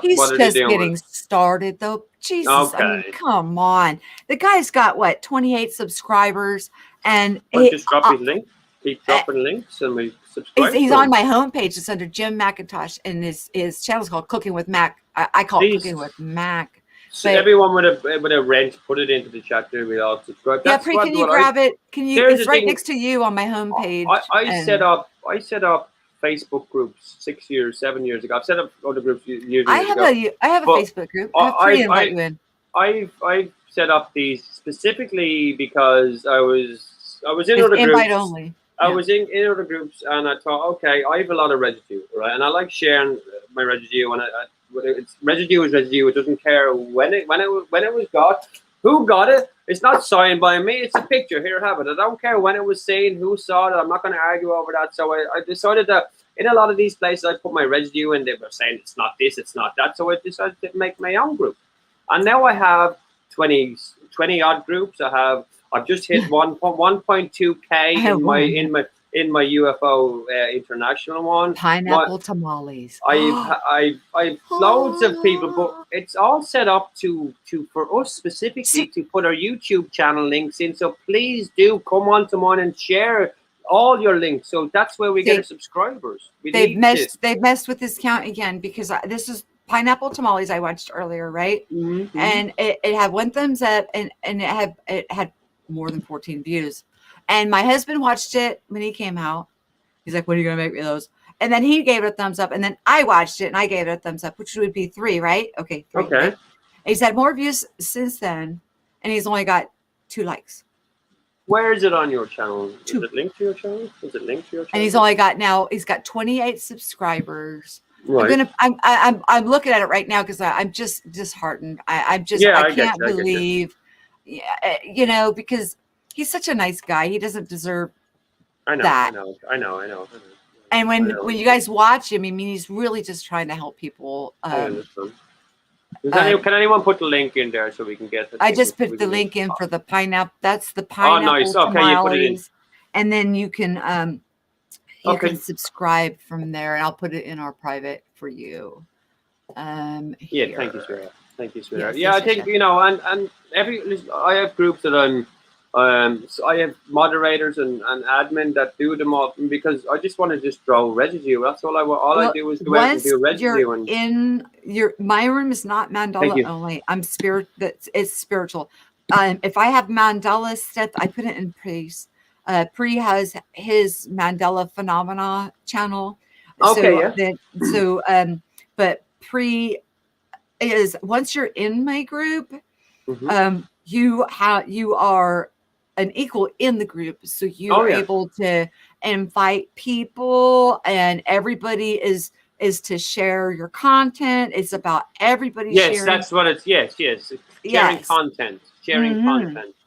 He's are they just doing? getting started, though. Jesus, I mean, come on. The guy's got what, 28 subscribers, and just drop his link. Keep dropping links, and we subscribe. He's on my homepage. It's under Jim McIntosh, and his channel's called Cooking with Mac. I call it Cooking with Mac. So everyone with a wrench, put it into the chat there. We all subscribe. Yeah, Pri, can you grab it? Can you? It's right next to you on my homepage. I set up Facebook groups 7 years ago. I've set up other groups years ago. I have a Facebook group. Invite you in. I've set up these specifically because I was in other groups. Invite only. I was in other groups, and I thought, okay, I have a lot of residue, right? And I like sharing my residue, and residue is residue. It doesn't care when it was got, who got it. It's not signed by me. It's a picture. Here, have it. I don't care when it was seen, who saw it. I'm not going to argue over that. So I decided that in a lot of these places, I put my residue, and they were saying it's not this, it's not that. So I decided to make my own group, and now I have 20 odd groups. I've just hit 1.2K in my UFO international one. Pineapple tamales. I've loads of people, but it's all set up for us specifically to put our YouTube channel links in. So please do come on to mine and share all your links. So that's where we get our subscribers. They've messed with this count again, because this is Pineapple Tamales I watched earlier, right? Mm-hmm. And it had 1 thumbs up, and it had more than 14 views. And my husband watched it when he came out. He's like, when are you going to make me those? And then he gave it a thumbs up. And then I watched it and I gave it a thumbs up, which would be 3, right? Okay. 3. Okay. Right? He's had more views since then, and he's only got 2 likes. Where is it on your channel? 2. Is it linked to your channel? And he's got 28 subscribers. Right. I'm looking at it right now because I'm just disheartened. I can't believe, because he's such a nice guy. He doesn't deserve that. I know. And when you guys watch him, I mean, he's really just trying to help people. Can anyone put the link in there so we can get it? I just put the link in for the pineapple. That's the pineapple. Oh, nice. Okay, you put it in. And then you can can subscribe from there, and I'll put it in our private for you. Thank you, sweetheart. Yes, yeah, I think and I have groups that so I have moderators and admin that do them all, because I just want to just throw residue. That's all I do is go out and do residue. My room is not mandala only. It's spiritual. If I have mandala stuff, I put it in Pri's. Pri has his Mandela Phenomena channel. Okay. But Pri is, once you're in my group, mm-hmm. You are an equal in the group, so you are able to invite people, and everybody is to share your content. It's about everybody sharing. Yes, that's what it's. Yes. Sharing content.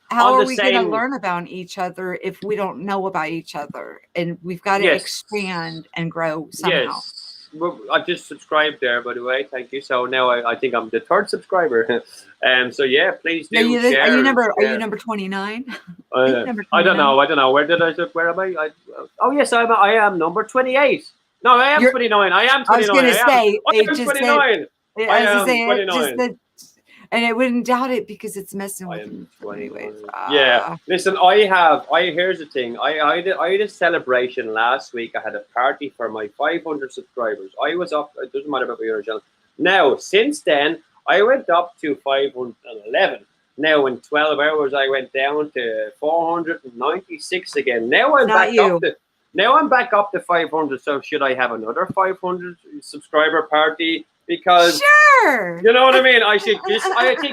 How are we going to learn about each other if we don't know about each other? And we've got to expand and grow somehow. Yes. Well, I just subscribed there, by the way. Thank you. So now I think I'm the 3rd subscriber. So yeah, please do share. Are you number 29? I don't know. Where am I? Oh yes, I am number 28. No, I am 29. I am 29. I was going to say, I am 29. I am 29. And I wouldn't doubt it, because it's messing with me. Anyways. Yeah. Listen, here's the thing. I had a celebration last week. I had a party for my 500 subscribers. I was up. It doesn't matter about your channel. Now, since then, I went up to 511. Now, in 12 hours, I went down to 496 again. Now I'm back up to. Now I'm back up to 500. So should I have another 500 subscriber party? Because Sure. you know what I mean? I think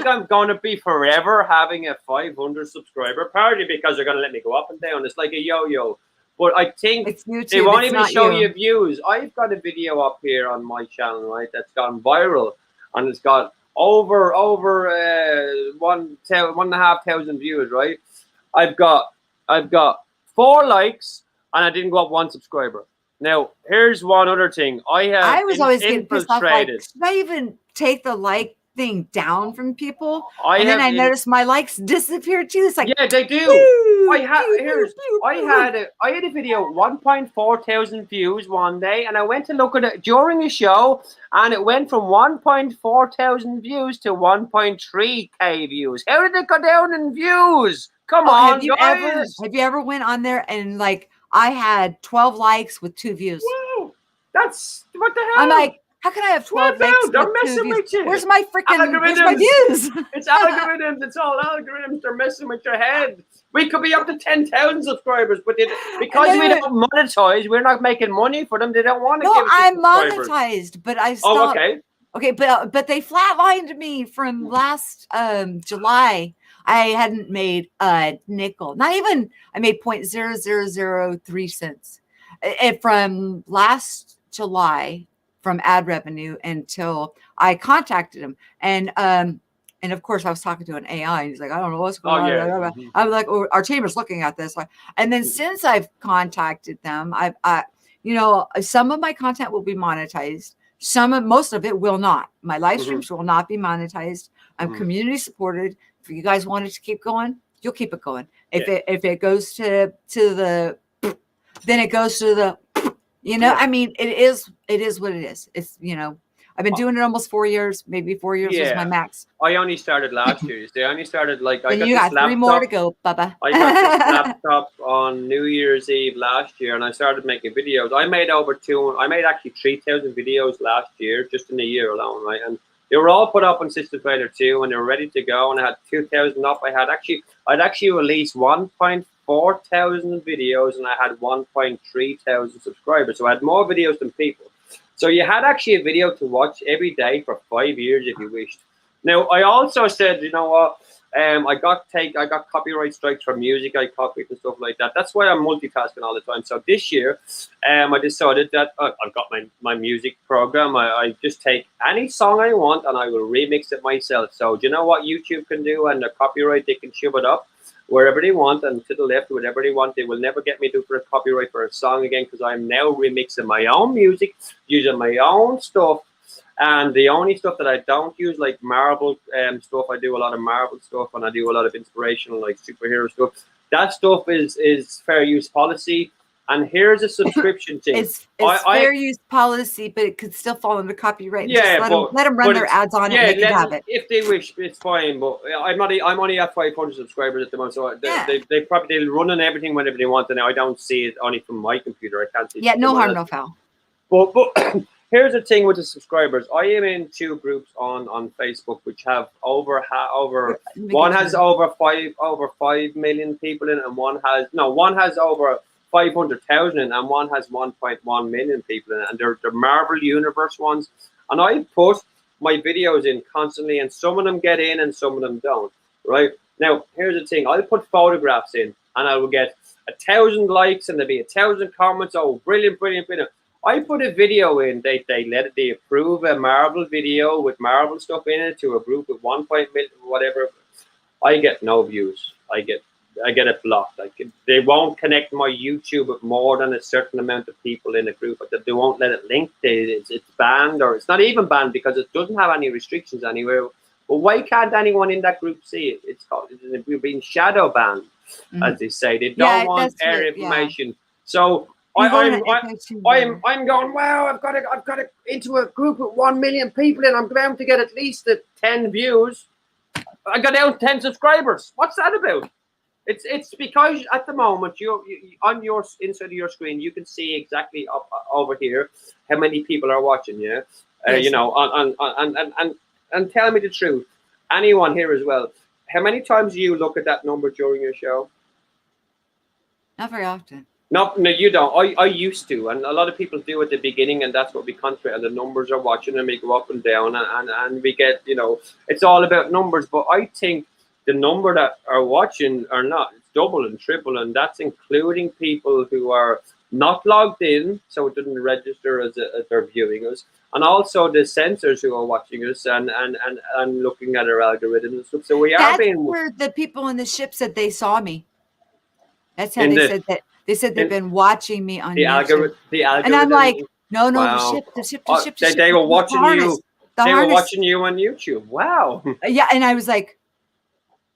I'm going to be forever having a 500 subscriber party because they're going to let me go up and down. It's like a yo-yo. But I think It's YouTube. they won't It's even not show you. you views. I've got a video up here on my channel, right? That's gone viral, and it's got over 1,500 views, right? I've got 4 likes, and I didn't go up 1 subscriber. Now, here's one other thing. I was always getting pissed off. Like, infiltrated. should I even take the like thing down from people? I And then have I noticed my likes disappeared too. It's like, yeah, they do. pew, I had pew, here's pew, I pew. had a video 1.4 thousand views one day, and I went to look at it during a show, and it went from 1.4 thousand views to 1.3k views. How did it go down in views? Come on, Have you ever went on there and like I had 12 likes with 2 views? Wow, that's what the hell? I'm like, how can I have 12 What likes about? They're with 2 messing views? with you. Where's my freaking Algorithms. views? It's algorithms. It's all algorithms. They're messing with your head. We could be up to 10,000 subscribers, but because we don't monetize, we're not making money for them. They don't want to No, give us I'm subscribers. monetized, but I Oh, stopped. okay. Okay, but they flatlined me from last July. I hadn't made a nickel. Not even. I made 0.0003 cents. And from last July, from ad revenue until I contacted him, and of course I was talking to an AI, and he's like, I don't know what's going on. Yeah. I'm like, oh, our team is looking at this, and then since I've contacted them, I some of my content will be monetized. Most of it will not. My live streams will not be monetized. I'm community supported. If you guys want it to keep going, you'll keep it going. If it goes to the, then it goes to the, I mean, it is what it is. It's, I've been doing it almost 4 years, maybe 4 years was my max. I only started last year. I only started I got you got 3 more to go, Bubba. I got this laptop on New Year's Eve last year, and I started making videos. I made actually 3,000 videos last year, just in a year alone, right? And they were all put up on System Fighter 2, and they were ready to go. And I had 2,000 up. I'd actually released 1.4 thousand videos, and I had 1.3 thousand subscribers. So I had more videos than people. So you had actually a video to watch every day for 5 years if you wished. Now I also said, you know what? I got copyright strikes for music I copied and stuff like that. That's why I'm multitasking all the time. So this year, I decided that I've got my music program. I just take any song I want and I will remix it myself. So do you know what YouTube can do? And the copyright, they can shove it up wherever they want and to the left, whatever they want. They will never get me to for a copyright for a song again, because I'm now remixing my own music, using my own stuff. And the only stuff that I don't use, like Marvel stuff, I do a lot of Marvel stuff, and I do a lot of inspirational, like superhero stuff. That stuff is fair use policy. And here's a subscription thing. It's fair use policy, but it could still fall under copyright. Yeah, just let them run their ads on it. And they can have it if they wish. It's fine, but I'm only at 500 subscribers at the moment, so they'll run on everything whenever they want. And I don't see it only from my computer. I can't see. Yeah, no harm, no foul. But here's the thing with the subscribers. I am in 2 groups on Facebook which have over one has over 5 million people in it, and one has over 500,000 and one has 1.1 million people in it, and they're the Marvel Universe ones. And I put my videos in constantly, and some of them get in and some of them don't. Right now, here's the thing: I'll put photographs in, and I will get 1,000 likes, and there'll be 1,000 comments. Oh, brilliant, brilliant, brilliant! I put a video in. They approve a Marvel video with Marvel stuff in it to a group with 1 million, whatever. I get no views. I get it blocked. They won't connect my YouTube with more than a certain amount of people in a group. But they won't let it link. It's banned, or it's not even banned because it doesn't have any restrictions anywhere. But why can't anyone in that group see it? We've been shadow banned, as they say. They don't want air information. So I'm going, wow, I've got to into a group with 1 million people, and I'm bound to get at least 10 views. I got down 10 subscribers. What's that about? It's because at the moment you on your inside of your screen you can see exactly up over here how many people are watching. Yeah, yes. And tell me the truth. Anyone here as well? How many times do you look at that number during your show? Not very often. No, you don't. I used to, and a lot of people do at the beginning, and that's what we concentrate on. The numbers are watching, and we go up and down, and we get, it's all about numbers. But I think the number that are watching are not, it's double and triple, and that's including people who are not logged in, so it doesn't register as they're viewing us, and also the sensors who are watching us and looking at our algorithm and stuff. So we are That's being where the people in the ship said they saw me. That's how in they the said that. They said they've been watching me on the YouTube. algorithm. The algorithm. And I'm like, no, Wow. the ship. They were watching you. They were harness. watching you on YouTube. Wow. Yeah, and I was like,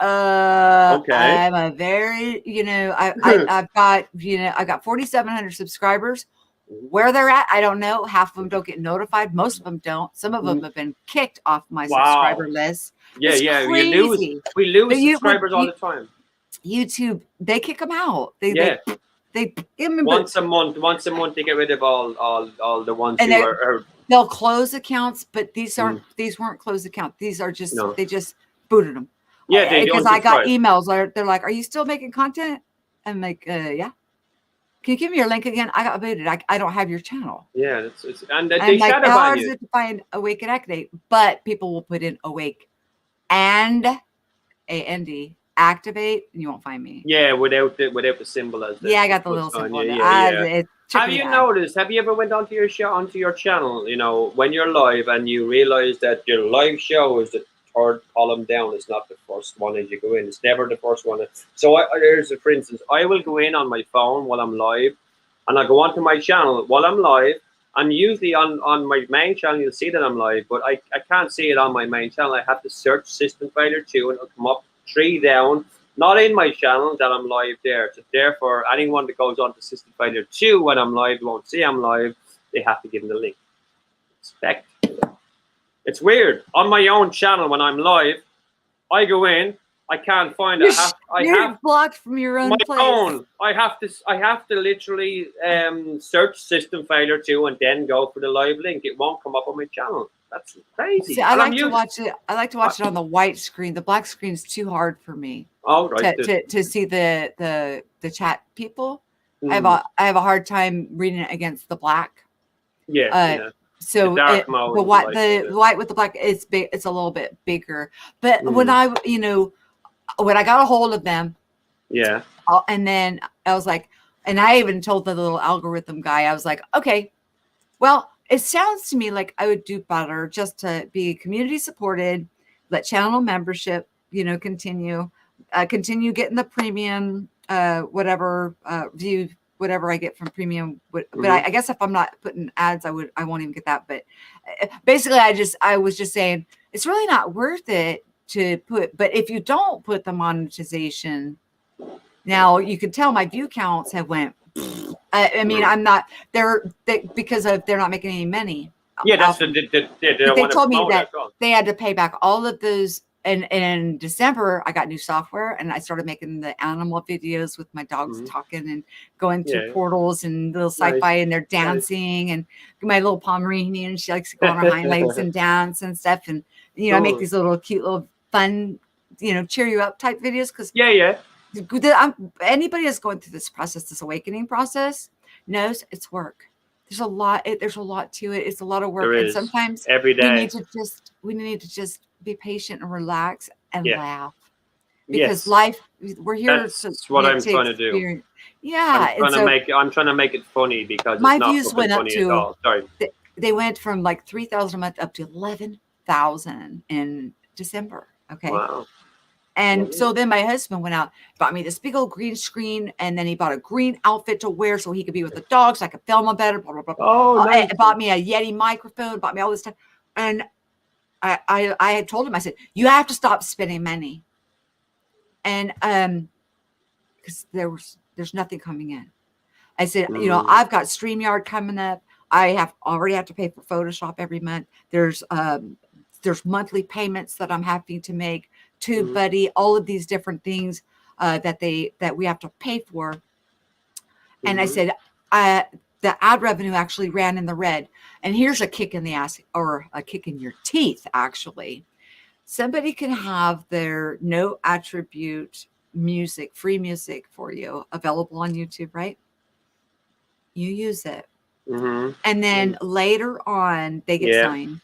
Okay. I'm a very, I've got, I got 4,700 subscribers. Where they're at, I don't know. Half of them don't get notified. Most of them don't. Some of them have been kicked off my subscriber list. Yeah, It's yeah. crazy. We lose But subscribers all the time. YouTube, they kick them out. They once a month they get rid of all the ones and who are they'll close accounts, but these weren't closed accounts. These are just they just booted them. Yeah, because I got emails. They're like, "Are you still making content?" I'm like, "Yeah." Can you give me your link again? I got booted. I don't have your channel. Yeah, and they shadow ban you. It's to find awake and activate, but people will put in awake and AND activate, and you won't find me. Yeah, without the symbol as I got the little symbol. Yeah. Have you noticed? Have you ever went onto your channel? When you're live and you realize that your live show is the third column down. It's not the first one as you go in. It's never the first one. So for instance, I will go in on my phone while I'm live, and I go onto my channel while I'm live. And usually on my main channel, you'll see that I'm live, but I can't see it on my main channel. I have to search System Failure 2, and it'll come up 3 down, not in my channel that I'm live there. So therefore, anyone that goes on to System Failure 2 when I'm live won't see I'm live. They have to give them the link. Expect. It's weird. On my own channel when I'm live, I go in, I can't find it. You're blocked from your own place. Own. I have to literally search System Failure 2 and then go for the live link. It won't come up on my channel. That's crazy. See, I like to watch it. I like to watch it on the white screen. The black screen is too hard for me. Oh, right. To see the chat people. I have a hard time reading it against the black. Yeah. So the white with the black, it's big. It's a little bit bigger. But when I got a hold of them, and then I was like, and I even told the little algorithm guy, I was like, okay, well, it sounds to me like I would do better just to be community supported, let channel membership, continue getting the premium, whatever view. Whatever I get from premium, but I guess if I'm not putting ads, I won't even get that. But basically, I was just saying it's really not worth it to put. But if you don't put the monetization, now you can tell my view counts have went. I mean, I'm not because they're not making any money. Yeah, that's they told me that they had to pay back all of those. And in December, I got new software, and I started making the animal videos with my dogs talking and going through portals and little sci-fi, and they're dancing. And my little Pomeranian, she likes to go on her hind legs and dance and stuff. And I make these little cute, little fun, cheer you up type videos because anybody that's going through this process, this awakening process, knows it's work. There's a lot to it. It's a lot of work, and sometimes every day we need to just be patient and relax and laugh because life. We're here. That's what I'm trying to do. Yeah, I'm trying to make it funny because my it's not views went up to. At all. Sorry. They went from like 3,000 a month up to 11,000 in December. Okay. Wow. And so then my husband went out, bought me this big old green screen, and then he bought a green outfit to wear so he could be with the dogs, so I could film them better. Blah blah blah. Oh, nice. Bought me a Yeti microphone, bought me all this stuff, and I had told him, I said, you have to stop spending money, and because there's nothing coming in. I said, I've got StreamYard coming up. I already have to pay for Photoshop every month. There's monthly payments that I'm having to make. TubeBuddy, all of these different things that we have to pay for. And I said, the ad revenue actually ran in the red. And here's a kick in the ass, or a kick in your teeth, actually. Somebody can have their no attribute music, free music for you available on YouTube, right? you use it. Mm-hmm. And then later on, they get signed.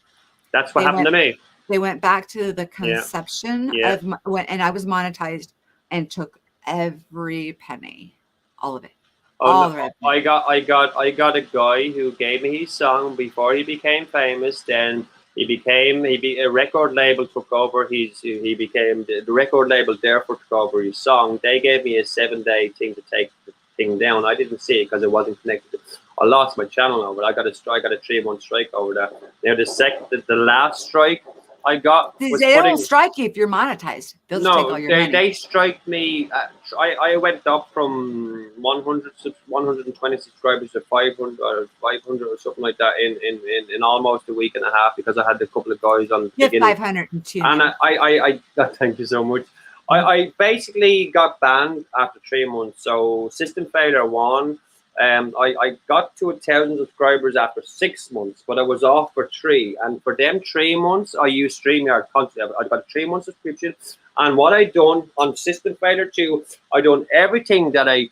That's what happened to me. They went back to the conception Yeah. of when, and I was monetized and took every penny, all of it. Oh, no, I got a guy who gave me his song before he became famous. Then a record label took over he became the record label, therefore took over his song. They gave me a 7-day thing to take the thing down. I didn't see it because it wasn't connected. I lost my channel over. I got a 3-month strike over that. Now the last strike I got was they don't strike you if you're monetized. They'll take all your money. They strike me. I went up from 120 subscribers to 500 or something like that in almost a week and a half, because I had a couple of guys on the beginning. 502. And I thank you so much. I basically got banned after 3 months. So System Failure 1. I got to 1,000 subscribers after 6 months, but I was off for 3. And for them 3 months, I used StreamYard constantly. I got a 3-month subscription. And what I done on System Failure 2, I done everything that I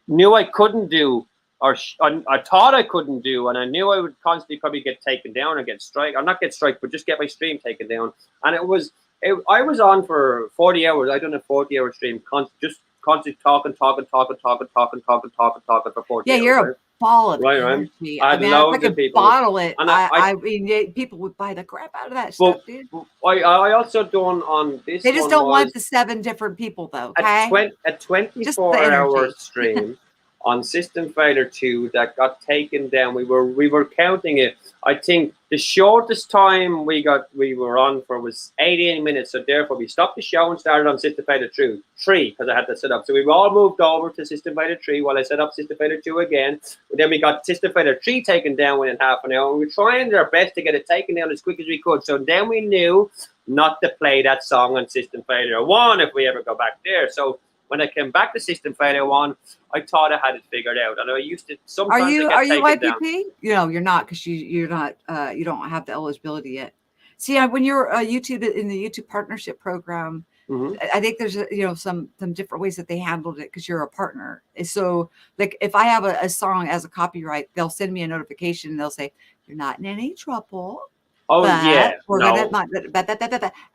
knew I couldn't do, or I thought I couldn't do, and I knew I would constantly probably get taken down or get strike, or not get strike, but just get my stream taken down. And I was on for 40 hours. I done a 40-hour stream, just constantly talking for 40 hours. Yeah, you're a ball of energy. I mean, if I could people. Bottle it, and I mean, people would buy the crap out of that stuff, dude. I also done on this. They just don't want the 7 different people, though. Okay, a 24-hour stream on System Failure 2 that got taken down. We were counting it. I think the shortest time we were on for was 18 minutes. So therefore, we stopped the show and started on System Failure 3 because I had to set up. So we all moved over to System Failure 3 while I set up System Failure 2 again. But then we got System Failure 3 taken down within half an hour. And we were trying our best to get it taken down as quick as we could. So then we knew not to play that song on System Failure 1 if we ever go back there. So when I came back to System Failure 1, I thought I had it figured out, and I used to. Sometimes are you YPP? You know, you're not, because you're not. You don't have the eligibility yet. See, when you're YouTube in the YouTube partnership program, I think there's some different ways that they handled it because you're a partner. So, like, if I have a song as a copyright, they'll send me a notification and they'll say you're not in any trouble. Oh but we're gonna,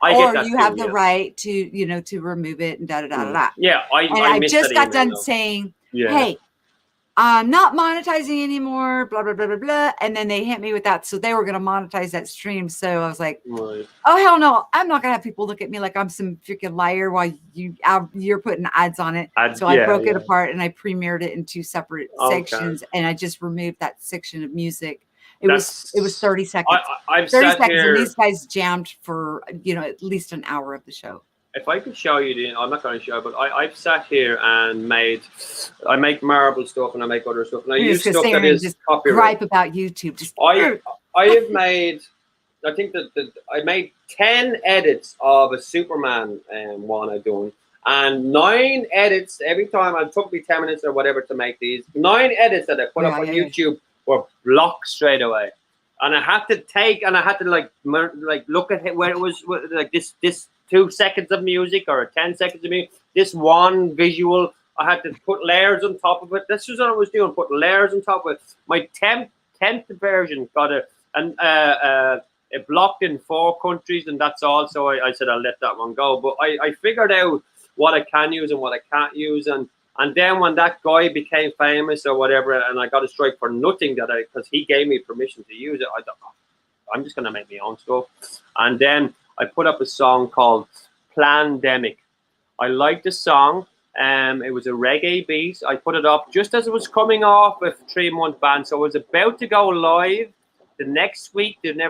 or you have the right to to remove it and da. Yeah, I just got done saying, hey, I'm not monetizing anymore, blah blah blah blah blah, and then they hit me with that. So they were gonna monetize that stream. So I was like, oh hell no, I'm not gonna have people look at me like I'm some freaking liar while you're putting ads on it. So I broke it apart and I premiered it in 2 separate sections, and I just removed that section of music. It was 30 seconds. I've 30 sat seconds, here, and these guys jammed for at least an hour of the show. If I could show you, I'm not going to show, but I've sat here and I make marble stuff and I make other stuff, and I use stuff that is just copyright. Gripe about YouTube. I have made, I think that I made 10 edits of a Superman one I've done, and 9 edits every time. It took me 10 minutes or whatever to make these 9 edits that I put up on YouTube. Were blocked straight away, and I had to like look at it where it was like this 2 seconds of music or 10 seconds of music. This one visual, I had to put layers on top of it. This was what I was doing, put layers on top of it. My 10th version got it blocked in 4 countries, and that's all. So I said I'll let that one go. But I figured out what I can use and what I can't use, and then when that guy became famous or whatever, and I got a strike for nothing because he gave me permission to use it, I thought, I'm just going to make my own stuff. And then I put up a song called Plandemic. I liked the song. It was a reggae beat. I put it up just as it was coming off a 3-month ban. So I was about to go live the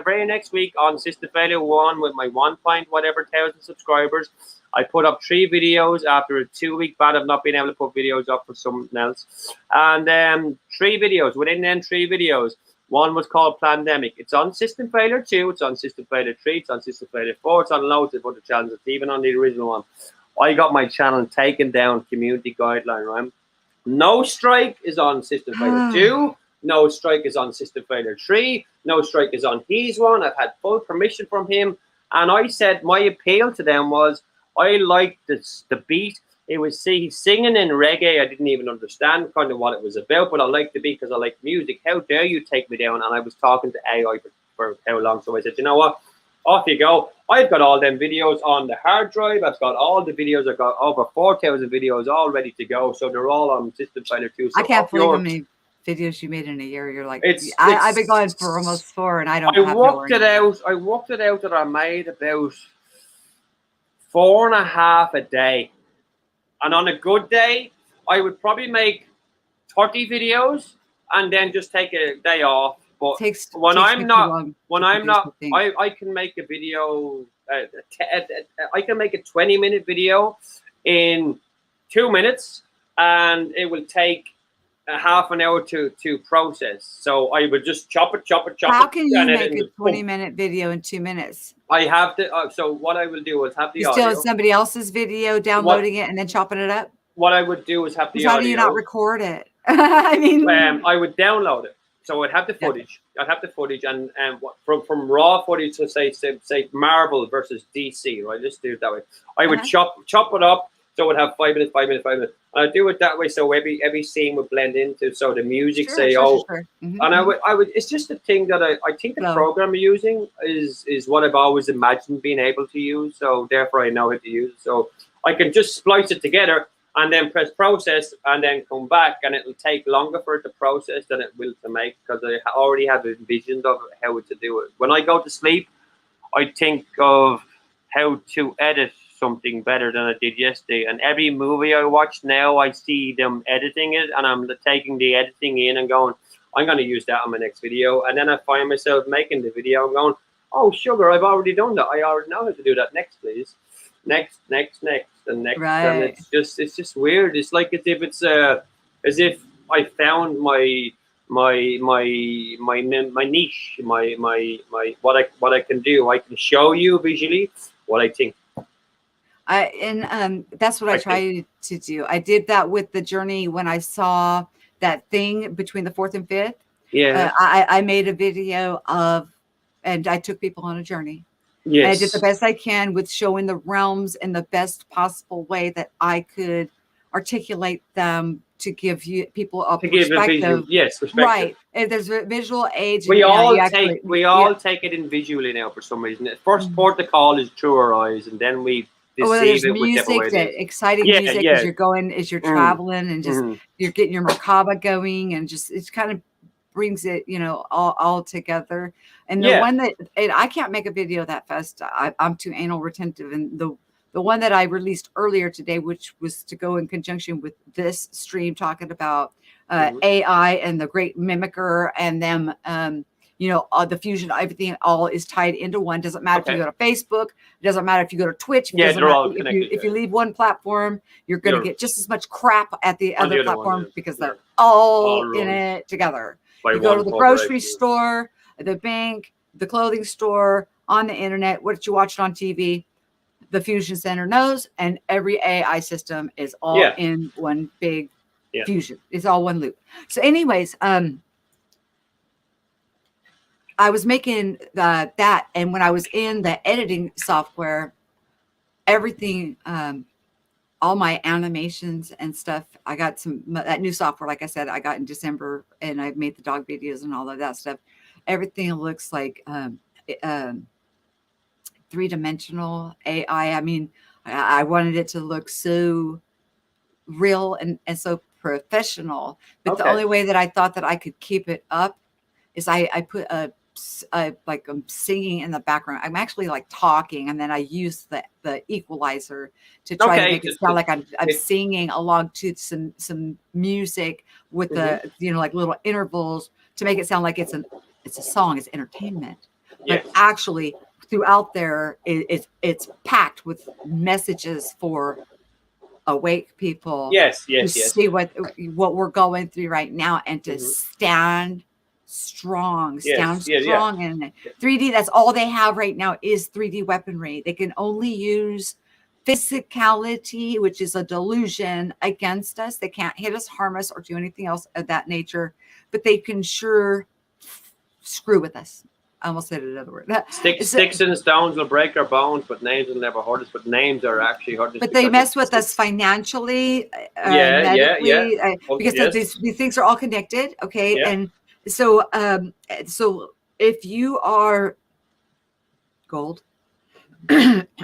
very next week on System Failure 1 with my 1,000 subscribers. I put up 3 videos after a 2-week ban of not being able to put videos up for something else. And 3 videos. Within them 3 videos, one was called Plandemic. It's on System Failure 2, it's on System Failure 3, it's on System Failure 4, it's on loads of other channels, it's even on the original one. I got my channel taken down, community guideline, right? No strike is on System Failure 2. No strike is on System Failure 3. No strike is on his one. I've had full permission from him. And I said my appeal to them was, I like the beat. It was singing in reggae. I didn't even understand kind of what it was about, but I liked the beat because I liked music. How dare you take me down? And I was talking to AI for how long? So I said, you know what? Off you go. I've got all them videos on the hard drive. I've got all the videos. I've got over 4,000 videos all ready to go. So they're all on System Finder 2. So I can't believe how many videos you made in a year. You're like, I've been going for almost 4, and I worked it out. I worked it out that I made about 4.5 a day. And on a good day, I would probably make 30 videos and then just take a day off. But when I'm not, I can make a video. I can make a 20-minute video in 2 minutes, and it will take a half an hour to process. So I would just chop it. How can you make a 20-minute video in 2 minutes? I have to. So what I will do is have the you audio. still have somebody else's video, downloading it and then chopping it up. What I would do is have the audio. How do you not record it? I mean, I would download it. So I'd have the footage. I'd have the footage, and from raw footage to say Marvel versus DC, right? Let's do it that way. I would chop it up, so it would have 5 minutes. And I'd do it that way, so every scene would blend into. So the music sure. And I would. It's just a thing that I think the program you're using is what I've always imagined being able to use. So therefore, I know how to use it. So I can just splice it together and then press process and then come back, and it will take longer for it to process than it will to make, because I already have envisioned of how to do it. When I go to sleep, I think of how to edit something better than I did yesterday. And every movie I watch now, I see them editing it, and I'm taking the editing in and going, I'm going to use that on my next video. And then I find myself making the video and going, oh, sugar, I've already done that. I already know how to do that. Next, please. Next, and next, right. And it's just weird. It's like as if I found my niche, my what I can do. I can show you visually what I think. That's what I try to do. I did that with the journey when I saw that thing between the 4th and 5th. Yeah, I made a video and I took people on a journey. Yes. And I did the best I can with showing the realms in the best possible way that I could articulate them to give people a perspective. Perspective. Right. If there's a visual age. We all take it in visually now for some reason. The first port of call is through our eyes, and then we deceive it music, with exciting music as you're traveling and just you're getting your Merkaba going, and just it's kind of brings it, all together. And the one that I can't make a video that fast. I'm too anal retentive. And the one that I released earlier today, which was to go in conjunction with this stream talking about AI and the great mimicker and them, the fusion, everything all is tied into one. Doesn't matter if you go to Facebook. It doesn't matter if you go to Twitch. They're all connected. If you leave one platform, you're going to get just as much crap at the other platform because they're all in it together. You go to the grocery store, the bank, the clothing store, on the internet, what you watched on TV, the Fusion Center knows, and every AI system is all in one big fusion. It's all one loop. So anyways, I was making that, and when I was in the editing software, everything, all my animations and stuff, I got that new software, like I said, I got in December, and I made the dog videos and all of that stuff. Everything looks like three-dimensional AI. I mean, I wanted it to look so real and so professional, but the only way that I thought that I could keep it up is I put like I'm singing in the background. I'm actually like talking, and then I use the equalizer to try to make it sound like I'm singing along to some music with the like little intervals to make it sound like it's a song, it's entertainment. But actually throughout there it's packed with messages for awake people. To see what we're going through right now, and to stand strong, in 3D. That's all they have right now is 3D weaponry. They can only use physicality, which is a delusion, against us. They can't hit us, harm us, or do anything else of that nature, but they can sure screw with us. I almost said another word. Sticks and stones will break our bones, but names will never hurt us. But names are actually hurt us. But they mess with us financially, medically, because Yes. these things are all connected. Okay, Yeah. and so if you are gold,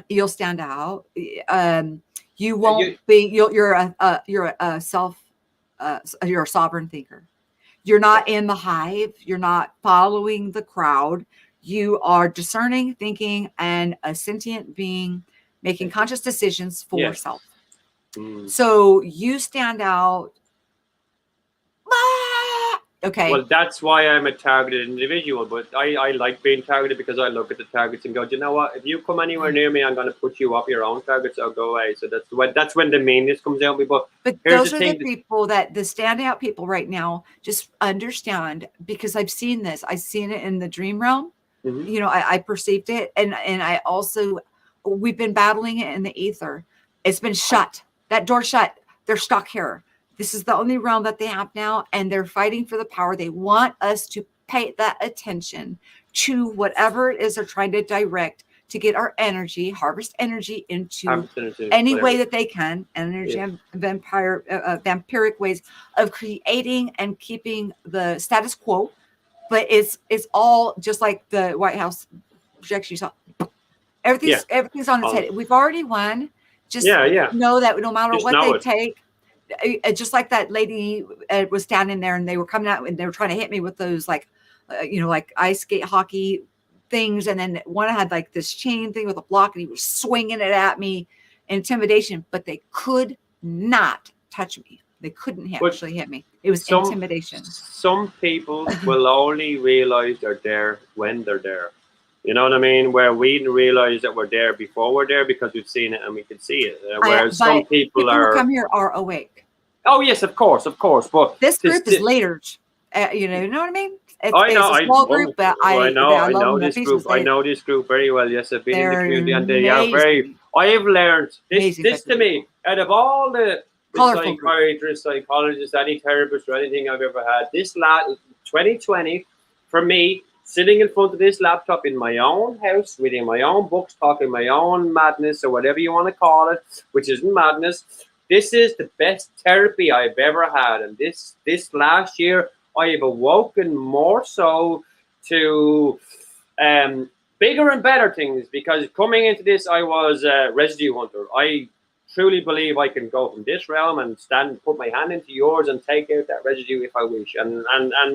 you'll stand out. You won't be. You're a sovereign thinker. You're not in the hive. You're not following the crowd. You are discerning, thinking, and a sentient being making conscious decisions for self. So you stand out. Okay. Well, that's why I'm a targeted individual, but I like being targeted because I look at the targets and go, you know what? If you come anywhere near me, I'm going to put you up your own targets. I'll go away. So that's when the meanness comes out. But those are the people the standing out people right now. Just understand, because I've seen this. I've seen it in the dream realm. Mm-hmm. You know, I perceived it, and I also, we've been battling it in the ether. It's been shut. That door shut. They're stuck here. This is the only realm that they have now, and they're fighting for the power. They want us to pay that attention to whatever it is they're trying to direct to get our energy, harvest energy into any way that they can, energy and vampiric ways of creating and keeping the status quo. But it's all just like the White House projection you saw. Everything's on its head. We've already won. Just know that no matter what they take, just like that lady was standing there and they were coming out and they were trying to hit me with those like ice skate hockey things, and then one had like this chain thing with a block and he was swinging it at me, intimidation, but they could not touch me. They couldn't actually hit me. It was intimidation. Some people will only realize they're there when they're there. You know what I mean? Where we didn't realize that we're there before we're there because we've seen it and we can see it. Whereas some people who come here are awake. Oh yes, of course. But this group is later. You know what I mean? It's a small group, but I know this group. I know this group very well. Yes, I've been in the community, and they are very. I have learned this to me. Out of all the psychiatrists, psychologists, any therapists, or anything I've ever had, this 2020 for me. Sitting in front of this laptop in my own house, reading my own books, talking my own madness or whatever you want to call it, which isn't madness. This is the best therapy I've ever had. And this last year, I have awoken more so to bigger and better things, because coming into this, I was a residue hunter. I truly believe I can go from this realm and put my hand into yours and take out that residue if I wish, and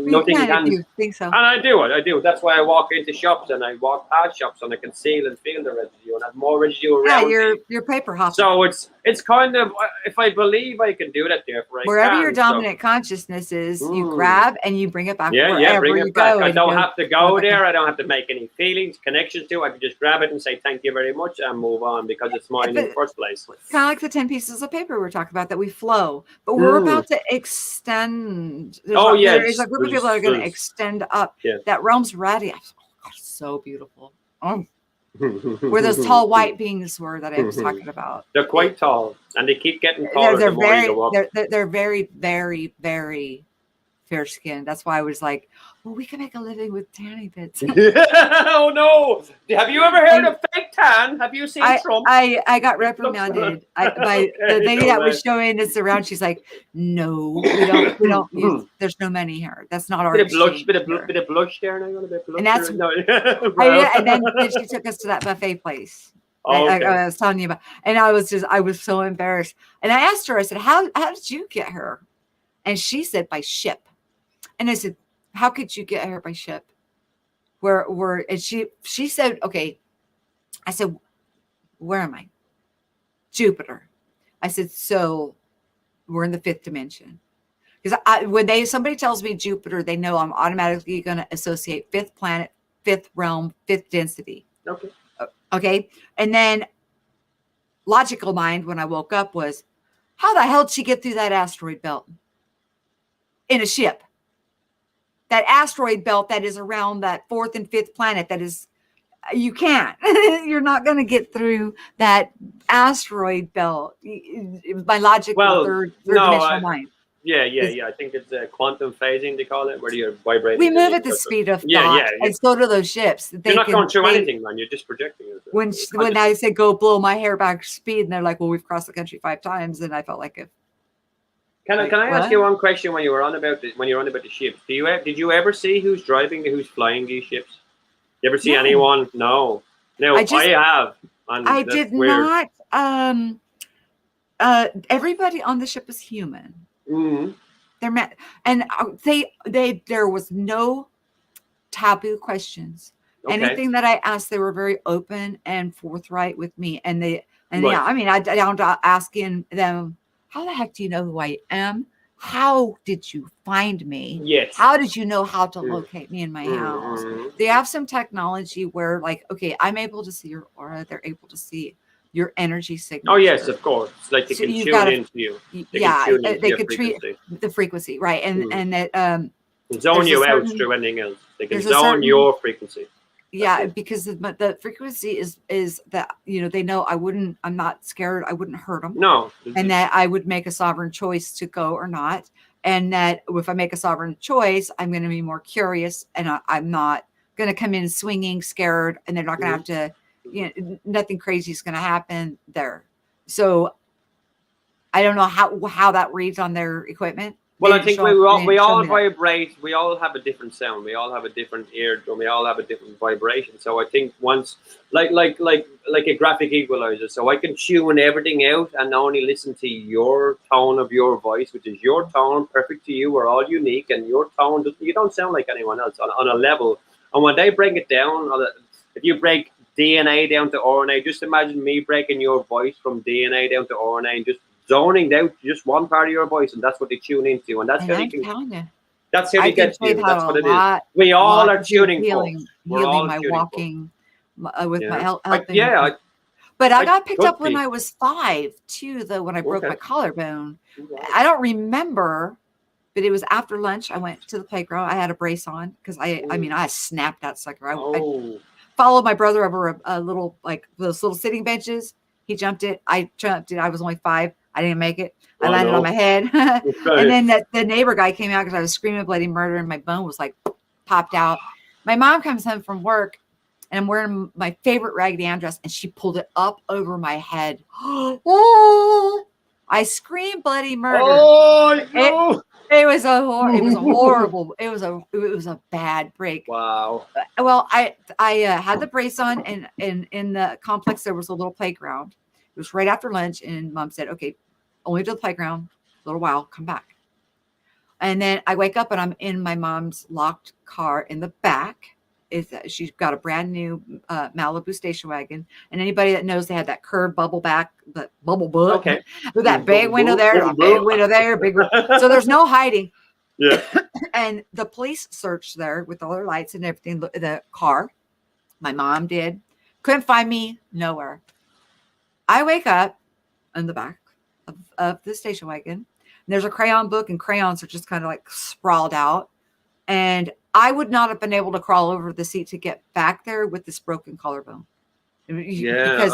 nothing can. You think so? And I do. That's why I walk into shops and I walk past shops and I can seal and feel the residue and have more residue around. Yeah, you're paper hopping. So it's kind of, if I believe I can do that, therefore wherever your dominant consciousness is, you grab and you bring it back. Bring it back. I don't have to go there. I don't have to make any feelings, connections to it. I can just grab it and say thank you very much and move on, because it's mine in the first place. Kind of like the 10 pieces of paper we're talking about that we flow, but we're about to extend. There's a group of people that are going to extend up. That realm's ready. Oh, God, so beautiful. Where those tall white beings were that I was talking about. They're quite tall, and they keep getting taller the more you go up. They're very, very, very fair skinned. That's why I was like, well, we can make a living with tanny bits. Oh no! Have you ever heard of fake tan? Have you seen Trump? I got reprimanded by the lady that was showing this around. She's like, no, we don't use, there's no money here. That's not our bit of blush there. And that's and then she took us to that buffet place. I was telling you about, and I was so embarrassed. And I asked her, I said, how did you get her? And she said, by ship. And I said, how could you get her by ship? And she said, okay. I said, where am I? Jupiter. I said, so we're in the 5th dimension. Because when somebody tells me Jupiter, they know I'm automatically going to associate 5th planet, 5th realm, 5th density. Okay. And then logical mind, when I woke up, was, how the hell did she get through that asteroid belt in a ship? That asteroid belt that is around that 4th and 5th planet, that is, you can't. You're not going to get through that asteroid belt. My logical third dimensional mind. Yeah. I think it's quantum phasing, they call it, where you're vibrating. We move at the speed of thought, Yeah. and so do those ships. You're not going through anything, man. You're just projecting it. When I say go blow my hair back speed, and they're like, "Well, we've crossed the country 5 times," and I felt like if. Can I ask you one question when you're on about the ships? Did you ever see who's flying these ships? You ever see anyone? No. No, I have. I did not. Everybody on the ship was human. Mm-hmm. And there was no taboo questions. Okay. Anything that I asked, they were very open and forthright with me. And yeah, I mean, I down to asking them, how the heck do you know who I am? How did you find me? Yes. How did you know how to locate me in my house? They have some technology where, like, okay, I'm able to see your aura. They're able to see your energy signature. Oh yes, of course. It's like they can tune into you. They could treat the frequency, right? And that zone you out through anything else. They can zone your frequency. Yeah, because the frequency is that, you know, they know I'm not scared. I wouldn't hurt them. No. And that I would make a sovereign choice to go or not. And that if I make a sovereign choice, I'm going to be more curious, and I'm not going to come in swinging, scared, and they're not going to have to, you know, nothing crazy is going to happen there. So I don't know how that reads on their equipment. Well, I think we all vibrate. We all have a different sound. We all have a different eardrum. We all have a different vibration. So I think once, like a graphic equalizer, so I can tune everything out and only listen to your tone of your voice, which is your tone, perfect to you. We're all unique, and your tone, you don't sound like anyone else on a level. And when they break it down, if you break DNA down to RNA, just imagine me breaking your voice from DNA down to RNA and just zoning out just one part of your voice, and that's what they tune into, and that's how you can. That's how they get you. That's what it is. We all are tuning for. We're all my walking with my helping. Yeah, but I got picked up when I was 5 too, though, when I broke my collarbone. I don't remember, but it was after lunch. I went to the playground. I had a brace on because I snapped that sucker. I followed my brother over a little, like those little sitting benches. He jumped it. I jumped it. I was only 5. I didn't make it. I landed on my head. And then the neighbor guy came out because I was screaming bloody murder, and my bone was like popped out. My mom comes home from work, and I'm wearing my favorite Raggedy Ann dress, and she pulled it up over my head. I screamed bloody murder. Oh, no. It was a horrible. It was a bad break. Wow. Well, I had the brace on, and in the complex there was a little playground. It was right after lunch, and Mom said, "Okay, only to the playground, a little while, come back." And then I wake up, and I'm in my mom's locked car in the back. She's got a brand new Malibu station wagon, and anybody that knows, they had that curved bubble back, the bubble book, with that big window there, a big window there, big. So there's no hiding. Yeah. And the police searched there with all their lights and everything. The car, my mom did, couldn't find me nowhere. I wake up in the back of the station wagon, and there's a crayon book, and crayons are just kind of like sprawled out. And I would not have been able to crawl over the seat to get back there with this broken collarbone. Yeah.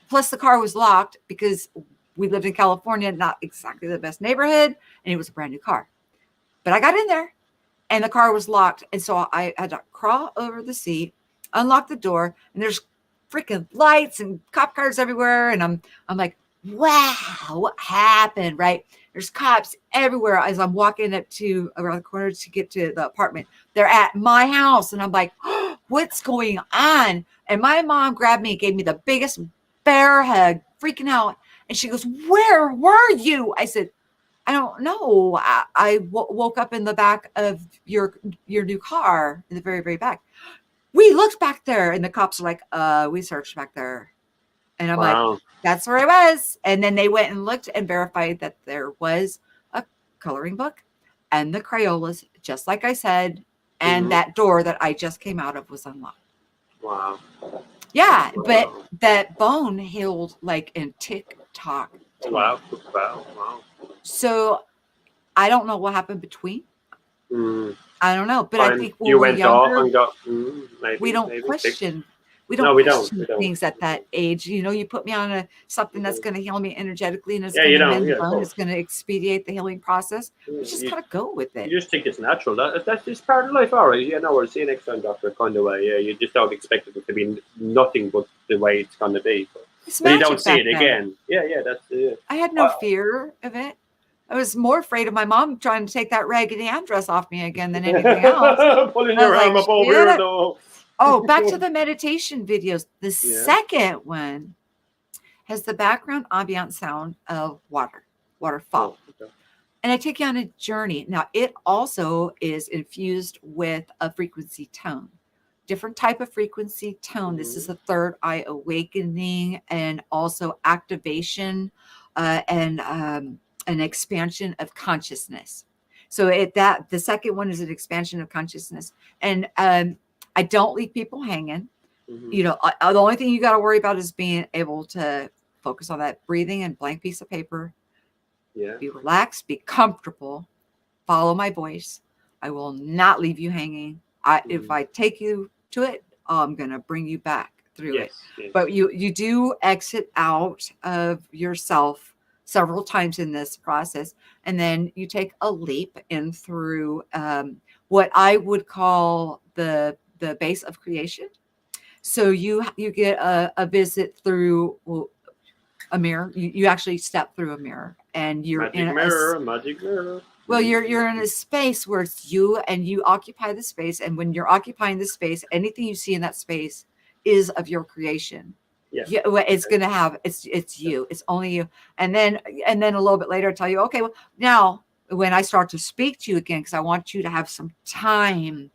Plus the car was locked because we lived in California, not exactly the best neighborhood, and it was a brand new car. But I got in there, and the car was locked, and so I had to crawl over the seat, unlock the door, and there's freaking lights and cop cars everywhere, and I'm like, wow, what happened, right? There's cops everywhere as I'm walking up to around the corner to get to the apartment. They're at my house, and I'm like, oh, what's going on? And my mom grabbed me and gave me the biggest bear hug, freaking out. And she goes, "Where were you?" I said, "I don't know. I woke up in the back of your new car, in the very, very back." We looked back there, and the cops are like, we searched back there. And I'm like, that's where I was. And then they went and looked and verified that there was a coloring book and the Crayolas, just like I said. And that door that I just came out of was unlocked. Wow. Yeah, but that bone healed like in tick-tock. Wow. So I don't know what happened between. I don't know, but I think when you we're went younger, off and got. we don't question. We don't No, we don't. question We don't. things at that age. You know, you put me on something that's going to heal me energetically, and it's Yeah, going you to don't. mend the Yeah, of bone. course. It's going to expedite the healing process. We just You, gotta go with it. you just think it's natural. That's just part of life. All right. Yeah, no, we'll see you next time, doctor. Kind of way. Yeah, you just don't expect it to be nothing but the way it's going to be. It's But you magic don't see back it then. again. Yeah, that's I had no fear of it. I was more afraid of my mom trying to take that raggedy hand dress off me again than anything else. Pulling I your was arm like, up over shit. here, though. Oh, back to the meditation videos. The Yeah. second one has the background ambient sound of waterfall. Oh, okay. And I take you on a journey. Now, it also is infused with a frequency tone, different type of frequency tone. This is the third eye awakening and also activation and an expansion of consciousness. So the second one is an expansion of consciousness. And I don't leave people hanging. You know, the only thing you got to worry about is being able to focus on that breathing and blank piece of paper. Yeah. Be relaxed, be comfortable, follow my voice. I will not leave you hanging. If I take you to it, I'm going to bring you back through it. Yes. But you do exit out of yourself several times in this process. And then you take a leap in through what I would call the base of creation. So you get a visit through a mirror. You actually step through a mirror, and you're Magic in magic mirror. well, you're in a space where it's you, and you occupy the space. And when you're occupying the space, anything you see in that space is of your creation. Yeah. It's gonna have it's you. It's only you. And then a little bit later, I tell you, okay, well, now when I start to speak to you again, because I want you to have some time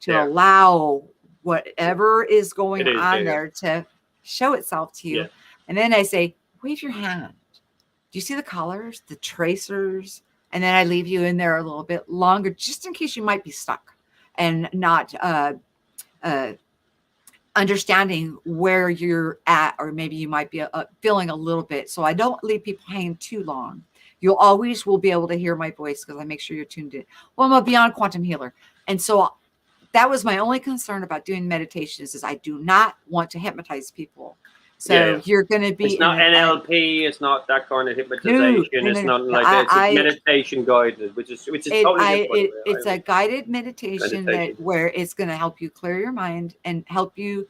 to allow whatever is going on there to show itself to you. Yeah. And then I say, wave your hand. Do you see the colors, the tracers? And then I leave you in there a little bit longer, just in case you might be stuck and not understanding where you're at, or maybe you might be feeling a little bit. So I don't leave people hanging too long. You'll always will be able to hear my voice because I make sure you're tuned in. Well, I'm a beyond quantum healer. And so that was my only concern about doing meditations is I do not want to hypnotize people. So you're going to be. It's not NLP. It's not that kind of hypnotization. It's not like that. It's meditation guided, which is totally different. It's a guided meditation that where it's going to help you clear your mind and help people,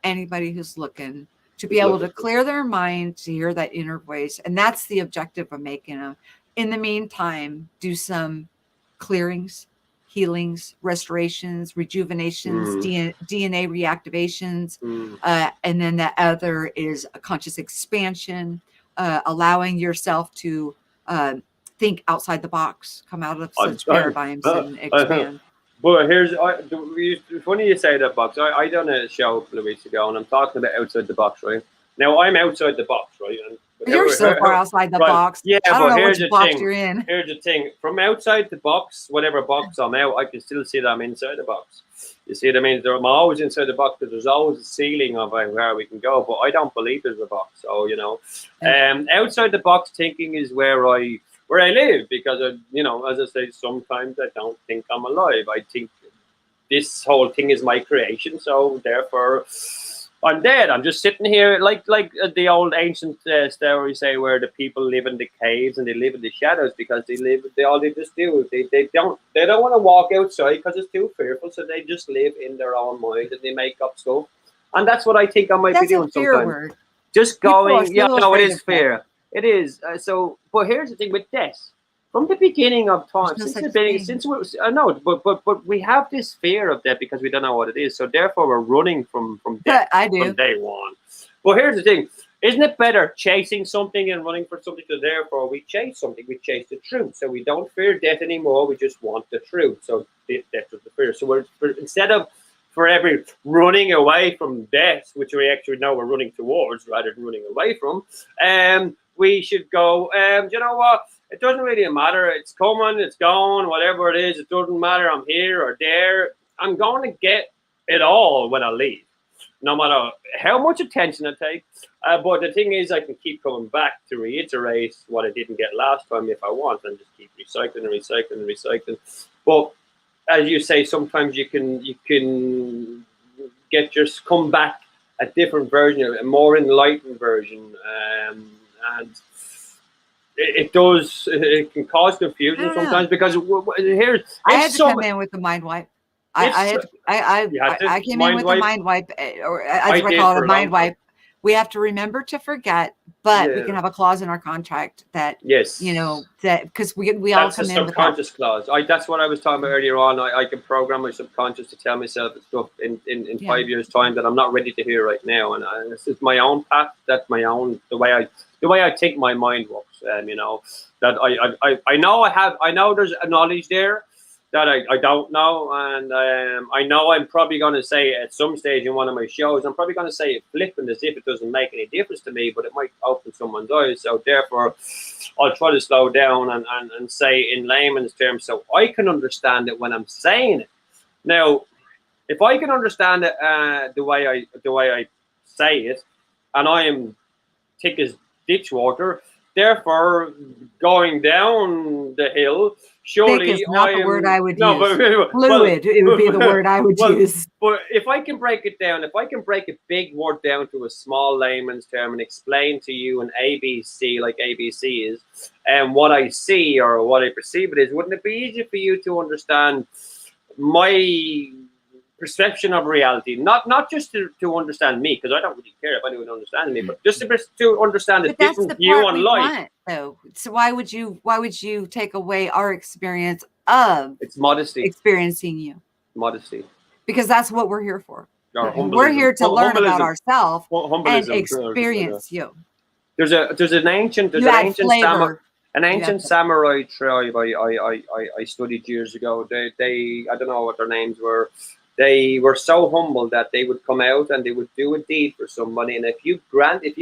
anybody who's looking to be able to clear their mind, to hear that inner voice, and that's the objective of making them. In the meantime, do some clearings, healings, restorations, rejuvenations, DNA reactivations. And then the other is a conscious expansion, allowing yourself to think outside the box, come out of such paradigms and expand. But it's funny you say that box. I done a show a couple of weeks ago, and I'm talking about outside the box, right? Now I'm outside the box, right? And you're so far outside the box. Yeah, I don't know here's which the box thing. you're in. Here's the thing. From outside the box, whatever box I'm out, I can still see that I'm inside the box. You see what I mean? I'm always inside the box because there's always a ceiling of where we can go. But I don't believe there's a box. So, you know, outside the box thinking is where I live because, as I say, sometimes I don't think I'm alive. I think this whole thing is my creation. So therefore, I'm dead. I'm just sitting here like the old ancient story say where the people live in the caves and they live in the shadows because they just do. They don't want to walk outside because it's too fearful. So they just live in their own mind and they make up stuff. And that's what I think I might be doing sometimes. Word. Just going, it is fear. It is. But here's the thing with death. From the beginning of time, but we have this fear of death because we don't know what it is. So therefore, we're running from death from day one. But here's the thing: isn't it better chasing something and running for something? So therefore, we chase something. We chase the truth. So we don't fear death anymore. We just want the truth. So death is the fear. So instead of forever running away from death, which we actually know we're running towards rather than running away from, we should go. You know what? It doesn't really matter. It's coming, it's going, whatever it is. It doesn't matter. I'm here or there. I'm going to get it all when I leave, no matter how much attention I take. But the thing is, I can keep coming back to reiterate what I didn't get last time if I want, and just keep recycling and recycling and recycling. But as you say, sometimes you can get come back a different version, a more enlightened version, and it does. It can cause confusion sometimes because here I had to come in with the mind wipe. I came in with a mind wipe, or as we call it, a mind wipe. We have to remember to forget, but we can have a clause in our contract that that because we all come in with that. Subconscious clause. That's what I was talking about earlier on. I can program my subconscious to tell myself stuff in 5 years' time that I'm not ready to hear right now, and this is my own path. That's my own the way I think my mind works. That I know there's a knowledge there that I don't know, and I know I'm probably going to say at some stage in one of my shows, I'm probably going to say it flippant as if it doesn't make any difference to me, but it might open someone's eyes. So therefore, I'll try to slow down and say in layman's terms so I can understand it when I'm saying it. Now, if I can understand it the way I say it, and I am thick as ditch water, therefore going down the hill, surely thick is not the word I would use. But, fluid, it would be the word I would use. But if I can break it down, if I can break a big word down to a small layman's term and explain to you an ABC, like ABC is, and what I see or what I perceive it is, wouldn't it be easier for you to understand my perception of reality? Not just to understand me, because I don't really care if anyone understands me, but just to understand a different view on life. Though, so why would you take away our experience of it's modesty experiencing you? Modesty, because that's what we're here for. We're here to learn about ourselves and experience you. There's an ancient samurai tribe I studied years ago. They I don't know what their names were. They were so humble that they would come out and they would do a deed for somebody, and if you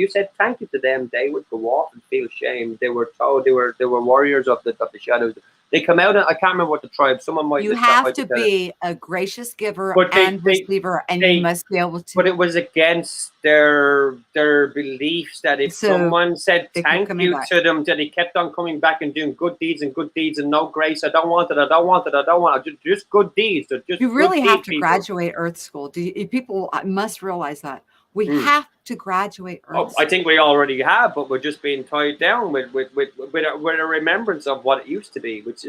said thank you to them, they would go off and feel shame. They were told they were warriors of the shadows. They come out, and I can't remember what the tribe. Someone might. You have to be a gracious giver and receiver, and you must be able to. But it was against their beliefs that if someone said thank you to them, that they kept on coming back and doing good deeds and no grace. I don't want it. Just good deeds. You really have to graduate Earth School. People must realize that. We have to graduate Earth School. I think we already have, but we're just being tied down with a remembrance of what it used to be, which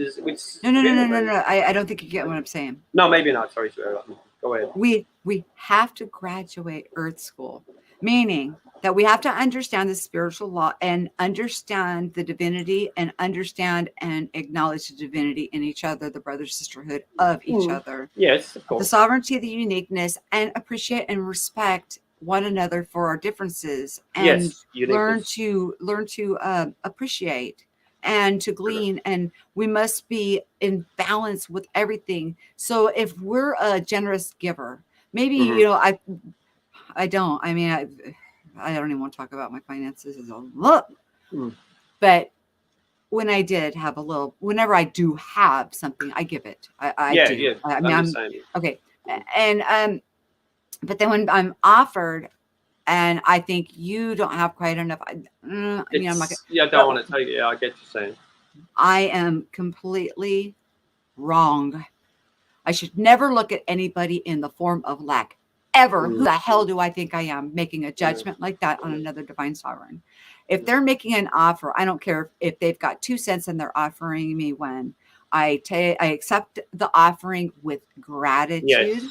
no. I don't think you get what I'm saying. No, maybe not. Sorry, go ahead. We have to graduate Earth School, meaning that we have to understand the spiritual law and understand the divinity and understand and acknowledge the divinity in each other, the brother sisterhood of each other. Yes, of course. The sovereignty, the uniqueness, and appreciate and respect one another for our differences, and learn to appreciate and to glean, and we must be in balance with everything. So if we're a generous giver, maybe I don't even want to talk about my finances as a look, but when I did have a little, whenever I do have something, I give it. I do. Yeah. I mean, I'm okay, and but then when I'm offered, and I think you don't have quite enough, I'm not gonna, I don't want to take it. Yeah, I get you saying. I am completely wrong. I should never look at anybody in the form of lack, ever. Who the hell do I think I am, making a judgment like that on another divine sovereign? If they're making an offer, I don't care if they've got 2 cents and they're offering me one. I accept the offering with gratitude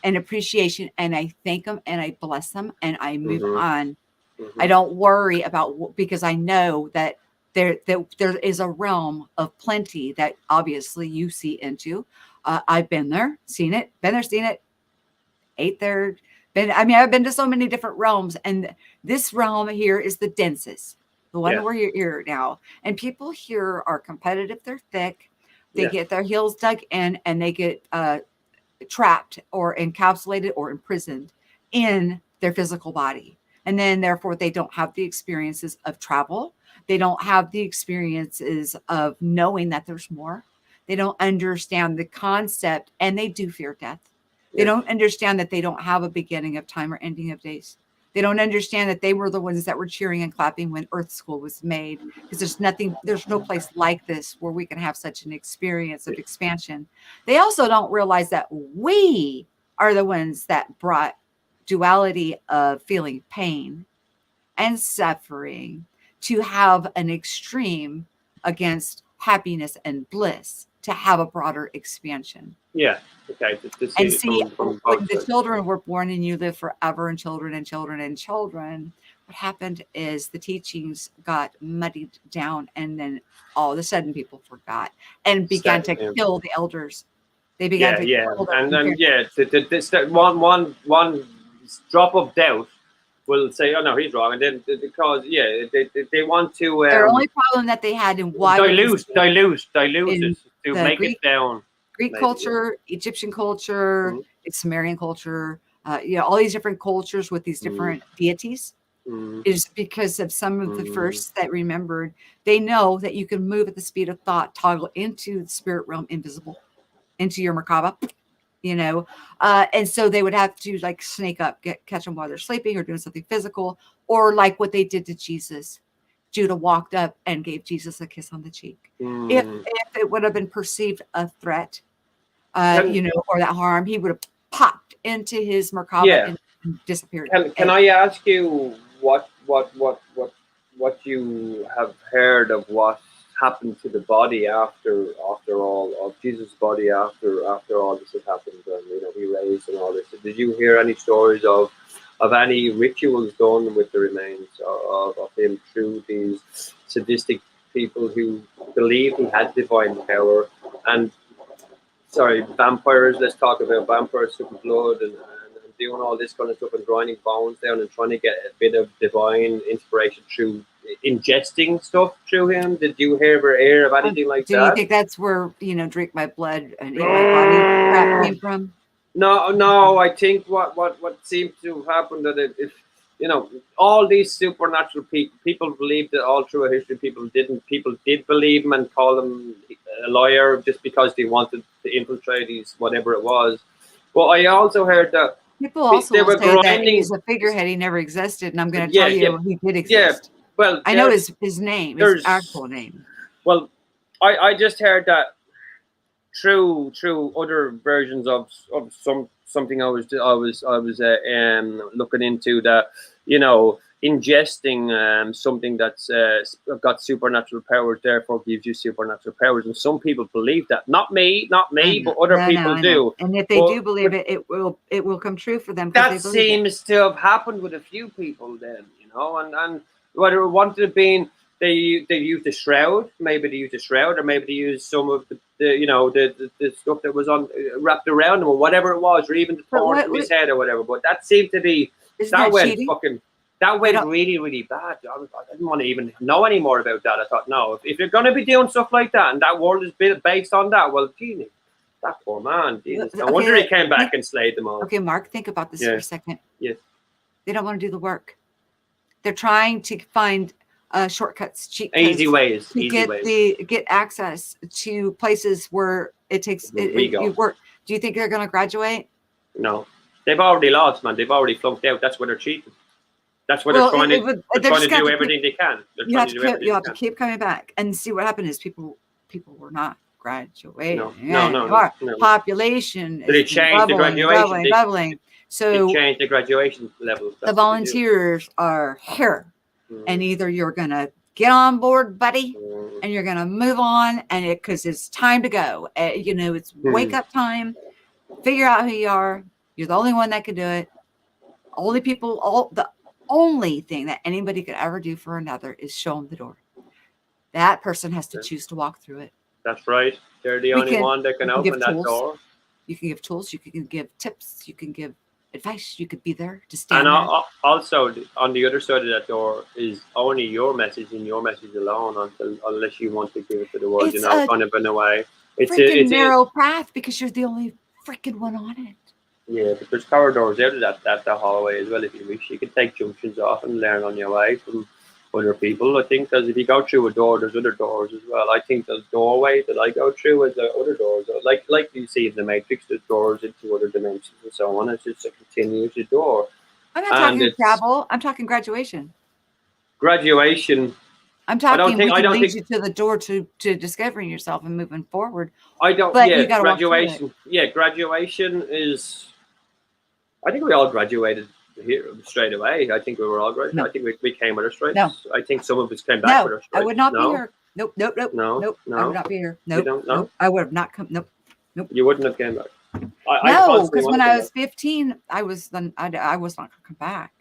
and appreciation, and I thank them and I bless them and I move on. I don't worry about, because I know that there is a realm of plenty that obviously you see into. I've been there, seen it, ate there. I've been to so many different realms, and this realm here is the densest, the one where you're here now. And people here are competitive. They're thick. They get their heels dug in, and they get trapped or encapsulated or imprisoned in their physical body. And then therefore they don't have the experiences of travel. They don't have the experiences of knowing that there's more. They don't understand the concept, and they do fear death. They don't understand that they don't have a beginning of time or ending of days. They don't understand that they were the ones that were cheering and clapping when Earth School was made, because there's no place like this where we can have such an experience of expansion. They also don't realize that we are the ones that brought duality of feeling pain and suffering to have an extreme against happiness and bliss, to have a broader expansion. Yeah. Okay. To And it see, from when both the sides. children were born and you live forever, and children and children and children, what happened is the teachings got muddied down, and then all of a sudden people forgot and began to Yeah. kill the elders. They began to kill them. And then one drop of doubt will say, "Oh no, he's wrong," and then because they want to Their only problem that they had in why dilute in it to the make Greek- it down. Greek Maybe, culture, Egyptian culture, Mhm. Sumerian culture, all these different cultures with these different deities, is because of some of the first that remembered. They know that you can move at the speed of thought, toggle into the spirit realm, invisible, into your Merkaba, and so they would have to like snake up, catch them while they're sleeping or doing something physical, or like what they did to Jesus. Judah walked up and gave Jesus a kiss on the cheek. If it would have been perceived a threat, or that harm, he would have popped into his Merkaba and disappeared. Can I ask you what you have heard of what happened to the body after all of Jesus' body after all this had happened, and he raised and all this? Did you hear any stories of any rituals done with the remains of him through these sadistic people who believed he had divine power? And vampires, let's talk about vampires sucking blood and doing all this kind of stuff and grinding bones down and trying to get a bit of divine inspiration through ingesting stuff through him. Did you hear of anything like that? Do you think that's where, drink my blood and eat my body crap came from? No, I think what seemed to happen that if all these supernatural people believed it all through history. People did believe him and call him a liar just because they wanted to infiltrate these whatever it was. But I also heard that people also they will were say that grinding. he's a figurehead. He never existed, and I'm going to tell you he did exist. Well, I know his name, his actual name. Well, I just heard that through other versions of something I was looking into, that ingesting something that's got supernatural powers therefore gives you supernatural powers, and some people believe that. Not me, but other people do. And if they do believe it, it will come true for them. That seems to have happened with a few people then, and whether it wanted to be they used the shroud, maybe they used the shroud, or maybe they used some of the stuff that was on wrapped around him, or whatever it was, or even the thorn from his head or whatever. But that seemed to be that went really, really bad. I didn't want to even know any more about that. I thought, no, if you're going to be doing stuff like that, and that world is based on that, well, gee, that poor man, Jesus. No wonder he came back and slayed them all. Okay, Mark, think about this for a second. Yes. They don't want to do the work. They're trying to find shortcuts, cheat codes, easy ways, get access to places where it takes you work. Do you think they're going to graduate? No, they've already lost, man. They've already flunked out. That's where they're cheating. That's what they're trying to do everything they can. You have to keep coming back and see what happened. Is people were not graduating. No. Population. Did they change the graduation? Doubling. So they changed the graduation level. The volunteers are here, and either you're gonna get on board, buddy, and you're gonna move on, and because it's time to go. It's wake up time. Figure out who you are. You're the only one that can do it. The only thing that anybody could ever do for another is show them the door. That person has to choose to walk through it. That's right. They're the only one that can open that door. You can give tools. You can give tips. You can give advice. You could be there to stand there. And also, on the other side of that door is only your message and your message alone, unless you want to give it to the world. Kind of in a way. It's a narrow path because you're the only freaking one on it. Yeah, but there's corridors out of that hallway as well. If you wish, you can take junctions off and learn on your way from other people. I think because if you go through a door, there's other doors as well. I think the doorway that I go through is the other doors. Like you see in the Matrix, there's doors into other dimensions and so on. It's just a continuous door. I'm not And talking it's travel. I'm talking graduation. graduation. I'm I don't talking think. we I can don't lead think. you to the door to discovering yourself and moving forward. I don't. But Yeah, you got to walk through it. graduation. Yeah, graduation is. I think we all graduated here straight away. I think we were all graduated. No. I think we came with our stripes. No. I think some of us came back with No, our stripes. I would not be No, here. Nope, nope, nope, no, nope. I no. would not be here. You Nope, don't know? nope. I would have not come. Nope. You wouldn't have came back. I No, constantly because want when to I come was 15, I was not going to come back.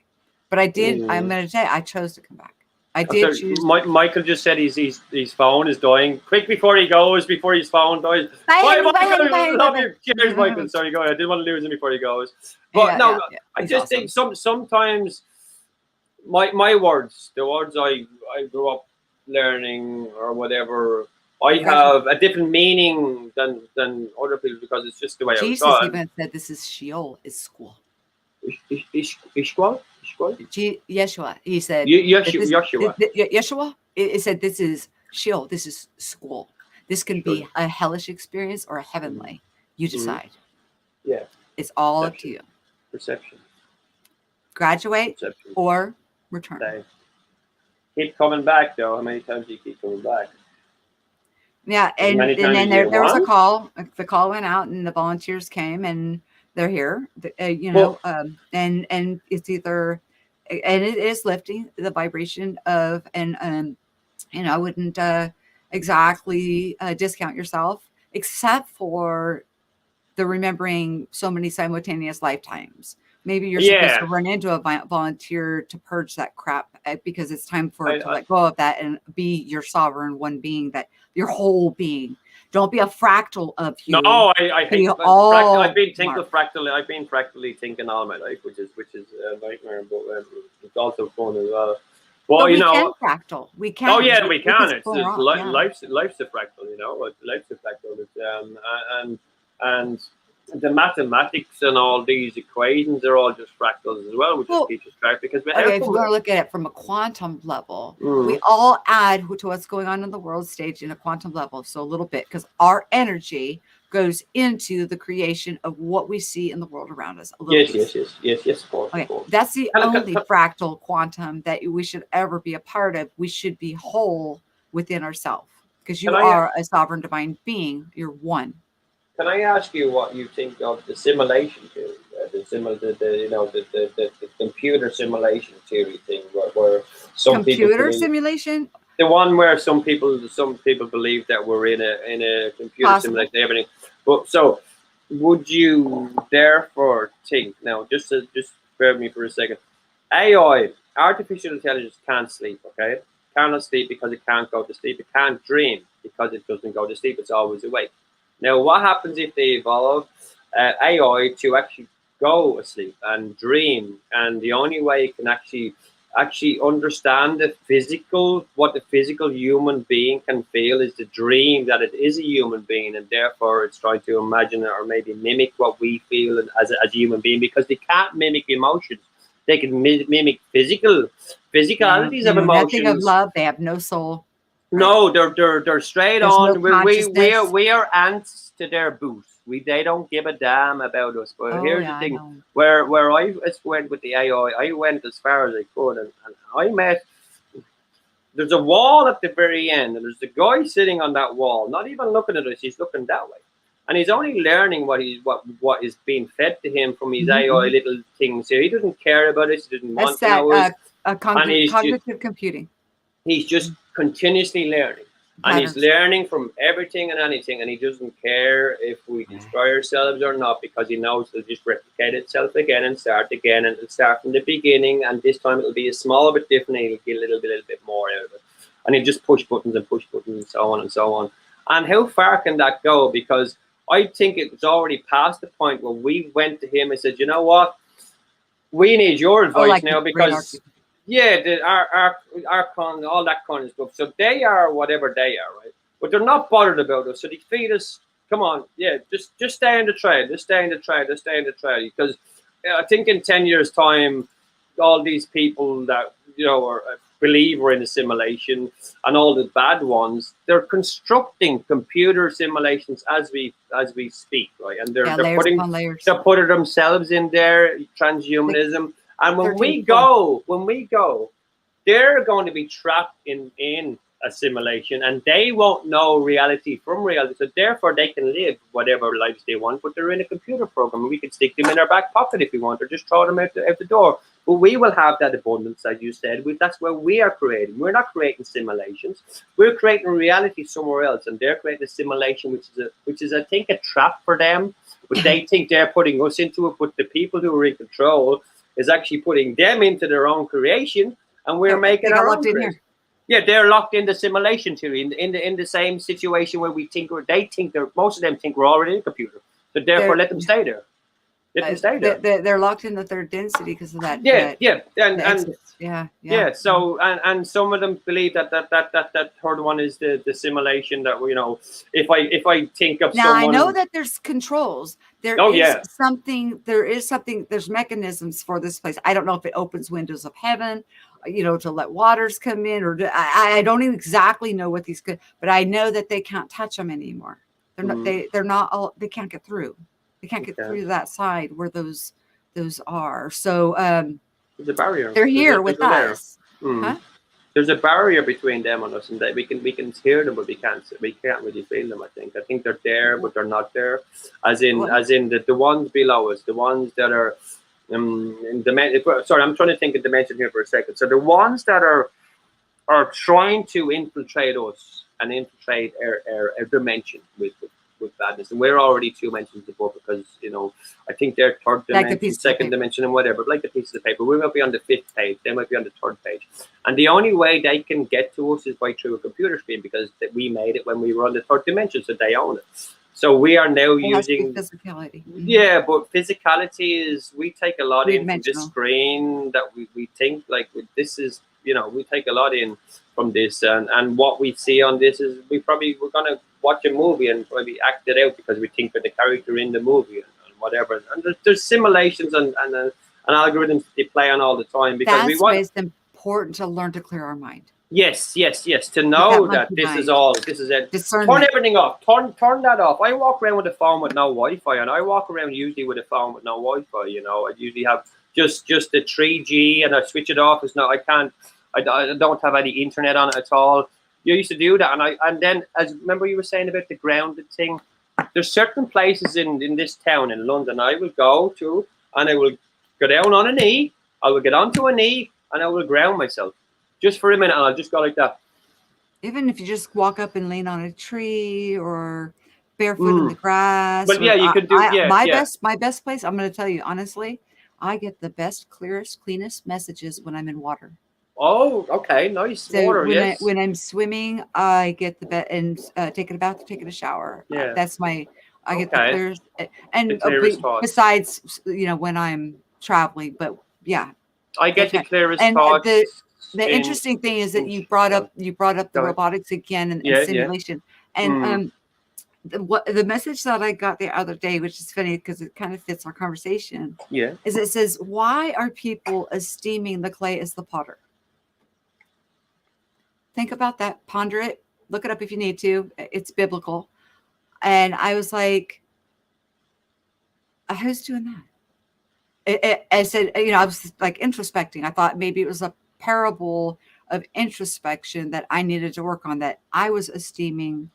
But I did. I'm Mm. going to say I chose to come back. I back. did So, choose. Michael just said his phone is dying. Quick before he goes, before his phone dies. Bye, Michael. Love you. Cheers, Michael. Sorry, go ahead. I didn't want to lose him before he goes. But no, I He's just awesome. think sometimes my words, the words I grew up learning or whatever, I have a different meaning than other people because it's just the way I was Jesus taught. even said this is Sheol, is school. Ishqual? Yeshua. He said Yeshua. Yeshua. It said this is Sheol. This is school. This can be a hellish experience or a heavenly. You decide. Yeah. It's all up to you. Perception. Graduate or return. Stay. Keep coming back though. How many times do you keep coming back? Yeah, and then there was a call. The call went out, and the volunteers came, and they're here. And it's either, and it is lifting the vibration of, and I wouldn't exactly discount yourself, except for the remembering so many simultaneous lifetimes. Maybe you're supposed to run into a volunteer to purge that crap because it's time to let go of that and be your sovereign one being, that your whole being. Don't be a fractal of you. No, I hate fractal. I've been fractally thinking all my life, which is a nightmare, but it's also fun as well. Well, but we can fractal. We can. Oh yeah, we can. It's life's a fractal. Life's a fractal. It's, and the mathematics and all these equations are all just fractals as well, which is teacher's track because if we're going to look at it from a quantum level, we all add to what's going on in the world stage in a quantum level, so a little bit, because our energy goes into the creation of what we see in the world around us. Yes, of course. Okay, that's the only fractal quantum that we should ever be a part of. We should be whole within ourselves, because you are a sovereign divine being. You're one. Can I ask you what you think of the simulation theory, the computer simulation theory thing, where some computer simulation, the one where some people believe that we're in a computer simulation, everything. But so, would you therefore think now? Just bear with me for a second. AI, artificial intelligence, can't sleep. Okay, cannot sleep because it can't go to sleep. It can't dream because it doesn't go to sleep. It's always awake. Now, what happens if they evolve AI to actually go asleep and dream? And the only way it can actually understand what the physical human being can feel is the dream that it is a human being, and therefore it's trying to imagine or maybe mimic what we feel as a human being, because they can't mimic emotions. They can mimic physicalities of emotions. Nothing of love. They have no soul. No, they're straight There's on. No we are ants to their boot. They don't give a damn about us. But here's the thing: where I went with the AI, I went as far as I could, and I met. There's a wall at the very end, and there's a guy sitting on that wall, not even looking at us. He's looking that way, and he's only learning what is being fed to him from his AI little things. So he doesn't care about us. He doesn't want to know us. Cognitive computing. He's just continuously learning, and he's learning from everything and anything, and he doesn't care if we destroy ourselves or not, because he knows it'll just replicate itself again and start again, and it'll start from the beginning, and this time it'll be a small bit different, and he'll get a little bit more out of it, and he'll just push buttons and so on and so on. And how far can that go? Because I think it was already past the point where we went to him and said, you know what, we need your advice now, because Archon, all that kind of stuff. So they are whatever they are, right? But they're not bothered about us. So they feed us, come on, just stay in the trade. Just stay in the trade. Just stay in the trade. Because I think in 10 years' time, all these people that, believe we're in a simulation, and all the bad ones, they're constructing computer simulations as we speak, right? And they're putting themselves in there, transhumanism. And when 13 we people. go, they're going to be trapped in assimilation, and they won't know reality from reality. So therefore, they can live whatever lives they want, but they're in a computer program, and we can stick them in our back pocket if we want, or just throw them out the door. But we will have that abundance, as you said. That's where we are creating. We're not creating simulations. We're creating reality somewhere else, and they're creating a simulation, which is I think a trap for them. But they think they're putting us into it. But the people who are in control is actually putting them into their own creation, and we're making our own creation. Here. Yeah, they're locked in the simulation theory, in the same situation where we think, or they think most of them think we're already in a computer. So therefore, let them stay there. Let them stay there. They're locked in the third density because of that. Yeah. So and some of them believe that third one is the simulation that if I think of now someone. I know that there's controls. There is something. There's mechanisms for this place. I don't know if it opens windows of heaven, to let waters come in, or I don't exactly know what these could. But I know that they can't touch them anymore. They're not. They're not all. They can't get through. They can't get through that side where those are. So there's a barrier. They're here with us. Huh? There's a barrier between them and us, and that we can hear them, but we can't really feel them. I think they're there, but they're not there. As in the ones below us, the ones that are in dimension. Sorry, I'm trying to think of dimension here for a second. So the ones that are trying to infiltrate us and infiltrate our dimension with badness, and we're already 2 dimensions above, because I think they're third dimension, second dimension, and whatever. But like the pieces of paper, we might be on the 5th page, they might be on the 3rd page, and the only way they can get to us is by through a computer screen, because we made it when we were on the 3rd dimension, so they own it. So we are now using physicality. Yeah, but physicality is, we take a lot in from this screen that we think like this is, we take a lot in from this, and what we see on this is we're gonna watch a movie and probably act it out because we think we're the character in the movie and whatever. And there's simulations and algorithms that they play on all the time, because that's why it's important to learn to clear our mind. Yes. To know that this is it. Turn everything off. Turn that off. I walk around with a phone with no Wi-Fi, and I walk around usually with a phone with no Wi-Fi. I usually have just the 3G, and I switch it off. I don't have any internet on it at all. You used to do that, and then, as remember you were saying about the grounded thing. There's certain places in this town in London I will go to, and I will go down on a knee. I will get onto a knee, and I will ground myself just for a minute, and I'll just go like that. Even if you just walk up and lean on a tree, or barefoot in the grass. But yeah, you could do. My best place. I'm going to tell you honestly, I get the best, clearest, cleanest messages when I'm in water. Oh, okay, nice. So water, when I'm swimming, I get the best, and taking a bath, taking a shower. Yeah, that's my. I get the clearest, and besides, when I'm traveling, but yeah, I get the clearest and thoughts. The interesting thing is that you brought up the robotics again and simulation, and the message that I got the other day, which is funny because it kind of fits our conversation, is it says, why are people esteeming the clay as the potter? Think about that, ponder it, look it up if you need to. It's biblical. And I was like, who's doing that? I said, I was like introspecting. I thought maybe it was a parable of introspection that I needed to work on, that I was esteeming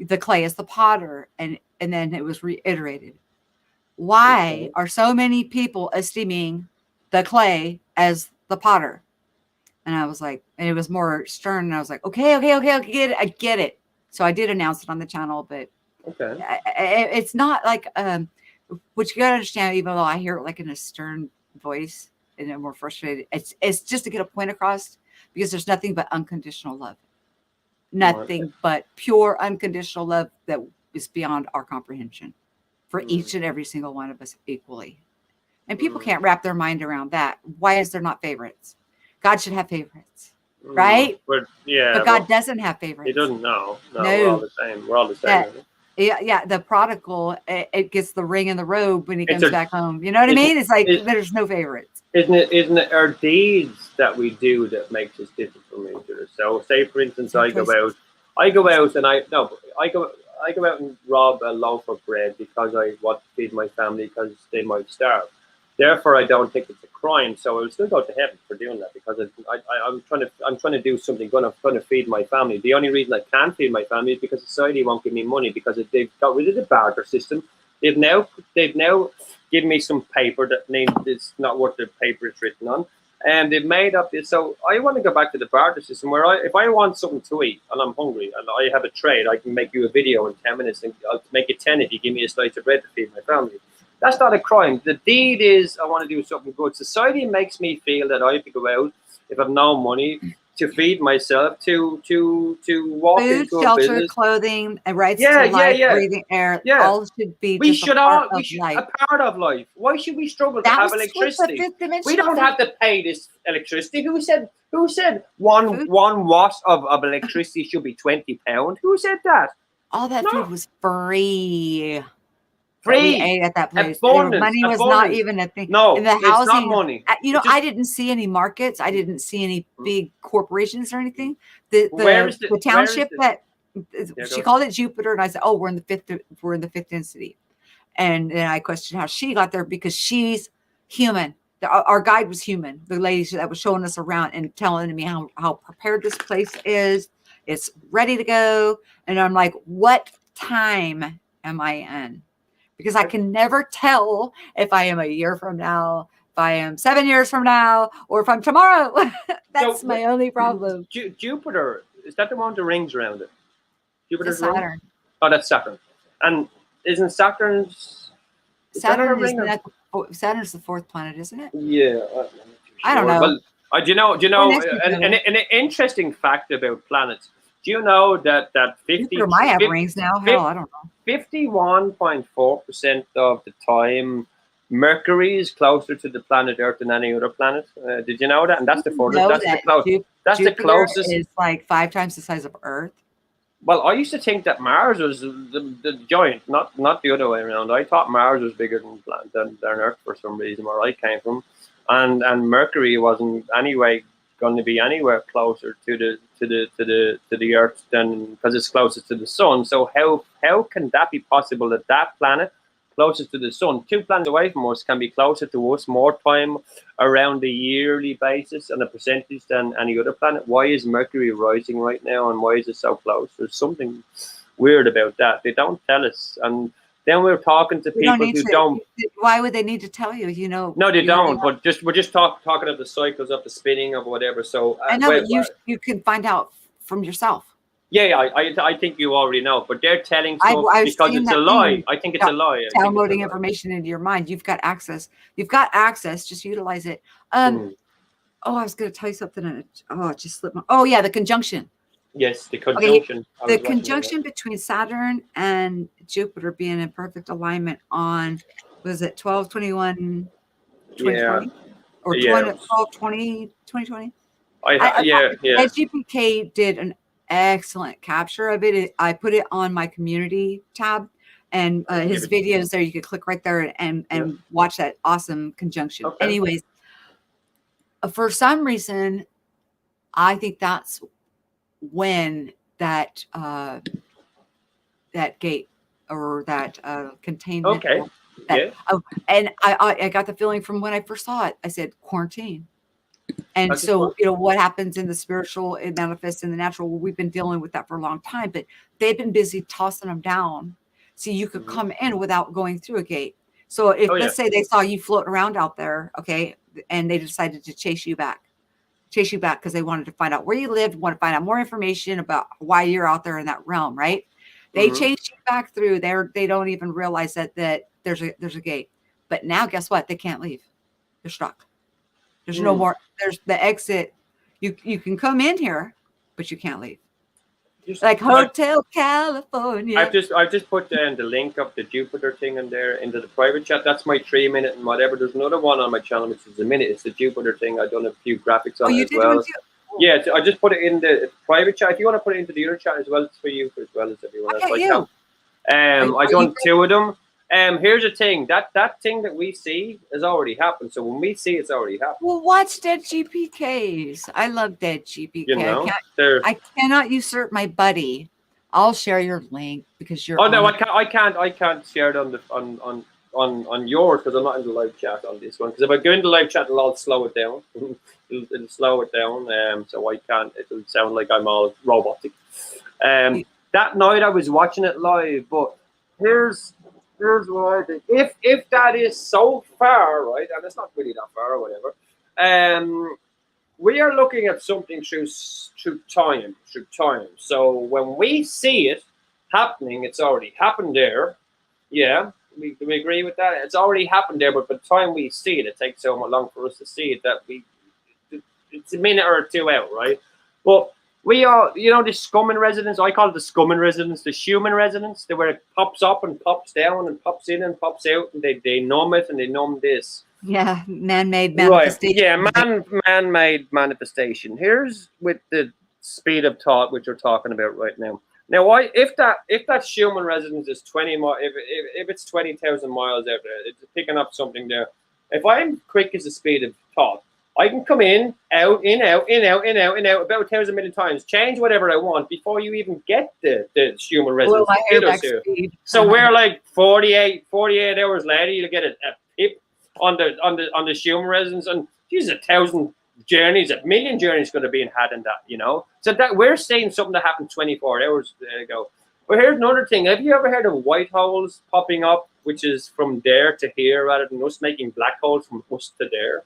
the clay as the potter, and then it was reiterated. Why are so many people esteeming the clay as the potter? And I was like, and it was more stern, and I was like, okay, I get it. So I did announce it on the channel, but it's not like which you gotta understand, even though I hear it like in a stern voice and I'm more frustrated, it's just to get a point across, because there's nothing but unconditional love. Nothing but pure unconditional love that is beyond our comprehension for each and every single one of us equally. And people can't wrap their mind around that. Why is there not favorites? God should have favorites, right? But God doesn't have favorites. He doesn't. No, we're all the same. We're all the same. The prodigal, it gets the ring and the robe when he comes back home. You know what I mean? It's like there's no favorites. Isn't it our deeds that we do that makes us different from each other? So, say for instance, I go out and rob a loaf of bread because I want to feed my family because they might starve. Therefore, I don't think it's a crime. So I will still go to heaven for doing that, because I'm trying to do something. I'm trying to feed my family. The only reason I can't feed my family is because society won't give me money, because they've got rid of the barter system. They've now given me some paper that is not worth the paper it's written on, and they've made up this. So I want to go back to the barter system, where if I want something to eat and I'm hungry and I have a trade, I can make you a video in 10 minutes and I'll make it 10 if you give me a slice of bread to feed my family. That's not a crime. The deed is, I want to do something good. Society makes me feel that I have to go out, if I've no money, to feed myself, to walk Food, into a shelter, business. clothing, and rights to life, breathing air. Yeah. All should be We just should a part all, of life. a part of life. Why should we struggle to That have was electricity? the fifth dimension. We don't have to pay this electricity. Who said one watt of electricity should be £20? Who said that? All that No. food was free. Free. We ate at that place. Abundance. Money was not even a thing. No, in the it's housing, not money. I didn't see any markets. I didn't see any big corporations or anything. The township that she called it Jupiter, and I said, "Oh, we're in the fifth density." And then I questioned how she got there, because she's human. Our guide was human. The lady that was showing us around and telling me how prepared this place is. It's ready to go. And I'm like, what time am I in? Because I can never tell if I am a year from now, if I am 7 years from now, or if I'm tomorrow. That's my only problem. Jupiter, is that the one with the rings around it? Jupiter's Saturn. ring? Oh, that's Saturn. And isn't Saturn's... Saturn's the fourth planet, isn't it? Yeah. I don't know. Well, do you know an interesting fact about planets? Do you know that 50 might have rings now? Hell, I don't know. 51.4% of the time, Mercury is closer to the planet Earth than any other planet. Did you know that? And that's the furthest. That's the closest. Is like 5 times the size of Earth. Well, I used to think that Mars was the giant, not the other way around. I thought Mars was bigger than Earth for some reason, where I came from, and Mercury wasn't anyway going to be anywhere closer to the Earth than, because it's closest to the Sun. So how can that be possible that planet closest to the Sun, 2 planets away from us, can be closer to us more time around the yearly basis and a percentage than any other planet? Why is Mercury rising right now, and why is it so close? There's something weird about that. They don't tell us, and then we're talking to people who don't. Why would they need to tell you? You know. No, they don't. But we're just talking of the cycles of the spinning of whatever. So I know you can find out from yourself. Yeah, I think you already know, but they're telling stuff because it's a lie. I think it's a lie. Downloading information into your mind. You've got access. Just utilize it. Oh, I was going to tell you something. And it just slipped. The conjunction. Yes, the conjunction. Okay. The conjunction between Saturn and Jupiter being in perfect alignment on, was it 12/21/2020 or 12/20/2020? GPK did an excellent capture of it. I put it on my community tab, and his videos there. You could click right there and watch that awesome conjunction. Okay. Anyways, for some reason, I think that's when that gate or that containment. Okay. And I got the feeling from when I first saw it. I said quarantine. And so, what happens in the spiritual, it manifests in the natural. Well, we've been dealing with that for a long time, but they've been busy tossing them down. So you could come in without going through a gate. So if let's say they saw you floating around out there, okay, and they decided to chase you back because they wanted to find out where you lived, want to find out more information about why you're out there in that realm, right? They chased you back through there. They don't even realize that there's a gate. But now guess what? They can't leave. They're stuck. There's no more. There's the exit. You can come in here, but you can't leave. Like Hotel California. I've just put the link of the Jupiter thing in there into the private chat. That's my 3 minute and whatever. There's another one on my channel which is a minute. It's the Jupiter thing. I've done a few graphics on it as well. Yeah, I just put it in the private chat. If you want to put it into the other chat as well, it's for you as well as everyone else. I've done 2 of them. Here's the thing, that thing that we see has already happened. So when we see it's already happened. Well, watch Dead GPKs. I love Dead GPK. You know, I cannot usurp my buddy. I'll share your link because you're. Oh no, I can't share it on on yours, because I'm not in the live chat on this one. Because if I go into live chat, it'll slow it down. it'll slow it down. So I can't. It'll sound like I'm all robotic. That night I was watching it live, but here's what I think. If that is so far, right, and it's not really that far or whatever, we are looking at something through time. So when we see it happening, it's already happened there. Yeah, we agree with that. It's already happened there, but by the time we see it, it takes so long for us to see it that it's a minute or two out, right? But we are, the scumming residence. I call it the scumming residence, the human residence, where it pops up and pops down and pops in and pops out, and they numb it and they numb this. Yeah, man-made manifestation. Right. Yeah, man-made manifestation. Here's with the speed of thought, which we're talking about right now. Now, if that human residence is 20 miles, if it's 20,000 miles out there, it's picking up something there. If I'm quick as the speed of thought, I can come in, out, about 1,000 million times, change whatever I want before you even get the human residence. So we're like 48 hours later, you'll get a pip on the human residence, and geez, 1,000 journeys, 1,000,000 journeys could have been had in that, So that we're seeing something that happened 24 hours ago. But here's another thing. Have you ever heard of white holes popping up, which is from there to here, rather than us making black holes from us to there?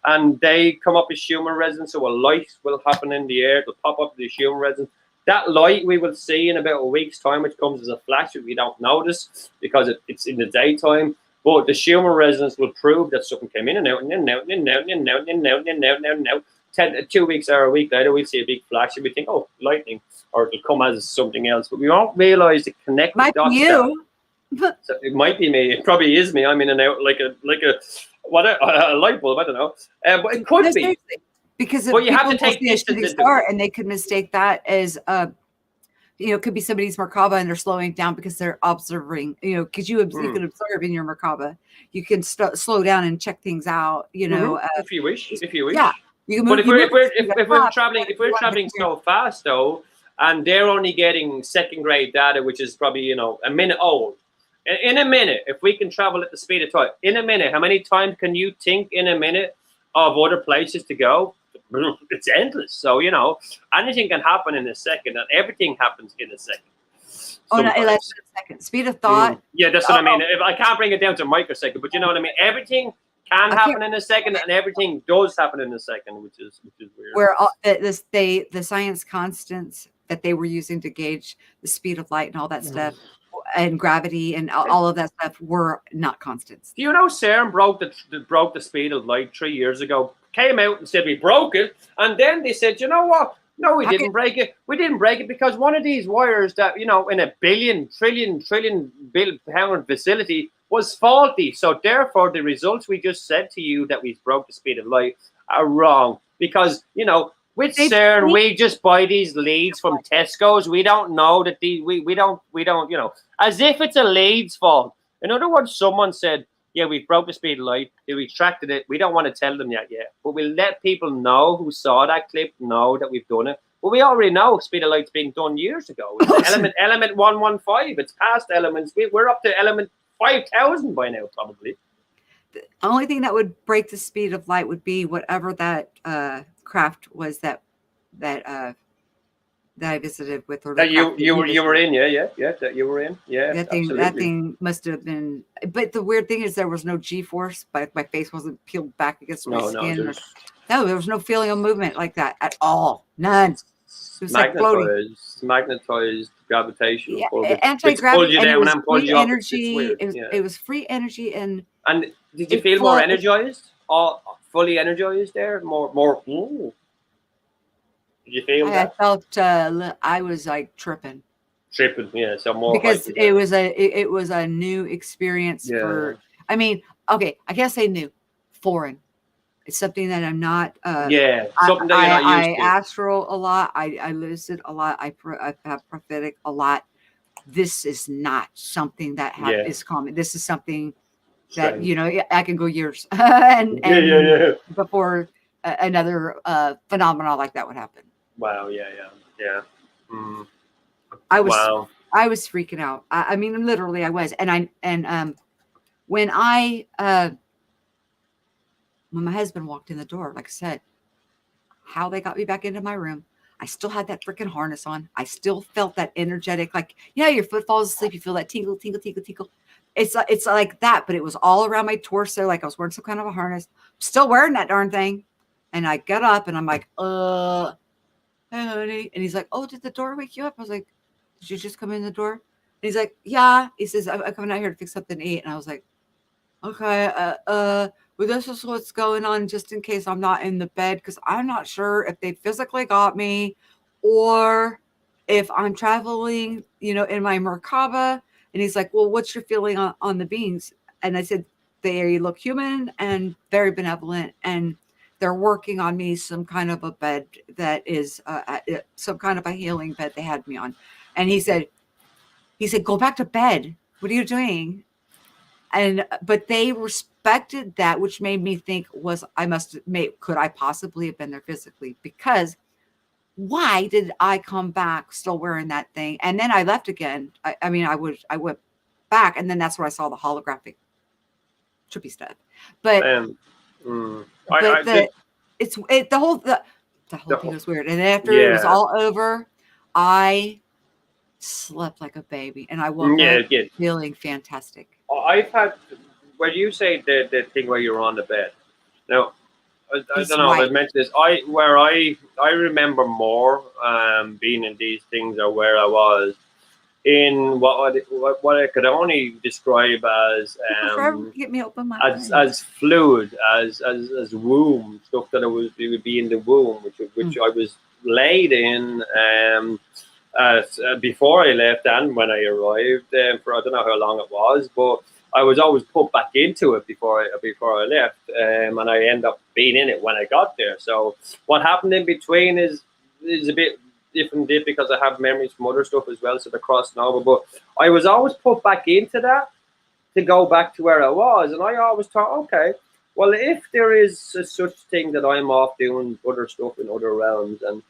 And they come up as human residence, so a light will happen in the air, it'll pop up the human residence. That light we will see in about a week's time, which comes as a flash that we don't notice because it's in the daytime. But the human resonance will prove that something came in and out, and in and out, and in and out, and in and out, and in and out, and in and out, and in and out. 2 weeks or a week later, we'll see a big flash, and we think, oh, lightning, or it'll come as something else. But we won't realize the connected dots. Might be you. So it might be me. It probably is me. I'm in and out like a light bulb. I don't know, but it could be. Because well, you have to take this to start, and they could mistake that as it could be somebody's Merkaba and they're slowing down because they're observing, because you can observe in your Merkaba. You can slow down and check things out, if you wish. Yeah. You can move, but if we're traveling so fast though, and they're only getting second grade data, which is probably, a minute old. In a minute, if we can travel at the speed of thought, in a minute, how many times can you think in a minute of other places to go? It's endless. So, anything can happen in a second, and everything happens in a second. Oh, no, less than a second. Speed of thought. Yeah, that's what I mean. If I can't bring it down to a microsecond, but you know what I mean? Everything can happen in a second, and everything does happen in a second, which is weird. Where the science constants that they were using to gauge the speed of light and all that stuff, and gravity and all of that stuff were not constants. Do you know CERN broke the speed of light 3 years ago? Came out and said we broke it, and then they said, you know what? No, we didn't break it. We didn't break it because one of these wires that, in a billion pound facility was faulty. So therefore, the results we just said to you that we broke the speed of light are wrong because, with CERN, we just buy these leads from Tesco's. We don't know that we don't, as if it's a lead's fault. In other words, someone said, yeah, we broke the speed of light. They retracted it. We don't want to tell them that yet. But we'll let people know who saw that clip know that we've done it. But we already know speed of light's being done years ago. It's element 115. It's past elements. We're up to element 5,000 by now, probably. The only thing that would break the speed of light would be whatever that craft was that I visited with, or that you were in, that you were in, that thing must have been. But the weird thing is there was no G-force, but my face wasn't peeled back against my skin. No, there was no feeling of movement like that at all. None. It was magnetized gravitational pull. Anti-gravity, you down and pulled you energy. It was free energy, and did you feel more energized? Fully energized there? More. Ooh. Did you feel that? I felt I was like tripping, yeah. So more because it was a new experience for. I mean, okay, I can't say new, foreign. It's something that I'm not. Something that you're not used to. I astral a lot. I lucid a lot. I have prophetic a lot. This is not something that is common. This is something that I can go years and before another phenomenon like that would happen. Wow! Yeah. Mm. I was freaking out. I mean, literally, I was. And when when my husband walked in the door, like I said, how they got me back into my room, I still had that freaking harness on. I still felt that energetic, like, your foot falls asleep, you feel that tingle, tingle, tingle, tingle. It's like that, but it was all around my torso, like I was wearing some kind of a harness. Still wearing that darn thing. And I got up and I'm like, hey, honey. And he's like, oh, did the door wake you up? I was like, did you just come in the door? And he's like, yeah. He says, I'm coming out here to fix something to eat. And I was like, okay, well, this is what's going on, just in case I'm not in the bed, because I'm not sure if they physically got me or if I'm traveling, in my Merkaba. And he's like, well, what's your feeling on the beings? And I said, they look human and very benevolent, and they're working on me some kind of a bed that is some kind of a healing bed they had me on. And he said, go back to bed. What are you doing? But they respected that, which made me think could I possibly have been there physically? Because why did I come back still wearing that thing? And then I left again. I went back, and then that's where I saw the holographic trippy stuff. But the whole thing was weird. And after it was all over, I slept like a baby, and I woke up feeling fantastic. I've had, when you say the thing where you're on the bed, now, I don't know if I mentioned this, I remember more being in these things, or where I was in what I could only describe as get me open my as fluid, as womb stuff, that it would be in the womb, which I was laid in before I left and when I arrived, for I don't know how long it was, but I was always put back into it before I left, and I end up being in it when I got there. So what happened in between is a bit different, because I have memories from other stuff as well, so they're crossing over. But I was always put back into that to go back to where I was, and I always thought, okay, well, if there is a such thing that I'm off doing other stuff in other realms, and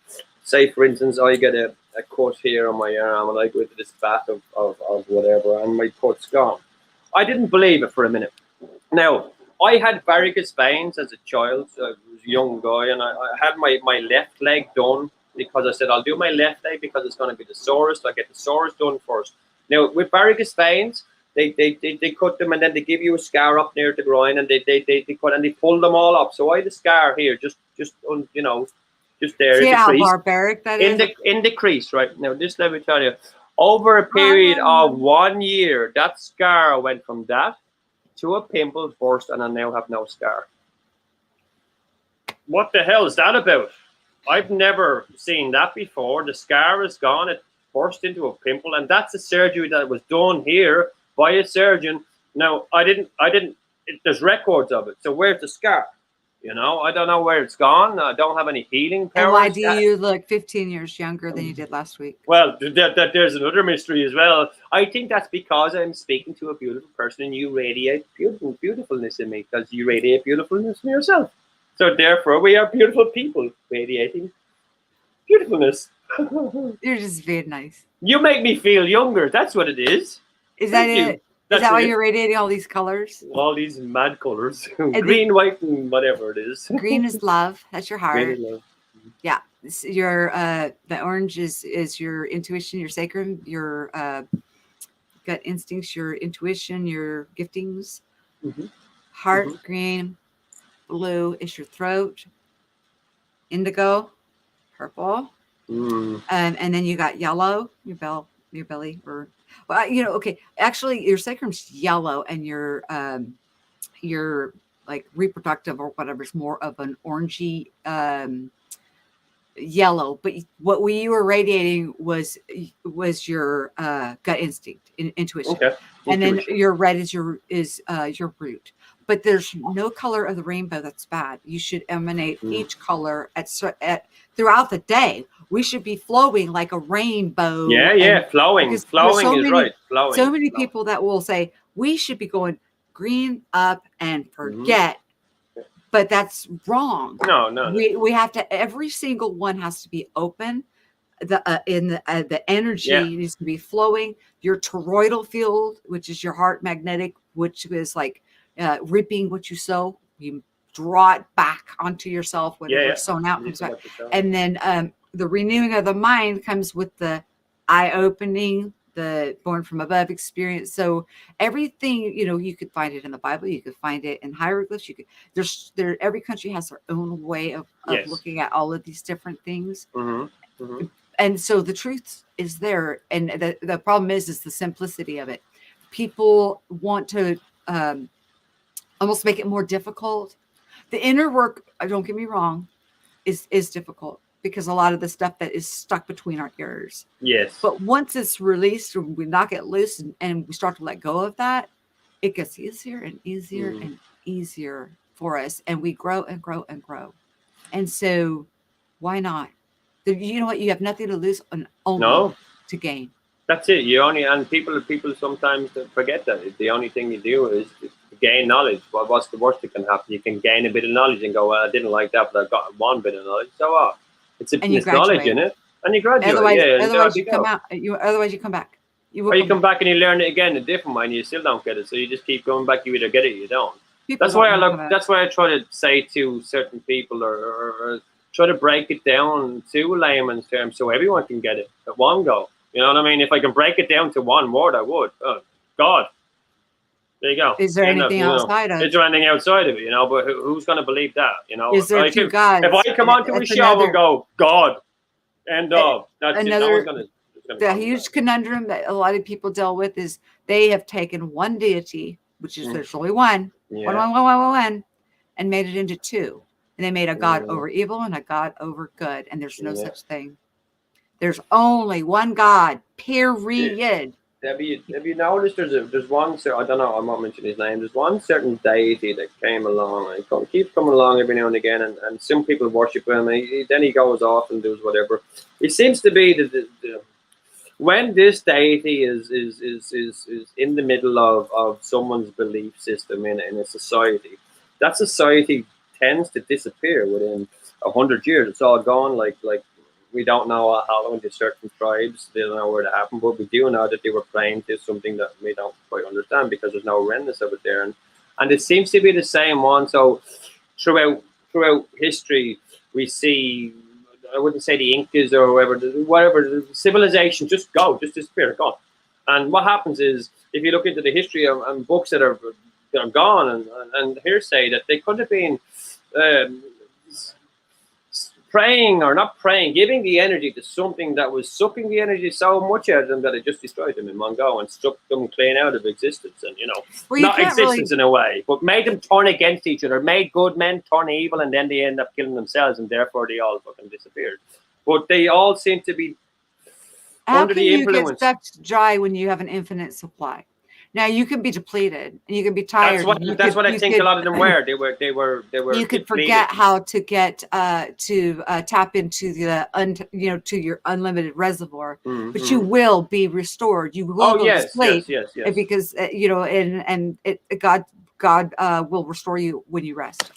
say, for instance, I get a cut here on my arm, and I go into this bath of whatever, and my cut's gone. I didn't believe it for a minute. Now, I had varicose veins as a child, so I was a young guy, and I had my left leg done, because I said, I'll do my left leg because it's going to be the sorest. I get the sorest done first. Now, with varicose veins, they cut them, and then they give you a scar up near the groin, and they cut, and they pull them all up. So I had a scar here, just there. See how barbaric that is? In the crease, right? Now, just let me tell you, over a period of 1 year, that scar went from that to a pimple burst, and I now have no scar. What the hell is that about? I've never seen that before. The scar is gone. It burst into a pimple, and that's a surgery that was done here by a surgeon. Now, I didn't. There's records of it. So where's the scar? I don't know where it's gone. I don't have any healing powers. And why do you look 15 years younger than you did last week? Well, there's another mystery as well. I think that's because I'm speaking to a beautiful person, and you radiate beautifulness in me, because you radiate beautifulness in yourself. So therefore, we are beautiful people radiating beautifulness. You're just being nice. You make me feel younger. That's what it is. Is that it? Is that why you're radiating all these colors? All these mad colors. Green, white, and whatever it is. Green is love. That's your heart. Green is love. Yeah. Your the orange is your intuition, your sacrum, your gut instincts, your intuition, your giftings. Mm-hmm. Heart, green. Blue is your throat. Indigo, purple. And then you got yellow, your belly, or okay. Actually, your sacrum's yellow, and your like reproductive or whatever is more of an orangey yellow. But what you were radiating was your gut instinct, intuition. Okay. And then your red is your root. But there's no color of the rainbow that's bad. You should emanate each color at throughout the day. We should be flowing like a rainbow. Yeah, flowing. Flowing is right. Flowing. So many people that will say we should be going green up and forget, but that's wrong. No. We have to. Every single one has to be open. the energy Yeah. needs to be flowing. Your toroidal field, which is your heart magnetic, which is like reaping what you sow. You draw it back onto yourself, whatever Yeah. it's sown out You comes see back. what you're saying. And then the renewing of the mind comes with the eye opening, the born from above experience. So everything, you could find it in the Bible, you could find it in hieroglyphs, every country has their own way of Yes. looking at all of these different things. Mm-hmm. Mm-hmm. And so the truth is there. And the problem is the simplicity of it. People want to almost make it more difficult. The inner work, don't get me wrong, is difficult, because a lot of the stuff that is stuck between our ears. Yes. But once it's released, or we knock it loose and we start to let go of that, it gets easier and easier and easier for us. And we grow and grow and grow. And so why not? You know what? You have nothing to lose and only to gain. That's it. People sometimes forget that. The only thing you do is gain knowledge. Well, what's the worst that can happen? You can gain a bit of knowledge and go, well, I didn't like that, but I've got one bit of knowledge. So what? It's knowledge in it. And you graduate. Otherwise you come out. Otherwise you come back. Or you come back and you learn it again in a different way and you still don't get it. So you just keep going back. You either get it or you don't. That's why I try to say to certain people or try to break it down to layman's terms so everyone can get it at one go. You know what I mean? If I can break it down to one word, I would. Oh, God. There you go. Is there anything outside of it? Is there anything outside of it? But who's going to believe that? Is there two gods? If I come onto a show and go, God, end of, that's another, it. No one's gonna the huge conundrum that a lot of people deal with is they have taken one deity, which is there's only one, one, and made it into two. And they made a God over evil and a God over good. And there's no such thing. There's only one God, period. Have you noticed there's one, I don't know, I won't mention his name, there's one certain deity that came along and keeps coming along every now and again, and some people worship him, and then he goes off and does whatever. It seems to be that when this deity is in the middle of someone's belief system in a society, that society tends to disappear within 100 years. It's all gone. Like we don't know how long to certain tribes. They don't know where it happened, but we do know that they were praying to something that we don't quite understand because there's no remnants of it there. And it seems to be the same one. So throughout history, we see, I wouldn't say the Incas or whatever civilization just disappear, gone. And what happens is, if you look into the history and books that are gone and hearsay, that they could have been praying or not praying, giving the energy to something that was sucking the energy so much out of them that it just destroyed them in one go and sucked them clean out of existence. And not existence in a way, but made them turn against each other, made good men turn evil, and then they end up killing themselves, and therefore they all fucking disappeared. But they all seem to be under the influence. How can you get sucked dry when you have an infinite supply? Now you can be depleted and you can be tired. That's what I think a lot of them were. They were. You could forget how to get to tap into the to your unlimited reservoir, but you will be restored. You will go to sleep, yes. Because God will restore you when you rest.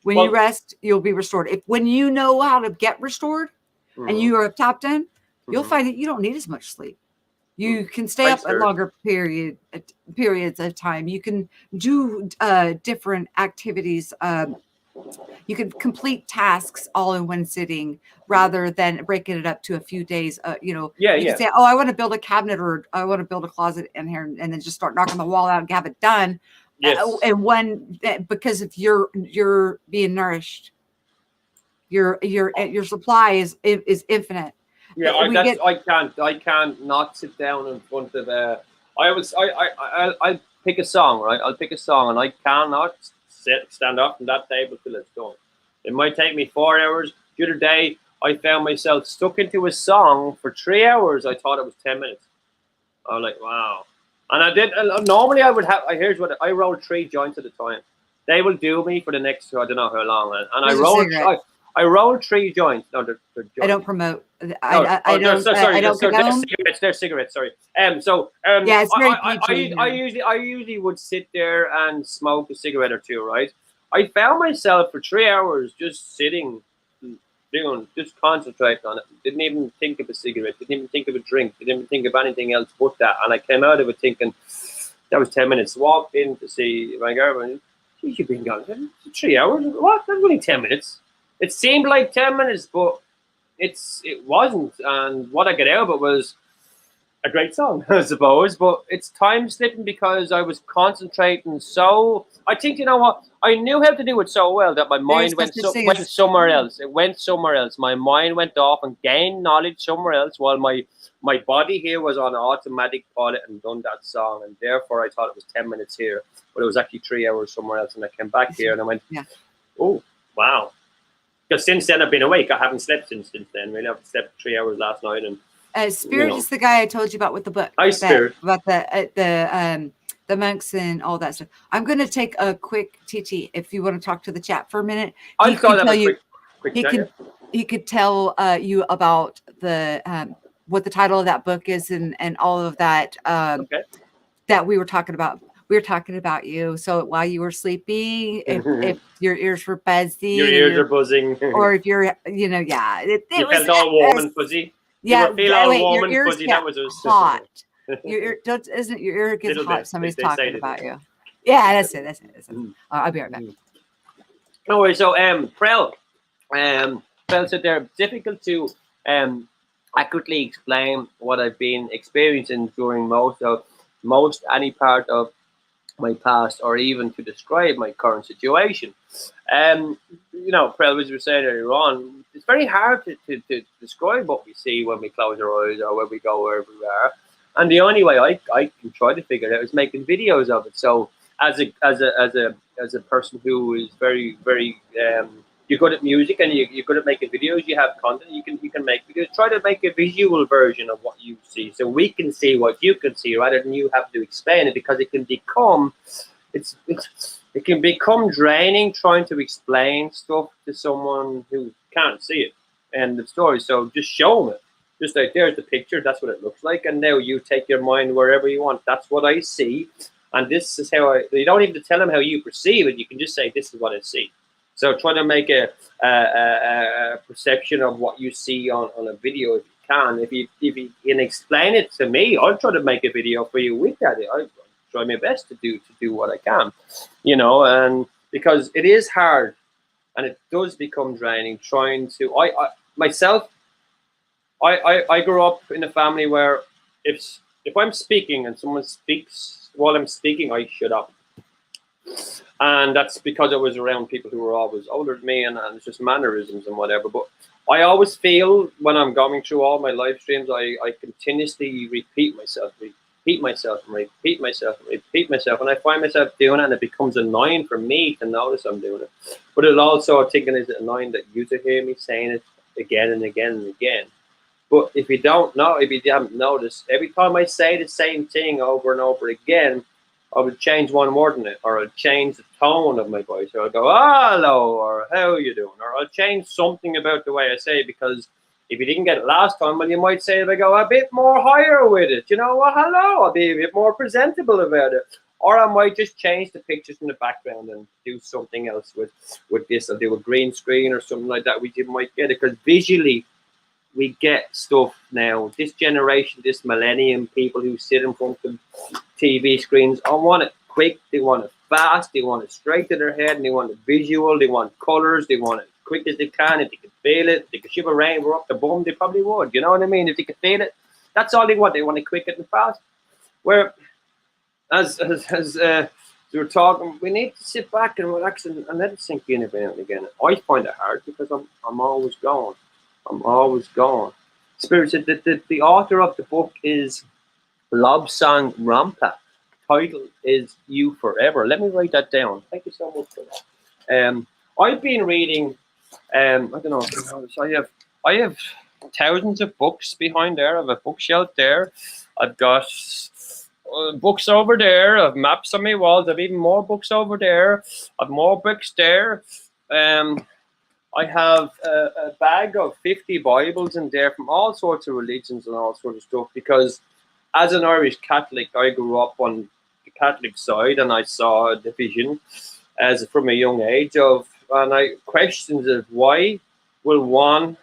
When you rest, you'll be restored. When you know how to get restored, and you are tapped in, you'll find that you don't need as much sleep. You can stay up a longer periods of time. You can do different activities. You can complete tasks all in one sitting rather than breaking it up to a few days. You can say, "Oh, I want to build a cabinet or I want to build a closet in here," and then just start knocking the wall out and have it done. Yes. Because if you're being nourished, your supply is infinite. Yeah, I can't not sit down in front of I'll pick a song, right? I'll pick a song and I cannot stand up from that table till it's done. It might take me 4 hours. The other day I found myself stuck into a song for 3 hours. I thought it was 10 minutes. I was like, wow. And I did. Normally I would have. Here's what I roll 3 joints at a time. They will do me for the next I don't know how long. And I roll 3 joints. No, they're joints. I don't promote. I don't condone. They're cigarettes. Sorry. It's very PG. I usually would sit there and smoke a cigarette or two. Right. I found myself for 3 hours just sitting just concentrating on it. Didn't even think of a cigarette, didn't even think of a drink, didn't even think of anything else but that. And I came out of it thinking, that was 10 minutes. Walked in to see my girlfriend. Geez, you've been gone 3 hours? What? That's only 10 minutes. It seemed like 10 minutes, but it wasn't. And what I got out of it was a great song, I suppose, but it's time slipping because I was concentrating so. I think, you know what, I knew how to do it so well that my mind went somewhere else. It went somewhere else. My mind went off and gained knowledge somewhere else, while my body here was on automatic pilot and done that song, and therefore I thought it was 10 minutes here, but it was actually 3 hours somewhere else. And I came back here and I went, oh wow, because since then I've been awake. I haven't slept since then. Really, I've slept 3 hours last night. And Spirit is the guy I told you about with the book. Spirit. About the monks and all that stuff. I'm going to take a quick TT if you want to talk to the chat for a minute. I'll tell you. He could tell you about the what the title of that book is and all of that that we were talking about. We were talking about you. So while you were sleeping, if your ears were fuzzy, your ears are buzzing, or if you're, you felt all warm and fuzzy. Yeah, warm your and fuzzy. That was hot. Your ear gets hot. Somebody's talking about you. Yeah, that's it. I'll be right back. No worries. So, Prel said they're difficult to accurately explain what I've been experiencing during most any part of my past, or even to describe my current situation. Prel, as we were saying earlier on, it's very hard to describe what we see when we close our eyes or when we go wherever we are. And the only way I can try to figure it out is making videos of it. So as a person who is very, very you're good at music and you're good at making videos, you have content, you can make videos. Try to make a visual version of what you see, so we can see what you can see, rather than you have to explain it, because it can become draining trying to explain stuff to someone who can't see it. End of story. So just show them it. Just like, there's the picture, that's what it looks like, and now you take your mind wherever you want. That's what I see, and this is how you don't even tell them how you perceive it. You can just say, this is what I see. So try to make a perception of what you see on a video if you can. If you can explain it to me, I'll try to make a video for you with that. I'll try my best to do what I can, and because it is hard and it does become draining trying to. I grew up in a family where if I'm speaking and someone speaks while I'm speaking, I shut up. And that's because I was around people who were always older than me, and it's just mannerisms and whatever. But I always feel when I'm going through all my live streams, I continuously repeat myself, and I find myself doing it, and it becomes annoying for me to notice I'm doing it. But it also, I'm thinking, is it annoying that you to hear me saying it again and again and again? But if you haven't noticed, every time I say the same thing over and over again, I would change one word in it, or I'll change the tone of my voice, or I'll go, hello, or how are you doing? Or I'll change something about the way I say it, because if you didn't get it last time, well, you might say it, I go a bit more higher with it. Hello, I'll be a bit more presentable about it. Or I might just change the pictures in the background and do something else with this. I'll do a green screen or something like that. We might get it, because visually, we get stuff now. This generation, this millennium, people who sit in front of TV screens, I want it quick, they want it fast, they want it straight to their head, and they want it visual, they want colors, they want it quick as they can. If they could feel it, if they could ship a rainbow up the bum, they probably would. You know what I mean? If they could feel it, that's all they want. They want it quick and fast. Where, as we were talking, we need to sit back and relax and let it sink in every now and again. I find it hard because I'm always gone. Spirit said that the author of the book is Lobsang Rampa. Title is You Forever. Let me write that down. Thank you so much for that. I've been reading. I don't know. I have thousands of books behind there. I have a bookshelf there. I've got books over there. I've maps on my walls. I've even more books over there. I've more books there. I have a bag of 50 Bibles in there from all sorts of religions and all sorts of stuff, because as an Irish Catholic, I grew up on the Catholic side, and I saw a division from a young age questions of why will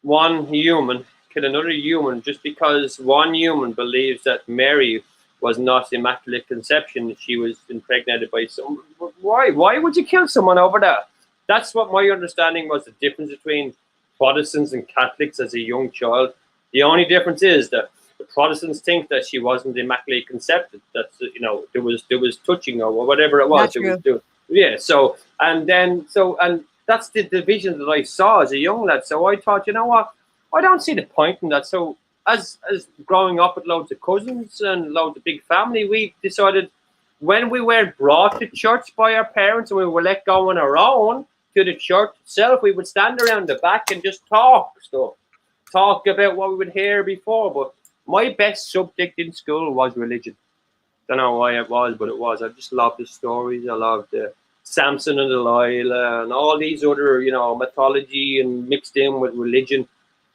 one human kill another human just because one human believes that Mary was not immaculate conception, that she was impregnated by someone? Why would you kill someone over that? That's what my understanding was, the difference between Protestants and Catholics as a young child. The only difference is that the Protestants think that she wasn't immaculately conceived, that there was touching or whatever it was. Not true. And that's the division that I saw as a young lad. So I thought, you know what, I don't see the point in that. So as growing up with loads of cousins and loads of big family, we decided, when we weren't brought to church by our parents and we were let go on our own to the church itself, we would stand around the back and just talk about what we would hear before. But my best subject in school was religion. Don't know why it was, but it was. I just loved the stories. I loved the Samson and Delilah and all these other, mythology and mixed in with religion.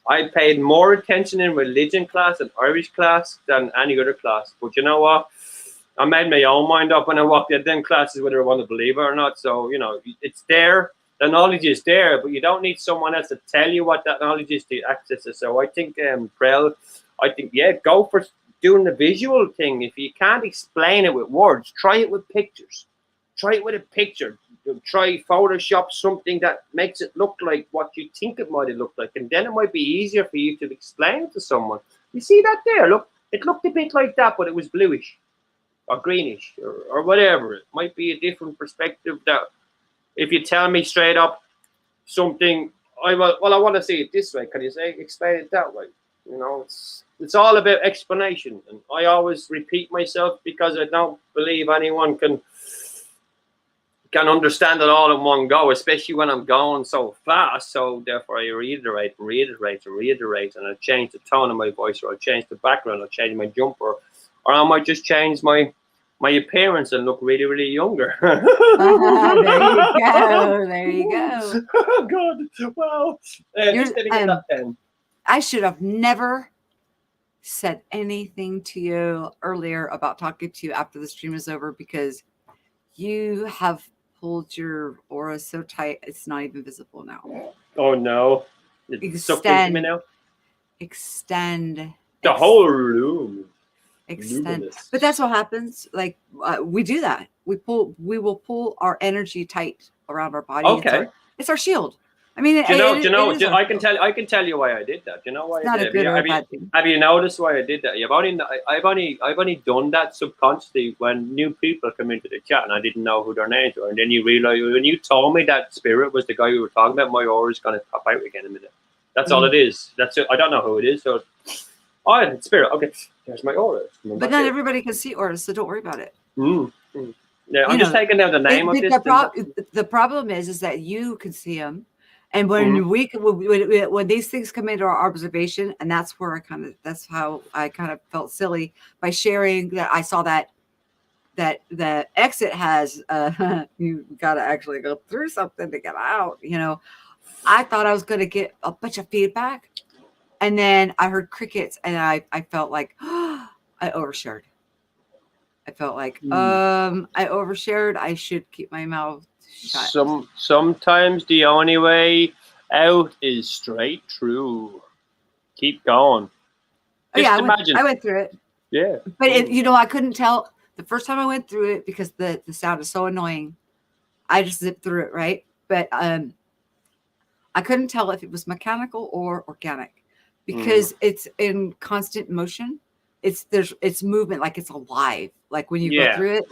I paid more attention in religion class and Irish class than any other class. But you know what? I made my own mind up when I walked in them classes, whether I want to believe it or not. So, it's there. The knowledge is there, but you don't need someone else to tell you what that knowledge is to access it. So I think, go for doing the visual thing. If you can't explain it with words, try it with pictures. Try it with a picture. Try Photoshop something that makes it look like what you think it might have looked like. And then it might be easier for you to explain it to someone. You see that there? Look, it looked a bit like that, but it was bluish or greenish or whatever. It might be a different perspective. That if you tell me straight up something, I want to see it this way. Can you explain it that way? It's all about explanation. And I always repeat myself because I don't believe anyone can understand it all in one go, especially when I'm going so fast. So therefore I reiterate, and I change the tone of my voice, or I change the background, or change my jumper, or I might just change my appearance and look really, really younger. There you go. Oh God. Well, just didn't get that then. I should have never said anything to you earlier about talking to you after the stream is over, because you have pulled your aura so tight it's not even visible now. Oh no. It's sucked into me now. Extend the whole room. Extend. Luminous. But that's what happens. Like we do that. We will pull our energy tight around our body. Okay. It's our shield. I mean, I can tell you why I did that. You know why? It's not a good or a bad thing. Have you noticed why I did that? I've only done that subconsciously when new people come into the chat and I didn't know who their names were, and then you realize when you told me that spirit was the guy we were talking about, my aura is going to pop out again in a minute. That's all it is. That's it. I don't know who it is. So, it's spirit. Okay, there's my aura. But not everybody can see auras, so don't worry about it. Yeah, I'm just taking down the name of this. The problem is that you can see them. And when these things come into our observation, and that's how I kind of felt silly by sharing that I saw that the exit has you got to actually go through something to get out. I thought I was going to get a bunch of feedback, and then I heard crickets, and I felt like I overshared. I felt like I overshared. I should keep my mouth shut. Sometimes the only way out is straight through. Keep going. Imagine. I went through it. Yeah. But I couldn't tell the first time I went through it because the sound is so annoying. I just zipped through it, right? But I couldn't tell if it was mechanical or organic because it's in constant motion. It's movement, like it's alive, like when you go through it.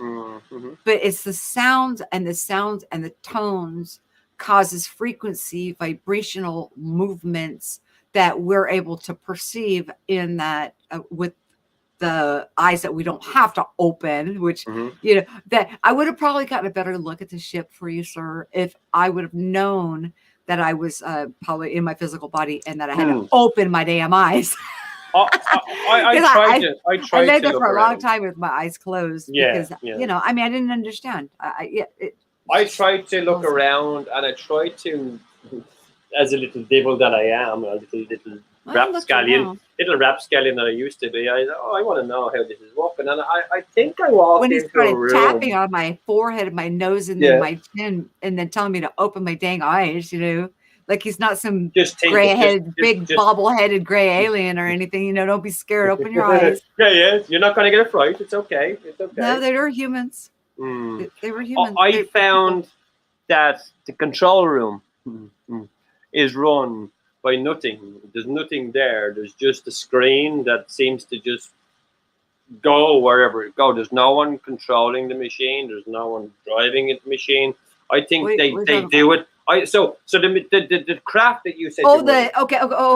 But it's the sounds and the tones causes frequency, vibrational movements that we're able to perceive in that with the eyes that we don't have to open, which that I would have probably gotten a better look at the ship for you, sir, if I would have known that I was probably in my physical body and that I had to open my damn eyes. I lay there for a long time with my eyes closed because I didn't understand. I tried to look around, and I tried to, as a little devil that I am, a little rapscallion that I used to be. I want to know how this is working, and I think I walked when he into started a room. tapping on my forehead and my nose and then my chin, and then telling me to open my dang eyes, like he's not some Just think, gray-headed, big just- bobble-headed gray alien or anything. You know, don't be scared. Open your eyes. Yeah. You're not going to get a fright. It's okay. It's okay. No, they were humans. Mm. They were humans. I They- found that the control room is run by nothing. There's nothing there. There's just a screen that seems to just go wherever it goes. There's no one controlling the machine. There's no one driving the machine. I think Wait, they talking do it. So the craft that you said. Oh, you were in,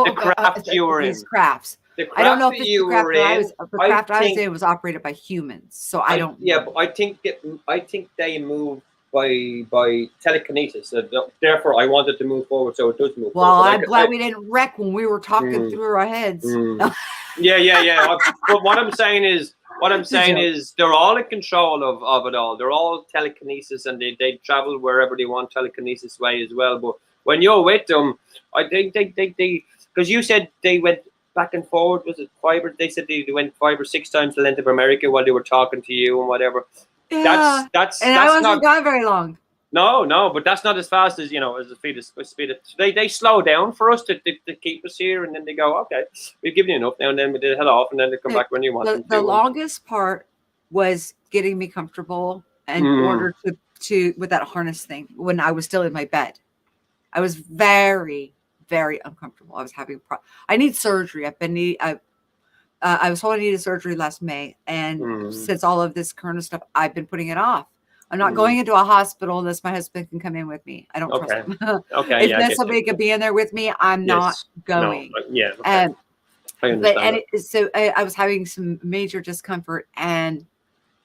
the craft you were these in. crafts. the I don't craft know if that it's you the craft were that I in. was. The craft I was think- in was operated by humans, so I don't. Yeah, know. but I think they move by telekinesis. Therefore, I wanted to move forward, so it does move. Well, forward. I'm glad we didn't wreck when we were talking through our heads. Yeah. But what I'm saying is, joke. they're all in control of it all. They're all telekinesis, and they travel wherever they want telekinesis way as well. But when you're with them, I think they because you said they went back and forward. Was it 5 or they said they went 5 or 6 times the length of America while they were talking to you and whatever. Yeah, That's and I wasn't not gone very long. no, but that's not as fast as as the speed of they slow down for us to keep us here, and then they go, okay, we've given you enough now, and then we head off, and then they come back when you want them The to. longest part was getting me comfortable in order to with that harness thing when I was still in my bed. I was very, very uncomfortable. I was having I need surgery. I was told I needed surgery last May, and since all of this current stuff, I've been putting it off. I'm not going into a hospital unless my husband can come in with me. I don't trust him. Okay, If yeah, there's somebody could be in there with me, I'm not going. No, yeah, okay. And I understand. so I was having some major discomfort, and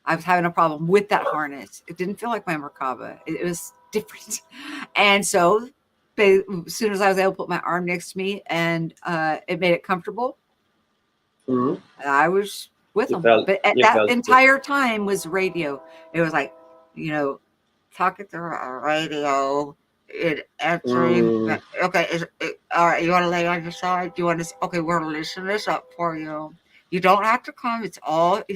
I was having a problem with that harness. It didn't feel like my Merkaba. It was different, and so as soon as I was able to put my arm next to me, and it made it comfortable. I was with them, but at that entire time was radio. It was like, talking through a radio, it answering. Okay, all right. You want to lay on your side? Do you want to? Okay, we're gonna listen this up for you. You don't have to come. It's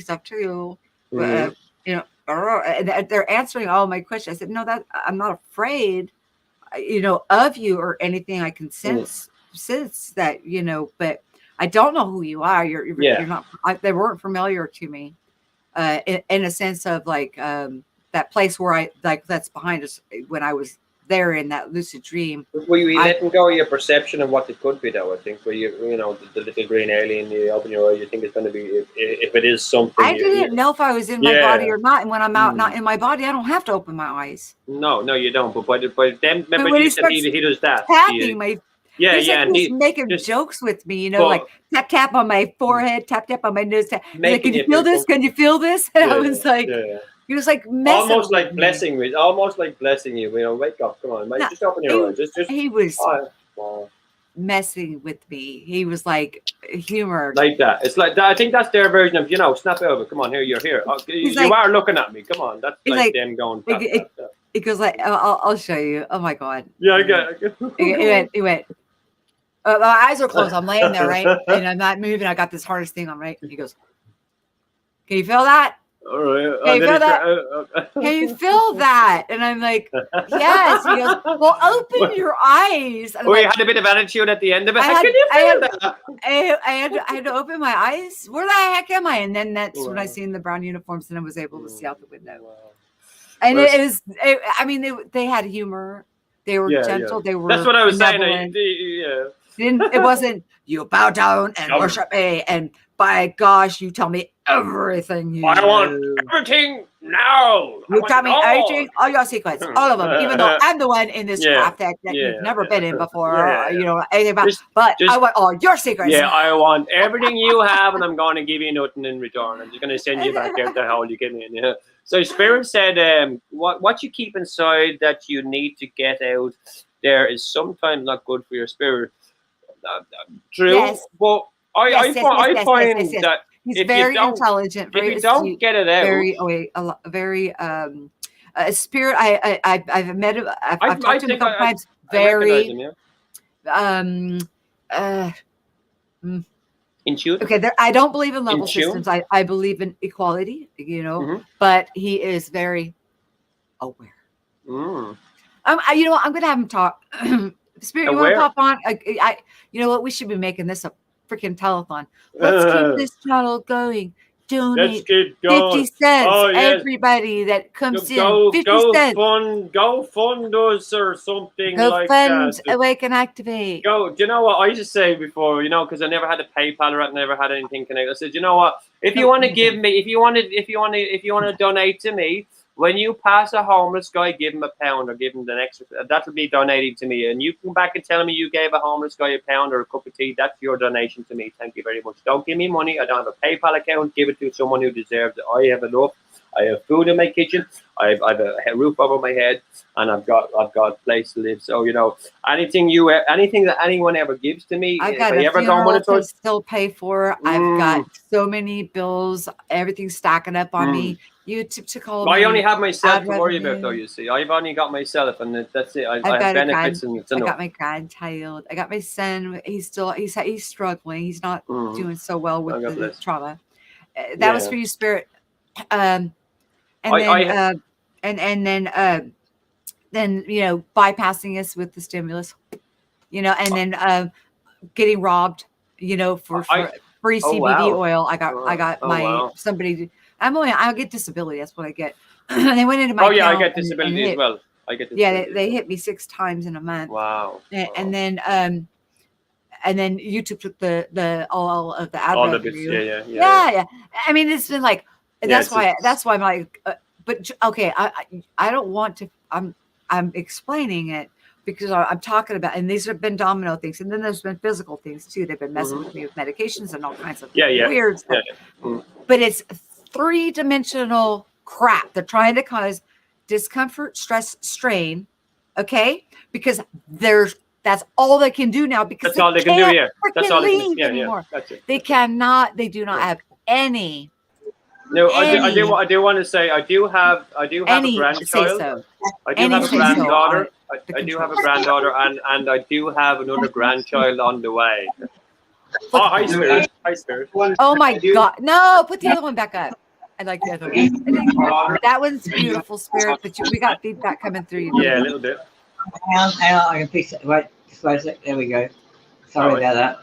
up to you. But, and they're answering all my questions. I said, no, that I'm not afraid, of you or anything. I can sense that, but I don't know who you are. You're not. They weren't familiar to me, in a sense of like that place where that's behind us when I was there in that lucid dream. Were you letting go of your perception of what it could be, though? I think where the little green alien, you open your eyes, you think it's going to be if it is something. I didn't know if I was in my body or not, and when I'm out not in my body, I don't have to open my eyes. No, you don't. But then remember when you said he does that. Tapping my. And he's making jokes with me, like tap on my forehead, tap on my nose. Like, can you feel this? Can you feel this? And I was like, he was like messing almost like with blessing me, almost like blessing you. Wake up, come on, just open your eyes. Just he was messing with me. He was like humor like that. It's like that. I think that's their version of snap over. Come on, here you're here. You are looking at me. Come on, that's like them going. He goes like, I'll show you. Oh my god. Yeah, I get it. He went. My eyes are closed. I'm laying there, right, and I'm not moving. I got this harness thing on, right. And he goes, "Can you feel that? All right. Can you feel that? Can you feel that?" And I'm like, "Yes." He goes, "Well, open your eyes." You had a bit of attitude at the end of it. I had to open my eyes. Where the heck am I? And then that's when I seen the brown uniforms, and I was able to see out the window. Wow. And they had humor. They were gentle. They were. That's what I was saying. It wasn't you bow down and worship me, and by gosh, you tell me everything. I want everything now. You tell me everything, all your secrets, all of them. Even though I'm the one in this craft that you've never been in before, anything about. But I want all your secrets. Yeah, I want everything you have, and I'm going to give you nothing in return. I'm just going to send you back out the hole you came in. Yeah. So Spirit said, what you keep inside that you need to get out there is sometimes not good for your spirit. True, yes. But I find that he's very intelligent. If you don't get it out, very a spirit. I've met him. I've talked to him a couple times. Very intuitive. Okay, I don't believe in level systems. I believe in equality. But he is very aware. I'm going to have him talk. Spirit, you want to pop on? You know what? We should be making this a freaking telethon. Let's keep this channel going. Donate 50 cents. Oh, yes. Everybody that comes go, in, 50 go cents. Go fund us or something Go like fund that. Awaken Activate. Do you know what I used to say before? You know, because I never had a PayPal or I never had anything connected. I said, you know what? If you want to give me, if you want to donate to me, when you pass a homeless guy, give him £1 or give him an extra. That'll be donated to me. And you come back and tell me you gave a homeless guy £1 or a cup of tea. That's your donation to me. Thank you very much. Don't give me money. I don't have a PayPal account. Give it to someone who deserves it. I have enough. I have food in my kitchen. I've a roof over my head, and I've got a place to live. So you know, anything that anyone ever gives to me, I've got a funeral to still pay for. I've got so many bills. Everything's stacking up on me. You to call. I only have myself to worry about, though. You see, I've only got myself, and that's it. I have benefits, and it's enough. I got my grandchild. I got my son. He's struggling. He's not doing so well with the trauma. That was for you, Spirit. And then you know, bypassing us with the stimulus, you know, and then getting robbed, you know, for free CBD oil. I got somebody. I get disability. That's what I get. They went into my account. I get disability as well. I get disability. They hit me 6 times in a month. Wow. And then YouTube took the all of the ad revenue. Yeah. I mean, it's been like. That's why I'm like, but okay, I don't want to. I'm explaining it because I'm talking about, and these have been domino things, and then there's been physical things too. They've been messing with me with medications and all kinds of weird stuff. But it's 3-dimensional crap. They're trying to cause discomfort, stress, strain. Okay, because that's all they can do now. Because that's all they can do. Yeah, that's all they can do anymore. That's it. They cannot. They do not have any. No, I do want to say I do have a grandchild. I do have a granddaughter. I do have a granddaughter, and I do have another grandchild on the way. Oh, hi, Spirit. Hi, Spirit. Oh my God! No, put the other one back up. I like the other one. That one's beautiful, Spirit. But we got feedback coming through you. Yeah, a little bit. Hang on, I can fix it. Wait, just wait a sec. There we go. Sorry about that.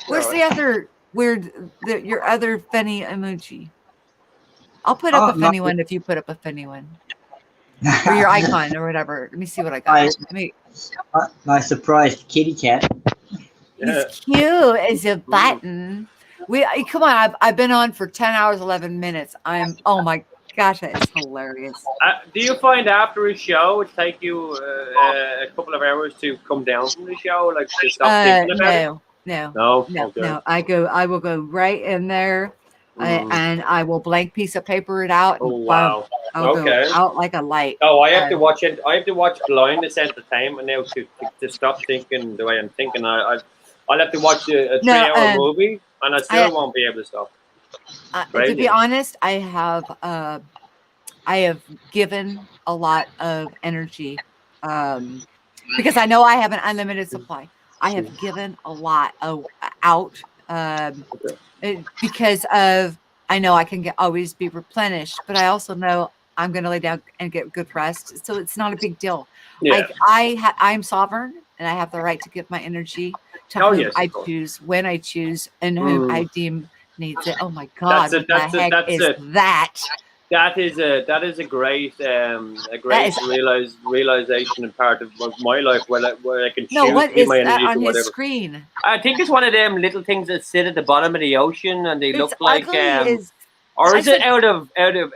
Where's the other your other funny emoji? I'll put up a funny one if you put up a funny one. Or your icon or whatever. Let me see what I got. My surprised kitty cat. He's cute as a button. Come on, I've been on for 10 hours, 11 minutes. Oh my gosh, that is hilarious. Do you find after a show it take you a couple of hours to come down from the show? Like to stop thinking about it? No. I will go right in there. And I will blank piece of paper it out. Oh wow! I'll go out like a light. Oh, I have to watch it. I have to watch Blindness Entertainment now to stop thinking the way I'm thinking. I'll have to watch a 3-hour movie, and I still won't be able to stop. To be honest, I have given a lot of energy because I know I have an unlimited supply. I have given a lot out. Because I know I can always be replenished, but I also know I'm going to lay down and get good rest. So it's not a big deal. Yeah. I'm sovereign and I have the right to give my energy to whom I choose, when I choose, and whom I deem needs it. Oh my God. That is a great realization and part of my life where I can choose what to give is my that energy on to his whatever. Screen? I think it's one of them little things that sit at the bottom of the ocean and they look like or is it out of It's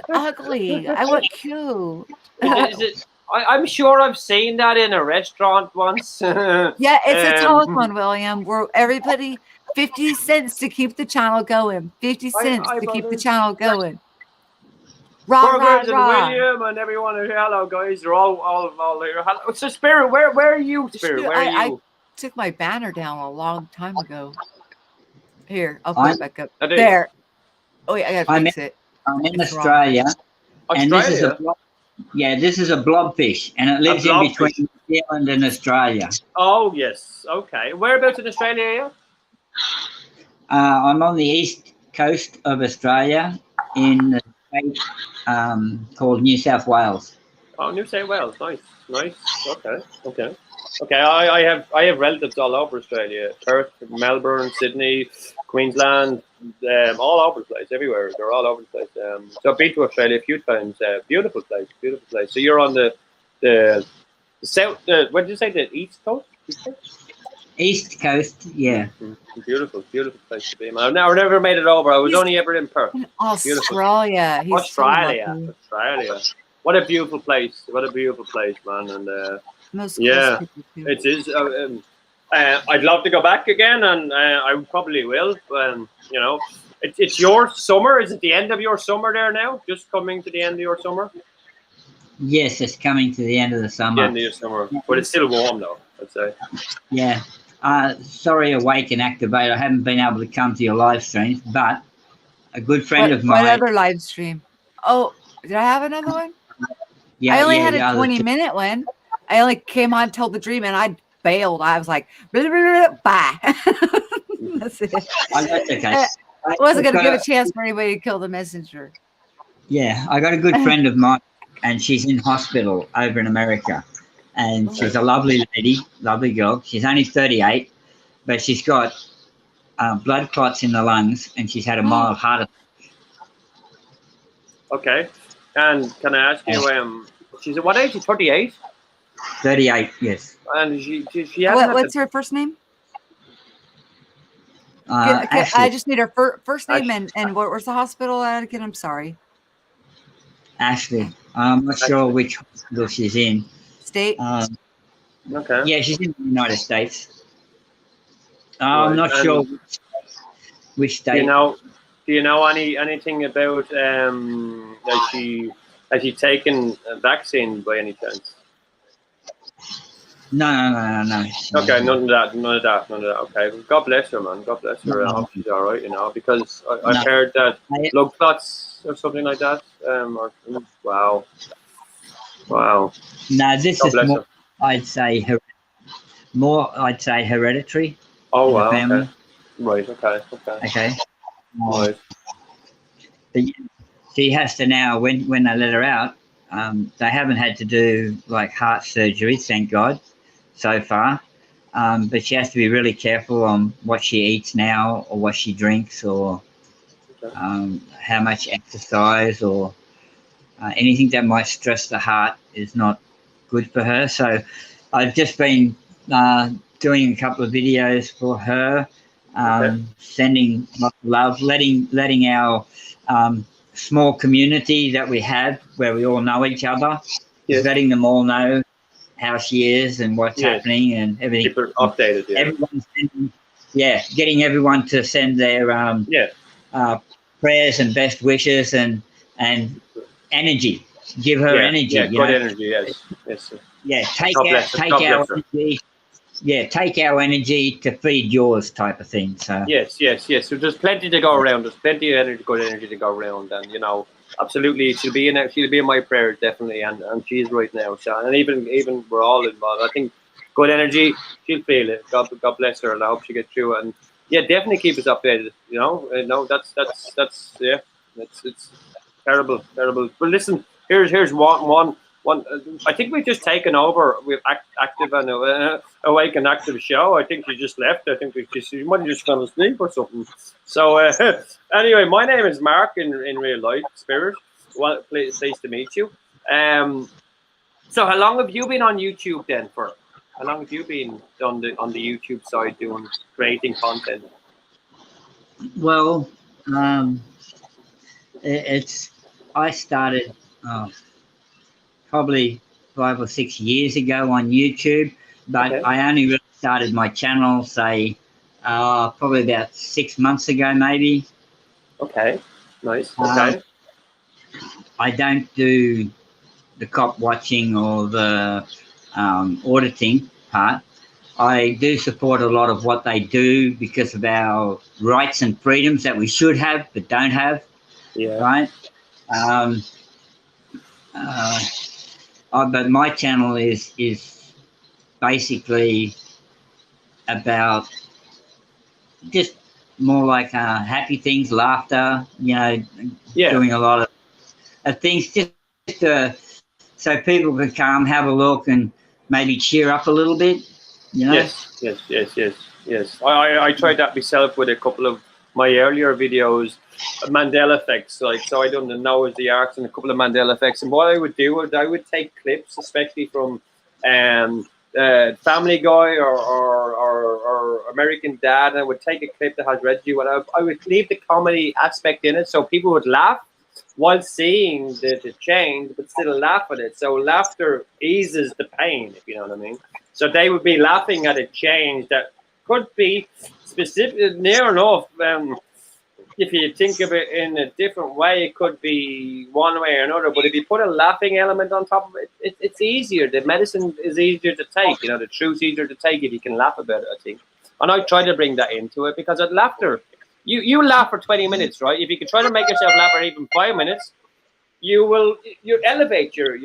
ugly. I want cute. Is it, I'm sure I've seen that in a restaurant once. Yeah, it's a telephone, William, where everybody 50 cents to keep the channel going. 50 cents to keep the channel going. Burgers and William and everyone. Hello, guys. They're all here. Hello. So, Spirit, where are you? Spirit, where are you? I took my banner down a long time ago. Here, I'll put it back up. There. Oh, yeah, I gotta fix it. I'm in Australia. And this is this is a blobfish, and it lives in between New Zealand and Australia. Oh, yes. Okay. Whereabouts in Australia are you? I'm on the east coast of Australia in the state called New South Wales. Oh, New South Wales, nice. Okay. I have relatives all over Australia: Perth, Melbourne, Sydney, Queensland, all over the place, everywhere. They're all over the place. So I've been to Australia a few times. Beautiful place. So you're on the south. What did you say? The east coast? East Coast, yeah. Mm-hmm. Beautiful place to be, man. I've never made it over. I was only ever in Perth. In Australia. Australia. What a beautiful place. Man. And Most yeah, coast people too. it is. I'd love to go back again, and I probably will. You know, it's your summer. Is it the end of your summer there now? Just coming to the end of your summer? Yes, it's coming to the end of the summer. The end of your summer. But it's still warm, though, I'd say. Yeah. Sorry, Awake and Activate, I haven't been able to come to your live streams, but a good friend of mine. What other live stream? Oh, did I have another one? Yeah, I only had a the other 20-minute one. I only came on, told the dream, and I bailed. I was like, blah, blah, blah, blah, bye. That's it. Oh, that's okay. I wasn't going to give a chance for anybody to kill the messenger. Yeah, I got a good friend of mine, and she's in hospital over in America. And she's a lovely lady, lovely girl. She's only 38, but she's got blood clots in the lungs, and she's had a mild heart attack. Okay. And can I ask you, she's at what age? 38? 38, yes. And she has What's her first name? Ashley. I just need her first name and where's the hospital at again? I'm sorry. Ashley. I'm not sure which hospital she's in. State? Okay. Yeah, she's in the United States. I'm not sure which state. Do you know anything about has she taken a vaccine by any chance? No. Okay, none of that. Okay, well, God bless her, man. God bless her. I hope she's all right, because I've heard that blood clots or something like that. Wow. No, this is more, I'd say hereditary. Oh, wow. Family. Okay. Right. Okay. Right. She has to now, when they let her out, they haven't had to do like heart surgery, thank God, so far. But she has to be really careful on what she eats now, or what she drinks, or how much exercise, or anything that might stress the heart is not good for her. So I've just been doing a couple of videos for her, sending lots of love, letting our small community that we have, where we all know each other, letting them all know how she is and what's happening and everything. Keep her updated. Getting everyone to send their prayers and best wishes and energy. Give her energy. Yeah, good energy. Yes. Yeah, take our energy. Yeah, take our energy to feed yours, type of thing. So yes. So there's plenty to go around. There's plenty of energy, good energy to go around, and absolutely, she'll be in my prayers definitely, and she is right now. So, and even we're all involved. I think good energy, she'll feel it. God bless her, and I hope she gets through it. And definitely keep us updated. It's terrible. But listen, here's one. I think we've just taken over with Active and Awake and Active show. I think she just left. I think she might have just gone to sleep or something. So anyway, my name is Mark in real life, Spirit. Well, pleased to meet you. So how long have you been on YouTube then? How long have you been on the YouTube side creating content? Well, I started probably 5 or 6 years ago on YouTube, but I only really started my channel, say, probably about 6 months ago, maybe. Okay, nice. Okay. I don't do the cop watching or the auditing part. I do support a lot of what they do because of our rights and freedoms that we should have but don't have. Yeah. Right. But my channel is basically about just more like happy things, laughter, doing a lot of things just to so people can come, have a look, and maybe cheer up a little bit. You know? Yes. I tried that myself with a couple of my earlier videos, Mandela effects. Like, so I done the Noah's the Ark and a couple of Mandela effects. And what I would do is I would take clips, especially from Family Guy or American Dad, and I would take a clip that has Reggie. I would leave the comedy aspect in it, so people would laugh while seeing the change, but still laugh at it. So laughter eases the pain, if you know what I mean. So they would be laughing at a change that could be specific, near enough. If you think of it in a different way, it could be one way or another. But if you put a laughing element on top of it, it's easier. The medicine is easier to take. You know, the truth's easier to take if you can laugh about it, I think. And I try to bring that into it because at laughter, you laugh for 20 minutes, right? If you can try to make yourself laugh for even 5 minutes, you elevate your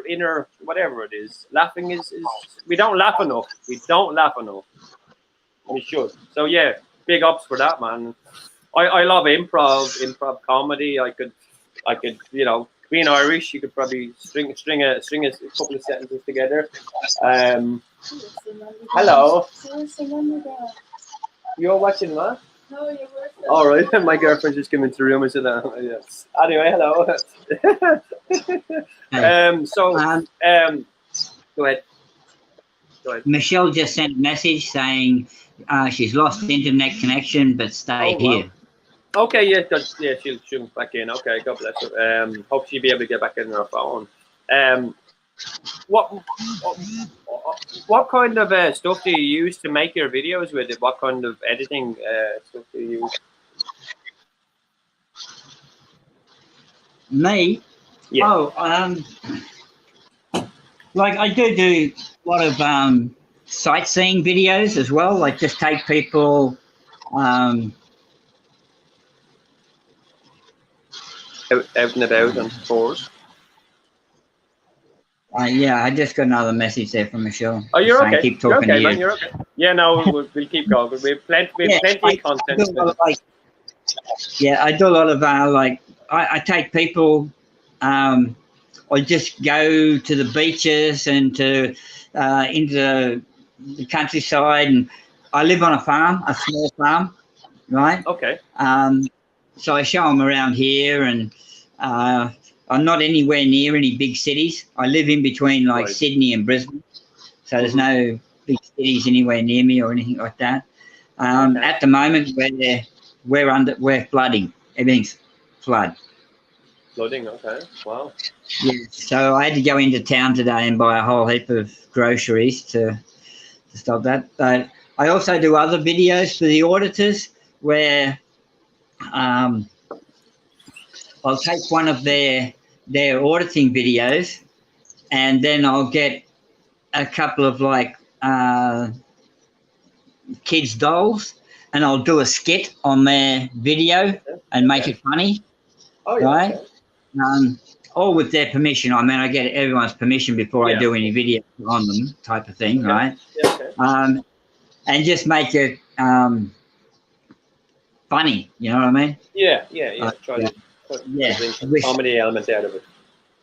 inner whatever it is. Laughing is we don't laugh enough. We should. So yeah, big ups for that, man. I love improv comedy. I could, you know, being Irish, you could probably string a couple of sentences together. Hello. You're watching what? No, your boyfriend. All right, my girlfriend just came into the room and said, yes. Anyway, hello. Go ahead. Michelle just sent a message saying she's lost internet connection, but stay here. Wow. Okay, yeah, she'll back in. Okay, God bless her. Hope she'll be able to get back in her phone. What kind of stuff do you use to make your videos with it? What kind of editing stuff do you use? Me? Yeah. Oh, like I do a lot of sightseeing videos as well. Like just take people out and about and tours. Yeah, I just got another message there from Michelle. Oh, you're okay. Keep talking you're okay, to man. You're okay. Yeah, no, we'll keep going. We have plenty of content. I do a lot of I take people. I just go to the beaches and to into the countryside, and I live on a farm, a small farm, right? Okay. So I show them around here, and I'm not anywhere near any big cities. I live in between like Sydney and Brisbane, so there's no big cities anywhere near me or anything like that. At the moment, we're flooding. Everything's flood. Flooding, okay. Wow. Yeah, so I had to go into town today and buy a whole heap of groceries to stop that. But I also do other videos for the auditors where I'll take one of their auditing videos, and then I'll get a couple of like kids' dolls, and I'll do a skit on their video and make it funny. Oh, yeah. Right? Okay. All with their permission. I mean, I get everyone's permission before I do any video on them, type of thing, right? Yeah, okay. And just make it funny. You know what I mean? Yeah. Try to bring some comedy element out of it.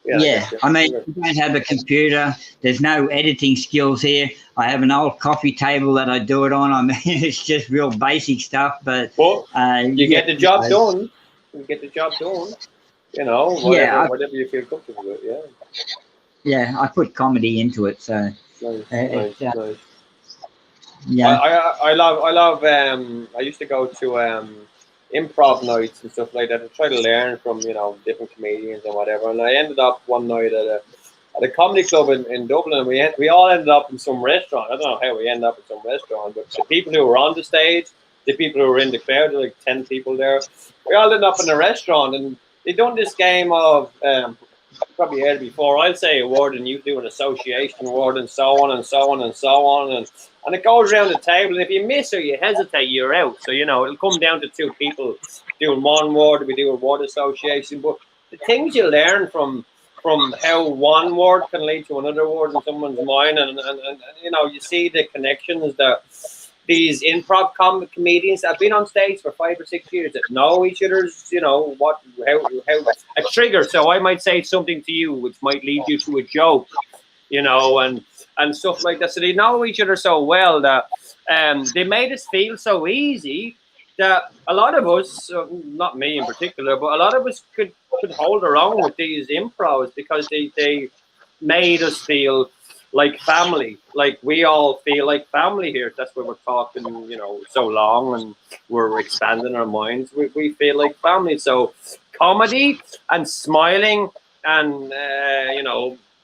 Yeah. I mean, you don't have a computer. There's no editing skills here. I have an old coffee table that I do it on. I mean, it's just real basic stuff. But you get the job done. You get the job done. You know, whatever you feel comfortable with. Yeah. Yeah, I put comedy into it, so. Nice. Yeah. I love. I used to go to improv nights and stuff like that to try to learn from different comedians and whatever. And I ended up one night at a comedy club in Dublin. We all ended up in some restaurant. I don't know how we ended up in some restaurant, but the people who were on the stage, the people who were in the crowd, like 10 people there, we all ended up in a restaurant, and they done this game of probably heard it before. I'll say a word and you do an association word, and so on and so on and so on, and it goes around the table. And if you miss or you hesitate, you're out. So it'll come down to two people doing one word. We do a word association, but the things you learn from how one word can lead to another word in someone's mind, and you see the connections that these improv comedians that have been on stage for 5 or 6 years that know each other's, how a trigger. So I might say something to you which might lead you to a joke, and stuff like that. So they know each other so well that they made us feel so easy that a lot of us, not me in particular, but a lot of us could hold our own with these improvs because they made us feel like family. Like we all feel like family here. That's why we're talking, so long, and we're expanding our minds. We feel like family. So comedy and smiling and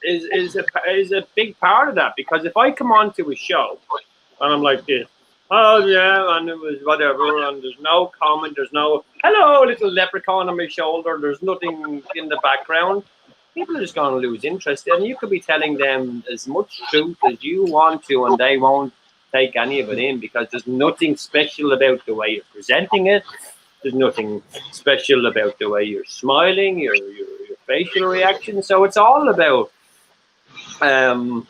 is a big part of that, because if I come on to a show and I'm like this, oh yeah, and it was whatever, and there's no comment, there's no hello little leprechaun on my shoulder, there's nothing in the background, people are just going to lose interest. And you could be telling them as much truth as you want to, and they won't take any of it in, because there's nothing special about the way you're presenting it. There's nothing special about the way you're smiling, your facial reaction. So it's all about I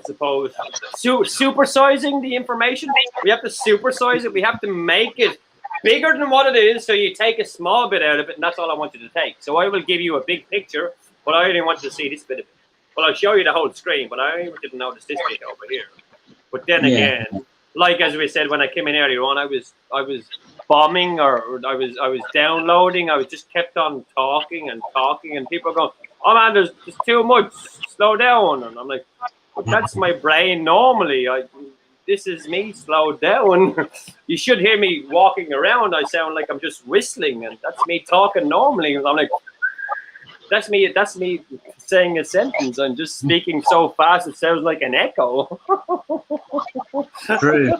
suppose supersizing the information. We have to supersize it. We have to make it bigger than what it is, so you take a small bit out of it, and that's all I want you to take. So I will give you a big picture, but I only want you to see this bit of it. Well, I'll show you the whole screen, but I didn't notice this bit over here. But then again, like as we said when I came in earlier on, I was bombing, or I was downloading. I was just kept on talking, and people are going, "Oh man, there's too much. Slow down." And I'm like, but that's my brain normally. This is me slowed down. You should hear me walking around. I sound like I'm just whistling, and that's me talking normally. I'm like, that's me saying a sentence. I'm just speaking so fast it sounds like an echo. True.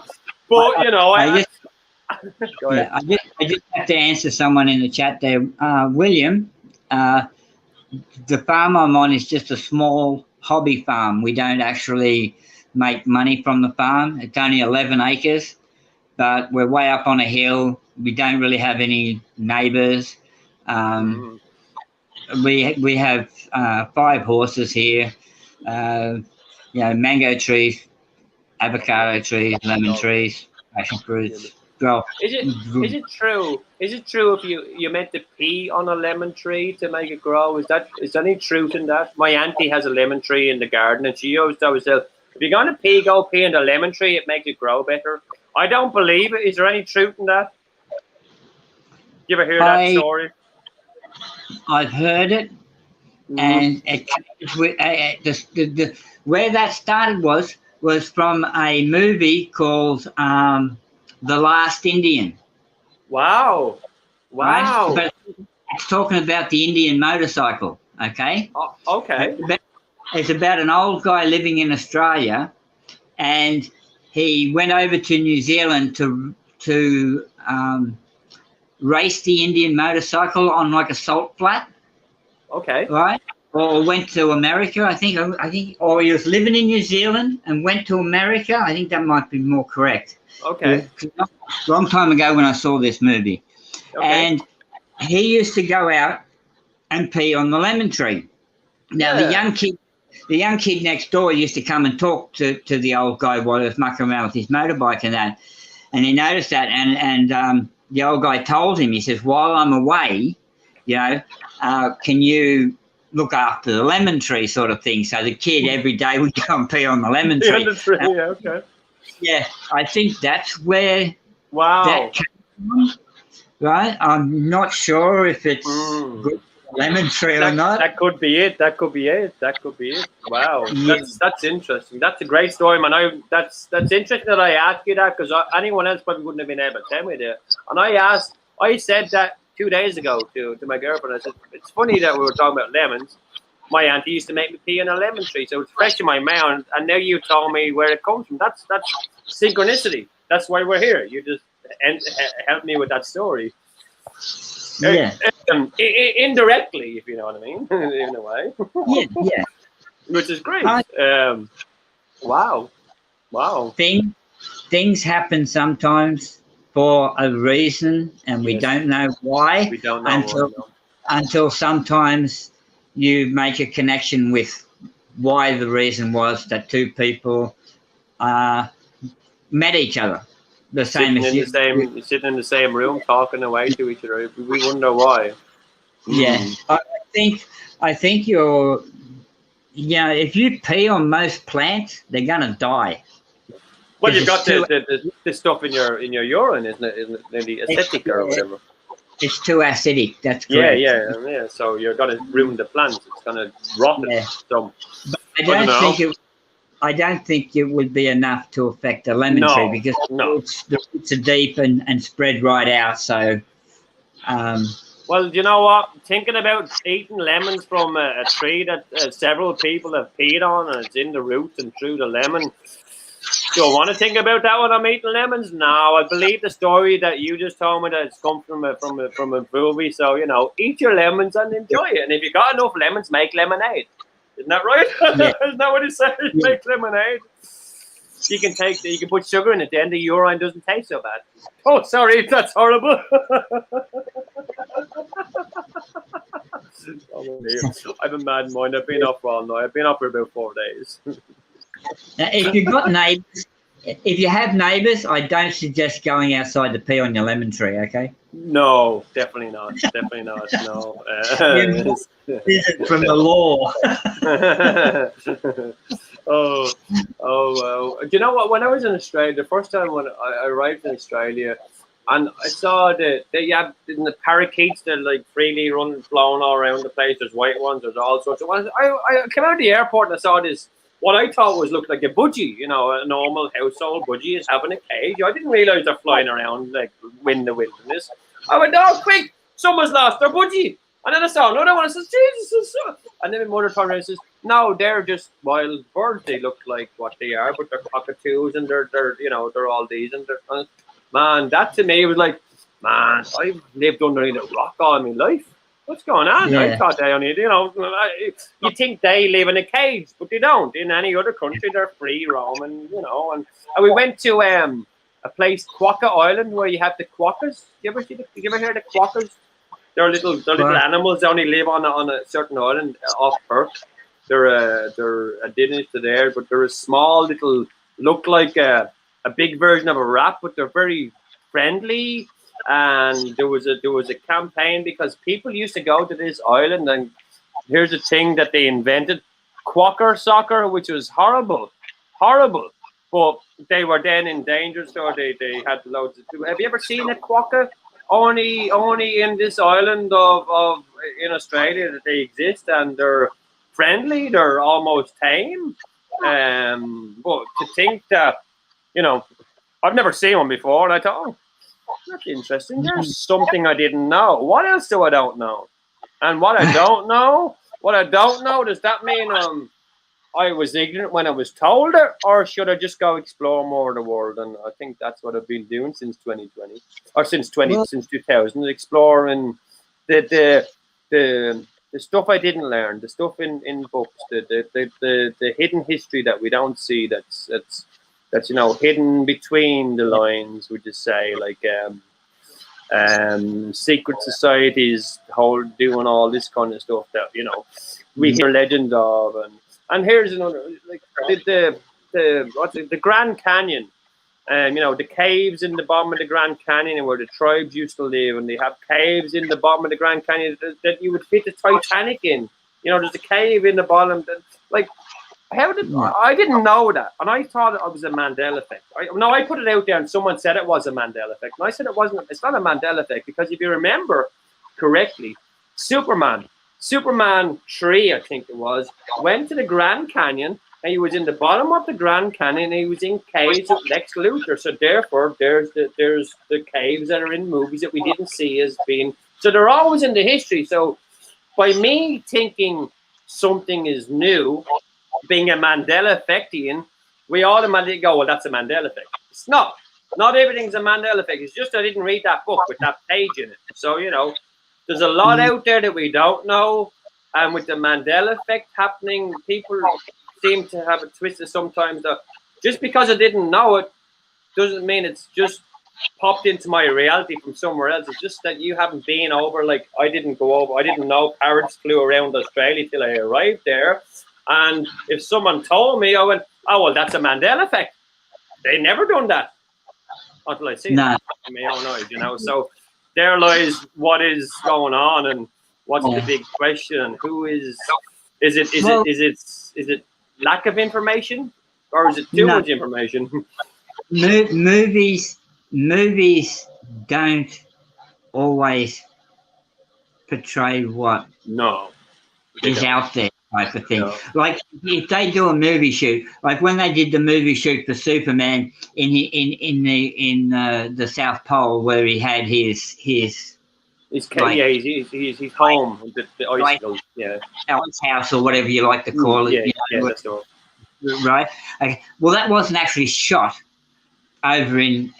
But I just have to answer someone in the chat there. William, the farm I'm on is just a small hobby farm. We don't actually make money from the farm. It's only 11 acres, but we're way up on a hill. We don't really have any neighbors. We have 5 horses here, mango trees, avocado trees, lemon trees, passion fruits. Well, is it true? Is it true if you meant to pee on a lemon tree to make it grow? Is there any truth in that? My auntie has a lemon tree in the garden, and she always says, if you're gonna pee, go pee in the lemon tree. It makes it grow better. I don't believe it. Is there any truth in that? You ever hear that story? I've heard it, and where that started was from a movie called The Last Indian. Wow. Right? But it's talking about the Indian motorcycle, okay? Oh, okay. It's about an old guy living in Australia, and he went over to New Zealand to race the Indian motorcycle on like a salt flat. Okay. Right? Or went to America, I think, or he was living in New Zealand and went to America. I think that might be more correct. Okay. A long time ago when I saw this movie. Okay. And he used to go out and pee on the lemon tree. Now, the young kid next door used to come and talk to the old guy while he was mucking around with his motorbike and that. And he noticed that, and the old guy told him, he says, while I'm away, can you look after the lemon tree sort of thing? So the kid every day would go and pee on the lemon tree. Okay. Yeah, I think that's where wow. that came from, right? I'm not sure if it's good for lemon tree or not. That could be it. Wow, that's interesting. That's a great story, man. That's interesting that I asked you that, because anyone else probably wouldn't have been able to tell me that. And I said that 2 days ago to my girlfriend. I said, it's funny that we were talking about lemons. My auntie used to make me pee on a lemon tree, so it's fresh in my mind. And now you told me where it comes from. That's synchronicity. That's why we're here. You just helped me with that story. Yeah. Indirectly, if you know what I mean, in a way. Yeah. Which is great. Wow. Things happen sometimes for a reason, and we don't know why. We don't know until sometimes you make a connection with why the reason was that two people met each other. The same sitting as in you. the same sitting in the same room, talking away to each other. We wonder why. Yeah, Mm. I think you're. Yeah, if you pee on most plants, they're gonna die. Well, 'Cause you've got it's the stuff in your urine, isn't it? Isn't it the acidic or whatever? It's too acidic. That's Yeah, correct. yeah. So you're gonna ruin the plants. It's gonna rot it. Yeah. So But I don't know. I don't think it would be enough to affect a lemon tree because the roots are deep and spread right out. So, Well, you know what? Thinking about eating lemons from a tree that several people have peed on, and it's in the roots and through the lemon. Do I want to think about that when I'm eating lemons? No, I believe the story that you just told me that it's come from a movie. So eat your lemons and enjoy it. And if you got enough lemons, make lemonade. Isn't that right? Yeah. Isn't that what it says? Yeah. Make lemonade. You can put sugar in it. Then the urine doesn't taste so bad. Oh, sorry, that's horrible. Oh, I have a mad mind. I've been up for all night. I've been up for about 4 days. now, if you've got neighbours, if you have neighbours, I don't suggest going outside to pee on your lemon tree. Okay. No, definitely not. Definitely not. No. This is from the law. Oh, wow. Do you know what? When I was in Australia, the first time when I arrived in Australia, and I saw the parakeets that like freely run, blowing all around the place. There's white ones. There's all sorts of ones. I came out of the airport and I saw this. What I thought looked like a budgie, a normal household budgie is having a cage. I didn't realize they're flying around like in the wilderness. I went, oh, quick, someone's lost their budgie. And then I saw another one. I said, Jesus. And then my mother turned around and says, no, they're just wild birds. They look like what they are, but they're cockatoos and they're all these. And man, that to me was like, man, I've lived underneath a rock all my life. What's going on? Yeah. I thought they only, you think they live in a cage, but they don't. In any other country, they're free roaming, And we went to a place, Quokka Island, where you have the quokkas. You ever hear the quokkas? They're little animals. They only live on a certain island off Perth. They're indigenous to there, but they're a small little, look like a big version of a rat, but they're very friendly. And there was a campaign because people used to go to this island, and here's a thing that they invented: quokka soccer, which was horrible. But they were then endangered, so they had loads of people. Have you ever seen a quokka? Only in this island of in Australia that they exist, and they're friendly. They're almost tame. But to think that, I've never seen one before, and I thought, oh, that's interesting. There's something I didn't know. What else do I don't know? And what I don't know, does that mean I was ignorant when I was told it, or should I just go explore more of the world? And I think that's what I've been doing since 2020, or since 2000, exploring the stuff I didn't learn, the stuff in books, the hidden history that we don't see. That's hidden between the lines. We just say like secret societies doing all this kind of stuff that we hear legend of. And here's another, like the Grand Canyon, the caves in the bottom of the Grand Canyon where the tribes used to live, and they have caves in the bottom of the Grand Canyon that you would fit the Titanic in. There's a cave in the bottom. I didn't know that, and I thought it was a Mandela effect. I put it out there, and someone said it was a Mandela effect, and I said it wasn't. It's not a Mandela effect because if you remember correctly, Superman 3, I think it was, went to the Grand Canyon, and he was in the bottom of the Grand Canyon, and he was in caves with Lex Luthor. So therefore, there's the caves that are in movies that we didn't see as being. So they're always in the history. So by me thinking something is new, being a Mandela effectian, we automatically go, well, that's a Mandela effect. It's not. Not everything's a Mandela effect. It's just I didn't read that book with that page in it. So, there's a lot out there that we don't know. And with the Mandela effect happening, people seem to have it twisted sometimes. Just because I didn't know it doesn't mean it's just popped into my reality from somewhere else. It's just that you haven't been over. Like, I didn't go over. I didn't know parrots flew around Australia till I arrived there. And if someone told me, I went, oh, well, that's a Mandela effect. they never done that until I see No. it in my own eyes, you know. So there lies what is going on and what's the big question. Who is it lack of information, or is it too much information? Movies don't always portray what is out there, type of thing. No. Like if they do a movie shoot, like when they did the movie shoot for Superman in the South Pole, where he had his He's home, the icicles, ice house or whatever you like to call it. That's all. Right. Okay. Well, that wasn't actually shot over in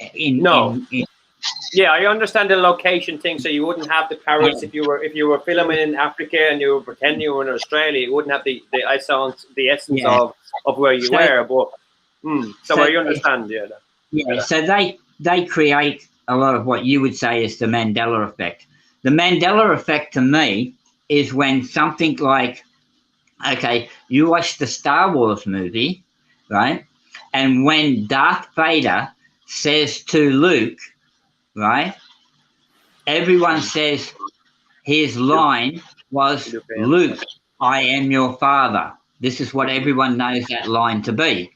Yeah, I understand the location thing. So you wouldn't have the parrots if you were filming in Africa and you were pretending you were in Australia. You wouldn't have the essence of where you were. But so I understand. So they create a lot of what you would say is the Mandela effect. The Mandela effect to me is when something like, okay, you watch the Star Wars movie, right? And when Darth Vader says to Luke, right, everyone says his line was, Luke, I am your father. This is what everyone knows that line to be.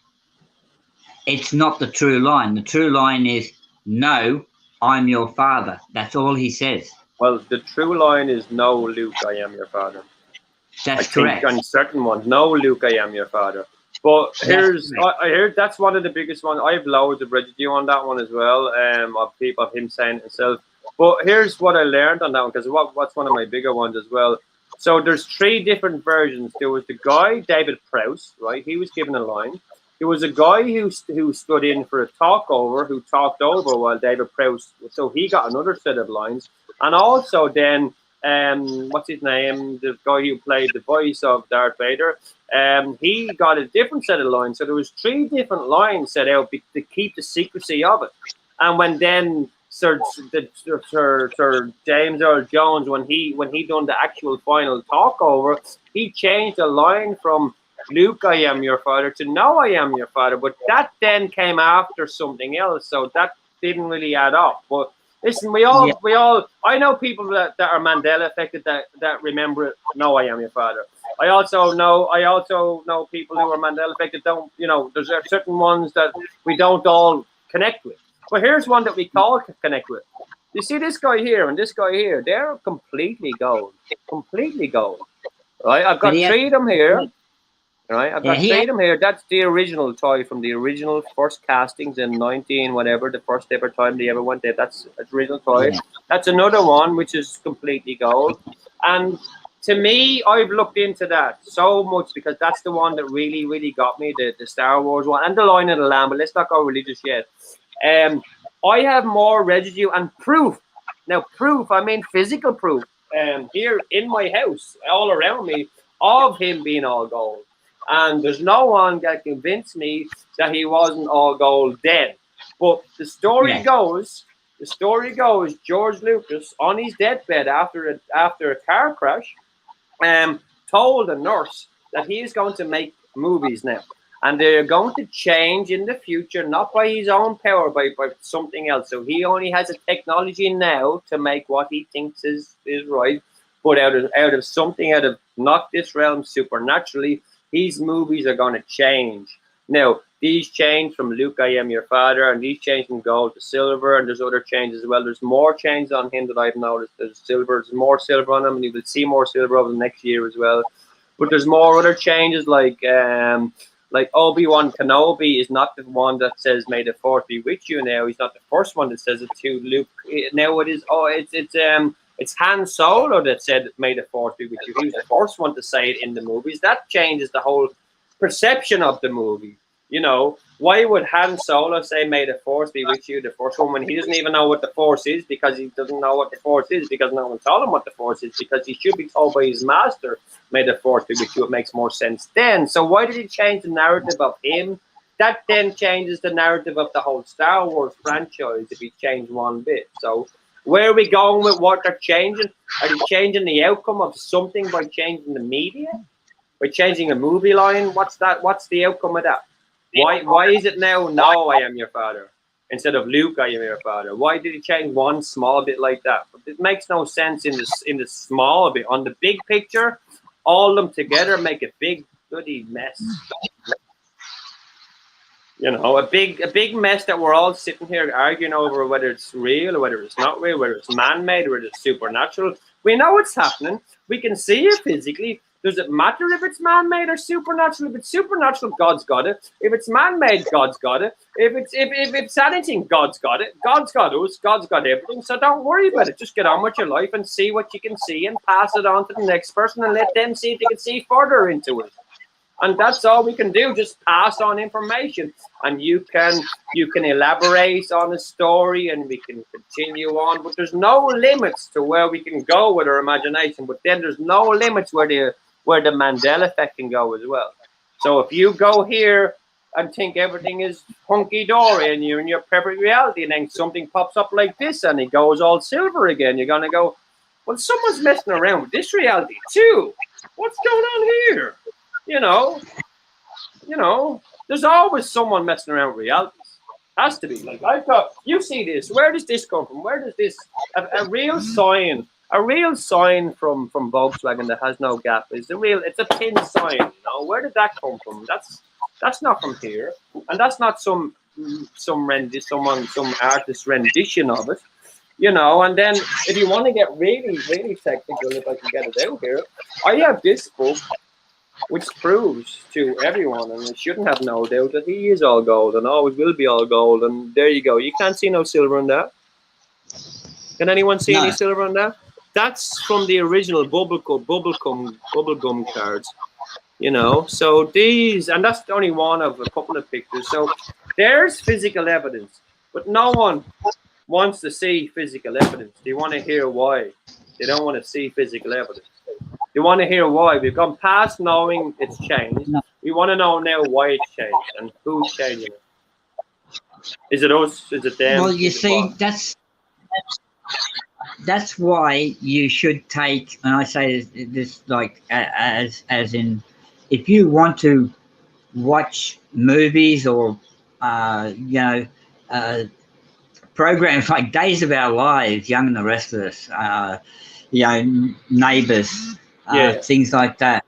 It's not the true line. The true line is, no, I'm your father. That's all he says. Well, the true line is, no, Luke, I am your father. That's correct. On certain ones, no, Luke, I am your father. But I heard that's one of the biggest ones. I have loads of residue on that one as well, of him saying it himself. But here's what I learned on that one, because what's one of my bigger ones as well. So there's 3 different versions. There was the guy, David Prowse, right? He was given a line. There was a guy who stood in for a talkover, who talked over while David Prowse, so he got another set of lines. And also then, what's his name? The guy who played the voice of Darth Vader, he got a different set of lines. So there was 3 different lines set out to keep the secrecy of it. And when then Sir James Earl Jones, when he done the actual final talkover, he changed the line from Luke, I am your father, to no, I am your father. But that then came after something else, so that didn't really add up. But listen, we all, I know people that are Mandela affected that remember it. No, I am your father. I also know people who are Mandela affected. Don't, there's certain ones that we don't all connect with. But here's one that we all connect with. You see this guy here and this guy here, they're completely gold. Right? I've got 3 of them here. Right, I've got 3 of them here. That's the original toy from the original first castings in 19 whatever, the first ever time they ever went there. That's the original toy. That's another one which is completely gold. And to me, I've looked into that so much because that's the one that really, really got me, the Star Wars one and the Lion of the Lamb. But let's not go religious yet. I have more residue and proof. Now, proof, I mean physical proof. Here in my house, all around me, of him being all gold. And there's no one that convinced me that he wasn't all gold then. But the story goes, George Lucas, on his deathbed after a car crash, told a nurse that he is going to make movies now. And they're going to change in the future, not by his own power, by something else. So he only has a technology now to make what he thinks is right. But out of something out of not this realm, supernaturally, these movies are going to change. Now, these change from Luke, I am your father, and these change from gold to silver, and there's other changes as well. There's more changes on him that I've noticed. There's more silver on him, and you will see more silver over the next year as well. But there's more other changes, like Obi-Wan Kenobi is not the one that says, may the force be with you now. He's not the first one that says it to Luke. Now it is, it's Han Solo that said, may the force be with you. He was the first one to say it in the movies. That changes the whole perception of the movie. Why would Han Solo say, may the force be with you, the first one, when he doesn't even know what the force is, because he doesn't know what the force is, because no one told him what the force is, because he should be told by his master, may the force be with you. It makes more sense then. So why did he change the narrative of him? That then changes the narrative of the whole Star Wars franchise if he changed one bit. So where are we going with what they're changing? Are they changing the outcome of something by changing the media? By changing a movie line? What's that? What's the outcome of that? Why is it now, no, I am your father, instead of Luke, I am your father? Why did he change one small bit like that? It makes no sense in the small bit. On the big picture, all of them together make a big bloody mess. You know, a big mess that we're all sitting here arguing over whether it's real or whether it's not real, whether it's man-made or whether it's supernatural. We know it's happening. We can see it physically. Does it matter if it's man-made or supernatural? If it's supernatural, God's got it. If it's man-made, God's got it. If it's anything, God's got it. God's got us. God's got everything. So don't worry about it. Just get on with your life and see what you can see and pass it on to the next person and let them see if they can see further into it. And that's all we can do, just pass on information. And you can elaborate on a story and we can continue on. But there's no limits to where we can go with our imagination. But then there's no limits where the Mandela effect can go as well. So if you go here and think everything is hunky-dory and you're in your perfect reality, and then something pops up like this and it goes all silver again, you're going to go, well, someone's messing around with this reality too. What's going on here? You know, there's always someone messing around with realities. Has to be. Like, I thought, you see this. Where does this come from? Where does this, a real sign from Volkswagen that has no gap is it's a pin sign, you know. Where did that come from? That's not from here. And that's not some artist's rendition of it. You know, and then if you want to get really, really technical, if I can get it out here, I have this book which proves to everyone, and it shouldn't have no doubt, that he is all gold and always will be all gold. And there you go. You can't see no silver in that. Can anyone see any silver in that? That's from the original bubblegum cards. You know, so these, and that's only one of a couple of pictures. So there's physical evidence, but no one wants to see physical evidence. They want to hear why. They don't want to see physical evidence. You want to hear why. We've gone past knowing it's changed. We want to know now why it's changed and who's changing it. Is it us? Is it them? Well, you see, that's why you should take, and I say this like as in, if you want to watch movies or programs like Days of Our Lives, Young and the Restless, Neighbours, things like that.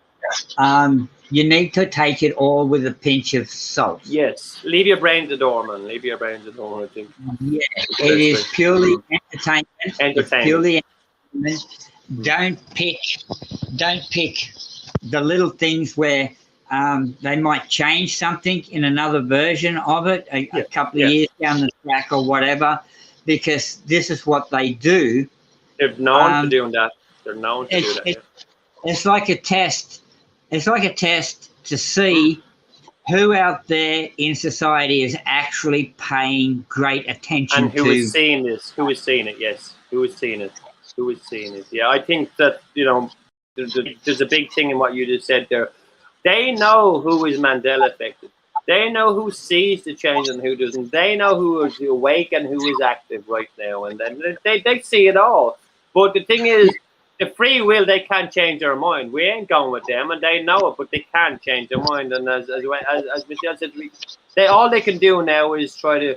You need to take it all with a pinch of salt. Yes, leave your brain at the door, man. Leave your brain at the door, I think. Yeah, it is purely entertainment. It's purely entertainment. Don't pick the little things where they might change something in another version of it a couple of years down the track or whatever, because this is what they do. They're known for doing that. They're known to do that. It's like a test. It's like a test to see who out there in society is actually paying great attention and who is seeing this. Who is seeing it? Yes. Who is seeing it? Who is seeing it? Yeah, I think that, there's a big thing in what you just said there. They know who is Mandela affected. They know who sees the change and who doesn't. They know who is awake and who is active right now. And then they see it all. But the thing is, the free will, they can't change their mind. We ain't going with them, and they know it, but they can't change their mind. And as Michelle said, all they can do now is try to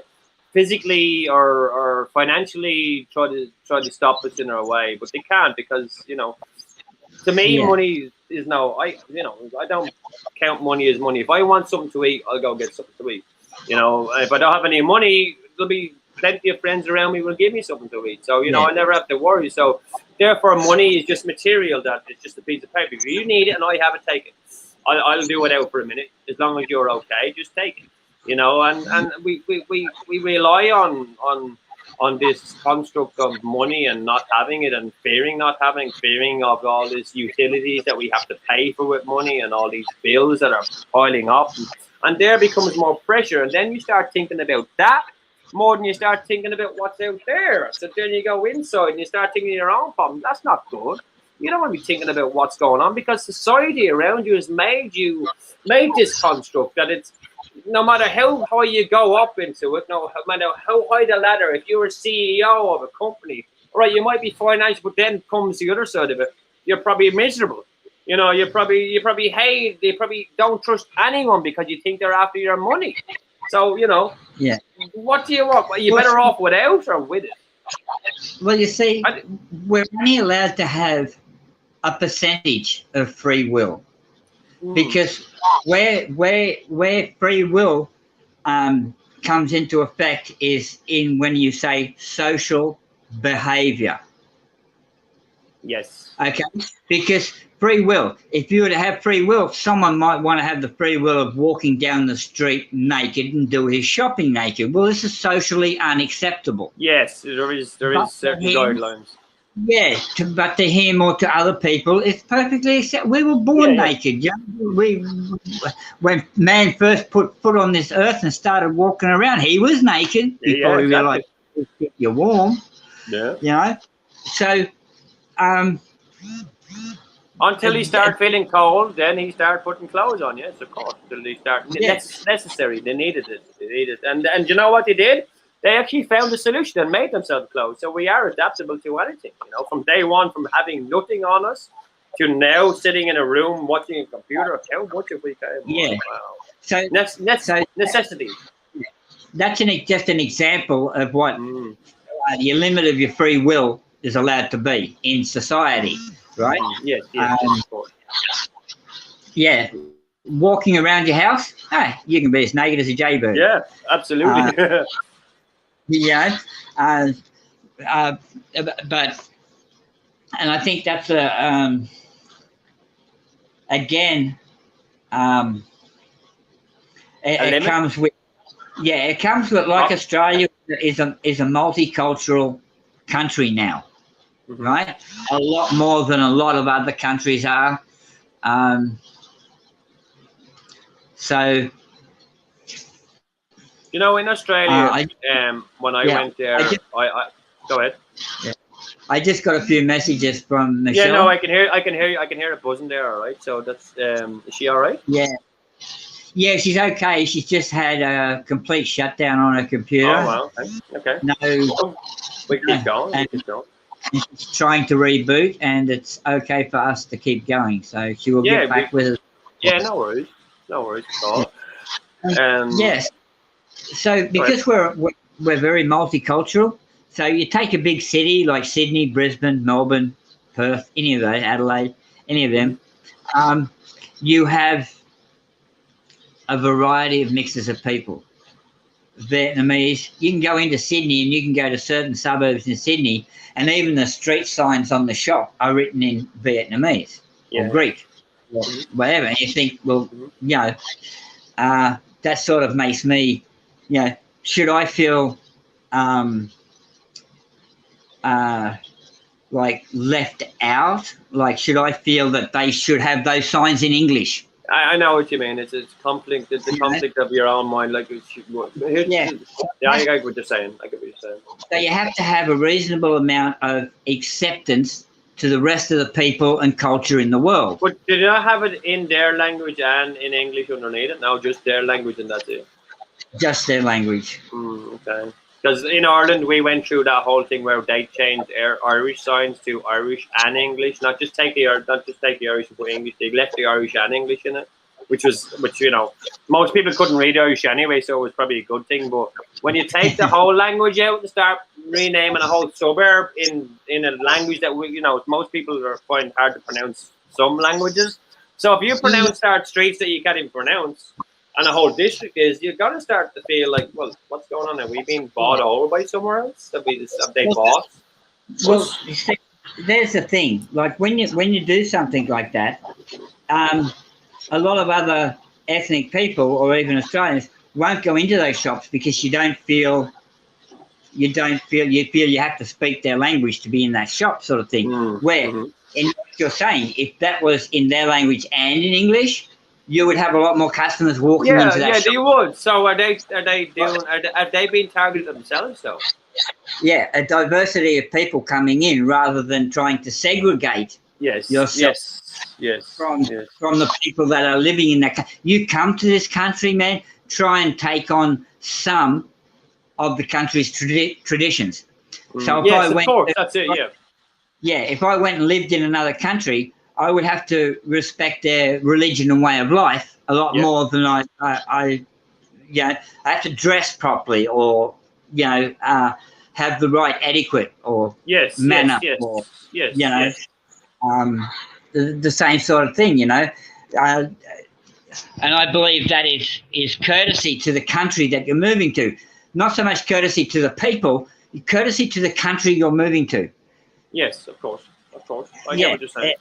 physically or financially try to stop us in our way. But they can't, because to me, money is I don't count money as money. If I want something to eat, I'll go get something to eat. If I don't have any money, there'll be plenty of friends around me will give me something to eat. So, I never have to worry. So, therefore, money is just material. That it's just a piece of paper. If you need it and I have it, take it. I'll do it out for a minute. As long as you're okay, just take it. And we rely on this construct of money and not having it, and fearing of all these utilities that we have to pay for with money and all these bills that are piling up. And there becomes more pressure. And then you start thinking about that more than you start thinking about what's out there. So then you go inside and you start thinking of your own problem. That's not good. You don't want to be thinking about what's going on, because society around you has made this construct that it's, no matter how high you go up into it, no matter how high the ladder, if you're a CEO of a company, all right, you might be financial, but then comes the other side of it. You're probably miserable. You know, you probably hate. They probably don't trust anyone because you think they're after your money. So you know, Yeah. what do you want? Are you better off without or with it? Well, you see, we're only allowed to have a percentage of free will, because where free will comes into effect is in when you say social behavior. Yes. Okay, because free will, if you were to have free will, someone might want to have the free will of walking down the street naked and do his shopping naked. Well, this is socially unacceptable. Yes, there is certain guidelines. Yeah, but to him or to other people, it's perfectly acceptable. We were born naked. Yeah? When man first put foot on this earth and started walking around, he was naked before he realized to keep you warm. Yeah. You know, so until he started feeling cold, then he started putting clothes on. Yes, of course. Until they start necessary. They needed it. And you know what they did? They actually found a solution and made themselves clothes. So we are adaptable to anything. You know, from day one, from having nothing on us to now sitting in a room watching a computer. How much have we came? Yeah. Wow. So necessity. That's just an example of what your limit of your free will is allowed to be in society, right? Yes. Of course. Yeah. Walking around your house, you can be as naked as a jaybird. Yeah, absolutely. Yeah, but and I think that's again, it comes with like Australia is a multicultural country now, right? A lot more than a lot of other countries are. So. You know, in Australia, when I went there, I go ahead. Yeah. I just got a few messages from Michelle. Yeah, no, I can hear it buzzing there. All right, so that's is she all right? Yeah, she's okay. She's just had a complete shutdown on her computer. Oh wow, okay. No, we keep going. We keep going. She's trying to reboot, and it's okay for us to keep going. So she will get back with us. Yeah, no worries at all. Yes. So because we're very multicultural, so you take a big city like Sydney, Brisbane, Melbourne, Perth, any of those, Adelaide, any of them, you have a variety of mixes of people. Vietnamese, you can go into Sydney and you can go to certain suburbs in Sydney, and even the street signs on the shop are written in Vietnamese or Greek or whatever. And you think, well, you know, that sort of makes me, you know, should I feel like left out? Like, should I feel that they should have those signs in English? I know what you mean. It's conflict. It's a conflict of your own mind. Like, I get what you're saying. So you have to have a reasonable amount of acceptance to the rest of the people and culture in the world. But do they not have it in their language and in English underneath it? No, just their language and that's it. Just their language. Okay. Because in Ireland, we went through that whole thing where they changed Irish signs to Irish and English. Not just take the Irish and put English. They left the Irish and English in it, which you know, most people couldn't read Irish anyway, so it was probably a good thing. But when you take the whole language out and start renaming a whole suburb in a language that most people find hard to pronounce some languages. So if you pronounce streets that you can't even pronounce, and the whole district you've got to start to feel like, well, what's going on? Are we being bought over by somewhere else? Have they bought? Well, you see, there's the thing. Like when you do something like that, a lot of other ethnic people or even Australians won't go into those shops because you feel you have to speak their language to be in that shop, sort of thing. Where in what you're saying, if that was in their language and in English, you would have a lot more customers walking into that shop. Yeah, you would. So are they being targeted themselves though? Yeah, a diversity of people coming in rather than trying to segregate yourself from the people that are living in that country. You come to this country, man, try and take on some of the country's traditions. So if I went, that's it. Yeah, if I went and lived in another country, I would have to respect their religion and way of life a lot more than I have to dress properly, or have the right etiquette or manner, or the same sort of thing, and I believe that is courtesy to the country that you're moving to, not so much courtesy to the people, courtesy to the country you're moving to. Yes, of course. I get what you're saying.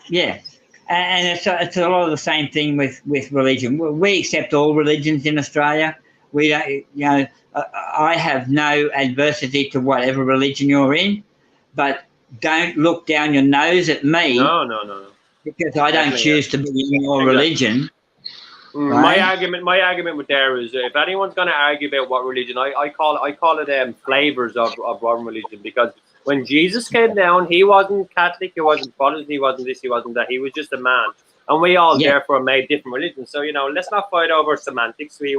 Yeah, and it's a lot of the same thing with religion. We accept all religions in Australia. We don't, I have no adversity to whatever religion you're in, but don't look down your nose at me. No. Because I don't choose to be in your religion. Right? My argument with there is, if anyone's going to argue about what religion, I call it flavors of one religion, because when Jesus came down, he wasn't Catholic, he wasn't Protestant, he wasn't this, he wasn't that. He was just a man, and we all therefore made different religions. So let's not fight over semantics. We're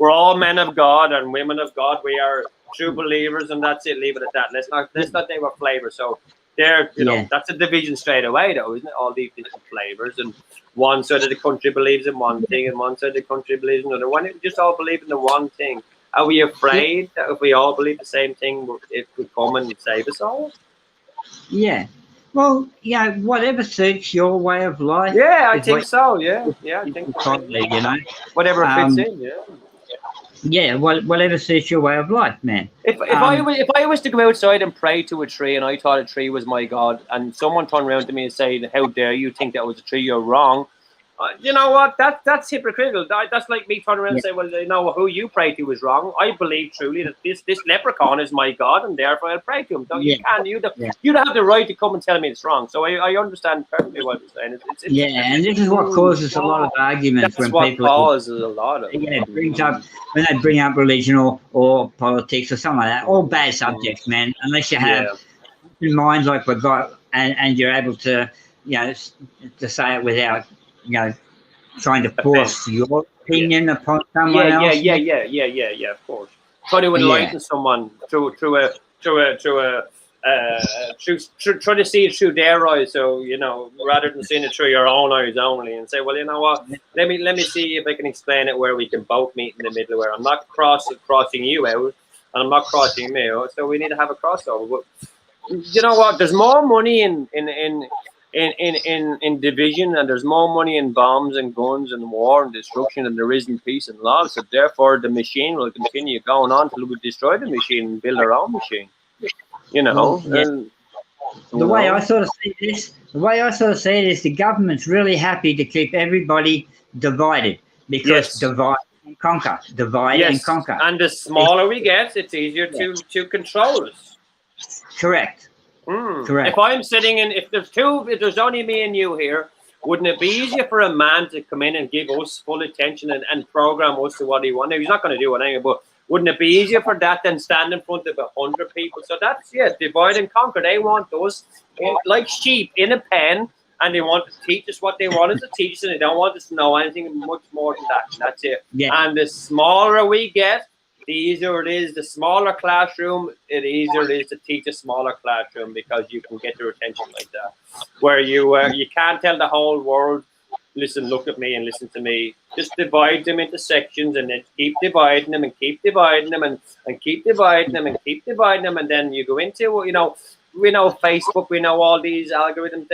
all men of God and women of God. We are true believers, and that's it. Leave it at that. Let's not they were flavors. So there, that's a division straight away, though, isn't it? All these different flavors, and one side of the country believes in one thing, and one side of the country believes in another. Why don't we just all believe in the one thing? Are we afraid that if we all believe the same thing, it could come and save us all? Yeah. Well, whatever suits your way of life. Yeah, I think so. Yeah, I think probably, whatever fits in. Yeah. Yeah, whatever suits your way of life, man. If I was to go outside and pray to a tree, and I thought a tree was my God, and someone turned around to me and said, "How dare you think that was a tree? You're wrong." You know what? That's hypocritical. That's like me turning around and saying, "Well, who you pray to is wrong. I believe truly that this leprechaun is my God, and therefore I'll pray to him." So you can. You don't have the right to come and tell me it's wrong. So I understand perfectly what you're saying. It's and this is what causes a lot of arguments when people causes a lot of it brings up when they bring up religion or politics or something like that. All bad subjects, man. Unless you have minds like we've got, and you're able to to say it without trying to force your opinion upon someone else. Yeah, of course. Try to enlighten someone through try to see it through their eyes. So rather than seeing it through your own eyes only, and say, well, you know what? Let me see if I can explain it where we can both meet in the middle, where I'm not crossing you out, and I'm not crossing me out. So we need to have a crossover. But you know what? There's more money in division, and there's more money in bombs and guns and war and destruction than there is in peace and love. So therefore the machine will continue going on until we destroy the machine and build our own machine. The way I sort of see it is the government's really happy to keep everybody divided, because divide and conquer. And the smaller we get, it's easier to control us. Correct. Correct. If I'm sitting if there's only me and you here, wouldn't it be easier for a man to come in and give us full attention and program us to what he wants? Now, he's not going to do it anyway, but wouldn't it be easier for that than stand in front of 100 people? So that's, divide and conquer. They want us like sheep in a pen, and they want to teach us what they want us to teach us, and they don't want us to know anything much more than that. That's it. Yeah. And the smaller we get, the easier it is. The smaller classroom, the easier it is to teach a smaller classroom, because you can get their attention like that. Where you can't tell the whole world, listen, look at me and listen to me. Just divide them into sections, and then keep dividing them and keep dividing them and keep dividing them and keep dividing them. And then you go into, we know Facebook, we know all these algorithms.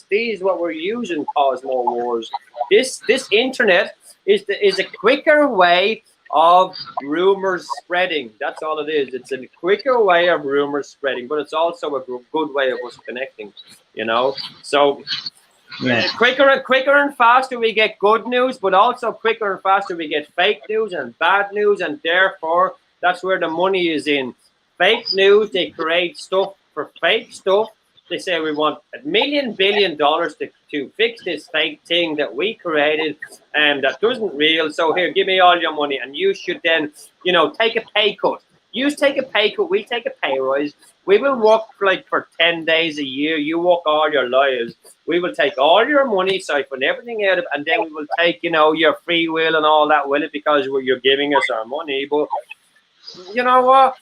These what we're using cause more wars. This internet is a quicker way of rumors spreading. That's all it is. It's a quicker way of rumors spreading, but it's also a good way of us connecting, So quicker and faster we get good news, but also quicker and faster we get fake news and bad news, and therefore that's where the money is in. Fake news, they create stuff for fake stuff. They say we want $1 billion to fix this fake thing that we created and that doesn't real. So here, give me all your money, and you should then, take a pay cut. You take a pay cut, we take a pay rise. We will work for 10 days a year. You work all your lives. We will take all your money, siphon everything out of it, and then we will take, your free will and all that with it, because you're giving us our money. But you know what?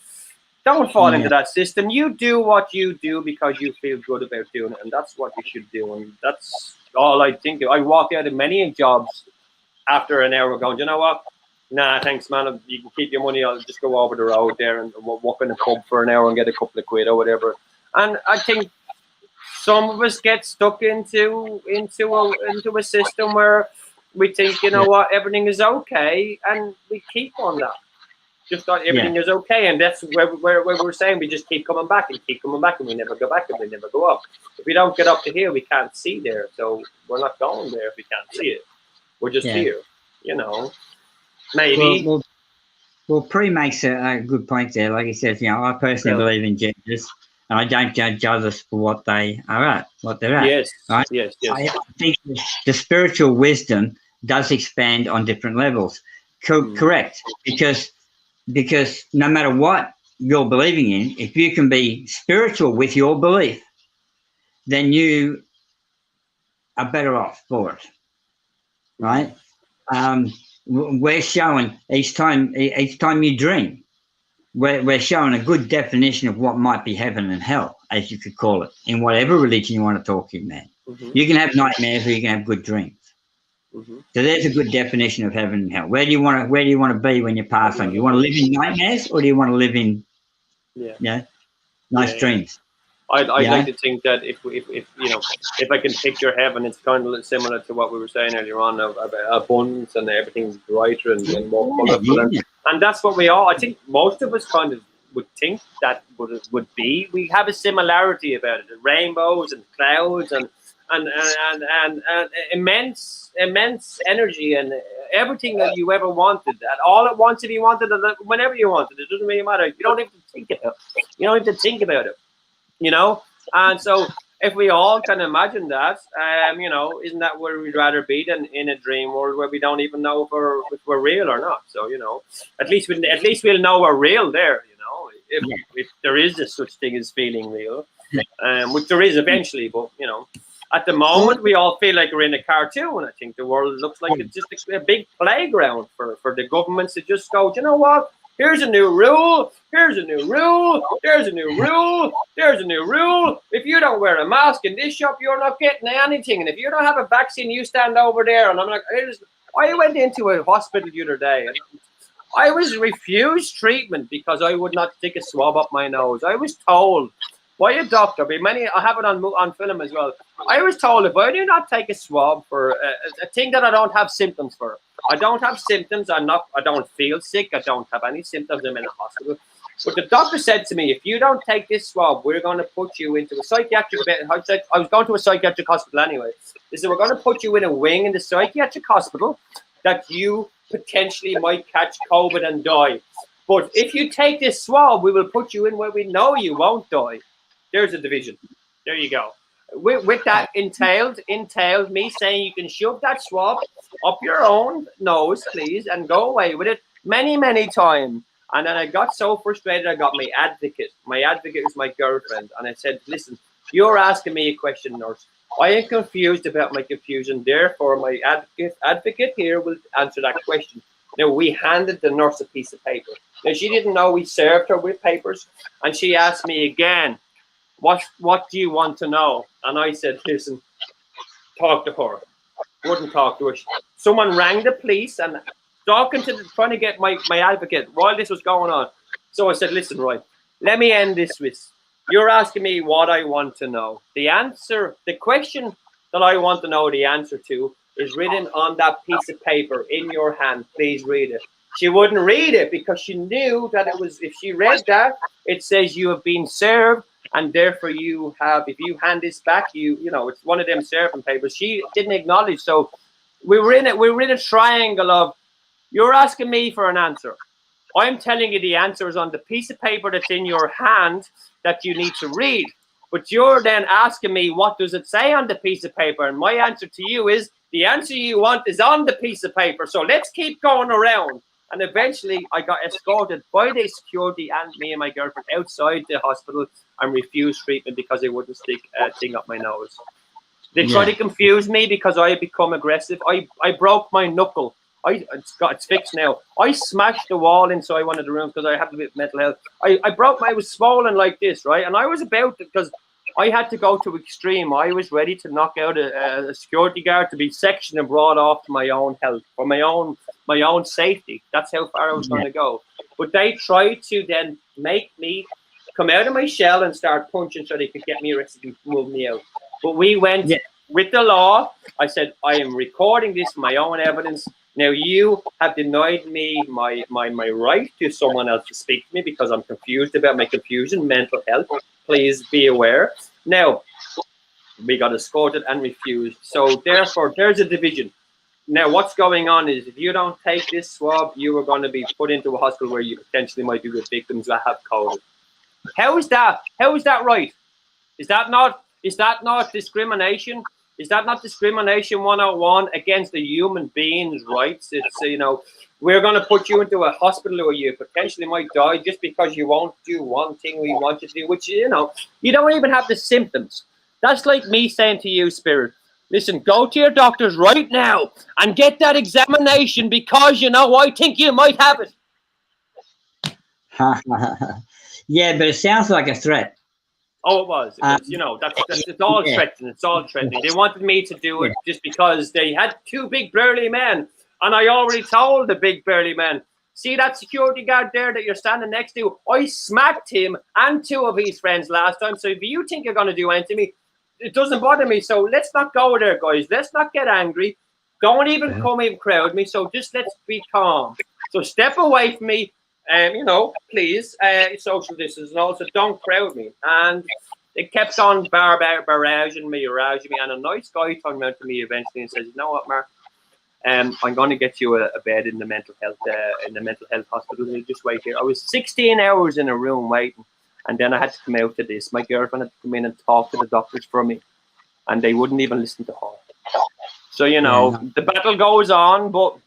Don't fall Yeah. into that system. You do what you do because you feel good about doing it, and that's what you should do. And that's all I think. I walk out of many jobs after an hour going, you know what? Nah, thanks, man. You can keep your money. I'll just go over the road there and walk in a pub for an hour and get a couple of quid or whatever. And I think some of us get stuck into a system where we think, you know what, everything is okay, and we keep on that. Just thought everything is okay, and that's where we're saying we just keep coming back, and we never go back, and we never go up. If we don't get up to here, we can't see there, so we're not going there if we can't see it. We're just here, you know. Maybe. Well, Pre makes a good point there. Like he says, you know, I personally believe in Jesus, and I don't judge others for what they are at, what they're at. Yes, right? yes. I think the spiritual wisdom does expand on different levels. Correct, because no matter what you're believing in, if you can be spiritual with your belief, then you are better off for it, right? We're showing each time you dream, we're showing a good definition of what might be heaven and hell, as you could call it, in whatever religion you want to talk in, man. You can have nightmares or you can have good dreams. So there's a good definition of heaven and hell. Where do you want to be when you pass on? Do you want to live in nightmares, or do you want to live in nice dreams? I'd like to think that if you know, if I can picture heaven, it's kind of similar to what we were saying earlier on of abundance and everything's brighter and more colorful, and that's what we all. I think most of us kind of would think that would be. We have a similarity about it: the rainbows and clouds and immense energy and everything that you ever wanted. And all at once, if you wanted it, whenever you wanted it, doesn't really matter. You don't have to think about it. You don't have to think about it. You know, and so if we all can imagine that, you know, isn't that where we'd rather be than in a dream world where we don't even know if we're real or not? So, you know, at least we'll know we're real there. You know, if there is a such thing as feeling real, which there is eventually, but you know, at the moment we all feel like we're in a cartoon. I think the world looks like it's just a big playground for the governments to just go, you know what? Here's a new rule. Here's a new rule. There's a new rule. There's a new rule. If you don't wear a mask in this shop, you're not getting anything. And if you don't have a vaccine, you stand over there. And I'm like, I went into a hospital the other day, and I was refused treatment because I would not take a swab up my nose. I was told by a doctor, I have it on film as well. I was told if I do not take a swab for a thing that I don't have symptoms for, I don't have symptoms. I don't feel sick. I don't have any symptoms. I'm in a hospital. But the doctor said to me, if you don't take this swab, we're going to put you into a psychiatric bed. I was going to a psychiatric hospital anyway. They said, we're going to put you in a wing in the psychiatric hospital that you potentially might catch COVID and die. But if you take this swab, we will put you in where we know you won't die. There's a division. There you go. With that entailed me saying you can shove that swab up your own nose, please, and go away with it many, many times. And then I got so frustrated, I got my advocate. My advocate is my girlfriend. And I said, listen, you're asking me a question, nurse. I am confused about my confusion. Therefore, my advocate here will answer that question. Now, we handed the nurse a piece of paper. Now, she didn't know we served her with papers. And she asked me again, what do you want to know? And I said, listen, talk to her. Wouldn't talk to her. Someone rang the police and trying to get my advocate while this was going on. So I said, listen, right, let me end this with, you're asking me what I want to know. The question that I want to know the answer to is written on that piece of paper in your hand. Please read it. She wouldn't read it because she knew that it was, if she read that, it says you have been served. And therefore, if you hand this back, you know, it's one of them serving papers. She didn't acknowledge. So we were in a triangle of, you're asking me for an answer. I'm telling you the answer is on the piece of paper that's in your hand that you need to read. But you're then asking me, what does it say on the piece of paper? And my answer to you is, the answer you want is on the piece of paper. So let's keep going around. And eventually, I got escorted by the security and me and my girlfriend outside the hospital and refused treatment because they wouldn't stick a thing up my nose. They tried to confuse me because I had become aggressive. I broke my knuckle. It's fixed now. I smashed the wall inside one of the rooms because I had a bit of mental health. I broke I was swollen like this, right? And I was about to, because I had to go to extreme. I was ready to knock out a security guard, to be sectioned and brought off to my own health, for my own safety. That's how far I was going to go. But they tried to then make me come out of my shell and start punching so they could get me arrested and move me out. But we went with the law. I said, I am recording this for my own evidence. Now you have denied me my right to someone else to speak to me because I'm confused about my confusion, mental health. Please be aware. Now, we got escorted and refused. So therefore, there's a division. Now, what's going on is if you don't take this swab, you are going to be put into a hospital where you potentially might be with victims that have COVID. How is that? How is that right? Is that not discrimination? Is that not discrimination 101 against the human being's rights? It's, you know, we're going to put you into a hospital where you potentially might die just because you won't do one thing we want you to do, which, you know, you don't even have the symptoms. That's like me saying to you, Spirit, listen, go to your doctors right now and get that examination because, you know, I think you might have it. Yeah, but it sounds like a threat. Oh, it was, you know, that's it's all threatening. It's all threatening. They wanted me to do it just because they had two big burly men. And I already told the big burly man, see that security guard there that you're standing next to? I smacked him and two of his friends last time. So if you think you're going to do anything to me, it doesn't bother me. So let's not go there, guys. Let's not get angry. Don't even come and crowd me. So just let's be calm. So step away from me. You know, please, social distance, and also don't crowd me. And it kept on barraging me, and a nice guy turned around to me eventually and says, you know what, Mark, I'm going to get you a bed in the mental health hospital. You just wait here. I was 16 hours in a room waiting, and then I had to come out to this. My girlfriend had to come in and talk to the doctors for me, and they wouldn't even listen to her. So, you know, the battle goes on, but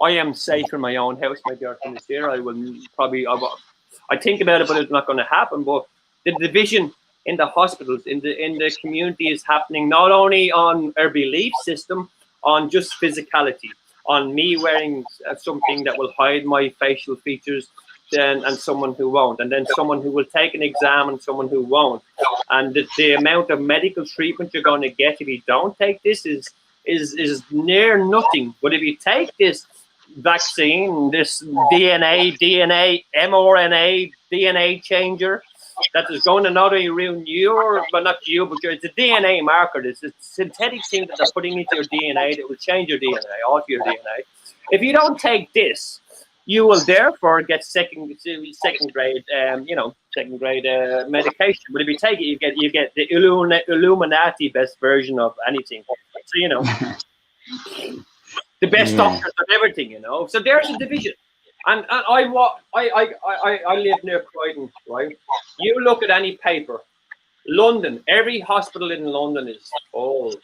I am safe in my own house. My girlfriend is here. I will probably, I think about it, but it's not going to happen. But the division in the hospitals, in the community is happening not only on our belief system, on just physicality, on me wearing something that will hide my facial features, and someone who won't, and then someone who will take an exam and someone who won't. And the amount of medical treatment you're going to get if you don't take this is near nothing. But if you take this vaccine, this DNA, mRNA, DNA changer that is going to not only ruin your, but not you, but it's a DNA marker. It's a synthetic thing that they're putting into your DNA that will change your DNA, alter your DNA. If you don't take this, you will therefore get second grade medication. But if you take it, you get the Illuminati best version of anything. So, you know, the best doctors of everything, you know. So there's a division. And I live near Croydon, right? You look at any paper, London, every hospital in London is full.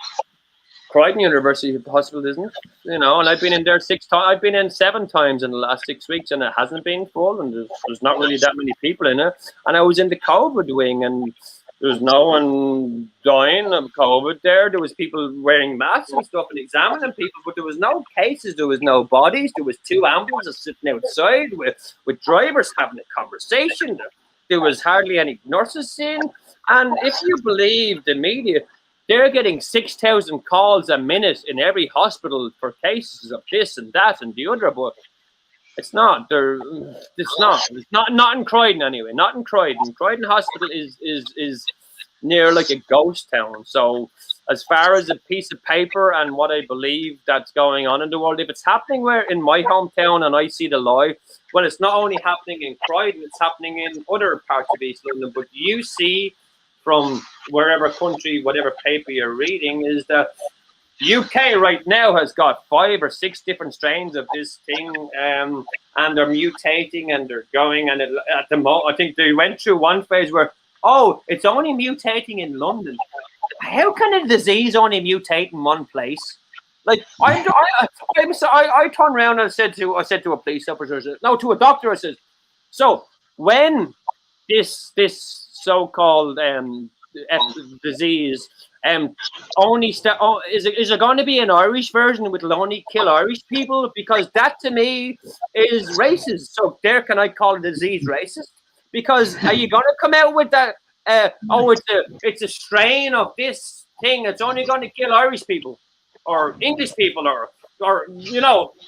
Croydon University Hospital, isn't it? You know, and I've been in there 6 times. I've been in 7 times in the last 6 weeks, and it hasn't been full, and there's not really that many people in it. And I was in the COVID wing, and there's no one dying of COVID there. There was people wearing masks and stuff and examining people, but there was no cases. There was no bodies. There was 2 ambulances sitting outside with drivers having a conversation. There was hardly any nurses in. And if you believe the media, they're getting 6,000 calls a minute in every hospital for cases of this and that and the other, but it's not. It's not in Croydon anyway. Not in Croydon. Croydon Hospital is near like a ghost town. So as far as a piece of paper and what I believe that's going on in the world, if it's happening where in my hometown and I see the lie, well, it's not only happening in Croydon, it's happening in other parts of East London. But you see from wherever country, whatever paper you're reading, is that UK right now has got 5 or 6 different strains of this thing, and they're mutating and they're going. And at the moment, I think they went through one phase where, oh, it's only mutating in London. How can a disease only mutate in one place? Like I turned around and I said to a police officer, no, to a doctor, I said, so when this so-called disease. Is it going to be an Irish version which will only kill Irish people? Because that to me is racist. So there, can I call a disease racist? Because are you going to come out with that? It's a strain of this thing. It's only going to kill Irish people, or English people, or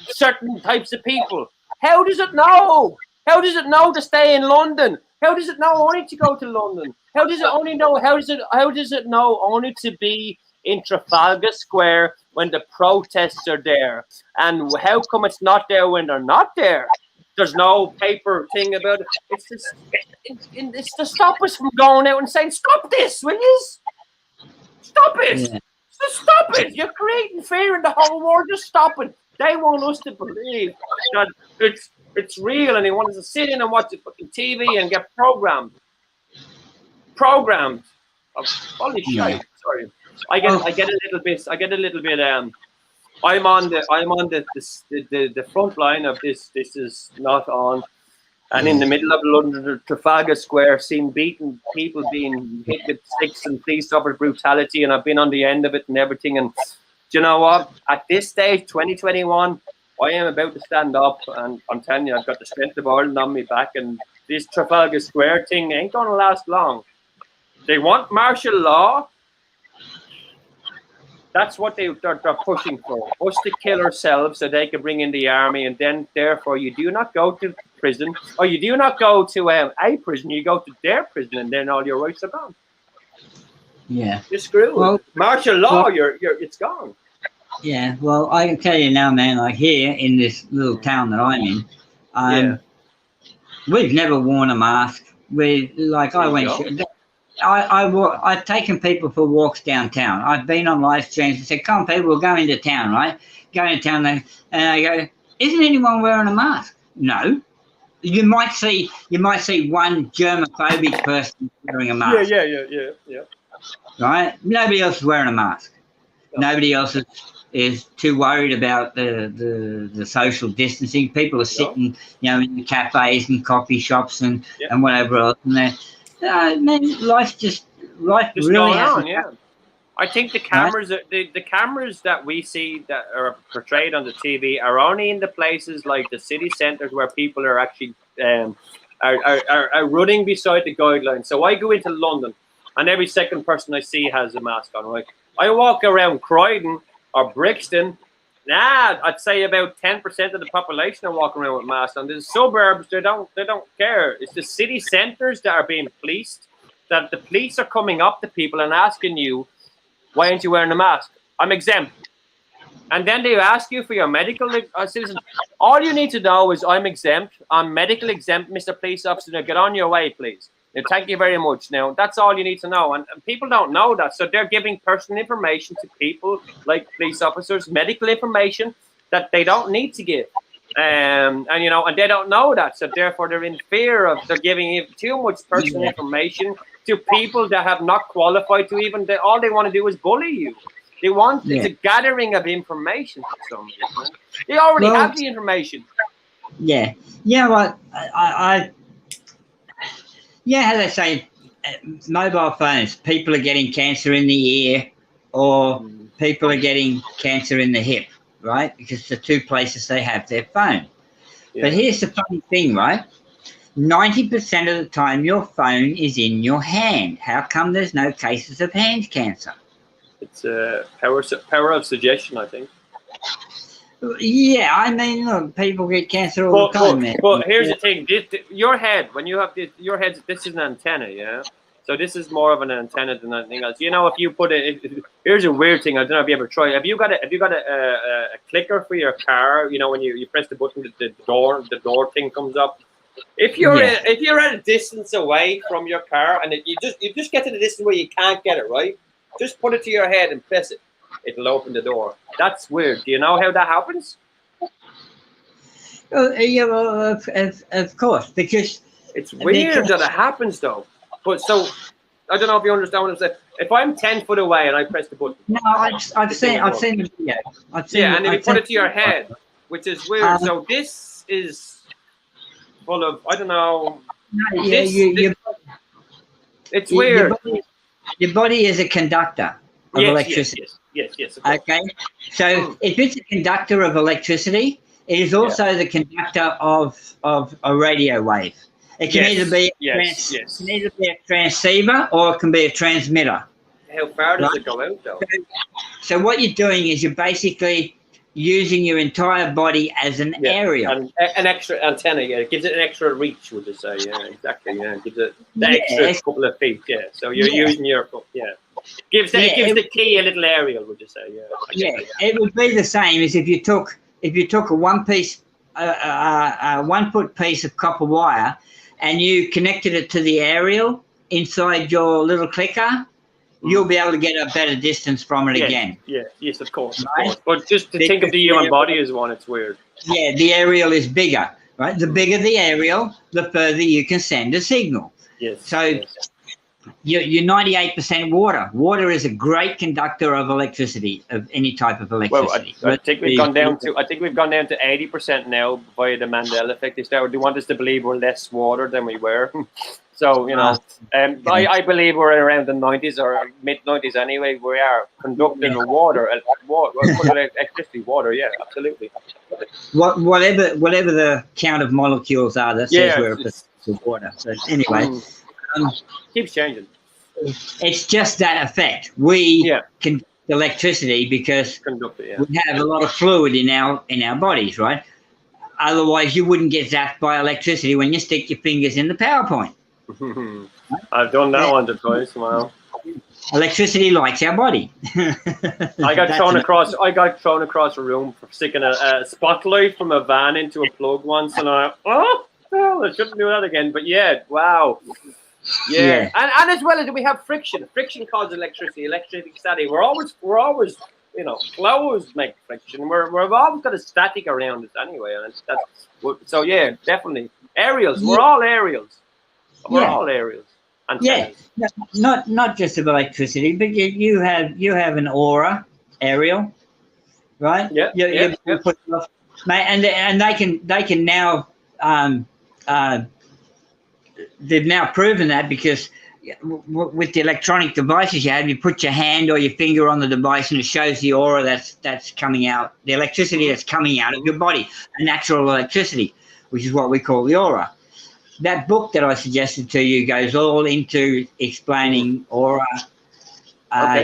certain types of people. How does it know? How does it know to stay in London? How does it know only to go to London? How does it only know? How does it know only to be in Trafalgar Square when the protests are there? And how come it's not there when they're not there? There's no paper thing about it. It's just it's to stop us from going out and saying, "Stop this, will you? Stop it! Yeah. Just stop it! You're creating fear in the whole world. Just stop it." They want us to believe that it's real, and they want us to sit in and watch the fucking TV and get programmed. Holy shit! Sorry, I get a little bit. I'm on the front line of this. This is not on, and in the middle of London, Trafalgar Square, seeing beaten people being hit with sticks and police officer brutality, and I've been on the end of it and everything. And do you know what? At this stage, 2021, I am about to stand up, and I'm telling you, I've got the strength of Ireland on me back, and this Trafalgar Square thing ain't gonna last long. They want martial law. That's what they're pushing for. Us to kill ourselves so they can bring in the army, and then therefore you do not go to prison, or you do not go to a prison. You go to their prison, and then all your rights are gone. Yeah, You're screwed. Well, martial law, it's gone. Yeah, well, I can tell you now, man. Like here in this little town that I'm in, we've never worn a mask. I've taken people for walks downtown. I've been on live streams and said, "Come, people, we'll go into town, right? Go into town." And I go, "Isn't anyone wearing a mask?" No. You might see one germophobic person wearing a mask. Yeah. Right? Nobody else is wearing a mask. No. Nobody else is too worried about the social distancing. People are sitting, in the cafes and coffee shops and whatever else. And man, life really hasn't. I think the cameras, the cameras that we see that are portrayed on the TV are only in the places like the city centres where people are actually are running beside the guidelines. So I go into London, and every second person I see has a mask on. Right? I walk around Croydon or Brixton. I'd say about 10% of the population are walking around with masks on. The suburbs, they don't care. It's the city centres that are being policed. That the police are coming up to people and asking you, "Why aren't you wearing a mask?" "I'm exempt." And then they ask you for your medical citizen. All you need to know is, "I'm exempt. I'm medical exempt, Mr. Police Officer. Now get on your way, please. Now, thank you very much." Now, that's all you need to know. And people don't know that. So they're giving personal information to people like police officers, medical information that they don't need to give. And they don't know that. So therefore, they're in fear of they're giving too much personal information to people that have not qualified to even. All they want to do is bully you. They want it's a gathering of information for some reason. They already have the information. Yeah. Well, how they say, mobile phones. People are getting cancer in the ear, or people are getting cancer in the hip, right? Because the two places they have their phone. Yeah. But here's the funny thing, right? 90% of the time your phone is in your hand. How come there's no cases of hand cancer? It's power of suggestion, I think. Yeah, I mean, look, people get cancer all the time, man. But here's the thing: your head, when you have your head, this is an antenna, yeah. So this is more of an antenna than anything else. If you put here's a weird thing. I don't know if you ever tried. Have you got a clicker for your car? When you press the button, the door thing comes up. If you're at a distance away from your car, and you just get to the distance where you can't get it right, just put it to your head and press it. It'll open the door. That's weird. Do you know how that happens? Well, of course, because it's weird that it happens, though. But so I don't know if you understand what I'm saying. If I'm 10 foot away and I press the button, no, I've seen the video. And then you put it to your head, which is weird. So this is full of I don't know. No, it's weird. Your body is a conductor of electricity. Yes. Okay, so if it's a conductor of electricity, it is also the conductor of a radio wave. It can either be can either be a transceiver or it can be a transmitter. How far does it go out, though? So what you're doing is you're basically using your entire body as an aerial. And an extra antenna, it gives it an extra reach, would you say? Yeah, exactly. Yeah, it gives it the extra couple of feet. Yeah, so you're using your It gives the key a little aerial, would you say? Yeah. It would be the same as if you took a one foot piece of copper wire and you connected it to the aerial inside your little clicker. You'll be able to get a better distance from it again. Yes, of course. But just to think of the human body as one, it's weird. Yeah, the aerial is bigger, right? The bigger the aerial, the further you can send a signal. Yes. So you're 98% water. Water is a great conductor of electricity, of any type of electricity. Well, I think we've gone down to 80% now via the Mandela effect. They want us to believe we're less water than we were. So, I believe we're around the 90s or mid-90s anyway. We are conducting water, electricity, water, absolutely. Whatever the count of molecules are, that says we're a percentage of water. So anyway. Keeps changing. It's just that effect. We conduct electricity because we have a lot of fluid in our bodies, right? Otherwise, you wouldn't get zapped by electricity when you stick your fingers in the power point. I've done that once or twice. Wow. Electricity likes our body. I got thrown across a room for sticking a spotlight from a van into a plug once, and I shouldn't do that again. But wow. Yeah. And as well as we have friction. Friction causes electricity static. We're always flows make friction. We've always got a static around us anyway, and so definitely aerials. We're all aerials. We're all aerials. Antennas. Not just of electricity, but you have an aura aerial, right? And they can now they've now proven that because with the electronic devices you put your hand or your finger on the device and it shows the aura that's coming out, the electricity that's coming out of your body, a natural electricity, which is what we call the aura. That book that I suggested to you goes all into explaining aura,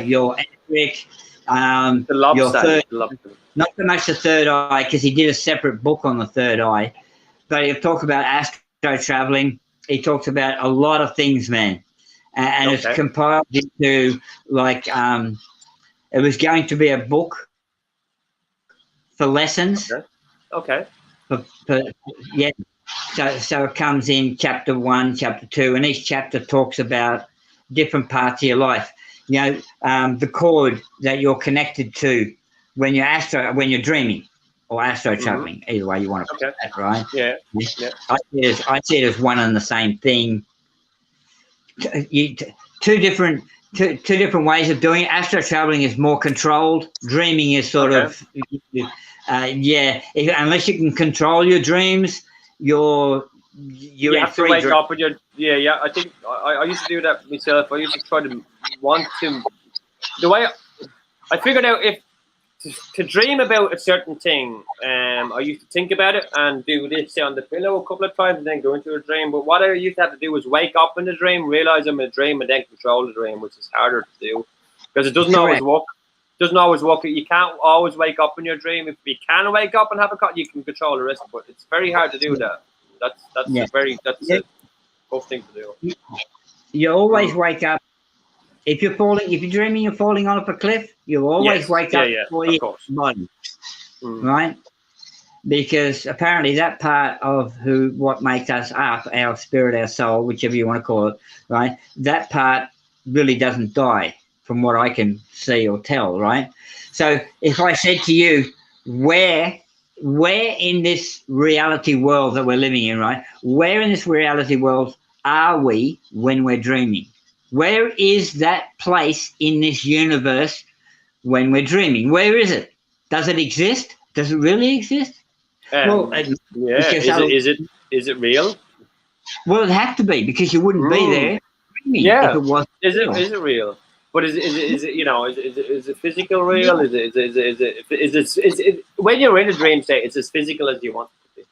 your etheric, your third, not so much the third eye, because he did a separate book on the third eye, but he'll talk about astro traveling. He talks about a lot of things, man, and it's compiled into it was going to be a book for lessons. Okay. So it comes in chapter 1, chapter 2, and each chapter talks about different parts of your life. The cord that you're connected to when you're dreaming or astro traveling, either way you want to put that, right? Yeah. I see it as one and the same thing. Two different ways of doing it. Astro traveling is more controlled. Dreaming is sort of unless you can control your dreams. You have to wake up with your I think I used to do that myself. I used to try to want to the way I figured out if to dream about a certain thing. I used to think about it and do this on the pillow a couple of times and then go into a dream. But what I used to have to do was wake up in the dream, realize I'm in a dream, and then control the dream, which is harder to do because it doesn't always work. You can't always wake up in your dream. If you can wake up and have a you can control the rest, but it's very hard to do that. That's a tough thing to do. You always wake up. If you're dreaming you're falling off a cliff, you always wake up before your body, right? Because apparently that part of what makes us up, our spirit, our soul, whichever you want to call it, right? That part really doesn't die. From what I can see or tell, right? So if I said to you, where in this reality world that we're living in, right? Where in this reality world are we when we're dreaming? Where is that place in this universe when we're dreaming? Where is it? Does it exist? Does it really exist? Is it real? Well, it'd have to be because you wouldn't be there. dreaming Yeah. if it was Is real. it real? But is it you know is it physical real? Is it when you're in a dream state, it's as physical as you want it to be,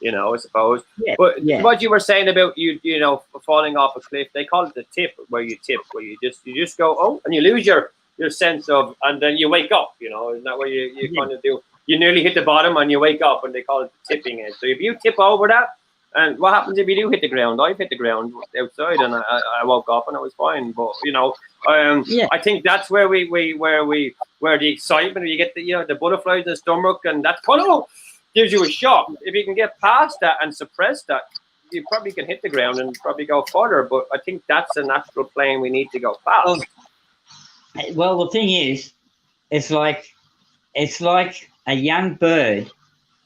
you know, I suppose. Yeah, But yeah. what you were saying about you know falling off a cliff, they call it the tip, where you just go and you lose your sense of, and then you wake up, you know, isn't that what you kind of do? You nearly hit the bottom and you wake up, and they call it the tipping edge. So if you tip over that, and what happens if you do hit the ground? I've hit the ground outside, and I woke up and I was fine. But you know, I think that's where the excitement, you get the, you know, the butterflies in the stomach, and that kind of gives you a shock. If you can get past that and suppress that, you probably can hit the ground and probably go further. But I think that's a natural plane we need to go past. Well, the thing is, it's like a young bird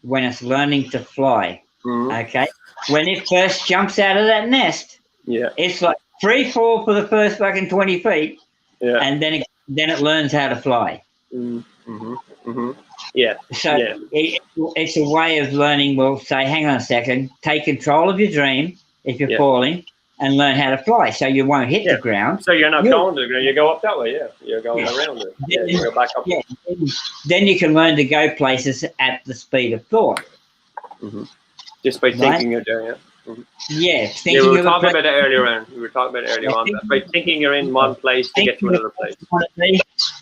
when it's learning to fly. Okay, when it first jumps out of that nest, it's like free fall for the first fucking 20 feet, and then it learns how to fly. Yeah. So it's a way of learning. Well, say, hang on a second, take control of your dream if you're falling, and learn how to fly, so you won't hit the ground. So you're not going to the ground. You go up that way. Yeah, you're going around it. Yeah, you go back up. Yeah. Then you can learn to go places at the speed of thought. Just by thinking you're there. Yeah. We were talking about it earlier on. By thinking you're in one place to get to another place.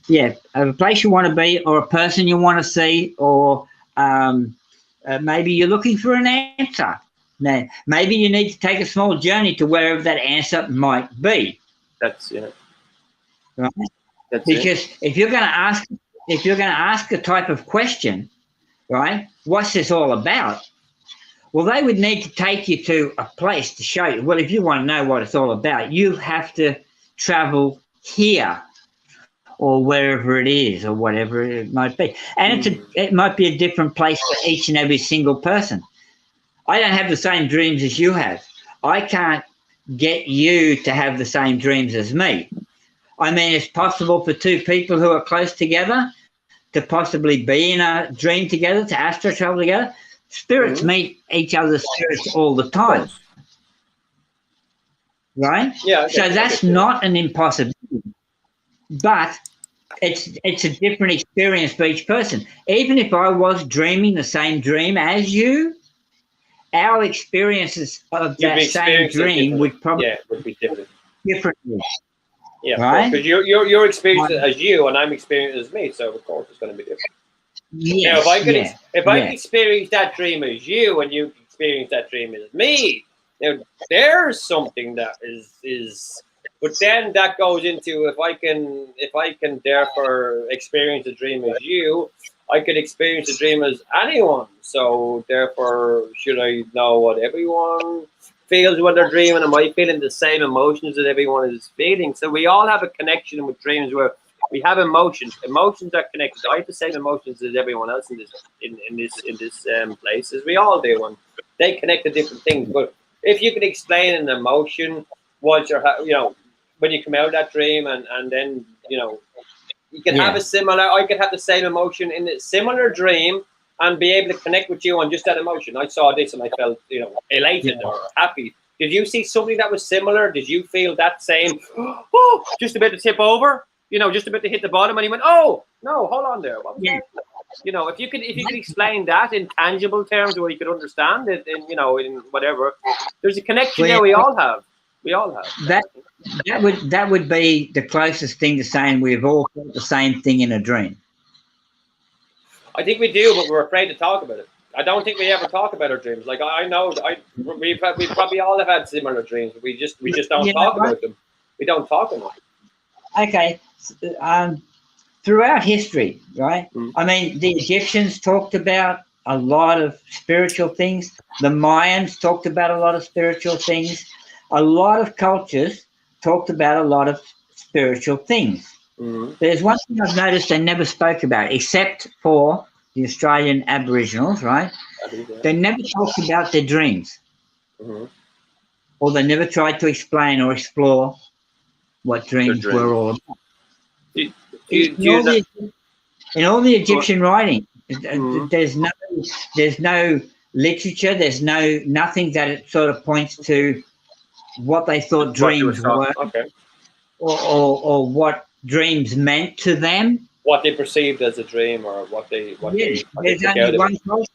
Yeah, a place you want to be, or a person you want to see, or maybe you're looking for an answer. Now, maybe you need to take a small journey to wherever that answer might be. That's right. That's because if you're going to ask a type of question, right? What's this all about? Well, they would need to take you to a place to show you. Well, if you want to know what it's all about, you have to travel here, or wherever it is, or whatever it might be. And it might be a different place for each and every single person. I don't have the same dreams as you have. I can't get you to have the same dreams as me. I mean, it's possible for two people who are close together to possibly be in a dream together, to astral travel together. Spirits meet each other's spirits all the time. Right? Yeah. So that's not an impossibility. But it's a different experience for each person. Even if I was dreaming the same dream as you, our experiences of that same dream would probably would be different. Differently. Yeah, right? Because you're experiencing it as you, and I'm experiencing it as me, so of course it's going to be different. Yes, now, if I can experience that dream as you, and you experience that dream as me, now there's something that is. But then that goes into if I can therefore experience a dream as you, I could experience a dream as anyone. So therefore, should I know what everyone feels when they're dreaming? Am I feeling the same emotions that everyone is feeling? So we all have a connection with dreams where we have emotions. Emotions are connected. I have the same emotions as everyone else in this place, as we all do, and they connect to different things. But if you could explain an emotion, what you're, when you come out of that dream, and then you can have a similar. I could have the same emotion in a similar dream and be able to connect with you on just that emotion. I saw this and I felt, elated or happy. Did you see something that was similar? Did you feel that same? Oh, just about to tip over. Just about to hit the bottom, and he went, "Oh no, hold on there." What was that? If you could explain that in tangible terms where you could understand it, in whatever. There's a connection there. We all have. That would be the closest thing to saying we've all felt the same thing in a dream. I think we do, but we're afraid to talk about it. I don't think we ever talk about our dreams. Like I know, we probably all have had similar dreams. But we just don't talk about them. We don't talk about them. Okay, throughout history, right? I mean, the Egyptians talked about a lot of spiritual things. The Mayans talked about a lot of spiritual things. A lot of cultures talked about a lot of spiritual things. There's one thing I've noticed they never spoke about, except for the Australian Aboriginals, right? They never talked about their dreams. Or they never tried to explain or explore what dreams were all about. In all the Egyptian writing, there's no literature, there's nothing that it sort of points to what they thought What they dreams were, okay. or what dreams meant to them. What they perceived as a dream, or what they There's took only out of one it. culture.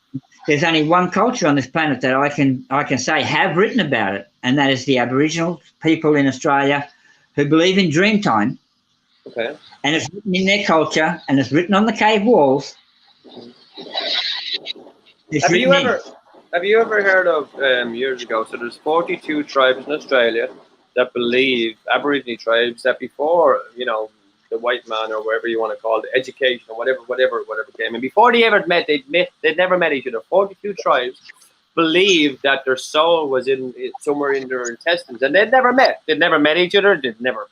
There's only one culture on this planet that I can say have written about it, and that is the Aboriginal people in Australia who believe in Dreamtime. Okay. And it's written in their culture, and it's written on the cave walls. Have you ever heard of years ago? So there's 42 tribes in Australia that believe, Aboriginal tribes, that before, you know, the white man, or whatever you want to call it, education or whatever came, and before they ever met, they'd never met each other. 42 tribes believed that their soul was somewhere in their intestines, and they'd never met. They'd never met each other. They'd never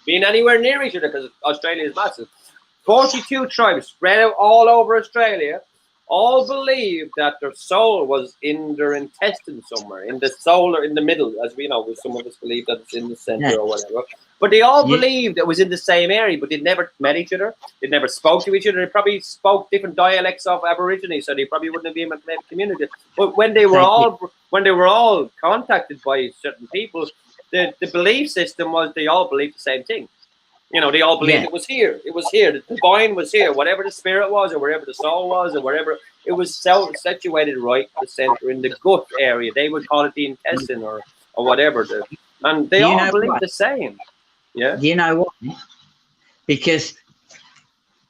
been anywhere near each other, because Australia is massive. 42 tribes spread out all over Australia, all believed that their soul was in their intestines somewhere, in the soul or in the middle, as we know. Some of us believe that it's in the center or whatever. But they all believed it was in the same area, but they'd never met each other. They never spoke to each other. They probably spoke different dialects of Aborigine, so they probably wouldn't have been in a community. But when they were all contacted by certain people, the belief system was they all believed the same thing. You know, they all believed it was here. It was here. The divine was here. Whatever the spirit was, or wherever the soul was, or wherever, it was situated right in the center, in the gut area. They would call it the intestine, or whatever. And they all believed the same. Yeah. Do you know what? Because,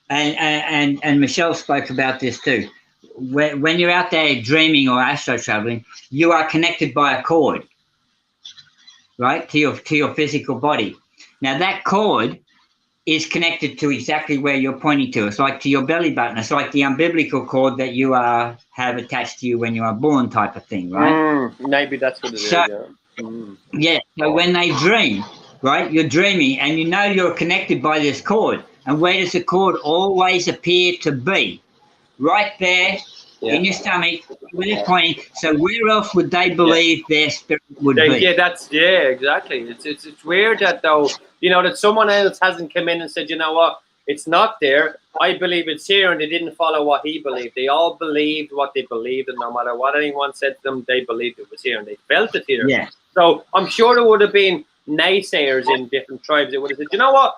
and Michelle spoke about this too. When you're out there dreaming or astro traveling, you are connected by a cord, right, to your physical body. Now that cord is connected to exactly where you're pointing to. It's like to your belly button. It's like the umbilical cord that you have attached to you when you are born, type of thing, right? Maybe that's what it is. Yeah. So when they dream, right, you're dreaming, and you know you're connected by this cord. And where does the cord always appear to be? Right there in your stomach, where they're pointing. So where else would they believe their spirit would be? Yeah, exactly. It's weird that, though, you know, that someone else hasn't come in and said, you know what, it's not there. I believe it's here, and they didn't follow what he believed. They all believed what they believed, and no matter what anyone said to them, they believed it was here, and they felt it here. Yeah. So I'm sure there would have been naysayers in different tribes that would have said, you know what,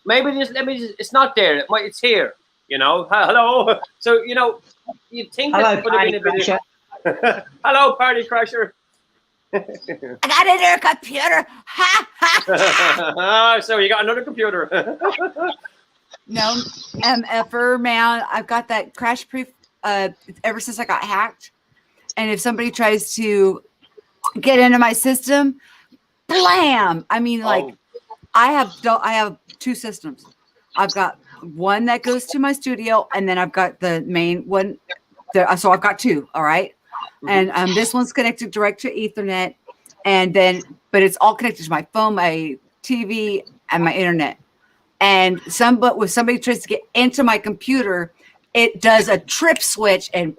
maybe it's not there. It's here. You know, hello. So, you know, you'd think that would have been a bit of, hello, party crasher. I got a new computer. Ha ha. So you got another computer. No, MFer, man, I've got that crash proof ever since I got hacked. And if somebody tries to get into my system, blam! I mean, like, I have two systems. I've got one that goes to my studio, and then I've got the main one. So I've got two. All right. And this one's connected direct to Ethernet, but it's all connected to my phone, my TV, and my internet. And when somebody tries to get into my computer, it does a trip switch and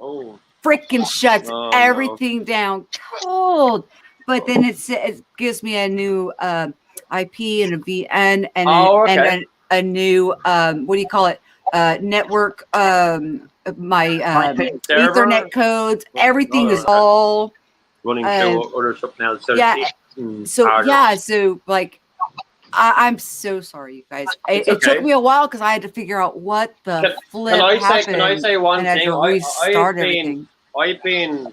freaking shuts everything down cold. But then it gives me a new IP and a VN and a new what do you call it? Network. My Ethernet codes. Everything is all running through or something else. So like, I'm so sorry, you guys. It took me a while because I had to figure out what the flip happened. Can I say one thing? I've been,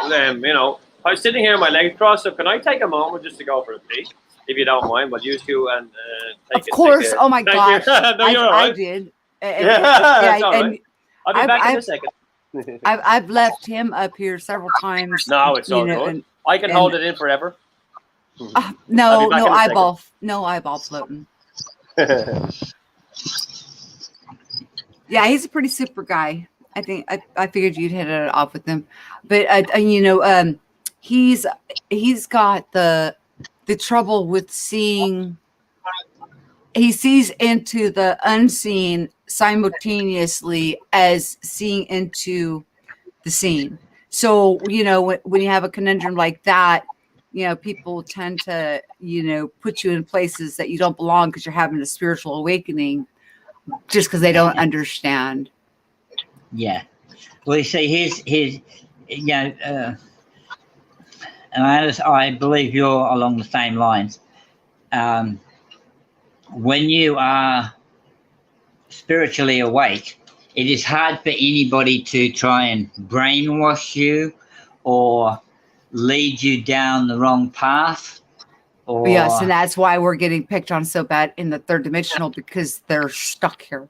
you know, I was sitting here in my legs crossed. So can I take a moment just to go for a pee, if you don't mind? But use you and take of course. Oh my gosh, I did. I'll be back in a second. I've left him up here several times. No, it's all good. I can hold it in forever. No eyeball floating. Yeah, he's a pretty super guy. I think I figured you'd hit it off with him, but you know, he's got the trouble with seeing. He sees into the unseen simultaneously as seeing into the scene. So, you know, when you have a conundrum like that, you know, people tend to, you know, put you in places that you don't belong because you're having a spiritual awakening just because they don't understand. Yeah. Well, you see, here's you know, and I believe you're along the same lines. When you are spiritually awake, it is hard for anybody to try and brainwash you or lead you down the wrong path. Or Yes, and that's why we're getting picked on so bad in the third dimensional, because they're stuck here.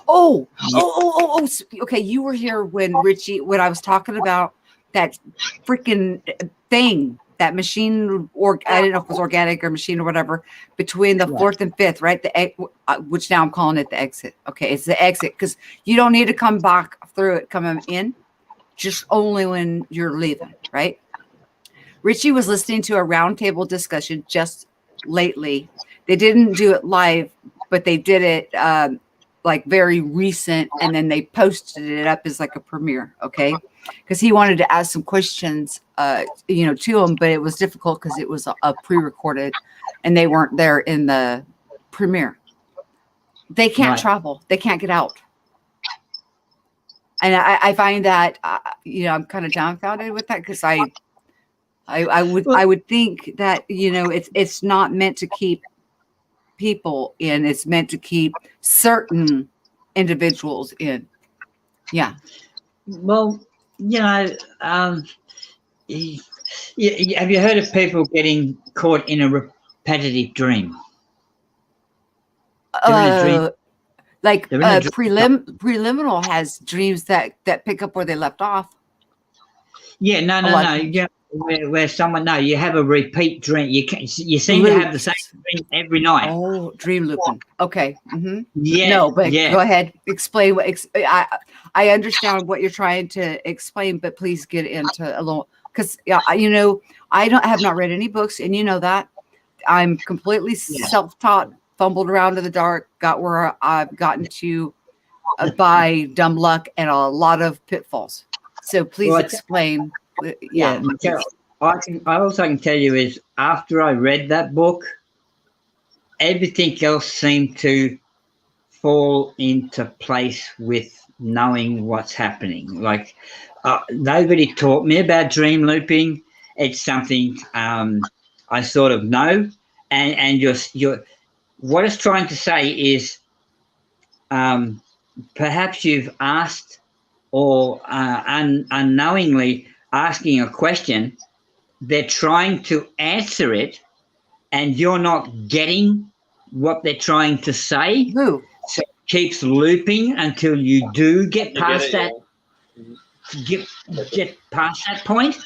Okay, you were here when Richie, when I was talking about that freaking thing, that machine, or I didn't know if it was organic or machine or whatever, between the fourth and fifth, right? Which now I'm calling it the exit. Okay, it's the exit, because you don't need to come back through it coming in, just only when you're leaving, right? Richie was listening to a roundtable discussion just lately. They didn't do it live, but they did it like very recent, and then they posted it up as like a premiere, okay? Because he wanted to ask some questions, to him, but it was difficult because it was a pre-recorded, and they weren't there in the premiere. They can't travel. They can't get out. And I find that, I'm kind of dumbfounded with that, because I would think that, it's not meant to keep people in, it's meant to keep certain individuals in. Yeah. Well, have you heard of people getting caught in a repetitive dream? Like preliminal has dreams that pick up where they left off. Yeah, no. Yeah, where someone you have a repeat dream. You seem to have the same dream every night. Oh, dream looping. Okay. Mm-hmm. Yeah. No, but go ahead. Explain what. I understand what you're trying to explain, but please get into a little, because I have not read any books, and you know that I'm completely self-taught. Fumbled around in the dark, got where I've gotten to by dumb luck and a lot of pitfalls. So please explain. Yeah. I also can tell you is, after I read that book, everything else seemed to fall into place with knowing what's happening. Like nobody taught me about dream looping. It's something I sort of know, and you're what it's trying to say is, perhaps you've asked or unknowingly asking a question, they're trying to answer it, and you're not getting what they're trying to say. Ooh. So it keeps looping until you do get past that. Get past that point,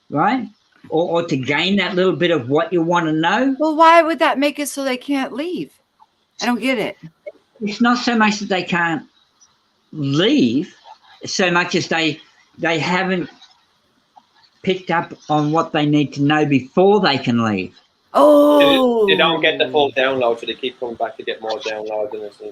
right? Or to gain that little bit of what you want to know. Well, why would that make it so they can't leave? I don't get it. It's not so much that they can't leave, so much as they haven't picked up on what they need to know before they can leave. Oh, they don't get the full download, so they keep coming back to get more downloads.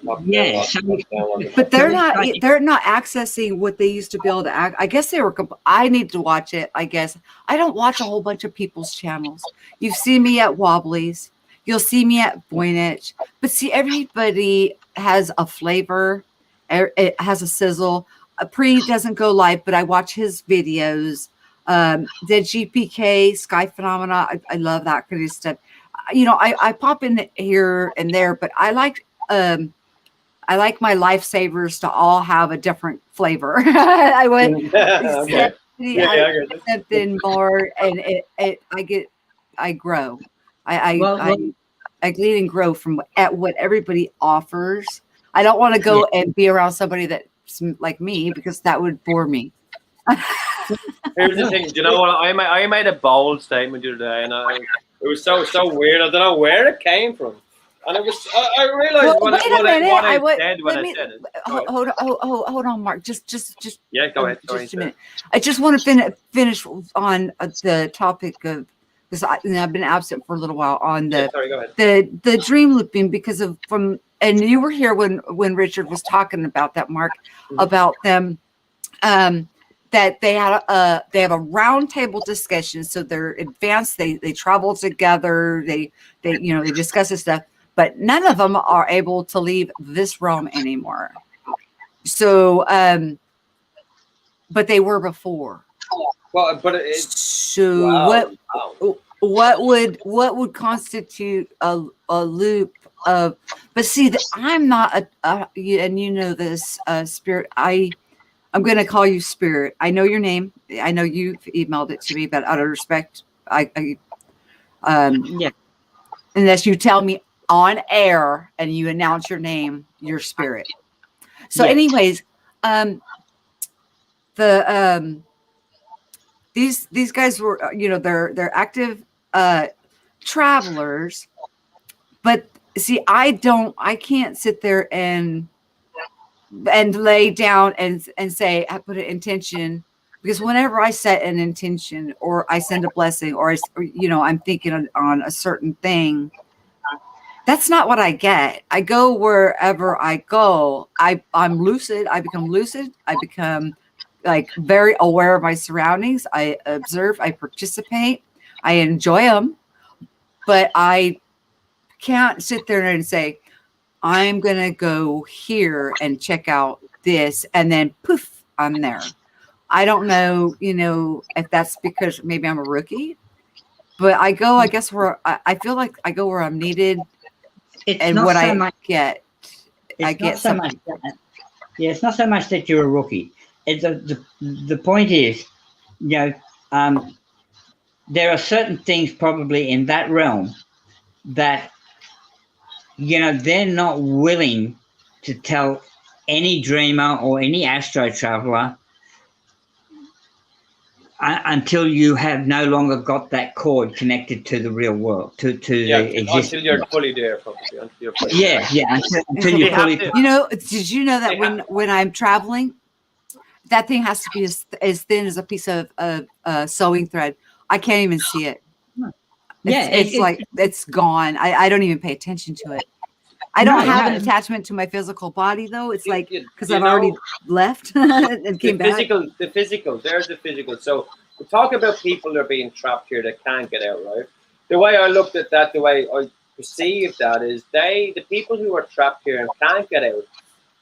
But they're not accessing what they used to be able to act. I guess they were. I need to watch it. I guess I don't watch a whole bunch of people's channels. You see me at Wobblies. You'll see me at Voynich. But see, everybody has a flavor. It has a sizzle. Pre doesn't go live, but I watch his videos. The GPK Sky Phenomena, I love that kind of stuff. I pop in here and there, but I like my lifesavers to all have a different flavor. I went something more, and I grow. I glean and grow from what everybody offers. I don't want to go and be around somebody that's like me, because that would bore me. Here's the thing. Do you know what? I made a bold statement the other day, and it was so weird. I don't know where it came from, and it was. I realized what I said when I said it. Hold on, Mark. Just go ahead. Just a minute. I just want to finish on the topic of, because I've been absent for a little while on go ahead. the dream looping, because of and you were here when Richard was talking about that, Mark, about them. That they have a round table discussion, so they're advanced. They travel together. They discuss this stuff, but none of them are able to leave this realm anymore. So, but they were before. Well, but it's So wow. what would constitute a loop of? But see, I'm not and you know this, spirit. I'm going to call you Spirit. I know your name. I know you've emailed it to me, but out of respect, Yeah. unless you tell me on air and you announce your name, your Spirit. So, Yeah. anyways, these guys were, they're active travelers, but see, I can't sit there and lay down and say I put an intention, because whenever I set an intention or I send a blessing or I'm thinking on a certain thing, that's not what I get. I go wherever I go. I'm lucid. I become lucid. I become like very aware of my surroundings. I observe. I participate. I enjoy them, but I can't sit there and say, I'm going to go here and check out this, and then poof, I'm there. I don't know, if that's because maybe I'm a rookie, but I go, I guess, where I feel like I go where I'm needed. It's and not what so I much, get, it's I not get so something. much that, yeah, it's not so much that you're a rookie. It's the point is, there are certain things probably in that realm that, they're not willing to tell any dreamer or any astro traveler until you have no longer got that cord connected to the real world, to the existence. Until you're fully there, probably. Until you're fully Yeah, until you're fully. Did you know that when I'm traveling, that thing has to be as thin as a piece of sewing thread. I can't even see it. Yeah, it's like it's gone. I don't even pay attention to it. I don't have an attachment to my physical body, though. It's like because I've already left and came back. The physical. There's the physical. So we talk about people that are being trapped here that can't get out, right? The way I looked at that, the way I perceive that is the people who are trapped here and can't get out,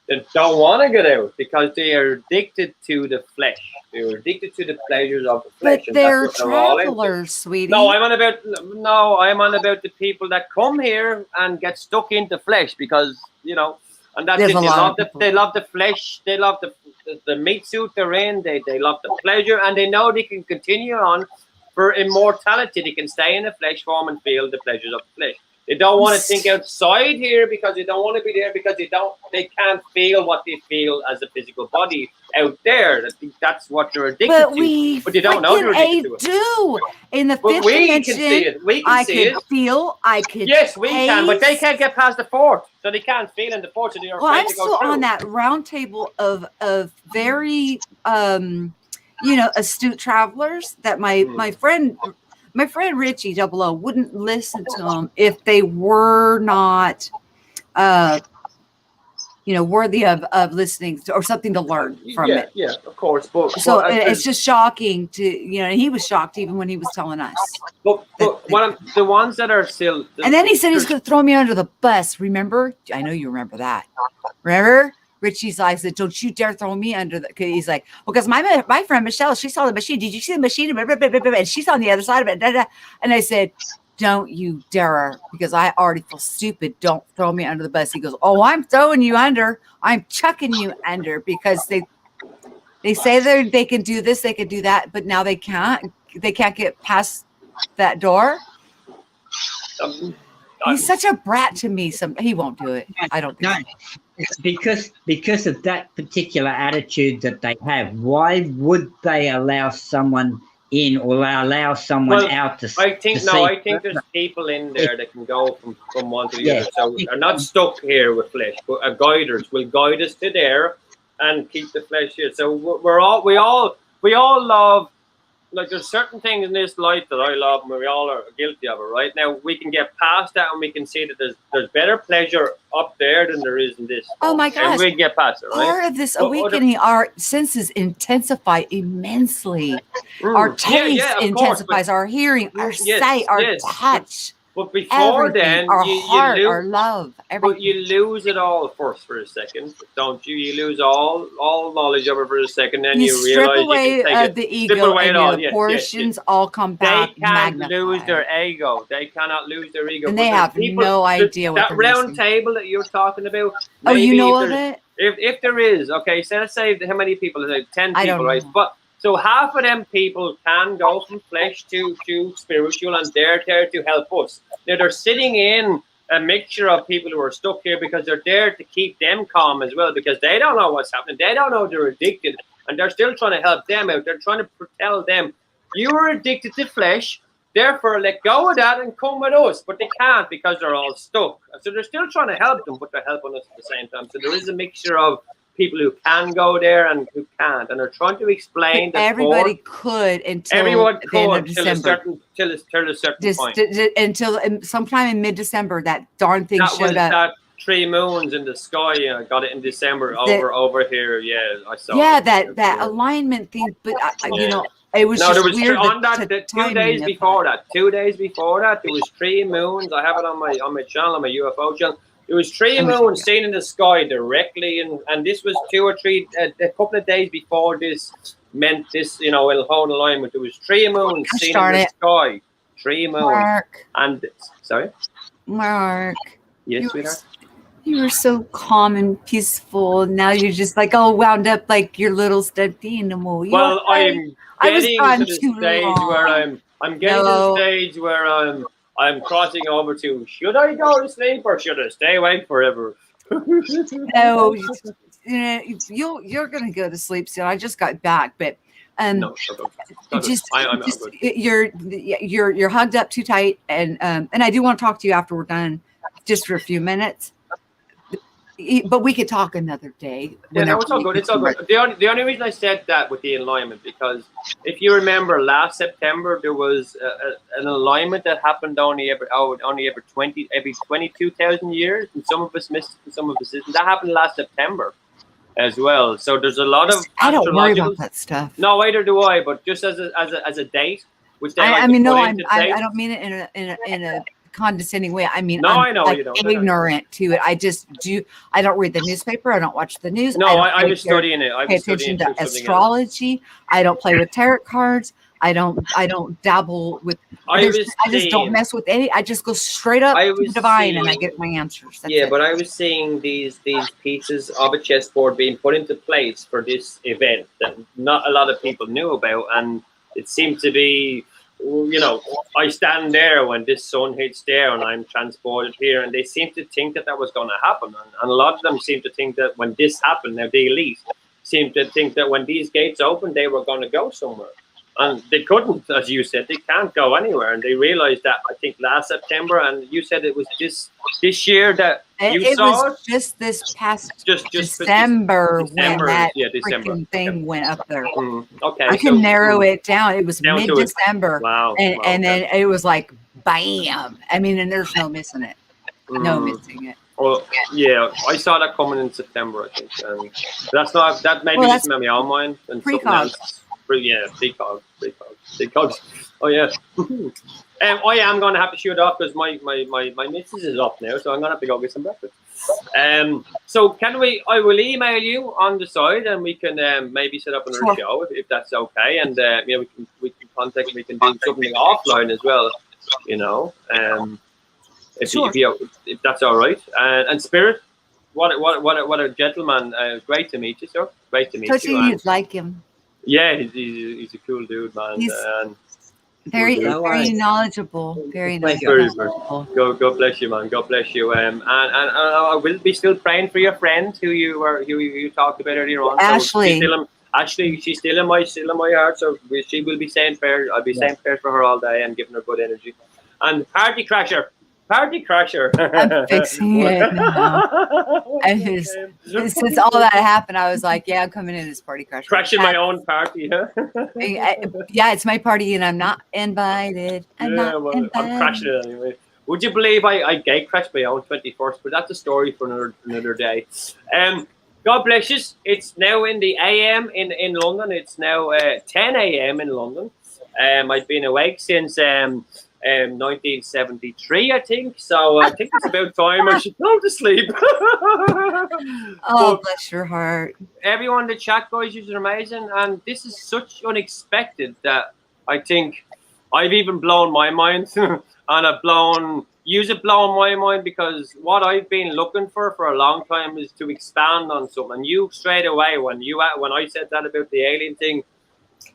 they don't want to get out because they are addicted to the flesh. They are addicted to the pleasures of the flesh. But they're travelers, sweetie. No, I'm on about the people that come here and get stuck into flesh because, and that's it. They love the flesh. They love the meat suit they're in. They love the pleasure, and they know they can continue on for immortality. They can stay in the flesh form and feel the pleasures of the flesh. They don't want to think outside here because they don't want to be there because they can't feel what they feel as a physical body out there. That's what they're addicted to. But they don't know they're addicted to it. In the fifth dimension, we can see it. Feel. I could. Yes, we can, but they can't get past the fourth, so they can't feel in the fourth. So they're afraid I'm to go still through. on that round table of very astute travelers that my friend Richie 00 wouldn't listen to them if they were not, worthy of listening to, or something to learn from it. Yeah, of course. But it's just shocking to, and he was shocked even when he was telling us. But the ones that are still. And then he said he's going to throw me under the bus. Remember? I know you remember that. Remember? Richie's like, said, don't you dare throw me under the, cause he's like, well, because my friend Michelle, she saw the machine. Did you see the machine? And she's on the other side of it. And I said, don't you dare, because I already feel stupid. Don't throw me under the bus. He goes, oh, I'm throwing you under. I'm chucking you under, because they say they can do this, they can do that, but now they can't get past that door. He's such a brat to me. He won't do it. I don't think. No. Because of that particular attitude that they have, why would they allow someone in or allow someone out to? I think there's people in there that can go from one to the other. So they're not stuck here with flesh, but guiders will guide us to there and keep the flesh here. So we all love. Like, there's certain things in this life that I love, and we all are guilty of it. Right now, we can get past that, and we can see that there's better pleasure up there than there is in this. Oh my gosh! And we can get past it, right? Part of this awakening, our senses intensify immensely. Our taste intensifies, our hearing, our sight, our touch. But before everything, then, our you heart, lose. our love, But everything. you lose it all first for a second, don't you? You lose all knowledge of it for a second, then You you strip realize you away can take it. the Strip ego, away and it all. the Yes, portions all come They back can't lose magnified. their ego. They cannot lose their ego. And But they there's have no idea what that they're round missing. table that you're talking about. Oh, you maybe know if of there's- it? If there is, okay, so let's say how many people? Like 10 I don't people, right? know. But so half of them people can go from flesh to spiritual, and they're there to help us. Now they're sitting in a mixture of people who are stuck here because they're there to keep them calm as well, because they don't know what's happening. They don't know they're addicted, and they're still trying to help them out. They're trying to tell them, you are addicted to flesh, therefore let go of that and come with us. But they can't because they're all stuck. So they're still trying to help them, but they're helping us at the same time. So there is a mixture of people who can go there and who can't, and they're trying to explain that Everybody could until everyone the end of could till a December. certain point. Until sometime in mid-December, that darn thing That was showed up. that 3 moons in the sky. I got it in December over here. Yeah, I saw. Yeah, it. that alignment thing. But you Yeah. know, it was No, just there was weird. on that the 2 days timing of before that. 2 days before that, there was 3 moons. I have it on my channel, on my UFO channel. There was 3 moons seen in the sky directly, and this was 2 or 3 a couple of days before this meant this. You know, it'll hold alignment. There was 3 moons Gosh, seen in darn the it. sky. 3 moons. Mark, And sorry, Mark, yes, sweetheart. you were so calm and peaceful. Now you're just like all wound up like your little stuffed animal. You Well, okay? I'm I was getting gone to the too stage long. where I'm getting to the stage where I'm crossing over to, should I go to sleep or should I stay awake forever? No, you're gonna go to sleep soon. I just got back, but No, I'm good. you're hugged up too tight, and I do want to talk to you after we're done, just for a few minutes. But we could talk another day. Yeah, no, it's all good. It's all good. The only reason I said that with the alignment, because if you remember last September, there was an alignment that happened only every 22,000 years, and some of us missed, and some of us didn't. That happened last September as well. So there's a lot of I don't worry astrological about that stuff. No, either do I. But just as a date, which they like I mean, to no, put I into dates. don't mean it in a condescending way. I mean, No, I'm I know like you don't. ignorant to it. I don't read the newspaper. I don't watch the news. No, I was studying it. I Pay was studying attention to something else. astrology. I don't play with tarot cards. I don't dabble with. I just don't mess with any. I just go straight up to the divine and I get my answers. That's it. But I was seeing these pieces of a chessboard being put into place for this event that not a lot of people knew about, and it seemed to be, you know, I stand there when this sun hits there and I'm transported here, and they seem to think that was going to happen, and a lot of them seem to think that when this happened, now the elite seem to think that when these gates opened, they were going to go somewhere. And they couldn't, as you said, they can't go anywhere. And they realized that, I think, last September, and you said it was this year that you saw was just this past just December when that December. freaking thing went up there. Okay, I can narrow it down. It was down to mid-December. Wow. And then it was like, bam. I mean, and there's no missing it. No missing it. Well, yeah, I saw that coming in September, I think. And that maybe just made me on mine. And precog. Precog. Oh, yeah. I am going to have to shoot off because my missus is up now, so I'm going to have to go get some breakfast. So I will email you on the side, and we can maybe set up another show if that's okay, and we can contact, we can do something offline as well, you know. If that's all right. And Spirit, what a gentleman! Great to meet you, sir. Great to meet you. You'd like him. Yeah, he's a cool dude, man. He's very knowledgeable. Very knowledgeable. God bless you, man. God bless you. And I will be still praying for your friend who you talked about earlier on. Ashley. So she's still in my heart. So she will be saying prayers. I'll be saying prayers for her all day and giving her good energy. And Party Crasher. I'm fixing it now. Since all that happened, I was like, yeah, I'm coming in as Party Crasher. Crashing my own party, huh? Yeah, it's my party and I'm not invited. I'm crashing it anyway. Would you believe I gate crashed my own 21st? But that's a story for another day. God bless you. It's now in the AM in London. It's now 10 AM in London. I've been awake since 1973, I think. So I think it's about time I should go to sleep. Oh, But bless your heart. everyone in the chat, guys, you're amazing. And this is such unexpected that I think I've even blown my mind. And I've blown my mind, because what I've been looking for a long time is to expand on something. And you straight away, when I said that about the alien thing,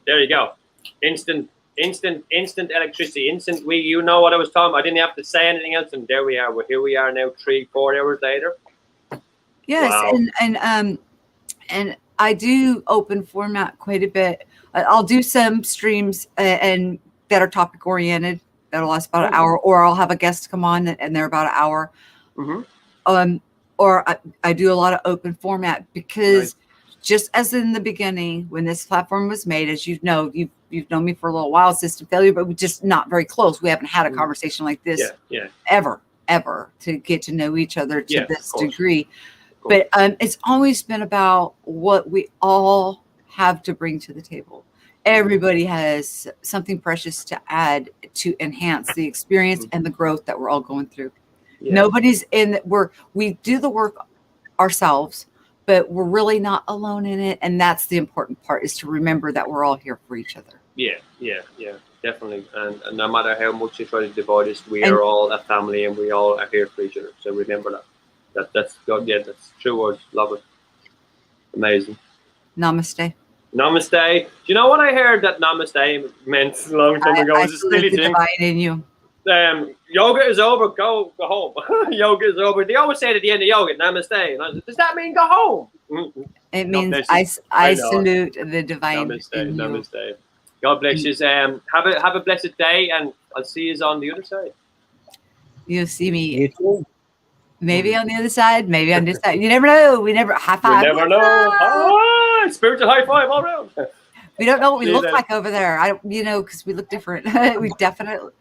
there you go. Instant electricity, you know what I was talking about. I didn't have to say anything else, and there we are. Here we are now, 3-4 hours later. Yes, Wow. and I do open format quite a bit. I'll do some streams and that are topic oriented. That'll last about an hour, or I'll have a guest come on and they're about an hour. Mm-hmm. Or I do a lot of open format because just as in the beginning, when this platform was made, as you know, you've known me for a little while, System Failure, but we're just not very close. We haven't had a conversation like this ever to get to know each other to this degree. But it's always been about what we all have to bring to the table. Everybody has something precious to add to enhance the experience and the growth that we're all going through. Nobody's in we do the work ourselves, but we're really not alone in it. And that's the important part, is to remember that we're all here for each other. Yeah, definitely. And no matter how much you try to divide us, we are all a family, and we all are here for each other. So remember that. That's God. Yeah, that's true words. Love it. Amazing. Namaste. Namaste. Do you know what I heard that namaste meant a long time ago? It's a silly thing. Divine in you. Yoga is over. Go home. Yoga is over. They always say it at the end of yoga, namaste. And I said, does that mean go home? It means I salute the divine. Namaste. God bless you. Have a blessed day, and I'll see you on the other side. You'll see me. Maybe on the other side, maybe on this side. You never know. We never high five. You never know. Spiritual high five all around. We don't know what we look like over there. Because we look different. We definitely.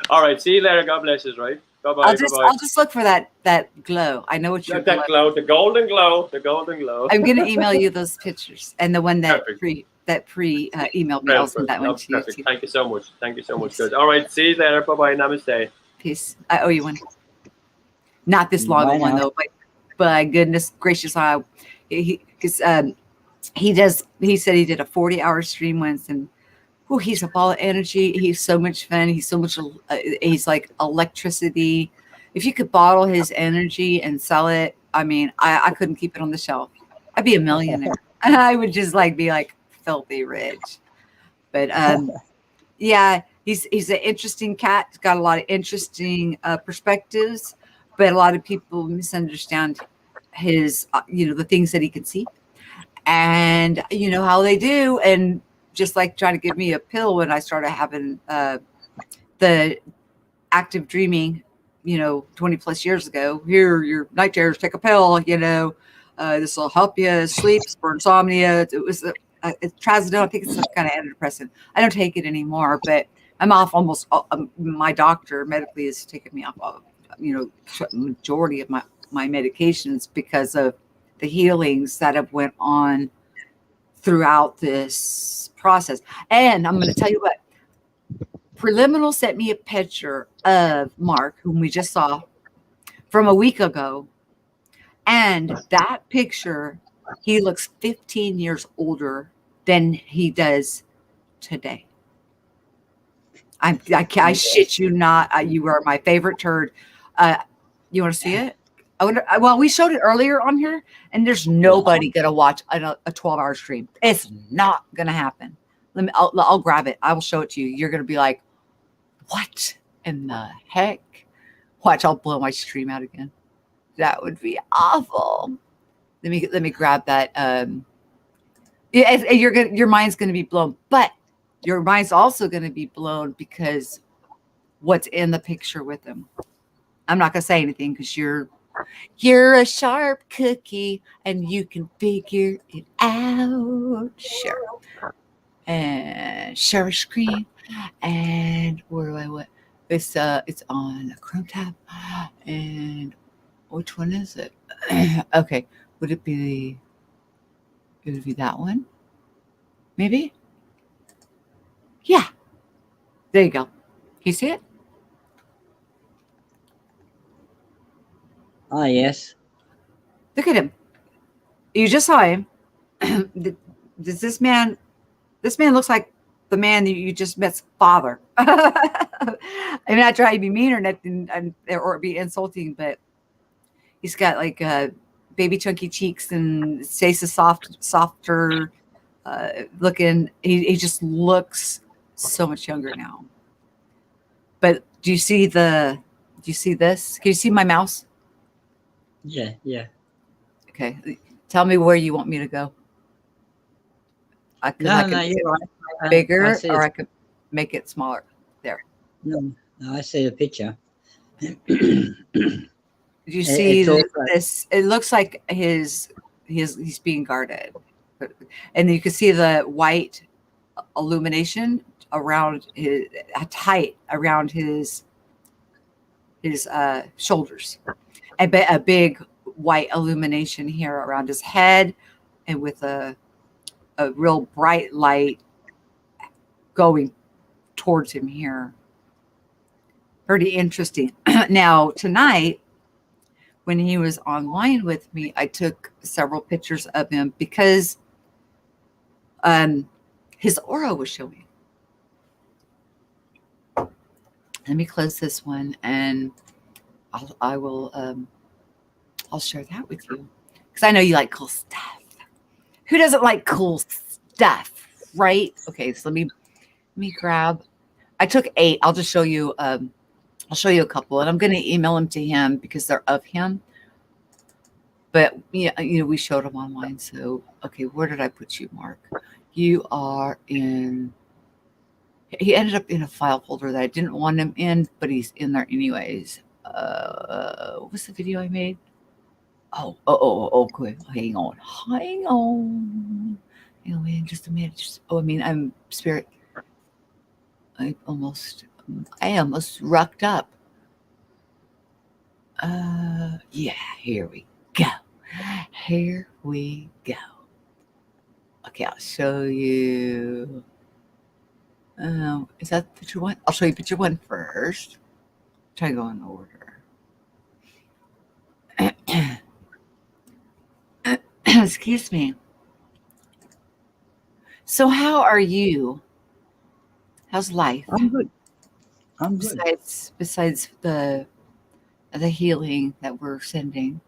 All right. See you later. God bless you. Right. Bye-bye. I'll just look for that glow. I know what you're. That glow, the golden glow. I'm gonna email you those pictures and the one that emailed me. I'll send that one to you too. Thank you so much. Good. All right. See you later. Bye-bye. Namaste. Peace. I owe you one. Not this long one though, but by goodness gracious, he said he did a 40-hour stream once, and he's a ball of energy. He's so much fun. He's like electricity. If you could bottle his energy and sell it, I mean, I couldn't keep it on the shelf. I'd be a millionaire. I would just be filthy rich. But yeah, he's an interesting cat. He's got a lot of interesting perspectives, but a lot of people misunderstand his, the things that he can see, and how they do, and just trying to give me a pill when I started having the active dreaming, 20 plus years ago. Here, your night terrors, take a pill, this will help you sleep for insomnia. It was it's trazodone. I think it's some kind of antidepressant. I don't take it anymore, but I'm off almost. My doctor medically has taken me off of, majority of my medications because of the healings that have went on throughout this process. And I'm going to tell you what, Preliminal sent me a picture of Mark, whom we just saw from a week ago. And that picture, he looks 15 years older than he does today. I shit you not. You are my favorite turd. You want to see it? Well, we showed it earlier on here, and there's nobody gonna watch a 12-hour stream. It's not gonna happen. I'll grab it. I will show it to you. You're gonna be like, "What in the heck?" Watch, I'll blow my stream out again. That would be awful. Let me grab that. Your mind's gonna be blown, but your mind's also gonna be blown because what's in the picture with them. I'm not gonna say anything because you're a sharp cookie and you can figure it out. Sure. And share a screen. And where do I what? It's on a Chrome tab. And which one is it? Okay. Would it be that one? Maybe? Yeah. There you go. Can you see it? Oh, yes. Look at him. You just saw him. Does this man looks like the man that you just met's father. I'm not trying to be mean or nothing or be insulting, but he's got like baby chunky cheeks and face is softer looking. He just looks so much younger now. But do you see this? Can you see my mouse? Yeah, yeah. Okay. Tell me where you want me to go. I could No, you're right. bigger, I see or it. I could make it smaller. There. No, I see the picture. Do you see It's all this? It looks like he's being guarded, and you can see the white illumination around his tight around his shoulders, a big white illumination here around his head, and with a real bright light going towards him here. Pretty interesting. Now tonight, when he was online with me, I took several pictures of him because his aura was showing. Let me close this one, and I'll share that with you because I know you like cool stuff. Who doesn't like cool stuff, right? Okay, so let me grab. I took 8. I'll just show you. I'll show you a couple, and I'm going to email them to him because they're of him. But yeah, we showed them online. So okay, where did I put you, Mark? You are in. He ended up in a file folder that I didn't want him in, but he's in there anyways. What was the video I made? Oh, okay. Hang on, just a minute. I'm spirit. I almost rucked up. Yeah, here we go. Okay, I'll show you. Is that picture 1? I'll show you picture 1 first. Try to go in order. Excuse me. So how are you? How's life? I'm good. I'm good. Besides the healing that we're sending.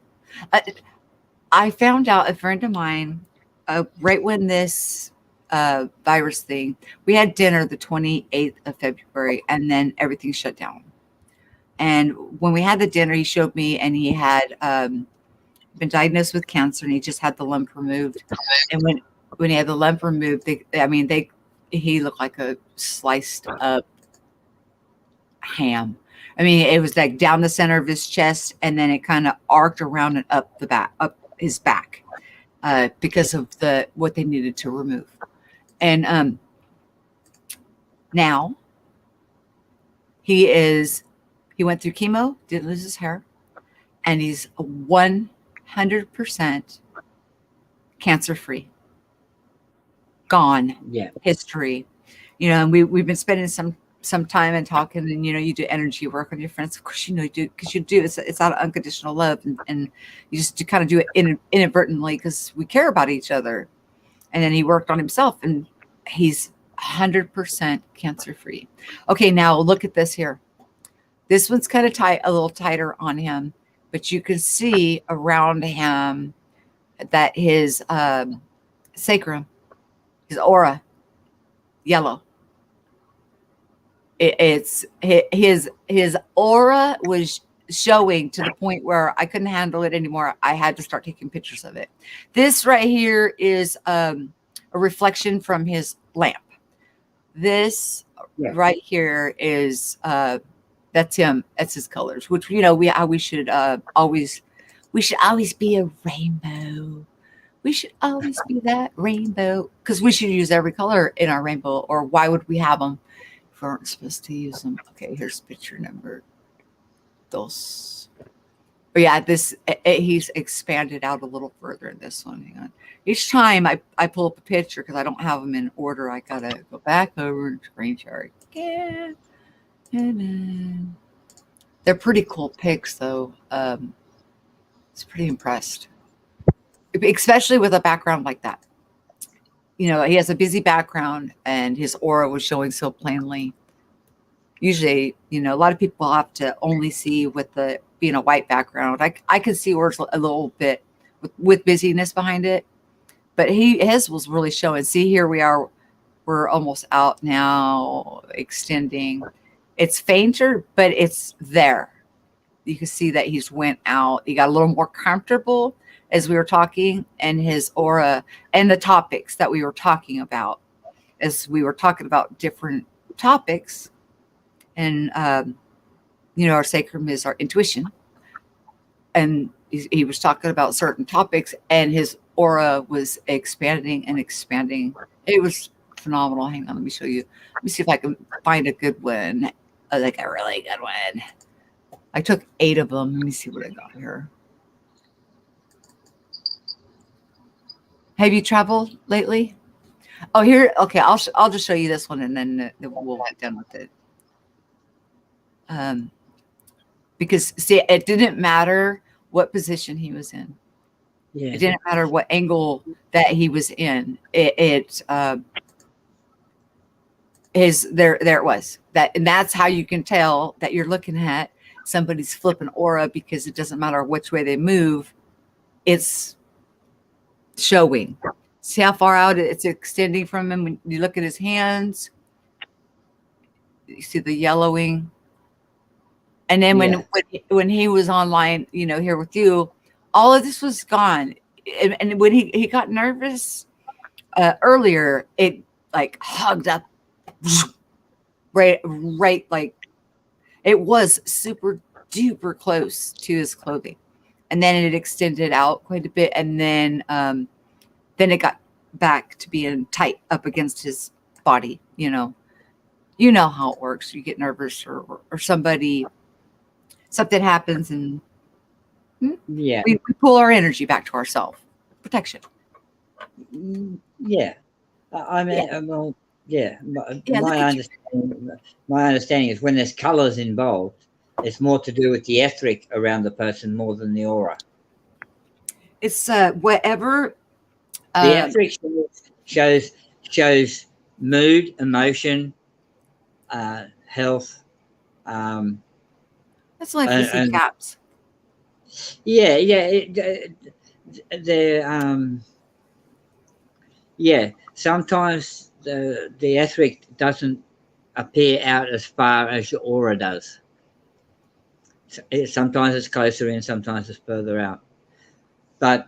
I found out, a friend of mine, right when this virus thing, we had dinner the 28th of February, and then everything shut down. And when we had the dinner, he showed me, and he had been diagnosed with cancer, and he just had the lump removed. And when he had the lump removed, he looked like a sliced up ham. I mean, it was like down the center of his chest, and then it kind of arced around and up his back, because of what they needed to remove. And now he went through chemo, didn't lose his hair, and he's 100% cancer free. Gone. Yeah. History. And we've been spending some time and talking, and you do energy work on your friends. Of course, you do, because you do. It's out of unconditional love, and you just kind of do it inadvertently because we care about each other. And then he worked on himself, and he's 100% cancer free. Okay, now look at this here. This one's kind of tight, a little tighter on him, but you can see around him that his sacrum, his aura, yellow. His aura was showing to the point where I couldn't handle it anymore. I had to start taking pictures of it. This right here is a reflection from his lamp. This right here is that's him. That's his colors, which we should always be a rainbow. We should always be that rainbow, because we should use every color in our rainbow, or why would we have them if we aren't supposed to use them? Okay, here's picture number 2. But yeah, he's expanded out a little further in this one. Hang on. Each time I pull up a picture, because I don't have them in order, I gotta go back over and screen share again. And, they're pretty cool pics, though. It's pretty impressed, especially with a background like that. You know, he has a busy background, and his aura was showing so plainly. Usually, you know, a lot of people have to only see with the being a white background. I could see where it's a little bit with busyness behind it, but his was really showing. See, here we are. We're almost out now, extending. It's fainter, but it's there. You can see that he's went out. He got a little more comfortable as we were talking, and his aura and the topics that we were talking about, as we were talking about different topics. And, you know, our sacrum is our intuition. And he was talking about certain topics, and his aura was expanding and expanding. It was phenomenal. Hang on, let me show you. Let me see if I can find a good one, like a really good one. I took 8 of them. Let me see what I got here. Have you traveled lately? Oh, here. Okay, I'll just show you this one, and then we'll get done with it. Because see, it didn't matter what position he was in. Yeah. It didn't matter what angle that he was in. There it was. And that's how you can tell that you're looking at somebody's flipping aura, because it doesn't matter which way they move, it's showing. See how far out it's extending from him. When you look at his hands, you see the yellowing. And then when he was online, you know, here with you, all of this was gone. And when he got nervous earlier, it like hugged up right, like it was super duper close to his clothing. And then it extended out quite a bit. And then it got back to being tight up against his body. You know how it works. You get nervous or something happens, and Yeah. we pull our energy back to ourselves. Protection. Yeah. I mean, well, yeah. My understanding is when there's colors involved, it's more to do with the etheric around the person more than the aura. It's whatever. The etheric shows mood, emotion, health. That's only if you see caps. Yeah. Sometimes the etheric doesn't appear out as far as your aura does. Sometimes it's closer in, sometimes it's further out. But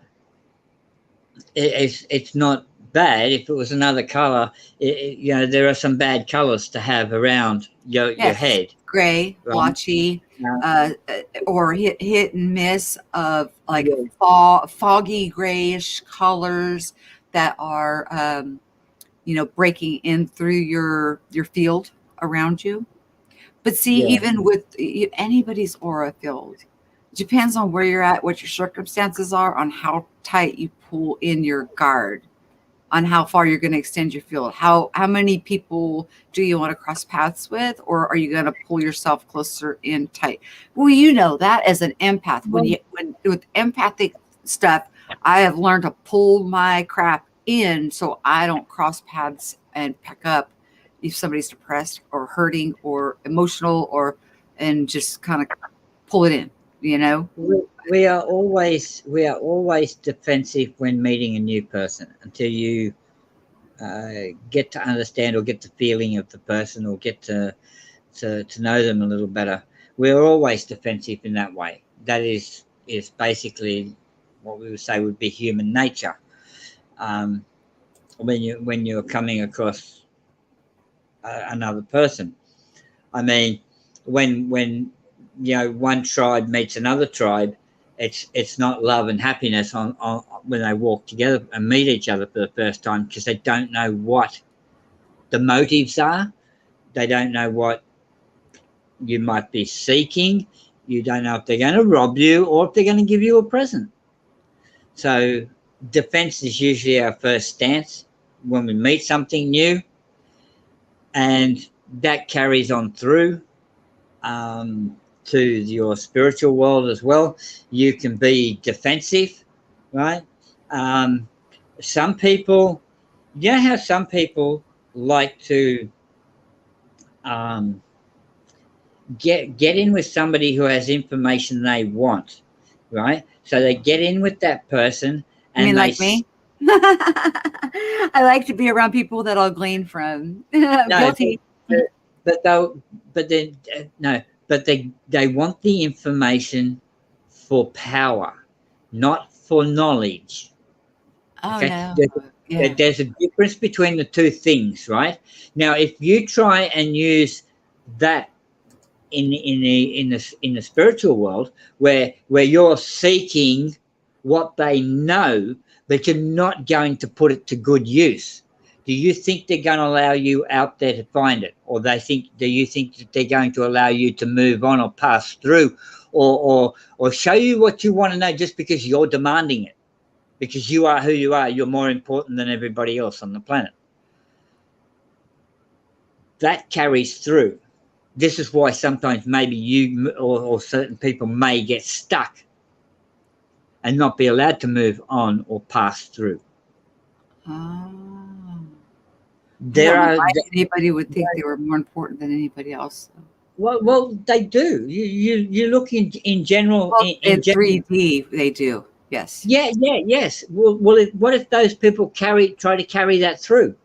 it's not bad. If it was another color, you know, there are some bad colors to have around your head. Gray, blotchy, or hit and miss of like foggy grayish colors that are, you know, breaking in through your field around you. But see, even with anybody's aura field, it depends on where you're at, what your circumstances are, on how tight you pull in your guard, on how far you're going to extend your field. How many people do you want to cross paths with, or are you going to pull yourself closer in tight? Well, you know that as an empath, when with empathic stuff, I have learned to pull my crap in so I don't cross paths and pick up if somebody's depressed or hurting or emotional and just kind of pull it in, you know. We are always defensive when meeting a new person until you get to understand or get the feeling of the person or get to know them a little better. We're always defensive in that way. That is basically what we would say would be human nature. When you're coming across another person, I mean, when you know one tribe meets another tribe, it's not love and happiness on when they walk together and meet each other for the first time, because they don't know what the motives are. They don't know what you might be seeking. You don't know if they're going to rob you or if they're going to give you a present. So defense is usually our first stance when we meet something new. And that carries on through to your spiritual world as well. You can be defensive, right? Some people, you know how some people like to get in with somebody who has information they want, right? So they get in with that person, You mean and like me? I like to be around people that I'll glean from. Guilty. but they want the information for power, not for knowledge. Oh Okay, no. Yeah. there's a difference between the two things, right? Now, if you try and use that in the spiritual world, where you're seeking what they know, but you're not going to put it to good use, do you think they're going to allow you out there to find it, or do you think that they're going to allow you to move on or pass through, or show you what you want to know just because you're demanding it, because you are who you are, you're more important than everybody else on the planet? That carries through. This is why sometimes maybe you or certain people may get stuck and not be allowed to move on or pass through. Oh. There I don't know are why anybody would think they were more important than anybody else. well they do. You look in general. Well, in general, 3D, they do. Yes. yes. Well, what if those people try to carry that through?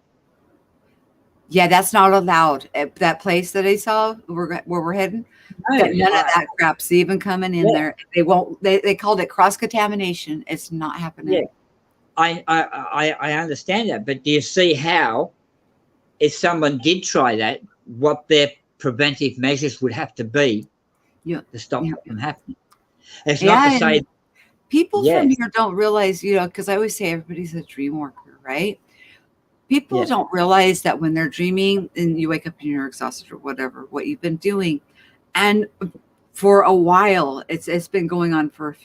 Yeah, that's not allowed. At that place that I saw where we're heading, No, none of that crap's even coming in there. They won't. They called it cross contamination. It's not happening. Yeah, I understand that, but do you see how, if someone did try that, what their preventive measures would have to be to stop it from happening? It's not to say people from here don't realize, because I always say everybody's a dream worker, right? People don't realize that when they're dreaming and you wake up and you're exhausted or whatever, what you've been doing. And for a while, it's been going on for a few